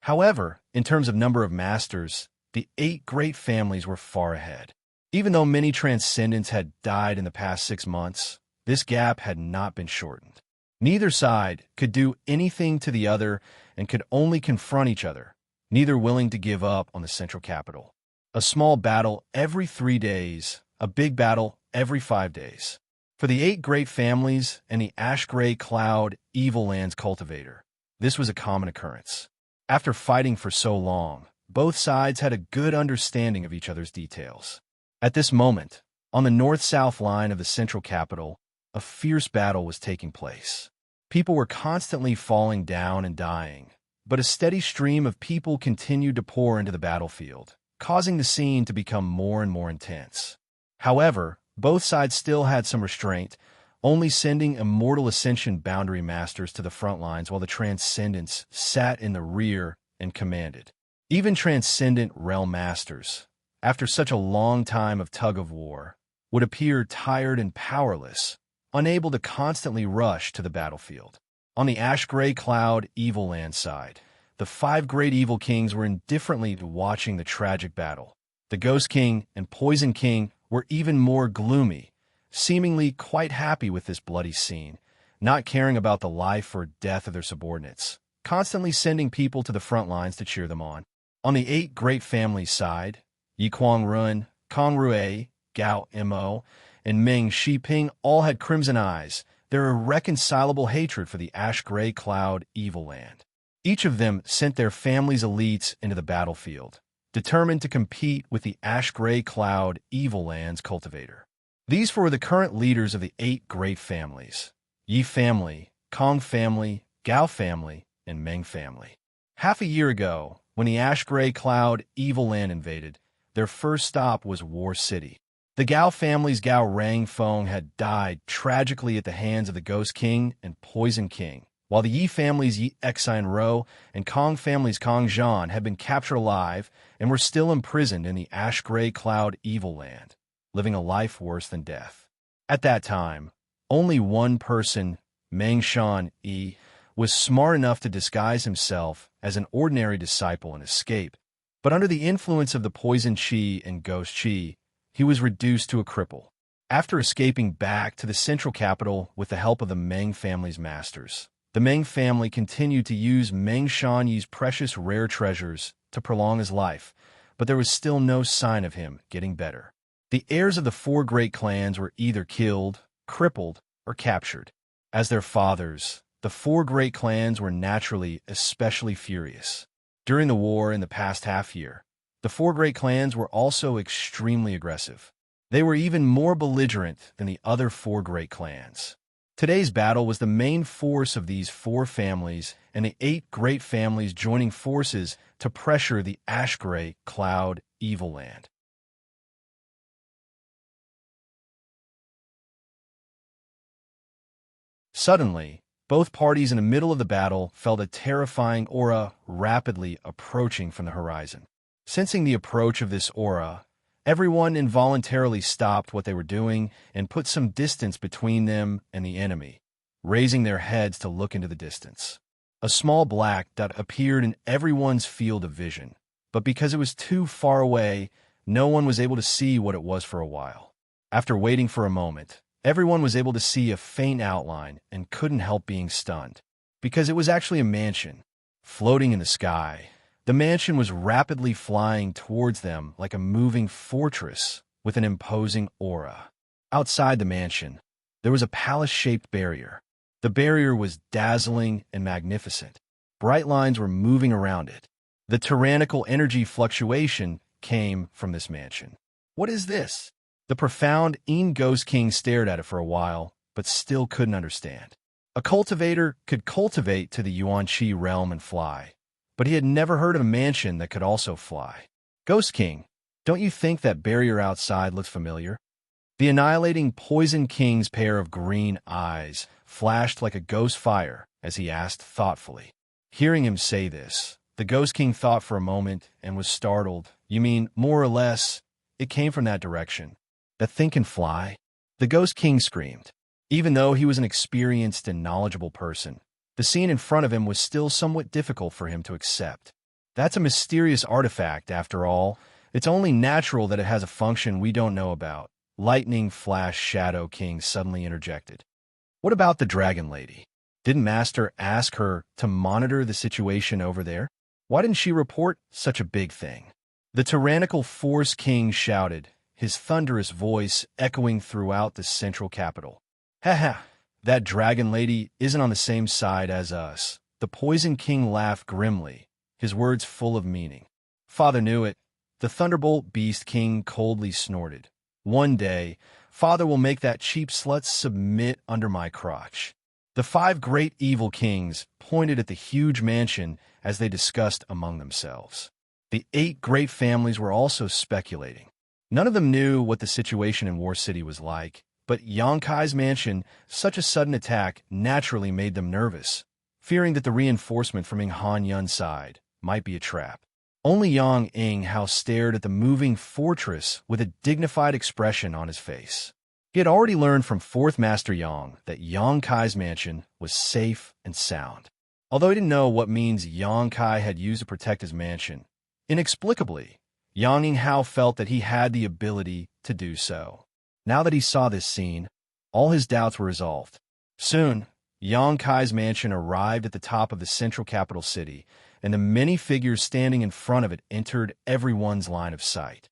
However, in terms of number of masters, the 8 great families were far ahead. Even though many Transcendents had died in the past 6 months, this gap had not been shortened. Neither side could do anything to the other and could only confront each other, neither willing to give up on the central capital. A small battle every 3 days, a big battle every 5 days. For the 8 great families and the Ash-Gray Cloud Evil Land's cultivator, this was a common occurrence. After fighting for so long, both sides had a good understanding of each other's details. At this moment, on the north-south line of the central capital, a fierce battle was taking place. People were constantly falling down and dying, but a steady stream of people continued to pour into the battlefield, causing the scene to become more and more intense. However, both sides still had some restraint, only sending Immortal Ascension boundary masters to the front lines while the Transcendents sat in the rear and commanded. Even Transcendent Realm Masters, after such a long time of tug-of-war, would appear tired and powerless, unable to constantly rush to the battlefield. On the Ash-Gray Cloud Evil Land side, the 5 great evil kings were indifferently watching the tragic battle. The Ghost King and Poison King were even more gloomy, seemingly quite happy with this bloody scene, not caring about the life or death of their subordinates, constantly sending people to the front lines to cheer them on. On the 8 great families side, Yi Run, Kong Rui, Gao Mo, and Meng Shiping all had crimson eyes, their irreconcilable hatred for the Ash-Gray Cloud Evil Land. Each of them sent their family's elites into the battlefield, determined to compete with the Ash-Gray Cloud Evil Land's cultivator. These 4 were the current leaders of the 8 great families: Yi family, Kong family, Gao family, and Meng family. Half a year ago, when the Ash-Gray Cloud Evil Land invaded, their first stop was War City. The Gao family's Gao Rangfeng had died tragically at the hands of the Ghost King and Poison King, while the Yi family's Yi Exine Ro and Kong family's Kong Zhan had been captured alive and were still imprisoned in the Ash-Gray Cloud Evil Land, living a life worse than death. At that time, only one person, Meng Shan Yi, was smart enough to disguise himself as an ordinary disciple and escape, but under the influence of the Poison Qi and Ghost Qi, he was reduced to a cripple. After escaping back to the central capital with the help of the Meng family's masters, the Meng family continued to use Meng Shanyi's precious rare treasures to prolong his life, but there was still no sign of him getting better. The heirs of the 4 great clans were either killed, crippled, or captured. As their fathers, the 4 great clans were naturally especially furious. During the war in the past half year, the 4 great clans were also extremely aggressive. They were even more belligerent than the other 4 great clans. Today's battle was the main force of these 4 families and the 8 great families joining forces to pressure the Ash-Gray Cloud Evil Land. Suddenly, both parties in the middle of the battle felt a terrifying aura rapidly approaching from the horizon. Sensing the approach of this aura, everyone involuntarily stopped what they were doing and put some distance between them and the enemy, raising their heads to look into the distance. A small black dot appeared in everyone's field of vision, but because it was too far away, no one was able to see what it was for a while. After waiting for a moment, Everyone was able to see a faint outline and couldn't help being stunned, because it was actually a mansion, floating in the sky. The mansion was rapidly flying towards them like a moving fortress with an imposing aura. Outside the mansion, there was a palace-shaped barrier. The barrier was dazzling and magnificent. Bright lines were moving around it. The tyrannical energy fluctuation came from this mansion. What is this? The profound Ghost King stared at it for a while, but still couldn't understand. A cultivator could cultivate to the Yuan-Chi realm and fly, but he had never heard of a mansion that could also fly. Ghost King, don't you think that barrier outside looks familiar? The annihilating Poison King's pair of green eyes flashed like a ghost fire as he asked thoughtfully. Hearing him say this, the Ghost King thought for a moment and was startled. You mean, more or less, it came from that direction. That thing can fly? The Ghost King screamed. Even though he was an experienced and knowledgeable person, the scene in front of him was still somewhat difficult for him to accept. That's a mysterious artifact, after all. It's only natural that it has a function we don't know about. Lightning Flash Shadow King suddenly interjected. What about the Dragon Lady? Didn't Master ask her to monitor the situation over there? Why didn't she report such a big thing? The tyrannical Force King shouted, his thunderous voice echoing throughout the central capital. Ha, that Dragon Lady isn't on the same side as us. The Poison King laughed grimly, his words full of meaning. Father knew it. The Thunderbolt Beast King coldly snorted. One day, Father will make that cheap slut submit under my crotch. The 5 great evil kings pointed at the huge mansion as they discussed among themselves. The 8 great families were also speculating. None of them knew what the situation in War City was like, but Yang-Kai's mansion, such a sudden attack naturally made them nervous, fearing that the reinforcement from Han Yun's side might be a trap. Only Yang Hao stared at the moving fortress with a dignified expression on his face. He had already learned from 4th Master Yang that Yang-Kai's mansion was safe and sound. Although he didn't know what means Yang-Kai had used to protect his mansion, inexplicably, Yang Hao felt that he had the ability to do so. Now that he saw this scene, all his doubts were resolved. Soon, Yang-Kai's mansion arrived at the top of the central capital city, and the many figures standing in front of it entered everyone's line of sight.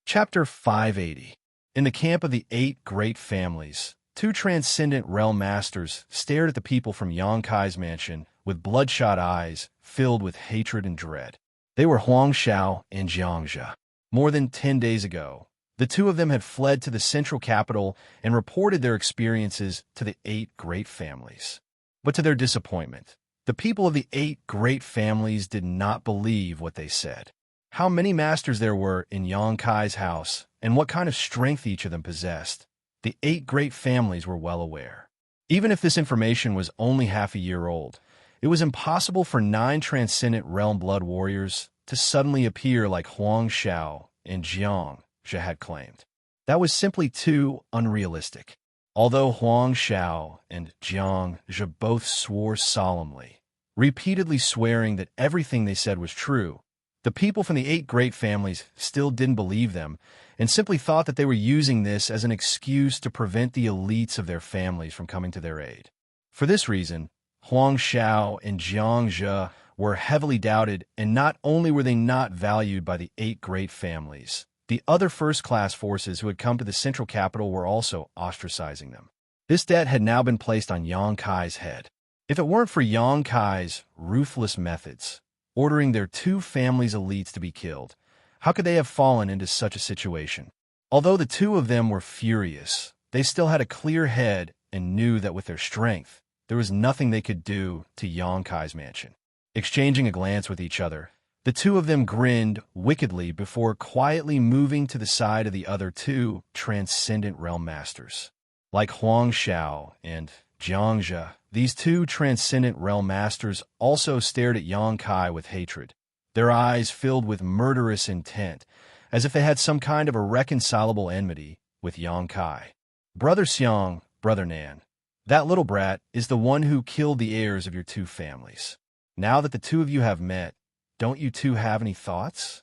Chapter 580. In the camp of the 8 great families, 2 transcendent realm masters stared at the people from Yang-Kai's mansion with bloodshot eyes filled with hatred and dread. They were Xianxia and Xianxia. More than 10 days ago, the 2 of them had fled to the central capital and reported their experiences to the 8 great families. But to their disappointment, the people of the 8 great families did not believe what they said. How many masters there were in Yang-Kai's house, and what kind of strength each of them possessed, the 8 great families were well aware. Even if this information was only half a year old, it was impossible for 9 transcendent realm blood warriors to suddenly appear like Huang Xiao and Xianxia had claimed. That was simply too unrealistic. Although Huang Xiao and Xianxia both swore solemnly, repeatedly swearing that everything they said was true, the people from the 8 great families still didn't believe them and simply thought that they were using this as an excuse to prevent the elites of their families from coming to their aid. For this reason, Huang Xiao and Xianxia were heavily doubted, and not only were they not valued by the 8 great families, the other first-class forces who had come to the central capital were also ostracizing them. This debt had now been placed on Yang-Kai's head. If it weren't for Yang-Kai's ruthless methods, ordering their 2 families' elites to be killed, how could they have fallen into such a situation? Although the 2 of them were furious, they still had a clear head and knew that with their strength, there was nothing they could do to Yang-Kai's mansion. Exchanging a glance with each other, the 2 of them grinned wickedly before quietly moving to the side of the other 2 transcendent realm masters. Like Huang Xiao and Xianxia These two transcendent realm masters also stared at Yang Kai with hatred, their eyes filled with murderous intent, as if they had some kind of irreconcilable enmity with Yang Kai. Brother Xiang, Brother Nan, that little brat is the one who killed the heirs of your two families. Now that the two of you have met, don't you two have any thoughts?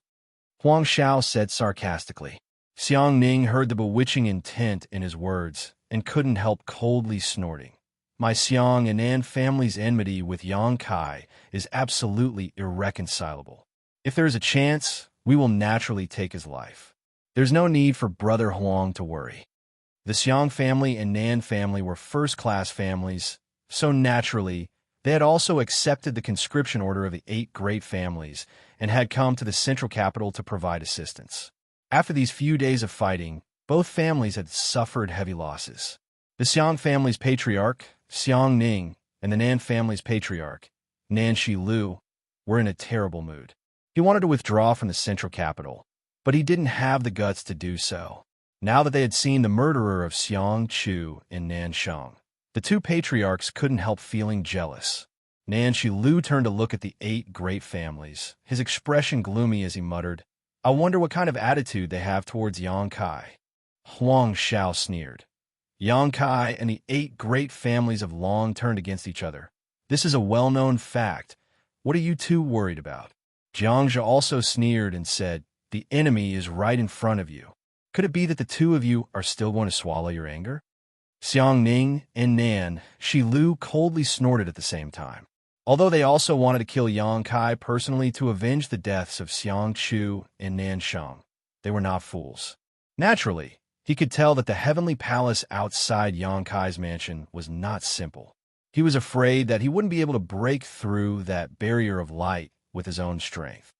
Huang Xiao said sarcastically. Xiang Ning heard the bewitching intent in his words and couldn't help coldly snorting. My Xiang and Nan family's enmity with Yang Kai is absolutely irreconcilable. If there is a chance, we will naturally take his life. There's no need for Brother Huang to worry. The Xiang family and Nan family were first-class families, so naturally, they had also accepted the conscription order of the 8 great families and had come to the central capital to provide assistance. After these few days of fighting, both families had suffered heavy losses. The Xiang family's patriarch, Xiang Ning, and the Nan family's patriarch, Nan Shilu, were in a terrible mood. He wanted to withdraw from the central capital, but he didn't have the guts to do so. Now that they had seen the murderer of Xiang Chu in Nanshang, the two patriarchs couldn't help feeling jealous. Nan Shilu turned to look at the 8 great families, his expression gloomy as he muttered, I wonder what kind of attitude they have towards Yang Kai. Huang Xiao sneered. Yang Kai and the 8 great families have long turned against each other. This is a well-known fact. What are you two worried about? Xianxia also sneered and said, the enemy is right in front of you. Could it be that the two of you are still going to swallow your anger? Xiang Ning and Nan Shilu coldly snorted at the same time. Although they also wanted to kill Yang Kai personally to avenge the deaths of Xiang Chu and Nanshang, they were not fools. Naturally, he could tell that the heavenly palace outside Yang Kai's mansion was not simple. He was afraid that he wouldn't be able to break through that barrier of light with his own strength.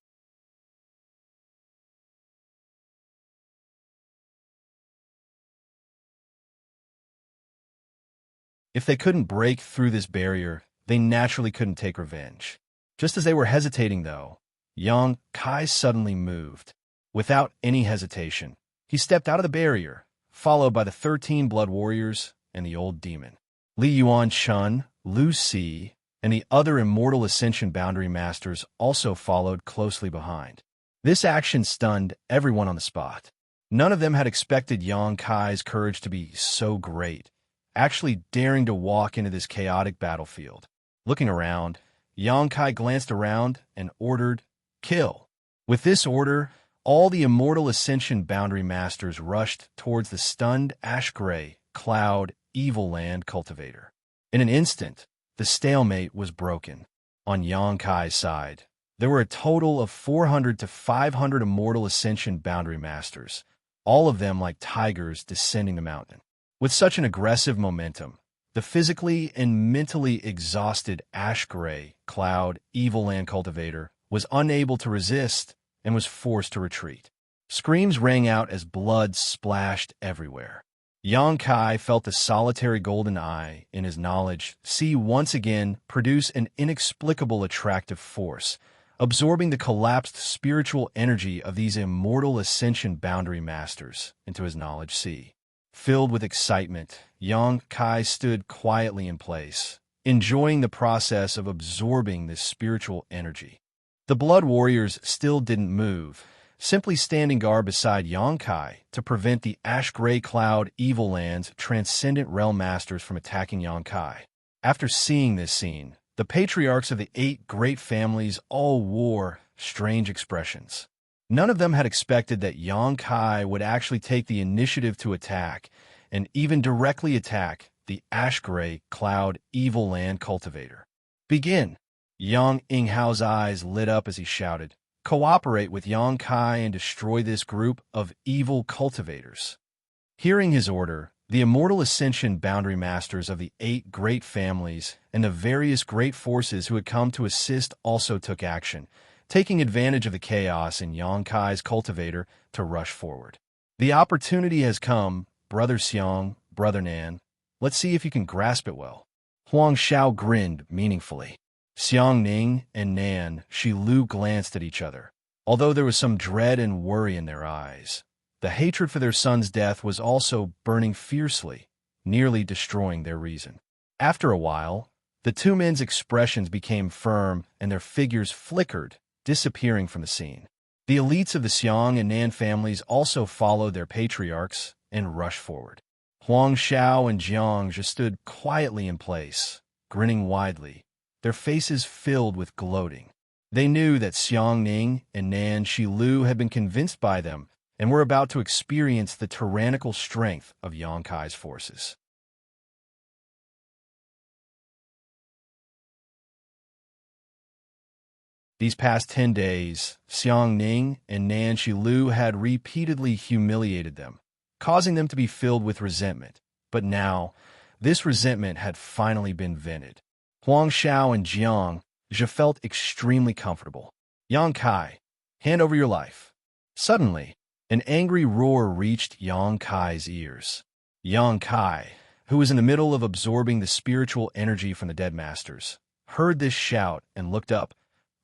If they couldn't break through this barrier, they naturally couldn't take revenge. Just as they were hesitating, though, Yang Kai suddenly moved. Without any hesitation, he stepped out of the barrier, followed by the 13 blood warriors and the old demon. Li Yuan Chun, Lu Si, and the other immortal ascension boundary masters also followed closely behind. This action stunned everyone on the spot. None of them had expected Yang Kai's courage to be so great, actually daring to walk into this chaotic battlefield. Looking around, Yang Kai glanced around and ordered, kill. With this order, all the immortal ascension boundary masters rushed towards the stunned ash-gray, cloud, evil land cultivator. In an instant, the stalemate was broken. On Yang Kai's side, there were a total of 400 to 500 immortal ascension boundary masters, all of them like tigers descending the mountain. With such an aggressive momentum, the physically and mentally exhausted ash-gray, cloud, evil land cultivator was unable to resist and was forced to retreat. Screams rang out as blood splashed everywhere. Yang Kai felt the solitary golden eye in his knowledge see once again produce an inexplicable attractive force, absorbing the collapsed spiritual energy of these immortal ascension boundary masters into his knowledge sea. Filled with excitement, Yang Kai stood quietly in place, enjoying the process of absorbing this spiritual energy. The blood warriors still didn't move, simply standing guard beside Yang Kai to prevent the ash-gray cloud evil land's transcendent realm masters from attacking Yang Kai. After seeing this scene, the patriarchs of the 8 great families all wore strange expressions. None of them had expected that Yang Kai would actually take the initiative to attack, and even directly attack, the ash-gray cloud evil land cultivator. Begin! Yang Inghao's eyes lit up as he shouted, cooperate with Yang Kai and destroy this group of evil cultivators. Hearing his order, the immortal ascension boundary masters of the 8 great families and the various great forces who had come to assist also took action, taking advantage of the chaos in Yang Kai's cultivator to rush forward. The opportunity has come, Brother Xiang, Brother Nan. Let's see if you can grasp it well. Huang Xiao grinned meaningfully. Xiang Ning and Nan Shilu glanced at each other. Although there was some dread and worry in their eyes, the hatred for their son's death was also burning fiercely, nearly destroying their reason. After a while, The two men's expressions became firm and their figures flickered, disappearing from the scene. The elites of the Xiang and Nan families also followed their patriarchs and rushed forward. Huang Xiao and Xianxia stood quietly in place, grinning widely, their faces filled with gloating. They knew that Xiang Ning and Nan Shilu had been convinced by them and were about to experience the tyrannical strength of Yang Kai's forces. These past 10 days, Xiang Ning and Nan Shilu had repeatedly humiliated them, causing them to be filled with resentment. But now, this resentment had finally been vented. Huang Xiao and Xianxia felt extremely comfortable. Yang Kai, hand over your life. Suddenly, an angry roar reached Yang Kai's ears. Yang Kai, who was in the middle of absorbing the spiritual energy from the dead masters, heard this shout and looked up,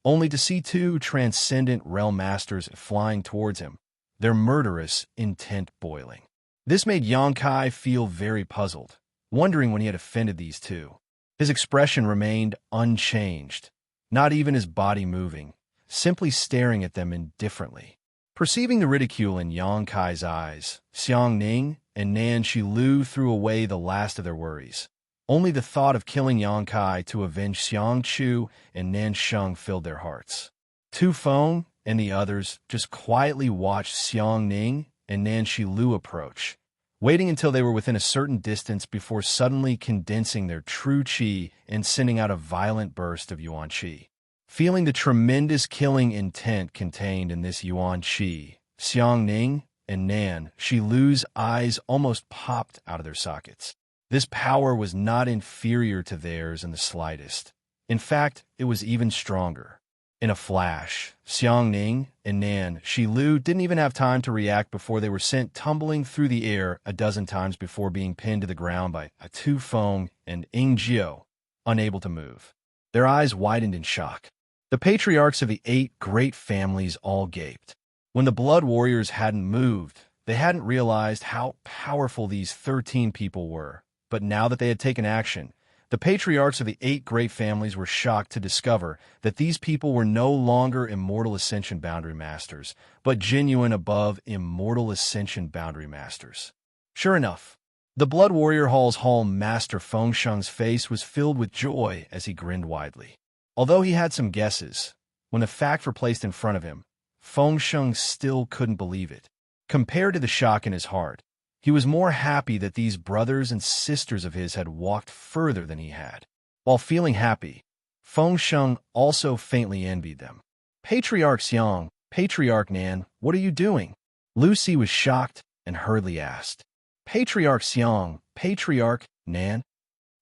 only to see two transcendent realm masters flying towards him, their murderous intent boiling. This made Yang Kai feel very puzzled, wondering when he had offended these two. His expression remained unchanged, not even his body moving, simply staring at them indifferently. Perceiving the ridicule in Yang Kai's eyes, Xiang Ning and Nan Shilu threw away the last of their worries. Only the thought of killing Yang Kai to avenge Xiang Chu and Nan Sheng filled their hearts. Tu Feng and the others just quietly watched Xiang Ning and Nan Shilu approach, waiting until they were within a certain distance before suddenly condensing their true qi and sending out a violent burst of yuan qi. Feeling the tremendous killing intent contained in this yuan qi, Xiang Ning and Nan Shilu's eyes almost popped out of their sockets. This power was not inferior to theirs in the slightest. In fact, it was even stronger. In a flash, Xiang Ning and Nan Shilu didn't even have time to react before they were sent tumbling through the air a dozen times before being pinned to the ground by Tu Feng and Ying Jiao, unable to move. Their eyes widened in shock. The patriarchs of the 8 great families all gaped. When the blood warriors hadn't moved, they hadn't realized how powerful these 13 people were. But now that they had taken action, the patriarchs of the 8 great families were shocked to discover that these people were no longer immortal ascension boundary masters, but genuine above immortal ascension boundary masters. Sure enough, the Blood Warrior Hall Master Feng Sheng's face was filled with joy as he grinned widely. Although he had some guesses, when the facts were placed in front of him, Feng Sheng still couldn't believe it. Compared to the shock in his heart, he was more happy that these brothers and sisters of his had walked further than he had. While feeling happy, Feng Sheng also faintly envied them. Patriarch Xiang, Patriarch Nan, what are you doing? Lucy was shocked and hurriedly asked. Patriarch Xiang, Patriarch Nan.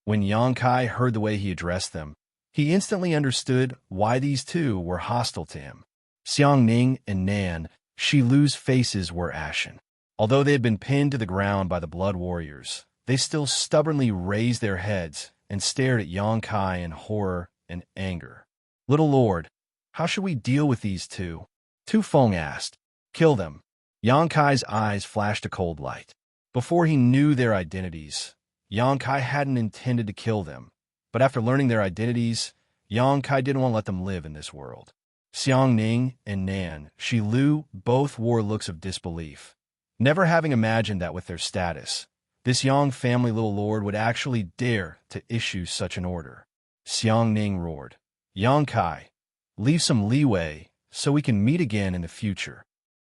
When Yang Kai heard the way he addressed them, he instantly understood why these two were hostile to him. Xiang Ning and Nan Shilu's faces were ashen. Although they had been pinned to the ground by the blood warriors, they still stubbornly raised their heads and stared at Yang Kai in horror and anger. Little Lord, how should we deal with these two? Tu Feng asked. Kill them. Yang Kai's eyes flashed a cold light. Before he knew their identities, Yang Kai hadn't intended to kill them, but after learning their identities, Yang Kai didn't want to let them live in this world. Xiang Ning and Nan Shilu both wore looks of disbelief, never having imagined that with their status, this Yang family little lord would actually dare to issue such an order. Xiang Ning roared, Yang Kai, leave some leeway so we can meet again in the future.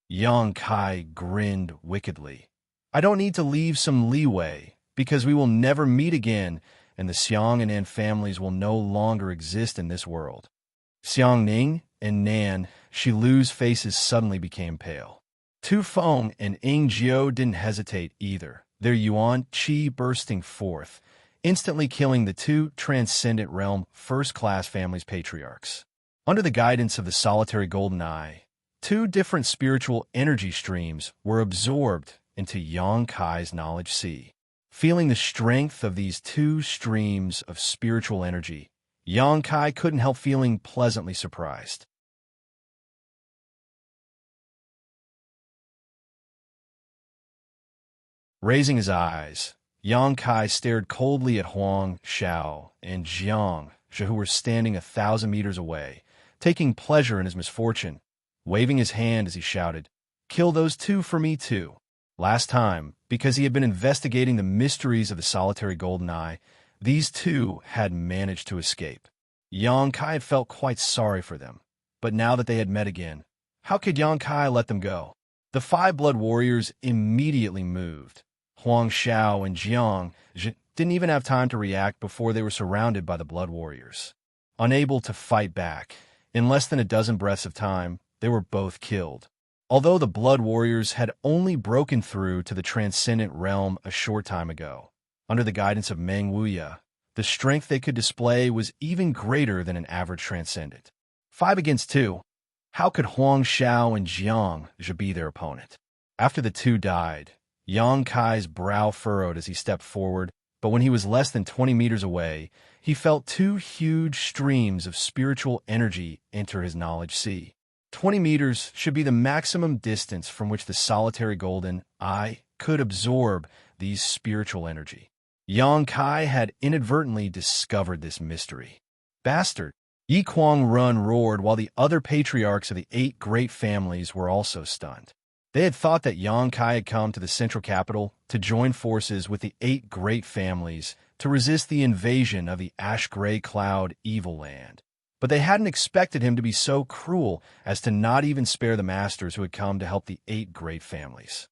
Yang Kai grinned wickedly. I don't need to leave some leeway, because we will never meet again, and the Xiang and Nan families will no longer exist in this world. Xiang Ning and Nan Shilu's faces suddenly became pale. Tu Feng and Ying Jiao didn't hesitate either, their yuan qi bursting forth, instantly killing the 2 transcendent realm first-class families' patriarchs. Under the guidance of the solitary golden eye, 2 different spiritual energy streams were absorbed into Yang Kai's knowledge sea. Feeling the strength of these 2 streams of spiritual energy, Yang Kai couldn't help feeling pleasantly surprised. Raising his eyes, Yang Kai stared coldly at Huang Xiao and Xianxia, who were standing 1,000 meters away, taking pleasure in his misfortune, waving his hand as he shouted, "Kill those two for me too." Last time, because he had been investigating the mysteries of the solitary golden eye, these two had managed to escape. Yang Kai had felt quite sorry for them, but now that they had met again, how could Yang Kai let them go? The 5 blood warriors immediately moved. Huang Xiao and Xianxia didn't even have time to react before they were surrounded by the blood warriors. Unable to fight back, in less than a dozen breaths of time, they were both killed. Although the blood warriors had only broken through to the transcendent realm a short time ago, under the guidance of Meng Wuxia, the strength they could display was even greater than an average transcendent. 5 against 2. How could Huang Xiao and Xianxia be their opponent? After the two died, Yang Kai's brow furrowed as he stepped forward, but when he was less than 20 meters away, he felt 2 huge streams of spiritual energy enter his knowledge sea. 20 meters should be the maximum distance from which the solitary golden eye could absorb these spiritual energy. Yang Kai had inadvertently discovered this mystery. Bastard! Yi Kuang Run roared while the other patriarchs of the 8 great families were also stunned. They had thought that Yang Kai had come to the central capital to join forces with the 8 great families to resist the invasion of the ash-gray cloud evil land. But they hadn't expected him to be so cruel as to not even spare the masters who had come to help the 8 great families.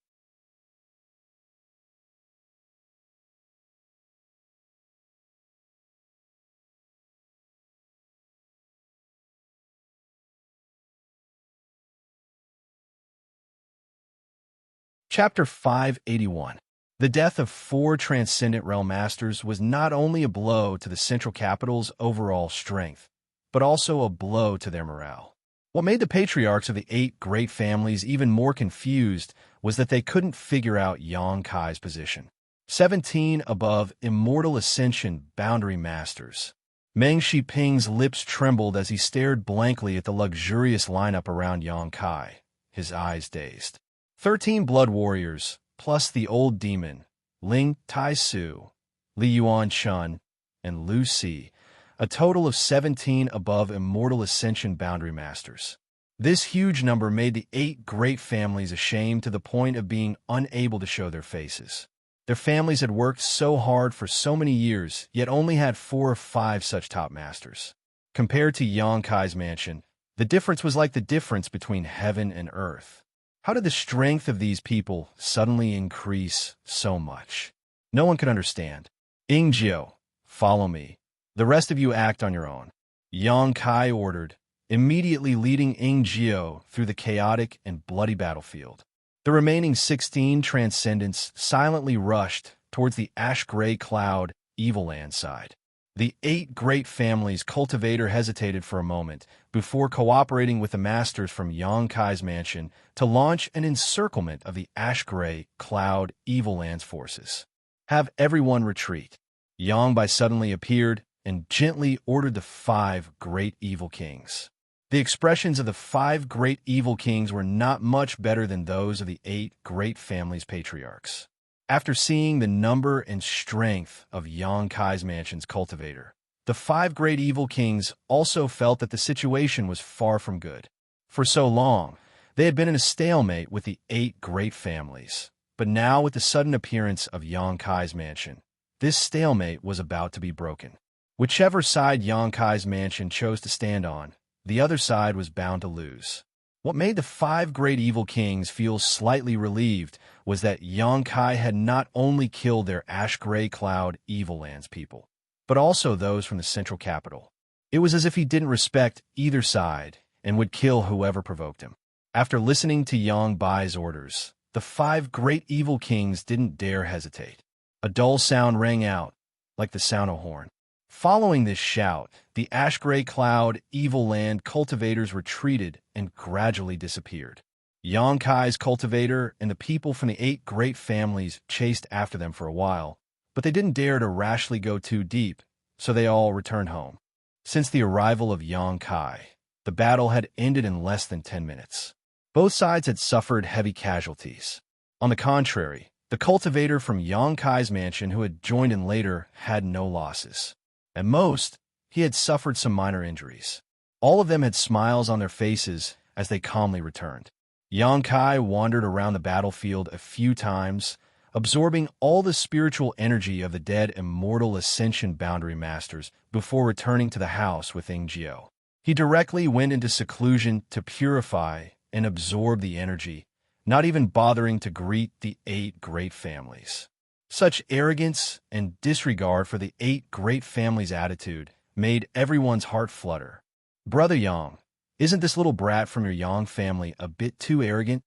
Chapter 581. The death of 4 Transcendent Realm Masters was not only a blow to the Central Capital's overall strength, but also a blow to their morale. What made the patriarchs of the 8 great families even more confused was that they couldn't figure out Yang Kai's position. 17 above Immortal Ascension Boundary Masters. Meng Shiping's lips trembled as he stared blankly at the luxurious lineup around Yang Kai, his eyes dazed. 13 blood warriors, plus the old demon, Ling Tai-su, Li Yuan-chun, and Lu Si, a total of 17 above Immortal Ascension Boundary Masters. This huge number made the 8 great families ashamed to the point of being unable to show their faces. Their families had worked so hard for so many years, yet only had 4 or 5 such top masters. Compared to Yang Kai's mansion, the difference was like the difference between heaven and earth. How did the strength of these people suddenly increase so much? No one could understand. Ingjiu, follow me. The rest of you act on your own. Yang Kai ordered, immediately leading Ingjiu through the chaotic and bloody battlefield. The remaining 16 transcendents silently rushed towards the ash-gray cloud evil land side. The 8 great families cultivator hesitated for a moment before cooperating with the masters from Yang Kai's mansion to launch an encirclement of the ash-gray cloud evil land's forces. Have everyone retreat. Yang Bai suddenly appeared and gently ordered the 5 great evil kings. The expressions of the 5 great evil kings were not much better than those of the 8 great families' patriarchs. After seeing the number and strength of Yang Kai's mansion's cultivator, the 5 great evil kings also felt that the situation was far from good. For so long, they had been in a stalemate with the 8 great families, but now with the sudden appearance of Yang Kai's mansion, this stalemate was about to be broken. Whichever side Yang Kai's mansion chose to stand on, the other side was bound to lose. What made the 5 great evil kings feel slightly relieved was that Yang Kai had not only killed their ash-gray cloud evil lands people, but also those from the central capital. It was as if he didn't respect either side and would kill whoever provoked him. After listening to Yang Bai's orders, the 5 great evil kings didn't dare hesitate. A dull sound rang out, like the sound of a horn. Following this shout, the ash-gray cloud evil land cultivators retreated and gradually disappeared. Yang Kai's cultivator and the people from the 8 great families chased after them for a while, but they didn't dare to rashly go too deep, so they all returned home. Since the arrival of Yang Kai, the battle had ended in less than 10 minutes. Both sides had suffered heavy casualties. On the contrary, The cultivator from Yang Kai's mansion who had joined in later had no losses. At most, he had suffered some minor injuries. All of them had smiles on their faces as they calmly returned. Yang Kai wandered around the battlefield a few times, absorbing all the spiritual energy of the dead immortal ascension boundary masters before returning to the house with Xianxia. He directly went into seclusion to purify and absorb the energy, not even bothering to greet the 8 great families. Such arrogance and disregard for the 8 great families' attitude made everyone's heart flutter. Brother Yang, isn't this little brat from your Yang family a bit too arrogant?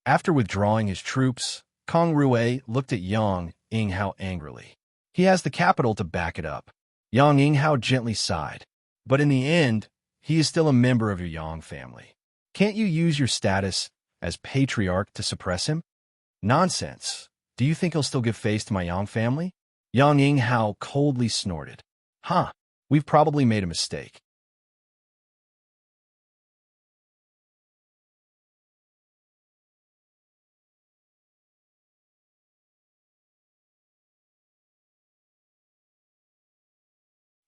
After withdrawing his troops, Kong Rui looked at Yang Yinghao angrily. He has the capital to back it up. Yang Yinghao gently sighed. But in the end, he is still a member of your Yang family. Can't you use your status as patriarch to suppress him? Nonsense. Do you think he'll still give face to my Yang family? Yang Yinghao coldly snorted. We've probably made a mistake.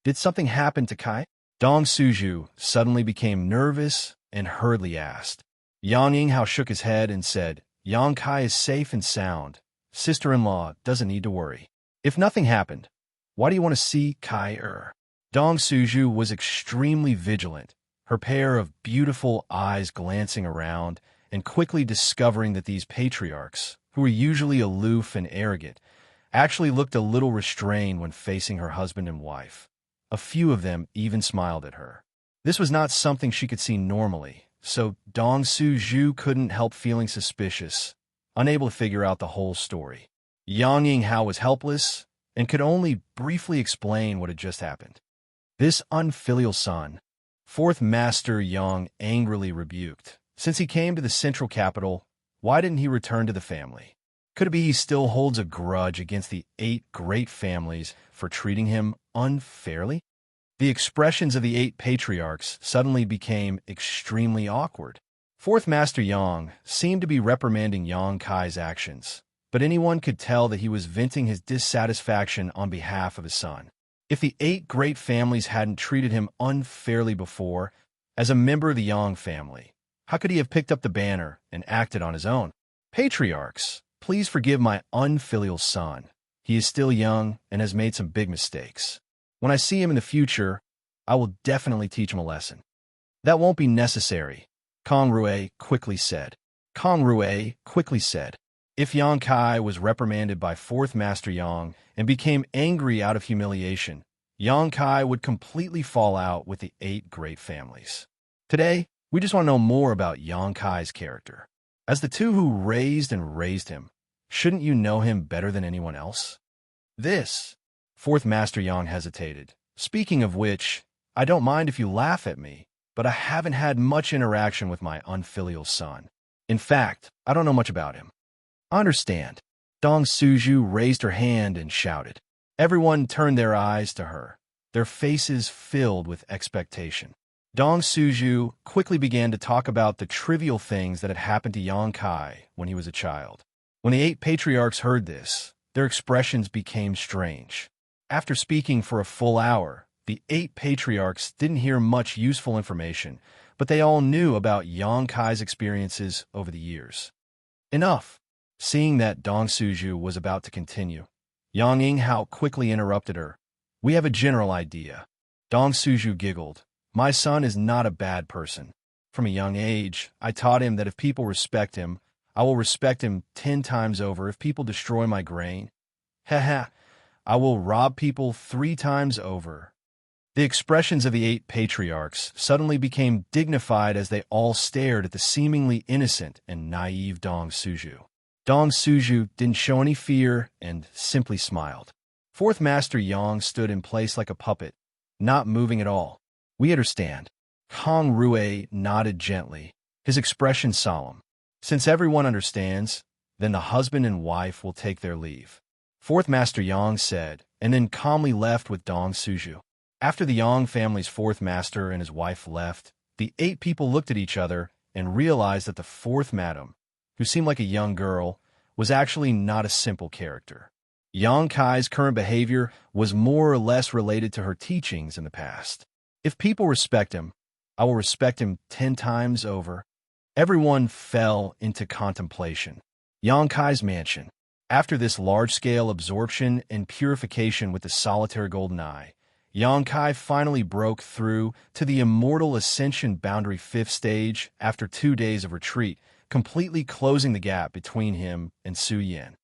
Did something happen to Kai? Dong Suju suddenly became nervous and hurriedly asked. Yang Yinghao shook his head and said, Yang Kai is safe and sound. Sister-in-law doesn't need to worry. If nothing happened, why do you want to see Kai? Dong Suju was extremely vigilant, her pair of beautiful eyes glancing around and quickly discovering that these patriarchs, who were usually aloof and arrogant, actually looked a little restrained when facing her husband and wife. A few of them even smiled at her. This was not something she could see normally, so Dong Suju couldn't help feeling suspicious, unable to figure out the whole story. Yang Yinghao was helpless and could only briefly explain what had just happened. This unfilial son, 4th Master Yang angrily rebuked. Since he came to the central capital, why didn't he return to the family? Could it be he still holds a grudge against the 8 great families for treating him unfairly? The expressions of the 8 patriarchs suddenly became extremely awkward. 4th Master Yang seemed to be reprimanding Yang Kai's actions, but anyone could tell that he was venting his dissatisfaction on behalf of his son. If the 8 great families hadn't treated him unfairly before, as a member of the Yang family, how could he have picked up the banner and acted on his own? Patriarchs, please forgive my unfilial son. He is still young and has made some big mistakes. When I see him in the future, I will definitely teach him a lesson. That won't be necessary, Kong Rui quickly said. If Yang Kai was reprimanded by 4th Master Yang and became angry out of humiliation, Yang Kai would completely fall out with the 8 great families. Today, we just want to know more about Yang Kai's character. As the two who raised him, shouldn't you know him better than anyone else? This, 4th Master Yang hesitated. Speaking of which, I don't mind if you laugh at me, but I haven't had much interaction with my unfilial son. In fact, I don't know much about him. I understand. Dong Suju raised her hand and shouted. Everyone turned their eyes to her, their faces filled with expectation. Dong Suju quickly began to talk about the trivial things that had happened to Yang Kai when he was a child. When the 8 patriarchs heard this, their expressions became strange. After speaking for a full hour, the 8 patriarchs didn't hear much useful information, but they all knew about Yang Kai's experiences over the years. Enough. Seeing that Dong Suju was about to continue, Yang Yinghao quickly interrupted her. We have a general idea. Dong Suju giggled. My son is not a bad person. From a young age, I taught him that if people respect him, I will respect him 10 times over. If people destroy my grain, I will rob people 3 times over. The expressions of the 8 patriarchs suddenly became dignified as they all stared at the seemingly innocent and naive Dong Suju. Dong Suju didn't show any fear and simply smiled. 4th Master Yang stood in place like a puppet, not moving at all. We understand. Kong Rui nodded gently, his expression solemn. Since everyone understands, then the husband and wife will take their leave. 4th Master Yang said, and then calmly left with Dong Suju. After the Yang family's 4th Master and his wife left, the 8 people looked at each other and realized that the 4th Madam, who seemed like a young girl, was actually not a simple character. Yang Kai's current behavior was more or less related to her teachings in the past. If people respect him, I will respect him 10 times over. Everyone fell into contemplation. Yang Kai's mansion. After this large-scale absorption and purification with the solitary golden eye, Yang Kai finally broke through to the immortal ascension boundary 5th stage after 2 days of retreat, completely closing the gap between him and Su Yan.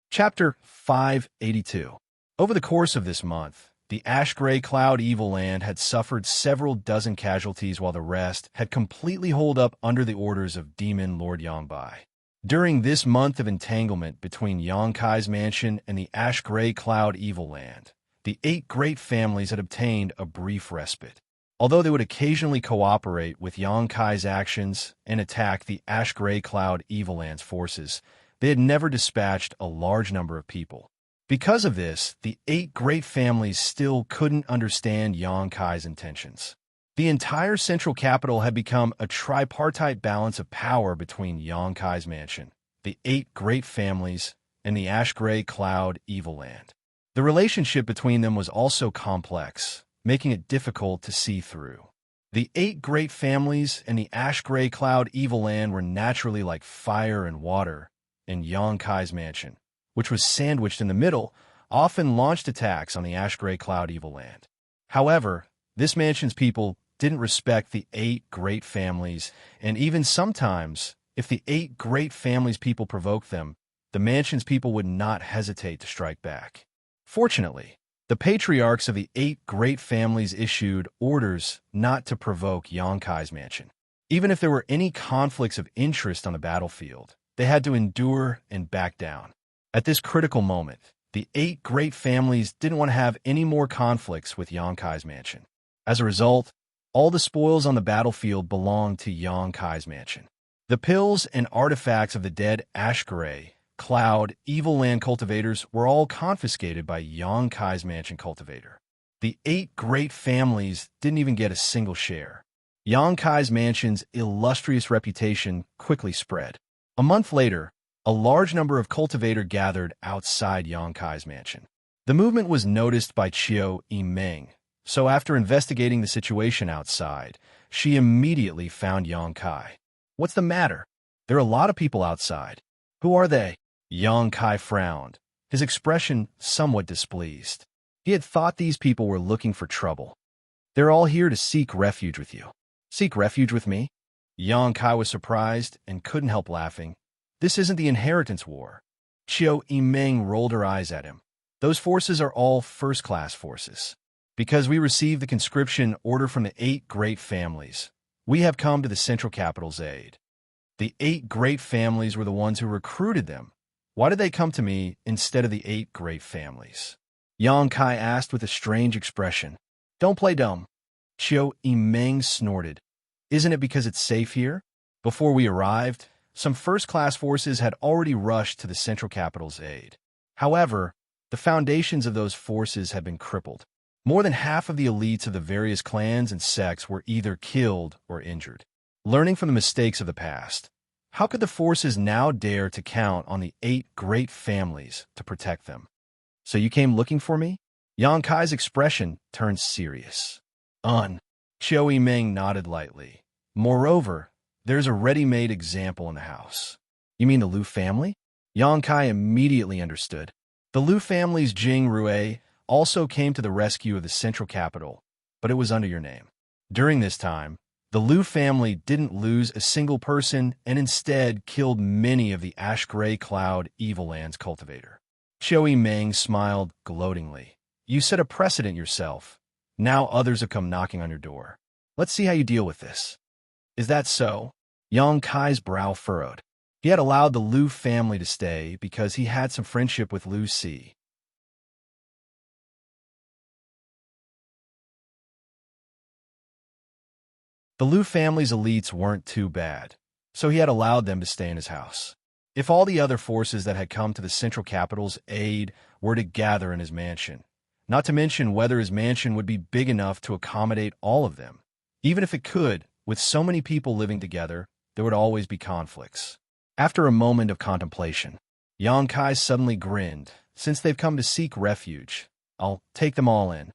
Chapter 582. Over the course of this month, the ash-gray cloud evil land had suffered several dozen casualties while the rest had completely holed up under the orders of Demon Lord Yangbai. During this month of entanglement between Yang Kai's mansion and the ash-gray cloud evil land, the 8 great families had obtained a brief respite. Although they would occasionally cooperate with Yang Kai's actions and attack the ash-gray cloud evil land's forces, they had never dispatched a large number of people. Because of this, the 8 great families still couldn't understand Yang Kai's intentions. The entire central capital had become a tripartite balance of power between Yang Kai's mansion, the 8 great families, and the ash-gray cloud evil land. The relationship between them was also complex, making it difficult to see through. The 8 great families and the ash-gray cloud evil land were naturally like fire and water, and Yang Kai's mansion, which was sandwiched in the middle, often launched attacks on the ash-gray cloud evil land. However, this mansion's people didn't respect the 8 great families, and even sometimes, if the 8 great families' people provoked them, the mansion's people would not hesitate to strike back. Fortunately, the patriarchs of the 8 great families issued orders not to provoke Yang Kai's mansion. Even if there were any conflicts of interest on the battlefield, they had to endure and back down. At this critical moment, the 8 great families didn't want to have any more conflicts with Yang Kai's mansion. As a result, all the spoils on the battlefield belonged to Yang Kai's mansion. The pills and artifacts of the dead ash-gray, cloud, evil land cultivators were all confiscated by Yang Kai's mansion cultivator. The 8 great families didn't even get a single share. Yang Kai's mansion's illustrious reputation quickly spread. A month later, a large number of cultivators gathered outside Yang Kai's mansion. The movement was noticed by Qiu Yimeng, so after investigating the situation outside, she immediately found Yang Kai. "What's the matter? There are a lot of people outside. Who are they?" Yang Kai frowned, his expression somewhat displeased. He had thought these people were looking for trouble. "They're all here to seek refuge with you." "Seek refuge with me?" Yang Kai was surprised and couldn't help laughing. "This isn't the inheritance war." Qiu Yimeng rolled her eyes at him. "Those forces are all first-class forces. Because we received the conscription order from the 8 great families, we have come to the central capital's aid. The 8 great families were the ones who recruited them. Why did they come to me instead of the 8 great families?" Yang Kai asked with a strange expression. "Don't play dumb." Qiu Yimeng snorted. "Isn't it because it's safe here? Before we arrived, some first-class forces had already rushed to the central capital's aid. However, the foundations of those forces had been crippled. More than half of the elites of the various clans and sects were either killed or injured. Learning from the mistakes of the past, how could the forces now dare to count on the 8 great families to protect them? "So you came looking for me?" Yang Kai's expression turned serious. Qiu Yimeng nodded lightly. "Moreover, there's a ready-made example in the house." "You mean the Liu family?" Yang Kai immediately understood. The Liu family's Jing Rue also came to the rescue of the central capital, but it was under your name. During this time, the Liu family didn't lose a single person and instead killed many of the ash-gray cloud evil land's cultivator. Qiu Yimeng smiled gloatingly. "You set a precedent yourself. Now others have come knocking on your door. Let's see how you deal with this." "Is that so?" Yang Kai's brow furrowed. He had allowed the Liu family to stay because he had some friendship with Liu Si. The Liu family's elites weren't too bad, so he had allowed them to stay in his house. If all the other forces that had come to the central capital's aid were to gather in his mansion, not to mention whether his mansion would be big enough to accommodate all of them. Even if it could, with so many people living together, there would always be conflicts. After a moment of contemplation, Yang Kai suddenly grinned. Since they've come to seek refuge, I'll take them all in.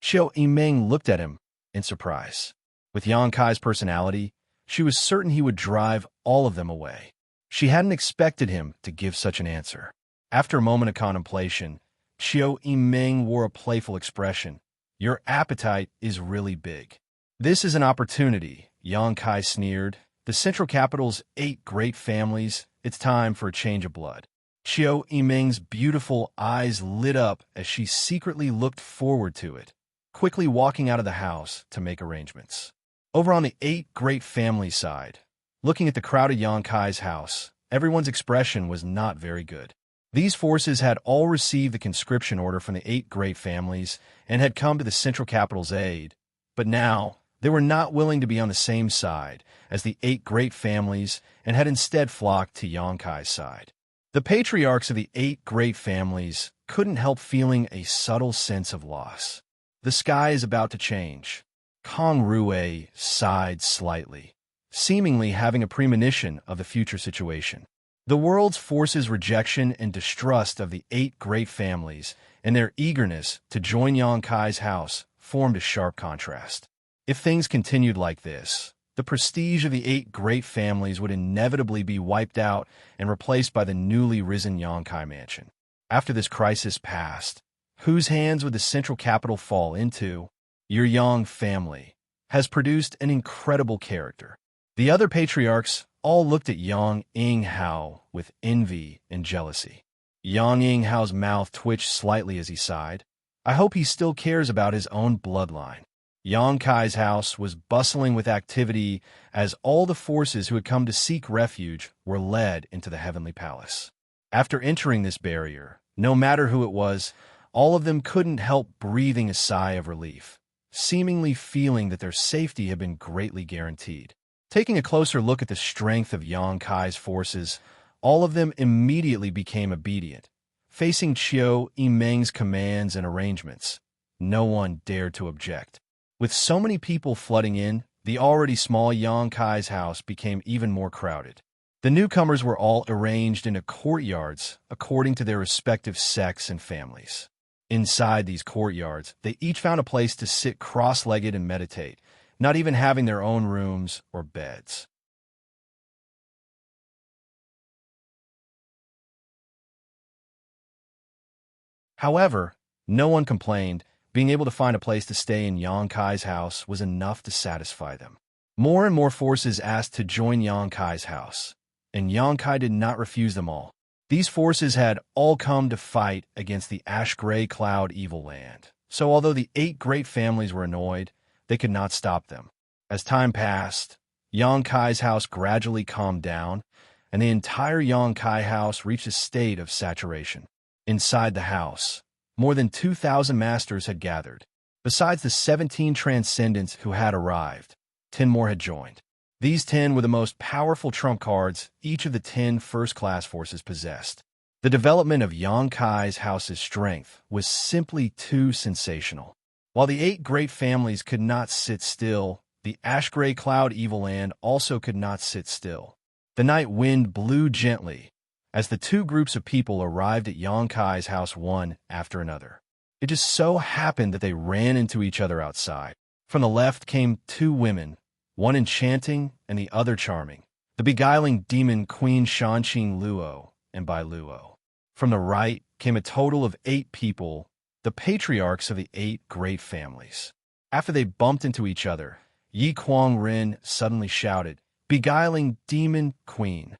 Xiao Yimeng looked at him in surprise. With Yang Kai's personality, she was certain he would drive all of them away. She hadn't expected him to give such an answer. After a moment of contemplation, Xiao Yimeng wore a playful expression. Your appetite is really big. This is an opportunity, Yang Kai sneered. The central capital's 8 great families, it's time for a change of blood. Xiao Yimeng's beautiful eyes lit up as she secretly looked forward to it, quickly walking out of the house to make arrangements. Over on the 8 great family side, looking at the crowded Yang Kai's house, everyone's expression was not very good. These forces had all received the conscription order from the 8 great families and had come to the central capital's aid, but now they were not willing to be on the same side as the 8 great families and had instead flocked to Yang Kai's side. The patriarchs of the 8 great families couldn't help feeling a subtle sense of loss. The sky is about to change. Kong Rue sighed slightly, seemingly having a premonition of the future situation. The world's forces' rejection and distrust of the 8 great families and their eagerness to join Yang Kai's house formed a sharp contrast. If things continued like this, the prestige of the 8 great families would inevitably be wiped out and replaced by the newly risen Yang Kai mansion. After this crisis passed, whose hands would the central capital fall into? Your Yang family has produced an incredible character. The other patriarchs all looked at Yang Yinghao with envy and jealousy. Yang Yinghao's mouth twitched slightly as he sighed. I hope he still cares about his own bloodline. Yang Kai's house was bustling with activity as all the forces who had come to seek refuge were led into the heavenly palace. After entering this barrier, no matter who it was, all of them couldn't help breathing a sigh of relief, seemingly feeling that their safety had been greatly guaranteed. Taking a closer look at the strength of Yang Kai's forces, all of them immediately became obedient, facing Xiao Yimeng's commands and arrangements. No one dared to object. With so many people flooding in, the already small Yang Kai's house became even more crowded. The newcomers were all arranged into courtyards according to their respective sects and families. Inside these courtyards, they each found a place to sit cross-legged and meditate, not even having their own rooms or beds. However, no one complained. Being able to find a place to stay in Yang Kai's house was enough to satisfy them. More and more forces asked to join Yang Kai's house, and Yang Kai did not refuse them all. These forces had all come to fight against the ash-gray cloud evil land, so although the 8 great families were annoyed, they could not stop them. As time passed, Yang Kai's house gradually calmed down, and the entire Yang Kai house reached a state of saturation. Inside the house, more than 2,000 masters had gathered. Besides the 17 transcendents who had arrived, 10 more had joined. These 10 were the most powerful trump cards each of the 10 first-class forces possessed. The development of Yang Kai's house's strength was simply too sensational. While the 8 great families could not sit still, the ash-gray cloud evil land also could not sit still. The night wind blew gently as the 2 groups of people arrived at Yang Kai's house one after another. It just so happened that they ran into each other outside. From the left came 2 women, one enchanting and the other charming, the beguiling demon Queen Xianxia Luo and Bai Luo. From the right came a total of 8 people, the patriarchs of the 8 great families. After they bumped into each other, Yi Kuang Ren suddenly shouted, "Beguiling demon queen."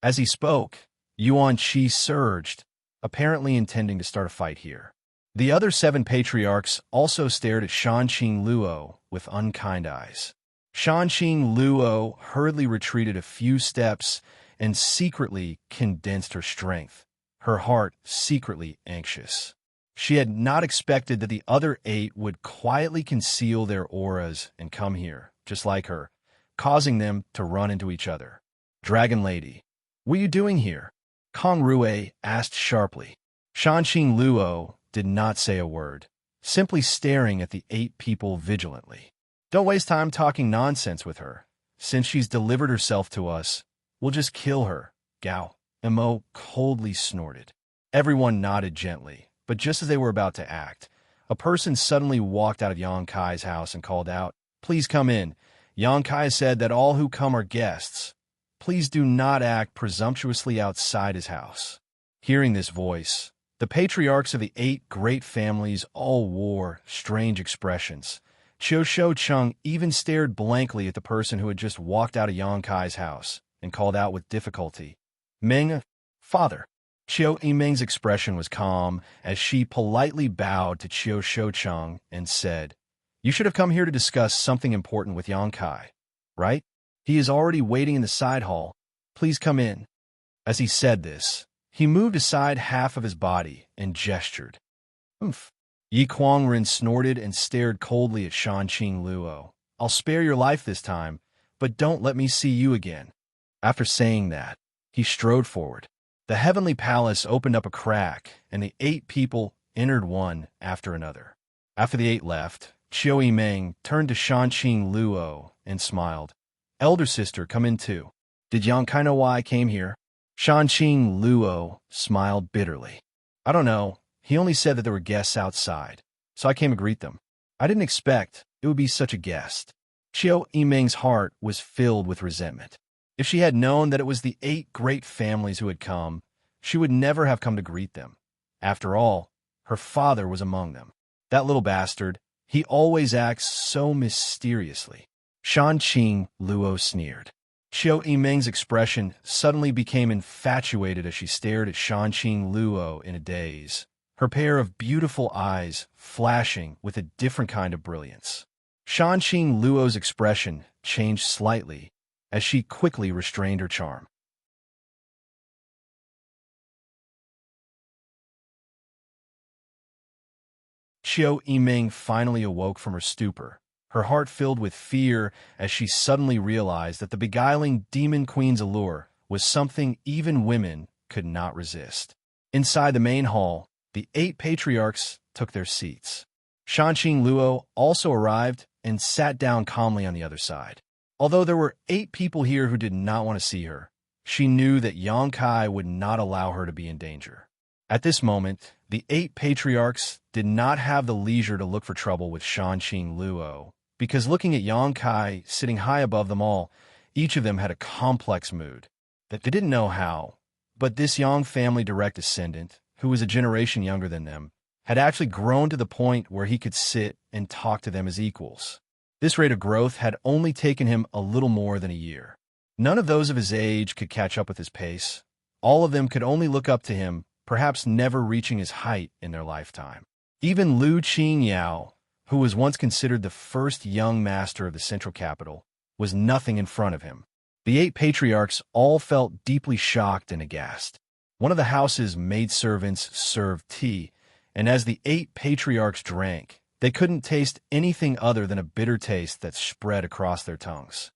As he spoke, Yuan Qi surged, apparently intending to start a fight here. The other 7 patriarchs also stared at Xianxia Luo with unkind eyes. Xianxia Luo hurriedly retreated a few steps and secretly condensed her strength, her heart secretly anxious. She had not expected that the other 8 would quietly conceal their auras and come here, just like her, causing them to run into each other. Dragon Lady, what are you doing here? Kong Rue asked sharply. Shanxing Luo did not say a word, simply staring at the 8 people vigilantly. Don't waste time talking nonsense with her. Since she's delivered herself to us, we'll just kill her, Gao. Mo coldly snorted. Everyone nodded gently, but just as they were about to act, a person suddenly walked out of Yang Kai's house and called out, "Please come in. Yang Kai said that all who come are guests. Please do not act presumptuously outside his house." Hearing this voice, the patriarchs of the 8 great families all wore strange expressions. Qiu Shoucheng even stared blankly at the person who had just walked out of Yang Kai's house and called out with difficulty, "Meng, father." Qiu Yimeng's expression was calm as she politely bowed to Qiu Shoucheng and said, "You should have come here to discuss something important with Yang Kai, right? He is already waiting in the side hall. Please come in." As he said this, he moved aside half of his body and gestured. "Oomph." Yi Kuangren snorted and stared coldly at Shanxing Luo. "I'll spare your life this time, but don't let me see you again." After saying that, he strode forward. The heavenly palace opened up a crack, and the 8 people entered one after another. After the 8 left, Qiu Yimeng turned to Shanxing Luo and smiled. "Elder sister, come in too. Did Yang Kai know why I came here?" Shanxing Luo smiled bitterly. "I don't know. He only said that there were guests outside, so I came to greet them. I didn't expect it would be such a guest." Qiu Yimeng's heart was filled with resentment. If she had known that it was the 8 great families who had come, she would never have come to greet them. After all, her father was among them. That little bastard, he always acts so mysteriously. Shanxing Luo sneered. Qiu Yimeng's expression suddenly became infatuated as she stared at Shanxing Luo in a daze, her pair of beautiful eyes flashing with a different kind of brilliance. Shanxing Luo's expression changed slightly as she quickly restrained her charm. Qiu Yimeng finally awoke from her stupor, her heart filled with fear as she suddenly realized that the beguiling demon queen's allure was something even women could not resist. Inside the main hall, the 8 patriarchs took their seats. Shanxing Luo also arrived and sat down calmly on the other side. Although there were 8 people here who did not want to see her, she knew that Yang Kai would not allow her to be in danger. At this moment, the 8 patriarchs did not have the leisure to look for trouble with Shanxing Luo, because looking at Yang Kai sitting high above them all, each of them had a complex mood that they didn't know how. But this Yang family direct descendant, who was a generation younger than them, had actually grown to the point where he could sit and talk to them as equals. This rate of growth had only taken him a little more than a year. None of those of his age could catch up with his pace. All of them could only look up to him, perhaps never reaching his height in their lifetime. Even Lu Qingyao, who was once considered the first young master of the central capital, was nothing in front of him. The 8 patriarchs all felt deeply shocked and aghast. One of the house's maidservants served tea, and as the 8 patriarchs drank, they couldn't taste anything other than a bitter taste that spread across their tongues.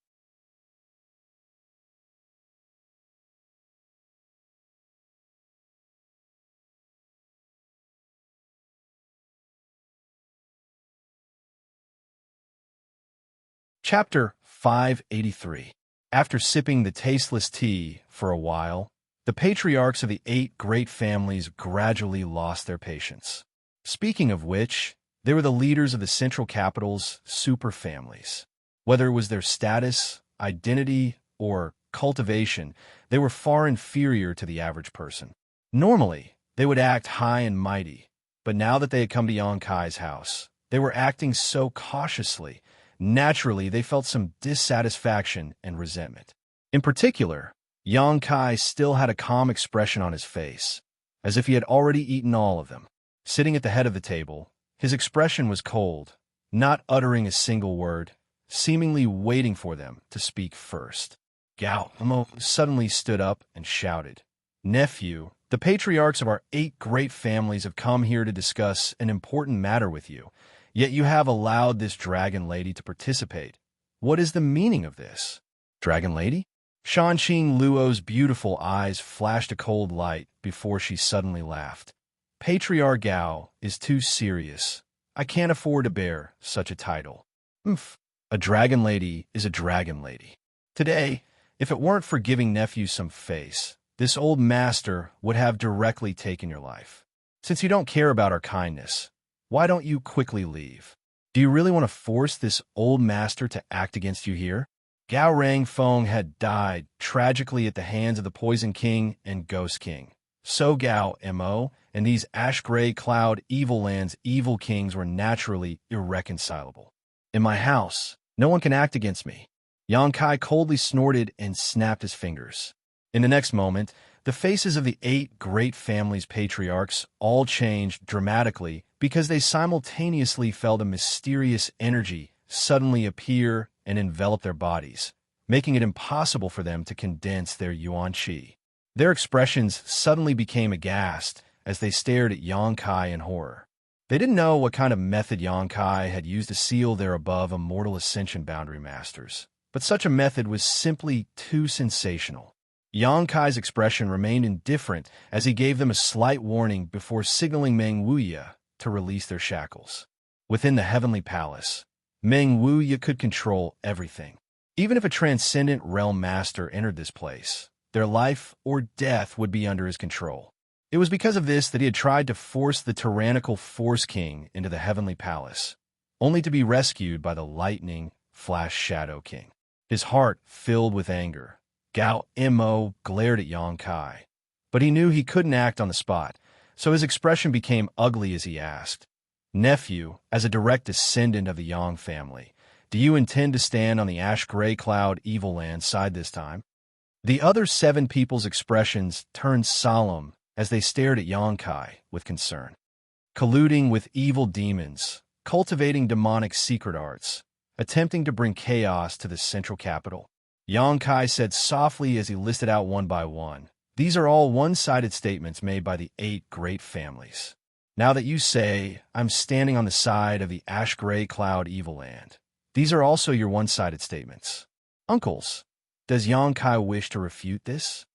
Chapter 583. After sipping the tasteless tea for a while, the patriarchs of the 8 great families gradually lost their patience. Speaking of which, they were the leaders of the central capital's super families. Whether it was their status, identity, or cultivation, they were far inferior to the average person. Normally, they would act high and mighty, but now that they had come to Yang Kai's house, they were acting so cautiously. Naturally, they felt some dissatisfaction and resentment. In particular, Yang Kai still had a calm expression on his face, as if he had already eaten all of them. Sitting at the head of the table, his expression was cold, not uttering a single word, seemingly waiting for them to speak first. Gao Mo suddenly stood up and shouted, "Nephew, the patriarchs of our 8 great families have come here to discuss an important matter with you. Yet you have allowed this dragon lady to participate. What is the meaning of this? Dragon Lady? Xianxia Luo's beautiful eyes flashed a cold light before she suddenly laughed. Patriarch Gao is too serious. I can't afford to bear such a title. Oomph. A dragon lady is a dragon lady. Today, if it weren't for giving nephew some face, this old master would have directly taken your life. Since you don't care about our kindness, why don't you quickly leave? Do you really want to force this old master to act against you here? Gao Rangfeng had died tragically at the hands of the Poison King and Ghost King. So Gao Mo and these ash-gray cloud evil lands evil kings were naturally irreconcilable. In my house, no one can act against me. Yang Kai coldly snorted and snapped his fingers. In the next moment, the faces of the 8 great families' patriarchs all changed dramatically because they simultaneously felt a mysterious energy suddenly appear and envelop their bodies, making it impossible for them to condense their yuan qi. Their expressions suddenly became aghast as they stared at Yang Kai in horror. They didn't know what kind of method Yang Kai had used to seal their above immortal ascension boundary masters, but such a method was simply too sensational. Yang Kai's expression remained indifferent as he gave them a slight warning before signaling Meng Wuxia to release their shackles. Within the heavenly palace, Meng Wuxia could control everything. Even if a transcendent realm master entered this place, their life or death would be under his control. It was because of this that he had tried to force the tyrannical Force King into the heavenly palace, only to be rescued by the lightning flash Shadow King. His heart filled with anger, Gao Mo glared at Yang Kai, but he knew he couldn't act on the spot, so his expression became ugly as he asked, "Nephew, as a direct descendant of the Yang family, do you intend to stand on the ash-gray cloud evil land side this time?" The other 7 people's expressions turned solemn as they stared at Yang Kai with concern. Colluding with evil demons, cultivating demonic secret arts, attempting to bring chaos to the central capital. Yang Kai said softly as he listed out one by one, "These are all one-sided statements made by the 8 great families. Now that you say, I'm standing on the side of the ash-gray cloud evil land, these are also your one-sided statements. Uncles, does Yang Kai wish to refute this?"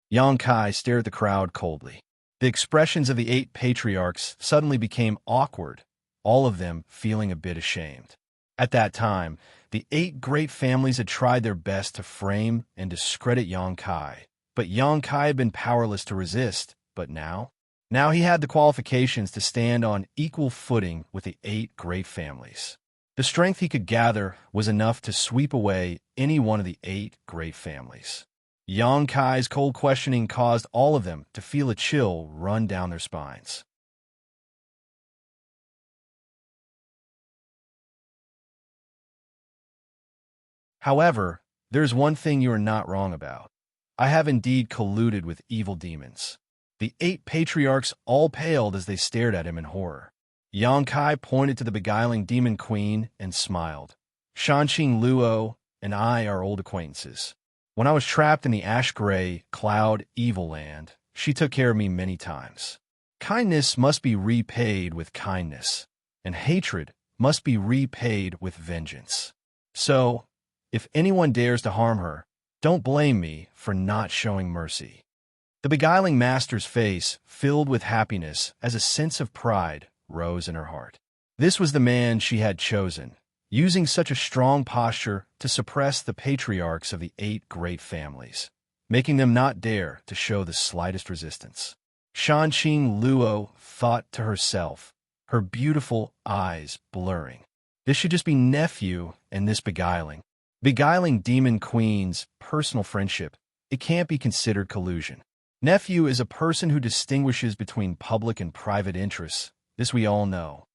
Yang Kai stared at the crowd coldly. The expressions of the 8 patriarchs suddenly became awkward, all of them feeling a bit ashamed. At that time, the 8 great families had tried their best to frame and discredit Yang Kai, but Yang Kai had been powerless to resist. But now he had the qualifications to stand on equal footing with the 8 great families. The strength he could gather was enough to sweep away any one of the 8 great families. Yang Kai's cold questioning caused all of them to feel a chill run down their spines. However, there's one thing you are not wrong about. I have indeed colluded with evil demons. The 8 patriarchs all paled as they stared at him in horror. Yang Kai pointed to the beguiling demon queen and smiled. "Xianxia Luo and I are old acquaintances. When I was trapped in the ash-gray cloud evil land, she took care of me many times. Kindness must be repaid with kindness, and hatred must be repaid with vengeance. So, if anyone dares to harm her, don't blame me for not showing mercy." The beguiling master's face filled with happiness as a sense of pride rose in her heart. This was the man she had chosen, using such a strong posture to suppress the patriarchs of the 8 great families, making them not dare to show the slightest resistance. Xianxia Luo thought to herself, her beautiful eyes blurring. This should just be nephew and this beguiling demon queen's personal friendship. It can't be considered collusion. Nephew is a person who distinguishes between public and private interests. This we all know.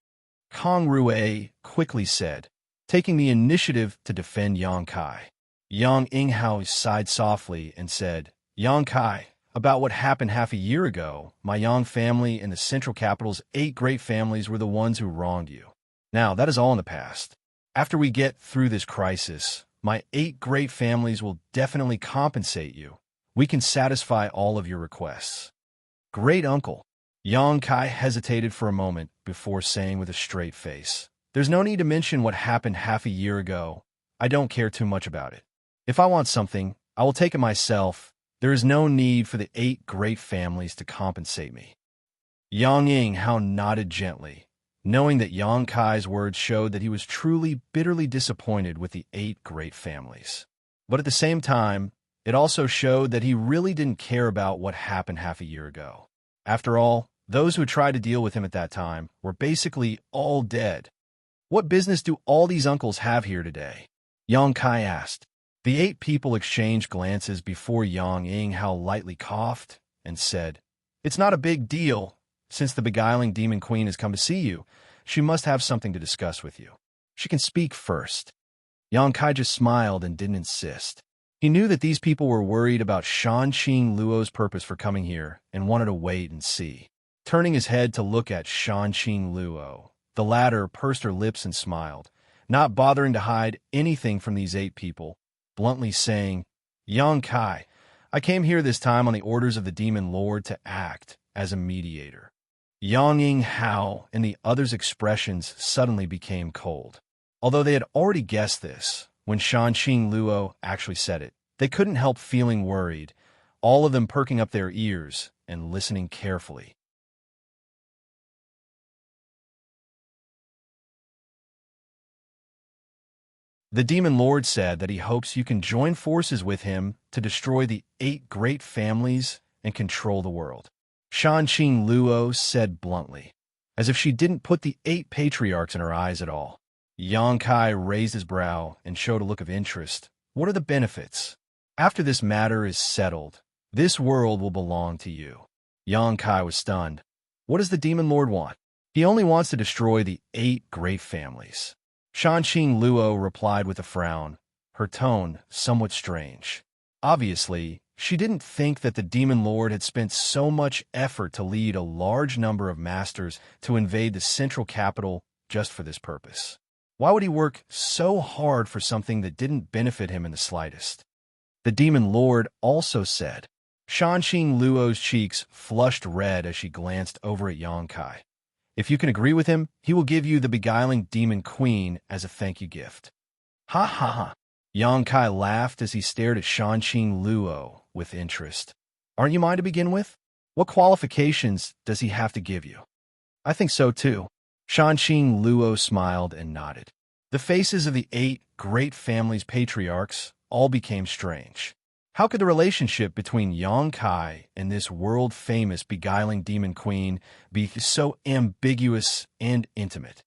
Kong Rue quickly said, taking the initiative to defend Yang Kai. Yang Inghao sighed softly and said, "Yang Kai, about what happened half a year ago, my Yang family and the central capital's 8 great families were the ones who wronged you. Now, that is all in the past. After we get through this crisis, my 8 great families will definitely compensate you. We can satisfy all of your requests." "Great uncle." Yang Kai hesitated for a moment before saying with a straight face, "There's no need to mention what happened half a year ago. I don't care too much about it. If I want something, I will take it myself. There is no need for the 8 great families to compensate me. Yang Yinghao nodded gently, knowing that Yang Kai's words showed that he was truly bitterly disappointed with the 8 great families. But at the same time, it also showed that he really didn't care about what happened half a year ago. After all, those who tried to deal with him at that time were basically all dead. What business do all these uncles have here today? Yang Kai asked. The 8 people exchanged glances before Yang Yinghao lightly coughed and said, "It's not a big deal. Since the beguiling demon queen has come to see you, she must have something to discuss with you. She can speak first." Yang Kai just smiled and didn't insist. He knew that these people were worried about Xianxia Luo's purpose for coming here and wanted to wait and see. Turning his head to look at Xianxia Luo, the latter pursed her lips and smiled, not bothering to hide anything from these 8 people, bluntly saying, "Yang Kai, I came here this time on the orders of the Demon Lord to act as a mediator." Yang Yinghao and the others' expressions suddenly became cold. Although they had already guessed this, when Xianxia Luo actually said it, they couldn't help feeling worried, all of them perking up their ears and listening carefully. The Demon Lord said that he hopes you can join forces with him to destroy the 8 great families and control the world. Xianxia Luo said bluntly, as if she didn't put the 8 patriarchs in her eyes at all. Yang Kai raised his brow and showed a look of interest. What are the benefits? After this matter is settled, this world will belong to you. Yang Kai was stunned. What does the Demon Lord want? He only wants to destroy the 8 great families. Xianxia Luo replied with a frown, her tone somewhat strange. Obviously, she didn't think that the Demon Lord had spent so much effort to lead a large number of masters to invade the central capital just for this purpose. Why would he work so hard for something that didn't benefit him in the slightest? The Demon Lord also said. Xianxia Luo's cheeks flushed red as she glanced over at Yang Kai. If you can agree with him, he will give you the beguiling demon queen as a thank you gift. Ha ha ha. Yang Kai laughed as he stared at Xianxia Luo with interest. Aren't you mine to begin with? What qualifications does he have to give you? I think so too. Xianxia Luo smiled and nodded. The faces of the 8 great families' patriarchs all became strange. How could the relationship between Yang Kai and this world-famous beguiling demon queen be so ambiguous and intimate?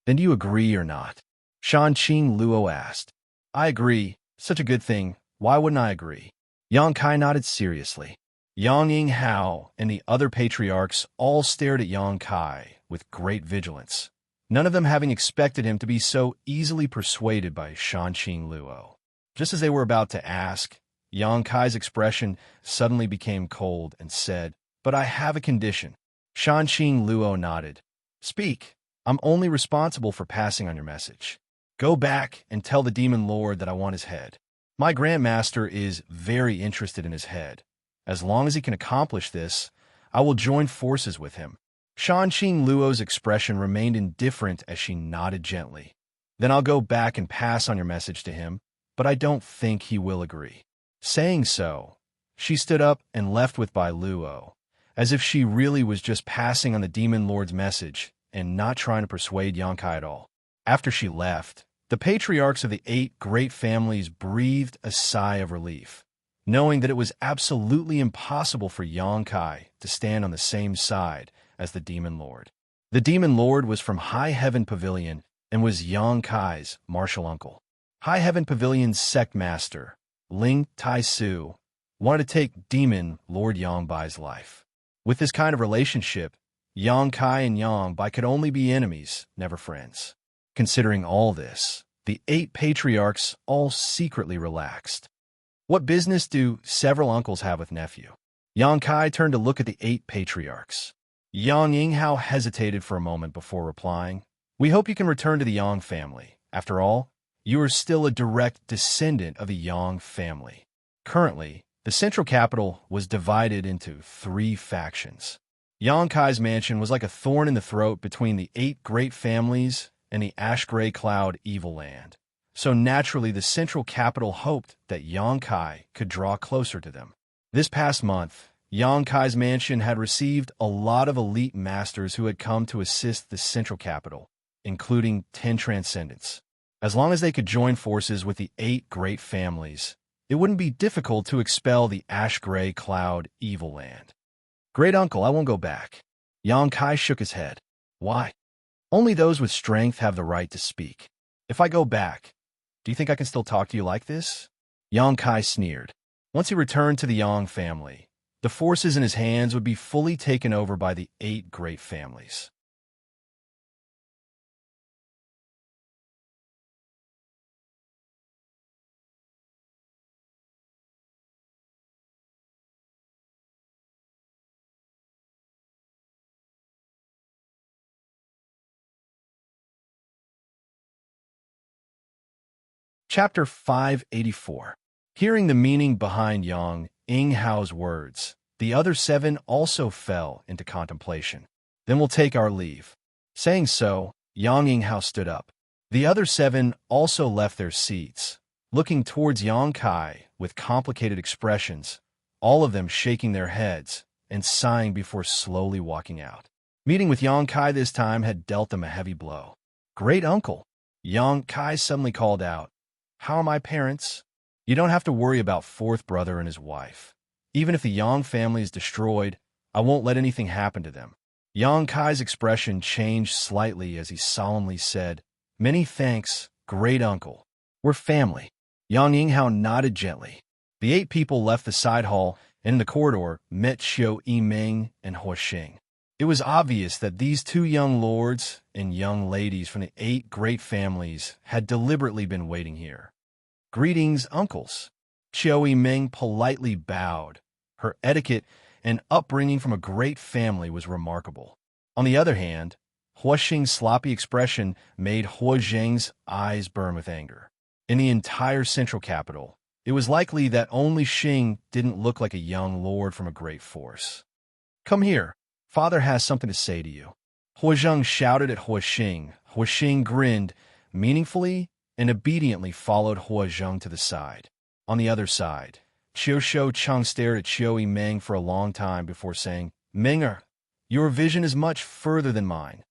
Then do you agree or not? Xianxia Luo asked. I agree. Such a good thing. Why wouldn't I agree? Yang Kai nodded seriously. Yang Yinghao and the other patriarchs all stared at Yang Kai with great vigilance, none of them having expected him to be so easily persuaded by Xianxia Luo. Just as they were about to ask, Yang Kai's expression suddenly became cold and said, "But I have a condition." Xianxia Luo nodded. "Speak. I'm only responsible for passing on your message. Go back and tell the Demon Lord that I want his head. My Grandmaster is very interested in his head. As long as he can accomplish this, I will join forces with him." Xianxia Luo's expression remained indifferent as she nodded gently. "Then I'll go back and pass on your message to him, but I don't think he will agree." Saying so, she stood up and left with Bai Luo, as if she really was just passing on the Demon Lord's message and not trying to persuade Yang Kai at all. After she left, the patriarchs of the 8 great families breathed a sigh of relief, knowing that it was absolutely impossible for Yang Kai to stand on the same side as the Demon Lord. The Demon Lord was from High Heaven Pavilion and was Yang Kai's martial uncle. High Heaven Pavilion's sect master, Ling Tai-su, wanted to take Demon Lord Yang Bai's life. With this kind of relationship, Yang Kai and Yang Bai could only be enemies, never friends. Considering all this, the 8 patriarchs all secretly relaxed. What business do several uncles have with nephew? Yang Kai turned to look at the 8 patriarchs. Yang Yinghao hesitated for a moment before replying. We hope you can return to the Yang family. After all, you are still a direct descendant of the Yang family. Currently, the central capital was divided into 3 factions. Yang Kai's mansion was like a thorn in the throat between the 8 great families and the ash-gray cloud evil land, so naturally the central capital hoped that Yangkai could draw closer to them. This past month, Yangkai's mansion had received a lot of elite masters who had come to assist the central capital, including 10 transcendents. As long as they could join forces with the 8 great families, it wouldn't be difficult to expel the ash-gray cloud evil land. Great uncle, I won't go back. Yangkai shook his head. Why? Only those with strength have the right to speak. If I go back, do you think I can still talk to you like this? Yangkai sneered. Once he returned to the Yang family, the forces in his hands would be fully taken over by the 8 great families. Chapter 584. Hearing the meaning behind Yang Inghao's words, the other 7 also fell into contemplation. Then we'll take our leave. Saying so, Yang Inghao stood up. The other 7 also left their seats, looking towards Yang Kai with complicated expressions, all of them shaking their heads and sighing before slowly walking out. Meeting with Yang Kai this time had dealt them a heavy blow. Great uncle, Yang Kai suddenly called out. How are my parents? You don't have to worry about fourth brother and his wife. Even if the Yang family is destroyed, I won't let anything happen to them. Yang Kai's expression changed slightly as he solemnly said, Many thanks, great uncle. We're family. Yang Yinghao nodded gently. The 8 people left the side hall and in the corridor met Xiao Yimeng and Huo Xing. It was obvious that these 2 young lords and young ladies from the 8 great families had deliberately been waiting here. Greetings, uncles. Xiao Yimeng politely bowed. Her etiquette and upbringing from a great family was remarkable. On the other hand, Huo Xing's sloppy expression made Huo Zheng's eyes burn with anger. In the entire central capital, it was likely that only Xing didn't look like a young lord from a great force. Come here. Father has something to say to you. Huo Zheng shouted at Huo Xing. Huo Xing grinned meaningfully and obediently followed Huo Zheng to the side. On the other side, Xiao Cheng stared at Xiao Yimeng for a long time before saying, Menger, your vision is much further than mine.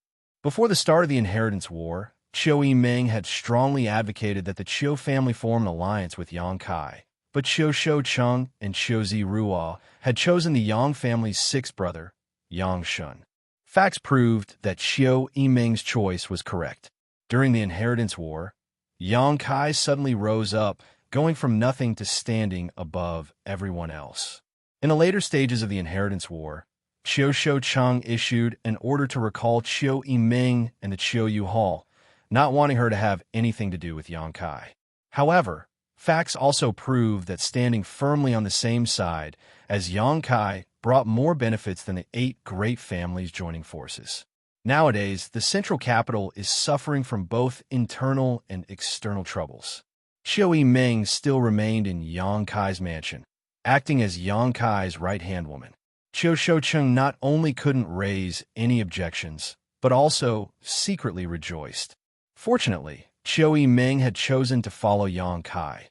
Before the start of the Inheritance War, Xiao Yimeng had strongly advocated that the Qiu family form an alliance with Yang Kai, but Xiao Cheng and Xiao Ziruo had chosen the Yang family's 6th brother, Yang Shun. Facts proved that Xiao Yimeng's choice was correct. During the Inheritance War, Yang Kai suddenly rose up, going from nothing to standing above everyone else. In the later stages of the Inheritance War, Xiao Cheng issued an order to recall Xiao Yimeng and the Qiu Yu Hall, not wanting her to have anything to do with Yang Kai. However, facts also prove that standing firmly on the same side as Yang Kai brought more benefits than the 8 great families joining forces. Nowadays, the central capital is suffering from both internal and external troubles. Xiao Yimeng still remained in Yang Kai's mansion, acting as Yang Kai's right-hand woman. Xiao Cheng not only couldn't raise any objections, but also secretly rejoiced. Fortunately, Xiao Yimeng had chosen to follow Yang Kai,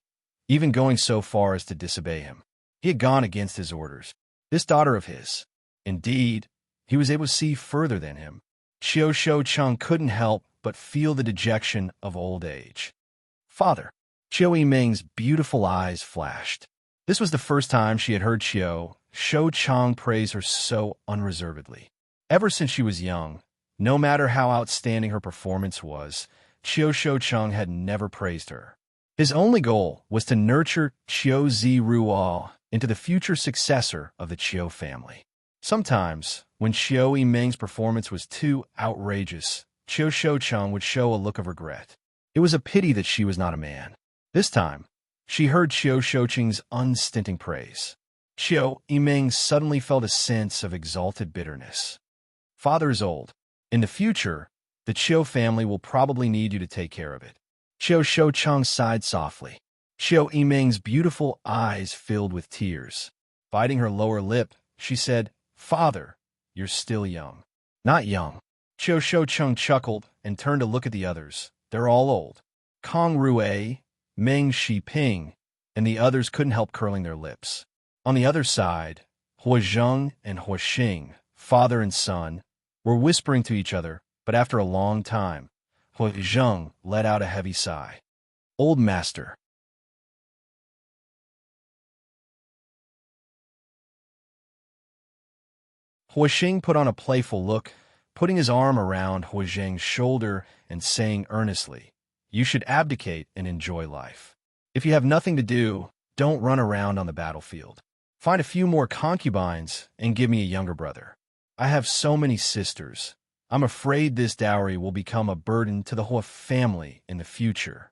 even going so far as to disobey him. He had gone against his orders. This daughter of his. Indeed, he was able to see further than him. Xiao Cheng couldn't help but feel the dejection of old age. Father. Xiao Yimeng's beautiful eyes flashed. This was the first time she had heard Xiao Cheng praise her so unreservedly. Ever since she was young, no matter how outstanding her performance was, Xiao Cheng had never praised her. His only goal was to nurture Qiu Ziruo into the future successor of the Qiu family. Sometimes, when Xiao Yimeng's performance was too outrageous, Xiao Cheng would show a look of regret. It was a pity that she was not a man. This time, she heard Xiao Cheng's unstinting praise. Xiao Yimeng suddenly felt a sense of exalted bitterness. Father is old. In the future, the Qiu family will probably need you to take care of it. Xiao Cheng sighed softly. Xiao Yimeng's beautiful eyes filled with tears. Biting her lower lip, she said, Father, you're still young. Not young. Xiao Cheng chuckled and turned to look at the others. They're all old. Kong Rui, Meng Shiping, and the others couldn't help curling their lips. On the other side, Huazheng and Huaxing, father and son, were whispering to each other, but after a long time, Huazheng let out a heavy sigh. Old master. Huaxing put on a playful look, putting his arm around Huazheng's shoulder and saying earnestly, "You should abdicate and enjoy life. If you have nothing to do, don't run around on the battlefield. Find a few more concubines and give me a younger brother. I have so many sisters. I'm afraid this dowry will become a burden to the whole family in the future."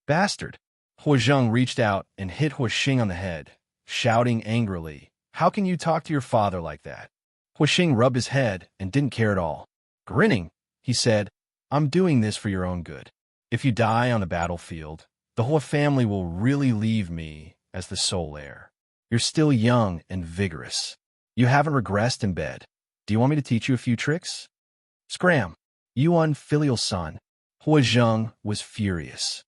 Bastard! Huazheng reached out and hit Huaxing on the head, shouting angrily, "How can you talk to your father like that?" Huaxing rubbed his head and didn't care at all. Grinning, he said, "I'm doing this for your own good. If you die on the battlefield, the whole family will really leave me as the sole heir. You're still young and vigorous. You haven't regressed in bed. Do you want me to teach you a few tricks?" Scram! You unfilial son. Huazheng was furious.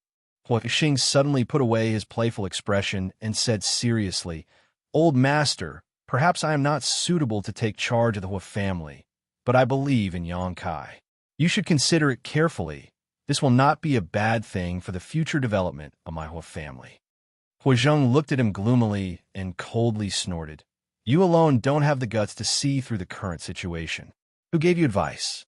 Huaxing suddenly put away his playful expression and said seriously, "Old master, perhaps I am not suitable to take charge of the whole family, but I believe in Yang Kai. You should consider it carefully. This will not be a bad thing for the future development of my whole family." Huazheng looked at him gloomily and coldly snorted, "You alone don't have the guts to see through the current situation. Who gave you advice?"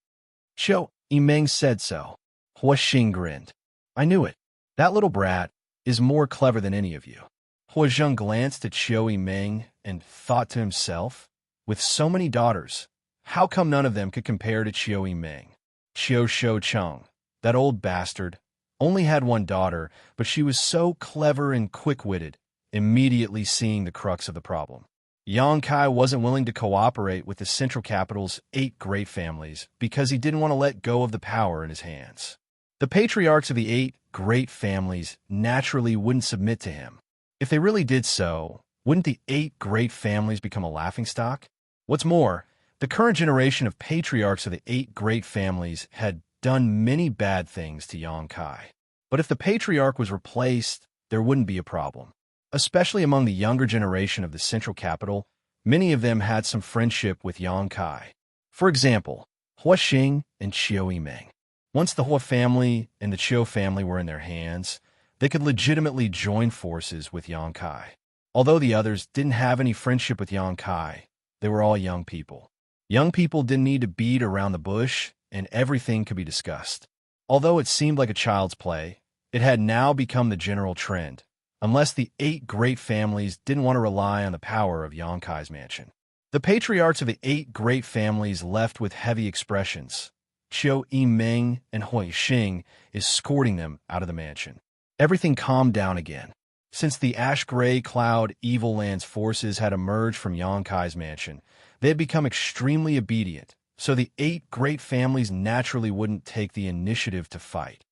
"Qiu Yimeng said so." Huaxing grinned. "I knew it. That little brat is more clever than any of you." Huazheng glanced at Qiu Yimeng and thought to himself, with so many daughters, how come none of them could compare to Qiu Yimeng? Qiu Shoucheng, that old bastard, only had one daughter, but she was so clever and quick-witted, immediately seeing the crux of the problem. Yang Kai wasn't willing to cooperate with the central capital's 8 great families because he didn't want to let go of the power in his hands. The patriarchs of the 8 great families naturally wouldn't submit to him. If they really did so, wouldn't the 8 great families become a laughingstock? What's more, the current generation of patriarchs of the 8 great families had done many bad things to Yang Kai. But if the patriarch was replaced, there wouldn't be a problem. Especially among the younger generation of the central capital, many of them had some friendship with Yang Kai. For example, Huaxing and Qiu Yimeng. Once the Hua family and the Qiu family were in their hands, they could legitimately join forces with Yang Kai. Although the others didn't have any friendship with Yang Kai, they were all young people. Young people didn't need to beat around the bush, and everything could be discussed. Although it seemed like a child's play, it had now become the general trend, unless the 8 great families didn't want to rely on the power of Yang Kai's mansion. The patriarchs of the 8 great families left with heavy expressions. Qiu Yimeng and Huaxing escorting them out of the mansion. Everything calmed down again. Since the ash-gray cloud Evil Land's forces had emerged from Yang Kai's mansion, they had become extremely obedient, so the 8 great families naturally wouldn't take the initiative to fight.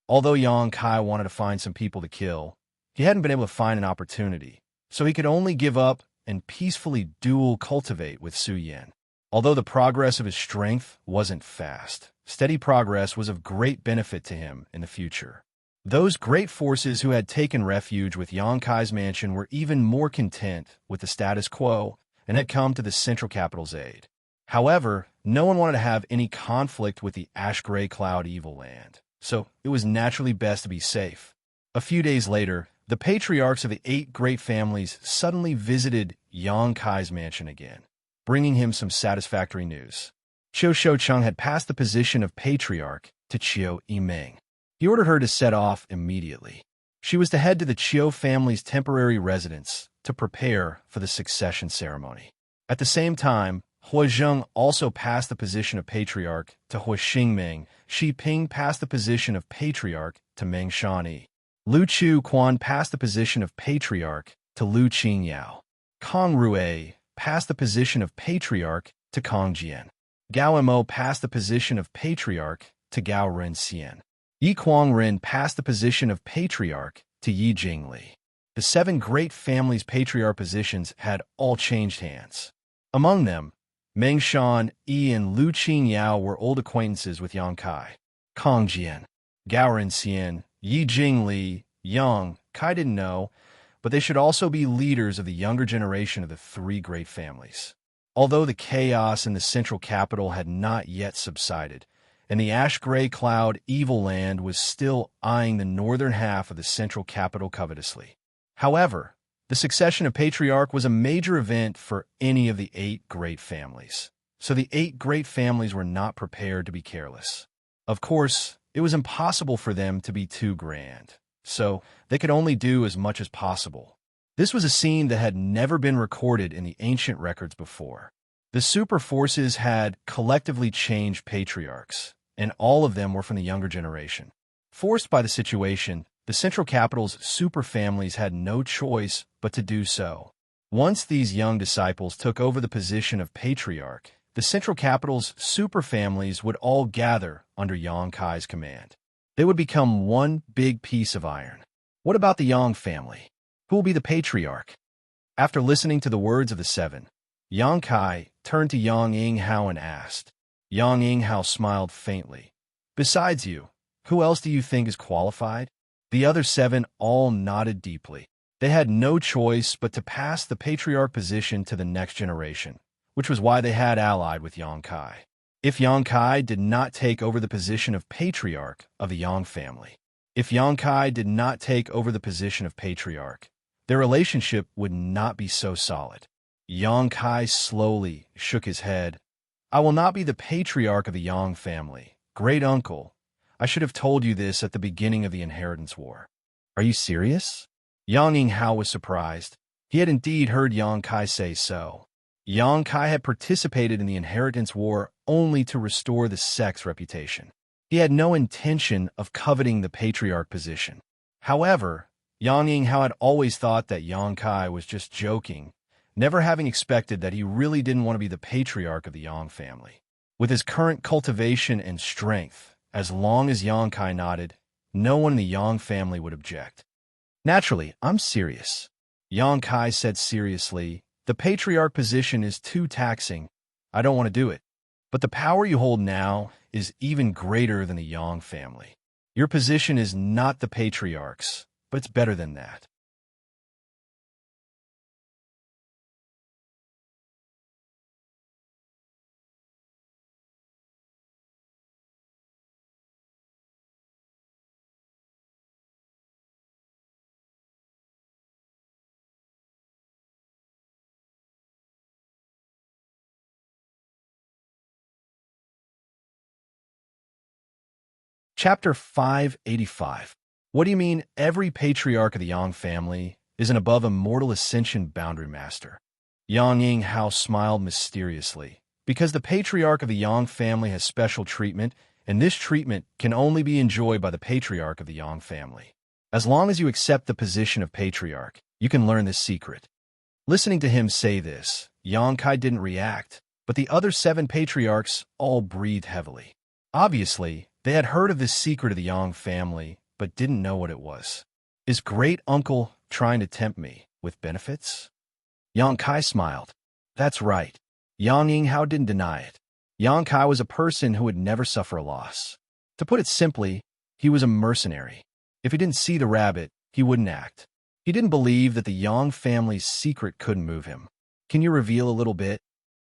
Although Yang Kai wanted to find some people to kill, he hadn't been able to find an opportunity, so he could only give up and peacefully dual cultivate with Su Yan. Although the progress of his strength wasn't fast, steady progress was of great benefit to him in the future. Those great forces who had taken refuge with Yang Kai's mansion were even more content with the status quo and had come to the central capital's aid. However, no one wanted to have any conflict with the ash-gray cloud Evil Land, so it was naturally best to be safe. A few days later, the patriarchs of the 8 great families suddenly visited Yang Kai's mansion again, bringing him some satisfactory news. Qiu Shoucheng had passed the position of patriarch to Qiu Yimeng. He ordered her to set off immediately. She was to head to the Qiu family's temporary residence to prepare for the succession ceremony. At the same time, Huazheng also passed the position of patriarch to Huaxing Meng. Shi Ping passed the position of patriarch to Meng Shani. Lu Chu Quan passed the position of patriarch to Lu Qingyao. Kong Rui passed the position of patriarch to Kong Jian. Gao Mo passed the position of patriarch to Gao Ren Xian. Yi Kuang Ren passed the position of patriarch to Yi Jingli. The 7 great families' patriarch positions had all changed hands. Among them, Meng Shan, Yi, and Lu Qingyao were old acquaintances with Yang Kai. Kong Jian, Gao Xian, Yi Jingli, Yang Kai didn't know, but they should also be leaders of the younger generation of the three great families. Although the chaos in the central capital had not yet subsided, and the ash-gray cloud evil land was still eyeing the northern half of the central capital covetously. However, the succession of patriarch was a major event for any of the 8 great families, so the 8 great families were not prepared to be careless. Of course, it was impossible for them to be too grand, so they could only do as much as possible. This was a scene that had never been recorded in the ancient records before. The super forces had collectively changed patriarchs, and all of them were from the younger generation. Forced by the situation, the central capital's super families had no choice but to do so. Once these young disciples took over the position of patriarch, the central capital's super families would all gather under Yang Kai's command. They would become one big piece of iron. What about the Yang family? Who will be the patriarch? After listening to the words of the 7, Yang Kai turned to Yang Yinghao and asked. Yang Yinghao smiled faintly. Besides you, who else do you think is qualified? The other 7 all nodded deeply. They had no choice but to pass the patriarch position to the next generation, which was why they had allied with Yang Kai. If Yang Kai did not take over the position of patriarch of the Yang family, their relationship would not be so solid. Yang Kai slowly shook his head. I will not be the patriarch of the Yang family. Great uncle, I should have told you this at the beginning of the inheritance war. Are you serious? Yang Yinghao was surprised. He had indeed heard Yang Kai say so. Yang Kai had participated in the inheritance war only to restore the sect's reputation. He had no intention of coveting the patriarch position. However, Yang Yinghao had always thought that Yang Kai was just joking, never having expected that he really didn't want to be the patriarch of the Yang family. With his current cultivation and strength, as long as Yang Kai nodded, no one in the Yang family would object. Naturally, I'm serious. Yang Kai said seriously, the patriarch position is too taxing. I don't want to do it. But the power you hold now is even greater than the Yang family. Your position is not the patriarch's, but it's better than that. Chapter 585. What do you mean every patriarch of the Yang family is an above immortal ascension boundary master? Yang Yinghao smiled mysteriously. Because the patriarch of the Yang family has special treatment, and this treatment can only be enjoyed by the patriarch of the Yang family. As long as you accept the position of patriarch, you can learn this secret. Listening to him say this, Yang Kai didn't react, but the other 7 patriarchs all breathed heavily. Obviously, they had heard of this secret of the Yang family, but didn't know what it was. Is great uncle trying to tempt me with benefits? Yang Kai smiled. That's right. Yang Yinghao didn't deny it. Yang Kai was a person who would never suffer a loss. To put it simply, he was a mercenary. If he didn't see the rabbit, he wouldn't act. He didn't believe that the Yang family's secret couldn't move him. Can you reveal a little bit?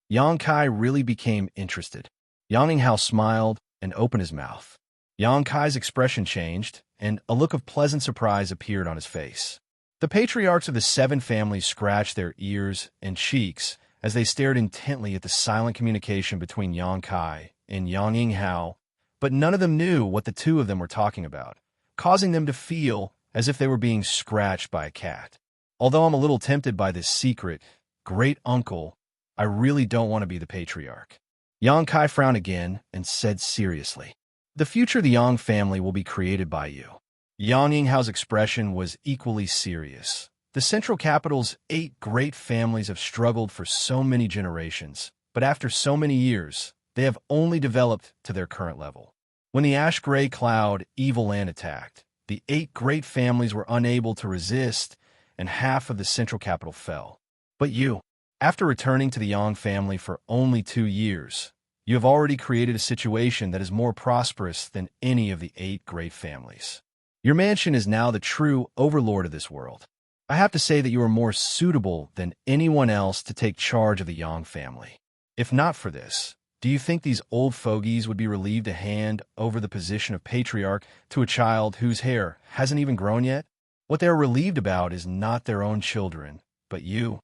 Yang Kai really became interested. Yang Yinghao smiled and opened his mouth. Yang Kai's expression changed, and a look of pleasant surprise appeared on his face. The patriarchs of the 7 families scratched their ears and cheeks as they stared intently at the silent communication between Yang Kai and Yang Yinghao, but none of them knew what the 2 of them were talking about, causing them to feel as if they were being scratched by a cat. Although I'm a little tempted by this secret, great uncle, I really don't want to be the patriarch. Yang Kai frowned again and said seriously, the future of the Yang family will be created by you. Yang Yinghao's expression was equally serious. The central capital's 8 great families have struggled for so many generations, but after so many years, they have only developed to their current level. When the ash-gray cloud evil land attacked, the 8 great families were unable to resist, and half of the central capital fell. But you, After returning to the Yang family for only 2 years, you have already created a situation that is more prosperous than any of the 8 great families. Your mansion is now the true overlord of this world. I have to say that you are more suitable than anyone else to take charge of the Yang family. If not for this, do you think these old fogies would be relieved to hand over the position of patriarch to a child whose hair hasn't even grown yet? What they are relieved about is not their own children, but you.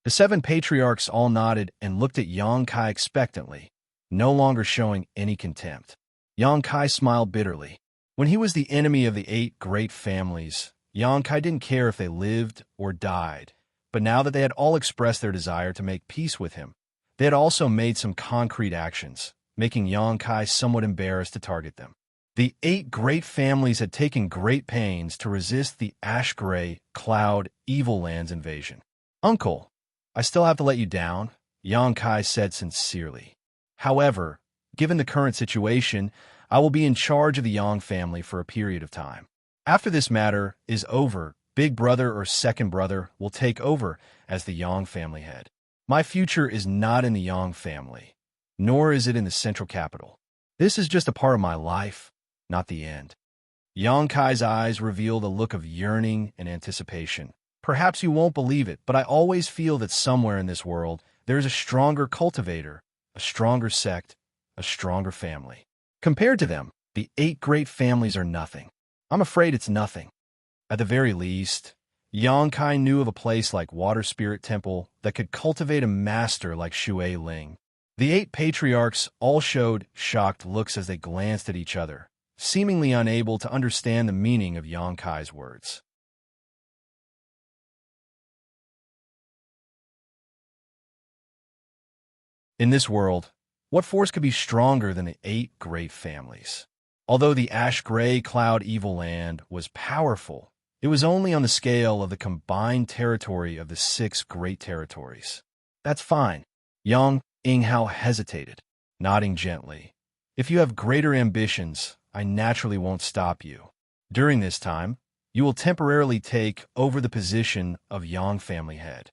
The 7 patriarchs all nodded and looked at Yang Kai expectantly, no longer showing any contempt. Yang Kai smiled bitterly. When he was the enemy of the 8 great families, Yang Kai didn't care if they lived or died, but now that they had all expressed their desire to make peace with him, they had also made some concrete actions, making Yang Kai somewhat embarrassed to target them. The 8 great families had taken great pains to resist the ash-gray, cloud, evil land's invasion. "Uncle, I still have to let you down," Yang Kai said sincerely. "However, given the current situation, I will be in charge of the Yang family for a period of time. After this matter is over, big brother or second brother will take over as the Yang family head. My future is not in the Yang family, nor is it in the central capital. This is just a part of my life, not the end." Yang Kai's eyes revealed a look of yearning and anticipation. "Perhaps you won't believe it, but I always feel that somewhere in this world there is a stronger cultivator, a stronger sect, a stronger family. Compared to them, the 8 great families are nothing. I'm afraid it's nothing. At the very least, Yang Kai knew of a place like Water Spirit Temple that could cultivate a master like Shui Ling." The 8 patriarchs all showed shocked looks as they glanced at each other, seemingly unable to understand the meaning of Yang Kai's words. In this world, what force could be stronger than the 8 great families? Although the ash-gray cloud evil land was powerful, it was only on the scale of the combined territory of the 6 great territories. "That's fine." Yang Inghao hesitated, nodding gently. "If you have greater ambitions, I naturally won't stop you. During this time, you will temporarily take over the position of Yang family head."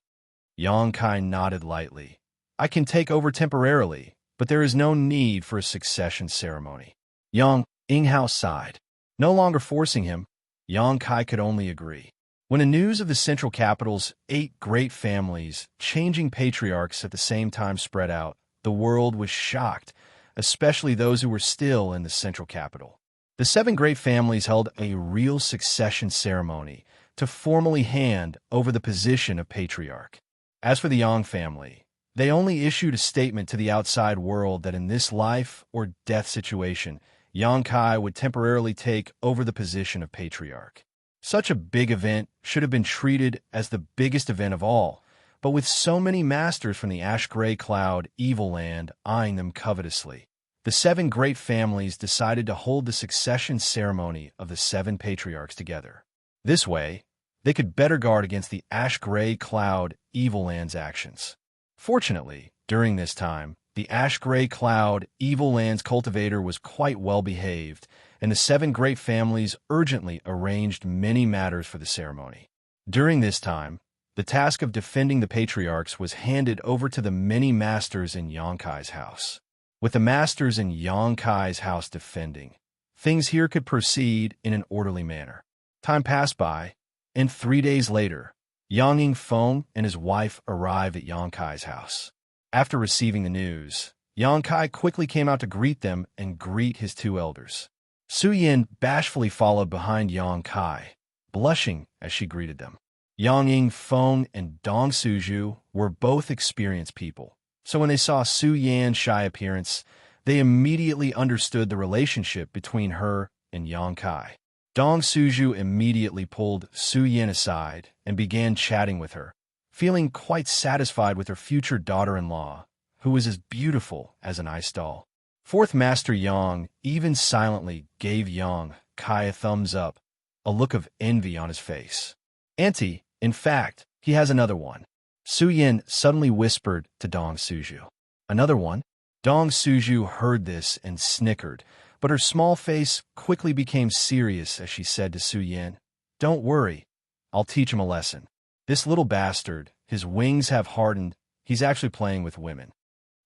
Yang Kai nodded lightly. "I can take over temporarily, but there is no need for a succession ceremony." Yang Inghao sighed. No longer forcing him, Yang Kai could only agree. When the news of the central capital's 8 great families, changing patriarchs at the same time spread out, the world was shocked, especially those who were still in the central capital. The 7 great families held a real succession ceremony to formally hand over the position of patriarch. As for the Yang family, they only issued a statement to the outside world that in this life or death situation, Yang Kai would temporarily take over the position of patriarch. Such a big event should have been treated as the biggest event of all, but with so many masters from the ash-gray cloud evil land eyeing them covetously, the 7 great families decided to hold the succession ceremony of the 7 patriarchs together. This way, they could better guard against the ash-gray cloud evil land's actions. Fortunately, during this time, the ash-gray cloud evil land's cultivator was quite well behaved, and the 7 great families urgently arranged many matters for the ceremony. During this time, the task of defending the patriarchs was handed over to the many masters in Yang Kai's house. With the masters in Yang Kai's house defending, things here could proceed in an orderly manner. Time passed by, and 3 days later, Yang Yingfeng and his wife arrived at Yang Kai's house. After receiving the news, Yang Kai quickly came out to greet them and greet his 2 elders. Su Yin bashfully followed behind Yang Kai, blushing as she greeted them. Yang Yingfeng and Dong Suju were both experienced people, so when they saw Su Yan's shy appearance, they immediately understood the relationship between her and Yang Kai. Dong Suju immediately pulled Su Yan aside and began chatting with her, feeling quite satisfied with her future daughter-in-law, who was as beautiful as an ice doll. 4th Master Yang even silently gave Yang Kai a thumbs up, a look of envy on his face. "Auntie, in fact, he has another one," Su Yin suddenly whispered to Dong Suju. "Another one?" Dong Suju heard this and snickered, but her small face quickly became serious as she said to Su Yin, "Don't worry, I'll teach him a lesson. This little bastard, his wings have hardened, he's actually playing with women.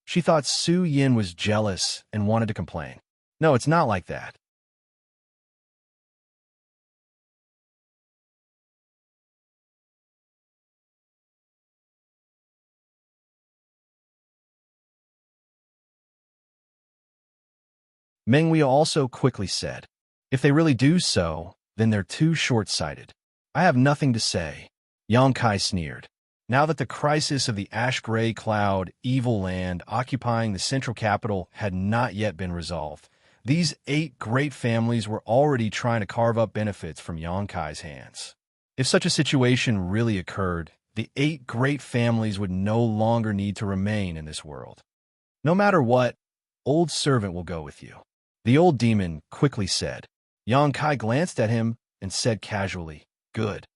She thought Su Yin was jealous and wanted to complain. No, it's not like that. Meng Wei also quickly said, if they really do so, then they're too short-sighted. I have nothing to say. Yang Kai sneered. Now that the crisis of the ash-gray cloud, evil land occupying the central capital had not yet been resolved, these 8 great families were already trying to carve up benefits from Yang Kai's hands. If such a situation really occurred, the 8 great families would no longer need to remain in this world. No matter what, old servant will go with you. The old demon quickly said. Yang Kai glanced at him and said casually, good.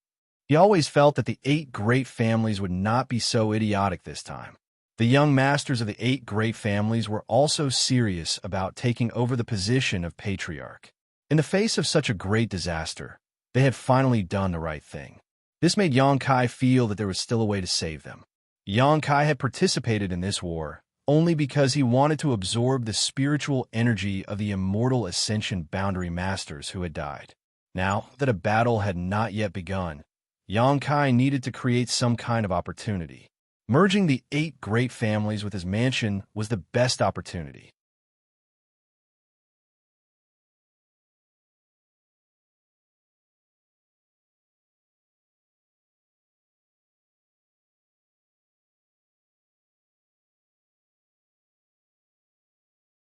He always felt that the 8 great families would not be so idiotic this time. The young masters of the 8 great families were also serious about taking over the position of patriarch. In the face of such a great disaster, they had finally done the right thing. This made Yang Kai feel that there was still a way to save them. Yang Kai had participated in this war only because he wanted to absorb the spiritual energy of the immortal ascension boundary masters who had died. Now that a battle had not yet begun, Yang Kai needed to create some kind of opportunity. Merging the 8 great families with his mansion was the best opportunity.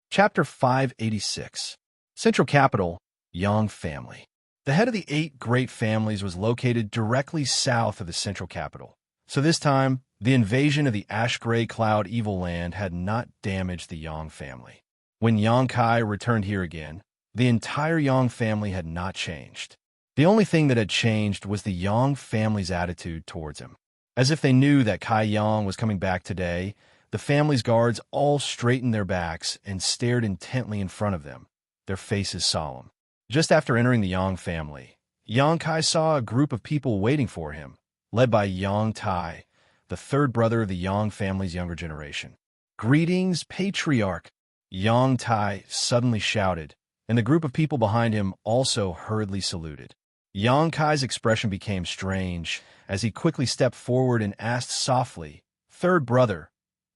Chapter 586. Central Capital, Yang Family. The head of the 8 great families was located directly south of the central capital. So this time, the invasion of the ash-gray cloud evil land had not damaged the Yang family. When Yang Kai returned here again, the entire Yang family had not changed. The only thing that had changed was the Yang family's attitude towards him. As if they knew that Kai Yang was coming back today, the family's guards all straightened their backs and stared intently in front of them, their faces solemn. Just after entering the Yang family, Yang Kai saw a group of people waiting for him, led by Yang Tai, the 3rd brother of the Yang family's younger generation. Greetings, Patriarch! Yang Tai suddenly shouted, and the group of people behind him also hurriedly saluted. Yang Kai's expression became strange as he quickly stepped forward and asked softly, 3rd brother,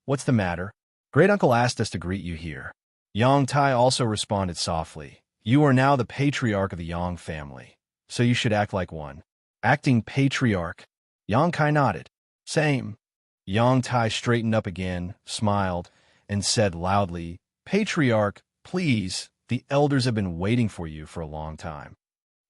what's the matter? Great uncle asked us to greet you here. Yang Tai also responded softly, you are now the patriarch of the Yang family, so you should act like one. Acting patriarch. Yang Kai nodded. Same. Yang Tai straightened up again, smiled, and said loudly, Patriarch, please, the elders have been waiting for you for a long time.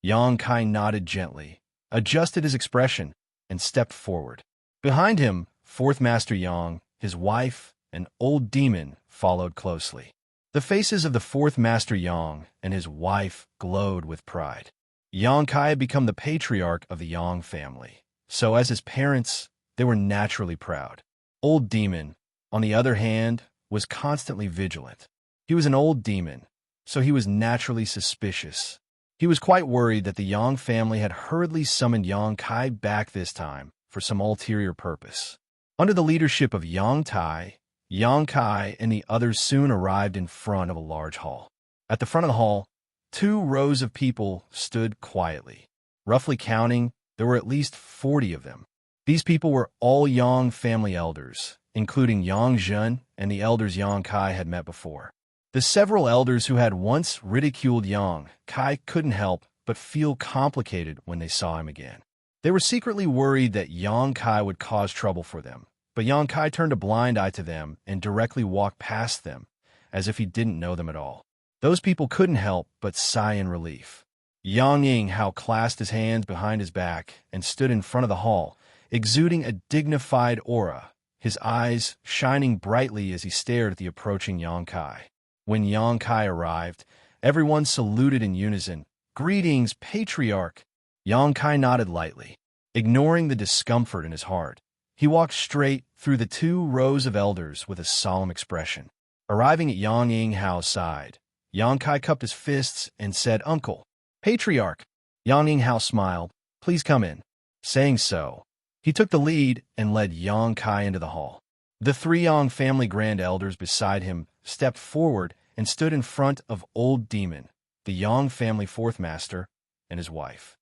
Yang Kai nodded gently, adjusted his expression, and stepped forward. Behind him, 4th Master Yang, his wife, and old demon followed closely. The faces of the 4th Master Yang and his wife glowed with pride. Yang Kai had become the patriarch of the Yang family, so as his parents, they were naturally proud. Old demon, on the other hand, was constantly vigilant. He was an old demon, so he was naturally suspicious. He was quite worried that the Yang family had hurriedly summoned Yang Kai back this time for some ulterior purpose. Under the leadership of Yang Tai, Yang Kai and the others soon arrived in front of a large hall. At the front of the hall, 2 rows of people stood quietly. Roughly counting, there were at least 40 of them. These people were all Yang family elders, including Yang Zhen and the elders Yang Kai had met before. The several elders who had once ridiculed Yang Kai couldn't help but feel complicated when they saw him again. They were secretly worried that Yang Kai would cause trouble for them, but Yang Kai turned a blind eye to them and directly walked past them, as if he didn't know them at all. Those people couldn't help but sigh in relief. Yang Yinghao clasped his hands behind his back and stood in front of the hall, exuding a dignified aura, his eyes shining brightly as he stared at the approaching Yang Kai. When Yang Kai arrived, everyone saluted in unison. Greetings, Patriarch! Yang Kai nodded lightly, ignoring the discomfort in his heart. He walked straight through the 2 rows of elders with a solemn expression. Arriving at Yang Yinghao's side, Yang Kai cupped his fists and said, Uncle, Patriarch! Yang Yinghao smiled. Please come in. Saying so, he took the lead and led Yang Kai into the hall. The three Yang family grand elders beside him stepped forward and stood in front of Old Demon, the Yang family fourth master, and his wife.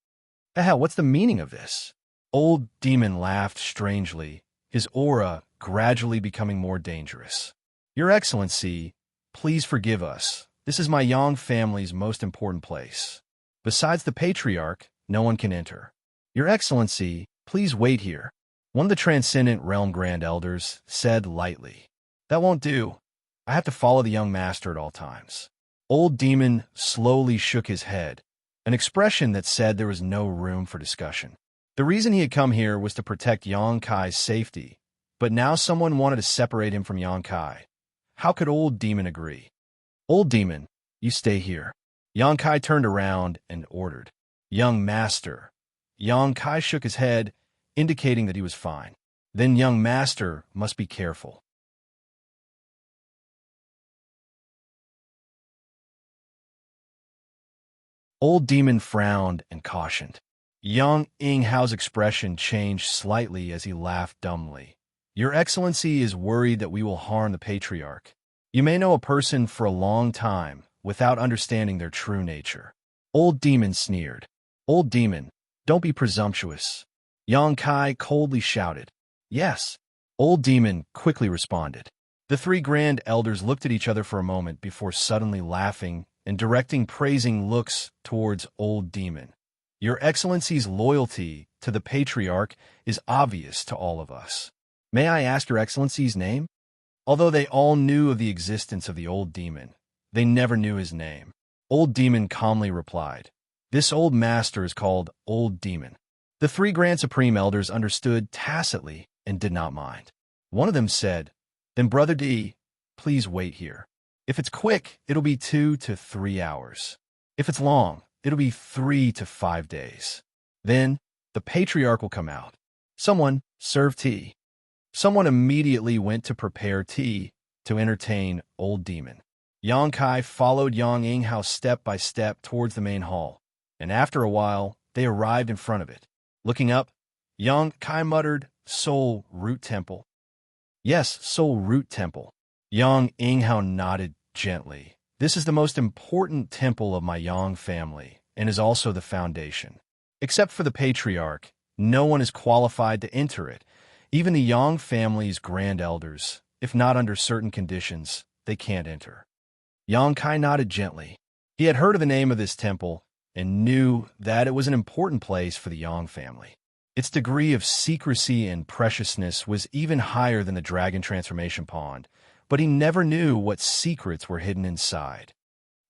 The hell, what's the meaning of this? Old Demon laughed strangely, his aura gradually becoming more dangerous. Your Excellency, please forgive us. This is my Yang family's most important place. Besides the Patriarch, no one can enter. Your Excellency, please wait here. One of the Transcendent Realm Grand Elders said lightly. That won't do. I have to follow the young master at all times. Old Demon slowly shook his head, an expression that said there was no room for discussion. The reason he had come here was to protect Yang Kai's safety, but now someone wanted to separate him from Yang Kai. How could Old Demon agree? Old Demon, you stay here. Yang Kai turned around and ordered. Young Master. Yang Kai shook his head, indicating that he was fine. Then Young Master must be careful. Old Demon frowned and cautioned. Young Inghao's expression changed slightly as he laughed dumbly. Your Excellency is worried that we will harm the Patriarch. You may know a person for a long time without understanding their true nature. Old Demon sneered. Old Demon, don't be presumptuous. Yang Kai coldly shouted. Yes. Old Demon quickly responded. The three grand elders looked at each other for a moment before suddenly laughing and directing praising looks towards Old Demon. Your Excellency's loyalty to the Patriarch is obvious to all of us. May I ask Your Excellency's name? Although they all knew of the existence of the Old Demon, they never knew his name. Old Demon calmly replied. This old master is called Old Demon. The three Grand Supreme Elders understood tacitly and did not mind. One of them said, Then Brother D, please wait here. If it's quick, it'll be 2 to 3 hours. If it's long, it'll be 3 to 5 days. Then, the Patriarch will come out. Someone serve tea. Someone immediately went to prepare tea to entertain Old Demon. Yang Kai followed Yang Inghao step by step towards the main hall, and after a while, they arrived in front of it. Looking up, Yang Kai muttered, Soul Root Temple. Yes, Soul Root Temple. Yang Inghao nodded gently. This is the most important temple of my Yang family, and is also the foundation. Except for the Patriarch, no one is qualified to enter it. Even the Yang family's grand elders, if not under certain conditions, they can't enter. Yang Kai nodded gently. He had heard of the name of this temple and knew that it was an important place for the Yang family. Its degree of secrecy and preciousness was even higher than the dragon transformation pond, but he never knew what secrets were hidden inside.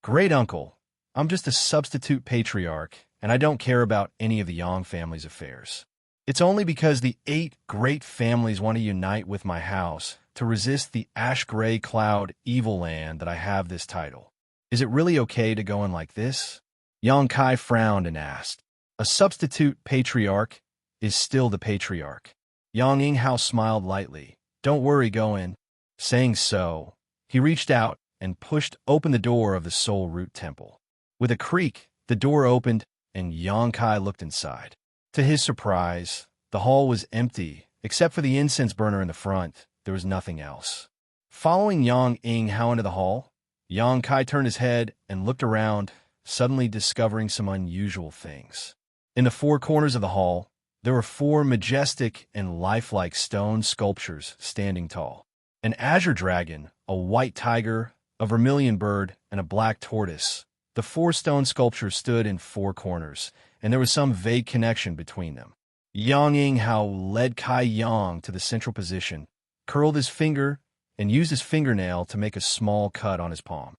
Great uncle, I'm just a substitute patriarch, and I don't care about any of the Yang family's affairs. It's only because the 8 great families want to unite with my house to resist the ash-gray cloud evil land that I have this title. Is it really okay to go in like this? Yang Kai frowned and asked. A substitute patriarch is still the patriarch. Yang Inghao smiled lightly. Don't worry, go in. Saying so, he reached out and pushed open the door of the Soul Root Temple. With a creak, the door opened and Yang Kai looked inside. To his surprise, the hall was empty. Except for the incense burner in the front, there was nothing else. Following Yang Inghao into the hall, Yang Kai turned his head and looked around, suddenly discovering some unusual things. In the 4 corners of the hall, there were 4 majestic and lifelike stone sculptures standing tall. An azure dragon, a white tiger, a vermilion bird, and a black tortoise. The 4 stone sculptures stood in 4 corners, and there was some vague connection between them. Yang Inghao led Kai Yang to the central position, curled his finger, and used his fingernail to make a small cut on his palm.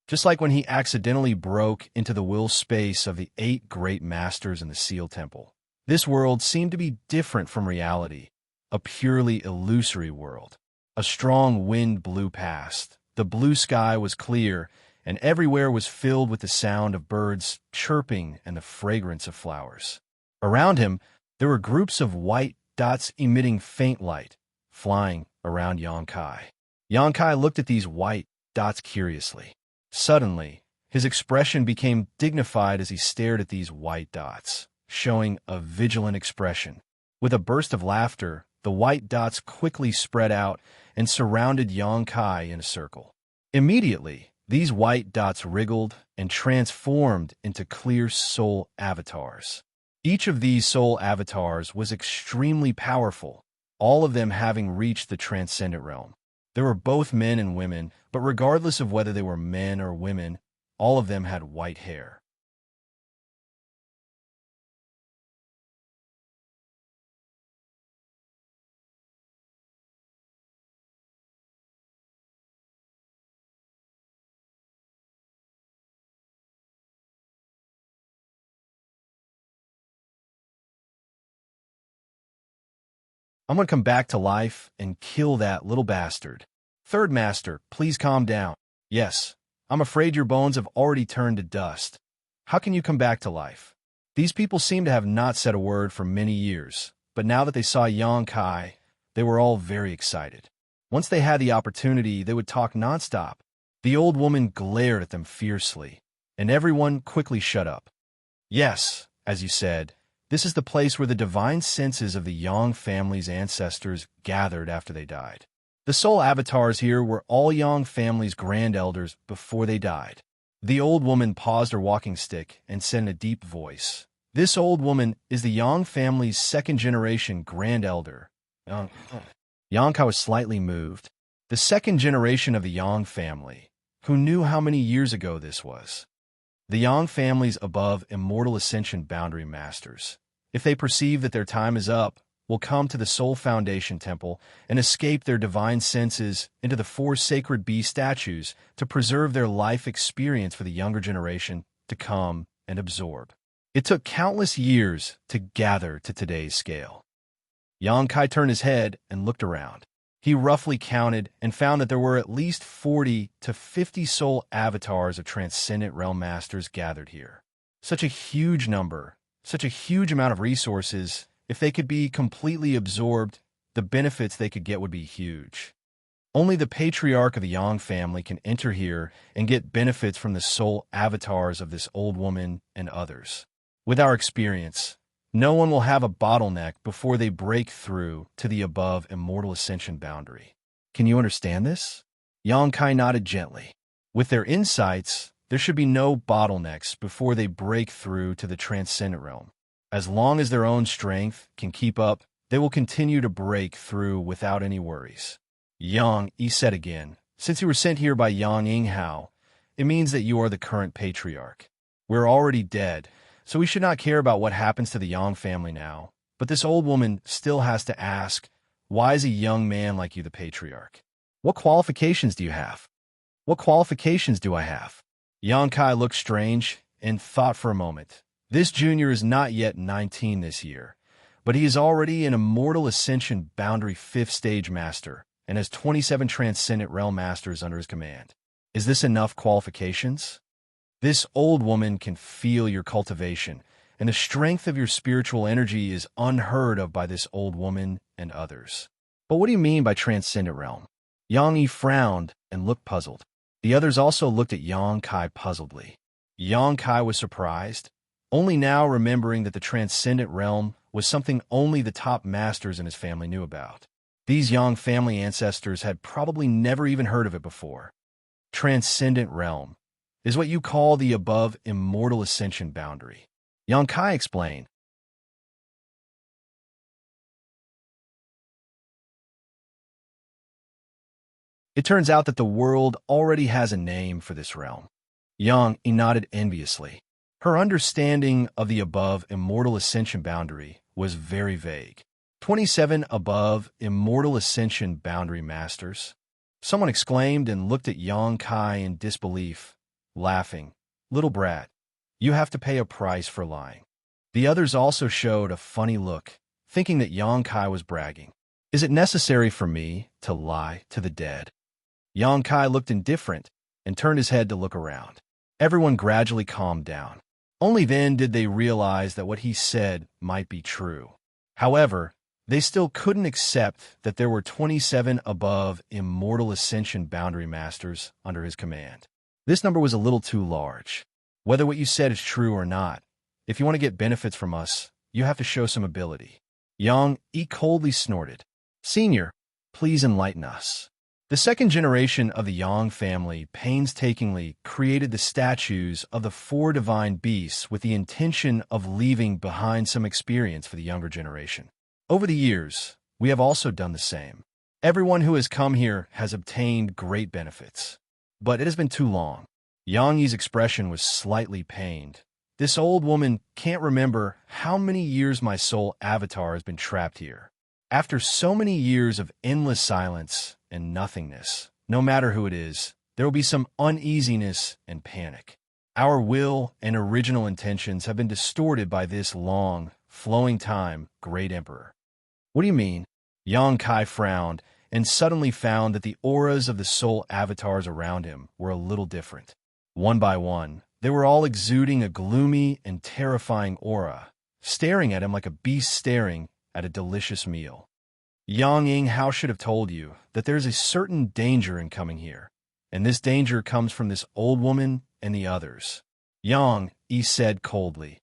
Just like when he accidentally broke into the will space of the 8 great masters in the Seal Temple. This world seemed to be different from reality, a purely illusory world. A strong wind blew past. The blue sky was clear, and everywhere was filled with the sound of birds chirping and the fragrance of flowers. Around him, there were groups of white dots emitting faint light, flying around Yang Kai. Yang Kai looked at these white dots curiously. Suddenly, his expression became dignified as he stared at these white dots, showing a vigilant expression. With a burst of laughter, the white dots quickly spread out and surrounded Yang Kai in a circle. Immediately, these white dots wriggled and transformed into clear soul avatars. Each of these soul avatars was extremely powerful, all of them having reached the transcendent realm. There were both men and women, but regardless of whether they were men or women, all of them had white hair. I'm going to come back to life and kill that little bastard. Third master, please calm down. Yes, I'm afraid your bones have already turned to dust. How can you come back to life? These people seem to have not said a word for many years, but now that they saw Yang Kai, they were all very excited. Once they had the opportunity, they would talk nonstop. The old woman glared at them fiercely, and everyone quickly shut up. Yes, as you said, this is the place where the divine senses of the Yang family's ancestors gathered after they died. The soul avatars here were all Yang family's grand elders before they died. The old woman paused her walking stick and said in a deep voice, "This old woman is the Yang family's second-generation grand elder." Yang Kai was slightly moved. The second generation of the Yang family, who knew how many years ago this was. The Yang family's above immortal ascension boundary masters, if they perceive that their time is up, will come to the Soul Foundation Temple and escape their divine senses into the 4 sacred bee statues to preserve their life experience for the younger generation to come and absorb. It took countless years to gather to today's scale. Yang Kai turned his head and looked around. He roughly counted and found that there were at least 40 to 50 soul avatars of transcendent realm masters gathered here. Such a huge number, such a huge amount of resources. If they could be completely absorbed, the benefits they could get would be huge. Only the patriarch of the Yang family can enter here and get benefits from the soul avatars of this old woman and others. With our experience, no one will have a bottleneck before they break through to the above immortal ascension boundary. Can you understand this? Yang Kai nodded gently. With their insights, there should be no bottlenecks before they break through to the transcendent realm. As long as their own strength can keep up, they will continue to break through without any worries. Yang, he said again, since you were sent here by Yang Yinghao, it means that you are the current patriarch. We're already dead, so we should not care about what happens to the Yang family now. But this old woman still has to ask, why is a young man like you the patriarch? What qualifications do you have? What qualifications do I have? Yang Kai looked strange and thought for a moment. This junior is not yet 19 this year, but he is already an immortal ascension boundary 5th stage master and has 27 transcendent realm masters under his command. Is this enough qualifications? This old woman can feel your cultivation, and the strength of your spiritual energy is unheard of by this old woman and others. But what do you mean by transcendent realm? Yang Yi frowned and looked puzzled. The others also looked at Yang Kai puzzledly. Yang Kai was surprised, only now remembering that the transcendent realm was something only the top masters in his family knew about. These Yang family ancestors had probably never even heard of it before. Transcendent realm is what you call the above immortal ascension boundary. Yang Kai explained. It turns out that the world already has a name for this realm. Yang nodded enviously. Her understanding of the above immortal ascension boundary was very vague. 27 above immortal ascension boundary masters. Someone exclaimed and looked at Yang Kai in disbelief, laughing. Little brat, you have to pay a price for lying. The others also showed a funny look, thinking that Yang Kai was bragging. Is it necessary for me to lie to the dead? Yang Kai looked indifferent and turned his head to look around. Everyone gradually calmed down. Only then did they realize that what he said might be true. However, They still couldn't accept that there were 27 above immortal ascension boundary masters under his command. This number was a little too large. Whether what you said is true or not, if you want to get benefits from us, you have to show some ability. Yang Yi coldly snorted. Senior, please enlighten us. The second generation of the Yang family painstakingly created the statues of the four divine beasts with the intention of leaving behind some experience for the younger generation. Over the years, we have also done the same. Everyone who has come here has obtained great benefits. But it has been too long. Yang Yi's expression was slightly pained. This old woman can't remember how many years my soul avatar has been trapped here. After so many years of endless silence and nothingness, no matter who it is, there will be some uneasiness and panic. Our will and original intentions have been distorted by this long, flowing time, Great Emperor. What do you mean? Yang Kai frowned and suddenly found that the auras of the soul avatars around him were a little different. One by one, they were all exuding a gloomy and terrifying aura, staring at him like a beast staring at a delicious meal. Yang Ying Hao should have told you that there's a certain danger in coming here, and this danger comes from this old woman and the others. Yang Yi said coldly,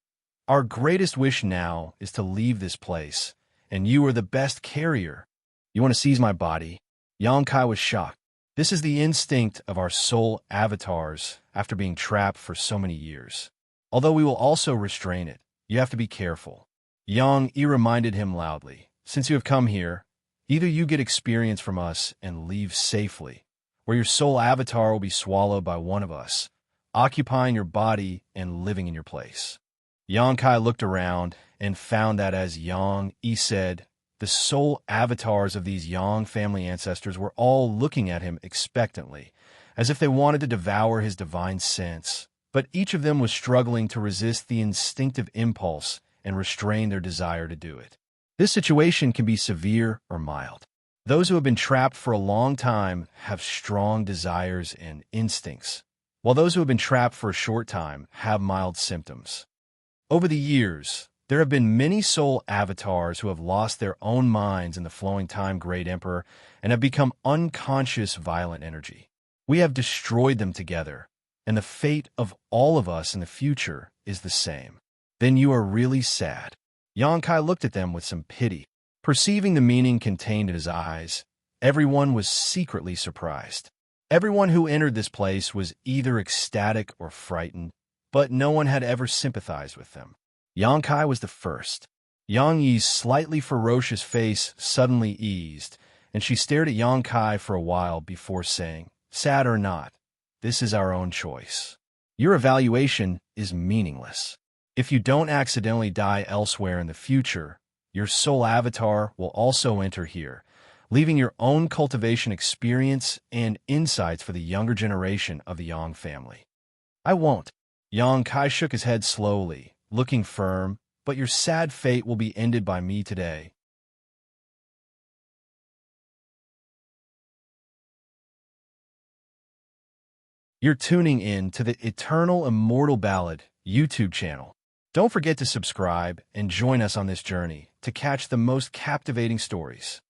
Our greatest wish now is to leave this place, and you are the best carrier. You want to seize my body? Yang Kai was shocked. This is the instinct of our soul avatars after being trapped for so many years. Although we will also restrain it, you have to be careful. Yang Yi reminded him loudly, Since you have come here, either you get experience from us and leave safely, or your soul avatar will be swallowed by one of us, occupying your body and living in your place. Yang Kai looked around and found that as Yang Yi said, the soul avatars of these Yang family ancestors were all looking at him expectantly, as if they wanted to devour his divine sense, but each of them was struggling to resist the instinctive impulse and restrain their desire to do it. This situation can be severe or mild. Those who have been trapped for a long time have strong desires and instincts, while those who have been trapped for a short time have mild symptoms. Over the years, there have been many soul avatars who have lost their own minds in the flowing time Great Emperor and have become unconscious violent energy. We have destroyed them together, and the fate of all of us in the future is the same. Then you are really sad. Yang Kai looked at them with some pity. Perceiving the meaning contained in his eyes, everyone was secretly surprised. Everyone who entered this place was either ecstatic or frightened, but no one had ever sympathized with them. Yang Kai was the first. Yang Yi's slightly ferocious face suddenly eased, and she stared at Yang Kai for a while before saying, Sad or not, this is our own choice. Your evaluation is meaningless. If you don't accidentally die elsewhere in the future, your soul avatar will also enter here, leaving your own cultivation experience and insights for the younger generation of the Yang family. I won't. Yang Kai shook his head slowly, looking firm, but your sad fate will be ended by me today. You're tuning in to the Eternal Immortal Ballad YouTube channel. Don't forget to subscribe and join us on this journey to catch the most captivating stories.